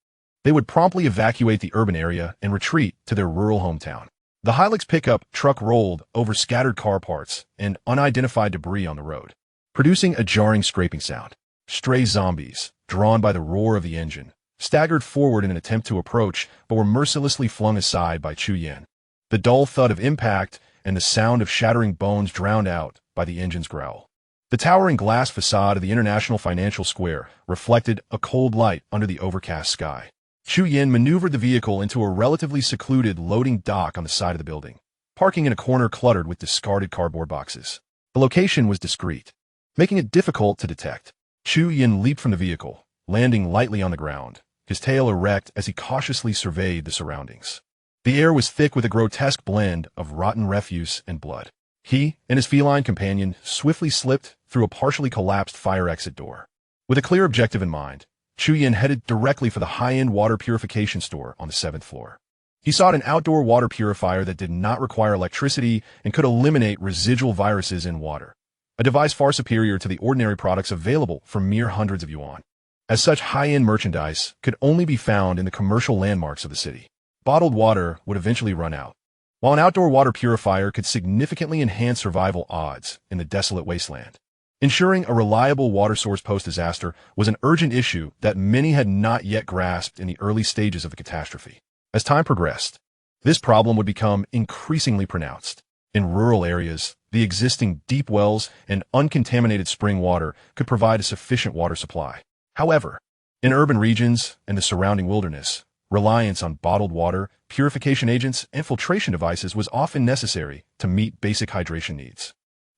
they would promptly evacuate the urban area and retreat to their rural hometown. The highrisk pickup truck rolled over scattered car parts and unidentified debris on the road, producing a jarring scraping sound. Stray zombies, drawn by the roar of the engine, staggered forward in an attempt to approach, but were mercilessly flung aside by Chu Yin. The dull thud of impact and the sound of shattering bones drowned out by the engine's growl. The towering glass facade of the International Financial Square reflected a cold light under the overcast sky. Chu Yin maneuvered the vehicle into a relatively secluded loading dock on the side of the building, parking in a corner cluttered with discarded cardboard boxes. The location was discreet, making it difficult to detect. Chu Yin leaped from the vehicle, landing lightly on the ground, his tail erect as he cautiously surveyed the surroundings. The air was thick with a grotesque blend of rotten refuse and blood. He and his feline companion swiftly slipped through a partially collapsed fire exit door. With a clear objective in mind, Chu Yin headed directly for the high-end water purification store on the 7th floor. He sought an outdoor water purifier that did not require electricity and could eliminate residual viruses in water, a device far superior to the ordinary products available for mere hundreds of yuan. As such, high-end merchandise could only be found in the commercial landmarks of the city. Bottled water would eventually run out, while an outdoor water purifier could significantly enhance survival odds in the desolate wasteland. Ensuring a reliable water source post-disaster was an urgent issue that many had not yet grasped in the early stages of the catastrophe. As time progressed, this problem would become increasingly pronounced. In rural areas, the existing deep wells and uncontaminated spring water could provide a sufficient water supply. However, in urban regions and the surrounding wilderness, reliance on bottled water, purification agents, and filtration devices was often necessary to meet basic hydration needs.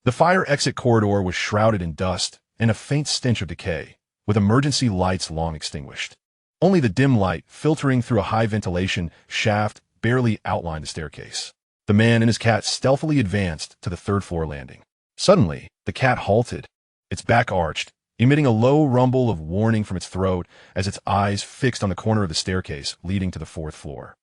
The fire exit corridor was shrouded in dust and a faint stench of decay, with emergency lights long extinguished. Only the dim light filtering through a high ventilation shaft barely outlined the staircase. The man and his cat stealthily advanced to the 3rd floor landing. Suddenly, the cat halted, its back arched, emitting a low rumble of warning from its throat as its eyes fixed on the corner of the staircase leading to the 4th floor.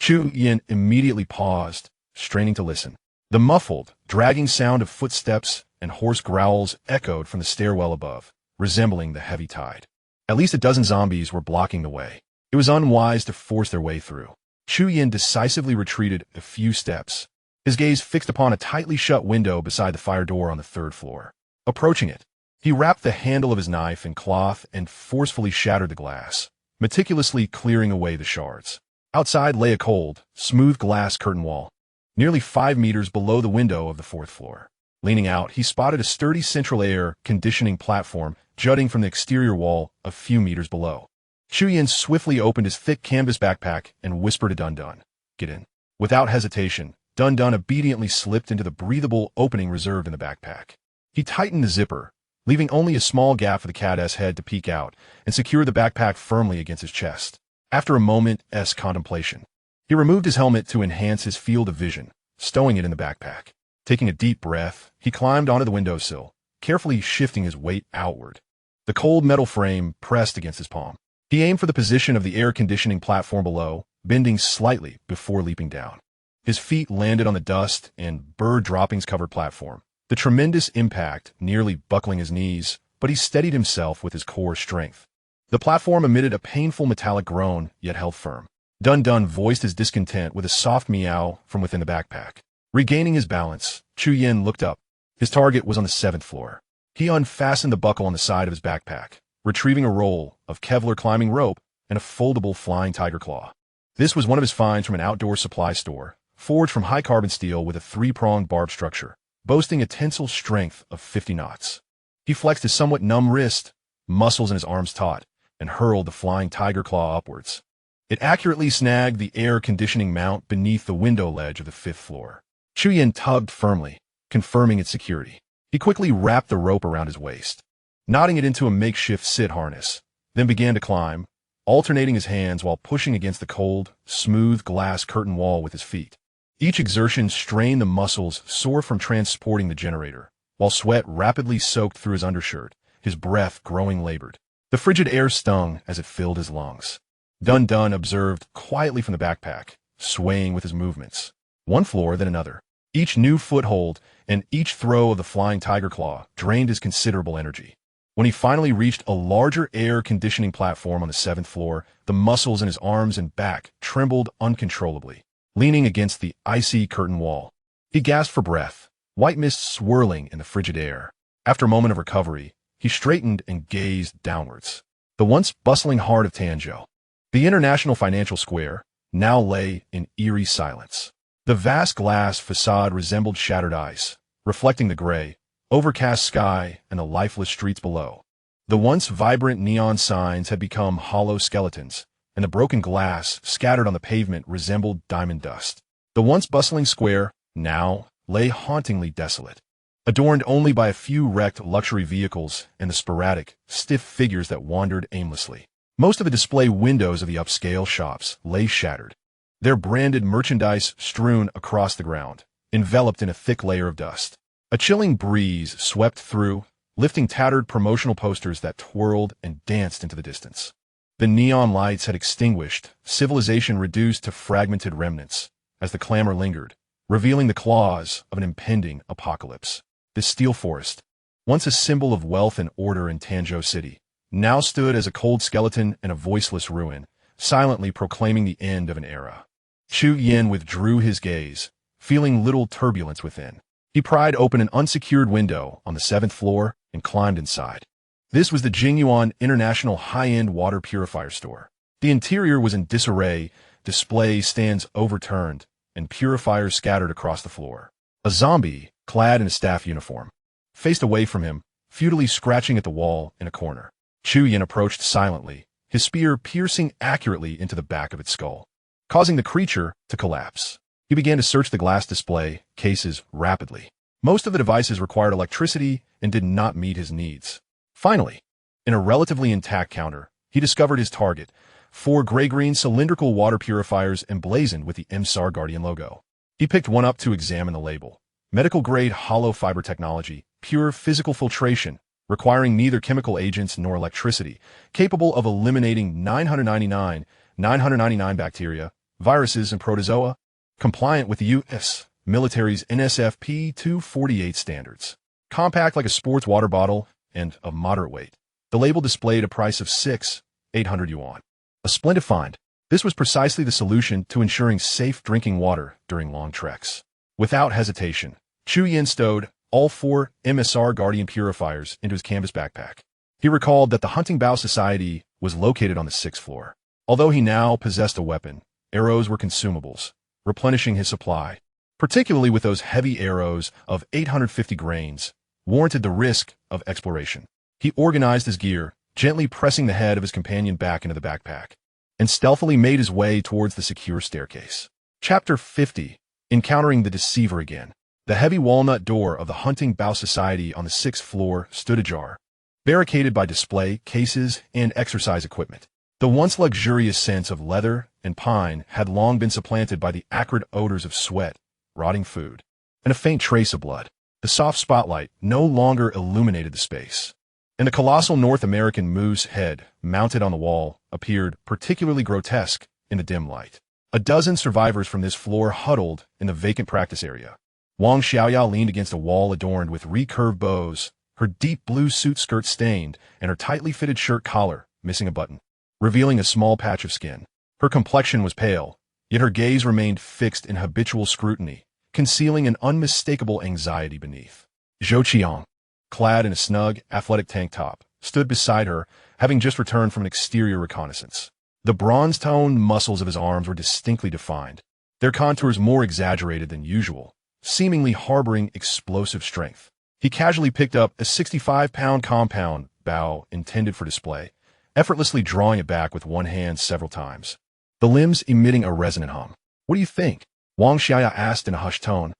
Chu Yin immediately paused, straining to listen. The muffled, dragging sound of footsteps and hoarse growls echoed from the stairwell above, resembling the heavy tide. At least a dozen zombies were blocking the way. It was unwise to force their way through. Chu Yin decisively retreated a few steps, his gaze fixed upon a tightly shut window beside the fire door on the 3rd floor. Approaching it, he wrapped the handle of his knife in cloth and forcefully shattered the glass, meticulously clearing away the shards. Outside lay a cold, smooth glass curtain wall, nearly 5 meters below the window of the 4th floor. Leaning out, he spotted a sturdy central air conditioning platform jutting from the exterior wall a few meters below. Chu Yin swiftly opened his thick canvas backpack and whispered to Dun Dun, "Get in." Without hesitation, Dun Dun obediently slipped into the breathable opening reserved in the backpack. He tightened the zipper, leaving only a small gap for the cat's head to peek out and secure the backpack firmly against his chest. After a moment's contemplation, he removed his helmet to enhance his field of vision, stowing it in the backpack. Taking a deep breath, he climbed onto the windowsill, carefully shifting his weight outward. The cold metal frame pressed against his palm. He aimed for the position of the air conditioning platform below, bending slightly before leaping down. His feet landed on the dust and bird droppings-covered platform, the tremendous impact nearly buckling his knees, but he steadied himself with his core strength. The platform emitted a painful metallic groan, yet held firm. Dun voiced his discontent with a soft meow from within the backpack. Regaining his balance, Chu Yin looked up. His target was on the 7th floor. He unfastened the buckle on the side of his backpack, retrieving a roll of Kevlar climbing rope and a foldable flying tiger claw. This was one of his finds from an outdoor supply store, forged from high-carbon steel with a 3-pronged barb structure, boasting a tensile strength of 50 knots. He flexed his somewhat numb wrist, muscles in his arms taut, and hurled the flying tiger claw upwards. It accurately snagged the air conditioning mount beneath the window ledge of the 5th floor. Chu Yin tugged firmly, confirming its security. He quickly wrapped the rope around his waist, knotting it into a makeshift sit harness, then began to climb, alternating his hands while pushing against the cold, smooth glass curtain wall with his feet. Each exertion strained the muscles sore from transporting the generator, while sweat rapidly soaked through his undershirt, his breath growing labored. The frigid air stung as it filled his lungs. Dun observed quietly from the backpack, swaying with his movements, one floor then another. Each new foothold and each throw of the flying tiger claw drained his considerable energy. When he finally reached a larger air conditioning platform on the 7th floor, the muscles in his arms and back trembled uncontrollably, leaning against the icy curtain wall. He gasped for breath, white mist swirling in the frigid air. After a moment of recovery, he straightened and gazed downwards. The once bustling heart of Tianzhou, the International Financial Square, now lay in eerie silence. The vast glass facade resembled shattered ice, reflecting the gray, overcast sky and the lifeless streets below. The once vibrant neon signs had become hollow skeletons, and the broken glass scattered on the pavement resembled diamond dust. The once bustling square, now, lay hauntingly desolate, adorned only by a few wrecked luxury vehicles and the sporadic, stiff figures that wandered aimlessly. Most of the display windows of the upscale shops lay shattered, their branded merchandise strewn across the ground, enveloped in a thick layer of dust. A chilling breeze swept through, lifting tattered promotional posters that twirled and danced into the distance. The neon lights had extinguished, civilization reduced to fragmented remnants, as the clamor lingered, revealing the claws of an impending apocalypse. This steel forest, once a symbol of wealth and order in Tianzhou City, now stood as a cold skeleton and a voiceless ruin, silently proclaiming the end of an era. Chu Yin withdrew his gaze, feeling little turbulence within. He pried open an unsecured window on the 7th floor and climbed inside. This was the Jingyuan International high-end water purifier store. The interior was in disarray, display stands overturned, and purifiers scattered across the floor. A zombie, clad in a staff uniform, faced away from him, futilely scratching at the wall in a corner. Chu Yin approached silently, his spear piercing accurately into the back of its skull, causing the creature to collapse. He began to search the glass display cases rapidly. Most of the devices required electricity and did not meet his needs. Finally, in a relatively intact counter, he discovered his target, 4 gray-green cylindrical water purifiers emblazoned with the MSAR Guardian logo. He picked one up to examine the label. Medical-grade hollow fiber technology, pure physical filtration, requiring neither chemical agents nor electricity, capable of eliminating 999 bacteria, viruses, and protozoa, compliant with the U.S. military's NSFP 248 standards. Compact like a sports water bottle and of moderate weight. The label displayed a price of 6,800 yuan. A splendid find. This was precisely the solution to ensuring safe drinking water during long treks. Without hesitation, Chu Yin stowed all 4 MSR Guardian purifiers into his canvas backpack. He recalled that the Hunting Bao Society was located on the 6th floor. Although he now possessed a weapon, arrows were consumables, replenishing his supply, particularly with those heavy arrows of 850 grains, warranted the risk of exploration. He organized his gear, gently pressing the head of his companion back into the backpack, and stealthily made his way towards the secure staircase. Chapter 50. Encountering the Deceiver again. The heavy walnut door of the Hunting Bow Society on the 6th floor stood ajar, barricaded by display cases and exercise equipment. The once luxurious scents of leather and pine had long been supplanted by the acrid odors of sweat, rotting food, and a faint trace of blood. The soft spotlight no longer illuminated the space, and the colossal North American moose head mounted on the wall appeared particularly grotesque in the dim light. A dozen survivors from this floor huddled in the vacant practice area. Wang Xiaoya leaned against a wall adorned with recurved bows, her deep blue suit skirt stained and her tightly fitted shirt collar missing a button, revealing a small patch of skin. Her complexion was pale, yet her gaze remained fixed in habitual scrutiny, concealing an unmistakable anxiety beneath. Zhou Qiang, clad in a snug, athletic tank top, stood beside her, having just returned from an exterior reconnaissance. The bronze-toned muscles of his arms were distinctly defined, their contours more exaggerated than usual, seemingly harboring explosive strength. He casually picked up a 65-pound compound bow intended for display, effortlessly drawing it back with one hand several times, the limbs emitting a resonant hum. "What do you think?" Wang Xiaya asked in a hushed tone,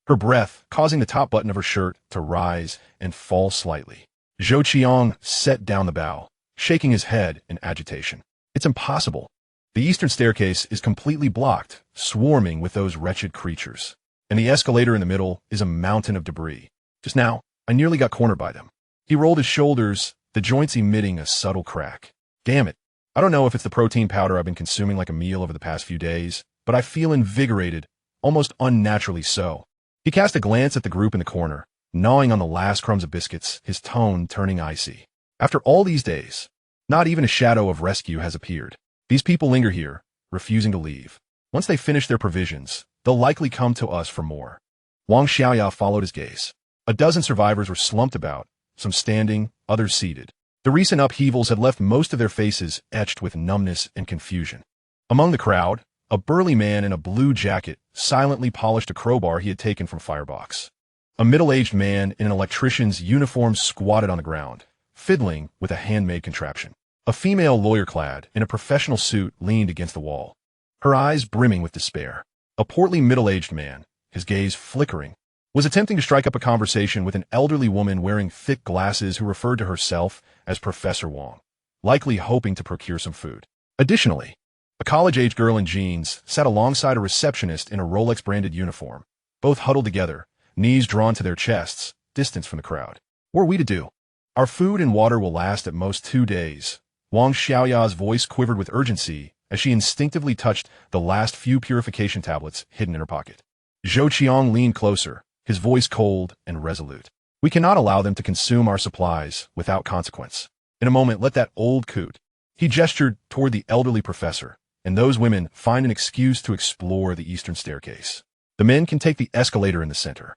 her breath causing the top button of her shirt to rise and fall slightly. Zhou Qiang set down the bow, shaking his head in agitation. "It's impossible. The eastern staircase is completely blocked, swarming with those wretched creatures. And the escalator in the middle is a mountain of debris. Just now, I nearly got cornered by them." He rolled his shoulders, the joints emitting a subtle crack. "Damn it. I don't know if it's the protein powder I've been consuming like a meal over the past few days, but I feel invigorated, almost unnaturally so." He cast a glance at the group in the corner, gnawing on the last crumbs of biscuits, his tone turning icy. "After all these days, not even a shadow of rescue has appeared. These people linger here, refusing to leave. Once they finish their provisions, they'll likely come to us for more." Wang Xiaoya followed his gaze. A dozen survivors were slumped about, some standing, others seated. The recent upheavals had left most of their faces etched with numbness and confusion. Among the crowd, a burly man in a blue jacket silently polished a crowbar he had taken from a firebox. A middle-aged man in an electrician's uniform squatted on the ground, fiddling with a handmade contraption. A female lawyer-clad in a professional suit leaned against the wall, her eyes brimming with despair. A portly middle-aged man, his gaze flickering, was attempting to strike up a conversation with an elderly woman wearing thick glasses who referred to herself as Professor Wang, likely hoping to procure some food. Additionally, a college-age girl in jeans sat alongside a receptionist in a Rolex-branded uniform, both huddled together, knees drawn to their chests, distance from the crowd. "What are we to do? Our food and water will last at most 2 days." Wang Xiaoya's voice quivered with urgency as she instinctively touched the last few purification tablets hidden in her pocket. Zhou Qiang leaned closer, his voice cold and resolute. "We cannot allow them to consume our supplies without consequence. In a moment, let that old coot." He gestured toward the elderly professor, "and those women find an excuse to explore the eastern staircase. The men can take the escalator in the center.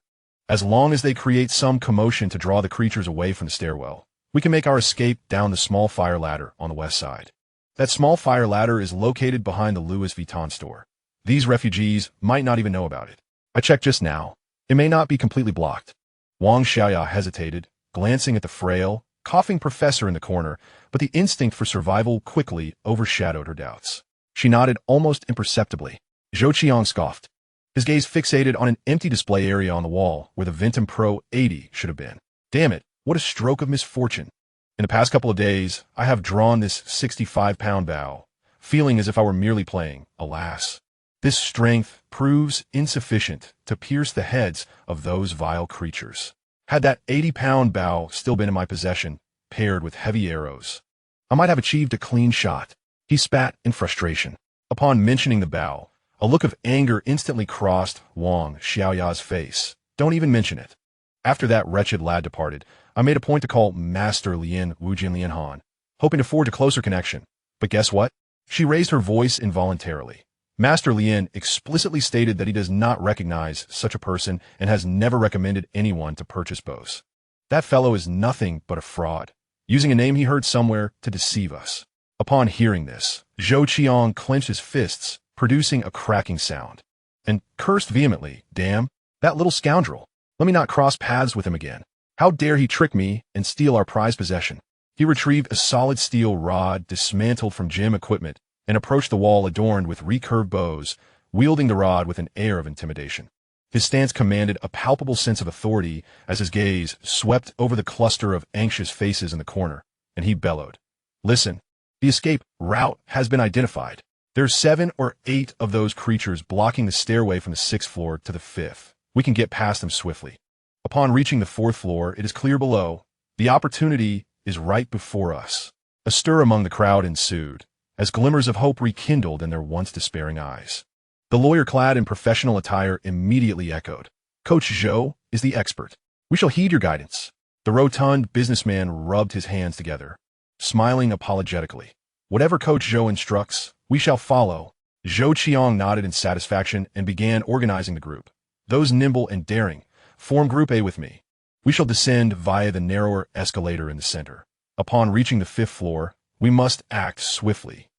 As long as they create some commotion to draw the creatures away from the stairwell, we can make our escape down the small fire ladder on the west side. That small fire ladder is located behind the Louis Vuitton store. These refugees might not even know about it. I checked just now. It may not be completely blocked." Wang Xiaoya hesitated, glancing at the frail, coughing professor in the corner, but the instinct for survival quickly overshadowed her doubts. She nodded almost imperceptibly. Zhou Qiang scoffed, his gaze fixated on an empty display area on the wall where the Ventum Pro 80 should have been. "Damn it, what a stroke of misfortune. In the past couple of days, I have drawn this 65-pound bow, feeling as if I were merely playing, alas. This strength proves insufficient to pierce the heads of those vile creatures. Had that 80-pound bow still been in my possession, paired with heavy arrows, I might have achieved a clean shot." He spat in frustration. Upon mentioning the bow, a look of anger instantly crossed Wang Xiaoya's face. "Don't even mention it. After that wretched lad departed, I made a point to call Master Lien Wujin Lianhan, hoping to forge a closer connection. But guess what?" She raised her voice involuntarily. "Master Lien explicitly stated that he does not recognize such a person and has never recommended anyone to purchase bows. That fellow is nothing but a fraud, using a name he heard somewhere to deceive us." Upon hearing this, Zhou Qiang clenched his fists, producing a cracking sound, and cursed vehemently, "Damn, that little scoundrel. Let me not cross paths with him again. How dare he trick me and steal our prized possession?" He retrieved a solid steel rod dismantled from gym equipment and approached the wall adorned with recurved bows, wielding the rod with an air of intimidation. His stance commanded a palpable sense of authority as his gaze swept over the cluster of anxious faces in the corner, and he bellowed. Listen, the escape route has been identified. There's 7 or 8 of those creatures blocking the stairway from the 6th floor to the 5th. We can get past them swiftly. Upon reaching the 4th floor, it is clear below. The opportunity is right before us. A stir among the crowd ensued, as glimmers of hope rekindled in their once despairing eyes. The lawyer clad in professional attire immediately echoed. Coach Zhou is the expert. We shall heed your guidance. The rotund businessman rubbed his hands together, smiling apologetically. Whatever Coach Zhou instructs, we shall follow. Zhou Qiang nodded in satisfaction and began organizing the group. Those nimble and daring, form Group A with me. We shall descend via the narrower escalator in the center. Upon reaching the 5th floor, we must act swiftly,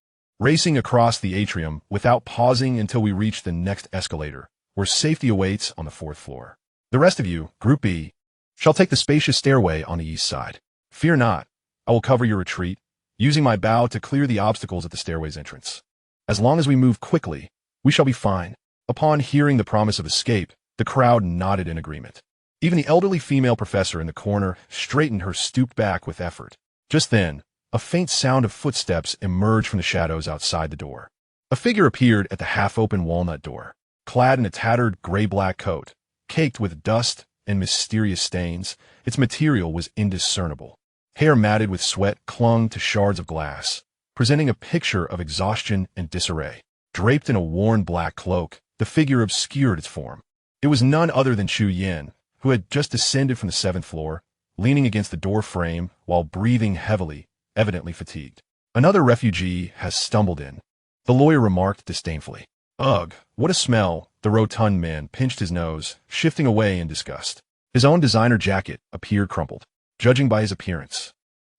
racing across the atrium without pausing until we reach the next escalator, where safety awaits on the 4th floor. The rest of you, Group B, shall take the spacious stairway on the east side. Fear not, I will cover your retreat, using my bow to clear the obstacles at the stairway's entrance. As long as we move quickly, we shall be fine. Upon hearing the promise of escape, the crowd nodded in agreement. Even the elderly female professor in the corner straightened her stooped back with effort. Just then, a faint sound of footsteps emerged from the shadows outside the door. A figure appeared at the half-open walnut door, clad in a tattered gray-black coat, caked with dust and mysterious stains. Its material was indiscernible. Hair matted with sweat clung to shards of glass, presenting a picture of exhaustion and disarray. Draped in a worn black cloak, the figure obscured its form. It was none other than Chu Yin, who had just descended from the 7th floor, leaning against the door frame while breathing heavily, evidently fatigued. Another refugee has stumbled in, the lawyer remarked disdainfully. Ugh, what a smell! The rotund man pinched his nose, shifting away in disgust. His own designer jacket appeared crumpled. Judging by his appearance,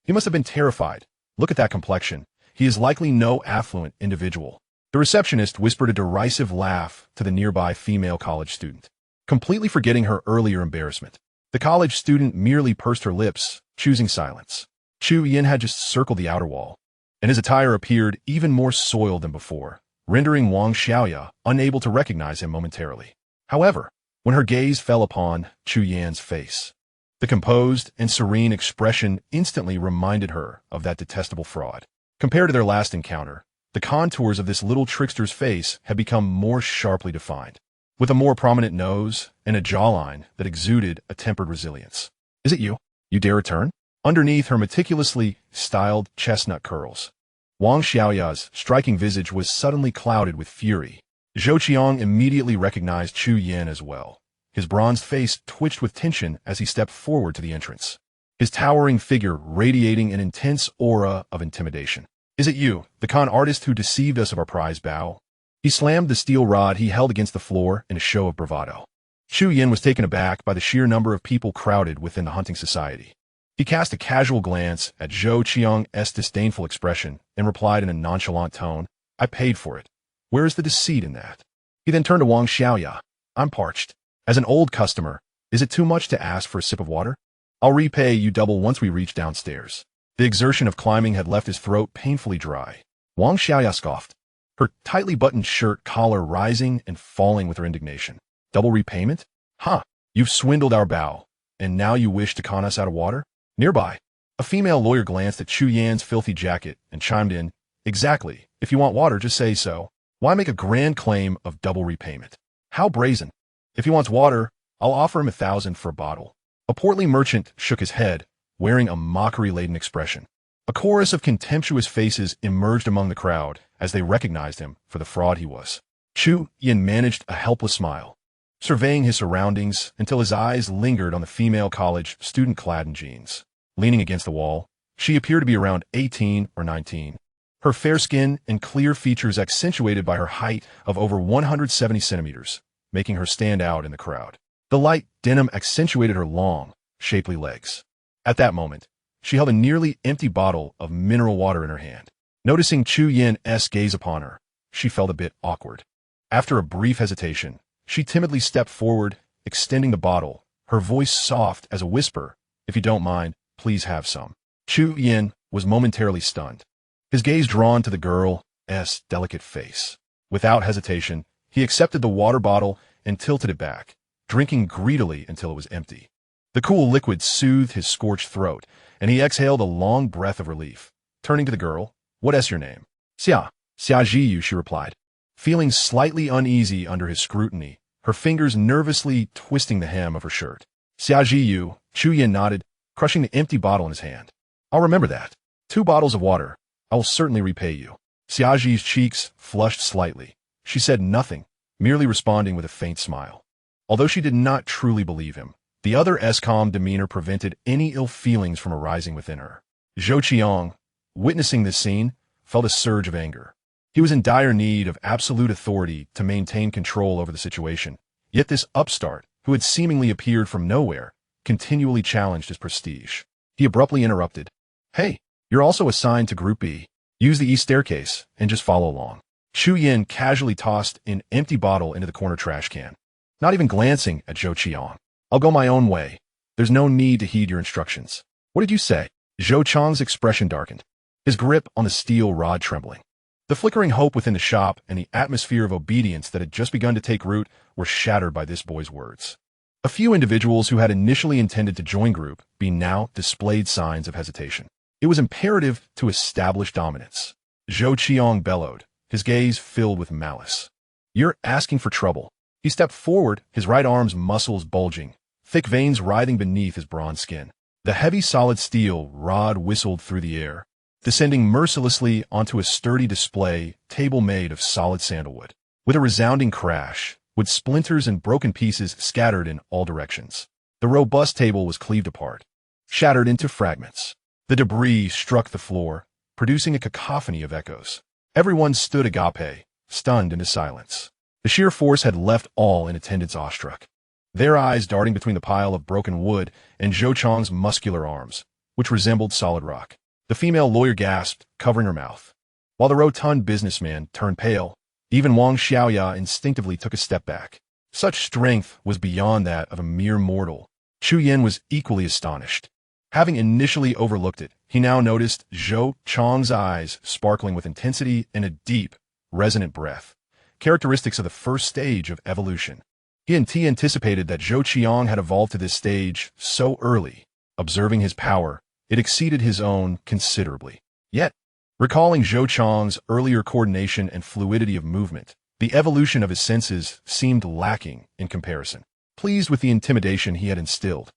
he must have been terrified. Look at that complexion. He is likely no affluent individual. The receptionist whispered a derisive laugh to the nearby female college student, completely forgetting her earlier embarrassment. The college student merely pursed her lips, choosing silence. Chu Yin had just circled the outer wall, and his attire appeared even more soiled than before, rendering Wang Xiaoya unable to recognize him momentarily. However, when her gaze fell upon Chu Yan's face, the composed and serene expression instantly reminded her of that detestable fraud. Compared to their last encounter, the contours of this little trickster's face had become more sharply defined, with a more prominent nose and a jawline that exuded a tempered resilience. Is it you? You dare return? Underneath her meticulously styled chestnut curls, Wang Xiaoya's striking visage was suddenly clouded with fury. Zhou Qiang immediately recognized Chu Yin as well. His bronzed face twitched with tension as he stepped forward to the entrance, his towering figure radiating an intense aura of intimidation. Is it you, the con artist who deceived us of our prize bow? He slammed the steel rod he held against the floor in a show of bravado. Chu Yin was taken aback by the sheer number of people crowded within the hunting society. He cast a casual glance at Zhou Qiang's disdainful expression and replied in a nonchalant tone, I paid for it. Where is the deceit in that? He then turned to Wang Xiaoya. I'm parched. As an old customer, is it too much to ask for a sip of water? I'll repay you double once we reach downstairs. The exertion of climbing had left his throat painfully dry. Wang Xiaoya scoffed, her tightly buttoned shirt collar rising and falling with her indignation. Double repayment? Ha! You've swindled our bow, and now you wish to con us out of water? Nearby, a female lawyer glanced at Chu Yan's filthy jacket and chimed in, Exactly. If you want water, just say so. Why make a grand claim of double repayment? How brazen. If he wants water, I'll offer him 1,000 for a bottle. A portly merchant shook his head, wearing a mockery-laden expression. A chorus of contemptuous faces emerged among the crowd as they recognized him for the fraud he was. Chu Yin managed a helpless smile, surveying his surroundings until his eyes lingered on the female college student clad in jeans. Leaning against the wall, she appeared to be around 18 or 19. Her fair skin and clear features accentuated by her height of over 170 centimeters, making her stand out in the crowd. The light denim accentuated her long, shapely legs. At that moment, she held a nearly empty bottle of mineral water in her hand. Noticing Chu Yin's gaze upon her, she felt a bit awkward. After a brief hesitation, she timidly stepped forward, extending the bottle, her voice soft as a whisper, If you don't mind, please have some. Chu Yin was momentarily stunned, his gaze drawn to the girl's delicate face. Without hesitation, he accepted the water bottle and tilted it back, drinking greedily until it was empty. The cool liquid soothed his scorched throat, and he exhaled a long breath of relief. Turning to the girl, "What is your name?" "Xia Jiyu," she replied. Feeling slightly uneasy under his scrutiny, her fingers nervously twisting the hem of her shirt. "Xia Jiyu," Chu Yin nodded, crushing the empty bottle in his hand. "I'll remember that. 2 bottles of water. I will certainly repay you." Xia Ji's cheeks flushed slightly. She said nothing, merely responding with a faint smile. Although she did not truly believe him, the other's calm demeanor prevented any ill feelings from arising within her. Zhou Qiang, witnessing this scene, felt a surge of anger. He was in dire need of absolute authority to maintain control over the situation, yet this upstart, who had seemingly appeared from nowhere, continually challenged his prestige. He abruptly interrupted. "Hey, you're also assigned to Group B. Use the east staircase and just follow along." Chu Yin casually tossed an empty bottle into the corner trash can, not even glancing at Zhou Qiang. "I'll go my own way. There's no need to heed your instructions." "What did you say?" Zhou Qiang's expression darkened, his grip on the steel rod trembling. The flickering hope within the shop and the atmosphere of obedience that had just begun to take root were shattered by this boy's words. A few individuals who had initially intended to join Group B now displayed signs of hesitation. It was imperative to establish dominance. Zhou Qiang bellowed, his gaze filled with malice. "You're asking for trouble." He stepped forward, his right arm's muscles bulging, thick veins writhing beneath his bronze skin. The heavy solid steel rod whistled through the air, descending mercilessly onto a sturdy display table made of solid sandalwood. With a resounding crash, with splinters and broken pieces scattered in all directions, the robust table was cleaved apart, shattered into fragments. The debris struck the floor, producing a cacophony of echoes. Everyone stood agape, stunned into silence. The sheer force had left all in attendance awestruck, their eyes darting between the pile of broken wood and Zhou Qiang's muscular arms, which resembled solid rock. The female lawyer gasped, covering her mouth. While the rotund businessman turned pale, even Wang Xiaoya instinctively took a step back. Such strength was beyond that of a mere mortal. Chu Yin was equally astonished. Having initially overlooked it, he now noticed Zhou Qiang's eyes sparkling with intensity and a deep, resonant breath, characteristics of the first stage of evolution. He anticipated that Zhou Qiang had evolved to this stage so early. Observing his power, it exceeded his own considerably. Yet, recalling Zhou Qiang's earlier coordination and fluidity of movement, the evolution of his senses seemed lacking in comparison. Pleased with the intimidation he had instilled,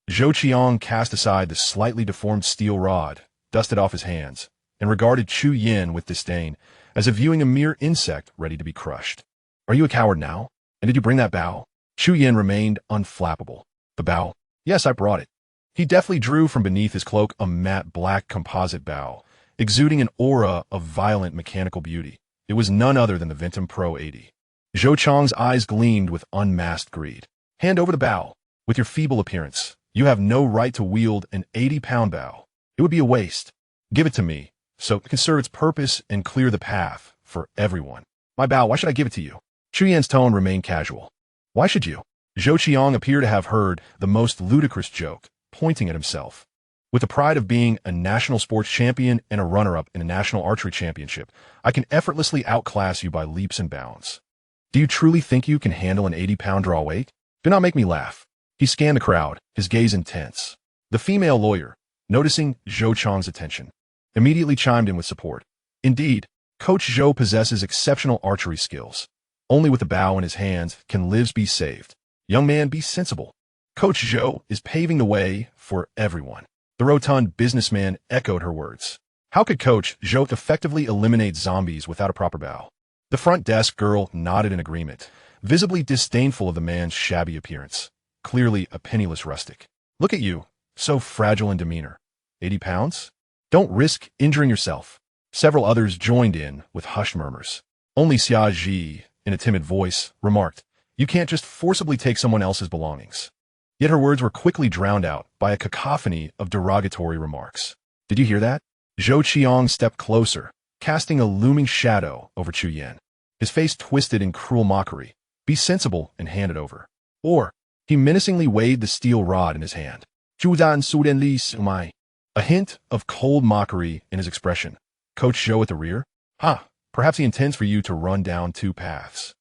Zhou Qiang cast aside the slightly deformed steel rod, dusted off his hands, and regarded Chu Yin with disdain, as if viewing a mere insect ready to be crushed. "Are you a coward now? And did you bring that bow?" Chu Yin remained unflappable. "The bow? Yes, I brought it." He deftly drew from beneath his cloak a matte black composite bow, exuding an aura of violent mechanical beauty. It was none other than the Ventum Pro 80. Zhou Qiang's eyes gleamed with unmasked greed. "Hand over the bow. With your feeble appearance, you have no right to wield an 80-pound bow. It would be a waste. Give it to me, so it can serve its purpose and clear the path for everyone." "My bow, why should I give it to you?" Chu Yan's tone remained casual. "Why should you?" Zhou Qiang appeared to have heard the most ludicrous joke, pointing at himself. "With the pride of being a national sports champion and a runner-up in a national archery championship, I can effortlessly outclass you by leaps and bounds. Do you truly think you can handle an 80-pound draw weight? Do not make me laugh." He scanned the crowd, his gaze intense. The female lawyer, noticing Zhou Qiang's attention, immediately chimed in with support. "Indeed, Coach Zhou possesses exceptional archery skills. Only with the bow in his hands can lives be saved. Young man, be sensible. Coach Zhou is paving the way for everyone." The rotund businessman echoed her words. How could Coach Zhou effectively eliminate zombies without a proper bow? The front desk girl nodded in agreement, visibly disdainful of the man's shabby appearance. Clearly a penniless rustic. "Look at you, so fragile in demeanor. 80 pounds? Don't risk injuring yourself." Several others joined in with hushed murmurs. Only Xia Ji, in a timid voice, remarked, "You can't just forcibly take someone else's belongings." Yet her words were quickly drowned out by a cacophony of derogatory remarks. "Did you hear that?" Zhou Qiang stepped closer, casting a looming shadow over Chu Yin. His face twisted in cruel mockery. "Be sensible and hand it over." Or, he menacingly waved the steel rod in his hand. A hint of cold mockery in his expression. "Coach Zhou at the rear? Perhaps he intends for you to run down 2 paths.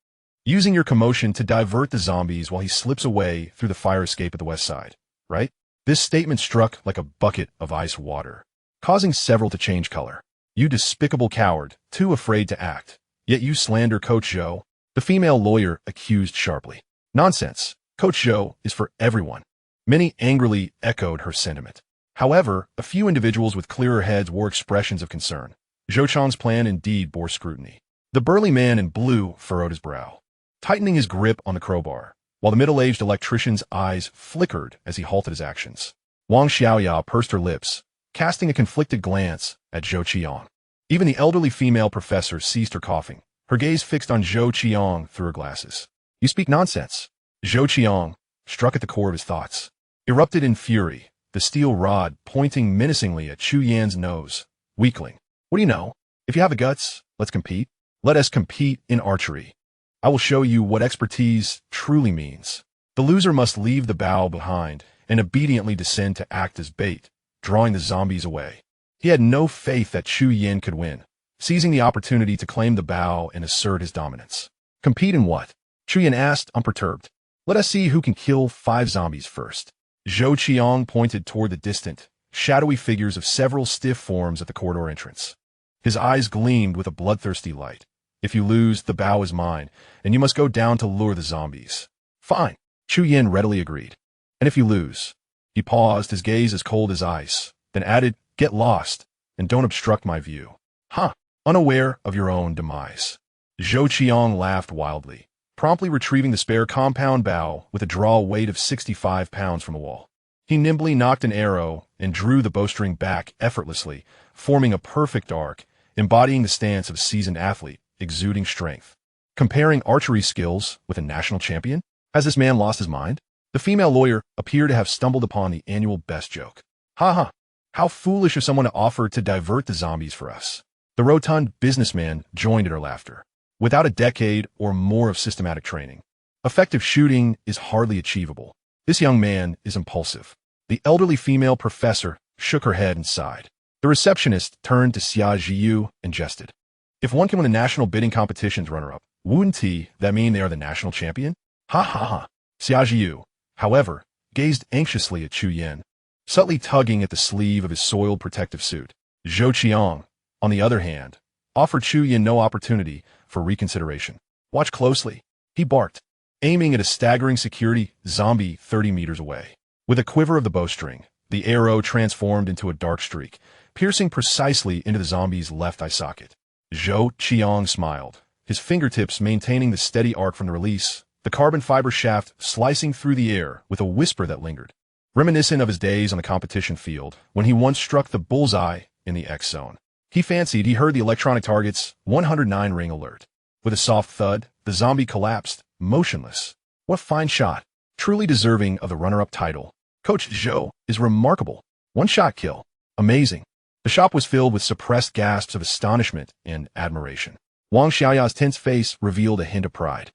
using your commotion to divert the zombies while he slips away through the fire escape at the west side, right? This statement struck like a bucket of ice water, causing several to change color. You despicable coward, too afraid to act. Yet you slander Coach Zhou, the female lawyer accused sharply. Nonsense. Coach Zhou is for everyone. Many angrily echoed her sentiment. However, a few individuals with clearer heads wore expressions of concern. Zhou Chang's plan indeed bore scrutiny. The burly man in blue furrowed his brow, tightening his grip on the crowbar, while the middle-aged electrician's eyes flickered as he halted his actions. Wang Xiaoya pursed her lips, casting a conflicted glance at Zhou Qiang. Even the elderly female professor ceased her coughing, her gaze fixed on Zhou Qiang through her glasses. You speak nonsense. Zhou Qiang, struck at the core of his thoughts, erupted in fury, the steel rod pointing menacingly at Chu Yan's nose. Weakling. What do you know? If you have the guts, let's compete. Let us compete in archery. I will show you what expertise truly means. The loser must leave the bow behind and obediently descend to act as bait, drawing the zombies away. He had no faith that Chu Yan could win, seizing the opportunity to claim the bow and assert his dominance. Compete in what? Chu Yan asked, unperturbed. Let us see who can kill 5 zombies first. Zhou Qiang pointed toward the distant, shadowy figures of several stiff forms at the corridor entrance. His eyes gleamed with a bloodthirsty light. If you lose, the bow is mine, and you must go down to lure the zombies. Fine. Chu Yan readily agreed. And if you lose? He paused, his gaze as cold as ice, then added, get lost, and don't obstruct my view. Huh, unaware of your own demise. Zhou Qiang laughed wildly, promptly retrieving the spare compound bow with a draw weight of 65 pounds from the wall. He nimbly knocked an arrow and drew the bowstring back effortlessly, forming a perfect arc, embodying the stance of a seasoned athlete, exuding strength. Comparing archery skills with a national champion? Has this man lost his mind? The female lawyer appeared to have stumbled upon the annual best joke. Ha ha! How foolish of someone to offer to divert the zombies for us. The rotund businessman joined in her laughter. Without a decade or more of systematic training, effective shooting is hardly achievable. This young man is impulsive. The elderly female professor shook her head and sighed. The receptionist turned to Xia Jiyu and jested. If one can win a national bidding competition's runner-up, wouldn't that mean they are the national champion? Ha ha ha. Xia Jiyu, however, gazed anxiously at Chu Yan, subtly tugging at the sleeve of his soiled protective suit. Zhou Qiang, on the other hand, offered Chu Yan no opportunity for reconsideration. Watch closely, he barked, aiming at a staggering security zombie 30 meters away. With a quiver of the bowstring, the arrow transformed into a dark streak, piercing precisely into the zombie's left eye socket. Zhou Qiang smiled, his fingertips maintaining the steady arc from the release, the carbon fiber shaft slicing through the air with a whisper that lingered, reminiscent of his days on the competition field when he once struck the bullseye in the X zone. He fancied he heard the electronic target's 109 ring alert. With a soft thud, the zombie collapsed, motionless. What fine shot, truly deserving of the runner-up title. Coach Zhou is remarkable. One-shot kill. Amazing. The shop was filled with suppressed gasps of astonishment and admiration. Wang Xiaoya's tense face revealed a hint of pride.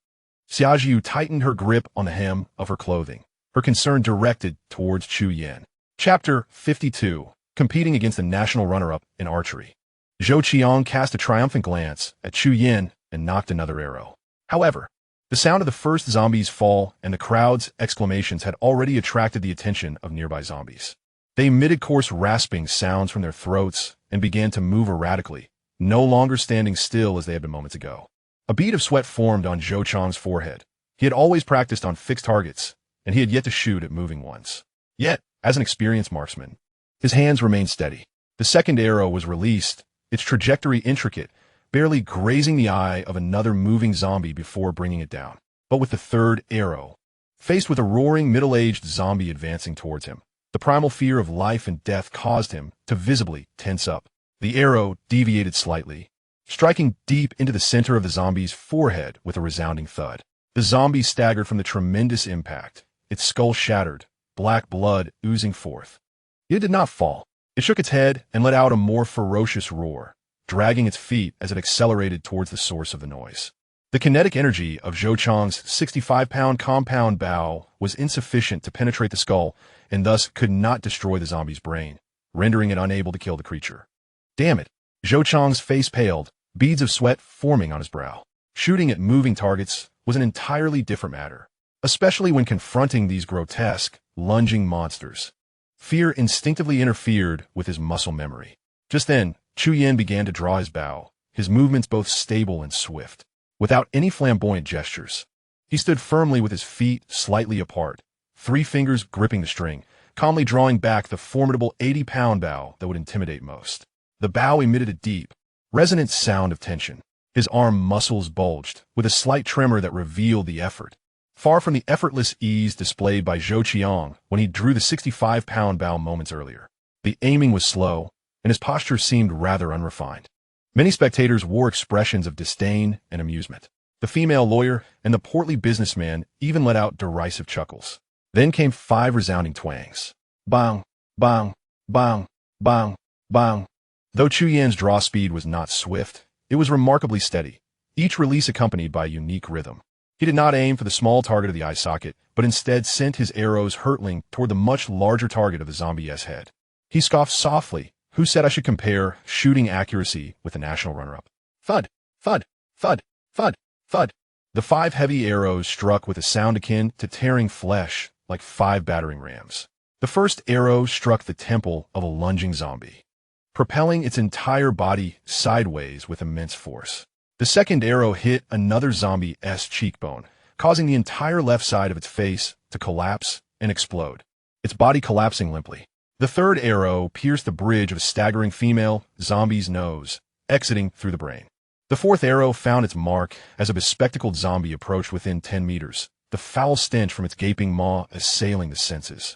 Xia Jiu tightened her grip on the hem of her clothing, her concern directed towards Chu Yan. Chapter 52. Competing against the national runner-up in archery. Zhou Qiang cast a triumphant glance at Chu Yan and knocked another arrow. However, the sound of the first zombie's fall and the crowd's exclamations had already attracted the attention of nearby zombies. They emitted coarse rasping sounds from their throats and began to move erratically, no longer standing still as they had been moments ago. A bead of sweat formed on Zhou Chang's forehead. He had always practiced on fixed targets, and he had yet to shoot at moving ones. Yet, as an experienced marksman, his hands remained steady. The second arrow was released, its trajectory intricate, barely grazing the eye of another moving zombie before bringing it down. But with the third arrow, faced with a roaring middle-aged zombie advancing towards him, the primal fear of life and death caused him to visibly tense up. The arrow deviated slightly, striking deep into the center of the zombie's forehead with a resounding thud. The zombie staggered from the tremendous impact, its skull shattered, black blood oozing forth. It did not fall. It shook its head and let out a more ferocious roar, dragging its feet as it accelerated towards the source of the noise. The kinetic energy of Zhou Chang's 65-pound compound bow was insufficient to penetrate the skull and thus could not destroy the zombie's brain, rendering it unable to kill the creature. Damn it! Zhou Chang's face paled, beads of sweat forming on his brow. Shooting at moving targets was an entirely different matter, especially when confronting these grotesque, lunging monsters. Fear instinctively interfered with his muscle memory. Just then, Chu Yen began to draw his bow, his movements both stable and swift. Without any flamboyant gestures, he stood firmly with his feet slightly apart, 3 fingers gripping the string, calmly drawing back the formidable 80-pound bow that would intimidate most. The bow emitted a deep, resonant sound of tension. His arm muscles bulged, with a slight tremor that revealed the effort. Far from the effortless ease displayed by Zhou Qiang when he drew the 65-pound bow moments earlier. The aiming was slow, and his posture seemed rather unrefined. Many spectators wore expressions of disdain and amusement. The female lawyer and the portly businessman even let out derisive chuckles. Then came 5 resounding twangs. Bang, bang, bang, bang, bang. Though Chu Yan's draw speed was not swift, it was remarkably steady, each release accompanied by a unique rhythm. He did not aim for the small target of the eye socket, but instead sent his arrows hurtling toward the much larger target of the zombie's head. He scoffed softly. Who said I should compare shooting accuracy with the national runner-up? Thud, thud, thud, thud, thud. The 5 heavy arrows struck with a sound akin to tearing flesh like 5 battering rams. The first arrow struck the temple of a lunging zombie, propelling its entire body sideways with immense force. The second arrow hit another zombie's cheekbone, causing the entire left side of its face to collapse and explode, its body collapsing limply. The third arrow pierced the bridge of a staggering female zombie's nose, exiting through the brain. The fourth arrow found its mark as a bespectacled zombie approached within 10 meters, the foul stench from its gaping maw assailing the senses.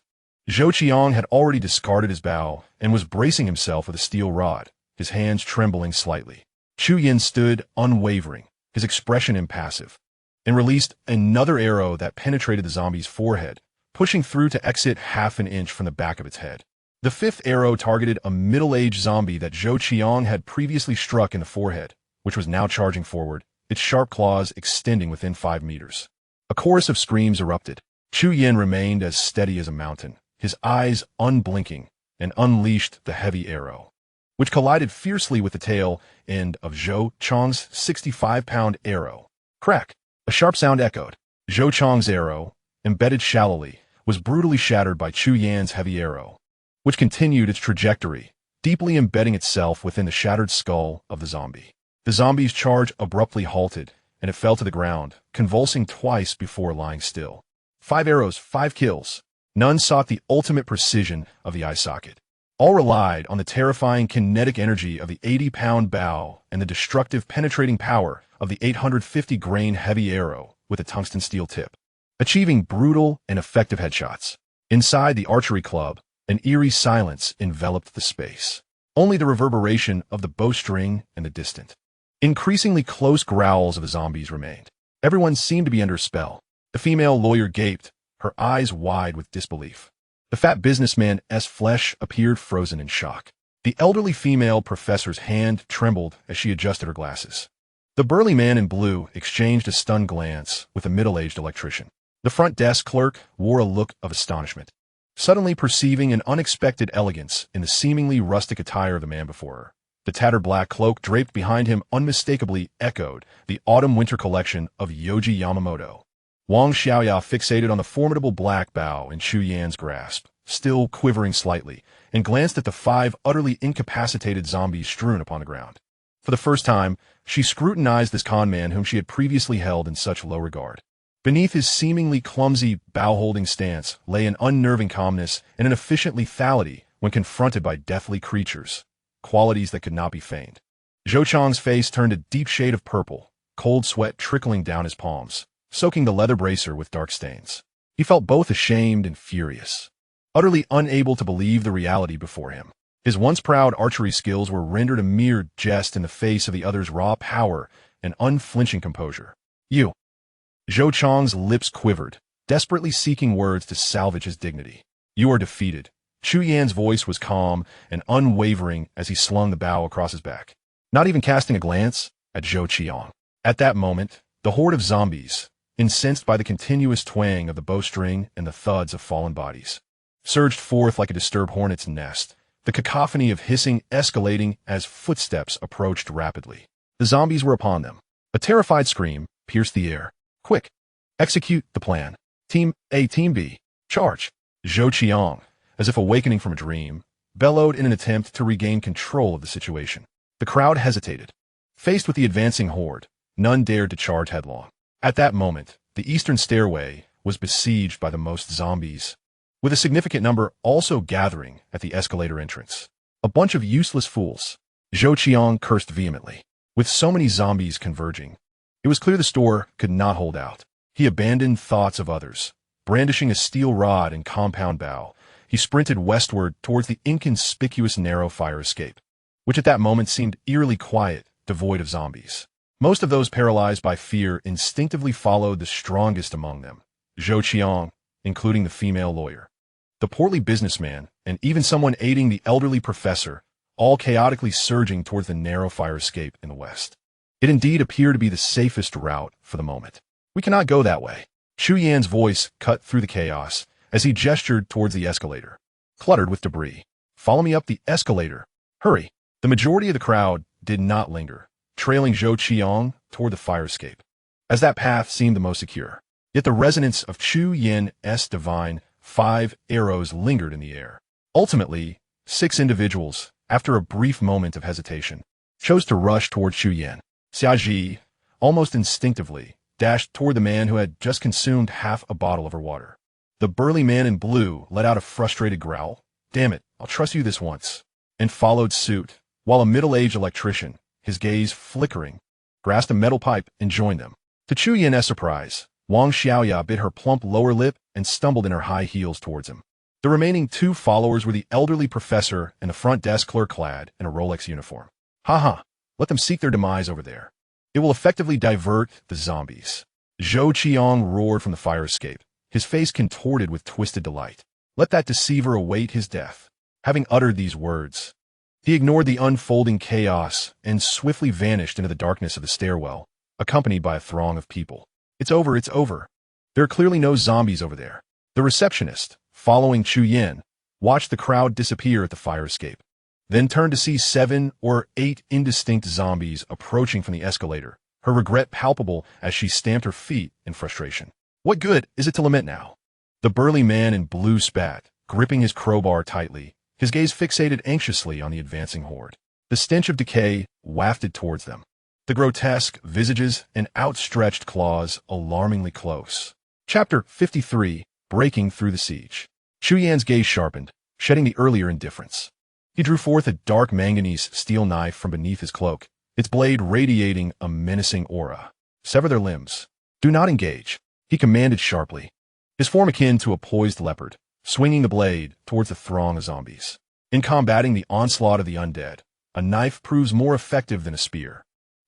Zhou Qiang had already discarded his bow and was bracing himself with a steel rod, his hands trembling slightly. Chu Yen stood unwavering, his expression impassive, and released another arrow that penetrated the zombie's forehead, pushing through to exit half an inch from the back of its head. The fifth arrow targeted a middle-aged zombie that Zhou Qiang had previously struck in the forehead, which was now charging forward, its sharp claws extending within 5 meters. A chorus of screams erupted. Chu Yen remained as steady as a mountain, his eyes unblinking, and unleashed the heavy arrow, which collided fiercely with the tail end of Zhou Qiang's 65-pound arrow. Crack! A sharp sound echoed. Zhou Qiang's arrow, embedded shallowly, was brutally shattered by Chu Yan's heavy arrow, which continued its trajectory, deeply embedding itself within the shattered skull of the zombie. The zombie's charge abruptly halted, and it fell to the ground, convulsing twice before lying still. 5 arrows, 5 kills. None sought the ultimate precision of the eye socket. All relied on the terrifying kinetic energy of the 80-pound bow and the destructive penetrating power of the 850-grain heavy arrow with a tungsten steel tip, achieving brutal and effective headshots. Inside the archery club, an eerie silence enveloped the space. Only the reverberation of the bowstring and the distant, increasingly close growls of the zombies remained. Everyone seemed to be under a spell. The female lawyer gaped, her eyes wide with disbelief. The fat businessman's flesh appeared frozen in shock. The elderly female professor's hand trembled as she adjusted her glasses. The burly man in blue exchanged a stunned glance with a middle-aged electrician. The front desk clerk wore a look of astonishment, suddenly perceiving an unexpected elegance in the seemingly rustic attire of the man before her. The tattered black cloak draped behind him unmistakably echoed the autumn-winter collection of Yoji Yamamoto. Wang Xiaoyao fixated on the formidable black bow in Chu Yan's grasp, still quivering slightly, and glanced at the 5 utterly incapacitated zombies strewn upon the ground. For the first time, she scrutinized this con man whom she had previously held in such low regard. Beneath his seemingly clumsy bow-holding stance lay an unnerving calmness and an efficient lethality when confronted by deathly creatures, qualities that could not be feigned. Zhou Qiang's face turned a deep shade of purple, cold sweat trickling down his palms, soaking the leather bracer with dark stains. He felt both ashamed and furious, utterly unable to believe the reality before him. His once proud archery skills were rendered a mere jest in the face of the other's raw power and unflinching composure. You! Zhou Qiang's lips quivered, desperately seeking words to salvage his dignity. You are defeated. Chu Yan's voice was calm and unwavering as he slung the bow across his back, not even casting a glance at Zhou Qiang. At that moment, the horde of zombies, incensed by the continuous twang of the bowstring and the thuds of fallen bodies, surged forth like a disturbed hornet's nest, the cacophony of hissing escalating as footsteps approached rapidly. The zombies were upon them. A terrified scream pierced the air. Quick! Execute the plan. Team A, Team B. Charge! Zhou Qiang, as if awakening from a dream, bellowed in an attempt to regain control of the situation. The crowd hesitated. Faced with the advancing horde, none dared to charge headlong. At that moment, the eastern stairway was besieged by the most zombies, with a significant number also gathering at the escalator entrance. A bunch of useless fools. Zhou Qiang cursed vehemently. With so many zombies converging, it was clear the store could not hold out. He abandoned thoughts of others. Brandishing a steel rod and compound bow, he sprinted westward towards the inconspicuous narrow fire escape, which at that moment seemed eerily quiet, devoid of zombies. Most of those paralyzed by fear instinctively followed the strongest among them, Zhou Qiang, including the female lawyer, the portly businessman, and even someone aiding the elderly professor, all chaotically surging towards the narrow fire escape in the west. It indeed appeared to be the safest route for the moment. We cannot go that way. Chu Yan's voice cut through the chaos as he gestured towards the escalator, cluttered with debris. Follow me up the escalator. Hurry. The majority of the crowd did not linger, trailing Zhou Qiang toward the fire escape, as that path seemed the most secure. Yet the resonance of Chu Yan's divine 5 arrows lingered in the air. Ultimately, 6 individuals, after a brief moment of hesitation, chose to rush toward Chu Yan. Xiaji, almost instinctively, dashed toward the man who had just consumed half a bottle of her water. The burly man in blue let out a frustrated growl. Damn it, I'll trust you this once. And followed suit, while a middle-aged electrician, his gaze flickering, grasped a metal pipe and joined them. To Chu Yan's surprise, Wang Xiaoya bit her plump lower lip and stumbled in her high heels towards him. The remaining 2 followers were the elderly professor and the front desk clerk clad in a Rolex uniform. Ha! Let them seek their demise over there. It will effectively divert the zombies. Zhou Qiang roared from the fire escape, his face contorted with twisted delight. Let that deceiver await his death. Having uttered these words, he ignored the unfolding chaos and swiftly vanished into the darkness of the stairwell, accompanied by a throng of people. It's over. There are clearly no zombies over there. The receptionist, following Chu Yan, watched the crowd disappear at the fire escape, then turned to see 7 or 8 indistinct zombies approaching from the escalator, her regret palpable as she stamped her feet in frustration. What good is it to lament now? The burly man in blue spat, gripping his crowbar tightly, his gaze fixated anxiously on the advancing horde. The stench of decay wafted towards them, the grotesque visages and outstretched claws alarmingly close. Chapter 53, Breaking Through the Siege. Chu Yan's gaze sharpened, shedding the earlier indifference. He drew forth a dark manganese steel knife from beneath his cloak, its blade radiating a menacing aura. Sever their limbs. Do not engage, he commanded sharply, his form akin to a poised leopard, swinging the blade towards the throng of zombies. In combating the onslaught of the undead, a knife proves more effective than a spear.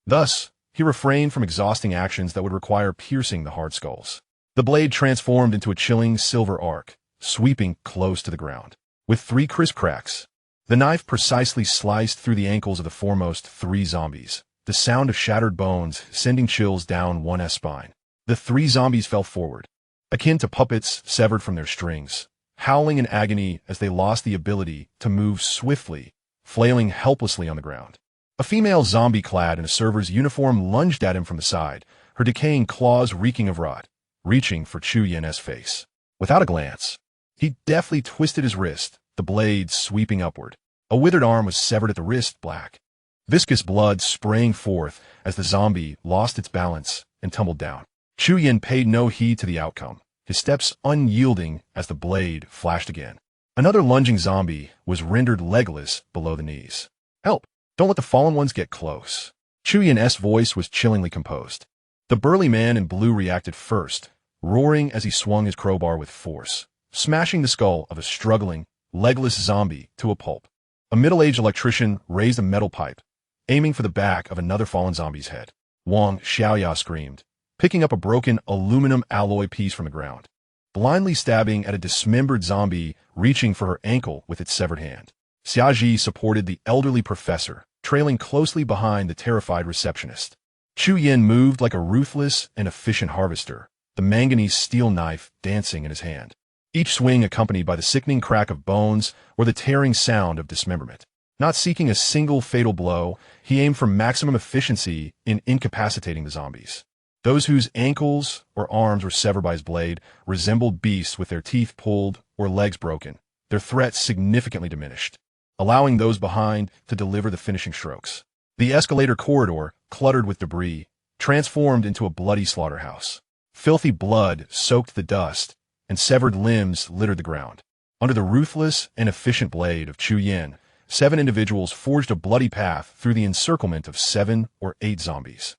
Thus, he refrained from exhausting actions that would require piercing the hard skulls. The blade transformed into a chilling silver arc, sweeping close to the ground. With 3 crisp cracks, the knife precisely sliced through the ankles of the foremost 3 zombies, the sound of shattered bones sending chills down one's spine. The 3 zombies fell forward, akin to puppets severed from their strings, howling in agony as they lost the ability to move swiftly, flailing helplessly on the ground. A female zombie clad in a server's uniform lunged at him from the side, her decaying claws reeking of rot, reaching for Chu Yan's face. Without a glance, he deftly twisted his wrist, the blade sweeping upward. A withered arm was severed at the wrist, black. Viscous blood sprang forth as the zombie lost its balance and tumbled down. Chu Yan paid no heed to the outcome, his steps unyielding as the blade flashed again. Another lunging zombie was rendered legless below the knees. Help! Don't let the fallen ones get close. Chu Yan's voice was chillingly composed. The burly man in blue reacted first, roaring as he swung his crowbar with force, smashing the skull of a struggling, legless zombie to a pulp. A middle-aged electrician raised a metal pipe, aiming for the back of another fallen zombie's head. Wang Xiaoya screamed, picking up a broken aluminum alloy piece from the ground, blindly stabbing at a dismembered zombie reaching for her ankle with its severed hand. Xiaji supported the elderly professor, trailing closely behind the terrified receptionist. Chu Yan moved like a ruthless and efficient harvester, the manganese steel knife dancing in his hand, each swing accompanied by the sickening crack of bones or the tearing sound of dismemberment. Not seeking a single fatal blow, he aimed for maximum efficiency in incapacitating the zombies. Those whose ankles or arms were severed by his blade resembled beasts with their teeth pulled or legs broken, their threat significantly diminished, allowing those behind to deliver the finishing strokes. The escalator corridor, cluttered with debris, transformed into a bloody slaughterhouse. Filthy blood soaked the dust, and severed limbs littered the ground. Under the ruthless and efficient blade of Chu Yin, 7 individuals forged a bloody path through the encirclement of 7 or 8 zombies,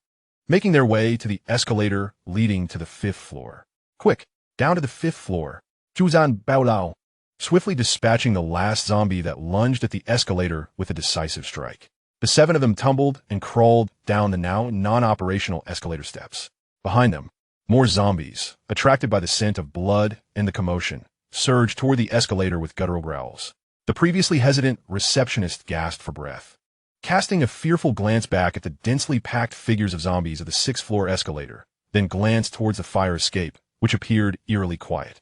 making their way to the escalator leading to the 5th floor. Quick, down to the 5th floor. Zhuzan Baolao, swiftly dispatching the last zombie that lunged at the escalator with a decisive strike. The 7 of them tumbled and crawled down the now non-operational escalator steps. Behind them, more zombies, attracted by the scent of blood and the commotion, surged toward the escalator with guttural growls. The previously hesitant receptionist gasped for breath. Casting a fearful glance back at the densely packed figures of zombies of the 6th floor escalator, then glanced towards the fire escape, which appeared eerily quiet.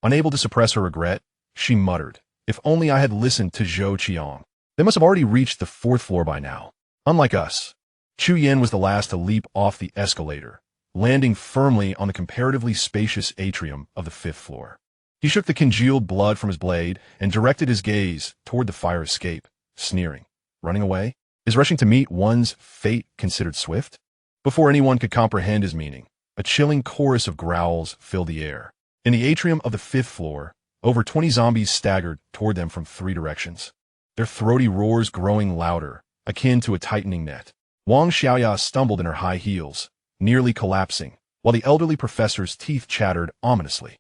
Unable to suppress her regret, she muttered, "If only I had listened to Zhou Qiang. They must have already reached the 4th floor by now." Unlike us, Chu Yin was the last to leap off the escalator, landing firmly on the comparatively spacious atrium of the 5th floor. He shook the congealed blood from his blade and directed his gaze toward the fire escape, sneering. Running away? Is rushing to meet one's fate considered swift? Before anyone could comprehend his meaning, a chilling chorus of growls filled the air. In the atrium of the 5th floor, over 20 zombies staggered toward them from 3 directions, their throaty roars growing louder, akin to a tightening net. Wang Xiaoya stumbled in her high heels, nearly collapsing, while the elderly professor's teeth chattered ominously.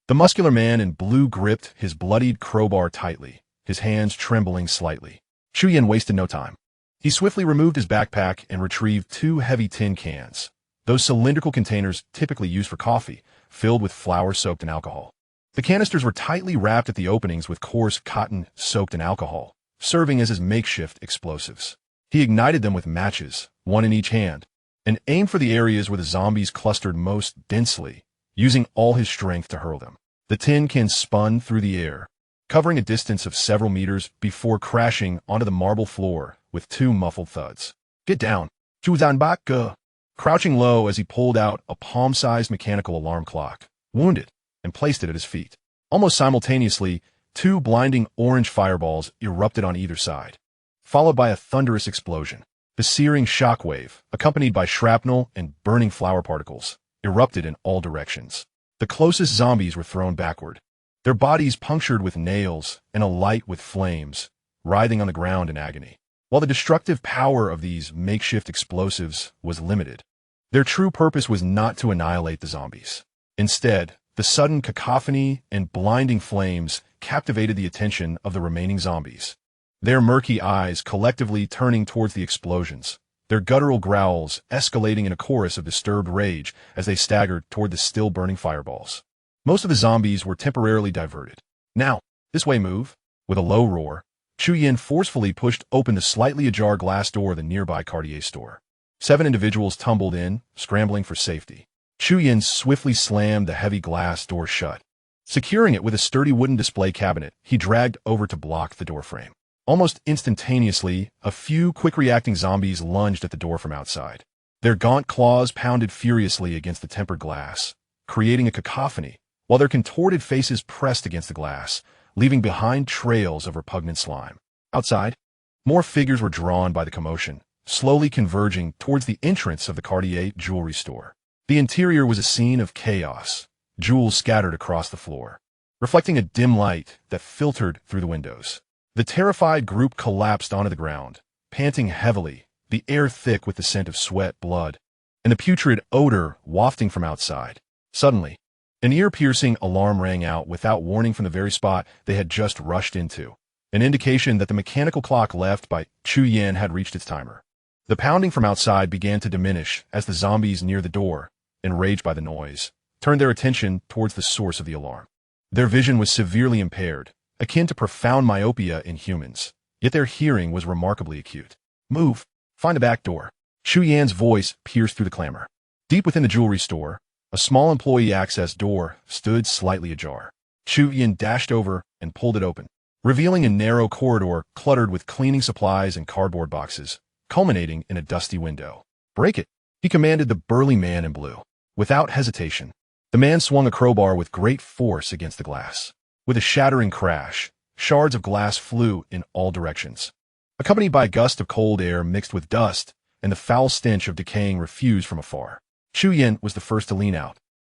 The muscular man in blue gripped his bloodied crowbar tightly, his hands trembling slightly. Chu Yin wasted no time. He swiftly removed his backpack and retrieved 2 heavy tin cans, those cylindrical containers typically used for coffee, filled with flour soaked in alcohol. The canisters were tightly wrapped at the openings with coarse cotton soaked in alcohol, serving as his makeshift explosives. He ignited them with matches, 1 in each hand, and aimed for the areas where the zombies clustered most densely, using all his strength to hurl them. The tin cans spun through the air, covering a distance of several meters before crashing onto the marble floor with 2 muffled thuds. "Get down!" Zhuzan Baka, crouching low as he pulled out a palm-sized mechanical alarm clock, wounded, and placed it at his feet. Almost simultaneously, 2 blinding orange fireballs erupted on either side, followed by a thunderous explosion. The searing shockwave, accompanied by shrapnel and burning flour particles, erupted in all directions. The closest zombies were thrown backward, their bodies punctured with nails and alight with flames, writhing on the ground in agony. While the destructive power of these makeshift explosives was limited, their true purpose was not to annihilate the zombies. Instead, the sudden cacophony and blinding flames captivated the attention of the remaining zombies, their murky eyes collectively turning towards the explosions, their guttural growls escalating in a chorus of disturbed rage as they staggered toward the still burning fireballs. Most of the zombies were temporarily diverted. "Now, this way, move." With a low roar, Chu Yin forcefully pushed open the slightly ajar glass door of the nearby Cartier store. 7 individuals tumbled in, scrambling for safety. Chu Yin swiftly slammed the heavy glass door shut. Securing it with a sturdy wooden display cabinet, he dragged over to block the doorframe. Almost instantaneously, a few quick-reacting zombies lunged at the door from outside. Their gaunt claws pounded furiously against the tempered glass, creating a cacophony, while their contorted faces pressed against the glass, leaving behind trails of repugnant slime. Outside, more figures were drawn by the commotion, slowly converging towards the entrance of the Cartier jewelry store. The interior was a scene of chaos, jewels scattered across the floor, reflecting a dim light that filtered through the windows. The terrified group collapsed onto the ground, panting heavily, the air thick with the scent of sweat, blood, and the putrid odor wafting from outside. Suddenly, an ear-piercing alarm rang out without warning from the very spot they had just rushed into, an indication that the mechanical clock left by Chu Yin had reached its timer. The pounding from outside began to diminish as the zombies near the door, enraged by the noise, turned their attention towards the source of the alarm. Their vision was severely impaired, akin to profound myopia in humans, yet their hearing was remarkably acute. "Move! Find the back door." Chu Yan's voice pierced through the clamor. Deep within the jewelry store, a small employee access door stood slightly ajar. Chu Yan dashed over and pulled it open, revealing a narrow corridor cluttered with cleaning supplies and cardboard boxes, culminating in a dusty window. "Break it!" he commanded the burly man in blue. Without hesitation, the man swung a crowbar with great force against the glass. With a shattering crash, shards of glass flew in all directions, accompanied by a gust of cold air mixed with dust and the foul stench of decaying refuse from afar. Chu Yin was the first to lean out,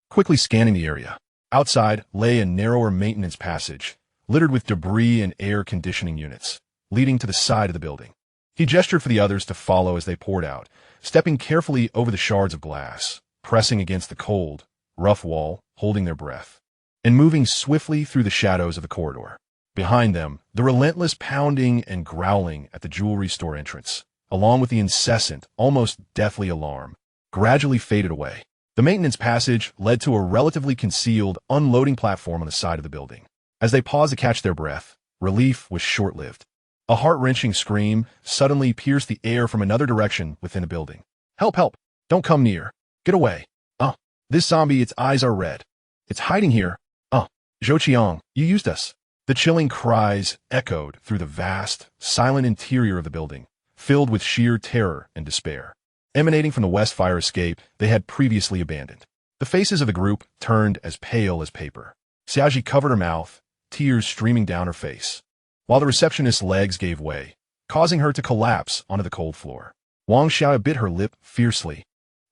quickly scanning the area. Outside lay a narrower maintenance passage, littered with debris and air conditioning units, leading to the side of the building. He gestured for the others to follow as they poured out, stepping carefully over the shards of glass, pressing against the cold, rough wall, holding their breath, and moving swiftly through the shadows of the corridor. Behind them, the relentless pounding and growling at the jewelry store entrance, along with the incessant, almost deathly alarm, gradually faded away. The maintenance passage led to a relatively concealed, unloading platform on the side of the building. As they paused to catch their breath, relief was short-lived. A heart-wrenching scream suddenly pierced the air from another direction within the building. "Help, help! Don't come near! Get away! This zombie, its eyes are red. It's hiding here. Zhou Qiang, you used us." The chilling cries echoed through the vast, silent interior of the building, filled with sheer terror and despair. Emanating from the west fire escape they had previously abandoned. The faces of the group turned as pale as paper. Xiaoji covered her mouth, tears streaming down her face, while the receptionist's legs gave way, causing her to collapse onto the cold floor. Wang Xiao bit her lip fiercely,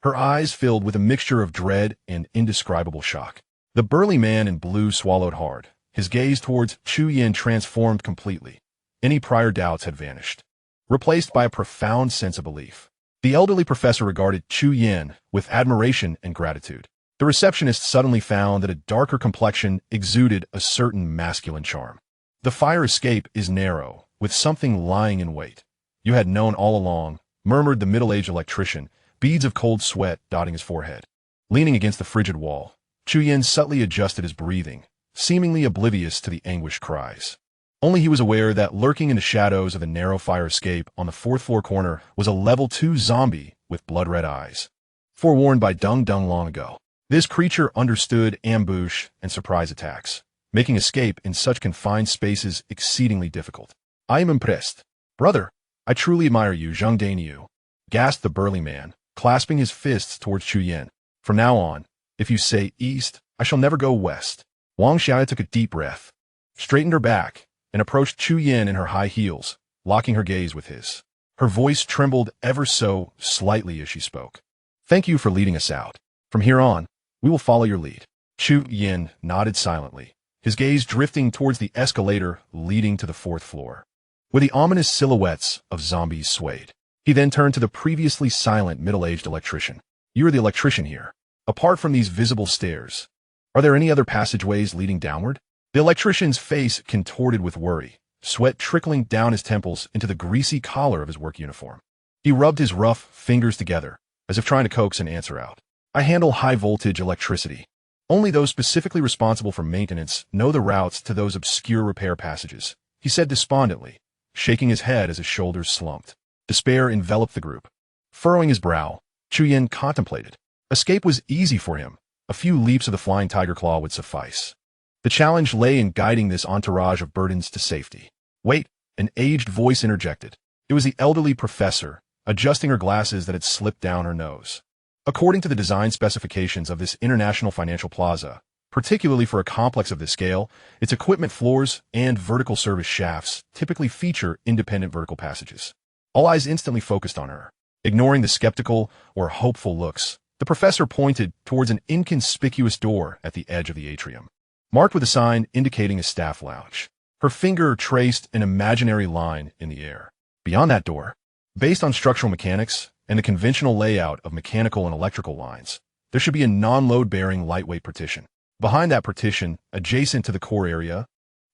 her eyes filled with a mixture of dread and indescribable shock. The burly man in blue swallowed hard, his gaze towards Chu Yin transformed completely. Any prior doubts had vanished, replaced by a profound sense of belief. The elderly professor regarded Chu Yin with admiration and gratitude. The receptionist suddenly found that a darker complexion exuded a certain masculine charm. "The fire escape is narrow, with something lying in wait. You had known all along," murmured the middle-aged electrician, beads of cold sweat dotting his forehead. Leaning against the frigid wall, Chu Yin subtly adjusted his breathing, seemingly oblivious to the anguished cries. Only he was aware that lurking in the shadows of the narrow fire escape on the fourth-floor corner was a level 2 zombie with blood-red eyes. Forewarned by Dung Dung long ago, this creature understood ambush and surprise attacks, making escape in such confined spaces exceedingly difficult. "I am impressed. Brother, I truly admire you, Zheng Daniu," gasped the burly man, clasping his fists towards Chu Yin. "From now on, if you say east, I shall never go west." Wang Xiao took a deep breath, straightened her back, and approached Chu Yin in her high heels, locking her gaze with his. Her voice trembled ever so slightly as she spoke. "Thank you for leading us out. From here on, we will follow your lead." Chu Yin nodded silently, his gaze drifting towards the escalator leading to the 4th floor, where the ominous silhouettes of zombies swayed. He then turned to the previously silent middle-aged electrician. "You are the electrician here. Apart from these visible stairs, are there any other passageways leading downward?" The electrician's face contorted with worry, sweat trickling down his temples into the greasy collar of his work uniform. He rubbed his rough fingers together, as if trying to coax an answer out. "I handle high-voltage electricity. Only those specifically responsible for maintenance know the routes to those obscure repair passages," he said despondently, shaking his head as his shoulders slumped. Despair enveloped the group. Furrowing his brow, Chu Yin contemplated. Escape was easy for him. A few leaps of the flying tiger claw would suffice. The challenge lay in guiding this entourage of burdens to safety. "Wait," an aged voice interjected. It was the elderly professor, adjusting her glasses that had slipped down her nose. According to the design specifications of this international financial plaza, particularly for a complex of this scale, its equipment floors and vertical service shafts typically feature independent vertical passages. All eyes instantly focused on her. Ignoring the skeptical or hopeful looks, the professor pointed towards an inconspicuous door at the edge of the atrium, marked with a sign indicating a staff lounge. Her finger traced an imaginary line in the air. Beyond that door, based on structural mechanics and the conventional layout of mechanical and electrical lines, there should be a non-load-bearing lightweight partition. Behind that partition, adjacent to the core area,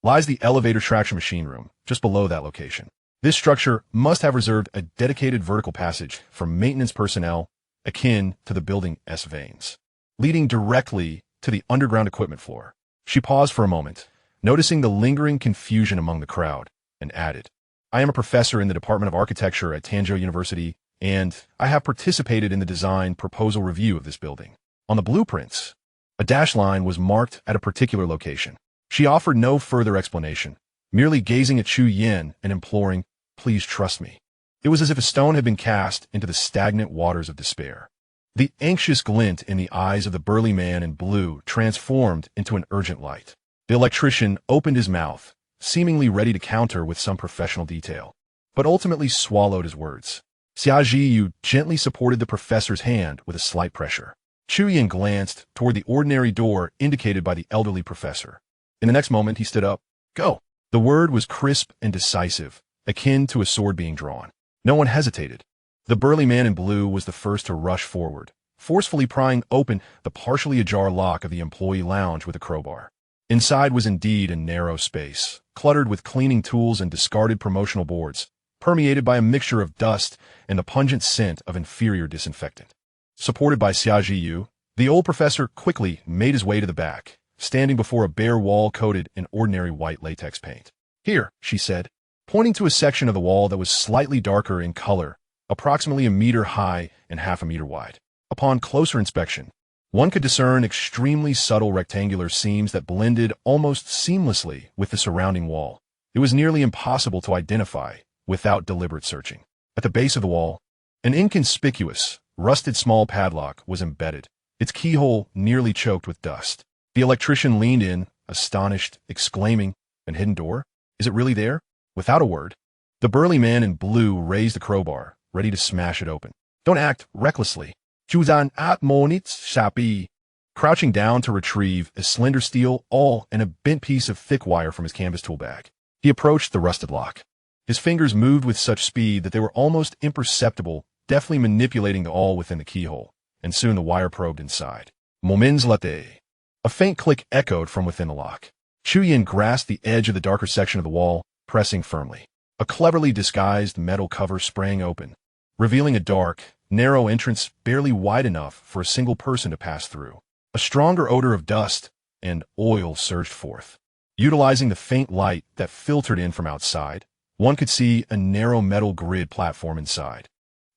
lies the elevator traction machine room, just below that location. This structure must have reserved a dedicated vertical passage for maintenance personnel akin to the building S veins, leading directly to the underground equipment floor. She paused for a moment, noticing the lingering confusion among the crowd, and added, "I am a professor in the Department of Architecture at Tanzhou University, and I have participated in the design proposal review of this building. On the blueprints, a dash line was marked at a particular location." She offered no further explanation, merely gazing at Chu Yin and imploring, "Please trust me." It was as if a stone had been cast into the stagnant waters of despair. The anxious glint in the eyes of the burly man in blue transformed into an urgent light. The electrician opened his mouth, seemingly ready to counter with some professional detail, but ultimately swallowed his words. Xia Yu gently supported the professor's hand with a slight pressure. Chu Yin glanced toward the ordinary door indicated by the elderly professor. In the next moment, he stood up. Go. The word was crisp and decisive, akin to a sword being drawn. No one hesitated. The burly man in blue was the first to rush forward, forcefully prying open the partially ajar lock of the employee lounge with a crowbar. Inside was indeed a narrow space, cluttered with cleaning tools and discarded promotional boards, permeated by a mixture of dust and the pungent scent of inferior disinfectant. Supported by Xia Yu, the old professor quickly made his way to the back, standing before a bare wall coated in ordinary white latex paint. Here, she said, pointing to a section of the wall that was slightly darker in color, approximately a meter high and half a meter wide. Upon closer inspection, one could discern extremely subtle rectangular seams that blended almost seamlessly with the surrounding wall. It was nearly impossible to identify without deliberate searching. At the base of the wall, an inconspicuous, rusted small padlock was embedded, its keyhole nearly choked with dust. The electrician leaned in, astonished, exclaiming, "An hidden door? Is it really there?" Without a word, the burly man in blue raised the crowbar, ready to smash it open. Don't act recklessly. Juzan at monits shapi. Crouching down to retrieve a slender steel awl and a bent piece of thick wire from his canvas tool bag, he approached the rusted lock. His fingers moved with such speed that they were almost imperceptible, deftly manipulating the awl within the keyhole, and soon the wire probed inside. Moments latte. A faint click echoed from within the lock. Chu Yin grasped the edge of the darker section of the wall, pressing firmly. A cleverly disguised metal cover sprang open, revealing a dark, narrow entrance barely wide enough for a single person to pass through. A stronger odor of dust and oil surged forth. Utilizing the faint light that filtered in from outside, one could see a narrow metal grid platform inside,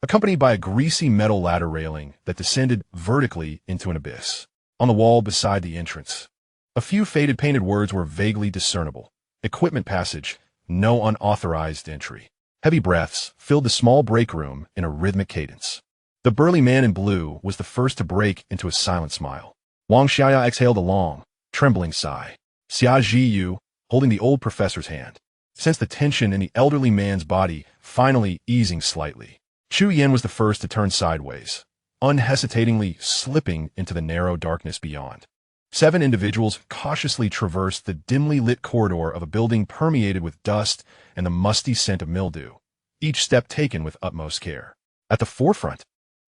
accompanied by a greasy metal ladder railing that descended vertically into an abyss. On the wall beside the entrance, a few faded painted words were vaguely discernible. Equipment passage, no unauthorized entry. Heavy breaths filled the small break room in a rhythmic cadence. The burly man in blue was the first to break into a silent smile. Wang Xiaya exhaled a long, trembling sigh. Xia Yu, holding the old professor's hand, sensed the tension in the elderly man's body finally easing slightly. Chu Yin was the first to turn sideways, unhesitatingly slipping into the narrow darkness beyond. 7 individuals cautiously traversed the dimly lit corridor of a building permeated with dust and the musty scent of mildew, each step taken with utmost care. At the forefront,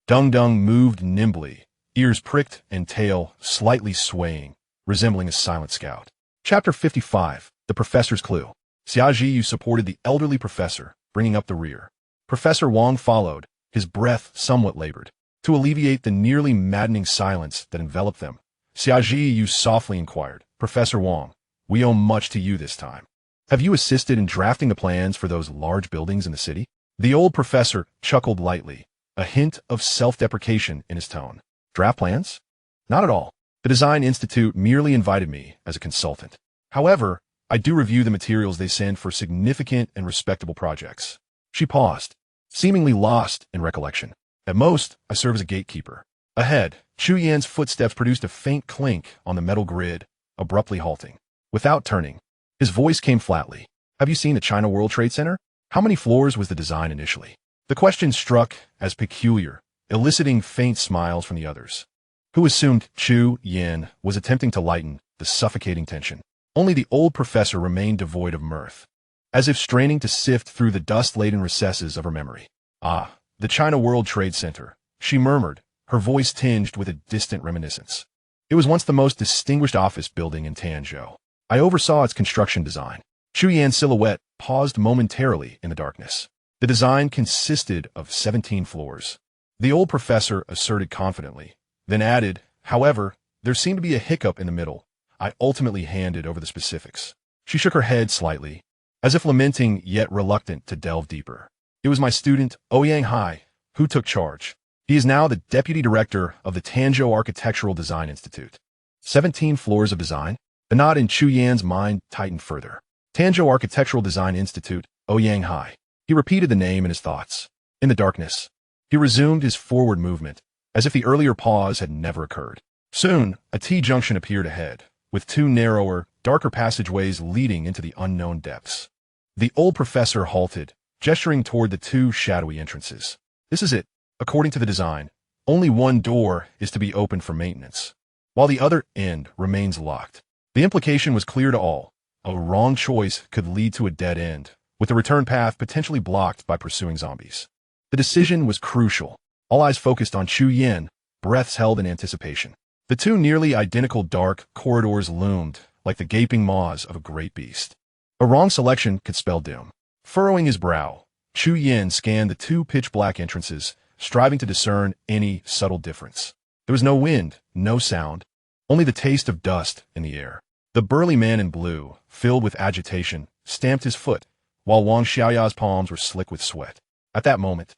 Dung Dung moved nimbly, ears pricked and tail slightly swaying, resembling a silent scout. Chapter 55, The Professor's Clue. Xia Yu supported the elderly professor, bringing up the rear. Professor Wang followed, his breath somewhat labored. To alleviate the nearly maddening silence that enveloped them, Xia Yu softly inquired, "Professor Wang, we owe much to you this time. Have you assisted in drafting the plans for those large buildings in the city?" The old professor chuckled lightly, a hint of self-deprecation in his tone. "Draft plans? Not at all. The Design Institute merely invited me as a consultant. However, I do review the materials they send for significant and respectable projects." She paused, seemingly lost in recollection. "At most, I serve as a gatekeeper." Ahead, Chu Yan's footsteps produced a faint clink on the metal grid, abruptly halting. Without turning, his voice came flatly. "Have you seen the China World Trade Center? How many floors was the design initially?" The question struck as peculiar, eliciting faint smiles from the others, who assumed Chu Yan was attempting to lighten the suffocating tension. Only the old professor remained devoid of mirth, as if straining to sift through the dust-laden recesses of her memory. "Ah, the China World Trade Center," she murmured, her voice tinged with a distant reminiscence. "It was once the most distinguished office building in Tanzhou. I oversaw its construction design." Chu Yan's silhouette paused momentarily in the darkness. The design consisted of 17 floors. The old professor asserted confidently, then added, "However, there seemed to be a hiccup in the middle. I ultimately handed over the specifics." She shook her head slightly, as if lamenting yet reluctant to delve deeper. "It was my student, Ouyang Hai, who took charge. He is now the deputy director of the Tanzhou Architectural Design Institute." 17 floors of design? The knot in Chu Yan's mind tightened further. Tanzhou Architectural Design Institute, Ouyang Hai. He repeated the name in his thoughts. In the darkness, he resumed his forward movement, as if the earlier pause had never occurred. Soon, a T-junction appeared ahead, with two narrower, darker passageways leading into the unknown depths. The old professor halted, gesturing toward the two shadowy entrances. This is it. According to the design, only one door is to be opened for maintenance, while the other end remains locked. The implication was clear to all. A wrong choice could lead to a dead end, with the return path potentially blocked by pursuing zombies. The decision was crucial. All eyes focused on Chu Yin, breaths held in anticipation. The two nearly identical dark corridors loomed like the gaping maws of a great beast. A wrong selection could spell doom. Furrowing his brow, Chu Yin scanned the two pitch-black entrances, striving to discern any subtle difference. There was no wind, no sound, only the taste of dust in the air. The burly man in blue, filled with agitation, stamped his foot, while Wang Xiaoya's palms were slick with sweat. At that moment,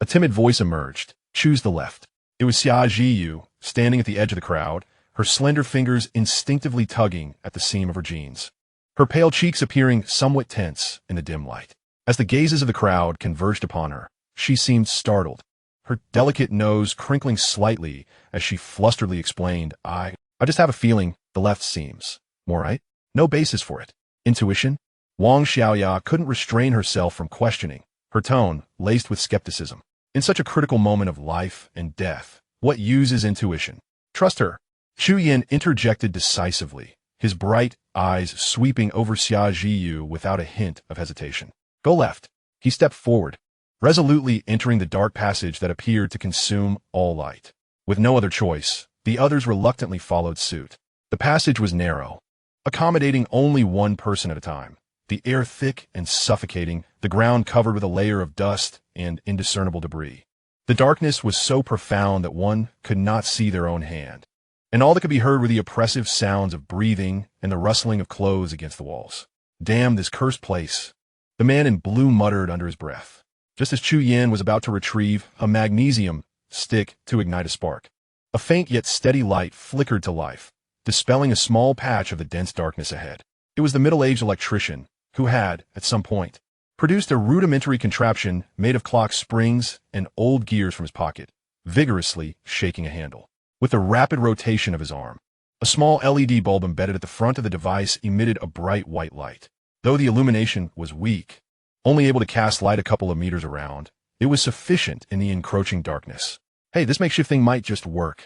a timid voice emerged. Choose the left. It was Xia Zhiyu, standing at the edge of the crowd, her slender fingers instinctively tugging at the seam of her jeans, her pale cheeks appearing somewhat tense in the dim light. As the gazes of the crowd converged upon her, she seemed startled, her delicate nose crinkling slightly as she flusteredly explained, I just have a feeling the left seems more right. No basis for it. Intuition? Wang Xiaoya couldn't restrain herself from questioning, her tone laced with skepticism. In such a critical moment of life and death, what use is intuition? Trust her. Chu Yin interjected decisively, his bright eyes sweeping over Xia Zhiyu without a hint of hesitation. Go left. He stepped forward, resolutely entering the dark passage that appeared to consume all light. With no other choice, the others reluctantly followed suit. The passage was narrow, accommodating only one person at a time. The air thick and suffocating, the ground covered with a layer of dust and indiscernible debris. The darkness was so profound that one could not see their own hand, and all that could be heard were the oppressive sounds of breathing and the rustling of clothes against the walls. Damn this cursed place, the man in blue muttered under his breath, just as Chu Yin was about to retrieve a magnesium stick to ignite a spark. A faint yet steady light flickered to life, dispelling a small patch of the dense darkness ahead. It was the middle-aged electrician, who had, at some point, produced a rudimentary contraption made of clock springs and old gears from his pocket, vigorously shaking a handle. With a rapid rotation of his arm, a small LED bulb embedded at the front of the device emitted a bright white light. Though the illumination was weak, only able to cast light a couple of meters around, it was sufficient in the encroaching darkness. Hey, this makeshift thing might just work.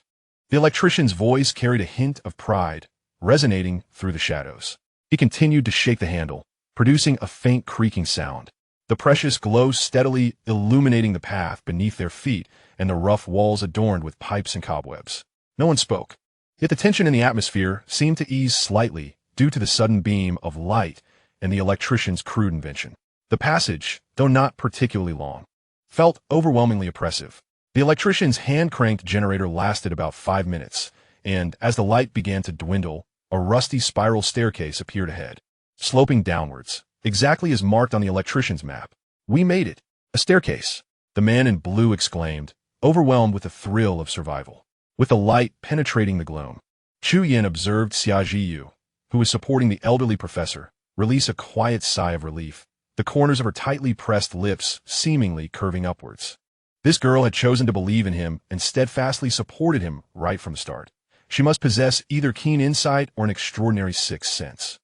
The electrician's voice carried a hint of pride, resonating through the shadows. He continued to shake the handle, producing a faint creaking sound. The precious glow steadily illuminating the path beneath their feet and the rough walls adorned with pipes and cobwebs. No one spoke, yet the tension in the atmosphere seemed to ease slightly due to the sudden beam of light and the electrician's crude invention. The passage, though not particularly long, felt overwhelmingly oppressive. The electrician's hand-cranked generator lasted about 5 minutes, and as the light began to dwindle, a rusty spiral staircase appeared ahead, sloping downwards, exactly as marked on the electrician's map. We made it. A staircase, the man in blue exclaimed, overwhelmed with the thrill of survival. With the light penetrating the gloom, Chu Yin observed Xia Zhiyu, who was supporting the elderly professor, release a quiet sigh of relief, the corners of her tightly pressed lips seemingly curving upwards. This girl had chosen to believe in him and steadfastly supported him right from the start. She must possess either keen insight or an extraordinary sixth sense.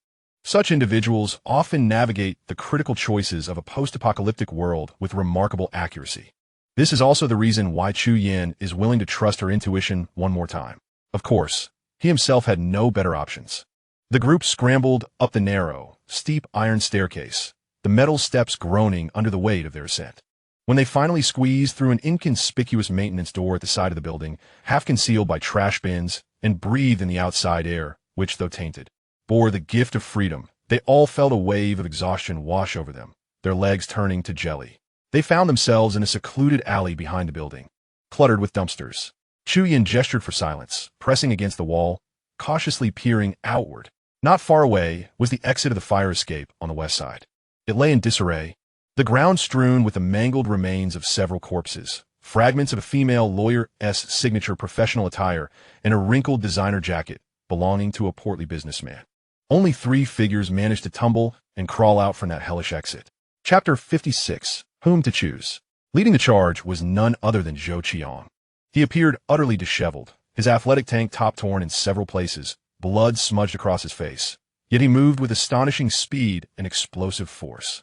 Such individuals often navigate the critical choices of a post-apocalyptic world with remarkable accuracy. This is also the reason why Chu Yin is willing to trust her intuition one more time. Of course, he himself had no better options. The group scrambled up the narrow, steep iron staircase, the metal steps groaning under the weight of their ascent. When they finally squeezed through an inconspicuous maintenance door at the side of the building, half concealed by trash bins, and breathed in the outside air, which, though tainted, bore the gift of freedom, they all felt a wave of exhaustion wash over them, their legs turning to jelly. They found themselves in a secluded alley behind the building, cluttered with dumpsters. Chu Yin gestured for silence, pressing against the wall, cautiously peering outward. Not far away was the exit of the fire escape on the west side. It lay in disarray, the ground strewn with the mangled remains of several corpses, fragments of a female lawyer's signature professional attire, and a wrinkled designer jacket belonging to a portly businessman. Only 3 figures managed to tumble and crawl out from that hellish exit. Chapter 56. Whom to choose. Leading the charge was none other than Zhou Qiang. He appeared utterly disheveled, his athletic tank top torn in several places, blood smudged across his face. Yet he moved with astonishing speed and explosive force,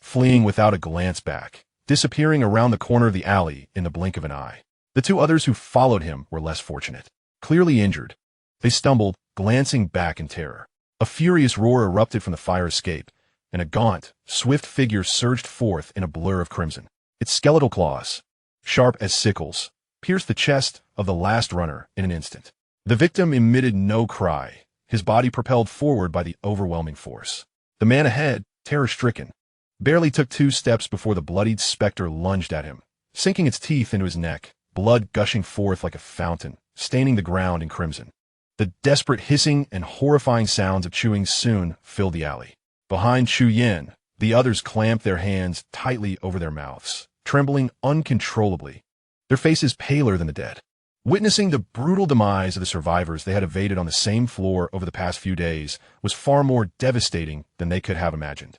fleeing without a glance back, disappearing around the corner of the alley in the blink of an eye. The two others who followed him were less fortunate. Clearly injured, they stumbled, glancing back in terror. A furious roar erupted from the fire escape, and a gaunt, swift figure surged forth in a blur of crimson. Its skeletal claws, sharp as sickles, pierced the chest of the last runner in an instant. The victim emitted no cry, his body propelled forward by the overwhelming force. The man ahead, terror-stricken, barely took 2 steps before the bloodied specter lunged at him, sinking its teeth into his neck, blood gushing forth like a fountain, staining the ground in crimson. The desperate hissing and horrifying sounds of chewing soon filled the alley. Behind Chu Yin, the others clamped their hands tightly over their mouths, trembling uncontrollably, their faces paler than the dead. Witnessing the brutal demise of the survivors they had evaded on the same floor over the past few days was far more devastating than they could have imagined.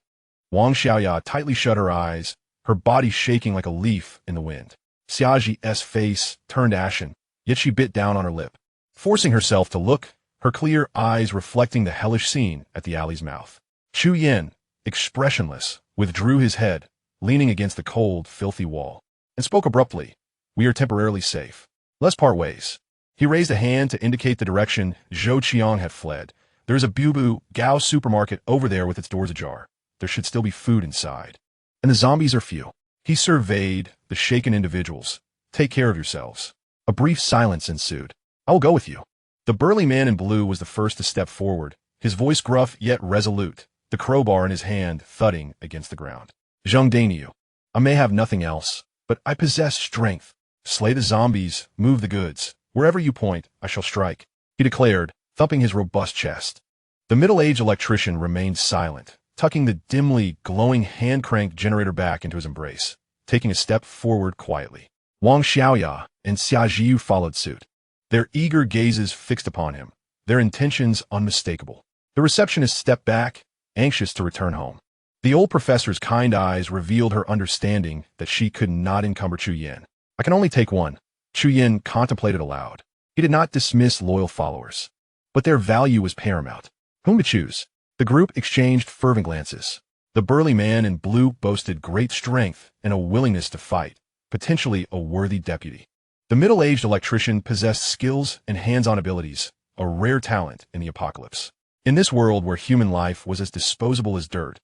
Wang Xiaoya tightly shut her eyes, her body shaking like a leaf in the wind. Xiaoji's face turned ashen, yet she bit down on her lip, forcing herself to look, her clear eyes reflecting the hellish scene at the alley's mouth. Chu Yin, expressionless, withdrew his head, leaning against the cold, filthy wall, and spoke abruptly. "We are temporarily safe. Let's part ways." He raised a hand to indicate the direction Zhou Qiang had fled. "There is a Bubu Gao supermarket over there with its doors ajar. There should still be food inside. And the zombies are few." He surveyed the shaken individuals. "Take care of yourselves." A brief silence ensued. "I will go with you." The burly man in blue was the first to step forward, his voice gruff yet resolute, the crowbar in his hand thudding against the ground. "Zheng Dainiu, I may have nothing else, but I possess strength. Slay the zombies, move the goods. Wherever you point, I shall strike," he declared, thumping his robust chest. The middle-aged electrician remained silent, tucking the dimly glowing hand-cranked generator back into his embrace, taking a step forward quietly. Wang Xiaoya and Xia Jiu followed suit, their eager gazes fixed upon him, their intentions unmistakable. The receptionist stepped back, anxious to return home. The old professor's kind eyes revealed her understanding that she could not encumber Chu Yin. "I can only take one," Chu Yin contemplated aloud. He did not dismiss loyal followers, but their value was paramount. Whom to choose? The group exchanged fervent glances. The burly man in blue boasted great strength and a willingness to fight, potentially a worthy deputy. The middle-aged electrician possessed skills and hands-on abilities, a rare talent in the apocalypse. In this world where human life was as disposable as dirt,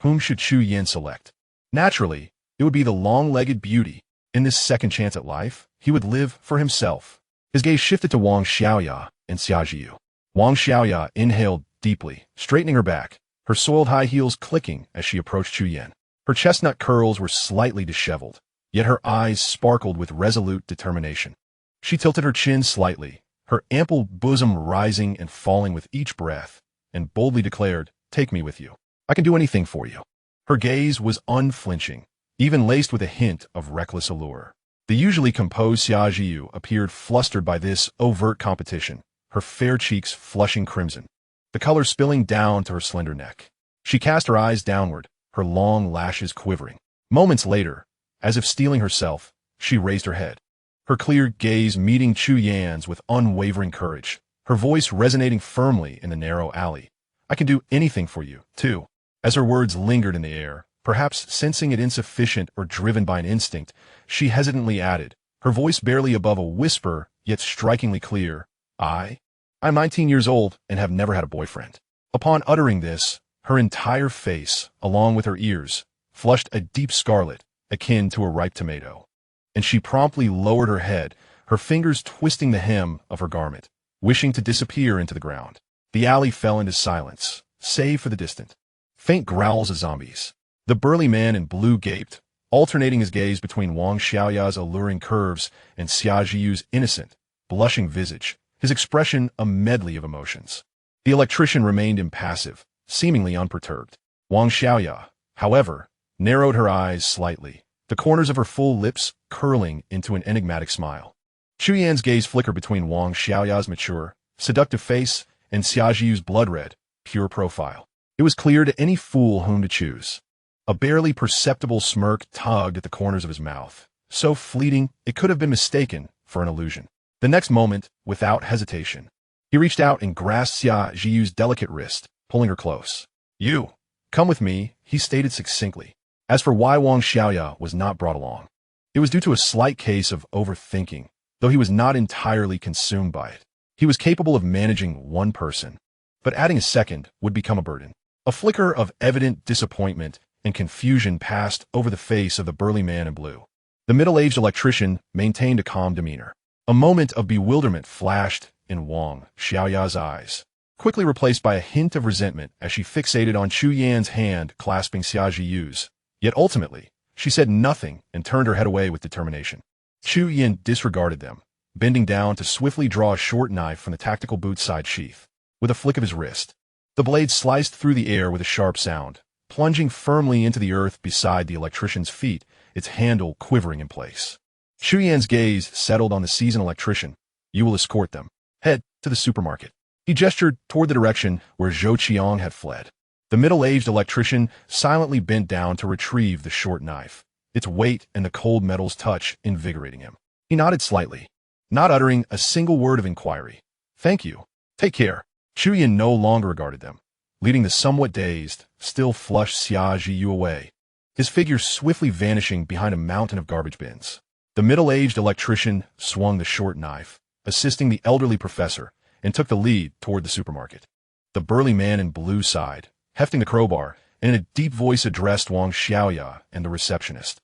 whom should Chu Yin select? Naturally, it would be the long-legged beauty. In this second chance at life, he would live for himself. His gaze shifted to Wang Xiaoya and Xia Jiu. Wang Xiaoya inhaled deeply, straightening her back, her soiled high heels clicking as she approached Chu Yin. Her chestnut curls were slightly disheveled, yet her eyes sparkled with resolute determination. She tilted her chin slightly, her ample bosom rising and falling with each breath, and boldly declared, "Take me with you. I can do anything for you." Her gaze was unflinching, even laced with a hint of reckless allure. The usually composed Xia Jiu appeared flustered by this overt competition, her fair cheeks flushing crimson, the color spilling down to her slender neck. She cast her eyes downward, her long lashes quivering. Moments later, as if steeling herself, she raised her head, her clear gaze meeting Chu Yan's with unwavering courage, her voice resonating firmly in the narrow alley. "I can do anything for you, too." As her words lingered in the air, perhaps sensing it insufficient or driven by an instinct, she hesitantly added, her voice barely above a whisper, yet strikingly clear, I'm 19 years old and have never had a boyfriend." Upon uttering this, her entire face, along with her ears, flushed a deep scarlet, akin to a ripe tomato, and she promptly lowered her head, her fingers twisting the hem of her garment, wishing to disappear into the ground. The alley fell into silence, save for the distant, faint growls of zombies. The burly man in blue gaped, alternating his gaze between Wang Xiaoya's alluring curves and Xia Jiu's innocent, blushing visage, his expression a medley of emotions. The electrician remained impassive, seemingly unperturbed. Wang Xiaoya, however, narrowed her eyes slightly, the corners of her full lips curling into an enigmatic smile. Chu Yan's gaze flickered between Wang Xiaoya's mature, seductive face and Xia Jiu's blood-red, pure profile. It was clear to any fool whom to choose. A barely perceptible smirk tugged at the corners of his mouth, so fleeting it could have been mistaken for an illusion. The next moment, without hesitation, he reached out and grasped Xia Zhiyu's delicate wrist, pulling her close. "You, come with me," he stated succinctly. As for why Wang Xiaoya was not brought along, it was due to a slight case of overthinking, though he was not entirely consumed by it. He was capable of managing one person, but adding a second would become a burden. A flicker of evident disappointment and confusion passed over the face of the burly man in blue. The middle-aged electrician maintained a calm demeanor. A moment of bewilderment flashed in Wang Xiaoya's eyes, quickly replaced by a hint of resentment as she fixated on Chu Yan's hand clasping Xia Zhiyu's. Yet ultimately, she said nothing and turned her head away with determination. Chu Yan disregarded them, bending down to swiftly draw a short knife from the tactical boot side sheath. With a flick of his wrist, the blade sliced through the air with a sharp sound, plunging firmly into the earth beside the electrician's feet, its handle quivering in place. Chu Yan's gaze settled on the seasoned electrician. "You will escort them. Head to the supermarket." He gestured toward the direction where Zhou Qiang had fled. The middle-aged electrician silently bent down to retrieve the short knife, its weight and the cold metal's touch invigorating him. He nodded slightly, not uttering a single word of inquiry. "Thank you. Take care." Chu Yan no longer regarded them, leading the somewhat dazed, still flushed Xia Zhiyu away, his figure swiftly vanishing behind a mountain of garbage bins. The middle-aged electrician swung the short knife, assisting the elderly professor, and took the lead toward the supermarket. The burly man in blue sighed, hefting the crowbar, and in a deep voice addressed Wang Xiaoya and the receptionist.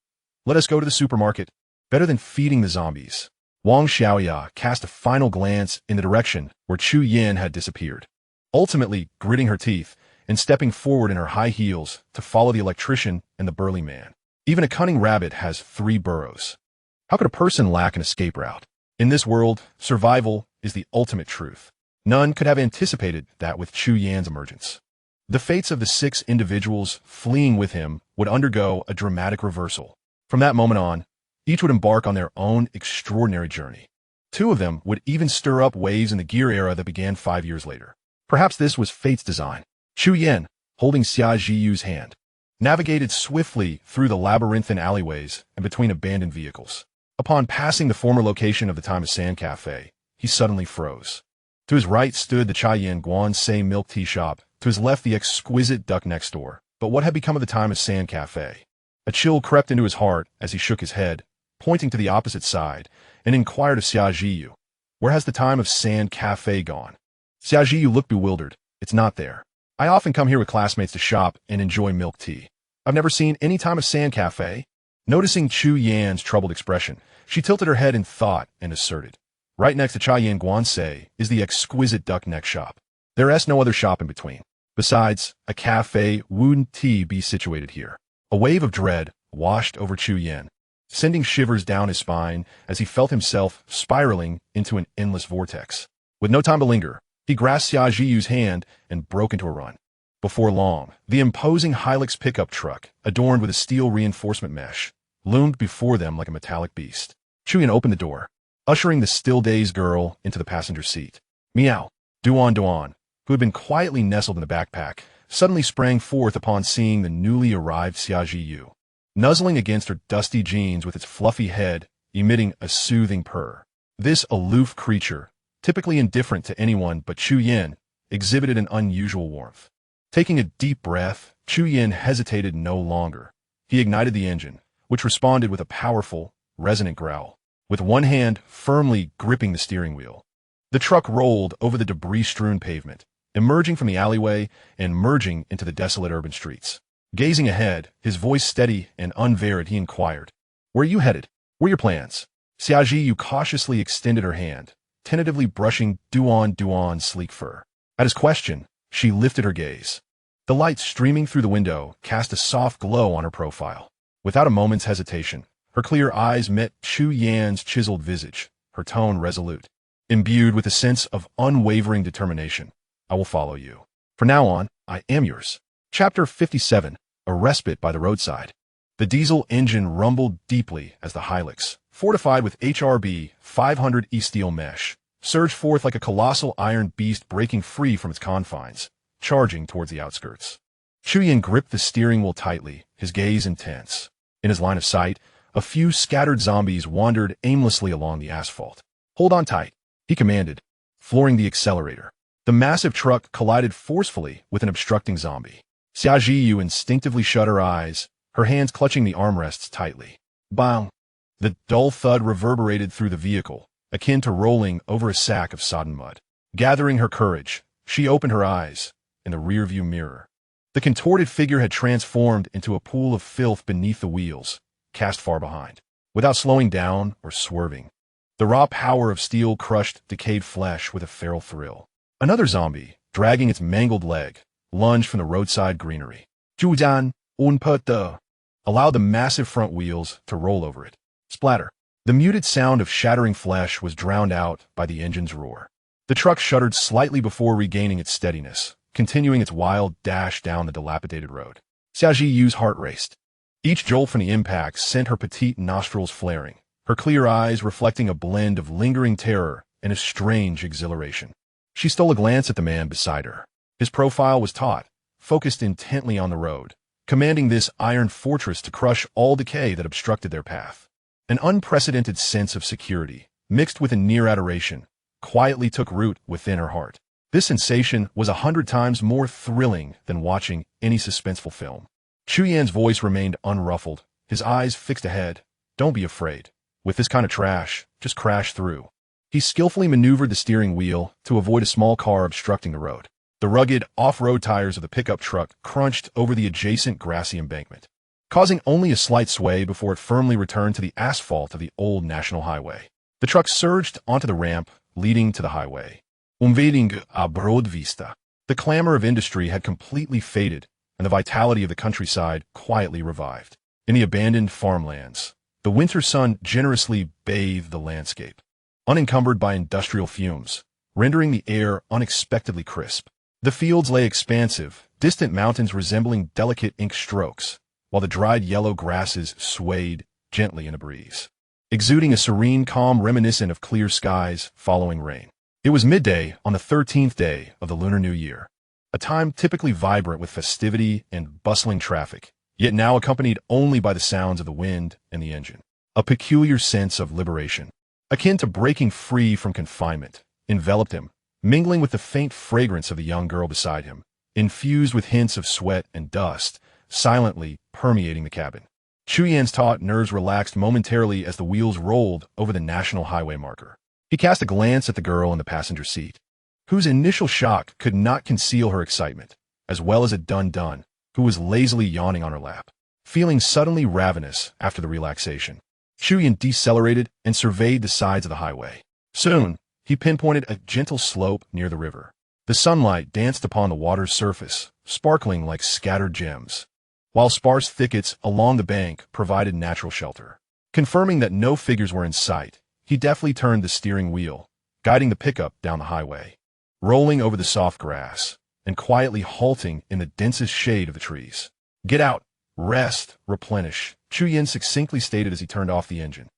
"Let us go to the supermarket. Better than feeding the zombies." Wang Xiaoya cast a final glance in the direction where Chu Yan had disappeared, ultimately gritting her teeth and stepping forward in her high heels to follow the electrician and the burly man. Even a cunning rabbit has 3 burrows. How could a person lack an escape route? In this world, survival is the ultimate truth. None could have anticipated that with Chu Yan's emergence. The fates of the 6 individuals fleeing with him would undergo a dramatic reversal. From that moment on, each would embark on their own extraordinary journey. 2 of them would even stir up waves in the gear era that began 5 years later. Perhaps this was fate's design. Chu Yan, holding Xia Zhiyu's hand, navigated swiftly through the labyrinthine alleyways and between abandoned vehicles. Upon passing the former location of the Time of Sand Cafe, he suddenly froze. To his right stood the Chaiyan Guansei milk tea shop, to his left the exquisite duck neck store. But what had become of the Time of Sand Cafe? A chill crept into his heart as he shook his head, pointing to the opposite side, and inquired of Xia Zhiyu, "Where has the Time of Sand Cafe gone?" Xia Zhiyu looked bewildered. "It's not there. I often come here with classmates to shop and enjoy milk tea. I've never seen any Time of Sand Cafe." Noticing Chu Yan's troubled expression, she tilted her head in thought and asserted, "Right next to Chaiyan Guansei is the exquisite duck neck shop. There is no other shop in between. Besides, a cafe wouldn't be situated here." A wave of dread washed over Chu Yan, sending shivers down his spine as he felt himself spiraling into an endless vortex. With no time to linger, he grasped Xia Zhiyu's hand and broke into a run. Before long, the imposing highrisk pickup truck, adorned with a steel reinforcement mesh, loomed before them like a metallic beast. Chu Yan opened the door, ushering the still-dazed girl into the passenger seat. Meow. Duan, who had been quietly nestled in the backpack, suddenly sprang forth upon seeing the newly arrived Xia Zhiyu, nuzzling against her dusty jeans with its fluffy head emitting a soothing purr. This aloof creature, typically indifferent to anyone but Chu Yan, exhibited an unusual warmth. Taking a deep breath, Chu Yan hesitated no longer. He ignited the engine, which responded with a powerful, resonant growl, with one hand firmly gripping the steering wheel. The truck rolled over the debris-strewn pavement, emerging from the alleyway and merging into the desolate urban streets. Gazing ahead, his voice steady and unvaried, he inquired, "Where are you headed? What are your plans?" Xia Zhiyu cautiously extended her hand, tentatively brushing Duan's sleek fur. At his question, she lifted her gaze. The light streaming through the window cast a soft glow on her profile. Without a moment's hesitation, her clear eyes met Chu Yan's chiseled visage, her tone resolute, imbued with a sense of unwavering determination. "I will follow you. From now on, I am yours." Chapter 57, A Respite by the Roadside. The diesel engine rumbled deeply as the highrisk, fortified with HRB 500E steel mesh, surged forth like a colossal iron beast breaking free from its confines, charging towards the outskirts. Chu Yan gripped the steering wheel tightly, his gaze intense. In his line of sight, A few scattered zombies wandered aimlessly along the asphalt. "Hold on tight," he commanded, flooring the accelerator. The massive truck collided forcefully with an obstructing zombie. Xiaojiyu instinctively shut her eyes, her hands clutching the armrests tightly. Bang! The dull thud reverberated through the vehicle, akin to rolling over a sack of sodden mud. Gathering her courage, she opened her eyes in the rearview mirror. The contorted figure had transformed into a pool of filth beneath the wheels, cast far behind. Without slowing down or swerving, the raw power of steel crushed decayed flesh with a feral thrill. Another zombie, dragging its mangled leg, lunged from the roadside greenery. Jujan, unputta, allowed the massive front wheels to roll over it. Splatter. The muted sound of shattering flesh was drowned out by the engine's roar. The truck shuddered slightly before regaining its steadiness, continuing its wild dash down the dilapidated road. Xiaojiyu's heart raced. Each jolt from the impact sent her petite nostrils flaring, her clear eyes reflecting a blend of lingering terror and a strange exhilaration. She stole a glance at the man beside her. His profile was taut, focused intently on the road, commanding this iron fortress to crush all decay that obstructed their path. An unprecedented sense of security, mixed with a near adoration, quietly took root within her heart. This sensation was 100 times more thrilling than watching any suspenseful film. Chu Yan's voice remained unruffled, his eyes fixed ahead. "Don't be afraid. With this kind of trash, just crash through." He skillfully maneuvered the steering wheel to avoid a small car obstructing the road. The rugged, off-road tires of the pickup truck crunched over the adjacent grassy embankment, causing only a slight sway before it firmly returned to the asphalt of the old national highway. The truck surged onto the ramp leading to the highway. Umveding a broad vista. The clamor of industry had completely faded, and the vitality of the countryside quietly revived. In the abandoned farmlands, the winter sun generously bathed the landscape, unencumbered by industrial fumes, rendering the air unexpectedly crisp. The fields lay expansive, distant mountains resembling delicate ink strokes, while the dried yellow grasses swayed gently in a breeze, exuding a serene calm reminiscent of clear skies following rain. It was midday on the 13th day of the Lunar New Year, a time typically vibrant with festivity and bustling traffic, yet now accompanied only by the sounds of the wind and the engine. A peculiar sense of liberation, akin to breaking free from confinement, enveloped him, mingling with the faint fragrance of the young girl beside him, infused with hints of sweat and dust, silently permeating the cabin. Chu Yan's taut nerves relaxed momentarily as the wheels rolled over the national highway marker. He cast a glance at the girl in the passenger seat, whose initial shock could not conceal her excitement, as well as a dun-dun, who was lazily yawning on her lap, feeling suddenly ravenous after the relaxation. Chu Yan decelerated and surveyed the sides of the highway. Soon, he pinpointed a gentle slope near the river. The sunlight danced upon the water's surface, sparkling like scattered gems, while sparse thickets along the bank provided natural shelter. Confirming that no figures were in sight, he deftly turned the steering wheel, guiding the pickup down the highway, rolling over the soft grass, and quietly halting in the densest shade of the trees. "Get out, rest, replenish," Chu Yan succinctly stated as he turned off the engine.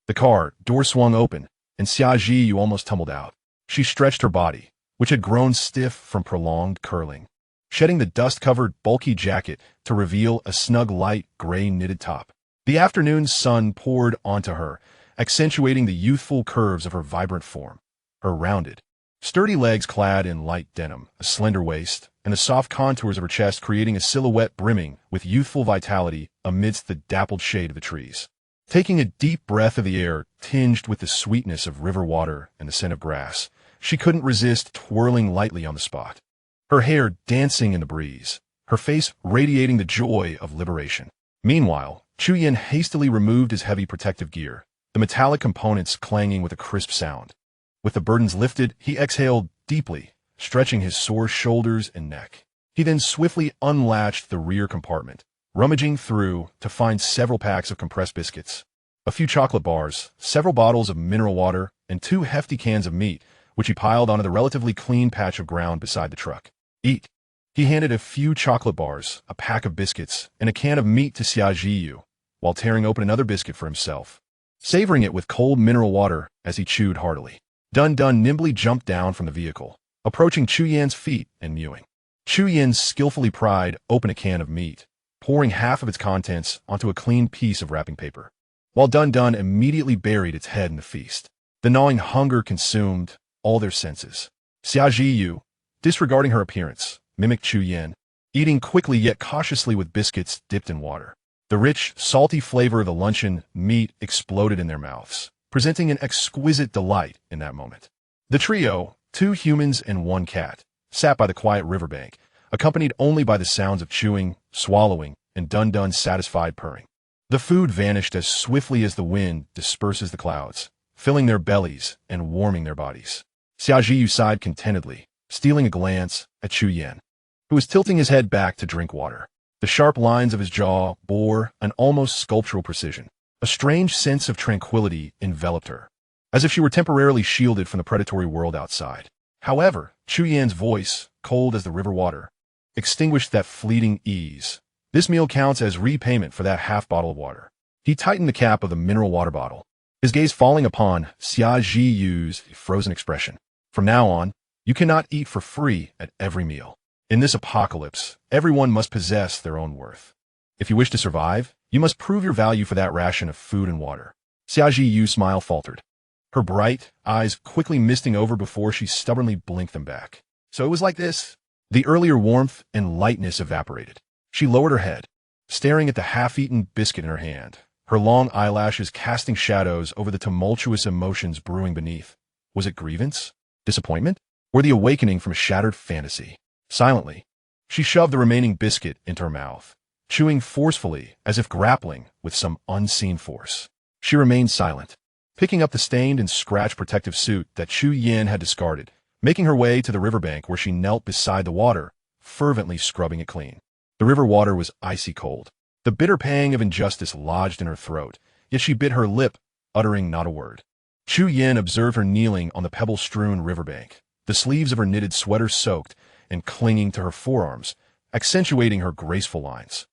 The car door swung open, and Xiaojiyu almost tumbled out. She stretched her body, which had grown stiff from prolonged curling, shedding the dust-covered, bulky jacket to reveal a snug light gray knitted top. The afternoon sun poured onto her, accentuating the youthful curves of her vibrant form. Her rounded, sturdy legs clad in light denim, a slender waist, and the soft contours of her chest creating a silhouette brimming with youthful vitality amidst the dappled shade of the trees. Taking a deep breath of the air tinged with the sweetness of river water and the scent of grass, she couldn't resist twirling lightly on the spot, her hair dancing in the breeze, her face radiating the joy of liberation. Meanwhile, Chu Yan hastily removed his heavy protective gear, the metallic components clanging with a crisp sound. With the burdens lifted, he exhaled deeply, stretching his sore shoulders and neck. He then swiftly unlatched the rear compartment, rummaging through to find several packs of compressed biscuits, a few chocolate bars, several bottles of mineral water, and 2 hefty cans of meat, which he piled onto the relatively clean patch of ground beside the truck. "Eat." He handed a few chocolate bars, a pack of biscuits, and a can of meat to Xiaojiyu, while tearing open another biscuit for himself, savoring it with cold mineral water as he chewed heartily. Dun-Dun nimbly jumped down from the vehicle, approaching Chu Yan's feet and mewing. Chu Yan skillfully pried open a can of meat, pouring half of its contents onto a clean piece of wrapping paper. while Dun Dun immediately buried its head in the feast. The gnawing hunger consumed all their senses. Xia Yu, disregarding her appearance, mimicked Chu Yin, eating quickly yet cautiously with biscuits dipped in water. The rich, salty flavor of the luncheon meat exploded in their mouths, presenting an exquisite delight in that moment. The trio, 2 humans and 1 cat, sat by the quiet riverbank, accompanied only by the sounds of chewing, swallowing, and Dun Dun's satisfied purring. The food vanished as swiftly as the wind disperses the clouds, filling their bellies and warming their bodies. Xia Yu sighed contentedly, stealing a glance at Chu Yin, who was tilting his head back to drink water. The sharp lines of his jaw bore an almost sculptural precision. A strange sense of tranquility enveloped her, as if she were temporarily shielded from the predatory world outside. However, Chu Yin's voice, cold as the river water, extinguished that fleeting ease. This meal counts as repayment for that half bottle of water. He tightened the cap of the mineral water bottle, his gaze falling upon Xia Yu's frozen expression. From now on, you cannot eat for free at every meal. In this apocalypse, everyone must possess their own worth. If you wish to survive, you must prove your value for that ration of food and water. Xia Yu's smile faltered, her bright eyes quickly misting over before she stubbornly blinked them back. So it was like this. The earlier warmth and lightness evaporated. She lowered her head, staring at the half-eaten biscuit in her hand, her long eyelashes casting shadows over the tumultuous emotions brewing beneath. Was it grievance? Disappointment? Or the awakening from a shattered fantasy? Silently, she shoved the remaining biscuit into her mouth, chewing forcefully as if grappling with some unseen force. She remained silent, picking up the stained and scratched protective suit that Chu Yin had discarded, making her way to the riverbank where she knelt beside the water, fervently scrubbing it clean. The river water was icy cold. The bitter pang of injustice lodged in her throat, yet she bit her lip, uttering not a word. Chu Yin observed her kneeling on the pebble-strewn riverbank, the sleeves of her knitted sweater soaked and clinging to her forearms, accentuating her graceful lines.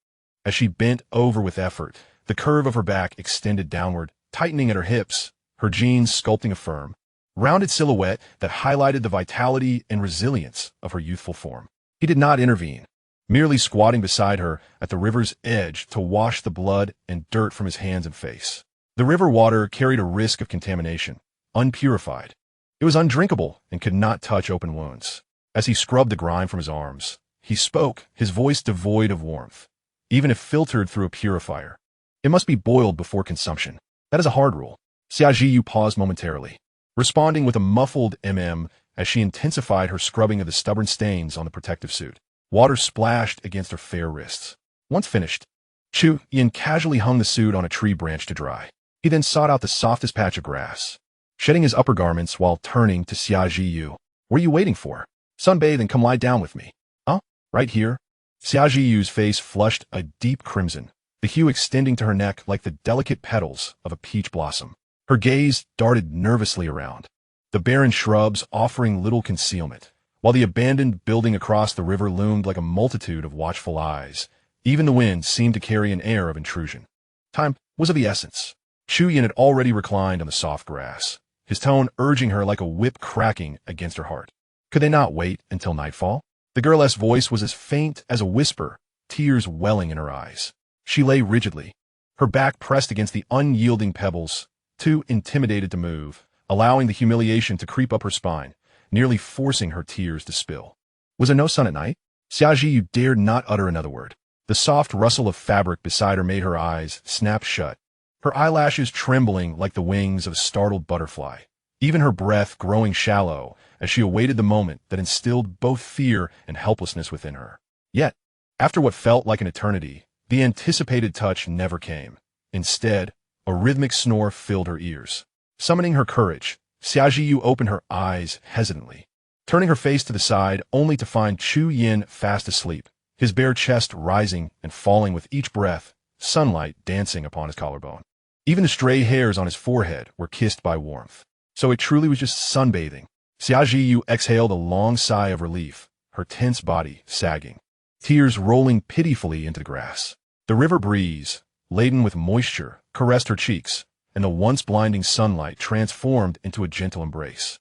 As she bent over with effort, the curve of her back extended downward, tightening at her hips, her jeans sculpting a firm, rounded silhouette that highlighted the vitality and resilience of her youthful form. He did not intervene, merely squatting beside her at the river's edge to wash the blood and dirt from his hands and face. The river water carried a risk of contamination, unpurified. It was undrinkable and could not touch open wounds. As he scrubbed the grime from his arms, he spoke, his voice devoid of warmth, even if filtered through a purifier. It must be boiled before consumption. That is a hard rule. Xia Yu paused momentarily, responding with a muffled as she intensified her scrubbing of the stubborn stains on the protective suit. Water splashed against her fair wrists. Once finished, Chu Yin casually hung the suit on a tree branch to dry. He then sought out the softest patch of grass, shedding his upper garments while turning to Xia Yu. What are you waiting for? Sunbathe and come lie down with me. Huh? Right here? Xia Yu's face flushed a deep crimson, the hue extending to her neck like the delicate petals of a peach blossom. Her gaze darted nervously around, the barren shrubs offering little concealment, while the abandoned building across the river loomed like a multitude of watchful eyes. Even the wind seemed to carry an air of intrusion. Time was of the essence. Chu Yin had already reclined on the soft grass, his tone urging her like a whip cracking against her heart. Could they not wait until nightfall? The girl's voice was as faint as a whisper, tears welling in her eyes. She lay rigidly, her back pressed against the unyielding pebbles, too intimidated to move, allowing the humiliation to creep up her spine, nearly forcing her tears to spill. Was there no sun at night? Xia Yu dared not utter another word. The soft rustle of fabric beside her made her eyes snap shut, her eyelashes trembling like the wings of a startled butterfly, even her breath growing shallow as she awaited the moment that instilled both fear and helplessness within her. Yet, after what felt like an eternity, the anticipated touch never came. Instead, a rhythmic snore filled her ears. Summoning her courage, Xia Yu opened her eyes hesitantly, turning her face to the side only to find Chu Yin fast asleep, his bare chest rising and falling with each breath, sunlight dancing upon his collarbone. Even the stray hairs on his forehead were kissed by warmth. So it truly was just sunbathing. Xia Yu exhaled a long sigh of relief, her tense body sagging, tears rolling pitifully into the grass. The river breeze, laden with moisture, caressed her cheeks, and the once blinding sunlight transformed into a gentle embrace.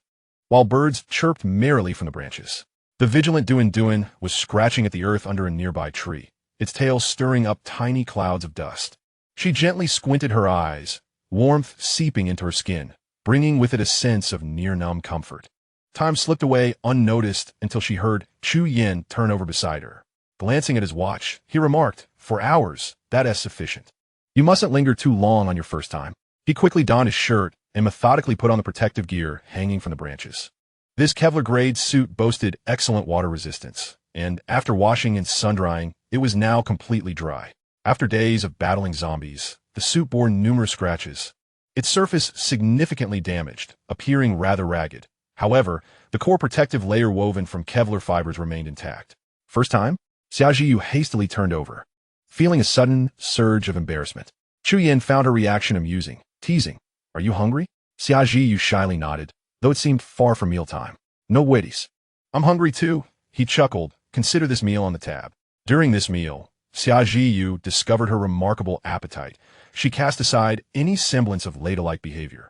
While birds chirped merrily from the branches, the vigilant Duin was scratching at the earth under a nearby tree, its tail stirring up tiny clouds of dust. She gently squinted her eyes, warmth seeping into her skin, bringing with it a sense of near-numb comfort. Time slipped away unnoticed until she heard Chu Yin turn over beside her. Glancing at his watch, he remarked, "4 hours, that is sufficient. You mustn't linger too long on your first time." He quickly donned his shirt and methodically put on the protective gear hanging from the branches. This Kevlar-grade suit boasted excellent water resistance, and after washing and sun-drying, it was now completely dry. After days of battling zombies, the suit bore numerous scratches. Its surface significantly damaged, appearing rather ragged. However, the core protective layer woven from Kevlar fibers remained intact. First time? Xiaojiu hastily turned over, feeling a sudden surge of embarrassment. Chu Yin found her reaction amusing, teasing, "Are you hungry?" Xiaojiu shyly nodded, though it seemed far from mealtime. "No waities. I'm hungry too," he chuckled. "Consider this meal on the tab." During this meal, Xiaojiu discovered her remarkable appetite. She cast aside any semblance of ladylike behavior,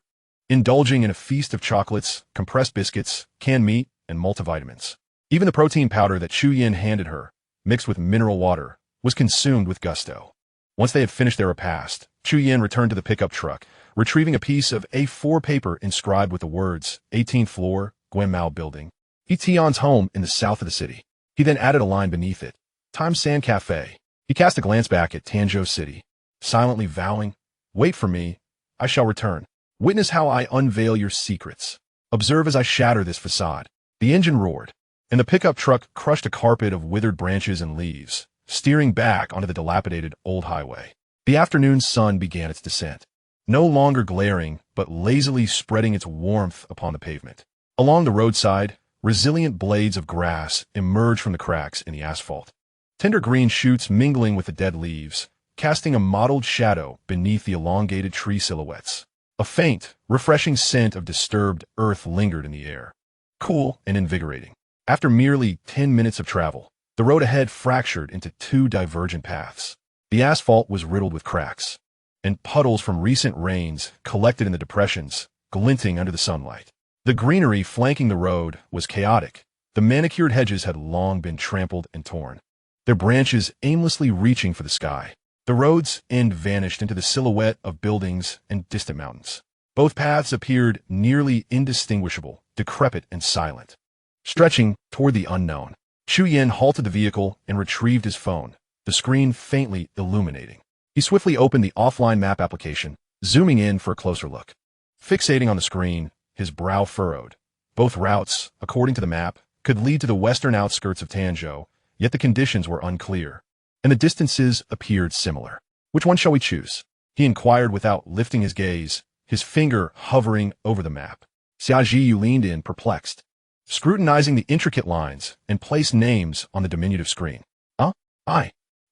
indulging in a feast of chocolates, compressed biscuits, canned meat, and multivitamins. Even the protein powder that Chu Yin handed her, mixed with mineral water, was consumed with gusto. Once they had finished their repast, Chu Yin returned to the pickup truck, retrieving a piece of A4 paper inscribed with the words, 18th floor, Guanmao building. Etion's home in the south of the city. He then added a line beneath it, Times Sand Cafe. He cast a glance back at Tanzhou City, silently vowing, "Wait for me, I shall return. Witness how I unveil your secrets. Observe as I shatter this facade." The engine roared, and the pickup truck crushed a carpet of withered branches and leaves, steering back onto the dilapidated old highway. The afternoon sun began its descent, no longer glaring, but lazily spreading its warmth upon the pavement. Along the roadside, resilient blades of grass emerged from the cracks in the asphalt, tender green shoots mingling with the dead leaves, casting a mottled shadow beneath the elongated tree silhouettes. A faint, refreshing scent of disturbed earth lingered in the air, cool and invigorating. After merely 10 minutes of travel, the road ahead fractured into 2 divergent paths. The asphalt was riddled with cracks, and puddles from recent rains collected in the depressions, glinting under the sunlight. The greenery flanking the road was chaotic. The manicured hedges had long been trampled and torn, their branches aimlessly reaching for the sky. The road's end vanished into the silhouette of buildings and distant mountains. Both paths appeared nearly indistinguishable, decrepit and silent. Stretching toward the unknown, Chu Yin halted the vehicle and retrieved his phone, the screen faintly illuminating. He swiftly opened the offline map application, zooming in for a closer look. Fixating on the screen, his brow furrowed. Both routes, according to the map, could lead to the western outskirts of Tanzhou, yet the conditions were unclear, and the distances appeared similar. "Which one shall we choose?" he inquired without lifting his gaze, his finger hovering over the map. Xiaojiu leaned in, perplexed, scrutinizing the intricate lines and placed names on the diminutive screen.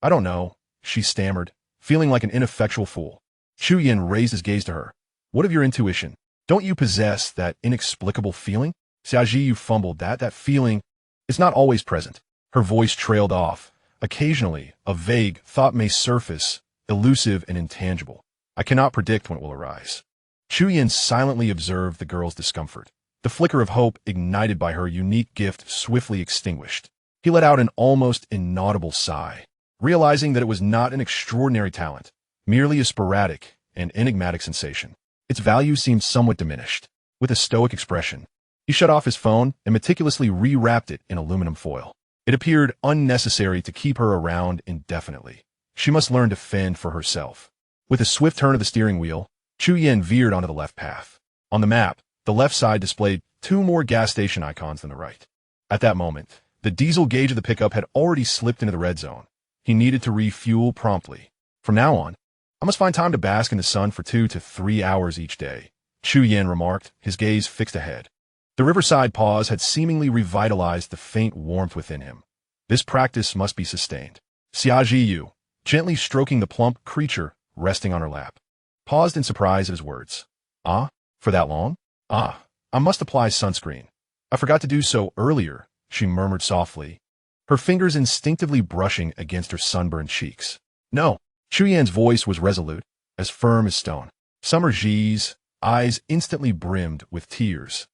I don't know," she stammered, feeling like an ineffectual fool. Chu Yin raised his gaze to her. "What of your intuition? Don't you possess that inexplicable feeling?" Xiaojiu fumbled. That feeling is not always present." Her voice trailed off. "Occasionally, a vague thought may surface, elusive and intangible. I cannot predict when it will arise." Chu Yin silently observed the girl's discomfort. The flicker of hope ignited by her unique gift swiftly extinguished. He let out an almost inaudible sigh, realizing that it was not an extraordinary talent, merely a sporadic and enigmatic sensation. Its value seemed somewhat diminished. With a stoic expression, he shut off his phone and meticulously rewrapped it in aluminum foil. It appeared unnecessary to keep her around indefinitely. She must learn to fend for herself. With a swift turn of the steering wheel, Chu Yin veered onto the left path. On the map, the left side displayed 2 more gas station icons than the right. At that moment, the diesel gauge of the pickup had already slipped into the red zone. He needed to refuel promptly. "From now on, I must find time to bask in the sun for 2 to 3 hours each day," Chu Yin remarked, his gaze fixed ahead. The riverside pause had seemingly revitalized the faint warmth within him. This practice must be sustained. Xiaojiu, gently stroking the plump creature resting on her lap, paused in surprise at his words. For that long? I must apply sunscreen. I forgot to do so earlier," she murmured softly, her fingers instinctively brushing against her sunburned cheeks. "No." Chu Yan's voice was resolute, as firm as stone. Summer Ji's eyes instantly brimmed with tears,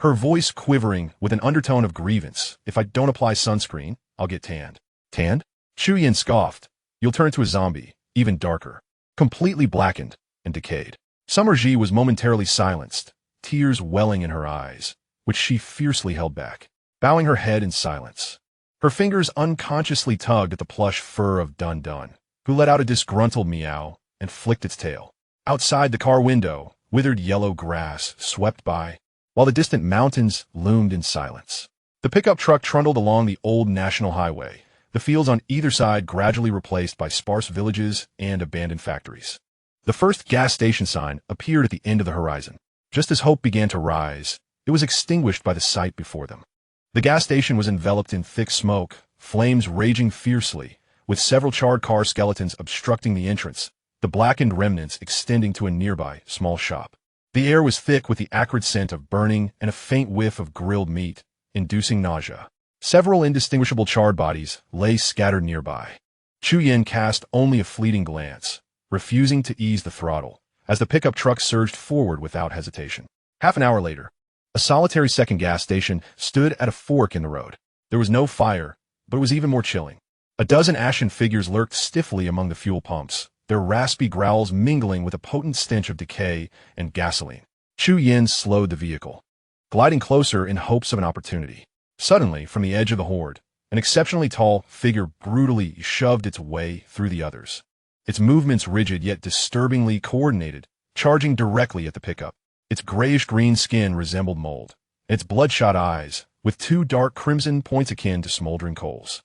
her voice quivering with an undertone of grievance. "If I don't apply sunscreen, I'll get tanned." "Tanned?" Chu Yan scoffed. "You'll turn into a zombie, even darker, completely blackened and decayed." Summer G was momentarily silenced, tears welling in her eyes, which she fiercely held back, bowing her head in silence. Her fingers unconsciously tugged at the plush fur of Dun Dun, who let out a disgruntled meow and flicked its tail. Outside the car window, withered yellow grass swept by, while the distant mountains loomed in silence. The pickup truck trundled along the old national highway, the fields on either side gradually replaced by sparse villages and abandoned factories. The first gas station sign appeared at the end of the horizon. Just as hope began to rise, it was extinguished by the sight before them. The gas station was enveloped in thick smoke, flames raging fiercely, with several charred car skeletons obstructing the entrance, the blackened remnants extending to a nearby small shop. The air was thick with the acrid scent of burning and a faint whiff of grilled meat, inducing nausea. Several indistinguishable charred bodies lay scattered nearby. Chu Yin cast only a fleeting glance, refusing to ease the throttle, as the pickup truck surged forward without hesitation. Half an hour later, a solitary second gas station stood at a fork in the road. There was no fire, but it was even more chilling. A dozen ashen figures lurked stiffly among the fuel pumps, their raspy growls mingling with a potent stench of decay and gasoline. Chu Yin slowed the vehicle, gliding closer in hopes of an opportunity. Suddenly, from the edge of the horde, an exceptionally tall figure brutally shoved its way through the others. Its movements rigid yet disturbingly coordinated, charging directly at the pickup. Its grayish-green skin resembled mold, its bloodshot eyes, with two dark crimson points akin to smoldering coals,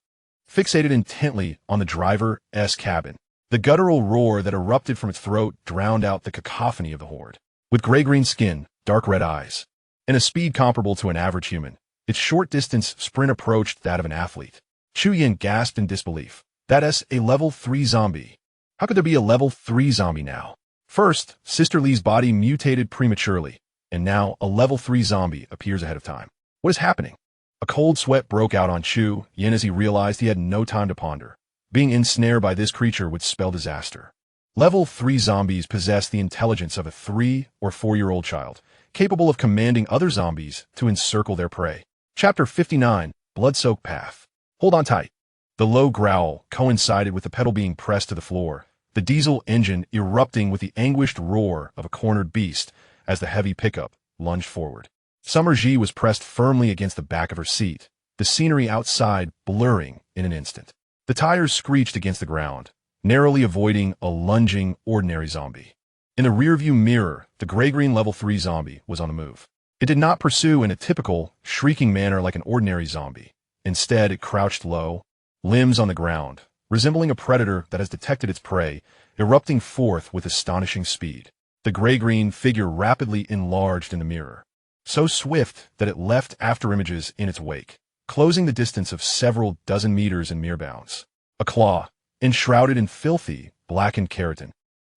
fixated intently on the driver's cabin. The guttural roar that erupted from its throat drowned out the cacophony of the horde. With gray-green skin, dark red eyes, and a speed comparable to an average human, its short-distance sprint approached that of an athlete. Chu Yin gasped in disbelief. That's a level 3 zombie. How could there be a level 3 zombie now? First, Sister Lee's body mutated prematurely, and now a level 3 zombie appears ahead of time. What is happening? A cold sweat broke out on Chu Yin as he realized he had no time to ponder. Being ensnared by this creature would spell disaster. Level 3 zombies possess the intelligence of a 3- or 4-year-old child, capable of commanding other zombies to encircle their prey. Chapter 59, Blood-Soaked Path. Hold on tight. The low growl coincided with the pedal being pressed to the floor, the diesel engine erupting with the anguished roar of a cornered beast as the heavy pickup lunged forward. Summer G was pressed firmly against the back of her seat, the scenery outside blurring in an instant. The tires screeched against the ground, narrowly avoiding a lunging ordinary zombie. In the rearview mirror, the gray-green level 3 zombie was on the move. It did not pursue in a typical, shrieking manner like an ordinary zombie. Instead, it crouched low, limbs on the ground, resembling a predator that has detected its prey, erupting forth with astonishing speed. The gray-green figure rapidly enlarged in the mirror, so swift that it left afterimages in its wake, closing the distance of several dozen meters in mere bounds. A claw, enshrouded in filthy, blackened keratin,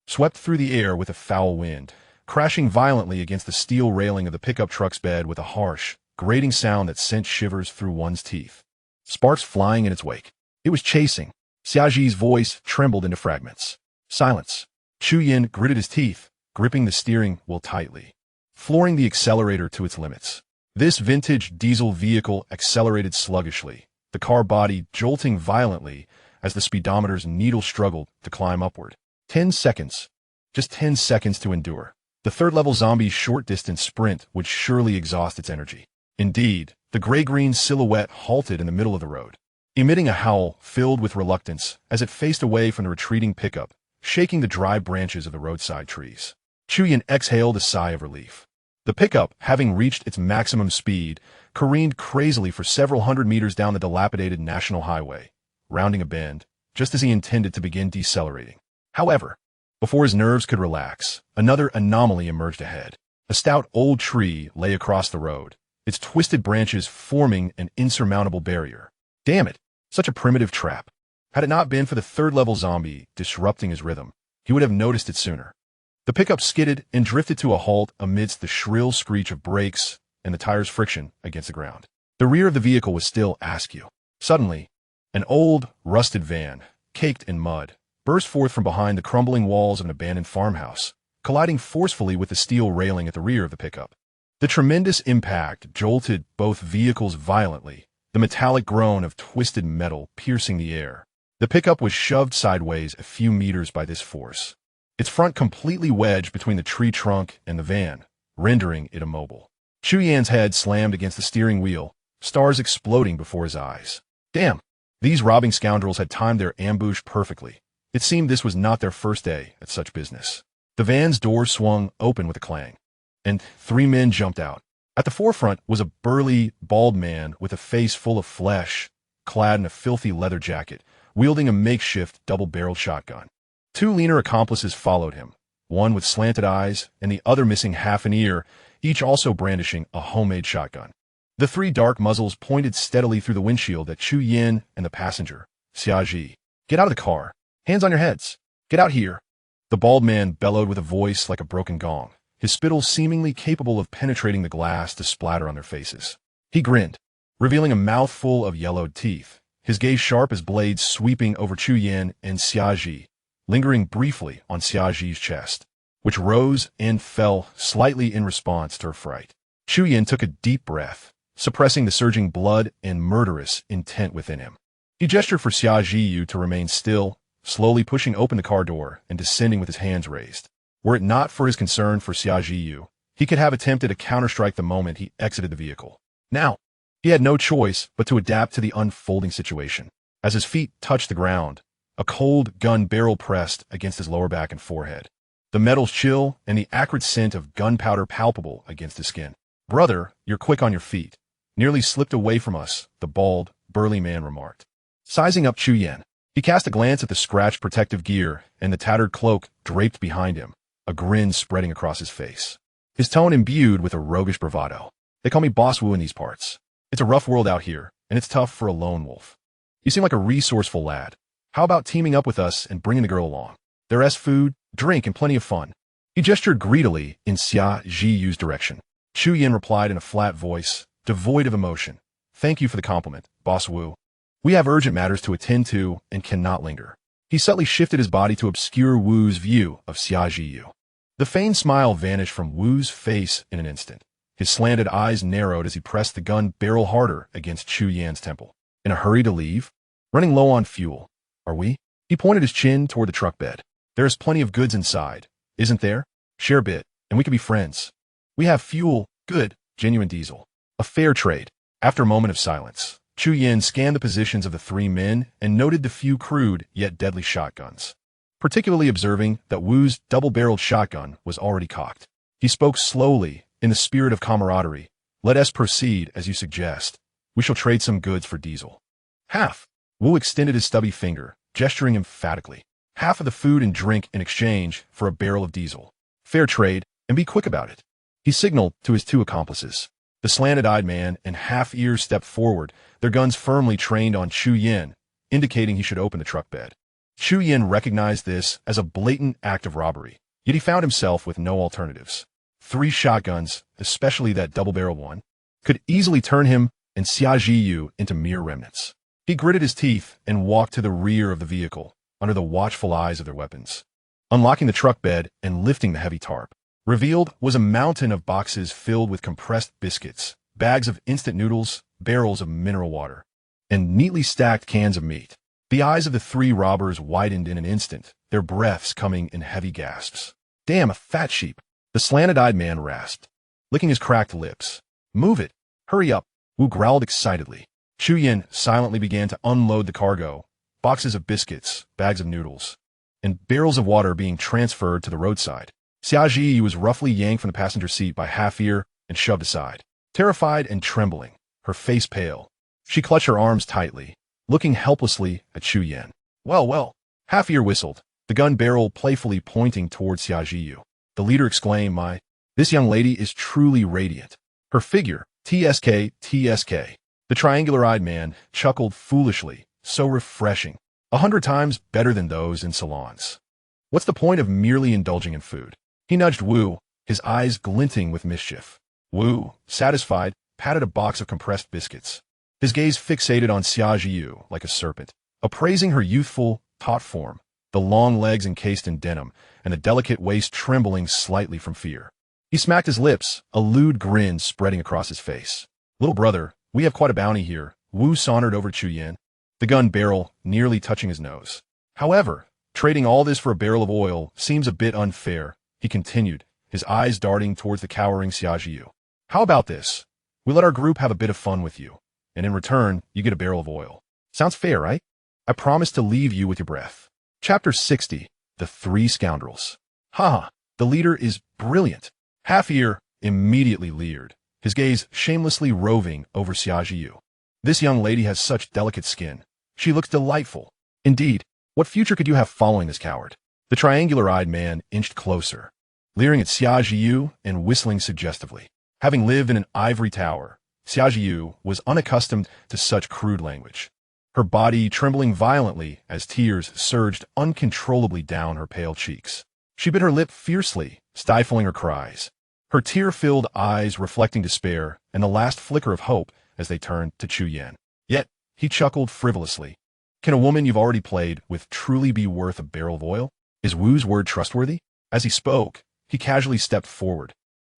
swept through the air with a foul wind, crashing violently against the steel railing of the pickup truck's bed with a harsh, grating sound that sent shivers through one's teeth. Sparks flying in its wake. It was chasing. Xiaji's voice trembled into fragments. Silence. Chu Yin gritted his teeth, gripping the steering wheel tightly, flooring the accelerator to its limits. This vintage diesel vehicle accelerated sluggishly, the car body jolting violently as the speedometer's needle struggled to climb upward. 10 seconds. Just 10 seconds to endure. The third-level zombie's short-distance sprint would surely exhaust its energy. Indeed, the gray-green silhouette halted in the middle of the road, emitting a howl filled with reluctance as it faced away from the retreating pickup, shaking the dry branches of the roadside trees. Chu Yin exhaled a sigh of relief. The pickup, having reached its maximum speed, careened crazily for several hundred meters down the dilapidated national highway, rounding a bend, just as he intended to begin decelerating. However, before his nerves could relax, another anomaly emerged ahead. A stout old tree lay across the road, its twisted branches forming an insurmountable barrier. Damn it, such a primitive trap. Had it not been for the third-level zombie disrupting his rhythm, he would have noticed it sooner. The pickup skidded and drifted to a halt amidst the shrill screech of brakes and the tire's friction against the ground. The rear of the vehicle was still askew. Suddenly, an old, rusted van, caked in mud, burst forth from behind the crumbling walls of an abandoned farmhouse, colliding forcefully with the steel railing at the rear of the pickup. The tremendous impact jolted both vehicles violently, the metallic groan of twisted metal piercing the air. The pickup was shoved sideways a few meters by this force, its front completely wedged between the tree trunk and the van, rendering it immobile. Chu Yan's head slammed against the steering wheel, stars exploding before his eyes. Damn! These robbing scoundrels had timed their ambush perfectly. It seemed this was not their first day at such business. The van's doors swung open with a clang, and 3 men jumped out. At the forefront was a burly, bald man with a face full of flesh, clad in a filthy leather jacket, wielding a makeshift double-barreled shotgun. 2 leaner accomplices followed him, one with slanted eyes and the other missing half an ear, each also brandishing a homemade shotgun. The 3 dark muzzles pointed steadily through the windshield at Chu Yan and the passenger, Xiaji. "Get out of the car. Hands on your heads. Get out here." The bald man bellowed with a voice like a broken gong, his spittle seemingly capable of penetrating the glass to splatter on their faces. He grinned, revealing a mouthful of yellowed teeth, his gaze sharp as blades sweeping over Chu Yan and Xiaji, lingering briefly on Xiaji's chest, which rose and fell slightly in response to her fright. Chu Yan took a deep breath, suppressing the surging blood and murderous intent within him. He gestured for Xiaji to remain still, slowly pushing open the car door and descending with his hands raised. Were it not for his concern for Xiaji, he could have attempted a counterstrike the moment he exited the vehicle. Now, he had no choice but to adapt to the unfolding situation. As his feet touched the ground, a cold gun barrel pressed against his lower back and forehead. The metal's chill and the acrid scent of gunpowder palpable against his skin. "Brother, you're quick on your feet. Nearly slipped away from us," the bald, burly man remarked. Sizing up Chu Yan, he cast a glance at the scratched protective gear and the tattered cloak draped behind him, a grin spreading across his face. His tone imbued with a roguish bravado. "They call me Boss Wu in these parts. It's a rough world out here, and it's tough for a lone wolf. You seem like a resourceful lad. How about teaming up with us and bringing the girl along? There's food, drink, and plenty of fun." He gestured greedily in Xia Zhiyu's direction. Chu Yan replied in a flat voice, devoid of emotion. "Thank you for the compliment, Boss Wu. We have urgent matters to attend to and cannot linger." He subtly shifted his body to obscure Wu's view of Xia Zhiyu. The feigned smile vanished from Wu's face in an instant. His slanted eyes narrowed as he pressed the gun barrel harder against Chu Yan's temple. "In a hurry to leave? Running low on fuel. Are we?" He pointed his chin toward the truck bed. "There is plenty of goods inside, isn't there? Share a bit, and we can be friends. We have fuel, good, genuine diesel. A fair trade." After a moment of silence, Chu Yan scanned the positions of the 3 men and noted the few crude yet deadly shotguns, particularly observing that Wu's double-barreled shotgun was already cocked. He spoke slowly, in the spirit of camaraderie. "Let us proceed as you suggest. We shall trade some goods for diesel." "Half." Wu extended his stubby finger, gesturing emphatically. "Half of the food and drink in exchange for a barrel of diesel. Fair trade, and be quick about it." He signaled to his 2 accomplices. The slanted-eyed man and half-ear stepped forward, their guns firmly trained on Chu Yan, indicating he should open the truck bed. Chu Yan recognized this as a blatant act of robbery, yet he found himself with no alternatives. 3 shotguns, especially that double-barreled one, could easily turn him and Xia Zhiyu into mere remnants. He gritted his teeth and walked to the rear of the vehicle, under the watchful eyes of their weapons. Unlocking the truck bed and lifting the heavy tarp, revealed was a mountain of boxes filled with compressed biscuits, bags of instant noodles, barrels of mineral water, and neatly stacked cans of meat. The eyes of the 3 robbers widened in an instant, their breaths coming in heavy gasps. "Damn, a fat sheep," the slanted-eyed man rasped, licking his cracked lips. "Move it. Hurry up," Wu growled excitedly. Chu Yan silently began to unload the cargo, boxes of biscuits, bags of noodles, and barrels of water being transferred to the roadside. Xia Zhiyu was roughly yanked from the passenger seat by half-ear and shoved aside. Terrified and trembling, her face pale, she clutched her arms tightly, looking helplessly at Chu Yan. Well, half-ear whistled, the gun barrel playfully pointing towards Xia Zhiyu. The leader exclaimed, This young lady is truly radiant. Her figure, TSK. The triangular-eyed man chuckled foolishly, so refreshing, 100 times better than those in salons. What's the point of merely indulging in food? He nudged Wu, his eyes glinting with mischief. Wu, satisfied, patted a box of compressed biscuits, his gaze fixated on Xia Zhiyu like a serpent, appraising her youthful, taut form, the long legs encased in denim, and the delicate waist trembling slightly from fear. He smacked his lips, a lewd grin spreading across his face. Little brother, we have quite a bounty here. Wu sauntered over Chu Yan, the gun barrel nearly touching his nose. However, Trading all this for a barrel of oil seems a bit unfair, he continued, his eyes darting towards the cowering Xiaojiu. How about this? We let our group have a bit of fun with you, and in return, you get a barrel of oil. Sounds fair, right? I promise to leave you with your breath. Chapter 60. The Three Scoundrels. Ha! The leader is brilliant. Half-Ear immediately leered, his gaze shamelessly roving over Xiaojiu. This young lady has such delicate skin. She looks delightful. Indeed, what future could you have following this coward? The triangular-eyed man inched closer, leering at Xiaojiu and whistling suggestively. Having lived in an ivory tower, Xiaojiu was unaccustomed to such crude language, her body trembling violently as tears surged uncontrollably down her pale cheeks. She bit her lip fiercely, stifling her cries, her tear-filled eyes reflecting despair and the last flicker of hope as they turned to Chu Yan. Yet, he chuckled frivolously. Can a woman you've already played with truly be worth a barrel of oil? Is Wu's word trustworthy? As he spoke, he casually stepped forward,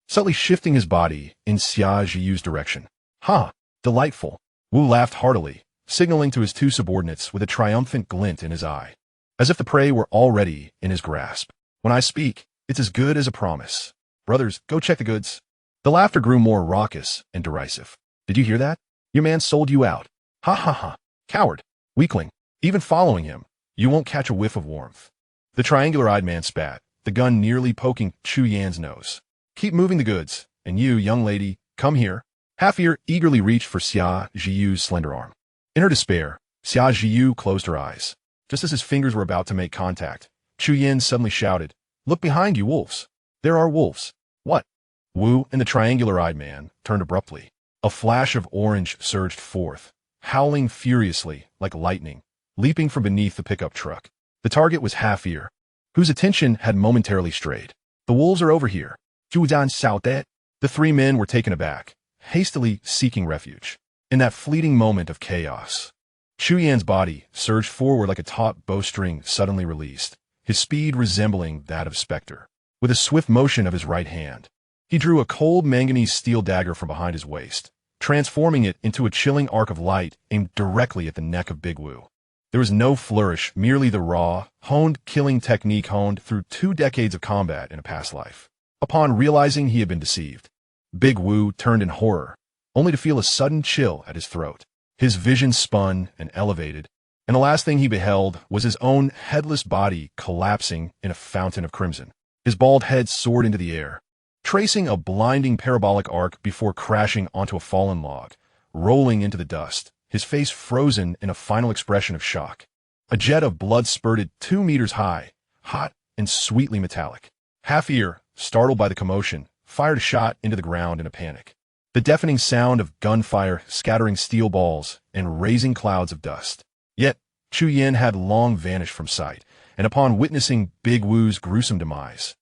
subtly shifting his body in Xiaojiu's direction. Ha! Delightful. Wu laughed heartily, signaling to his two subordinates with a triumphant glint in his eye, as if the prey were already in his grasp. When I speak, it's as good as a promise. Brothers, go check the goods. The laughter grew more raucous and derisive. Did you hear that? Your man sold you out. Ha ha ha. Coward. Weakling. Even following him, you won't catch a whiff of warmth. The triangular-eyed man spat, the gun nearly poking Chu Yan's nose. Keep moving the goods, and you, young lady, come here. Half-Ear eagerly reached for Xiaojiu's slender arm. In her despair, Xiaojiu closed her eyes. Just as his fingers were about to make contact, Chu Yan suddenly shouted, "Look behind you, wolves. There are wolves." What? Wu and the triangular-eyed man turned abruptly. A flash of orange surged forth, howling furiously like lightning, leaping from beneath the pickup truck. The target was Half-Ear, whose attention had momentarily strayed. The wolves are over here. Zhudan Xiaodet. The three men were taken aback, hastily seeking refuge. In that fleeting moment of chaos, Chu Yan's body surged forward like a taut bowstring suddenly released, his speed resembling that of Spectre. With a swift motion of his right hand, he drew a cold manganese steel dagger from behind his waist, transforming it into a chilling arc of light aimed directly at the neck of Big Wu. There was no flourish, merely the raw, honed killing technique honed through 2 decades of combat in a past life. Upon realizing he had been deceived, Big Wu turned in horror, only to feel a sudden chill at his throat. His vision spun and elevated, and the last thing he beheld was his own headless body collapsing in a fountain of crimson. His bald head soared into the air, tracing a blinding parabolic arc before crashing onto a fallen log, rolling into the dust, his face frozen in a final expression of shock. A jet of blood spurted 2 meters high, hot and sweetly metallic. Half-Ear, startled by the commotion, fired a shot into the ground in a panic. The deafening sound of gunfire scattering steel balls and raising clouds of dust. Yet, Chu Yan had long vanished from sight, and upon witnessing Big Wu's gruesome demise,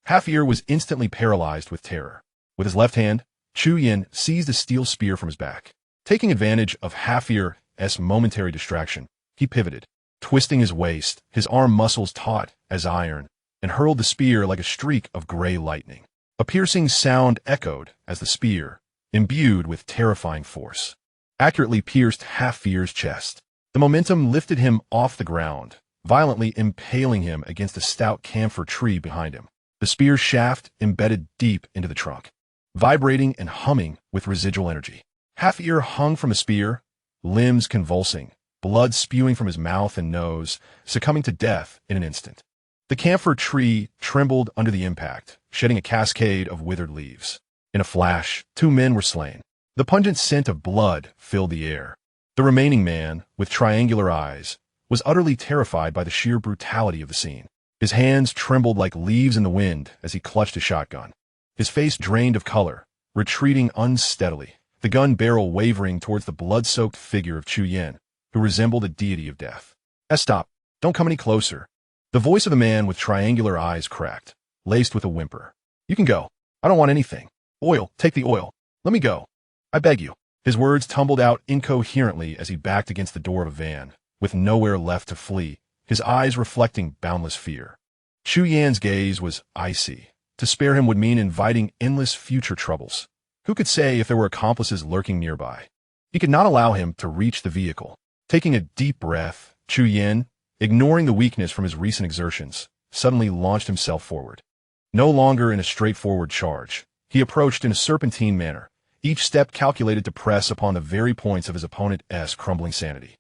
Half-Ear was instantly paralyzed with terror. With his left hand, Chu Yan seized a steel spear from his back. Taking advantage of Half-Ear's momentary distraction, he pivoted, twisting his waist, his arm muscles taut as iron, and hurled the spear like a streak of gray lightning. A piercing sound echoed as the spear, imbued with terrifying force, accurately pierced Half-Ear's chest. The momentum lifted him off the ground, violently impaling him against a stout camphor tree behind him. The spear's shaft embedded deep into the trunk, vibrating and humming with residual energy. Half-Ear hung from a spear, limbs convulsing, blood spewing from his mouth and nose, succumbing to death in an instant. The camphor tree trembled under the impact, shedding a cascade of withered leaves. In a flash, 2 men were slain. The pungent scent of blood filled the air. The remaining man, with triangular eyes, was utterly terrified by the sheer brutality of the scene. His hands trembled like leaves in the wind as he clutched a shotgun. His face drained of color, retreating unsteadily, the gun barrel wavering towards the blood-soaked figure of Chu Yan, who resembled a deity of death. Stop. Don't come any closer. The voice of the man with triangular eyes cracked, laced with a whimper. You can go. I don't want anything. Oil. Take the oil. Let me go. I beg you. His words tumbled out incoherently as he backed against the door of a van, with nowhere left to flee, his eyes reflecting boundless fear. Chu Yan's gaze was icy. To spare him would mean inviting endless future troubles. Who could say if there were accomplices lurking nearby? He could not allow him to reach the vehicle. Taking a deep breath, Chu Yan ignoring the weakness from his recent exertions, suddenly launched himself forward. No longer in a straightforward charge, he approached in a serpentine manner, each step calculated to press upon the very points of his opponent's crumbling sanity.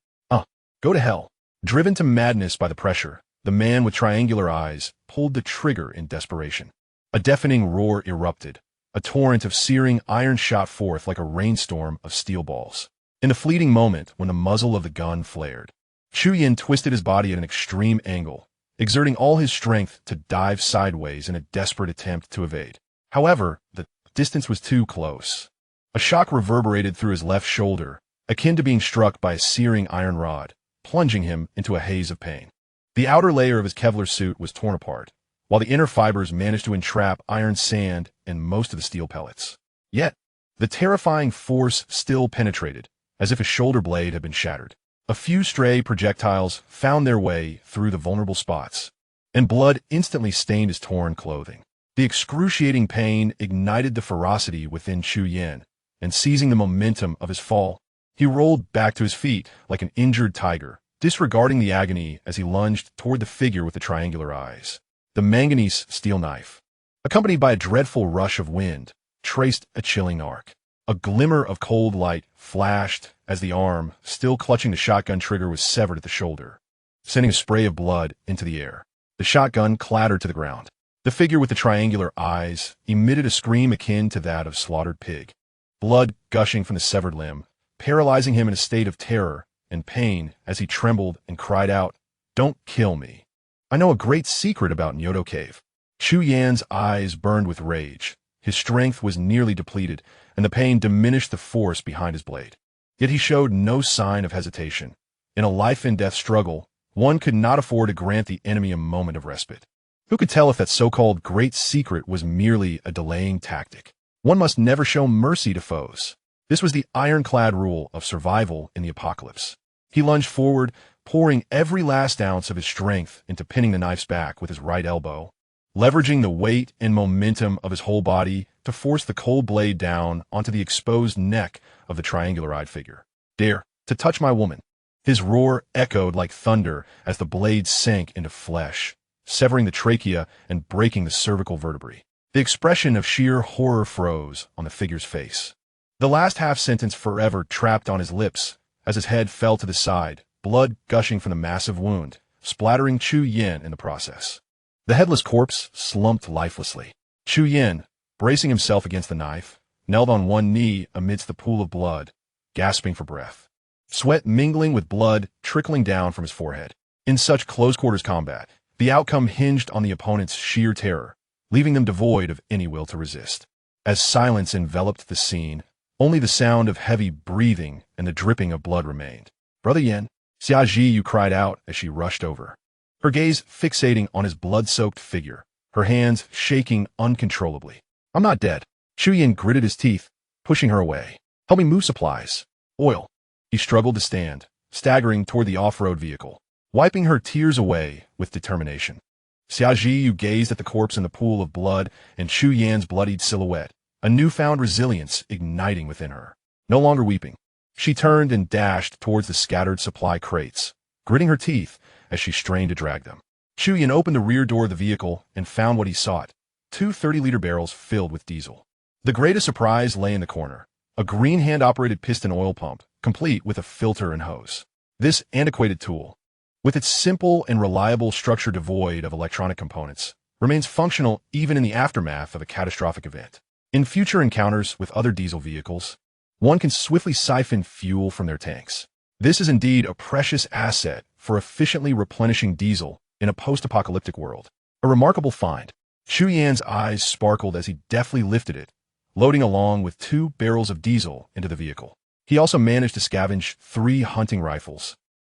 Go to hell. Driven to madness by the pressure, the man with triangular eyes pulled the trigger in desperation. A deafening roar erupted. A torrent of searing iron shot forth like a rainstorm of steel balls. In the fleeting moment when the muzzle of the gun flared, Chu Yin twisted his body at an extreme angle, exerting all his strength to dive sideways in a desperate attempt to evade. However, the distance was too close. A shock reverberated through his left shoulder, akin to being struck by a searing iron rod, plunging him into a haze of pain. The outer layer of his Kevlar suit was torn apart, while the inner fibers managed to entrap iron sand and most of the steel pellets. Yet, the terrifying force still penetrated, as if a shoulder blade had been shattered. A few stray projectiles found their way through the vulnerable spots, and blood instantly stained his torn clothing. The excruciating pain ignited the ferocity within Chu Yin, and seizing the momentum of his fall, he rolled back to his feet like an injured tiger, disregarding the agony as he lunged toward the figure with the triangular eyes. The manganese steel knife, accompanied by a dreadful rush of wind, traced a chilling arc. A glimmer of cold light flashed as the arm, still clutching the shotgun trigger, was severed at the shoulder, sending a spray of blood into the air. The shotgun clattered to the ground. The figure with the triangular eyes emitted a scream akin to that of slaughtered pig, blood gushing from the severed limb, paralyzing him in a state of terror and pain as he trembled and cried out, "Don't kill me. I know a great secret about Nyoto Cave." Chu Yan's eyes burned with rage. His strength was nearly depleted, and the pain diminished the force behind his blade. Yet he showed no sign of hesitation. In a life-and-death struggle, one could not afford to grant the enemy a moment of respite. Who could tell if that so-called great secret was merely a delaying tactic? One must never show mercy to foes. This was the ironclad rule of survival in the apocalypse. He lunged forward, pouring every last ounce of his strength into pinning the knife's back with his right elbow, leveraging the weight and momentum of his whole body to force the cold blade down onto the exposed neck of the triangular-eyed figure. "Dare to touch my woman." His roar echoed like thunder as the blade sank into flesh, severing the trachea and breaking the cervical vertebrae. The expression of sheer horror froze on the figure's face. The last half-sentence forever trapped on his lips as his head fell to the side, blood gushing from the massive wound, splattering Chu Yin in the process. The headless corpse slumped lifelessly. Chu Yin, bracing himself against the knife, knelt on one knee amidst the pool of blood, gasping for breath. Sweat mingling with blood trickling down from his forehead. In such close-quarters combat, the outcome hinged on the opponent's sheer terror, leaving them devoid of any will to resist. As silence enveloped the scene, only the sound of heavy breathing and the dripping of blood remained. "Brother Yin," Xia Zhiyu cried out as she rushed over, her gaze fixating on his blood-soaked figure, her hands shaking uncontrollably. "I'm not dead." Chu Yin gritted his teeth, pushing her away. "Help me move supplies. Oil." He struggled to stand, staggering toward the off-road vehicle, wiping her tears away with determination. Xia Zhiyu gazed at the corpse in the pool of blood and Chu Yan's bloodied silhouette, a newfound resilience igniting within her. No longer weeping, she turned and dashed towards the scattered supply crates, gritting her teeth as she strained to drag them. Chu Yan opened the rear door of the vehicle and found what he sought, two 30-liter barrels filled with diesel. The greatest surprise lay in the corner, a green hand-operated piston oil pump, complete with a filter and hose. This antiquated tool, with its simple and reliable structure devoid of electronic components, remains functional even in the aftermath of a catastrophic event. In future encounters with other diesel vehicles, one can swiftly siphon fuel from their tanks. This is indeed a precious asset for efficiently replenishing diesel in a post-apocalyptic world. A remarkable find. Chu Yan's eyes sparkled as he deftly lifted it, loading along with 2 barrels of diesel into the vehicle. He also managed to scavenge 3 hunting rifles,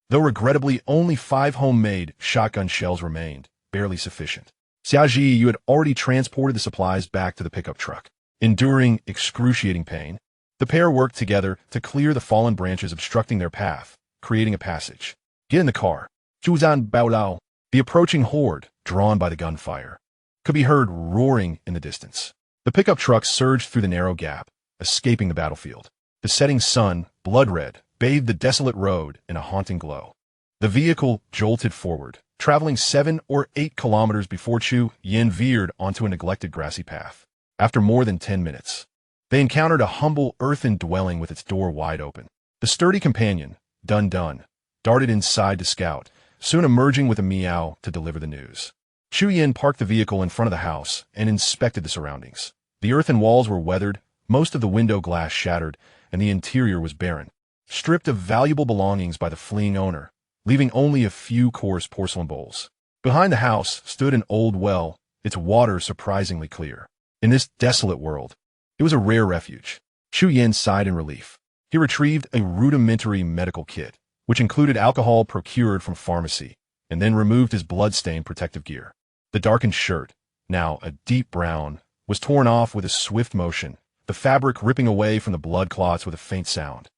though regrettably only 5 homemade shotgun shells remained, barely sufficient. Xia Zhiyu had already transported the supplies back to the pickup truck. Enduring excruciating pain, the pair worked together to clear the fallen branches obstructing their path, creating a passage. "Get in the car." Zhuzhan Baolao, the approaching horde, drawn by the gunfire, could be heard roaring in the distance. The pickup truck surged through the narrow gap, escaping the battlefield. The setting sun, blood red, bathed the desolate road in a haunting glow. The vehicle jolted forward, traveling 7 or 8 kilometers before Chu Yin veered onto a neglected grassy path. After more than 10 minutes, they encountered a humble earthen dwelling with its door wide open. The sturdy companion, Dun, darted inside to scout, soon emerging with a meow to deliver the news. Chu Yin parked the vehicle in front of the house and inspected the surroundings. The earthen walls were weathered, most of the window glass shattered, and the interior was barren, stripped of valuable belongings by the fleeing owner, leaving only a few coarse porcelain bowls. Behind the house stood an old well, its water surprisingly clear. In this desolate world, it was a rare refuge. Chu Yin sighed in relief. He retrieved a rudimentary medical kit, which included alcohol procured from pharmacy, and then removed his blood-stained protective gear. The darkened shirt, now a deep brown, was torn off with a swift motion, the fabric ripping away from the blood clots with a faint sound,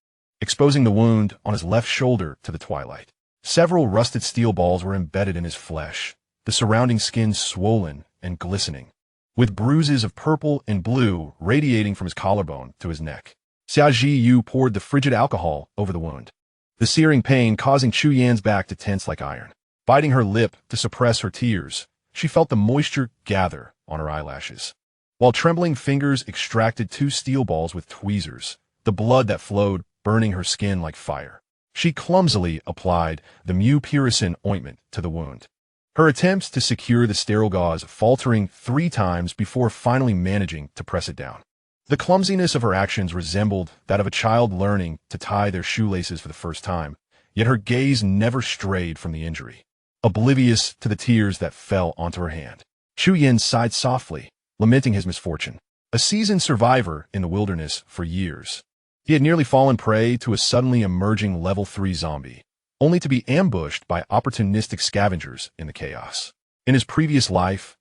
exposing the wound on his left shoulder to the twilight. Several rusted steel balls were embedded in his flesh, the surrounding skin swollen and glistening, with bruises of purple and blue radiating from his collarbone to his neck. Xia Zhiyu poured the frigid alcohol over the wound, the searing pain causing Chu Yan's back to tense like iron. Biting her lip to suppress her tears, she felt the moisture gather on her eyelashes. While trembling fingers extracted 2 steel balls with tweezers, the blood that flowed burning her skin like fire. She clumsily applied the mupiricin ointment to the wound, her attempts to secure the sterile gauze faltering 3 times before finally managing to press it down. The clumsiness of her actions resembled that of a child learning to tie their shoelaces for the first time, yet her gaze never strayed from the injury, oblivious to the tears that fell onto her hand. Chu Yin sighed softly, lamenting his misfortune. A seasoned survivor in the wilderness for years, he had nearly fallen prey to a suddenly emerging level 3 zombie, only to be ambushed by opportunistic scavengers in the chaos. In his previous life's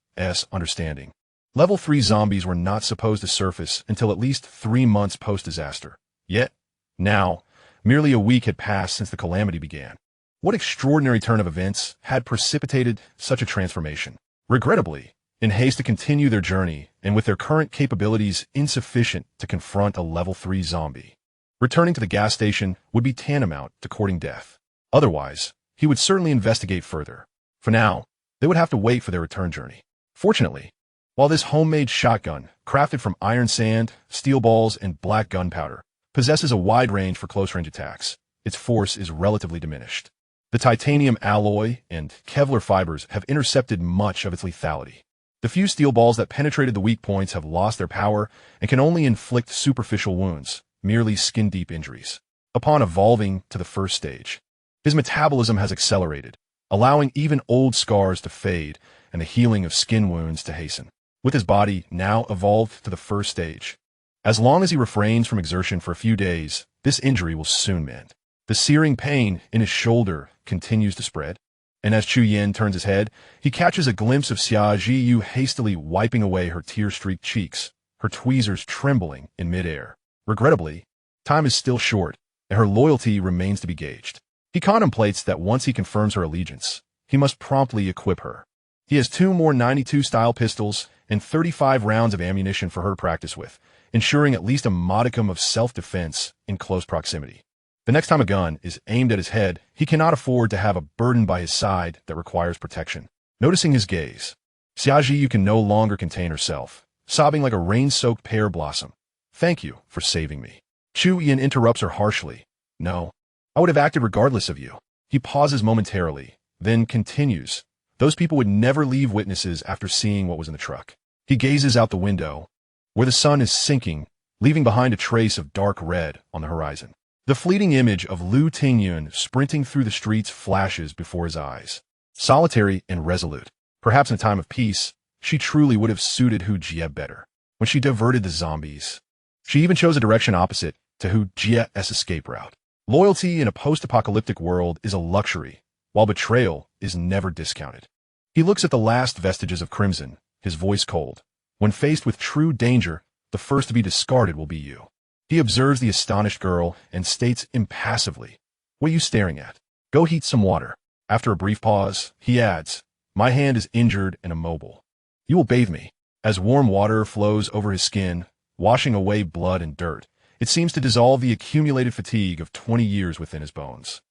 understanding, level 3 zombies were not supposed to surface until at least 3 months post-disaster. Yet, now, merely a week had passed since the calamity began. What extraordinary turn of events had precipitated such a transformation? Regrettably, in haste to continue their journey, and with their current capabilities insufficient to confront a level 3 zombie, returning to the gas station would be tantamount to courting death. Otherwise, he would certainly investigate further. For now, they would have to wait for their return journey. Fortunately, while this homemade shotgun, crafted from iron sand, steel balls, and black gunpowder, possesses a wide range for close-range attacks, its force is relatively diminished. The titanium alloy and Kevlar fibers have intercepted much of its lethality. The few steel balls that penetrated the weak points have lost their power and can only inflict superficial wounds, merely skin-deep injuries. Upon evolving to the first stage, his metabolism has accelerated, allowing even old scars to fade and the healing of skin wounds to hasten. With his body now evolved to the first stage, as long as he refrains from exertion for a few days, this injury will soon mend. The searing pain in his shoulder continues to spread, and as Chu Yin turns his head, he catches a glimpse of Xia Zhiyu hastily wiping away her tear-streaked cheeks, her tweezers trembling in midair. Regrettably, time is still short, and her loyalty remains to be gauged. He contemplates that once he confirms her allegiance, he must promptly equip her. He has 2 more 92-style pistols and 35 rounds of ammunition for her to practice with, ensuring at least a modicum of self-defense in close proximity. The next time a gun is aimed at his head, he cannot afford to have a burden by his side that requires protection. Noticing his gaze, Xia Zhiyu can no longer contain herself, sobbing like a rain-soaked pear blossom. "Thank you for saving me." Chu Yin interrupts her harshly. "No, I would have acted regardless of you." He pauses momentarily, then continues. "Those people would never leave witnesses after seeing what was in the truck." He gazes out the window, where the sun is sinking, leaving behind a trace of dark red on the horizon. The fleeting image of Lu Tingyun sprinting through the streets flashes before his eyes. Solitary and resolute, perhaps in a time of peace, she truly would have suited Hu Jie better. When she diverted the zombies, she even chose a direction opposite to Hu Jie's escape route. Loyalty in a post-apocalyptic world is a luxury, while betrayal is never discounted. He looks at the last vestiges of crimson, his voice cold. When faced with true danger, the first to be discarded will be you. He observes the astonished girl and states impassively, "What are you staring at? Go heat some water." After a brief pause, he adds, "My hand is injured and immobile. You will bathe me." As warm water flows over his skin, washing away blood and dirt, it seems to dissolve the accumulated fatigue of 20 years within his bones.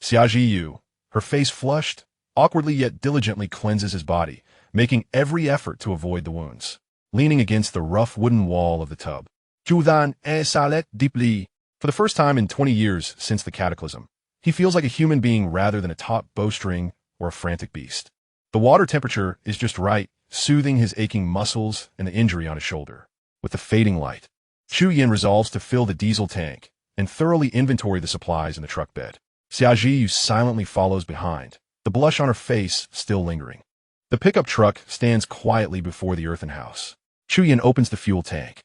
Xia Zhiyu, Her face flushed, awkwardly yet diligently cleanses his body, making every effort to avoid the wounds. Leaning against the rough wooden wall of the tub. Judan salet deeply. For the first time in 20 years since the cataclysm, he feels like a human being rather than a taut bowstring or a frantic beast. The water temperature is just right, soothing his aching muscles and the injury on his shoulder. With the fading light, Chu Yin resolves to fill the diesel tank and thoroughly inventory the supplies in the truck bed. Xiaoji silently follows behind, the blush on her face still lingering. The pickup truck stands quietly before the earthen house. Chu Yin opens the fuel tank,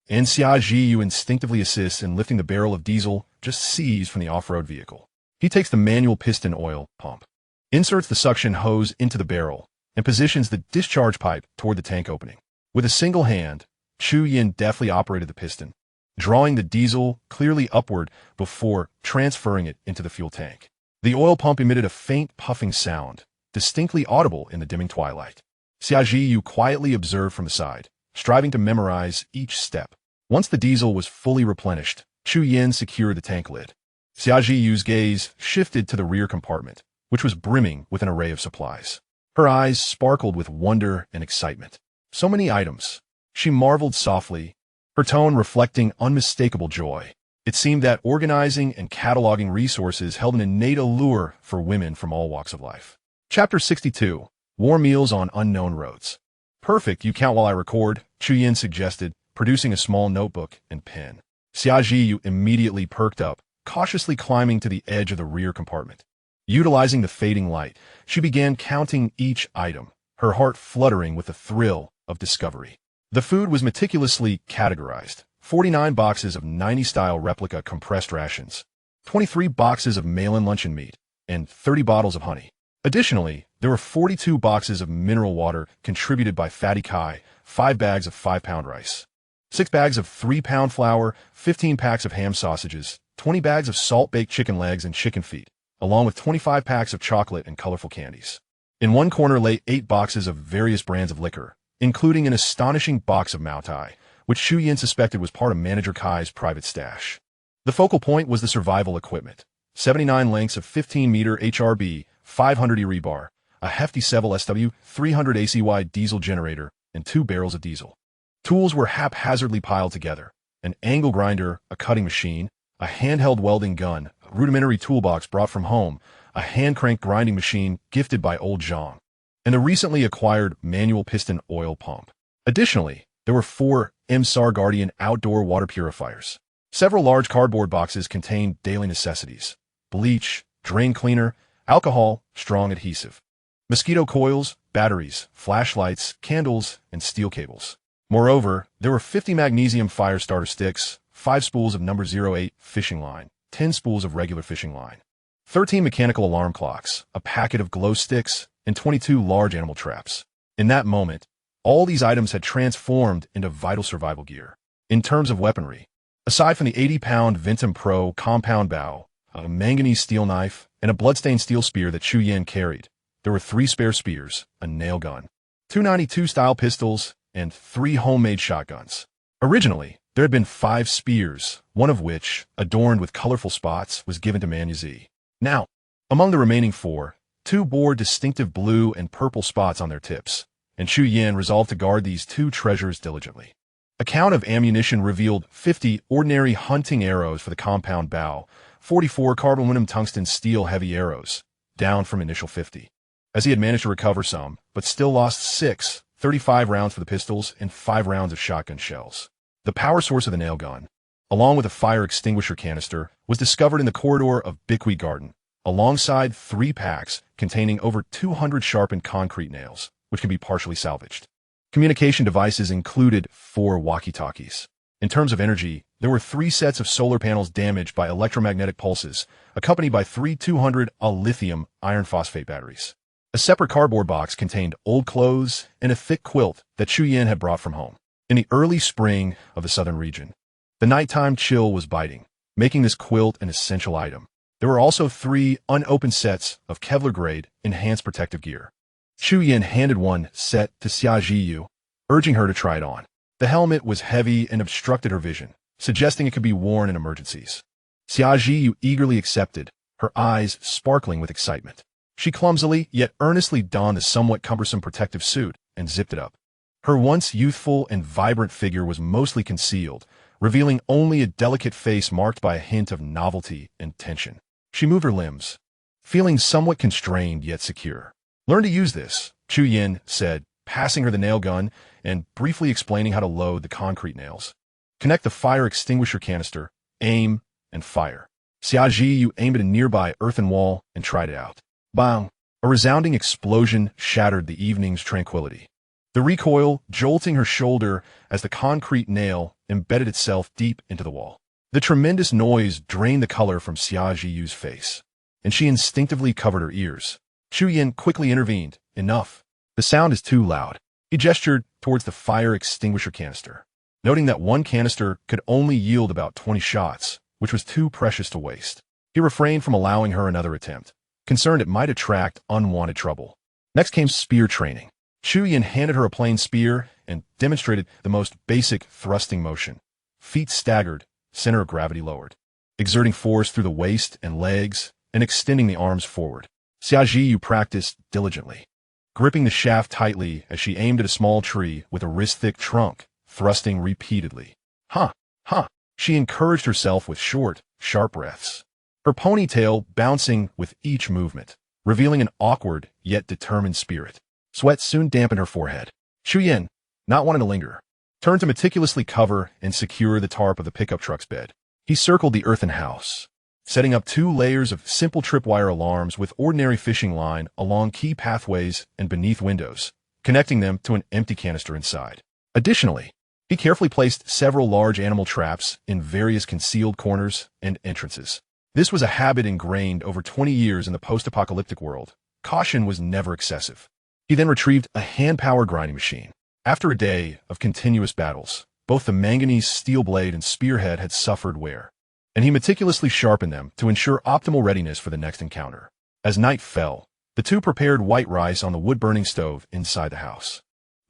and Xiaoji instinctively assists in lifting the barrel of diesel just seized from the off-road vehicle. He takes the manual piston oil pump, inserts the suction hose into the barrel, and positions the discharge pipe toward the tank opening. With a single hand, Chu Yin deftly operated the piston, drawing the diesel clearly upward before transferring it into the fuel tank. The oil pump emitted a faint puffing sound, distinctly audible in the dimming twilight. Xiaoji quietly observed from the side, striving to memorize each step. Once the diesel was fully replenished, Chu Yin secured the tank lid. Xiaoji's gaze shifted to the rear compartment, which was brimming with an array of supplies. Her eyes sparkled with wonder and excitement. So many items. She marveled softly, her tone reflecting unmistakable joy. It seemed that organizing and cataloging resources held an innate allure for women from all walks of life. Chapter 62. War Meals on Unknown Roads. Perfect, you count while I record, Chu Yin suggested, producing a small notebook and pen. Xiaoji immediately perked up, cautiously climbing to the edge of the rear compartment. Utilizing the fading light, she began counting each item, her heart fluttering with the thrill of discovery. The food was meticulously categorized. 49 boxes of 90-style replica compressed rations, 23 boxes of mail-in luncheon meat, and 30 bottles of honey. Additionally, there were 42 boxes of mineral water contributed by Fatty Kai, 5 bags of 5-pound rice, 6 bags of 3-pound flour, 15 packs of ham sausages, 20 bags of salt-baked chicken legs and chicken feet, along with 25 packs of chocolate and colorful candies. In one corner lay 8 boxes of various brands of liquor, including an astonishing box of Moutai, which Chu Yin suspected was part of Manager Kai's private stash. The focal point was the survival equipment. 79 lengths of 15-meter HRB, 500 E rebar, a hefty Seville SW 300 ACY diesel generator, and 2 barrels of diesel. Tools were haphazardly piled together. An angle grinder, a cutting machine, a handheld welding gun, a rudimentary toolbox brought from home, a hand-crank grinding machine gifted by old Zhang, and the recently acquired manual piston oil pump. Additionally, there were 4 MSAR Guardian outdoor water purifiers. Several large cardboard boxes contained daily necessities: bleach, drain cleaner, alcohol, strong adhesive, mosquito coils, batteries, flashlights, candles, and steel cables. Moreover, there were 50 magnesium fire starter sticks, 5 spools of number 08 fishing line, 10 spools of regular fishing line, 13 mechanical alarm clocks, a packet of glow sticks, and 22 large animal traps. In that moment, all these items had transformed into vital survival gear. In terms of weaponry, aside from the 80-pound Ventum Pro compound bow, a manganese steel knife, and a bloodstained steel spear that Chu Yin carried, there were 3 spare spears, a nail gun, 292-style pistols, and 3 homemade shotguns. Originally, there had been 5 spears, one of which, adorned with colorful spots, was given to Manyazi. Now, among the remaining 4, 2 bore distinctive blue and purple spots on their tips, and Chu Yin resolved to guard these 2 treasures diligently. A count of ammunition revealed 50 ordinary hunting arrows for the compound bow, 44 carbon aluminum tungsten steel heavy arrows, down from initial 50. As he had managed to recover some, but still lost 6, 35 rounds for the pistols and 5 rounds of shotgun shells. The power source of the nail gun, along with a fire extinguisher canister, was discovered in the corridor of Biqui Garden, alongside 3 packs containing over 200 sharpened concrete nails, which can be partially salvaged. Communication devices included 4 walkie-talkies. In terms of energy, there were 3 sets of solar panels damaged by electromagnetic pulses, accompanied by 3 200 lithium iron phosphate batteries. A separate cardboard box contained old clothes and a thick quilt that Chu Yin had brought from home. In the early spring of the southern region, the nighttime chill was biting, making this quilt an essential item. There were also 3 unopened sets of Kevlar-grade enhanced protective gear. Chu Yin handed one set to Xiaoji, urging her to try it on. The helmet was heavy and obstructed her vision, suggesting it could be worn in emergencies. Xiaoji eagerly accepted, her eyes sparkling with excitement. She clumsily yet earnestly donned the somewhat cumbersome protective suit and zipped it up. Her once youthful and vibrant figure was mostly concealed, revealing only a delicate face marked by a hint of novelty and tension. She moved her limbs, feeling somewhat constrained yet secure. "Learn to use this," Chu Yin said, passing her the nail gun and briefly explaining how to load the concrete nails. "Connect the fire extinguisher canister, aim, and fire." Xiaoji aimed at a nearby earthen wall and tried it out. Bang! A resounding explosion shattered the evening's tranquility. The recoil jolting her shoulder as the concrete nail embedded itself deep into the wall. The tremendous noise drained the color from Xiaoji's face, and she instinctively covered her ears. Chu Yin quickly intervened. "Enough. The sound is too loud." He gestured towards the fire extinguisher canister, noting that one canister could only yield about 20 shots, which was too precious to waste. He refrained from allowing her another attempt, concerned it might attract unwanted trouble. Next came spear training. Chu Yin handed her a plain spear and demonstrated the most basic thrusting motion. Feet staggered, center of gravity lowered, exerting force through the waist and legs and extending the arms forward. Xiaoji practiced diligently, gripping the shaft tightly as she aimed at a small tree with a wrist-thick trunk, thrusting repeatedly. "Huh, huh," she encouraged herself with short, sharp breaths, her ponytail bouncing with each movement, revealing an awkward yet determined spirit. Sweat soon dampened her forehead. Chu Yin, not wanting to linger, turned to meticulously cover and secure the tarp of the pickup truck's bed. He circled the earthen house, setting up 2 layers of simple tripwire alarms with ordinary fishing line along key pathways and beneath windows, connecting them to an empty canister inside. Additionally, he carefully placed several large animal traps in various concealed corners and entrances. This was a habit ingrained over 20 years in the post-apocalyptic world. Caution was never excessive. He then retrieved a hand-powered grinding machine. After a day of continuous battles, both the manganese steel blade and spearhead had suffered wear, and he meticulously sharpened them to ensure optimal readiness for the next encounter. As night fell, the two prepared white rice on the wood-burning stove inside the house.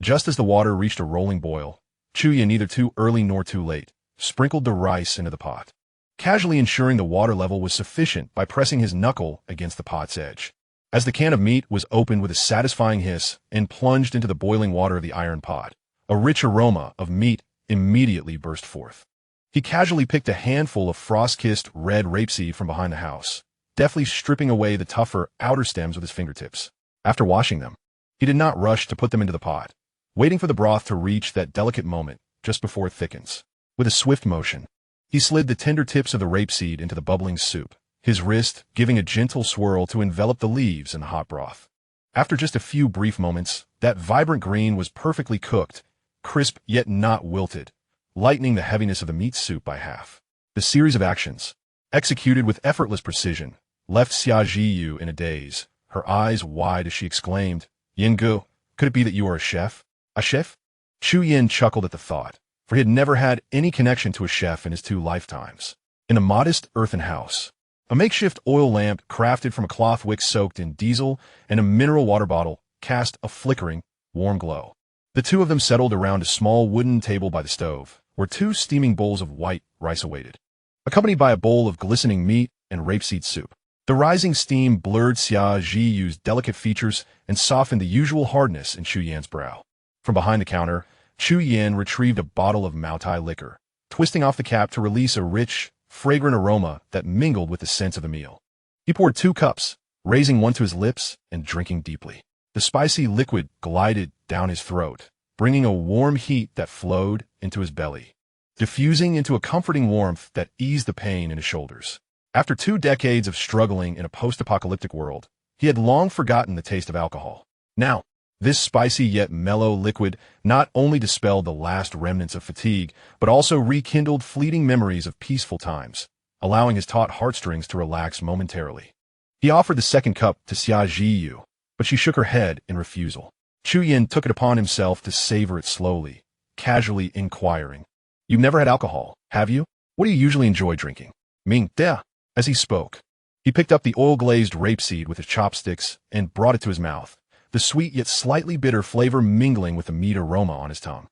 Just as the water reached a rolling boil, Chuya, neither too early nor too late, sprinkled the rice into the pot, casually ensuring the water level was sufficient by pressing his knuckle against the pot's edge. As the can of meat was opened with a satisfying hiss and plunged into the boiling water of the iron pot, a rich aroma of meat immediately burst forth. He casually picked a handful of frost-kissed red rapeseed from behind the house, deftly stripping away the tougher outer stems with his fingertips. After washing them, he did not rush to put them into the pot, waiting for the broth to reach that delicate moment just before it thickens. With a swift motion, he slid the tender tips of the rapeseed into the bubbling soup, his wrist giving a gentle swirl to envelop the leaves in the hot broth. After just a few brief moments, that vibrant green was perfectly cooked, crisp yet not wilted, lightening the heaviness of the meat soup by half. The series of actions, executed with effortless precision, left Xia Jiyu in a daze, her eyes wide as she exclaimed, "Yingu, could it be that you are a chef?" "A chef?" Chu Yin chuckled at the thought, for he had never had any connection to a chef in his 2 lifetimes. In a modest earthen house, a makeshift oil lamp crafted from a cloth wick soaked in diesel and a mineral water bottle cast a flickering, warm glow. The two of them settled around a small wooden table by the stove, where 2 steaming bowls of white rice awaited, accompanied by a bowl of glistening meat and rapeseed soup. The rising steam blurred Xia Jiyu's delicate features and softened the usual hardness in Chu Yan's brow. From behind the counter, Chu Yan retrieved a bottle of Maotai liquor, twisting off the cap to release a rich, fragrant aroma that mingled with the scent of the meal. He poured 2 cups, raising one to his lips and drinking deeply. The spicy liquid glided down his throat, bringing a warm heat that flowed into his belly, diffusing into a comforting warmth that eased the pain in his shoulders. After 2 decades of struggling in a post-apocalyptic world, he had long forgotten the taste of alcohol. Now, this spicy yet mellow liquid not only dispelled the last remnants of fatigue, but also rekindled fleeting memories of peaceful times, allowing his taut heartstrings to relax momentarily. He offered the second cup to Xia Jiyu, but she shook her head in refusal. Chu Yin took it upon himself to savor it slowly, casually inquiring, "You've never had alcohol, have you? What do you usually enjoy drinking?" "Ming de." As he spoke, he picked up the oil-glazed rapeseed with his chopsticks and brought it to his mouth, the sweet yet slightly bitter flavor mingling with the meat aroma on his tongue.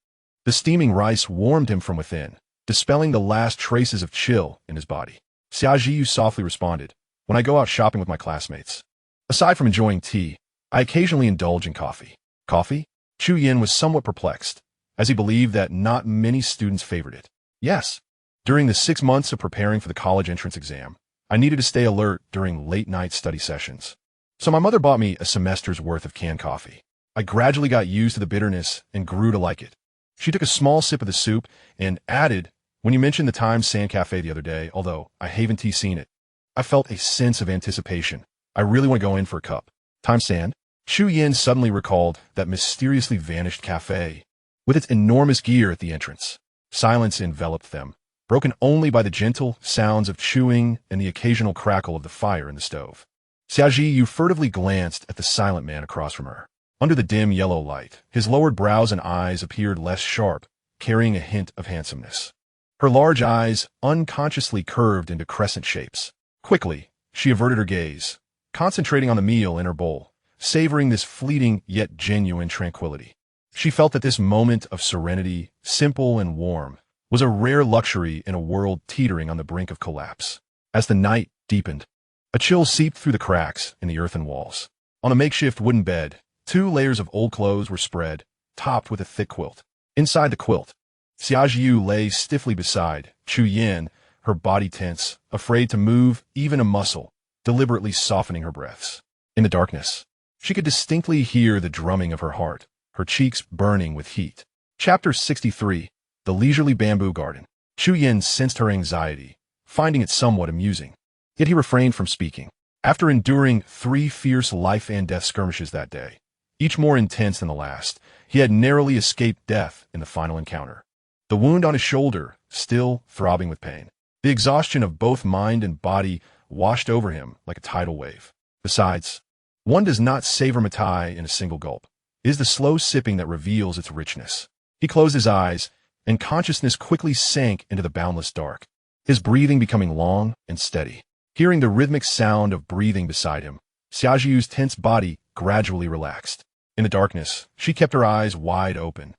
The steaming rice warmed him from within, dispelling the last traces of chill in his body. Xia Jiyu softly responded, "When I go out shopping with my classmates." Aside from enjoying tea, I occasionally indulge in coffee. Coffee? Chu Yin was somewhat perplexed, as he believed that not many students favored it. Yes. During the 6 months of preparing for the college entrance exam, I needed to stay alert during late-night study sessions. So my mother bought me a semester's worth of canned coffee. I gradually got used to the bitterness and grew to like it. She took a small sip of the soup and added, "When you mentioned the Times Sand Cafe the other day, although I haven't seen it, I felt a sense of anticipation. I really want to go in for a cup." Times Sand? Chu Yin suddenly recalled that mysteriously vanished cafe, with its enormous gear at the entrance. Silence enveloped them, broken only by the gentle sounds of chewing and the occasional crackle of the fire in the stove. Xiaoji furtively glanced at the silent man across from her. Under the dim yellow light, his lowered brows and eyes appeared less sharp, carrying a hint of handsomeness. Her large eyes unconsciously curved into crescent shapes. Quickly, she averted her gaze, concentrating on the meal in her bowl, savoring this fleeting yet genuine tranquility. She felt that this moment of serenity, simple and warm, was a rare luxury in a world teetering on the brink of collapse. As the night deepened, a chill seeped through the cracks in the earthen walls. On a makeshift wooden bed, 2 layers of old clothes were spread, topped with a thick quilt. Inside the quilt, Xiaojiu lay stiffly beside Chu Yin, her body tense, afraid to move even a muscle, deliberately softening her breaths. In the darkness, she could distinctly hear the drumming of her heart, her cheeks burning with heat. Chapter 63, The Leisurely Bamboo Garden. Chu Yin sensed her anxiety, finding it somewhat amusing. Yet he refrained from speaking. After enduring 3 fierce life and death skirmishes that day, each more intense than the last, he had narrowly escaped death in the final encounter. The wound on his shoulder, still throbbing with pain. The exhaustion of both mind and body washed over him like a tidal wave. Besides, one does not savor Matai in a single gulp. It is the slow sipping that reveals its richness. He closed his eyes, and consciousness quickly sank into the boundless dark, his breathing becoming long and steady. Hearing the rhythmic sound of breathing beside him, Xiaojiu's tense body gradually relaxed. In the darkness, she kept her eyes wide open,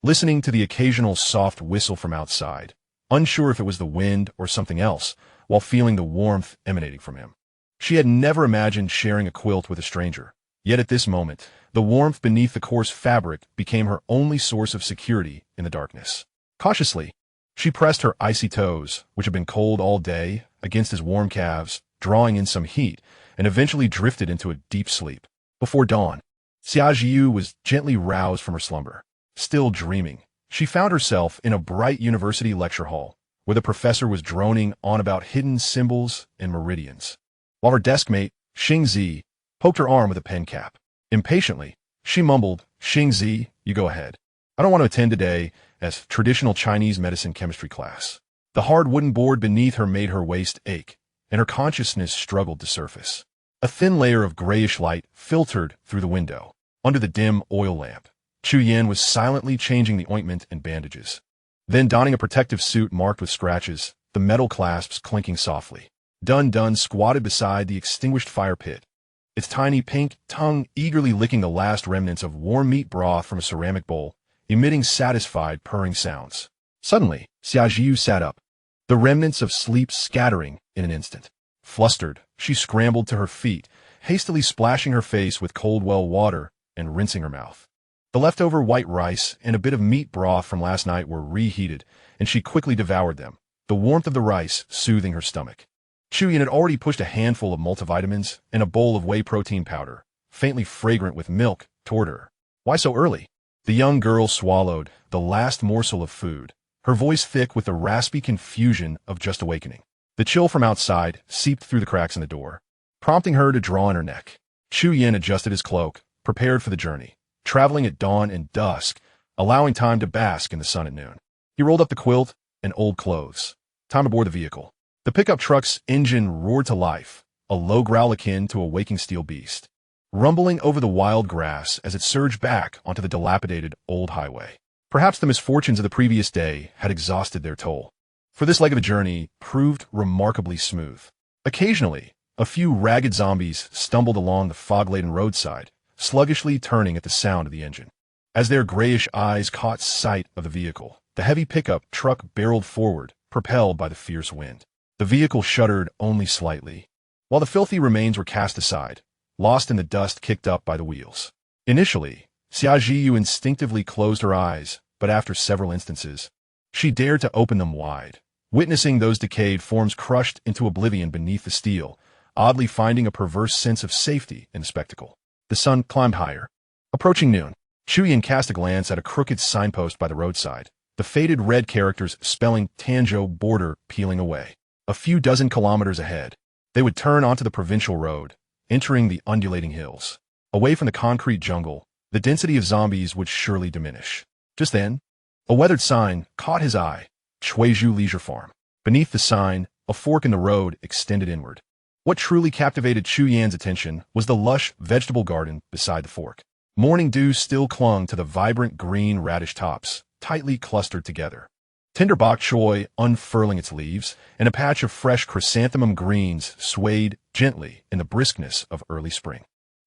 listening to the occasional soft whistle from outside, unsure if it was the wind or something else, while feeling the warmth emanating from him. She had never imagined sharing a quilt with a stranger, yet at this moment, the warmth beneath the coarse fabric became her only source of security in the darkness. Cautiously, she pressed her icy toes, which had been cold all day, against his warm calves, drawing in some heat, and eventually drifted into a deep sleep. Before dawn, Xiaojiu was gently roused from her slumber. Still dreaming, she found herself in a bright university lecture hall, where the professor was droning on about hidden symbols and meridians, while her deskmate, Xingzi, poked her arm with a pen cap. Impatiently, she mumbled, "Xingzi, you go ahead. I don't want to attend today as traditional Chinese medicine chemistry class." The hard wooden board beneath her made her waist ache, and her consciousness struggled to surface. A thin layer of grayish light filtered through the window. Under the dim oil lamp, Chu Yin was silently changing the ointment and bandages, then donning a protective suit marked with scratches, the metal clasps clinking softly. Dun Dun squatted beside the extinguished fire pit, its tiny pink tongue eagerly licking the last remnants of warm meat broth from a ceramic bowl, emitting satisfied purring sounds. Suddenly, Xiaojiu sat up, the remnants of sleep scattering in an instant. Flustered, she scrambled to her feet, hastily splashing her face with cold well water and rinsing her mouth. The leftover white rice and a bit of meat broth from last night were reheated, and she quickly devoured them, the warmth of the rice soothing her stomach. Chu Yin had already pushed a handful of multivitamins and a bowl of whey protein powder, faintly fragrant with milk, toward her. Why so early? The young girl swallowed the last morsel of food, her voice thick with the raspy confusion of just awakening. The chill from outside seeped through the cracks in the door, prompting her to draw in her neck. Chu Yin adjusted his cloak, prepared for the journey, traveling at dawn and dusk, allowing time to bask in the sun at noon. He rolled up the quilt and old clothes. Time aboard the vehicle. The pickup truck's engine roared to life, a low growl akin to a waking steel beast, rumbling over the wild grass as it surged back onto the dilapidated old highway. Perhaps the misfortunes of the previous day had exhausted their toll, for this leg of the journey proved remarkably smooth. Occasionally, a few ragged zombies stumbled along the fog-laden roadside, sluggishly turning at the sound of the engine. As their grayish eyes caught sight of the vehicle, the heavy pickup truck barreled forward, propelled by the fierce wind. The vehicle shuddered only slightly. While the filthy remains were cast aside, lost in the dust kicked up by the wheels. Initially, Xiaojiu instinctively closed her eyes, but after several instances, she dared to open them wide, witnessing those decayed forms crushed into oblivion beneath the steel, oddly finding a perverse sense of safety in the spectacle. The sun climbed higher. Approaching noon, Chuyin cast a glance at a crooked signpost by the roadside, the faded red characters spelling Tanzhou border peeling away. A few dozen kilometers ahead, they would turn onto the provincial road, entering the undulating hills. Away from the concrete jungle, the density of zombies would surely diminish. Just then, a weathered sign caught his eye, Chuizhu Leisure Farm. Beneath the sign, a fork in the road extended inward. What truly captivated Chu Yan's attention was the lush vegetable garden beside the fork. Morning dew still clung to the vibrant green radish tops, tightly clustered together. Tender bok choy unfurling its leaves, and a patch of fresh chrysanthemum greens swayed gently in the briskness of early spring.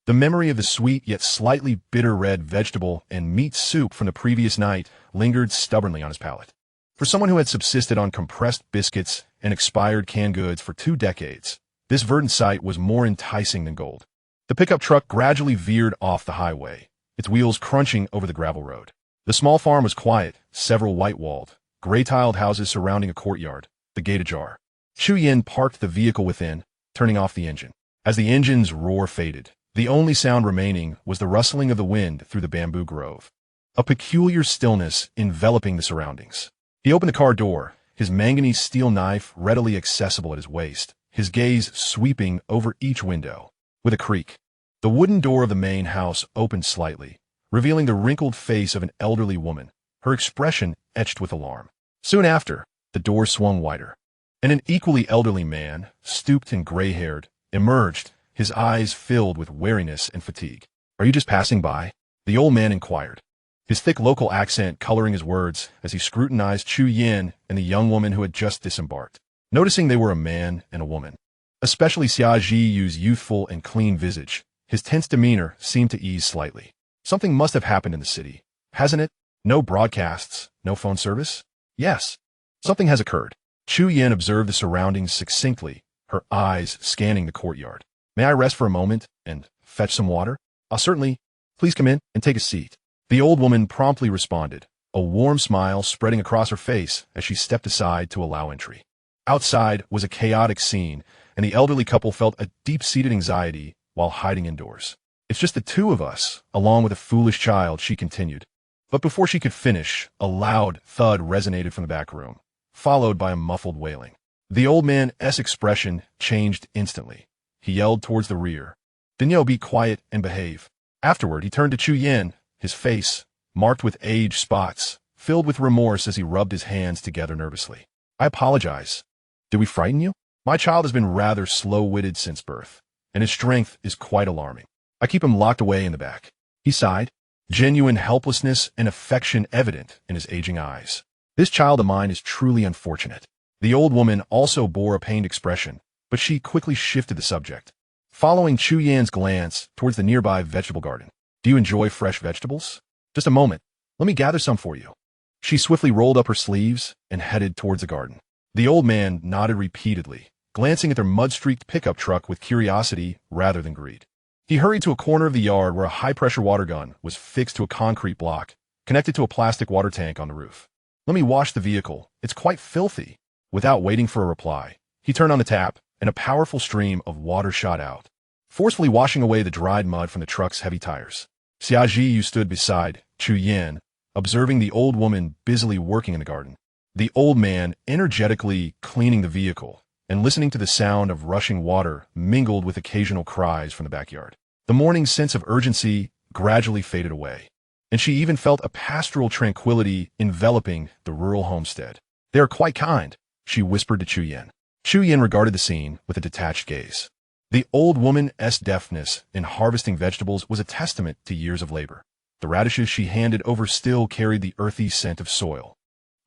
The memory of the sweet yet slightly bitter red vegetable and meat soup from the previous night lingered stubbornly on his palate. For someone who had subsisted on compressed biscuits and expired canned goods for 2 decades, this verdant sight was more enticing than gold. The pickup truck gradually veered off the highway, its wheels crunching over the gravel road. The small farm was quiet, several white-walled, gray-tiled houses surrounding a courtyard, the gate ajar. Chu Yin parked the vehicle within, turning off the engine. As the engine's roar faded, the only sound remaining was the rustling of the wind through the bamboo grove. A peculiar stillness enveloping the surroundings. He opened the car door, his manganese steel knife readily accessible at his waist, his gaze sweeping over each window. With a creak, the wooden door of the main house opened slightly, revealing the wrinkled face of an elderly woman, her expression etched with alarm. Soon after, the door swung wider, and an equally elderly man, stooped and gray-haired, emerged, his eyes filled with weariness and fatigue. "Are you just passing by?" the old man inquired, his thick local accent coloring his words as he scrutinized Chu Yin and the young woman who had just disembarked. Noticing they were a man and a woman, especially Xia Zhiyu's youthful and clean visage, his tense demeanor seemed to ease slightly. Something must have happened in the city, hasn't it? No broadcasts, no phone service? Yes, something has occurred. Chu Yin observed the surroundings succinctly, her eyes scanning the courtyard. "May I rest for a moment and fetch some water?" Certainly. Please come in and take a seat." The old woman promptly responded, a warm smile spreading across her face as she stepped aside to allow entry. Outside was a chaotic scene, and the elderly couple felt a deep-seated anxiety while hiding indoors. "It's just the two of us, along with a foolish child," she continued. But before she could finish, a loud thud resonated from the back room, followed by a muffled wailing. The old man's expression changed instantly. He yelled towards the rear, "Danielle, be quiet and behave." Afterward, he turned to Chu Yin, his face, marked with age spots, filled with remorse as he rubbed his hands together nervously. "I apologize. Did we frighten you? My child has been rather slow-witted since birth, and his strength is quite alarming. I keep him locked away in the back." He sighed, genuine helplessness and affection evident in his aging eyes. "This child of mine is truly unfortunate." The old woman also bore a pained expression, but she quickly shifted the subject, following Chu Yan's glance towards the nearby vegetable garden. "Do you enjoy fresh vegetables? Just a moment. Let me gather some for you." She swiftly rolled up her sleeves and headed towards the garden. The old man nodded repeatedly, glancing at their mud-streaked pickup truck with curiosity rather than greed. He hurried to a corner of the yard where a high-pressure water gun was fixed to a concrete block, connected to a plastic water tank on the roof. "Let me wash the vehicle. It's quite filthy." Without waiting for a reply, he turned on the tap, and a powerful stream of water shot out, forcefully washing away the dried mud from the truck's heavy tires. Xia Zhiyu stood beside Chu Yin, observing the old woman busily working in the garden, the old man energetically cleaning the vehicle, and listening to the sound of rushing water mingled with occasional cries from the backyard. The morning's sense of urgency gradually faded away, and she even felt a pastoral tranquility enveloping the rural homestead. "They are quite kind," she whispered to Chu Yin. Chu Yin regarded the scene with a detached gaze. The old woman's deftness in harvesting vegetables was a testament to years of labor. The radishes she handed over still carried the earthy scent of soil,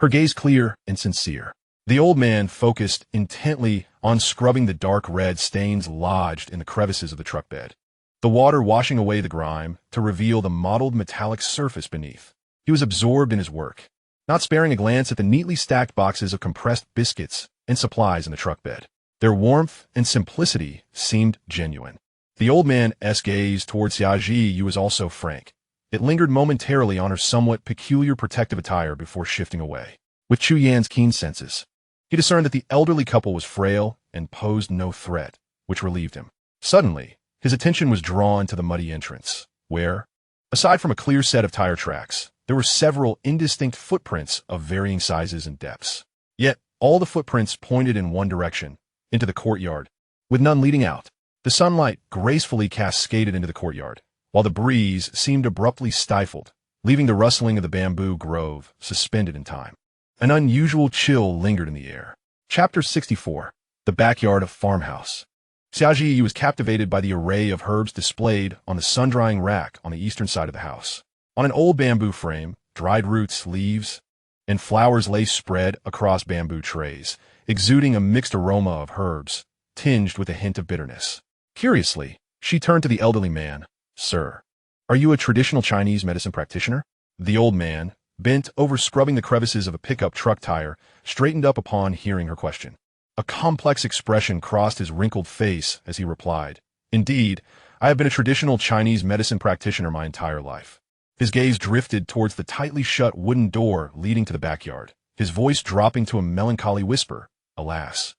her gaze clear and sincere. The old man focused intently on scrubbing the dark red stains lodged in the crevices of the truck bed, the water washing away the grime to reveal the mottled metallic surface beneath. He was absorbed in his work, not sparing a glance at the neatly stacked boxes of compressed biscuits and supplies in the truck bed. Their warmth and simplicity seemed genuine. The old man's gaze towards Xiaoji Yu was also frank. It lingered momentarily on her somewhat peculiar protective attire before shifting away. With Chu Yan's keen senses, he discerned that the elderly couple was frail and posed no threat, which relieved him. Suddenly, his attention was drawn to the muddy entrance, where, aside from a clear set of tire tracks, there were several indistinct footprints of varying sizes and depths. Yet, all the footprints pointed in one direction, into the courtyard, with none leading out. The sunlight gracefully cascaded into the courtyard, while the breeze seemed abruptly stifled, leaving the rustling of the bamboo grove suspended in time. An unusual chill lingered in the air. Chapter 64. The Backyard of Farmhouse. Xiaoji Yu was captivated by the array of herbs displayed on the sun-drying rack on the eastern side of the house. On an old bamboo frame, dried roots, leaves, and flowers lay spread across bamboo trays, exuding a mixed aroma of herbs, tinged with a hint of bitterness. Curiously, she turned to the elderly man. "Sir, are you a traditional Chinese medicine practitioner?" The old man, bent over scrubbing the crevices of a pickup truck tire, straightened up upon hearing her question. A complex expression crossed his wrinkled face as he replied, "Indeed, I have been a traditional Chinese medicine practitioner my entire life." His gaze drifted towards the tightly shut wooden door leading to the backyard, his voice dropping to a melancholy whisper. "Alas,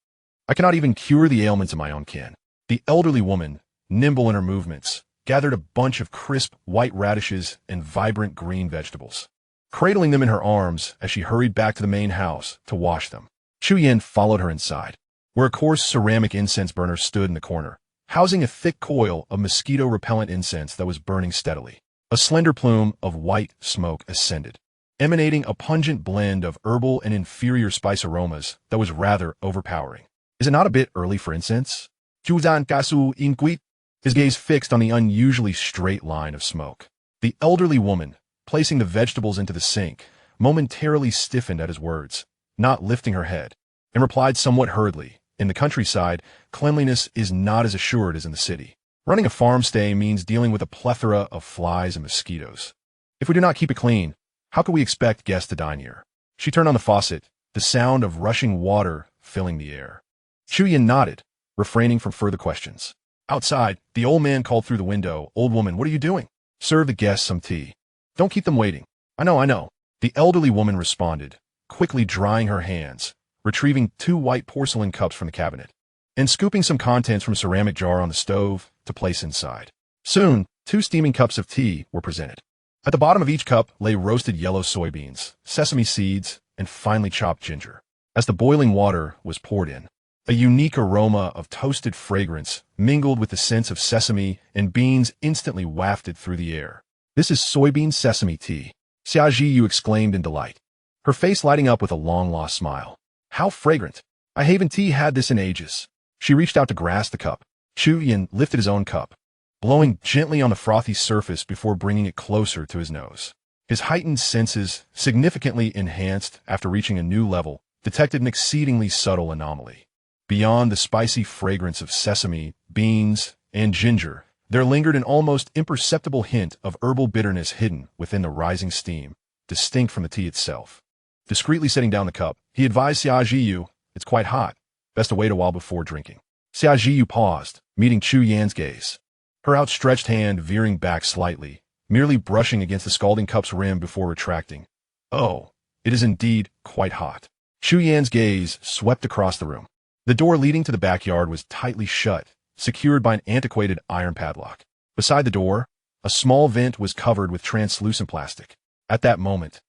I cannot even cure the ailments of my own kin." The elderly woman, nimble in her movements, gathered a bunch of crisp white radishes and vibrant green vegetables, cradling them in her arms as she hurried back to the main house to wash them. Chu Yan followed her inside, where a coarse ceramic incense burner stood in the corner, housing a thick coil of mosquito-repellent incense that was burning steadily. A slender plume of white smoke ascended, emanating a pungent blend of herbal and inferior spice aromas that was rather overpowering. "Is it not a bit early for incense?" Juzan Kasu Inquit, his gaze fixed on the unusually straight line of smoke. The elderly woman, placing the vegetables into the sink, momentarily stiffened at his words, not lifting her head, and replied somewhat hurriedly, "In the countryside, cleanliness is not as assured as in the city. Running a farmstay means dealing with a plethora of flies and mosquitoes. If we do not keep it clean, how could we expect guests to dine here?" She turned on the faucet, the sound of rushing water filling the air. Chu Yan nodded, refraining from further questions. Outside, the old man called through the window, "Old woman, what are you doing?" "Serve the guests some tea. Don't keep them waiting." I know. The elderly woman responded, quickly drying her hands, retrieving 2 white porcelain cups from the cabinet, and scooping some contents from a ceramic jar on the stove to place inside. Soon, 2 steaming cups of tea were presented. At the bottom of each cup lay roasted yellow soybeans, sesame seeds, and finely chopped ginger. As the boiling water was poured in, a unique aroma of toasted fragrance mingled with the scents of sesame and beans instantly wafted through the air. "This is soybean sesame tea," Xiaoji Yu exclaimed in delight, her face lighting up with a long-lost smile. "How fragrant! I haven't had this in ages." She reached out to grasp the cup. Chu Yan lifted his own cup, blowing gently on the frothy surface before bringing it closer to his nose. His heightened senses, significantly enhanced after reaching a new level, detected an exceedingly subtle anomaly. Beyond the spicy fragrance of sesame, beans, and ginger, there lingered an almost imperceptible hint of herbal bitterness hidden within the rising steam, distinct from the tea itself. Discreetly setting down the cup, he advised Xiaoji Yu, "It's quite hot. Best to wait a while before drinking." Xiaoji Yu paused, meeting Chu Yan's gaze, her outstretched hand veering back slightly, merely brushing against the scalding cup's rim before retracting. "Oh, it is indeed quite hot." Chu Yan's gaze swept across the room. The door leading to the backyard was tightly shut, secured by an antiquated iron padlock. Beside the door, a small vent was covered with translucent plastic. At that moment,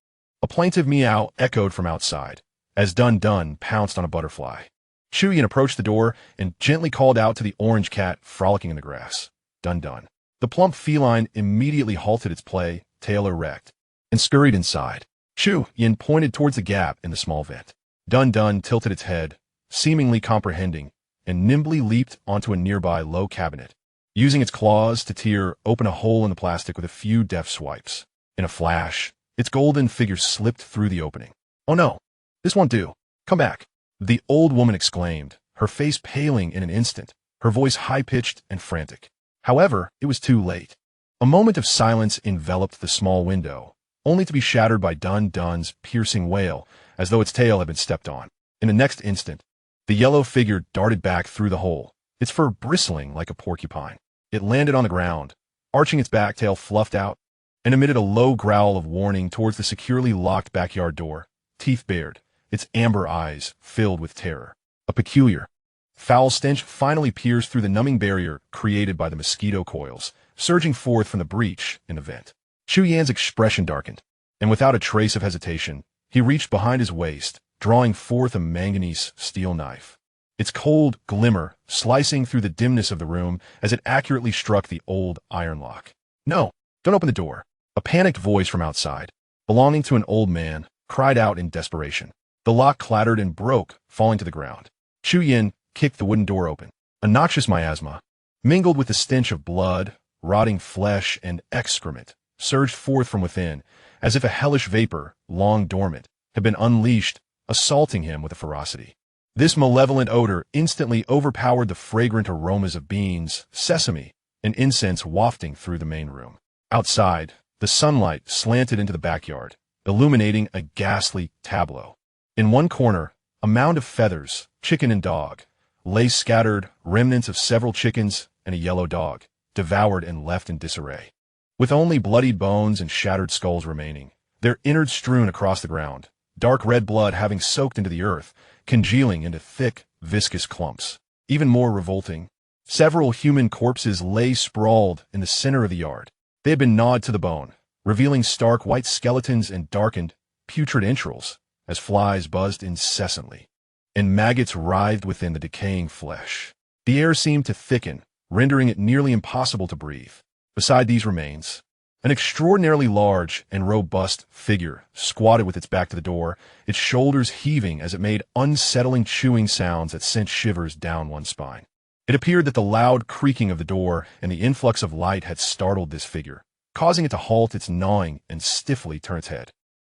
a plaintive meow echoed from outside, as Dun Dun pounced on a butterfly. Chu Yan approached the door and gently called out to the orange cat frolicking in the grass, "Dun Dun." The plump feline immediately halted its play, tail erect, and scurried inside. Chu Yan pointed towards the gap in the small vent. Dun Dun tilted its head, seemingly comprehending, and nimbly leaped onto a nearby low cabinet, using its claws to tear open a hole in the plastic with a few deft swipes. In a flash, its golden figure slipped through the opening. "Oh no, this won't do. Come back," the old woman exclaimed, her face paling in an instant, her voice high-pitched and frantic. However, it was too late. A moment of silence enveloped the small window, only to be shattered by Dun Dun's piercing wail, as though its tail had been stepped on. In the next instant, the yellow figure darted back through the hole, its fur bristling like a porcupine. It landed on the ground, arching its back tail fluffed out, and emitted a low growl of warning towards the securely locked backyard door, teeth bared, its amber eyes filled with terror. A peculiar, foul stench finally pierced through the numbing barrier created by the mosquito coils, surging forth from the breach in the vent. Chu Yan's expression darkened, and without a trace of hesitation, he reached behind his waist, drawing forth a manganese steel knife. Its cold glimmer slicing through the dimness of the room as it accurately struck the old iron lock. "No, don't open the door." A panicked voice from outside, belonging to an old man, cried out in desperation. The lock clattered and broke, falling to the ground. Chu Yan kicked the wooden door open. A noxious miasma, mingled with the stench of blood, rotting flesh, and excrement, surged forth from within, as if a hellish vapor, long dormant, had been unleashed, assaulting him with a ferocity. This malevolent odor instantly overpowered the fragrant aromas of beans, sesame, and incense wafting through the main room. Outside, the sunlight slanted into the backyard, illuminating a ghastly tableau. In one corner, a mound of feathers, chicken and dog, lay scattered, remnants of several chickens and a yellow dog, devoured and left in disarray. With only bloodied bones and shattered skulls remaining, their innards strewn across the ground, dark red blood having soaked into the earth, congealing into thick, viscous clumps. Even more revolting, several human corpses lay sprawled in the center of the yard. They had been gnawed to the bone, revealing stark white skeletons and darkened, putrid entrails, as flies buzzed incessantly, and maggots writhed within the decaying flesh. The air seemed to thicken, rendering it nearly impossible to breathe. Beside these remains, an extraordinarily large and robust figure squatted with its back to the door, its shoulders heaving as it made unsettling chewing sounds that sent shivers down one's spine. It appeared that the loud creaking of the door and the influx of light had startled this figure, causing it to halt its gnawing and stiffly turn its head.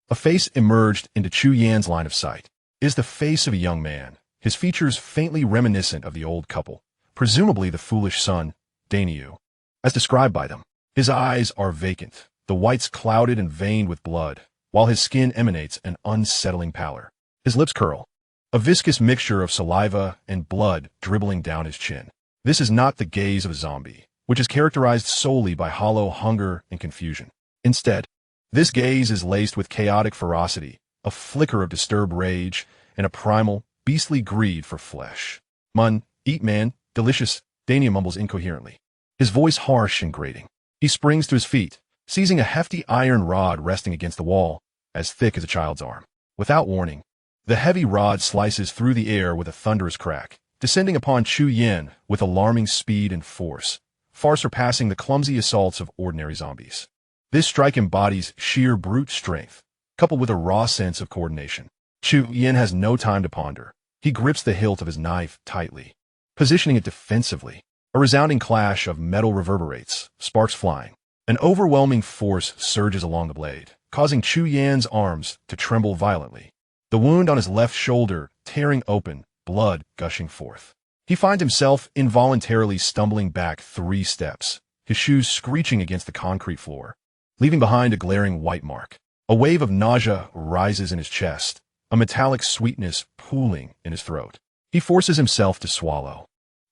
A face emerged into Chu Yan's line of sight. It is the face of a young man, his features faintly reminiscent of the old couple, presumably the foolish son, Dailyupdates, as described by them. His eyes are vacant, the whites clouded and veined with blood, while his skin emanates an unsettling pallor. His lips curl, a viscous mixture of saliva and blood dribbling down his chin. This is not the gaze of a zombie, which is characterized solely by hollow hunger and confusion. Instead, this gaze is laced with chaotic ferocity, a flicker of disturbed rage, and a primal, beastly greed for flesh. "Mun, eat man, delicious," Dania mumbles incoherently, his voice harsh and grating. He springs to his feet, seizing a hefty iron rod resting against the wall, as thick as a child's arm. Without warning, the heavy rod slices through the air with a thunderous crack, descending upon Chu Yan with alarming speed and force, far surpassing the clumsy assaults of ordinary zombies. This strike embodies sheer brute strength, coupled with a raw sense of coordination. Chu Yan has no time to ponder. He grips the hilt of his knife tightly, positioning it defensively. A resounding clash of metal reverberates, sparks flying. An overwhelming force surges along the blade, causing Chu Yan's arms to tremble violently. The wound on his left shoulder tearing open, blood gushing forth. He finds himself involuntarily stumbling back 3 steps, his shoes screeching against the concrete floor, leaving behind a glaring white mark. A wave of nausea rises in his chest, a metallic sweetness pooling in his throat. He forces himself to swallow,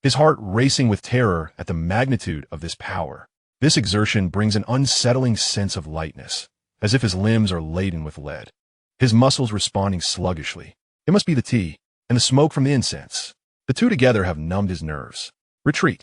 his heart racing with terror at the magnitude of this power. This exertion brings an unsettling sense of lightness, as if his limbs are laden with lead, his muscles responding sluggishly. It must be the tea and the smoke from the incense. The two together have numbed his nerves. Retreat.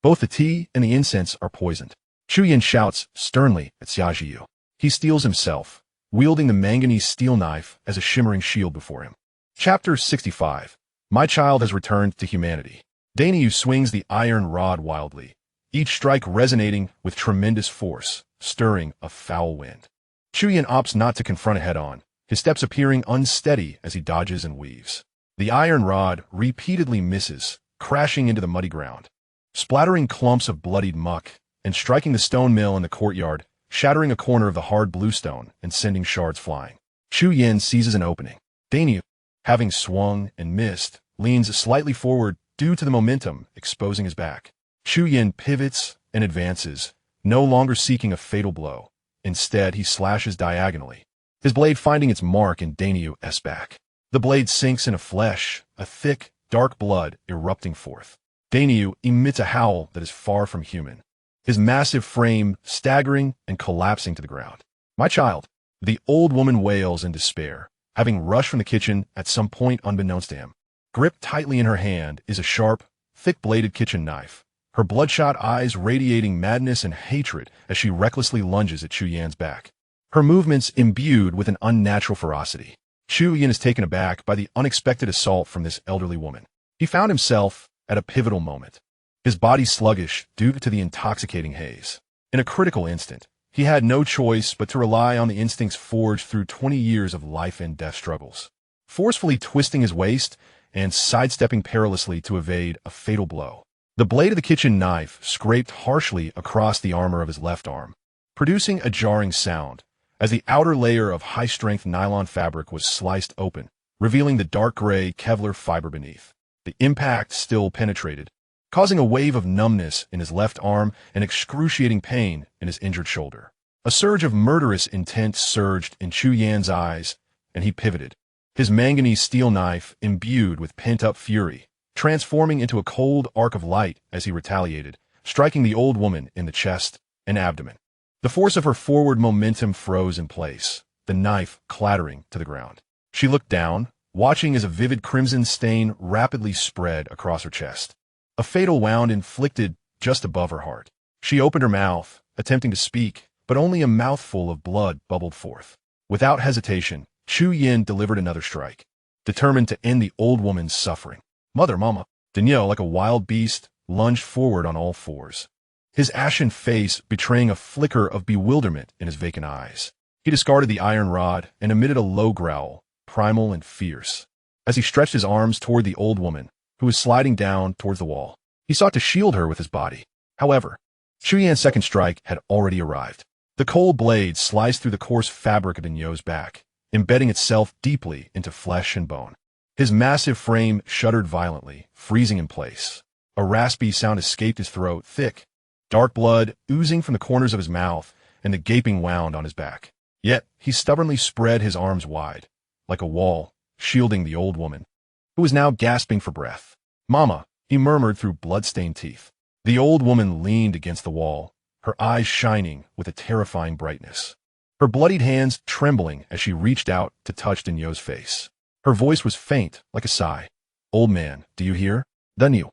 Both the tea and the incense are poisoned. Chu Yan shouts sternly at Xiajiu. He steels himself, wielding the manganese steel knife as a shimmering shield before him. Chapter 65. My child has returned to humanity. Dailyupdates swings the iron rod wildly, each strike resonating with tremendous force, stirring a foul wind. Chu Yan opts not to confront it head-on, his steps appearing unsteady as he dodges and weaves. The iron rod repeatedly misses, crashing into the muddy ground, splattering clumps of bloodied muck, and striking the stone mill in the courtyard, shattering a corner of the hard bluestone and sending shards flying. Chu Yan seizes an opening. Dailyupdates, having swung and missed, leans slightly forward due to the momentum exposing his back. Chu Yan pivots and advances, no longer seeking a fatal blow. Instead, he slashes diagonally, his blade finding its mark in Dailyupdates' back. The blade sinks into flesh, a thick, dark blood erupting forth. Dailyupdates emits a howl that is far from human, his massive frame staggering and collapsing to the ground. "My child," the old woman wails in despair, having rushed from the kitchen at some point unbeknownst to him. Gripped tightly in her hand is a sharp, thick-bladed kitchen knife, her bloodshot eyes radiating madness and hatred as she recklessly lunges at Chu Yan's back. Her movements imbued with an unnatural ferocity. Chu Yan is taken aback by the unexpected assault from this elderly woman. He found himself at a pivotal moment. His body sluggish due to the intoxicating haze. In a critical instant, he had no choice but to rely on the instincts forged through 20 years of life and death struggles. Forcefully twisting his waist and sidestepping perilously to evade a fatal blow. The blade of the kitchen knife scraped harshly across the armor of his left arm, producing a jarring sound as the outer layer of high-strength nylon fabric was sliced open, revealing the dark gray Kevlar fiber beneath. The impact still penetrated, causing a wave of numbness in his left arm and excruciating pain in his injured shoulder. A surge of murderous intent surged in Chu Yan's eyes, and he pivoted, his manganese steel knife imbued with pent-up fury, transforming into a cold arc of light as he retaliated, striking the old woman in the chest and abdomen. The force of her forward momentum froze in place, the knife clattering to the ground. She looked down, watching as a vivid crimson stain rapidly spread across her chest. A fatal wound inflicted just above her heart. She opened her mouth, attempting to speak, but only a mouthful of blood bubbled forth. Without hesitation, Chu Yan delivered another strike, determined to end the old woman's suffering. Mama. Daniel, like a wild beast, lunged forward on all fours, his ashen face betraying a flicker of bewilderment in his vacant eyes. He discarded the iron rod and emitted a low growl, primal and fierce, as he stretched his arms toward the old woman, who was sliding down towards the wall. He sought to shield her with his body. However, Chu Yan's second strike had already arrived. The cold blade sliced through the coarse fabric of Daniel's back, embedding itself deeply into flesh and bone. His massive frame shuddered violently, freezing in place. A raspy sound escaped his throat, thick, dark blood oozing from the corners of his mouth and the gaping wound on his back. Yet he stubbornly spread his arms wide, like a wall, shielding the old woman, who was now gasping for breath. "Mama," he murmured through blood-stained teeth. The old woman leaned against the wall, her eyes shining with a terrifying brightness, her bloodied hands trembling as she reached out to touch Daniel's face. Her voice was faint, like a sigh. "Old man, do you hear? Daniel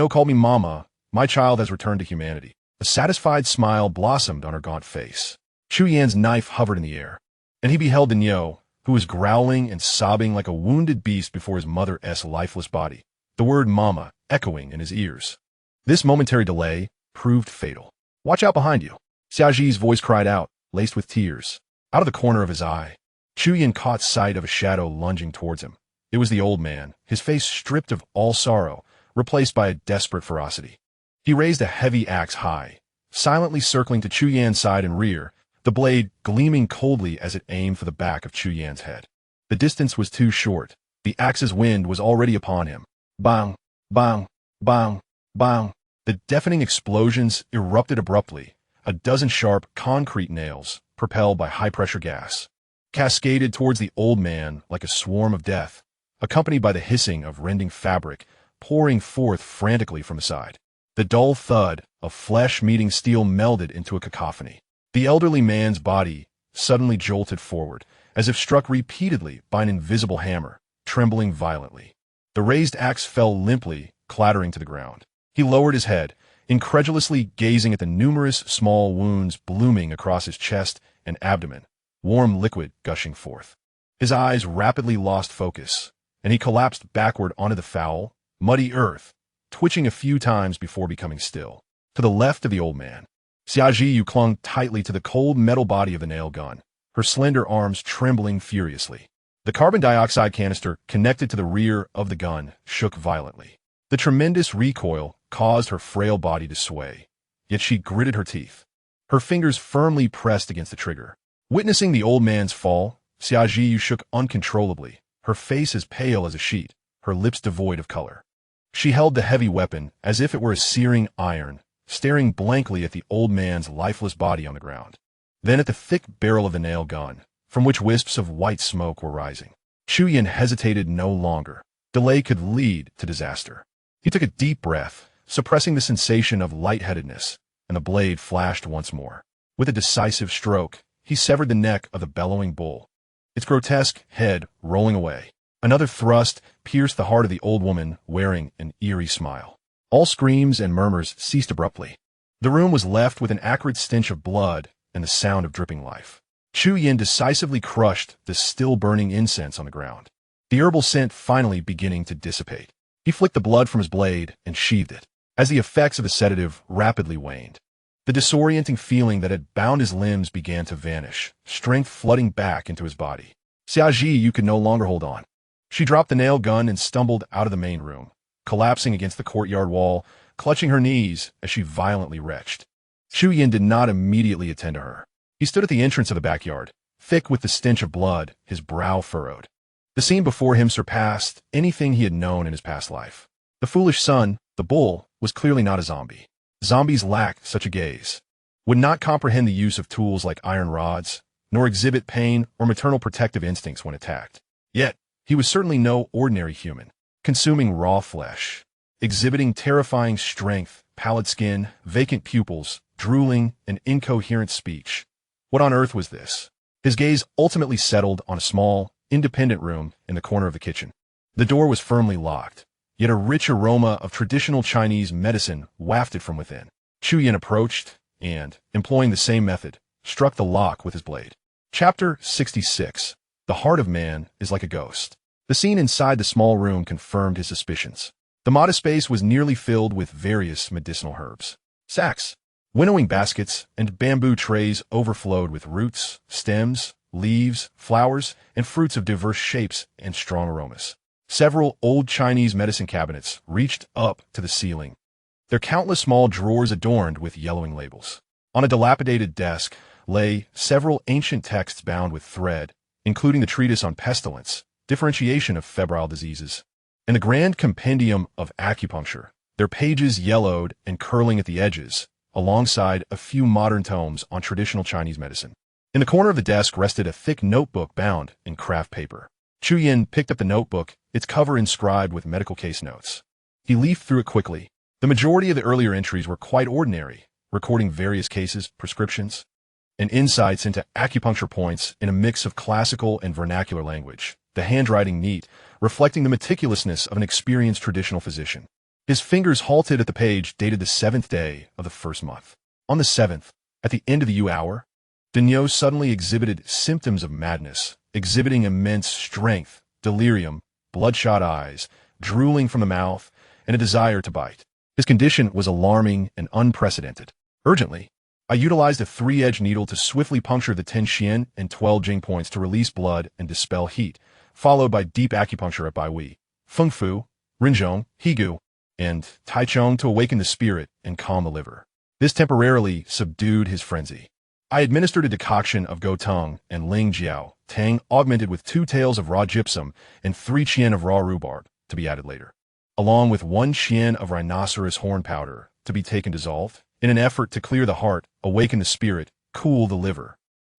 called me Mama. My child has returned to humanity." A satisfied smile blossomed on her gaunt face. Chu Yan's knife hovered in the air, and he beheld Daniel, who was growling and sobbing like a wounded beast before his mother's lifeless body, the word Mama echoing in his ears. This momentary delay proved fatal. "Watch out behind you," Xiaoji's voice cried out, laced with tears. Out of the corner of his eye, Chu Yan caught sight of a shadow lunging towards him. It was the old man, his face stripped of all sorrow, replaced by a desperate ferocity. He raised a heavy axe high, silently circling to Chu Yan's side and rear, the blade gleaming coldly as it aimed for the back of Chu Yan's head. The distance was too short. The axe's wind was already upon him. Bang, bang, bang, bang. The deafening explosions erupted abruptly, a dozen sharp concrete nails, propelled by high-pressure gas, cascaded towards the old man like a swarm of death, accompanied by the hissing of rending fabric pouring forth frantically from the side. The dull thud of flesh meeting steel melded into a cacophony. The elderly man's body suddenly jolted forward, as if struck repeatedly by an invisible hammer, trembling violently. The raised axe fell limply, clattering to the ground. He lowered his head, incredulously gazing at the numerous small wounds blooming across his chest and abdomen, warm liquid gushing forth. His eyes rapidly lost focus, and he collapsed backward onto the foul, muddy earth, twitching a few times before becoming still. To the left of the old man, Xiaoji clung tightly to the cold metal body of the nail gun, her slender arms trembling furiously. The carbon dioxide canister connected to the rear of the gun shook violently. The tremendous recoil caused her frail body to sway, yet she gritted her teeth, her fingers firmly pressed against the trigger. Witnessing the old man's fall, Xiaoji shook uncontrollably, her face as pale as a sheet, her lips devoid of color. She held the heavy weapon as if it were a searing iron, staring blankly at the old man's lifeless body on the ground, then at the thick barrel of the nail gun, from which wisps of white smoke were rising. Chu Yan hesitated no longer. Delay could lead to disaster. He took a deep breath, suppressing the sensation of lightheadedness, and the blade flashed once more. With a decisive stroke, he severed the neck of the bellowing bull, its grotesque head rolling away. Another thrust pierced the heart of the old woman, wearing an eerie smile. All screams and murmurs ceased abruptly. The room was left with an acrid stench of blood and the sound of dripping life. Chu Yin decisively crushed the still-burning incense on the ground, the herbal scent finally beginning to dissipate. He flicked the blood from his blade and sheathed it. As the effects of the sedative rapidly waned, the disorienting feeling that had bound his limbs began to vanish, strength flooding back into his body. Xiaoji Yu could no longer hold on. She dropped the nail gun and stumbled out of the main room, collapsing against the courtyard wall, clutching her knees as she violently retched. Chu Yin did not immediately attend to her. He stood at the entrance of the backyard, thick with the stench of blood, his brow furrowed. The scene before him surpassed anything he had known in his past life. The foolish son, the bull, was clearly not a zombie. Zombies lack such a gaze, would not comprehend the use of tools like iron rods, nor exhibit pain or maternal protective instincts when attacked. Yet, he was certainly no ordinary human, consuming raw flesh, exhibiting terrifying strength, pallid skin, vacant pupils, drooling, and incoherent speech. What on earth was this? His gaze ultimately settled on a small, independent room in the corner of the kitchen. The door was firmly locked, yet a rich aroma of traditional Chinese medicine wafted from within. Chu Yin approached and, employing the same method, struck the lock with his blade. Chapter 66. The heart of man is like a ghost. The scene inside the small room confirmed his suspicions. The modest space was nearly filled with various medicinal herbs. Sacks, winnowing baskets, and bamboo trays overflowed with roots, stems, leaves, flowers, and fruits of diverse shapes and strong aromas. Several old Chinese medicine cabinets reached up to the ceiling, their countless small drawers adorned with yellowing labels. On a dilapidated desk lay several ancient texts bound with thread, including the treatise on pestilence, differentiation of febrile diseases, and the grand compendium of acupuncture, their pages yellowed and curling at the edges, alongside a few modern tomes on traditional Chinese medicine. In the corner of the desk rested a thick notebook bound in craft paper. Chu Yin picked up the notebook, its cover inscribed with medical case notes. He leafed through it quickly. The majority of the earlier entries were quite ordinary, recording various cases, prescriptions, and insights into acupuncture points in a mix of classical and vernacular language, the handwriting neat, reflecting the meticulousness of an experienced traditional physician. His fingers halted at the page dated the 7th day of the first month. On the 7th, at the end of the U hour, Daniel suddenly exhibited symptoms of madness, exhibiting immense strength, delirium, bloodshot eyes, drooling from the mouth, and a desire to bite. His condition was alarming and unprecedented. Urgently, I utilized a 3-edged needle to swiftly puncture the 10 Xian and 12 Jing points to release blood and dispel heat, followed by deep acupuncture at Bai Wei, Feng Fu, Rinzhong, Higu, and Taichung to awaken the spirit and calm the liver. This temporarily subdued his frenzy. I administered a decoction of Gotong and Ling Jiao, Tang augmented with 2 taels of raw gypsum and 3 Qian of raw rhubarb, to be added later, along with 1 Qian of rhinoceros horn powder, to be taken dissolved, in an effort to clear the heart, awaken the spirit, cool the liver,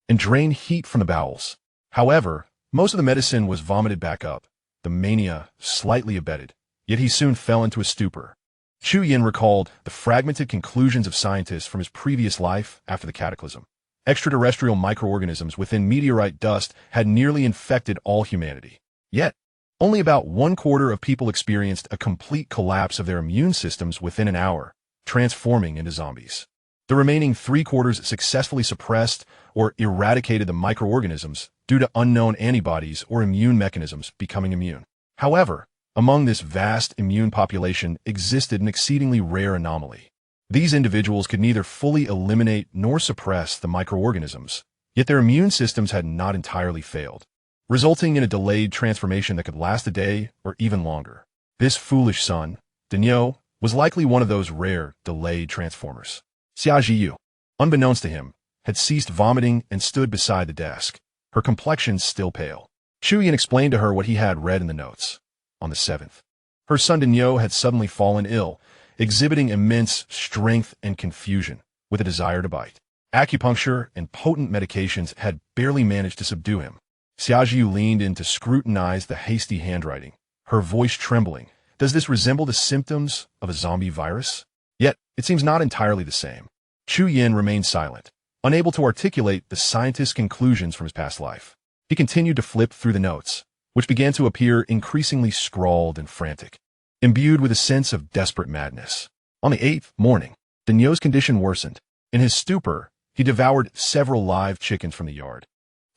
and drain heat from the bowels. However, most of the medicine was vomited back up, the mania slightly abated, yet he soon fell into a stupor. Chu Yin recalled the fragmented conclusions of scientists from his previous life after the cataclysm. Extraterrestrial microorganisms within meteorite dust had nearly infected all humanity. Yet, only about 1/4 of people experienced a complete collapse of their immune systems within an hour, transforming into zombies. The remaining 3/4 successfully suppressed or eradicated the microorganisms due to unknown antibodies or immune mechanisms becoming immune. However, among this vast immune population existed an exceedingly rare anomaly. These individuals could neither fully eliminate nor suppress the microorganisms, yet their immune systems had not entirely failed, resulting in a delayed transformation that could last a day or even longer. This foolish son, Daniel, was likely one of those rare, delayed transformers. Xia Jiyu, unbeknownst to him, had ceased vomiting and stood beside the desk, her complexion still pale. Chu Yin explained to her what he had read in the notes. On the 7th, her son Daniel had suddenly fallen ill, exhibiting immense strength and confusion, with a desire to bite. Acupuncture and potent medications had barely managed to subdue him. Xiaojiu leaned in to scrutinize the hasty handwriting, her voice trembling. Does this resemble the symptoms of a zombie virus? Yet, it seems not entirely the same. Chu Yin remained silent, unable to articulate the scientist's conclusions from his past life. He continued to flip through the notes, which began to appear increasingly scrawled and frantic, imbued with a sense of desperate madness. On the 8th morning, Danyo's condition worsened. In his stupor, he devoured several live chickens from the yard,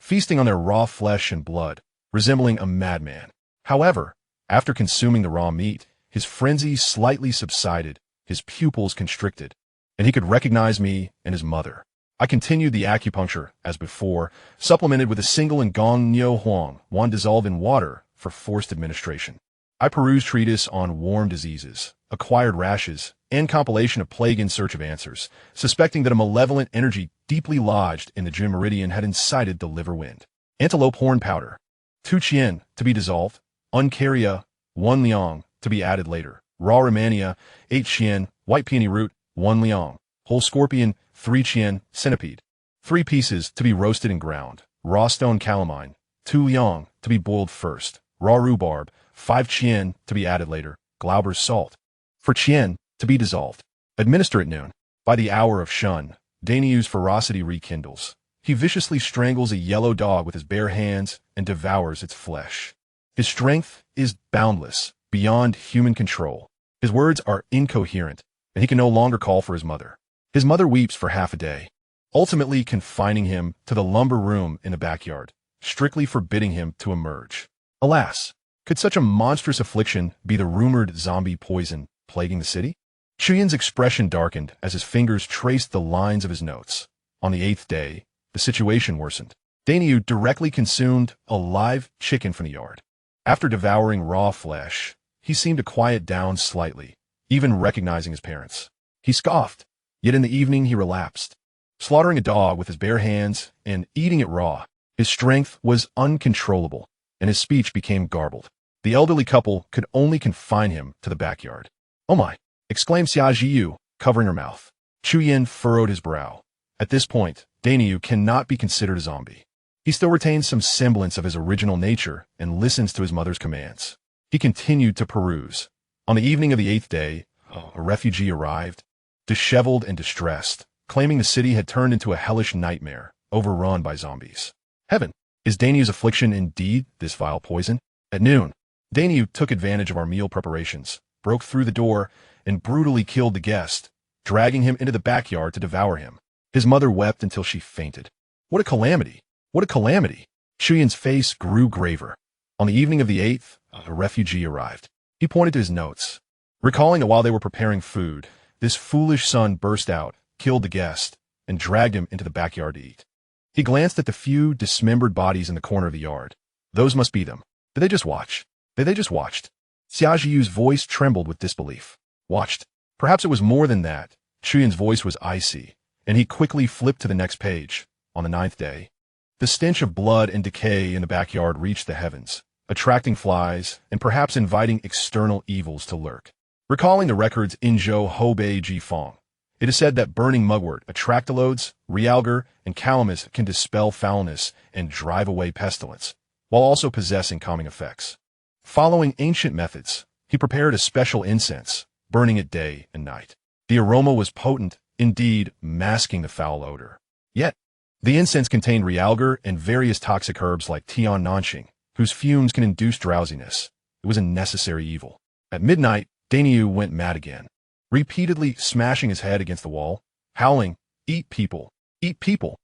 feasting on their raw flesh and blood, resembling a madman. However, after consuming the raw meat, his frenzy slightly subsided, his pupils constricted, and he could recognize me and his mother. I continued the acupuncture, as before, supplemented with a single Ngong Nyo Huang, one dissolved in water, for forced administration. I perused treatise on warm diseases, acquired rashes, and compilation of Plague in Search of Answers, suspecting that a malevolent energy deeply lodged in the Jin meridian had incited the liver wind. Antelope horn powder, 2 Chien, to be dissolved, Uncaria, 1 Liang, to be added later, raw Romania, 8 Chien, white peony root, 1 Liang, whole scorpion, 3 Chien, centipede, 3 pieces, to be roasted and ground, raw stone calamine, 2 Liang, to be boiled first, raw rhubarb, 5 Chien, to be added later, Glauber's salt, for Chien, to be dissolved. Administer at noon. By the hour of Shun, Danyu's ferocity rekindles. He viciously strangles a yellow dog with his bare hands and devours its flesh. His strength is boundless, beyond human control. His words are incoherent, and he can no longer call for his mother. His mother weeps for half a day, ultimately confining him to the lumber room in the backyard, strictly forbidding him to emerge. Alas, could such a monstrous affliction be the rumored zombie poison plaguing the city? Chuyin's expression darkened as his fingers traced the lines of his notes. On the 8th day, the situation worsened. Danyu directly consumed a live chicken from the yard. After devouring raw flesh, he seemed to quiet down slightly, even recognizing his parents. He scoffed, yet in the evening he relapsed, slaughtering a dog with his bare hands and eating it raw. His strength was uncontrollable, and his speech became garbled. The elderly couple could only confine him to the backyard. "Oh my!" exclaimed Xia Jiyu, covering her mouth. Chu Yin furrowed his brow. At this point, Danyu cannot be considered a zombie. He still retains some semblance of his original nature and listens to his mother's commands. He continued to peruse. On the evening of the 8th day, a refugee arrived, disheveled and distressed, claiming the city had turned into a hellish nightmare, overrun by zombies. Heaven! Is Danyu's affliction indeed this vile poison? At noon, Danyu took advantage of our meal preparations, broke through the door, and brutally killed the guest, dragging him into the backyard to devour him. His mother wept until she fainted. What a calamity! What a calamity! Chuyin's face grew graver. On the evening of the 8th, a refugee arrived. He pointed to his notes, recalling that while they were preparing food, this foolish son burst out, killed the guest, and dragged him into the backyard to eat. He glanced at the few dismembered bodies in the corner of the yard. Those must be them. Did they just watch? They just watched. Xia Jiyu's voice trembled with disbelief. Watched. Perhaps it was more than that. Chuyin's voice was icy, and he quickly flipped to the next page. On the 9th day, the stench of blood and decay in the backyard reached the heavens, attracting flies and perhaps inviting external evils to lurk. Recalling the records in Zhou Houbei Jifeng, it is said that burning mugwort, atractylodes, realgar, and calamus can dispel foulness and drive away pestilence, while also possessing calming effects. Following ancient methods, he prepared a special incense, burning it day and night. The aroma was potent, indeed masking the foul odor. Yet, the incense contained realgar and various toxic herbs like Tian Nanxing, whose fumes can induce drowsiness. It was a necessary evil. At midnight, Danyu went mad again, repeatedly smashing his head against the wall, howling, "Eat people! Eat people!"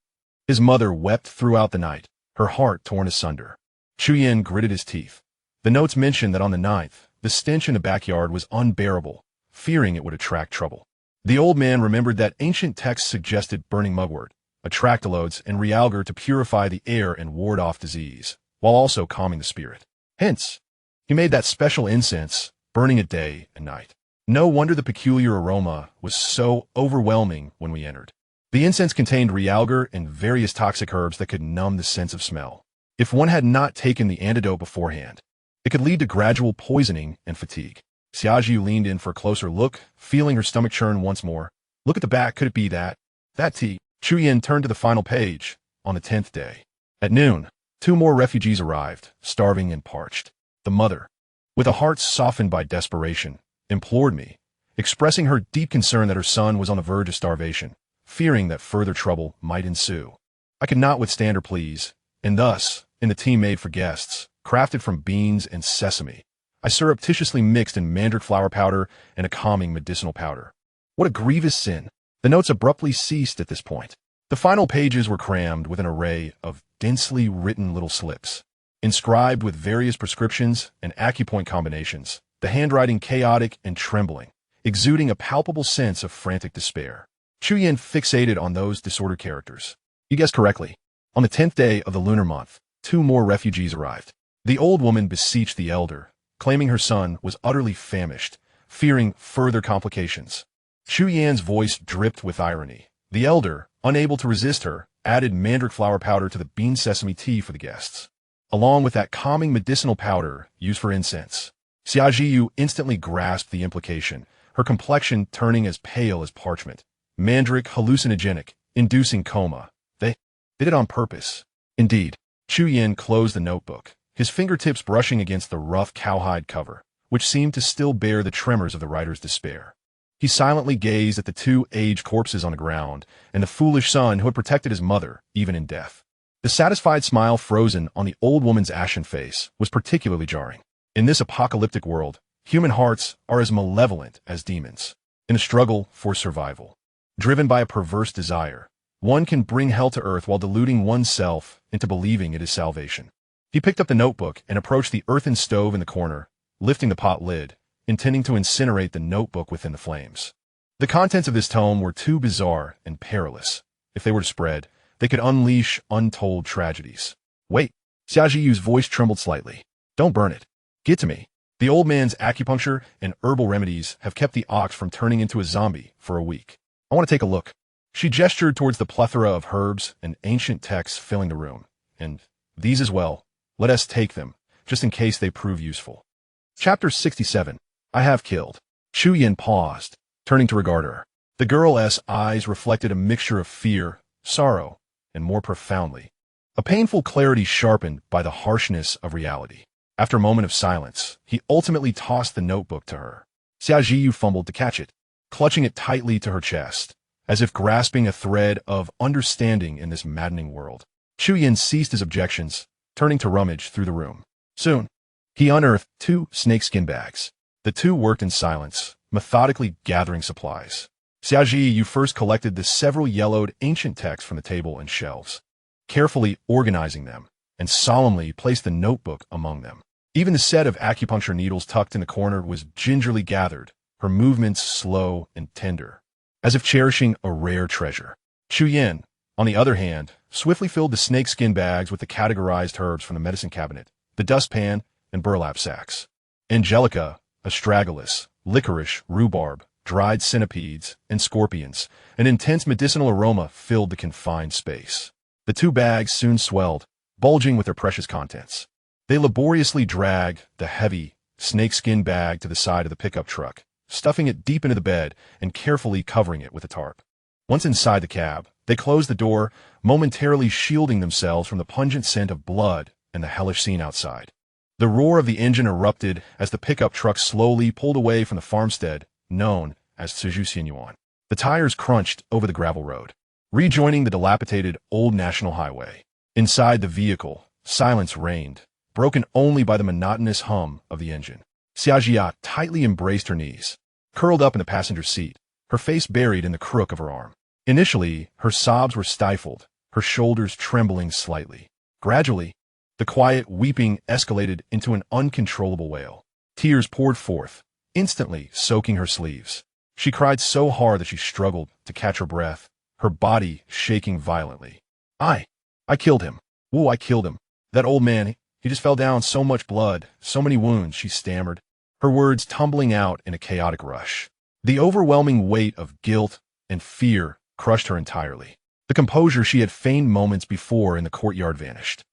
His mother wept throughout the night, her heart torn asunder. Chu Yin gritted his teeth. The notes mentioned that on the 9th, the stench in the backyard was unbearable, fearing it would attract trouble. The old man remembered that ancient texts suggested burning mugwort, atractylodes, and realgar to purify the air and ward off disease, while also calming the spirit. Hence, he made that special incense, burning it day and night. No wonder the peculiar aroma was so overwhelming when we entered. The incense contained realgar and various toxic herbs that could numb the sense of smell. If one had not taken the antidote beforehand, it could lead to gradual poisoning and fatigue. Xiaojiu leaned in for a closer look, feeling her stomach churn once more. Look at the back, could it be that? That tea. Chu Yin turned to the final page. On the 10th day. At noon, 2 more refugees arrived, starving and parched. The mother, with a heart softened by desperation, implored me, expressing her deep concern that her son was on the verge of starvation. fearing that further trouble might ensue. I could not withstand her pleas, and thus, in the tea made for guests, crafted from beans and sesame, I surreptitiously mixed in mandrake flower powder and a calming medicinal powder. What a grievous sin! The notes abruptly ceased at this point. The final pages were crammed with an array of densely written little slips, inscribed with various prescriptions and acupoint combinations, the handwriting chaotic and trembling, exuding a palpable sense of frantic despair. Chuyin fixated on those disordered characters. You guessed correctly. On the 10th day of the lunar month, 2 more refugees arrived. The old woman beseeched the elder, claiming her son was utterly famished, fearing further complications. Chu Yan's voice dripped with irony. The elder, unable to resist her, added mandrake flower powder to the bean sesame tea for the guests, along with that calming medicinal powder used for incense. Xia Jiyu instantly grasped the implication, her complexion turning as pale as parchment. Mandrake hallucinogenic, inducing coma. They did it on purpose. Indeed. Chu Yan closed the notebook, his fingertips brushing against the rough cowhide cover, which seemed to still bear the tremors of the writer's despair. He silently gazed at the 2 aged corpses on the ground and the foolish son who had protected his mother, even in death. The satisfied smile frozen on the old woman's ashen face was particularly jarring. In this apocalyptic world, human hearts are as malevolent as demons. In a struggle for survival, driven by a perverse desire, one can bring hell to earth while deluding oneself into believing it is salvation. He picked up the notebook and approached the earthen stove in the corner, lifting the pot lid, intending to incinerate the notebook within the flames. The contents of this tome were too bizarre and perilous. If they were to spread, they could unleash untold tragedies. Wait, Xia Jiyu's voice trembled slightly. Don't burn it. Get to me. The old man's acupuncture and herbal remedies have kept the ox from turning into a zombie for a week. I want to take a look. She gestured towards the plethora of herbs and ancient texts filling the room. And these as well. Let us take them, just in case they prove useful. Chapter 67. I have killed. Chu Yin paused, turning to regard her. The girl's eyes reflected a mixture of fear, sorrow, and more profoundly, a painful clarity sharpened by the harshness of reality. After a moment of silence, he ultimately tossed the notebook to her. Xia Jiyu fumbled to catch it, clutching it tightly to her chest, as if grasping a thread of understanding in this maddening world. Chu Yin ceased his objections, turning to rummage through the room. Soon, he unearthed 2 snakeskin bags. The 2 worked in silence, methodically gathering supplies. Xia Jiyu first collected the several yellowed ancient texts from the table and shelves, carefully organizing them, and solemnly placed the notebook among them. Even the set of acupuncture needles tucked in the corner was gingerly gathered, her movements slow and tender, as if cherishing a rare treasure. Chu Yin, on the other hand, swiftly filled the snakeskin bags with the categorized herbs from the medicine cabinet, the dustpan, and burlap sacks. Angelica, astragalus, licorice, rhubarb, dried centipedes, and scorpions, an intense medicinal aroma filled the confined space. The 2 bags soon swelled, bulging with their precious contents. They laboriously dragged the heavy, snakeskin bag to the side of the pickup truck, stuffing it deep into the bed and carefully covering it with a tarp. Once inside the cab, they closed the door, momentarily shielding themselves from the pungent scent of blood and the hellish scene outside. The roar of the engine erupted as the pickup truck slowly pulled away from the farmstead known as Suzhou-Sinyuan. The tires crunched over the gravel road, rejoining the dilapidated old national highway. Inside the vehicle, silence reigned, broken only by the monotonous hum of the engine. Xia Jia tightly embraced her knees, curled up in the passenger seat, her face buried in the crook of her arm. Initially, her sobs were stifled, her shoulders trembling slightly. Gradually, the quiet weeping escalated into an uncontrollable wail. Tears poured forth, instantly soaking her sleeves. She cried so hard that she struggled to catch her breath, her body shaking violently. I killed him. Whoa, I killed him. That old man, he just fell down, so much blood, so many wounds, she stammered, her words tumbling out in a chaotic rush. The overwhelming weight of guilt and fear crushed her entirely. The composure she had feigned moments before in the courtyard vanished,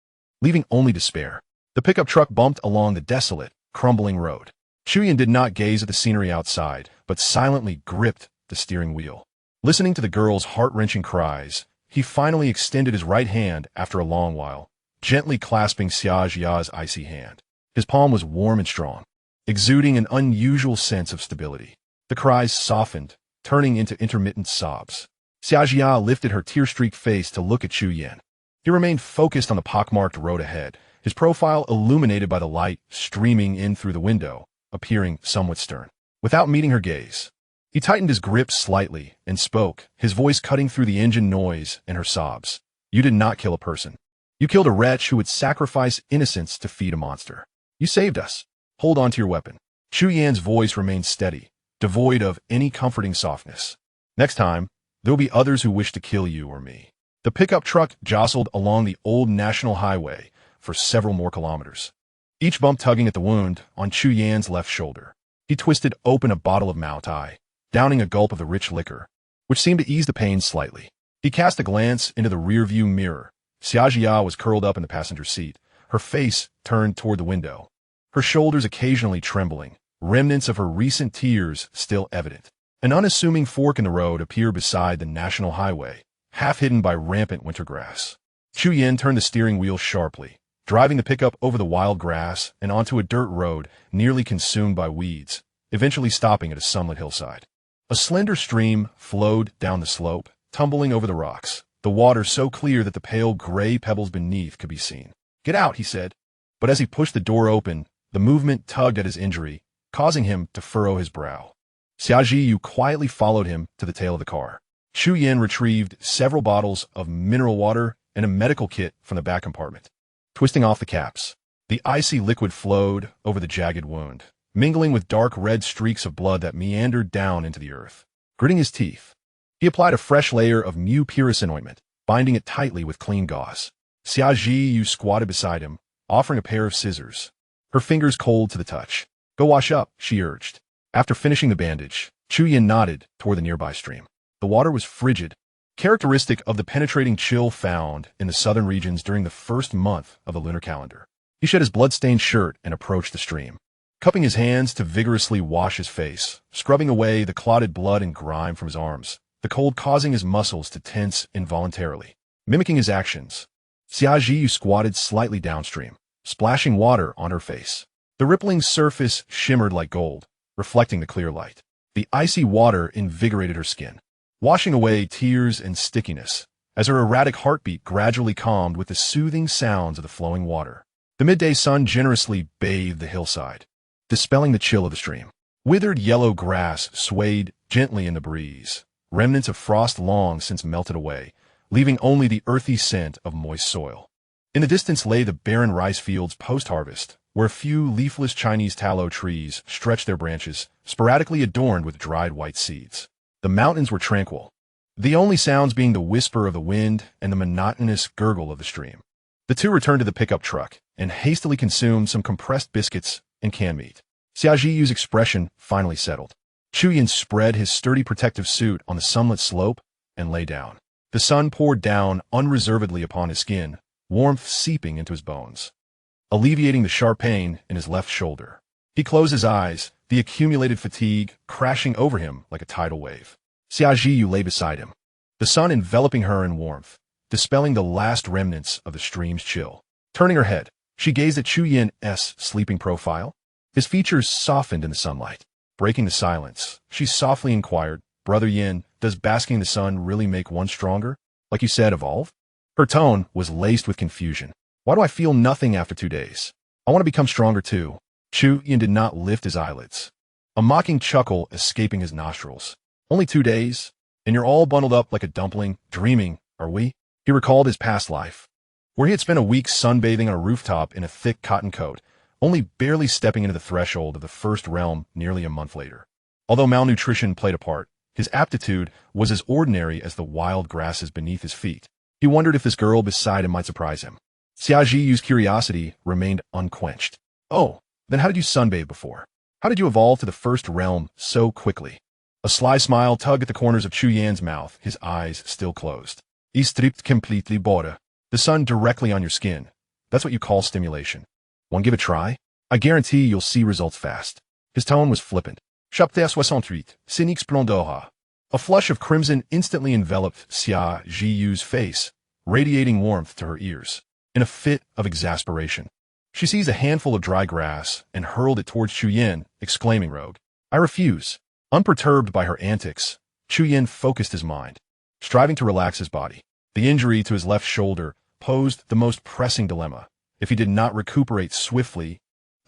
leaving only despair. The pickup truck bumped along the desolate, crumbling road. Chuyin did not gaze at the scenery outside, but silently gripped the steering wheel. Listening to the girl's heart-wrenching cries, he finally extended his right hand after a long while, gently clasping Xia Jia's icy hand. His palm was warm and strong, exuding an unusual sense of stability. The cries softened, turning into intermittent sobs. Xiaojia lifted her tear-streaked face to look at Chu Yan. He remained focused on the pockmarked road ahead, his profile illuminated by the light streaming in through the window, appearing somewhat stern. Without meeting her gaze, he tightened his grip slightly and spoke, his voice cutting through the engine noise and her sobs. You did not kill a person. You killed a wretch who would sacrifice innocence to feed a monster. You saved us. Hold on to your weapon. Chu Yan's voice remained steady, devoid of any comforting softness. Next time, there will be others who wish to kill you or me. The pickup truck jostled along the old national highway for several more kilometers, each bump tugging at the wound on Chu Yan's left shoulder. He twisted open a bottle of Mao Tai, downing a gulp of the rich liquor, which seemed to ease the pain slightly. He cast a glance into the rearview mirror. Xiaojia was curled up in the passenger seat, her face turned toward the window, her shoulders occasionally trembling, remnants of her recent tears still evident. An unassuming fork in the road appeared beside the national highway, half hidden by rampant winter grass. Chu Yan turned the steering wheel sharply, driving the pickup over the wild grass and onto a dirt road nearly consumed by weeds, eventually stopping at a sunlit hillside. A slender stream flowed down the slope, tumbling over the rocks, the water so clear that the pale gray pebbles beneath could be seen. Get out, he said. But as he pushed the door open, the movement tugged at his injury, causing him to furrow his brow. Xiaoji quietly followed him to the tail of the car. Chu Yan retrieved several bottles of mineral water and a medical kit from the back compartment. Twisting off the caps, the icy liquid flowed over the jagged wound, mingling with dark red streaks of blood that meandered down into the earth. Gritting his teeth, he applied a fresh layer of mu puricin ointment, binding it tightly with clean gauze. Xiaoji squatted beside him, offering a pair of scissors, her fingers cold to the touch. Go wash up, she urged. After finishing the bandage, Chu Yan nodded toward the nearby stream. The water was frigid, characteristic of the penetrating chill found in the southern regions during the first month of the lunar calendar. He shed his blood-stained shirt and approached the stream, cupping his hands to vigorously wash his face, scrubbing away the clotted blood and grime from his arms, the cold causing his muscles to tense involuntarily. Mimicking his actions, Xiaoji squatted slightly downstream, splashing water on her face. The rippling surface shimmered like gold, reflecting the clear light. The icy water invigorated her skin, washing away tears and stickiness, as her erratic heartbeat gradually calmed with the soothing sounds of the flowing water. The midday sun generously bathed the hillside, dispelling the chill of the stream. Withered yellow grass swayed gently in the breeze, remnants of frost long since melted away, leaving only the earthy scent of moist soil. In the distance lay the barren rice fields post-harvest, where a few leafless Chinese tallow trees stretched their branches, sporadically adorned with dried white seeds. The mountains were tranquil, the only sounds being the whisper of the wind and the monotonous gurgle of the stream. The two returned to the pickup truck and hastily consumed some compressed biscuits and canned meat. Xiaoji's expression finally settled. Chu Yan spread his sturdy protective suit on the sunlit slope and lay down. The sun poured down unreservedly upon his skin, warmth seeping into his bones, alleviating the sharp pain in his left shoulder. He closed his eyes, the accumulated fatigue crashing over him like a tidal wave. Xiaoji lay beside him, the sun enveloping her in warmth, dispelling the last remnants of the stream's chill. Turning her head, she gazed at Chu Yan's sleeping profile. His features softened in the sunlight. Breaking the silence, she softly inquired, Brother Yin, does basking in the sun really make one stronger? Like you said, evolve? Her tone was laced with confusion. Why do I feel nothing after 2 days? I want to become stronger too. Chu Yan did not lift his eyelids, a mocking chuckle escaping his nostrils. Only 2 days? And you're all bundled up like a dumpling, dreaming, are we? He recalled his past life, where he had spent a week sunbathing on a rooftop in a thick cotton coat, only barely stepping into the threshold of the first realm nearly a month later. Although malnutrition played a part, his aptitude was as ordinary as the wild grasses beneath his feet. He wondered if this girl beside him might surprise him. Xiaoji's curiosity remained unquenched. Oh, then how did you sunbathe before? How did you evolve to the first realm so quickly? A sly smile tugged at the corners of Chu Yan's mouth, his eyes still closed. He stripped completely bora. The sun directly on your skin. That's what you call stimulation. Want to give it a try? I guarantee you'll see results fast. His tone was flippant. Chapter 68, Cynique Splendora. A flush of crimson instantly enveloped Xiaoji's face, radiating warmth to her ears. In a fit of exasperation, she seized a handful of dry grass and hurled it towards Chu Yan, exclaiming, Rogue, I refuse. Unperturbed by her antics, Chu Yan focused his mind. striving to relax his body. The injury to his left shoulder posed the most pressing dilemma. If he did not recuperate swiftly,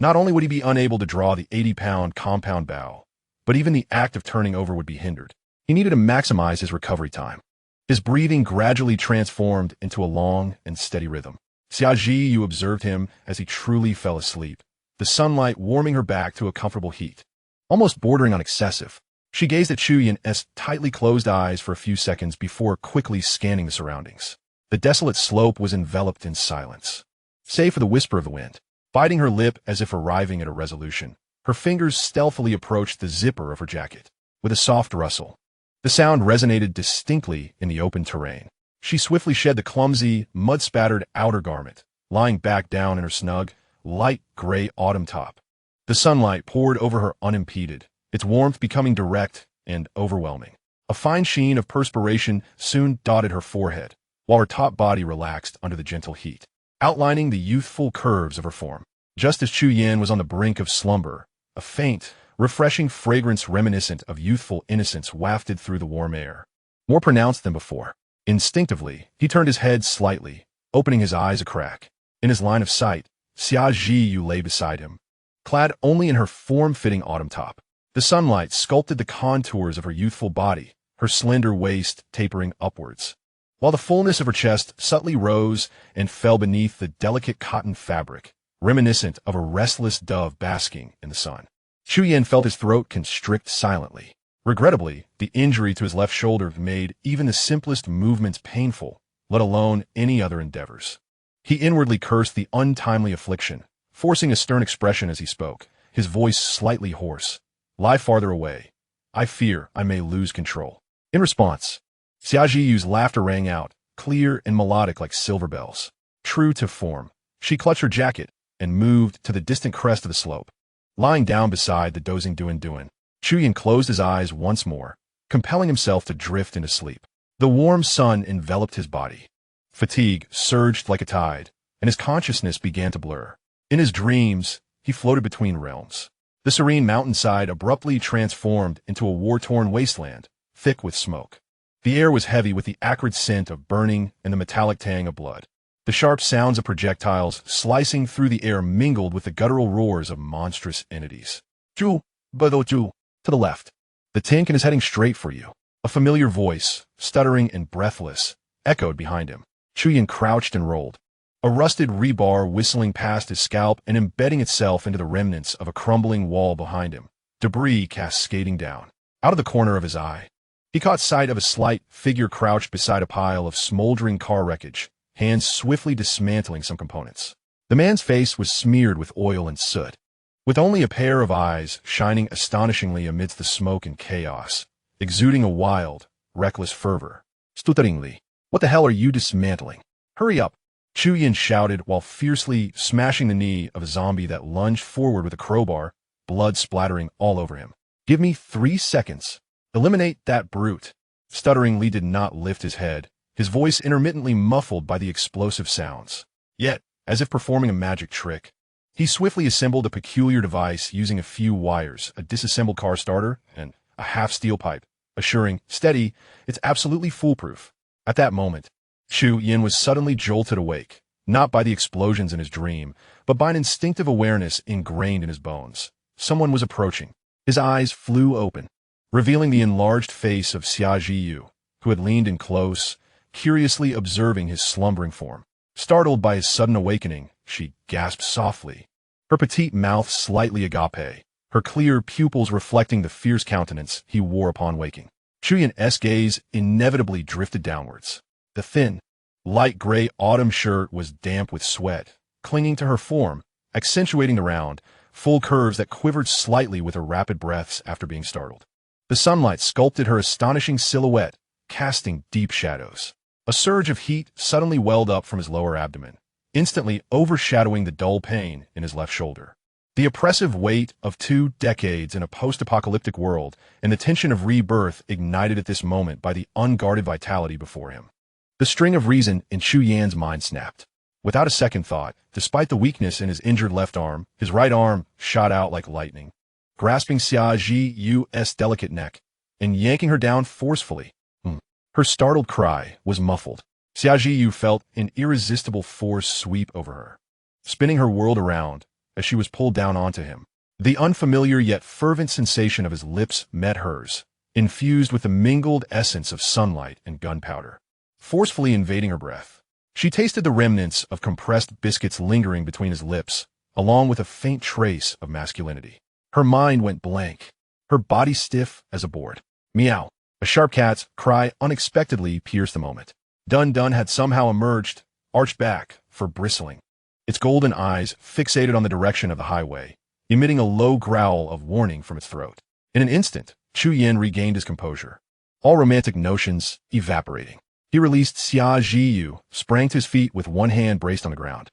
not only would he be unable to draw the 80-pound compound bow, but even the act of turning over would be hindered. He needed to maximize his recovery time. His breathing gradually transformed into a long and steady rhythm. Xia Yu observed him as he truly fell asleep, the sunlight warming her back to a comfortable heat, almost bordering on excessive. She gazed at Chu Yan's tightly closed eyes for a few seconds before quickly scanning the surroundings. The desolate slope was enveloped in silence, save for the whisper of the wind. Biting her lip as if arriving at a resolution, her fingers stealthily approached the zipper of her jacket. With a soft rustle, the sound resonated distinctly in the open terrain. She swiftly shed the clumsy, mud-spattered outer garment, lying back down in her snug, light gray autumn top. The sunlight poured over her unimpeded, its warmth becoming direct and overwhelming. A fine sheen of perspiration soon dotted her forehead, while her top body relaxed under the gentle heat, outlining the youthful curves of her form. Just as Chu Yan was on the brink of slumber, a faint, refreshing fragrance reminiscent of youthful innocence wafted through the warm air, more pronounced than before. Instinctively, he turned his head slightly, opening his eyes a crack. In his line of sight, Xia Yu lay beside him, clad only in her form-fitting autumn top. The sunlight sculpted the contours of her youthful body, her slender waist tapering upwards, while the fullness of her chest subtly rose and fell beneath the delicate cotton fabric, reminiscent of a restless dove basking in the sun. Chu Yan felt his throat constrict silently. Regrettably, the injury to his left shoulder made even the simplest movements painful, let alone any other endeavors. He inwardly cursed the untimely affliction, forcing a stern expression as he spoke, his voice slightly hoarse. "Lie farther away. I fear I may lose control." In response, Xia Yu's laughter rang out, clear and melodic like silver bells. True to form, she clutched her jacket and moved to the distant crest of the slope. Lying down beside the dozing Duan, Chu Yan closed his eyes once more, compelling himself to drift into sleep. The warm sun enveloped his body. Fatigue surged like a tide, and his consciousness began to blur. In his dreams, he floated between realms. The serene mountainside abruptly transformed into a war-torn wasteland, thick with smoke. The air was heavy with the acrid scent of burning and the metallic tang of blood. The sharp sounds of projectiles slicing through the air mingled with the guttural roars of monstrous entities. "Ju, Ju," to the left. "The Tinkin is heading straight for you." A familiar voice, stuttering and breathless, echoed behind him. Chu Yan crouched and rolled, a rusted rebar whistling past his scalp and embedding itself into the remnants of a crumbling wall behind him, debris cascading down. Out of the corner of his eye, he caught sight of a slight figure crouched beside a pile of smoldering car wreckage, hands swiftly dismantling some components. The man's face was smeared with oil and soot, with only a pair of eyes shining astonishingly amidst the smoke and chaos, exuding a wild, reckless fervor. "Stutteringly, what the hell are you dismantling? Hurry up!" Chu Yan shouted while fiercely smashing the knee of a zombie that lunged forward with a crowbar, blood splattering all over him. "Give me 3 seconds. Eliminate that brute." Stuttering, Lee did not lift his head, his voice intermittently muffled by the explosive sounds. Yet, as if performing a magic trick, he swiftly assembled a peculiar device using a few wires, a disassembled car starter, and a half-steel pipe, assuring, "Steady, it's absolutely foolproof." At that moment, Chu Yan was suddenly jolted awake, not by the explosions in his dream, but by an instinctive awareness ingrained in his bones. Someone was approaching. His eyes flew open, revealing the enlarged face of Xia Yu, who had leaned in close, curiously observing his slumbering form. Startled by his sudden awakening, she gasped softly, her petite mouth slightly agape, her clear pupils reflecting the fierce countenance he wore upon waking. Chu Yan's gaze inevitably drifted downwards. The thin, light gray autumn shirt was damp with sweat, clinging to her form, accentuating the round, full curves that quivered slightly with her rapid breaths after being startled. The sunlight sculpted her astonishing silhouette, casting deep shadows. A surge of heat suddenly welled up from his lower abdomen, instantly overshadowing the dull pain in his left shoulder. The oppressive weight of 2 decades in a post-apocalyptic world and the tension of rebirth ignited at this moment by the unguarded vitality before him. The string of reason in Chu Yan's mind snapped. Without a second thought, despite the weakness in his injured left arm, his right arm shot out like lightning, grasping Xia Yu's delicate neck and yanking her down forcefully. Her startled cry was muffled. Xiaojiyu felt an irresistible force sweep over her, spinning her world around as she was pulled down onto him. The unfamiliar yet fervent sensation of his lips met hers, infused with the mingled essence of sunlight and gunpowder, forcefully invading her breath. She tasted the remnants of compressed biscuits lingering between his lips, along with a faint trace of masculinity. Her mind went blank, her body stiff as a board. Meow. A sharp cat's cry unexpectedly pierced the moment. Dun Dun had somehow emerged, arched back, for bristling, its golden eyes fixated on the direction of the highway, emitting a low growl of warning from its throat. In an instant, Chu Yin regained his composure, all romantic notions evaporating. He released Xia Jiyu, sprang to his feet with one hand braced on the ground.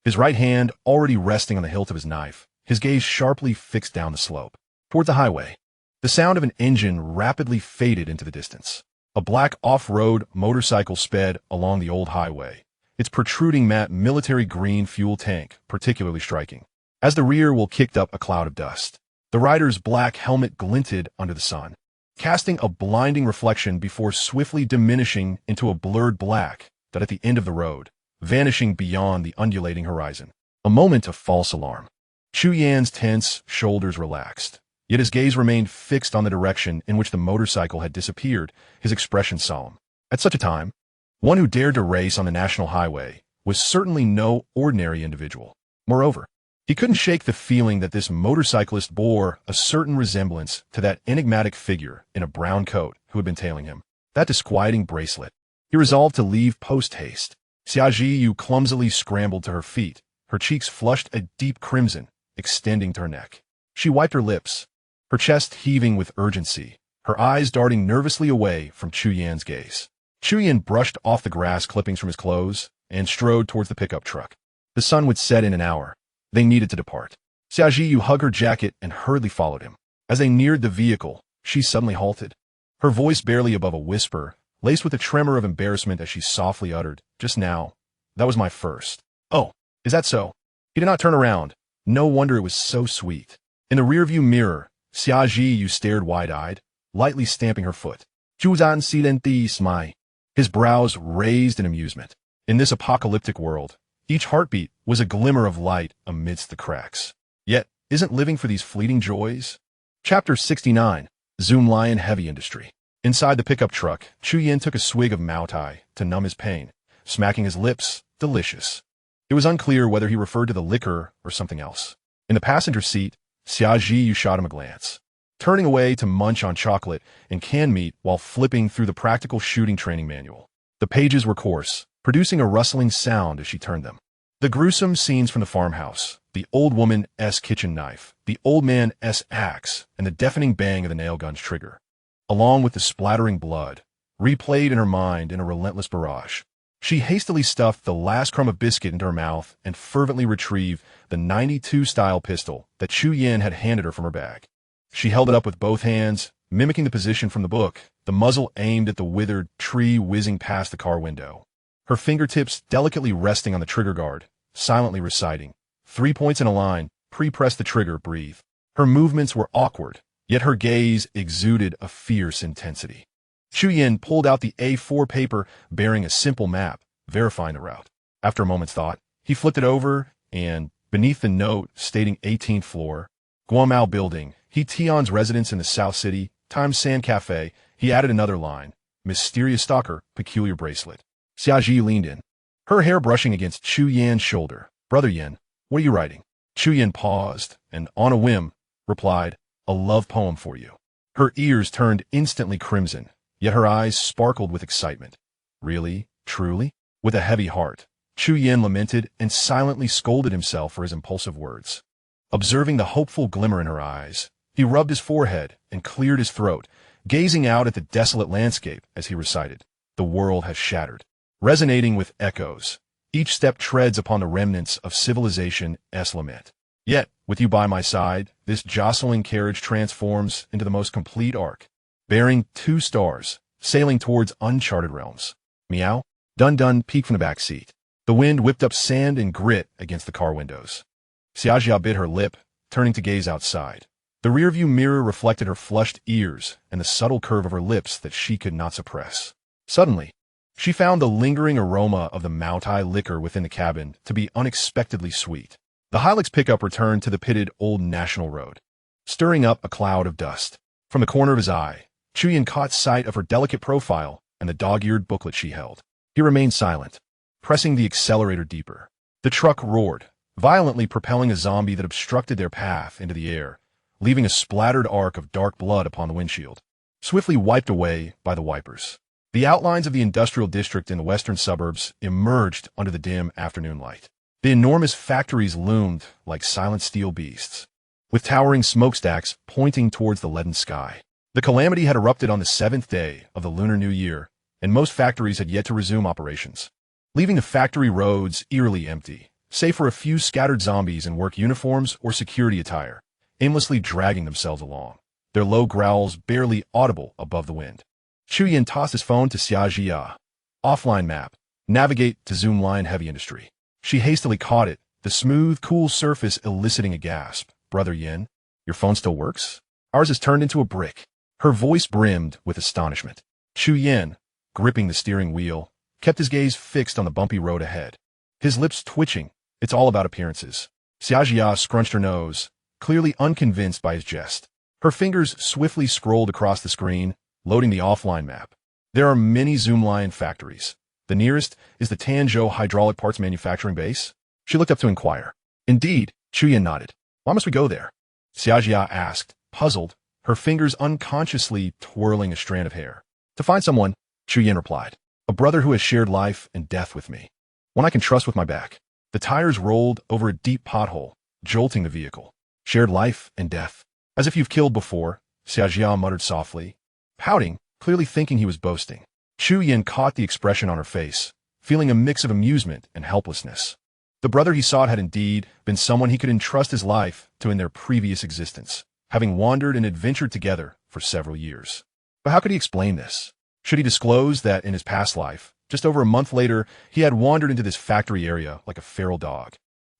His right hand already resting on the hilt of his knife, his gaze sharply fixed down the slope, toward the highway. The sound of an engine rapidly faded into the distance. A black off-road motorcycle sped along the old highway, its protruding matte military green fuel tank particularly striking. As the rear wheel kicked up a cloud of dust, the rider's black helmet glinted under the sun, casting a blinding reflection before swiftly diminishing into a blurred black that at the end of the road, vanishing beyond the undulating horizon. A moment of false alarm. Chu Yan's tense shoulders relaxed, yet his gaze remained fixed on the direction in which the motorcycle had disappeared, his expression solemn. At such a time, one who dared to race on the national highway was certainly no ordinary individual. Moreover, he couldn't shake the feeling that this motorcyclist bore a certain resemblance to that enigmatic figure in a brown coat who had been tailing him. That disquieting bracelet. He resolved to leave post-haste. Xiaojiyu clumsily scrambled to her feet, her cheeks flushed a deep crimson, extending to her neck. She wiped her lips, her chest heaving with urgency, her eyes darting nervously away from Chu Yan's gaze. Chu Yan brushed off the grass clippings from his clothes and strode towards the pickup truck. The sun would set in an hour. They needed to depart. Xiaojiyu hugged her jacket and hurriedly followed him. As they neared the vehicle, she suddenly halted, her voice barely above a whisper, laced with a tremor of embarrassment as she softly uttered, "Just now, that was my first." "Oh, is that so?" He did not turn around. No wonder it was so sweet. In the rearview mirror, Xiaojiyu stared wide-eyed, lightly stamping her foot. "Juzan silentis mai." His brows raised in amusement. In this apocalyptic world, each heartbeat was a glimmer of light amidst the cracks. Yet, isn't living for these fleeting joys? Chapter 69. Zoom Lion Heavy Industry. Inside the pickup truck, Chu Yin took a swig of Maotai to numb his pain, smacking his lips. Delicious. It was unclear whether he referred to the liquor or something else. In the passenger seat, Xiaojiyu shot him a glance, turning away to munch on chocolate and canned meat while flipping through the practical shooting training manual. The pages were coarse, producing a rustling sound as she turned them. The gruesome scenes from the farmhouse, the old woman's kitchen knife, the old man's axe, and the deafening bang of the nail gun's trigger, along with the splattering blood, replayed in her mind in a relentless barrage. She hastily stuffed the last crumb of biscuit into her mouth and fervently retrieved the 92-style pistol that Chu Yin had handed her from her bag. She held it up with both hands, mimicking the position from the book, the muzzle aimed at the withered tree whizzing past the car window, her fingertips delicately resting on the trigger guard, silently reciting, 3 points in a line, pre-press the trigger, breathe. Her movements were awkward, yet her gaze exuded a fierce intensity. Chu Yin pulled out the A4 paper bearing a simple map, verifying the route. After a moment's thought, he flipped it over, and, beneath the note stating 18th floor, Guamao Building, He Tion's residence in the South City, Times Sand Cafe, he added another line, mysterious stalker, peculiar bracelet. Xiaoji leaned in, her hair brushing against Chu Yan's shoulder. "Brother Yin, what are you writing?" Chu Yin paused, and on a whim, replied, "A love poem for you." Her ears turned instantly crimson, yet her eyes sparkled with excitement. "Really? Truly?" With a heavy heart, Chu Yin lamented and silently scolded himself for his impulsive words. Observing the hopeful glimmer in her eyes, he rubbed his forehead and cleared his throat, gazing out at the desolate landscape as he recited, "The world has shattered." Resonating with echoes, each step treads upon the remnants of civilization's lament. Yet, with you by my side, this jostling carriage transforms into the most complete arc, bearing 2 stars, sailing towards uncharted realms. Meow. Dun Dun peeked from the back seat. The wind whipped up sand and grit against the car windows. Xiaojia bit her lip, turning to gaze outside. The rearview mirror reflected her flushed ears and the subtle curve of her lips that she could not suppress. Suddenly, she found the lingering aroma of the Moutai liquor within the cabin to be unexpectedly sweet. The Hilux pickup returned to the pitted old national road, stirring up a cloud of dust. From the corner of his eye, Chuyin caught sight of her delicate profile and the dog-eared booklet she held. He remained silent, pressing the accelerator deeper. The truck roared, violently propelling a zombie that obstructed their path into the air, leaving a splattered arc of dark blood upon the windshield, swiftly wiped away by the wipers. The outlines of the industrial district in the western suburbs emerged under the dim afternoon light. The enormous factories loomed like silent steel beasts, with towering smokestacks pointing towards the leaden sky. The calamity had erupted on the 7th day of the Lunar New Year, and most factories had yet to resume operations, leaving the factory roads eerily empty, save for a few scattered zombies in work uniforms or security attire, aimlessly dragging themselves along, their low growls barely audible above the wind. Chuyin tossed his phone to Xiajia. Offline map. Navigate to Zoomline Heavy Industry. She hastily caught it, the smooth, cool surface eliciting a gasp. Brother Yin, your phone still works? Ours has turned into a brick. Her voice brimmed with astonishment. Chuyin, gripping the steering wheel, kept his gaze fixed on the bumpy road ahead. His lips twitching. It's all about appearances. Xiajia scrunched her nose, clearly unconvinced by his jest. Her fingers swiftly scrolled across the screen, loading the offline map. There are many Zoomline factories. The nearest is the Tanzhou hydraulic parts manufacturing base. She looked up to inquire. Indeed, Chuyin nodded. Why must we go there? Xiajia asked, puzzled, her fingers unconsciously twirling a strand of hair. To find someone, Chuyin replied. A brother who has shared life and death with me. One I can trust with my back. The tires rolled over a deep pothole, jolting the vehicle. Shared life and death. As if you've killed before, Xiajia muttered softly, pouting, clearly thinking he was boasting. Chuyin caught the expression on her face, feeling a mix of amusement and helplessness. The brother he sought had indeed been someone he could entrust his life to in their previous existence, having wandered and adventured together for several years. But how could he explain this? Should he disclose that in his past life, just over a month later, he had wandered into this factory area like a feral dog,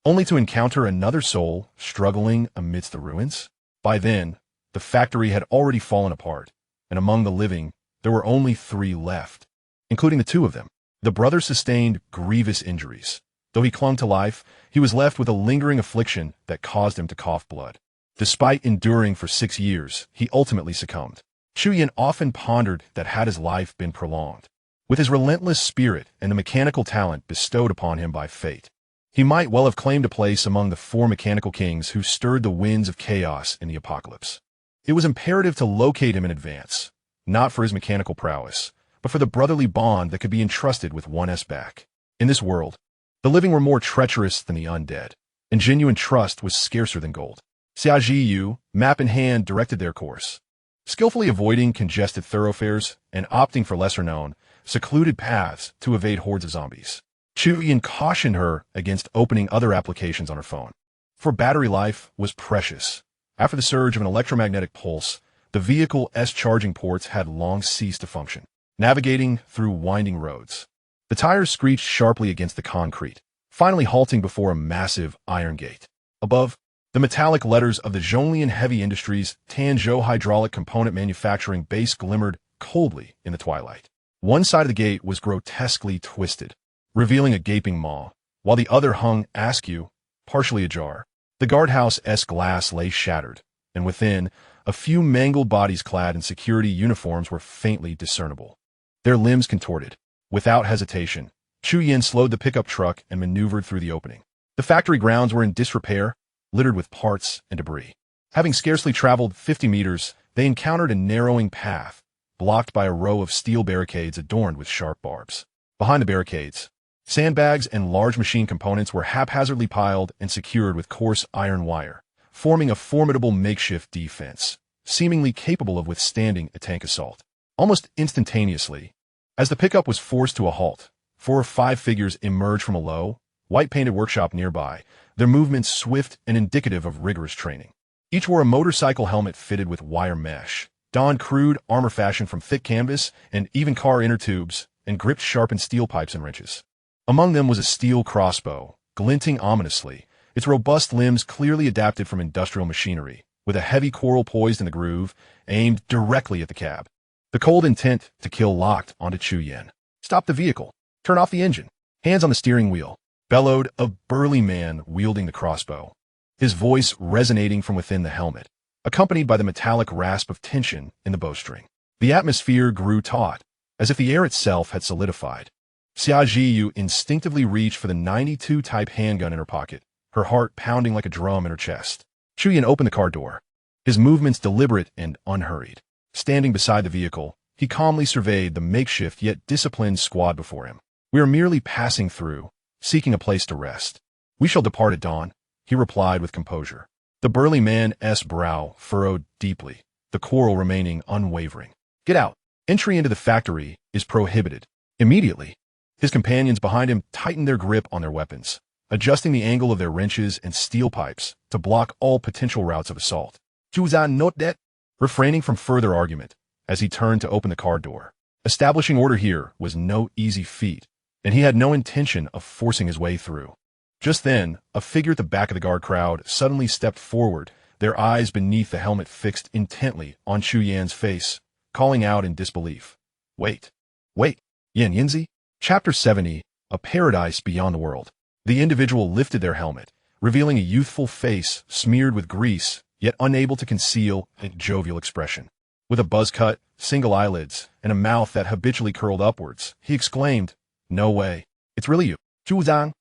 only to encounter another soul struggling amidst the ruins? By then, the factory had already fallen apart, and among the living, there were only 3 left, including the 2 of them. The brother sustained grievous injuries. Though he clung to life, he was left with a lingering affliction that caused him to cough blood. Despite enduring for 6 years, he ultimately succumbed. Chuyin often pondered that had his life been prolonged, with his relentless spirit and the mechanical talent bestowed upon him by fate, he might well have claimed a place among the 4 mechanical kings who stirred the winds of chaos in the apocalypse. It was imperative to locate him in advance, not for his mechanical prowess, but for the brotherly bond that could be entrusted with one's back. In this world, the living were more treacherous than the undead, and genuine trust was scarcer than gold. Xiaji Yu, map in hand, directed their course, skillfully avoiding congested thoroughfares and opting for lesser-known, secluded paths to evade hordes of zombies. Chuyin cautioned her against opening other applications on her phone, for battery life was precious. After the surge of an electromagnetic pulse, the vehicle's charging ports had long ceased to function. Navigating through winding roads, the tires screeched sharply against the concrete, finally halting before a massive iron gate. Above, the metallic letters of the Zhonglian Heavy Industries Tanzhou hydraulic component manufacturing base glimmered coldly in the twilight. One side of the gate was grotesquely twisted, revealing a gaping maw, while the other hung askew, partially ajar. The guardhouse's glass lay shattered, and within, a few mangled bodies clad in security uniforms were faintly discernible, their limbs contorted. Without hesitation, Chuyin slowed the pickup truck and maneuvered through the opening. The factory grounds were in disrepair, littered with parts and debris. Having scarcely traveled 50 meters, they encountered a narrowing path, blocked by a row of steel barricades adorned with sharp barbs. Behind the barricades, sandbags and large machine components were haphazardly piled and secured with coarse iron wire, forming a formidable makeshift defense, seemingly capable of withstanding a tank assault. Almost instantaneously, as the pickup was forced to a halt, 4 or 5 figures emerged from a low, white-painted workshop nearby, their movements swift and indicative of rigorous training. Each wore a motorcycle helmet fitted with wire mesh, donned crude armor fashioned from thick canvas and even car inner tubes, and gripped sharpened steel pipes and wrenches. Among them was a steel crossbow, glinting ominously, its robust limbs clearly adapted from industrial machinery, with a heavy quarrel poised in the groove, aimed directly at the cab. the cold intent to kill locked onto Chu Yan. "Stop the vehicle. Turn off the engine. Hands on the steering wheel," bellowed a burly man wielding the crossbow, his voice resonating from within the helmet, accompanied by the metallic rasp of tension in the bowstring. The atmosphere grew taut, as if the air itself had solidified. Xia Jiyu instinctively reached for the 92 type handgun in her pocket, her heart pounding like a drum in her chest. Chu Yan opened the car door, his movements deliberate and unhurried. Standing beside the vehicle, he calmly surveyed the makeshift yet disciplined squad before him. "We are merely passing through, seeking a place to rest. We shall depart at dawn," he replied with composure. The burly man's brow furrowed deeply, the quarrel remaining unwavering. "Get out. Entry into the factory is prohibited." Immediately, his companions behind him tightened their grip on their weapons, adjusting the angle of their wrenches and steel pipes to block all potential routes of assault. "Zhuzan note that," refraining from further argument, as he turned to open the car door. Establishing order here was no easy feat, and he had no intention of forcing his way through. Just then, a figure at the back of the guard crowd suddenly stepped forward, their eyes beneath the helmet fixed intently on Chu Yan's face, calling out in disbelief. Wait. Yan Yinzi? Chapter 70, A Paradise Beyond the World. The individual lifted their helmet, revealing a youthful face smeared with grease, yet unable to conceal a jovial expression. With a buzz cut, single eyelids, and a mouth that habitually curled upwards, he exclaimed, "No way. It's really you, Zhu Zhang."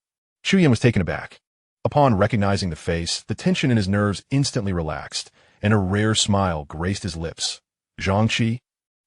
Chu Yan was taken aback. Upon recognizing the face, the tension in his nerves instantly relaxed, and a rare smile graced his lips. "Zhangqi,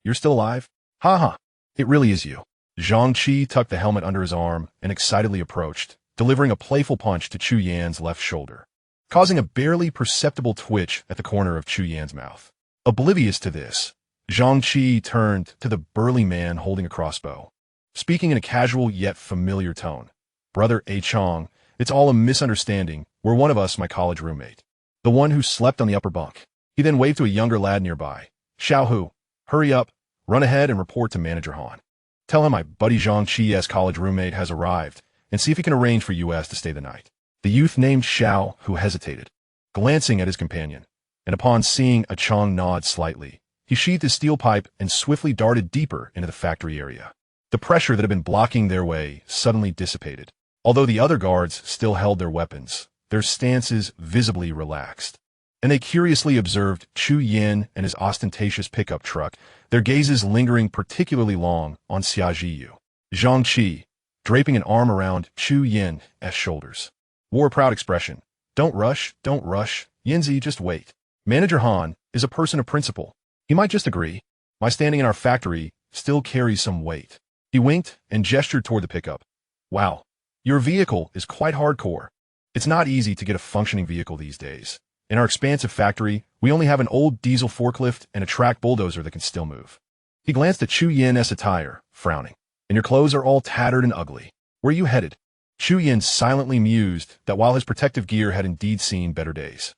you're still alive? Ha! It really is you." Zhangqi tucked the helmet under his arm and excitedly approached, delivering a playful punch to Chu Yan's left shoulder, causing a barely perceptible twitch at the corner of Chu Yan's mouth. Oblivious to this, Zhangqi turned to the burly man holding a crossbow, speaking in a casual yet familiar tone. "Brother A. Chong, it's all a misunderstanding. We're one of us, my college roommate. The one who slept on the upper bunk." He then waved to a younger lad nearby. "Xiao Hu, hurry up, run ahead and report to Manager Han. Tell him my buddy Zhangqi's college roommate has arrived, and see if he can arrange for us to stay the night." The youth named Xiao Hu hesitated, glancing at his companion, and upon seeing a Chong nod slightly, he sheathed his steel pipe and swiftly darted deeper into the factory area. The pressure that had been blocking their way suddenly dissipated. Although the other guards still held their weapons, their stances visibly relaxed, and they curiously observed Chu Yan and his ostentatious pickup truck, their gazes lingering particularly long on Xia Jiyu. Zhangqi, draping an arm around Chu Yan's shoulders, wore a proud expression. Don't rush, Yinzi, just wait. Manager Han is a person of principle. He might just agree. My standing in our factory still carries some weight." He winked and gestured toward the pickup. "Wow, your vehicle is quite hardcore. It's not easy to get a functioning vehicle these days. In our expansive factory, we only have an old diesel forklift and a track bulldozer that can still move." He glanced at Chu Yan's attire, frowning. "And your clothes are all tattered and ugly. Where are you headed?" Chu Yan silently mused that while his protective gear had indeed seen better days,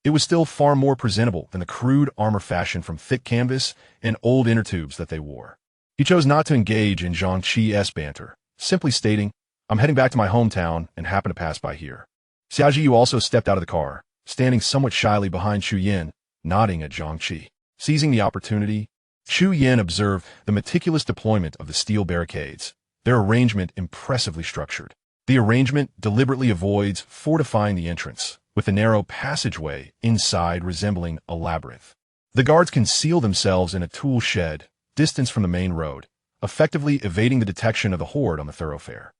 it was still far more presentable than the crude armor fashioned from thick canvas and old inner tubes that they wore. He chose not to engage in Zhangqi's banter, simply stating, "I'm heading back to my hometown and happen to pass by here." Xia Jiyu also stepped out of the car, standing somewhat shyly behind Chu Yan, nodding at Zhangqi. Seizing the opportunity, Chu Yan observed the meticulous deployment of the steel barricades, their arrangement impressively structured. The arrangement deliberately avoids fortifying the entrance, with the narrow passageway inside resembling a labyrinth. The guards conceal themselves in a tool shed, distance from the main road, effectively evading the detection of the horde on the thoroughfare.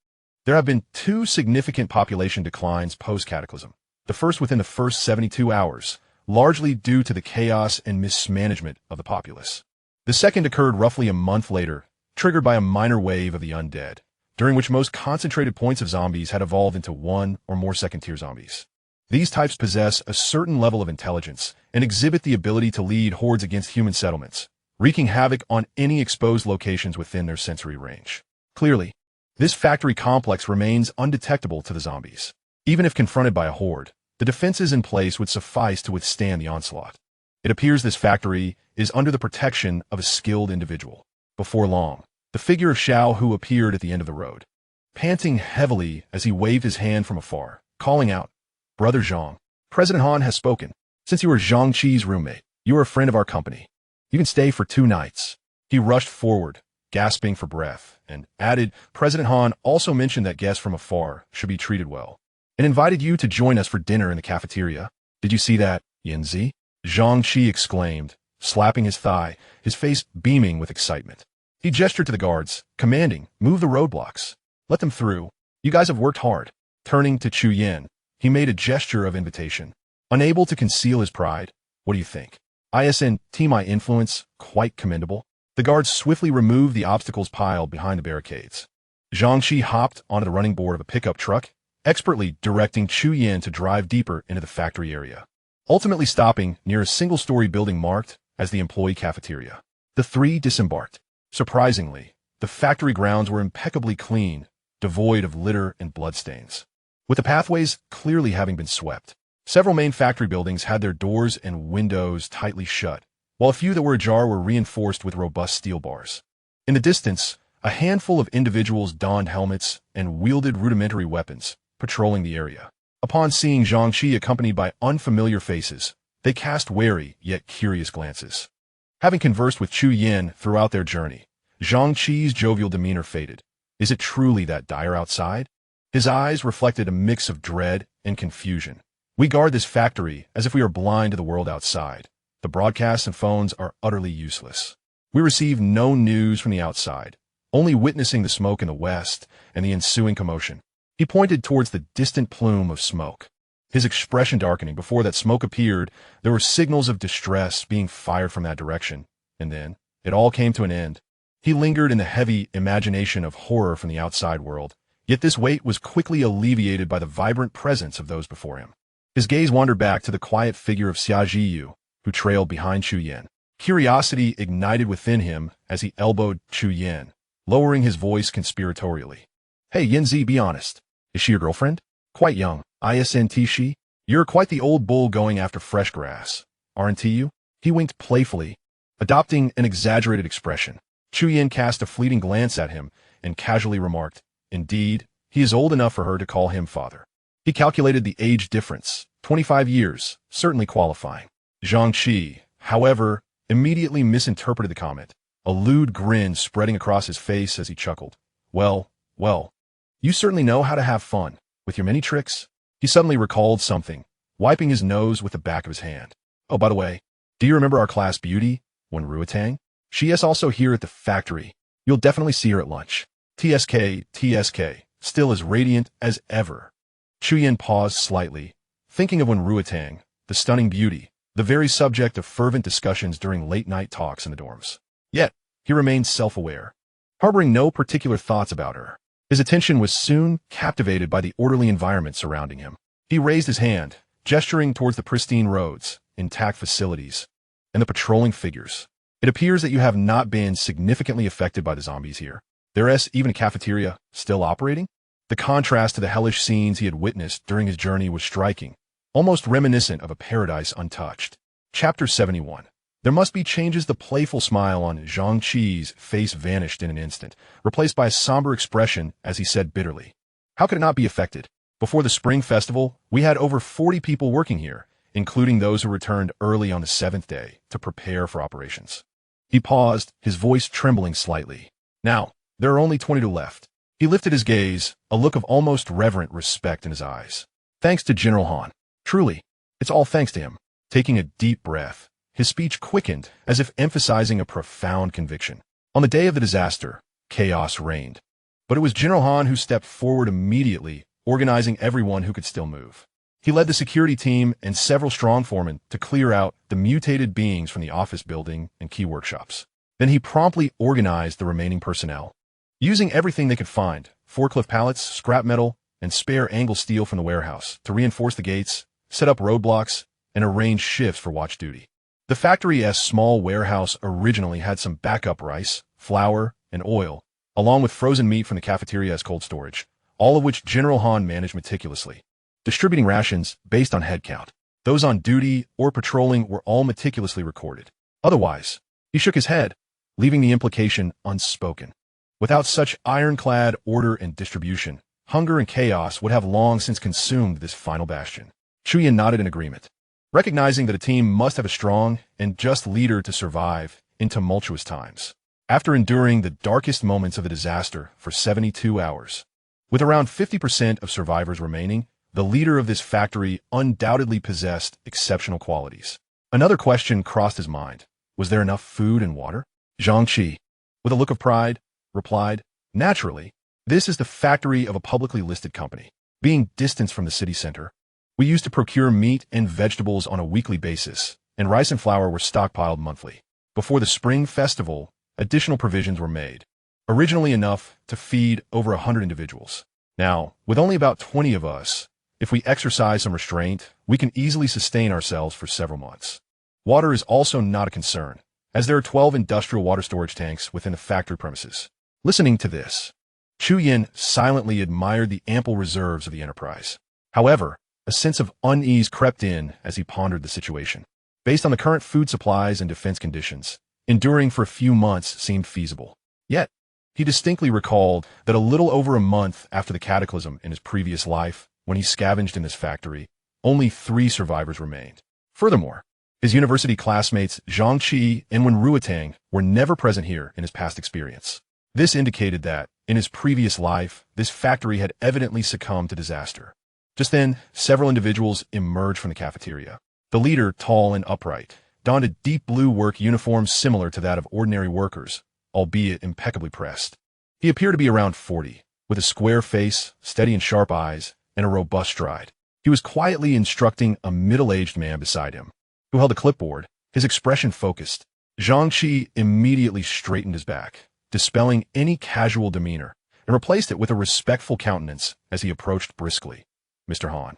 There have been two significant population declines post-cataclysm, the first within the first 72 hours, largely due to the chaos and mismanagement of the populace. The second occurred roughly a month later, triggered by a minor wave of the undead, during which most concentrated points of zombies had evolved into one or more second-tier zombies. These types possess a certain level of intelligence and exhibit the ability to lead hordes against human settlements, wreaking havoc on any exposed locations within their sensory range. Clearly, this factory complex remains undetectable to the zombies. Even if confronted by a horde, the defenses in place would suffice to withstand the onslaught. It appears this factory is under the protection of a skilled individual. Before long, the figure of Xiao Hu appeared at the end of the road, panting heavily as he waved his hand from afar, calling out, "Brother Zhang, President Han has spoken. Since you are Zhangqi's roommate, you are a friend of our company. You can stay for 2 nights." He rushed forward, gasping for breath, and added, President Han also mentioned that guests from afar should be treated well, and invited you to join us for dinner in the cafeteria. Did you see that, Yanzi? Zhang Qi exclaimed, slapping his thigh, his face beaming with excitement. He gestured to the guards, commanding, move the roadblocks. Let them through. You guys have worked hard. Turning to Chu Yin, he made a gesture of invitation. Unable to conceal his pride, what do you think? My influence, quite commendable. The guards swiftly removed the obstacles piled behind the barricades. Zhang Qi hopped onto the running board of a pickup truck, expertly directing Chu Yin to drive deeper into the factory area, ultimately stopping near a single-story building marked as the employee cafeteria. The three disembarked. Surprisingly, the factory grounds were impeccably clean, devoid of litter and bloodstains, with the pathways clearly having been swept. Several main factory buildings had their doors and windows tightly shut, while a few that were ajar were reinforced with robust steel bars. In the distance, a handful of individuals donned helmets and wielded rudimentary weapons, patrolling the area. Upon seeing Zhang Qi accompanied by unfamiliar faces, they cast wary yet curious glances. Having conversed with Chu Yin throughout their journey, Zhang Qi's jovial demeanor faded. Is it truly that dire outside? His eyes reflected a mix of dread and confusion. We guard this factory as if we are blind to the world outside. The broadcasts and phones are utterly useless. We receive no news from the outside, only witnessing the smoke in the west and the ensuing commotion. He pointed towards the distant plume of smoke, his expression darkening. Before that smoke appeared, there were signals of distress being fired from that direction, and then it all came to an end. He lingered in the heavy imagination of horror from the outside world, yet this weight was quickly alleviated by the vibrant presence of those before him. His gaze wandered back to the quiet figure of Xia Zhiyu, who trailed behind Chu Yin. Curiosity ignited within him as he elbowed Chu Yin, lowering his voice conspiratorially. Hey Yanzi, be honest. Is she your girlfriend? Quite young. Isn't she? You're quite the old bull going after fresh grass, aren't you? He winked playfully, adopting an exaggerated expression. Chu Yin cast a fleeting glance at him and casually remarked, Indeed, he is old enough for her to call him father. He calculated the age difference, 25 years, certainly qualifying. Zhang Qi, however, immediately misinterpreted the comment, a lewd grin spreading across his face as he chuckled. Well, you certainly know how to have fun, with your many tricks. He suddenly recalled something, wiping his nose with the back of his hand. Oh, by the way, do you remember our class beauty, Wen Ruotang? She is also here at the factory. You'll definitely see her at lunch. TSK, still as radiant as ever. Chu Yin paused slightly, thinking of Wen Ruotang, the stunning beauty, the very subject of fervent discussions during late-night talks in the dorms. Yet, he remained self-aware, harboring no particular thoughts about her. His attention was soon captivated by the orderly environment surrounding him. He raised his hand, gesturing towards the pristine roads, intact facilities, and the patrolling figures. It appears that you have not been significantly affected by the zombies here. There is even a cafeteria still operating? The contrast to the hellish scenes he had witnessed during his journey was striking, almost reminiscent of a paradise untouched. Chapter 71. There must be changes. The playful smile on Zhang Qi's face vanished in an instant, replaced by a somber expression as he said bitterly, How could it not be affected? Before the spring festival, we had over 40 people working here, including those who returned early on the 7th day to prepare for operations. He paused, his voice trembling slightly. Now, there are only 22 left. He lifted his gaze, a look of almost reverent respect in his eyes. Thanks to General Han. Truly, it's all thanks to him. Taking a deep breath, his speech quickened as if emphasizing a profound conviction. On the day of the disaster, chaos reigned. But it was General Han who stepped forward immediately, organizing everyone who could still move. He led the security team and several strong foremen to clear out the mutated beings from the office building and key workshops. Then he promptly organized the remaining personnel. Using everything they could find, forklift pallets, scrap metal, and spare angle steel from the warehouse to reinforce the gates, set up roadblocks, and arrange shifts for watch duty. The factory's small warehouse originally had some backup rice, flour, and oil, along with frozen meat from the cafeteria as cold storage, all of which General Han managed meticulously, distributing rations based on head count. Those on duty or patrolling were all meticulously recorded. Otherwise, he shook his head, leaving the implication unspoken. Without such ironclad order and distribution, hunger and chaos would have long since consumed this final bastion. Chu Yin nodded in agreement, recognizing that a team must have a strong and just leader to survive in tumultuous times. after enduring the darkest moments of the disaster for 72 hours. With around 50% of survivors remaining, the leader of this factory undoubtedly possessed exceptional qualities. Another question crossed his mind. Was there enough food and water? Zhang Qi, with a look of pride, replied, "Naturally, this is the factory of a publicly listed company. Being distanced from the city center, we used to procure meat and vegetables on a weekly basis, and rice and flour were stockpiled monthly. Before the spring festival, additional provisions were made, originally enough to feed over 100 individuals. Now, with only about 20 of us, if we exercise some restraint, we can easily sustain ourselves for several months. Water is also not a concern, as there are 12 industrial water storage tanks within the factory premises." Listening to this, Chu Yin silently admired the ample reserves of the enterprise. However, a sense of unease crept in as he pondered the situation. Based on the current food supplies and defense conditions, enduring for a few months seemed feasible. Yet, he distinctly recalled that a little over a month after the cataclysm in his previous life, when he scavenged in this factory, only 3 survivors remained. Furthermore, his university classmates Zhang Qi and Wen Ruotang were never present here in his past experience. This indicated that, in his previous life, this factory had evidently succumbed to disaster. Just then, several individuals emerged from the cafeteria. The leader, tall and upright, donned a deep blue work uniform similar to that of ordinary workers, albeit impeccably pressed. He appeared to be around 40, with a square face, steady and sharp eyes, and a robust stride. He was quietly instructing a middle-aged man beside him, who held a clipboard, his expression focused. Zhang Qi immediately straightened his back, dispelling any casual demeanor, and replaced it with a respectful countenance as he approached briskly. "Mr. Han,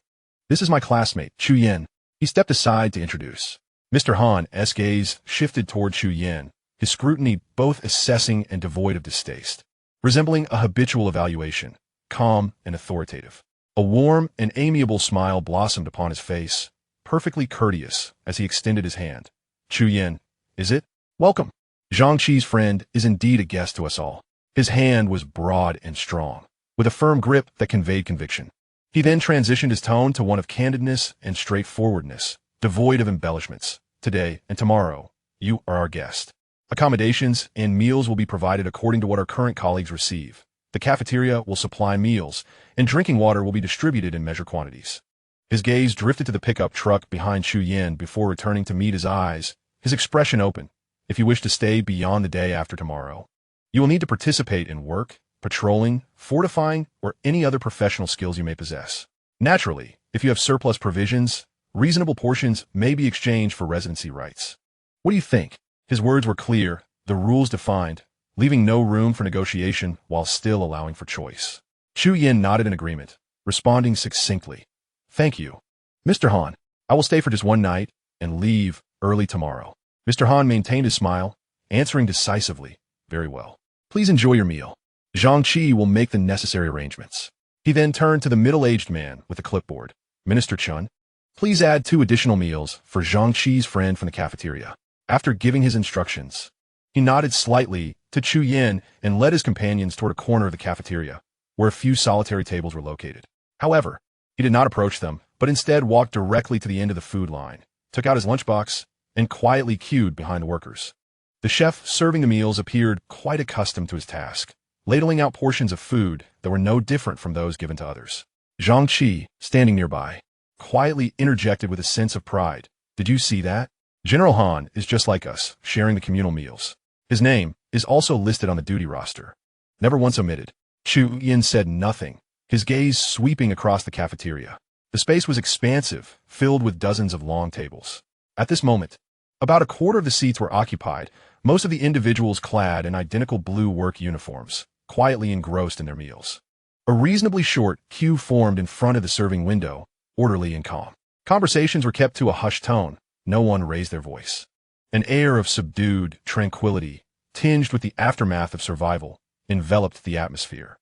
this is my classmate, Chu Yin." He stepped aside to introduce. Mr. Han's gaze shifted toward Chu Yin, his scrutiny both assessing and devoid of distaste, resembling a habitual evaluation, calm and authoritative. A warm and amiable smile blossomed upon his face, perfectly courteous as he extended his hand. "Chu Yin, is it? Welcome. Zhang Qi's friend is indeed a guest to us all." His hand was broad and strong, with a firm grip that conveyed conviction. He then transitioned his tone to one of candidness and straightforwardness, devoid of embellishments. "Today and tomorrow, you are our guest. Accommodations and meals will be provided according to what our current colleagues receive. The cafeteria will supply meals, and drinking water will be distributed in measured quantities." His gaze drifted to the pickup truck behind Chu Yin before returning to meet his eyes, his expression open. "If you wish to stay beyond the day after tomorrow, you will need to participate in work, patrolling, fortifying, or any other professional skills you may possess. Naturally, if you have surplus provisions, reasonable portions may be exchanged for residency rights. What do you think?" His words were clear, the rules defined, leaving no room for negotiation while still allowing for choice. Chu Yin nodded in agreement, responding succinctly. "Thank you, Mr. Han. I will stay for just one night and leave early tomorrow." Mr. Han maintained his smile, answering decisively, "Very well. Please enjoy your meal. Zhang Qi will make the necessary arrangements." He then turned to the middle-aged man with the clipboard. "Minister Chun, please add 2 additional meals for Zhang Qi's friend from the cafeteria." After giving his instructions, he nodded slightly to Chu Yin and led his companions toward a corner of the cafeteria, where a few solitary tables were located. However, he did not approach them, but instead walked directly to the end of the food line, took out his lunchbox, and quietly queued behind the workers. The chef serving the meals appeared quite accustomed to his task, ladling out portions of food that were no different from those given to others. Zhang Qi, standing nearby, quietly interjected with a sense of pride. "Did you see that? General Han is just like us, sharing the communal meals. His name is also listed on the duty roster. Never once omitted." Chu Yin said nothing, his gaze sweeping across the cafeteria. The space was expansive, filled with dozens of long tables. At this moment, about a quarter of the seats were occupied, most of the individuals clad in identical blue work uniforms, quietly engrossed in their meals. A reasonably short queue formed in front of the serving window, orderly and calm. Conversations were kept to a hushed tone. No one raised their voice. An air of subdued tranquility, tinged with the aftermath of survival, enveloped the atmosphere.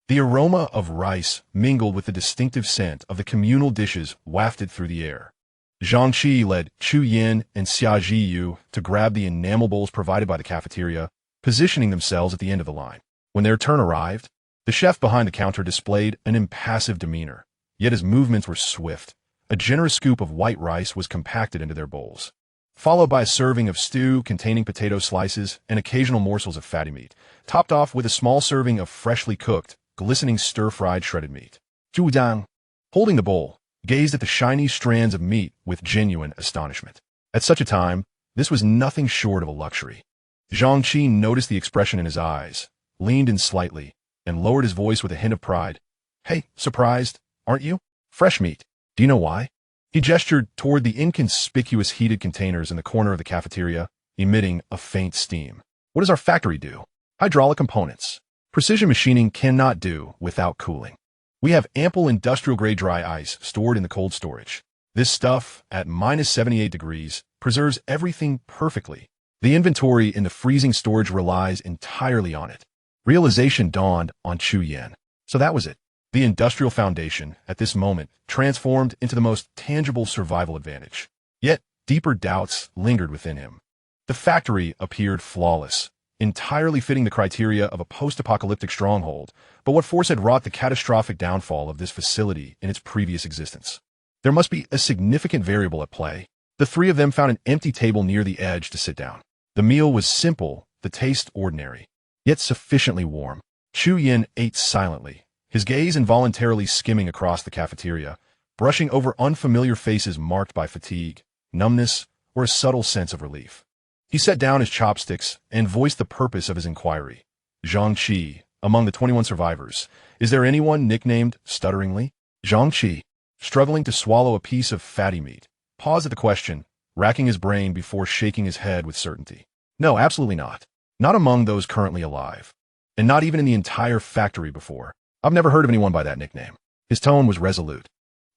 The aroma of rice mingled with the distinctive scent of the communal dishes wafted through the air. Zhang Qi led Chu Yin and Xia Jiyu to grab the enamel bowls provided by the cafeteria, positioning themselves at the end of the line. When their turn arrived, the chef behind the counter displayed an impassive demeanor, yet his movements were swift. A generous scoop of white rice was compacted into their bowls. followed by a serving of stew containing potato slices and occasional morsels of fatty meat, topped off with a small serving of freshly cooked, glistening stir-fried shredded meat. Zhu Dang, holding the bowl, gazed at the shiny strands of meat with genuine astonishment. At such a time, this was nothing short of a luxury. Zhang Qi noticed the expression in his eyes, leaned in slightly, and lowered his voice with a hint of pride. Hey, surprised, aren't you? Fresh meat. Do you know why? He gestured toward the inconspicuous heated containers in the corner of the cafeteria, emitting a faint steam. What does our factory do? Hydraulic components. Precision machining cannot do without cooling. We have ample industrial-grade dry ice stored in the cold storage. This stuff, at -78 degrees, preserves everything perfectly. The inventory in the freezing storage relies entirely on it. Realization dawned on Chu Yan. So that was it. The industrial foundation, at this moment, transformed into the most tangible survival advantage. Yet, deeper doubts lingered within him. The factory appeared flawless, entirely fitting the criteria of a post-apocalyptic stronghold, but what force had wrought the catastrophic downfall of this facility in its previous existence? There must be a significant variable at play. The three of them found an empty table near the edge to sit down. The meal was simple, the taste ordinary, yet sufficiently warm. Chu Yan ate silently, his gaze involuntarily skimming across the cafeteria, brushing over unfamiliar faces marked by fatigue, numbness, or a subtle sense of relief. He set down his chopsticks and voiced the purpose of his inquiry. Zhang Qi, among the 21 survivors, is there anyone nicknamed Stutteringly? Zhang Qi, struggling to swallow a piece of fatty meat, paused at the question, racking his brain before shaking his head with certainty. No, absolutely not. Not among those currently alive. And not even in the entire factory before. I've never heard of anyone by that nickname. His tone was resolute.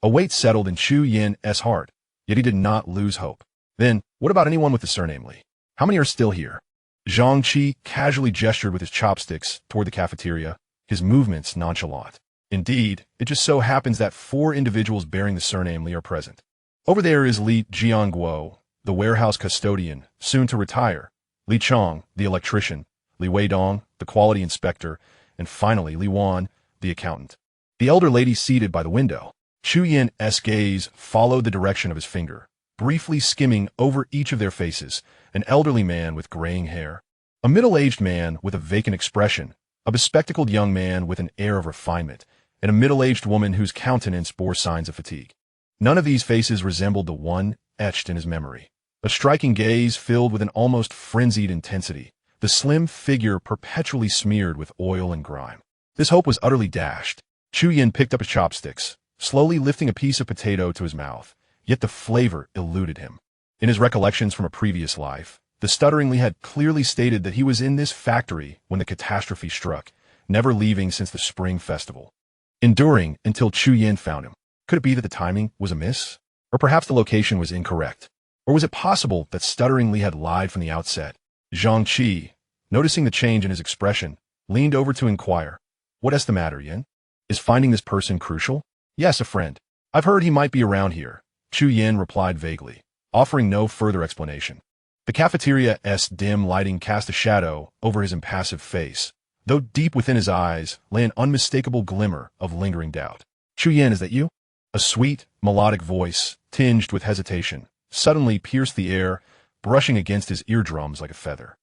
A weight settled in Chu Yan's heart, yet he did not lose hope. Then, what about anyone with the surname Li? How many are still here? Zhang Qi casually gestured with his chopsticks toward the cafeteria, his movements nonchalant. Indeed, it just so happens that 4 individuals bearing the surname Li are present. Over there is Li Jianguo, the warehouse custodian, soon to retire, Li Chong, the electrician, Li Weidong, the quality inspector, and finally Li Wan, the accountant. The elder lady seated by the window. Chu Yan's gaze followed the direction of his finger, briefly skimming over each of their faces, an elderly man with graying hair, a middle-aged man with a vacant expression, a bespectacled young man with an air of refinement, and a middle-aged woman whose countenance bore signs of fatigue. None of these faces resembled the one etched in his memory. A striking gaze filled with an almost frenzied intensity, the slim figure perpetually smeared with oil and grime. This hope was utterly dashed. Chu Yan picked up his chopsticks, slowly lifting a piece of potato to his mouth, yet the flavor eluded him. In his recollections from a previous life, the Stutteringly had clearly stated that he was in this factory when the catastrophe struck, never leaving since the spring festival. Enduring until Chu Yan found him. Could it be that the timing was amiss? Or perhaps the location was incorrect? Or was it possible that Stutteringly had lied from the outset? Zhang Qi, noticing the change in his expression, leaned over to inquire, "What's the matter, Yan? Is finding this person crucial?" "Yes, a friend. I've heard he might be around here," Chu Yan replied vaguely, offering no further explanation. The cafeteria's dim lighting cast a shadow over his impassive face, though deep within his eyes lay an unmistakable glimmer of lingering doubt. "Chu Yan, is that you?" A sweet, melodic voice, tinged with hesitation, suddenly pierced the air, brushing against his eardrums like a feather.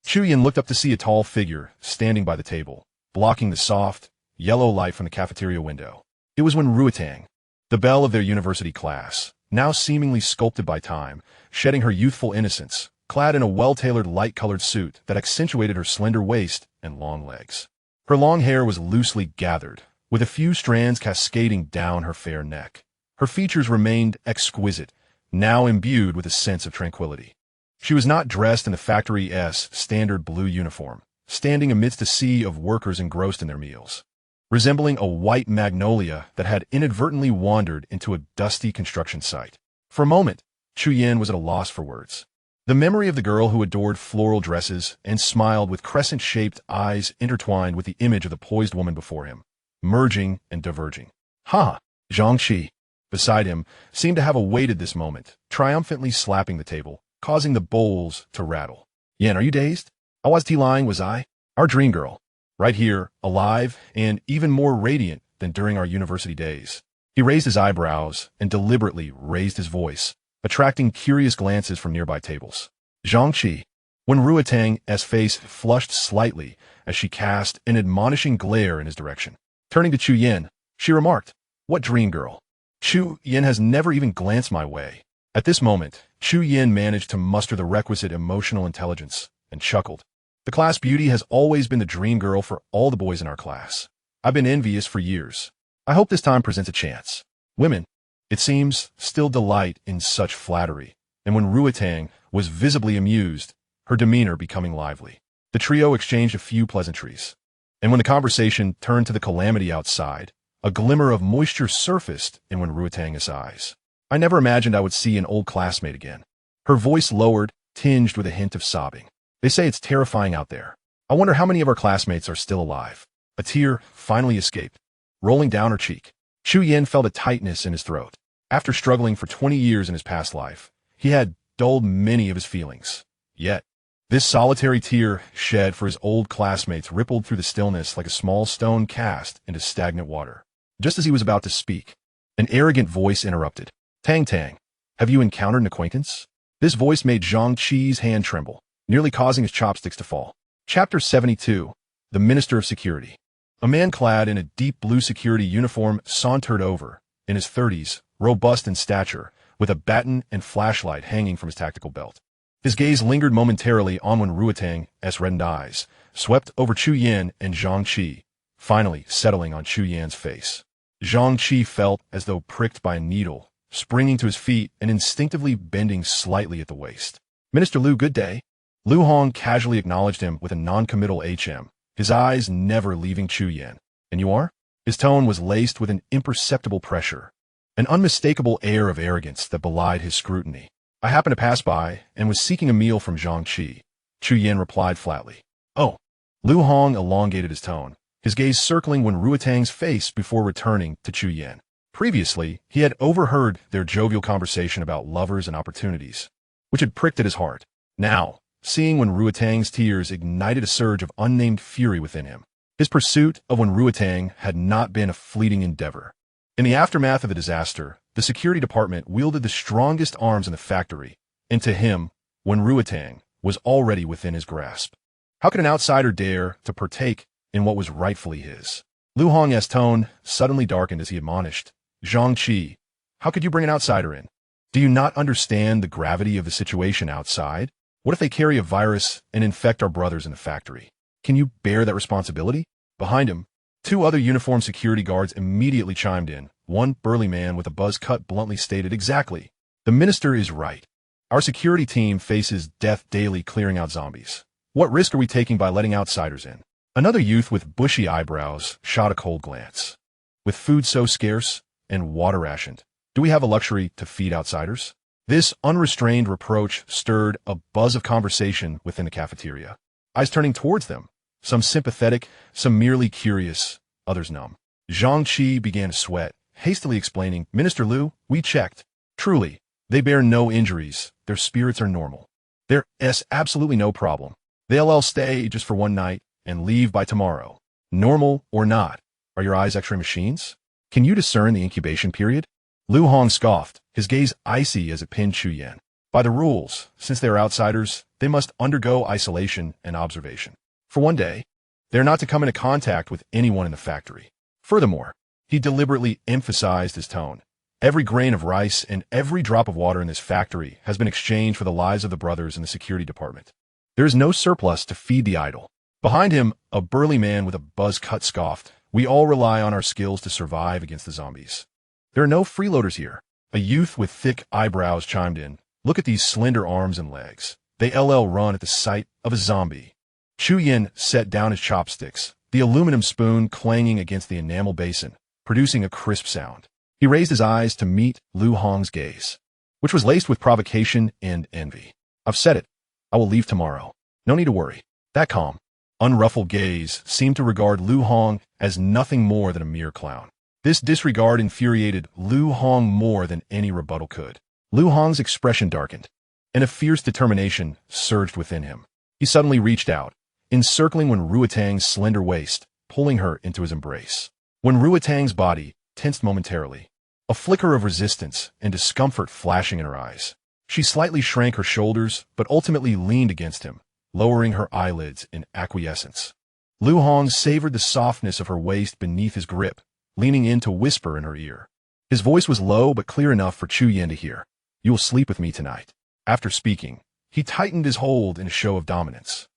Chu Yan looked up to see a tall figure standing by the table, blocking the soft, yellow light from the cafeteria window. It was Wen Ruotang, the belle of their university class, now seemingly sculpted by time, shedding her youthful innocence, clad in a well-tailored light-colored suit that accentuated her slender waist and long legs. Her long hair was loosely gathered, with a few strands cascading down her fair neck. Her features remained exquisite, now imbued with a sense of tranquility. She was not dressed in the factory's standard blue uniform, standing amidst a sea of workers engrossed in their meals, resembling a white magnolia that had inadvertently wandered into a dusty construction site. For a moment, Chu Yan was at a loss for words. The memory of the girl who adored floral dresses and smiled with crescent-shaped eyes intertwined with the image of the poised woman before him, merging and diverging. Ha! Zhang Qi, beside him, seemed to have awaited this moment, triumphantly slapping the table, causing the bowls to rattle. "Yan, are you dazed? I was lying, was I? Our dream girl. Right here, alive, and even more radiant than during our university days." He raised his eyebrows and deliberately raised his voice, attracting curious glances from nearby tables. Zhang. When Ruotang's face flushed slightly as she cast an admonishing glare in his direction. Turning to Chu Yin, she remarked, "What dream girl? Chu Yin has never even glanced my way." At this moment, Chu Yin managed to muster the requisite emotional intelligence and chuckled. "The class beauty has always been the dream girl for all the boys in our class. I've been envious for years. I hope this time presents a chance." Women, it seems, still delight in such flattery, and when Ruotang was visibly amused, her demeanor becoming lively. The trio exchanged a few pleasantries, and when the conversation turned to the calamity outside, a glimmer of moisture surfaced in Ruotang's eyes. "I never imagined I would see an old classmate again." Her voice lowered, tinged with a hint of sobbing. "They say it's terrifying out there. I wonder how many of our classmates are still alive." A tear finally escaped, rolling down her cheek. Chu Yin felt a tightness in his throat. After struggling for 20 years in his past life, he had dulled many of his feelings. Yet, this solitary tear shed for his old classmates rippled through the stillness like a small stone cast into stagnant water. Just as he was about to speak, an arrogant voice interrupted. "Tang Tang, have you encountered an acquaintance?" This voice made Zhang Qi's hand tremble, nearly causing his chopsticks to fall. Chapter 72. The Minister of Security. A man clad in a deep blue security uniform sauntered over, in his 30s, robust in stature, with a baton and flashlight hanging from his tactical belt. His gaze lingered momentarily on Ruotang's reddened eyes, swept over Chu Yin and Zhang Qi, finally settling on Chu Yan's face. Zhang Qi felt as though pricked by a needle, springing to his feet and instinctively bending slightly at the waist. "Minister Lu, good day." Lu Hong casually acknowledged him with a non-committal HM, his eyes never leaving Chu Yin. "And you are?" His tone was laced with an imperceptible pressure, an unmistakable air of arrogance that belied his scrutiny. "I happened to pass by and was seeking a meal from Zhang Qi," Chu Yin replied flatly. "Oh." Lu Hong elongated his tone, his gaze circling Ruotang's face before returning to Chu Yin. Previously, he had overheard their jovial conversation about lovers and opportunities, which had pricked at his heart. Now, seeing Ruotang's tears ignited a surge of unnamed fury within him. His pursuit of Ruotang had not been a fleeting endeavor. In the aftermath of the disaster, the security department wielded the strongest arms in the factory, and to him, Ruotang was already within his grasp. How could an outsider dare to partake in what was rightfully his? Lu Hong's tone suddenly darkened as he admonished, "Zhang Qi, how could you bring an outsider in? Do you not understand the gravity of the situation outside? What if they carry a virus and infect our brothers in the factory? Can you bear that responsibility?" Behind him, two other uniformed security guards immediately chimed in. One burly man with a buzz cut bluntly stated, "Exactly. The minister is right. Our security team faces death daily clearing out zombies. What risk are we taking by letting outsiders in?" Another youth with bushy eyebrows shot a cold glance. "With food so scarce and water rationed, do we have a luxury to feed outsiders?" This unrestrained reproach stirred a buzz of conversation within the cafeteria. Eyes turning towards them, some sympathetic, some merely curious, others numb. Zhang Qi began to sweat, hastily explaining, "Minister Lu, we checked. Truly, they bear no injuries. Their spirits are normal. There's absolutely no problem. They'll stay just for one night and leave by tomorrow. Normal or not, are your eyes X-ray machines? Can you discern the incubation period?" Lu Hong scoffed, his gaze icy as it pinned Chu Yin. By the rules, since they are outsiders, they must undergo isolation and observation. For one day, they are not to come into contact with anyone in the factory. Furthermore, he deliberately emphasized his tone. Every grain of rice and every drop of water in this factory has been exchanged for the lives of the brothers in the security department. There is no surplus to feed the idle. Behind him, a burly man with a buzz cut scoffed, "We all rely on our skills to survive against the zombies. There are no freeloaders here." A youth with thick eyebrows chimed in, "Look at these slender arms and legs. They run at the sight of a zombie." Chu Yin set down his chopsticks, the aluminum spoon clanging against the enamel basin, producing a crisp sound. He raised his eyes to meet Lu Hong's gaze, which was laced with provocation and envy. "I've said it. I will leave tomorrow. No need to worry." That calm, unruffled gaze seemed to regard Lu Hong as nothing more than a mere clown. This disregard infuriated Lu Hong more than any rebuttal could. Lu Hong's expression darkened, and a fierce determination surged within him. He suddenly reached out, encircling Ruotang's slender waist, pulling her into his embrace. Ruotang's body tensed momentarily, a flicker of resistance and discomfort flashing in her eyes. She slightly shrank her shoulders, but ultimately leaned against him, lowering her eyelids in acquiescence. Lu Hong savored the softness of her waist beneath his grip, leaning in to whisper in her ear. His voice was low but clear enough for Chu Yin to hear. "You will sleep with me tonight." After speaking, he tightened his hold in a show of dominance,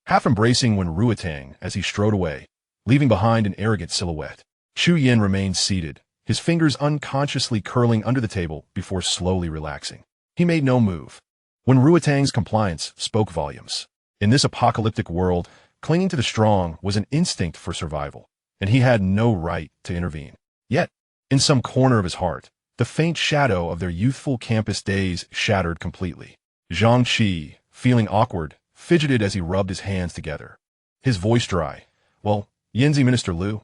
half embracing Wen Ruotang as he strode away, leaving behind an arrogant silhouette. Chu Yin remained seated, his fingers unconsciously curling under the table before slowly relaxing. He made no move. Wen Ruotang's compliance spoke volumes. In this apocalyptic world, clinging to the strong was an instinct for survival, and he had no right to intervene. Yet, in some corner of his heart, the faint shadow of their youthful campus days shattered completely. Zhang Qi, feeling awkward, fidgeted as he rubbed his hands together. His voice dry. "Well, Yinzi Minister Lu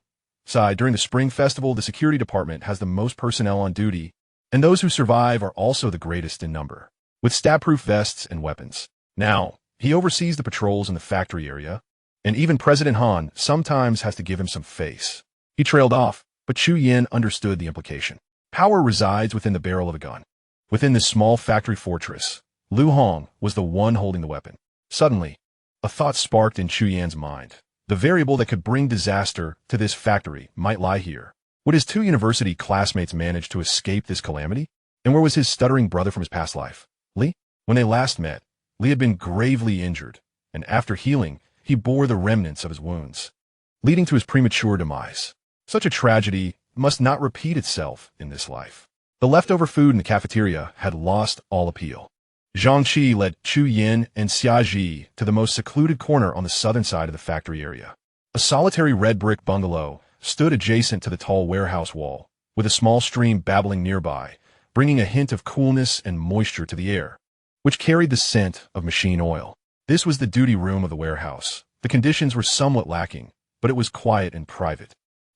sighed, during the Spring Festival, the security department has the most personnel on duty, and those who survive are also the greatest in number, with stab-proof vests and weapons. Now, he oversees the patrols in the factory area, and even President Han sometimes has to give him some face." He trailed off, but Chu Yin understood the implication. Power resides within the barrel of a gun. Within this small factory fortress, Lu Hong was the one holding the weapon. Suddenly, a thought sparked in Chu Yan's mind. The variable that could bring disaster to this factory might lie here. Would his two university classmates manage to escape this calamity? And where was his stuttering brother from his past life, Li? When they last met, Li had been gravely injured, and after healing, he bore the remnants of his wounds, leading to his premature demise. Such a tragedy must not repeat itself in this life. The leftover food in the cafeteria had lost all appeal. Zhang Qi led Chu Yin and Xia Ji to the most secluded corner on the southern side of the factory area. A solitary red brick bungalow stood adjacent to the tall warehouse wall, with a small stream babbling nearby, bringing a hint of coolness and moisture to the air, which carried the scent of machine oil. This was the duty room of the warehouse. The conditions were somewhat lacking, but it was quiet and private.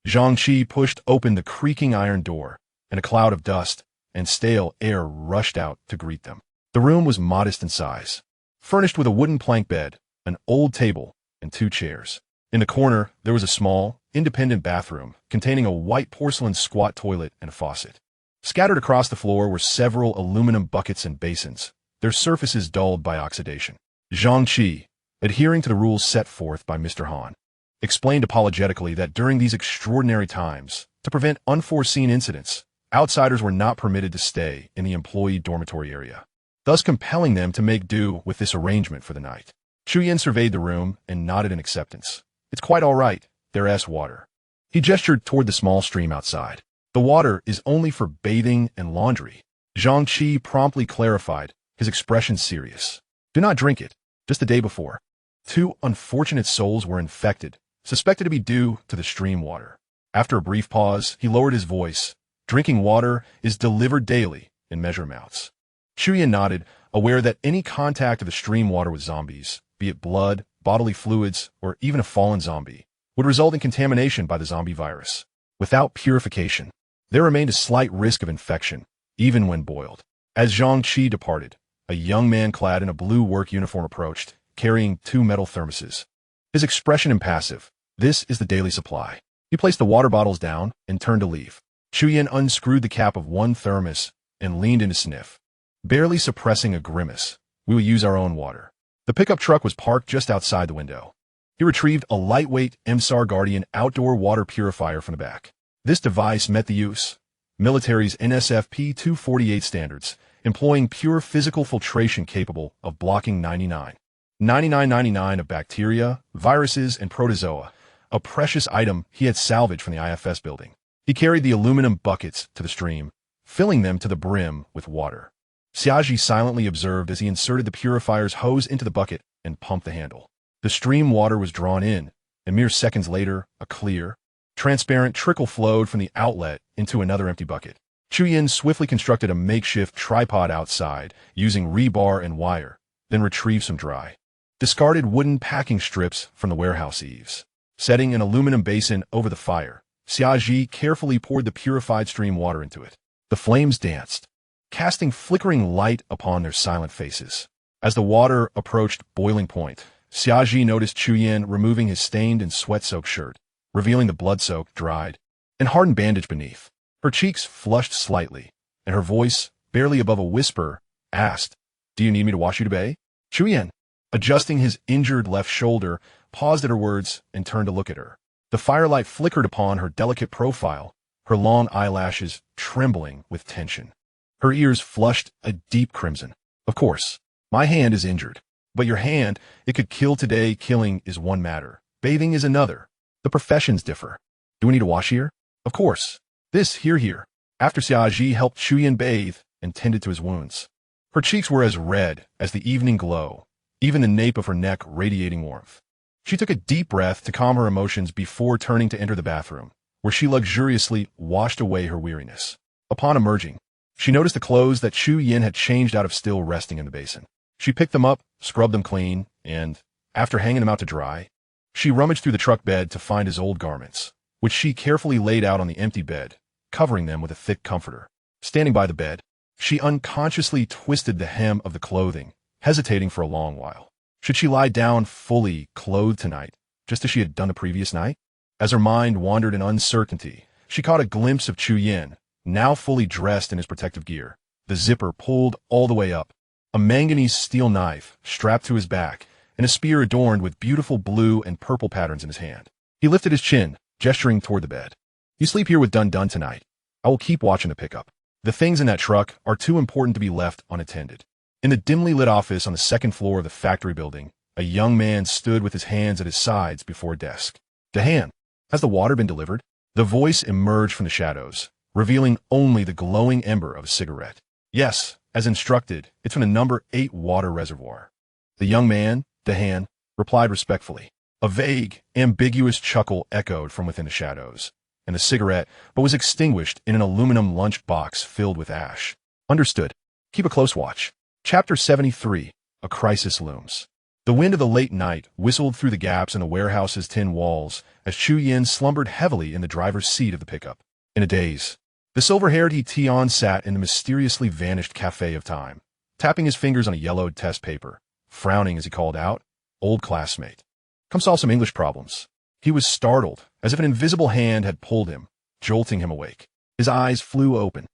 Zhang Qi pushed open the creaking iron door, and a cloud of dust and stale air rushed out to greet them. The room was modest in size, furnished with a wooden plank bed, an old table, and 2 chairs. In the corner, there was a small, independent bathroom containing a white porcelain squat toilet and a faucet. Scattered across the floor were several aluminum buckets and basins, their surfaces dulled by oxidation. Zhang Qi, adhering to the rules set forth by Mr. Han, explained apologetically that during these extraordinary times, to prevent unforeseen incidents, outsiders were not permitted to stay in the employee dormitory area, thus compelling them to make do with this arrangement for the night. Chu Yin surveyed the room and nodded in acceptance. "It's quite all right. There's water." He gestured toward the small stream outside. "The water is only for bathing and laundry." Zhang Qi promptly clarified, his expression serious. "Do not drink it. Just the day before, 2 unfortunate souls were infected, suspected to be due to the stream water." After a brief pause, he lowered his voice. "Drinking water is delivered daily in measure amounts." Chu Yin nodded, aware that any contact of the stream water with zombies, be it blood, bodily fluids, or even a fallen zombie, would result in contamination by the zombie virus. Without purification, there remained a slight risk of infection, even when boiled. As Zhang Qi departed, a young man clad in a blue work uniform approached, carrying 2 metal thermoses. His expression impassive. "This is the daily supply." He placed the water bottles down and turned to leave. Chu Yin unscrewed the cap of one thermos and leaned in to sniff, barely suppressing a grimace. "We will use our own water." The pickup truck was parked just outside the window. He retrieved a lightweight MSAR Guardian outdoor water purifier from the back. This device met the U.S. military's NSFP 248 standards, employing pure physical filtration capable of blocking 99.99 of bacteria, viruses, and protozoa, a precious item he had salvaged from the IFS building. He carried the aluminum buckets to the stream, filling them to the brim with water. Xiaji silently observed as he inserted the purifier's hose into the bucket and pumped the handle. The stream water was drawn in, and mere seconds later, a clear, transparent trickle flowed from the outlet into another empty bucket. Chu Yin swiftly constructed a makeshift tripod outside, using rebar and wire, then retrieved some dry, discarded wooden packing strips from the warehouse eaves. Setting an aluminum basin over the fire, Xiaji carefully poured the purified stream water into it. The flames danced, casting flickering light upon their silent faces. As the water approached boiling point, Xiaji noticed Chu Yin removing his stained and sweat-soaked shirt, revealing the blood-soaked, dried, and hardened bandage beneath. Her cheeks flushed slightly, and her voice, barely above a whisper, asked, "Do you need me to wash you today?" Chuyen, adjusting his injured left shoulder, paused at her words and turned to look at her. The firelight flickered upon her delicate profile, her long eyelashes trembling with tension. Her ears flushed a deep crimson. "Of course, my hand is injured. But your hand, it could kill today. Killing is one matter. Bathing is another. The professions differ. Do we need to wash here?" "Of course. This, here." After Xiaoji helped Chuyen bathe and tended to his wounds. Her cheeks were as red as the evening glow, even the nape of her neck radiating warmth. She took a deep breath to calm her emotions before turning to enter the bathroom, where she luxuriously washed away her weariness. Upon emerging, she noticed the clothes that Chuyen had changed out of still resting in the basin. She picked them up, scrubbed them clean, and, after hanging them out to dry, she rummaged through the truck bed to find his old garments, which she carefully laid out on the empty bed, covering them with a thick comforter. Standing by the bed, she unconsciously twisted the hem of the clothing, hesitating for a long while. Should she lie down fully clothed tonight, just as she had done the previous night? As her mind wandered in uncertainty, she caught a glimpse of Chuyen, now fully dressed in his protective gear, the zipper pulled all the way up, a manganese steel knife strapped to his back, and a spear adorned with beautiful blue and purple patterns in his hand. He lifted his chin, gesturing toward the bed. "You sleep here with Dun tonight. I will keep watching the pickup. The things in that truck are too important to be left unattended." In the dimly lit office on the second floor of the factory building, a young man stood with his hands at his sides before a desk. "Dahan, has the water been delivered?" The voice emerged from the shadows, revealing only the glowing ember of a cigarette. "Yes, as instructed, it's from the number 8 water reservoir." The young man, Dahan, replied respectfully. A vague, ambiguous chuckle echoed from within the shadows, and the cigarette but was extinguished in an aluminum lunch box filled with ash. "Understood. Keep a close watch." Chapter 73. A Crisis Looms. The wind of the late night whistled through the gaps in the warehouse's tin walls as Chuyen slumbered heavily in the driver's seat of the pickup. In a daze, the silver-haired Tion sat in the mysteriously vanished cafe of time, tapping his fingers on a yellowed test paper, frowning as he called out, "Old classmate, come solve some English problems." He was startled, as if an invisible hand had pulled him, jolting him awake. His eyes flew open,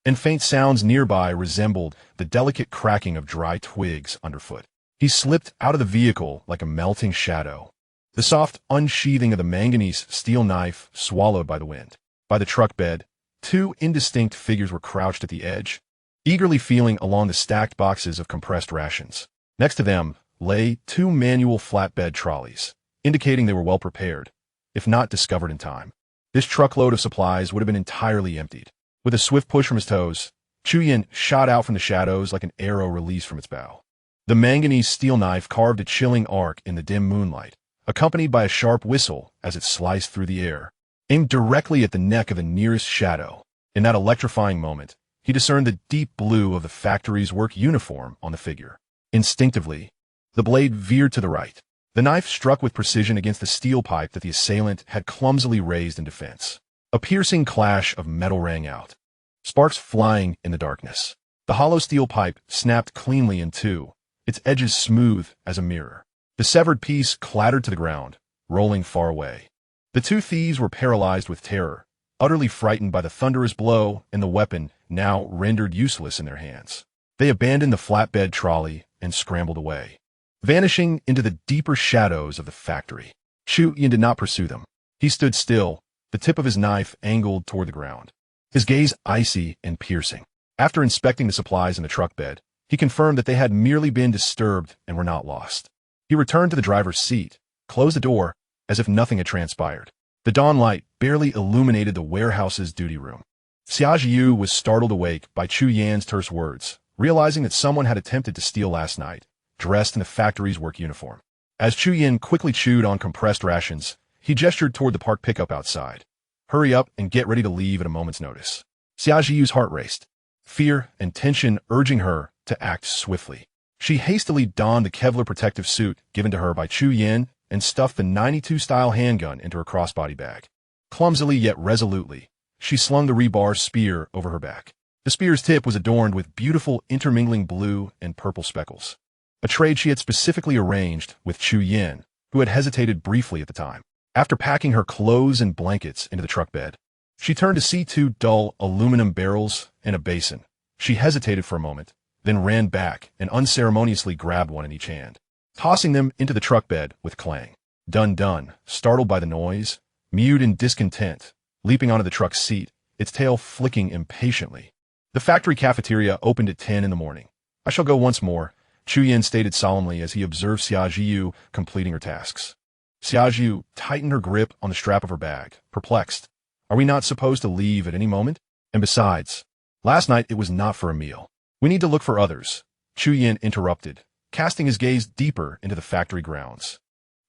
and faint sounds nearby resembled the delicate cracking of dry twigs underfoot. He slipped out of the vehicle like a melting shadow, the soft unsheathing of the manganese steel knife swallowed by the wind. By the truck bed, 2 indistinct figures were crouched at the edge, eagerly feeling along the stacked boxes of compressed rations. Next to them lay 2 manual flatbed trolleys, indicating they were well prepared, if not discovered in time. This truckload of supplies would have been entirely emptied. With a swift push from his toes, Chuyen shot out from the shadows like an arrow released from its bow. The manganese steel knife carved a chilling arc in the dim moonlight, accompanied by a sharp whistle as it sliced through the air, aimed directly at the neck of the nearest shadow. In that electrifying moment, he discerned the deep blue of the factory's work uniform on the figure. Instinctively, the blade veered to the right. The knife struck with precision against the steel pipe that the assailant had clumsily raised in defense. A piercing clash of metal rang out, sparks flying in the darkness. The hollow steel pipe snapped cleanly in 2, its edges smooth as a mirror. The severed piece clattered to the ground, rolling far away. The 2 thieves were paralyzed with terror, utterly frightened by the thunderous blow and the weapon now rendered useless in their hands. They abandoned the flatbed trolley and scrambled away, vanishing into the deeper shadows of the factory. Chuyen did not pursue them. He stood still, the tip of his knife angled toward the ground, his gaze icy and piercing. After inspecting the supplies in the truck bed, he confirmed that they had merely been disturbed and were not lost. He returned to the driver's seat, closed the door, as if nothing had transpired. The dawn light barely illuminated the warehouse's duty room. Xiaojiu was startled awake by Chuyen's terse words, realizing that someone had attempted to steal last night, dressed in the factory's work uniform. As Chuyen quickly chewed on compressed rations, he gestured toward the parked pickup outside. "Hurry up and get ready to leave at a moment's notice." Xiaojiu's heart raced, fear and tension urging her to act swiftly. She hastily donned the Kevlar protective suit given to her by Chuyen and stuffed the 92-style handgun into her crossbody bag. Clumsily yet resolutely, she slung the rebar spear over her back. The spear's tip was adorned with beautiful intermingling blue and purple speckles, a trade she had specifically arranged with Chuyen, who had hesitated briefly at the time. After packing her clothes and blankets into the truck bed, She turned to see two dull aluminum barrels and a basin. She hesitated for a moment, then ran back and unceremoniously grabbed one in each hand, tossing them into the truck bed with clang. Dun, startled by the noise, mewed in discontent, leaping onto the truck's seat, its tail flicking impatiently. The factory cafeteria opened at 10 in the morning. I shall go once more, Chuyin stated solemnly as he observed Xiaojiu completing her tasks. Xiaojiu tightened her grip on the strap of her bag, perplexed. Are we not supposed to leave at any moment? And besides, last night it was not for a meal. We need to look for others, Chuyin interrupted, casting his gaze deeper into the factory grounds.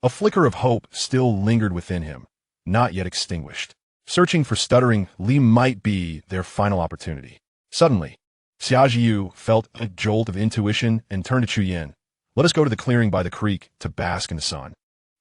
A flicker of hope still lingered within him, not yet extinguished. Searching for stuttering Li might be their final opportunity. Suddenly, Xiaojiu felt a jolt of intuition and turned to Chuyin. Let us go to the clearing by the creek to bask in the sun.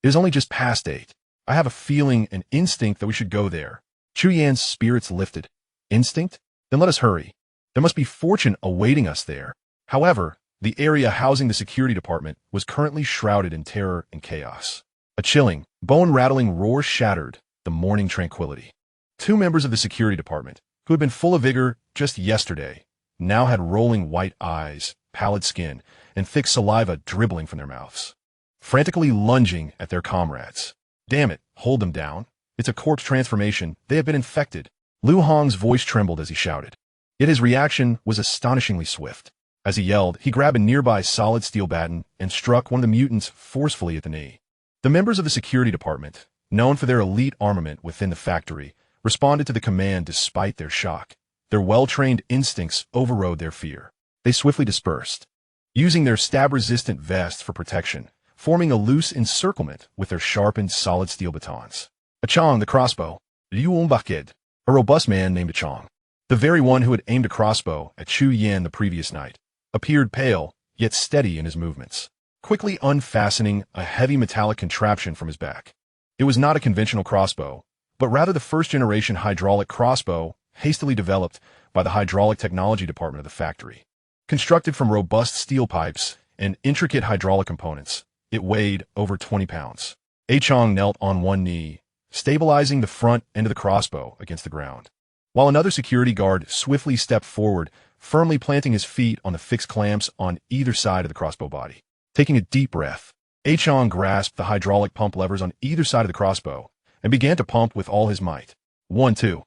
It is only just past 8. I have a feeling, an instinct that we should go there. Chuyin's spirits lifted. Instinct? Then let us hurry. There must be fortune awaiting us there. However, the area housing the security department was currently shrouded in terror and chaos. A chilling, bone-rattling roar shattered the morning tranquility. 2 members of the security department, who had been full of vigor just yesterday, now had rolling white eyes, pallid skin, and thick saliva dribbling from their mouths, frantically lunging at their comrades. Damn it, hold them down. It's a corpse transformation. They have been infected. Lu Hong's voice trembled as he shouted. Yet his reaction was astonishingly swift. As he yelled, he grabbed a nearby solid steel baton and struck one of the mutants forcefully at the knee. The members of the security department, known for their elite armament within the factory, responded to the command despite their shock. Their well-trained instincts overrode their fear. They swiftly dispersed, using their stab-resistant vests for protection, forming a loose encirclement with their sharpened solid steel batons. Achong, the crossbow, Liu Umbakid, a robust man named Achong, the very one who had aimed a crossbow at Chu Yan the previous night, appeared pale, yet steady in his movements, quickly unfastening a heavy metallic contraption from his back. It was not a conventional crossbow, but rather the first-generation hydraulic crossbow hastily developed by the hydraulic technology department of the factory. Constructed from robust steel pipes and intricate hydraulic components, it weighed over 20 pounds. Achong knelt on one knee, stabilizing the front end of the crossbow against the ground, while another security guard swiftly stepped forward, firmly planting his feet on the fixed clamps on either side of the crossbow body. Taking a deep breath, Achong grasped the hydraulic pump levers on either side of the crossbow and began to pump with all his might. 1, 2,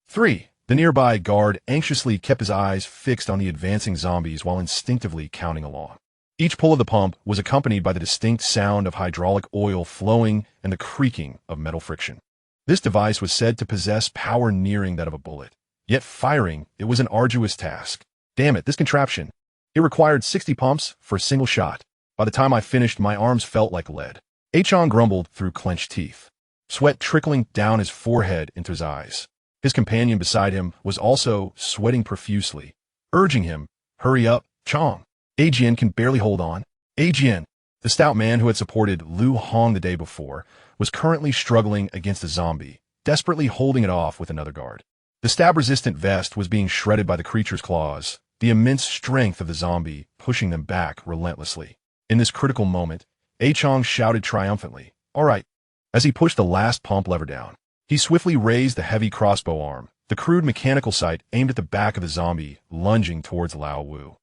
3. The nearby guard anxiously kept his eyes fixed on the advancing zombies while instinctively counting along. Each pull of the pump was accompanied by the distinct sound of hydraulic oil flowing and the creaking of metal friction. This device was said to possess power nearing that of a bullet. Yet firing it was an arduous task. Damn it, this contraption. It required 60 pumps for a single shot. By the time I finished, my arms felt like lead. Achong grumbled through clenched teeth, sweat trickling down his forehead into his eyes. His companion beside him was also sweating profusely, urging him, hurry up, Chong. Ajian can barely hold on. Ajian, the stout man who had supported Lu Hong the day before, was currently struggling against a zombie, desperately holding it off with another guard. The stab-resistant vest was being shredded by the creature's claws, the immense strength of the zombie pushing them back relentlessly. In this critical moment, Achong shouted triumphantly, all right, as he pushed the last pump lever down. He swiftly raised the heavy crossbow arm, the crude mechanical sight aimed at the back of the zombie, lunging towards Lao Wu.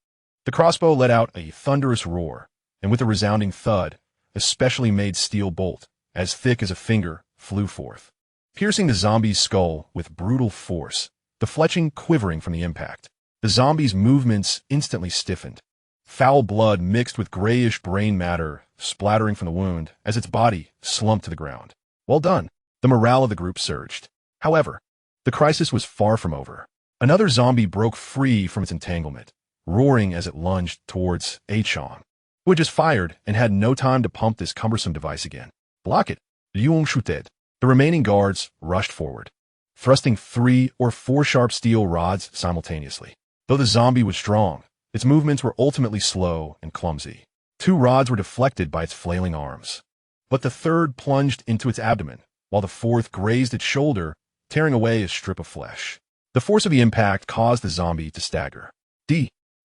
The crossbow let out a thunderous roar, and with a resounding thud, a specially made steel bolt, as thick as a finger, flew forth, piercing the zombie's skull with brutal force, the fletching quivering from the impact. The zombie's movements instantly stiffened, foul blood mixed with grayish brain matter splattering from the wound as its body slumped to the ground. Well done. The morale of the group surged. However, the crisis was far from over. Another zombie broke free from its entanglement, roaring as it lunged towards Achong, who had just fired and had no time to pump this cumbersome device again. Block it, Liu Shuted. The remaining guards rushed forward, thrusting 3 or 4 sharp steel rods simultaneously. Though the zombie was strong, its movements were ultimately slow and clumsy. 2 rods were deflected by its flailing arms, but the third plunged into its abdomen, while the 4th grazed its shoulder, tearing away a strip of flesh. The force of the impact caused the zombie to stagger.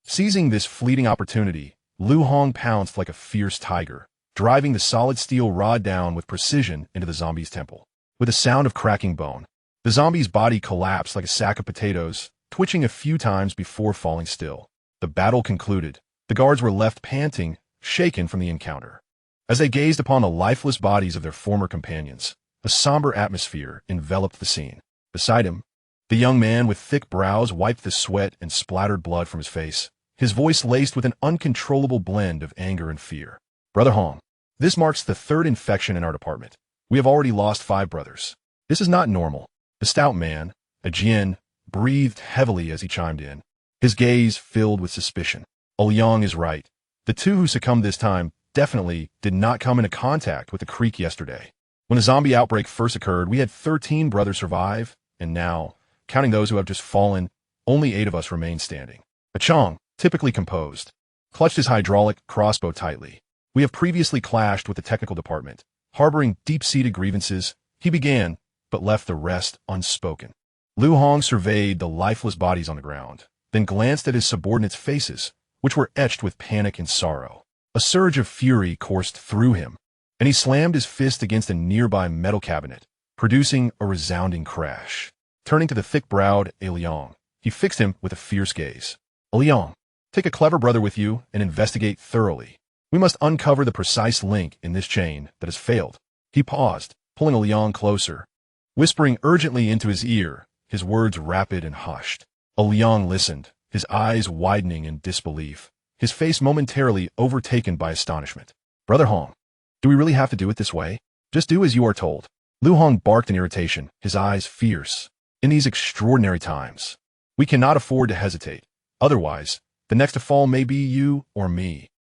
Seizing this fleeting opportunity, Lu Hong pounced like a fierce tiger, driving the solid steel rod down with precision into the zombie's temple. With a sound of cracking bone, The zombie's body collapsed like a sack of potatoes, twitching a few times before falling still. The battle concluded. The guards were left panting, shaken from the encounter. As they gazed upon the lifeless bodies of their former companions, a somber atmosphere enveloped the scene. Beside him, the young man with thick brows wiped the sweat and splattered blood from his face, his voice laced with an uncontrollable blend of anger and fear. Brother Hong, this marks the third infection in our department. We have already lost 5 brothers. This is not normal. The stout man, a Jian, breathed heavily as he chimed in, his gaze filled with suspicion. Liang is right. The 2 who succumbed this time definitely did not come into contact with the creek yesterday. When the zombie outbreak first occurred, we had 13 brothers survive, and now, counting those who have just fallen, only 8 of us remain standing. Chong, typically composed, clutched his hydraulic crossbow tightly. We have previously clashed with the technical department. Harboring deep-seated grievances, he began, but left the rest unspoken. Lu Hong surveyed the lifeless bodies on the ground, then glanced at his subordinates' faces, which were etched with panic and sorrow. A surge of fury coursed through him, and he slammed his fist against a nearby metal cabinet, producing a resounding crash. Turning to the thick-browed Liang, he fixed him with a fierce gaze. Liang, take a clever brother with you and investigate thoroughly. We must uncover the precise link in this chain that has failed. He paused, pulling Liang closer, whispering urgently into his ear, his words rapid and hushed. Liang listened, his eyes widening in disbelief, his face momentarily overtaken by astonishment. Brother Hong, do we really have to do it this way? Just do as you are told. Lu Hong barked in irritation, his eyes fierce. In these extraordinary times, we cannot afford to hesitate. Otherwise, the next to fall may be you or me.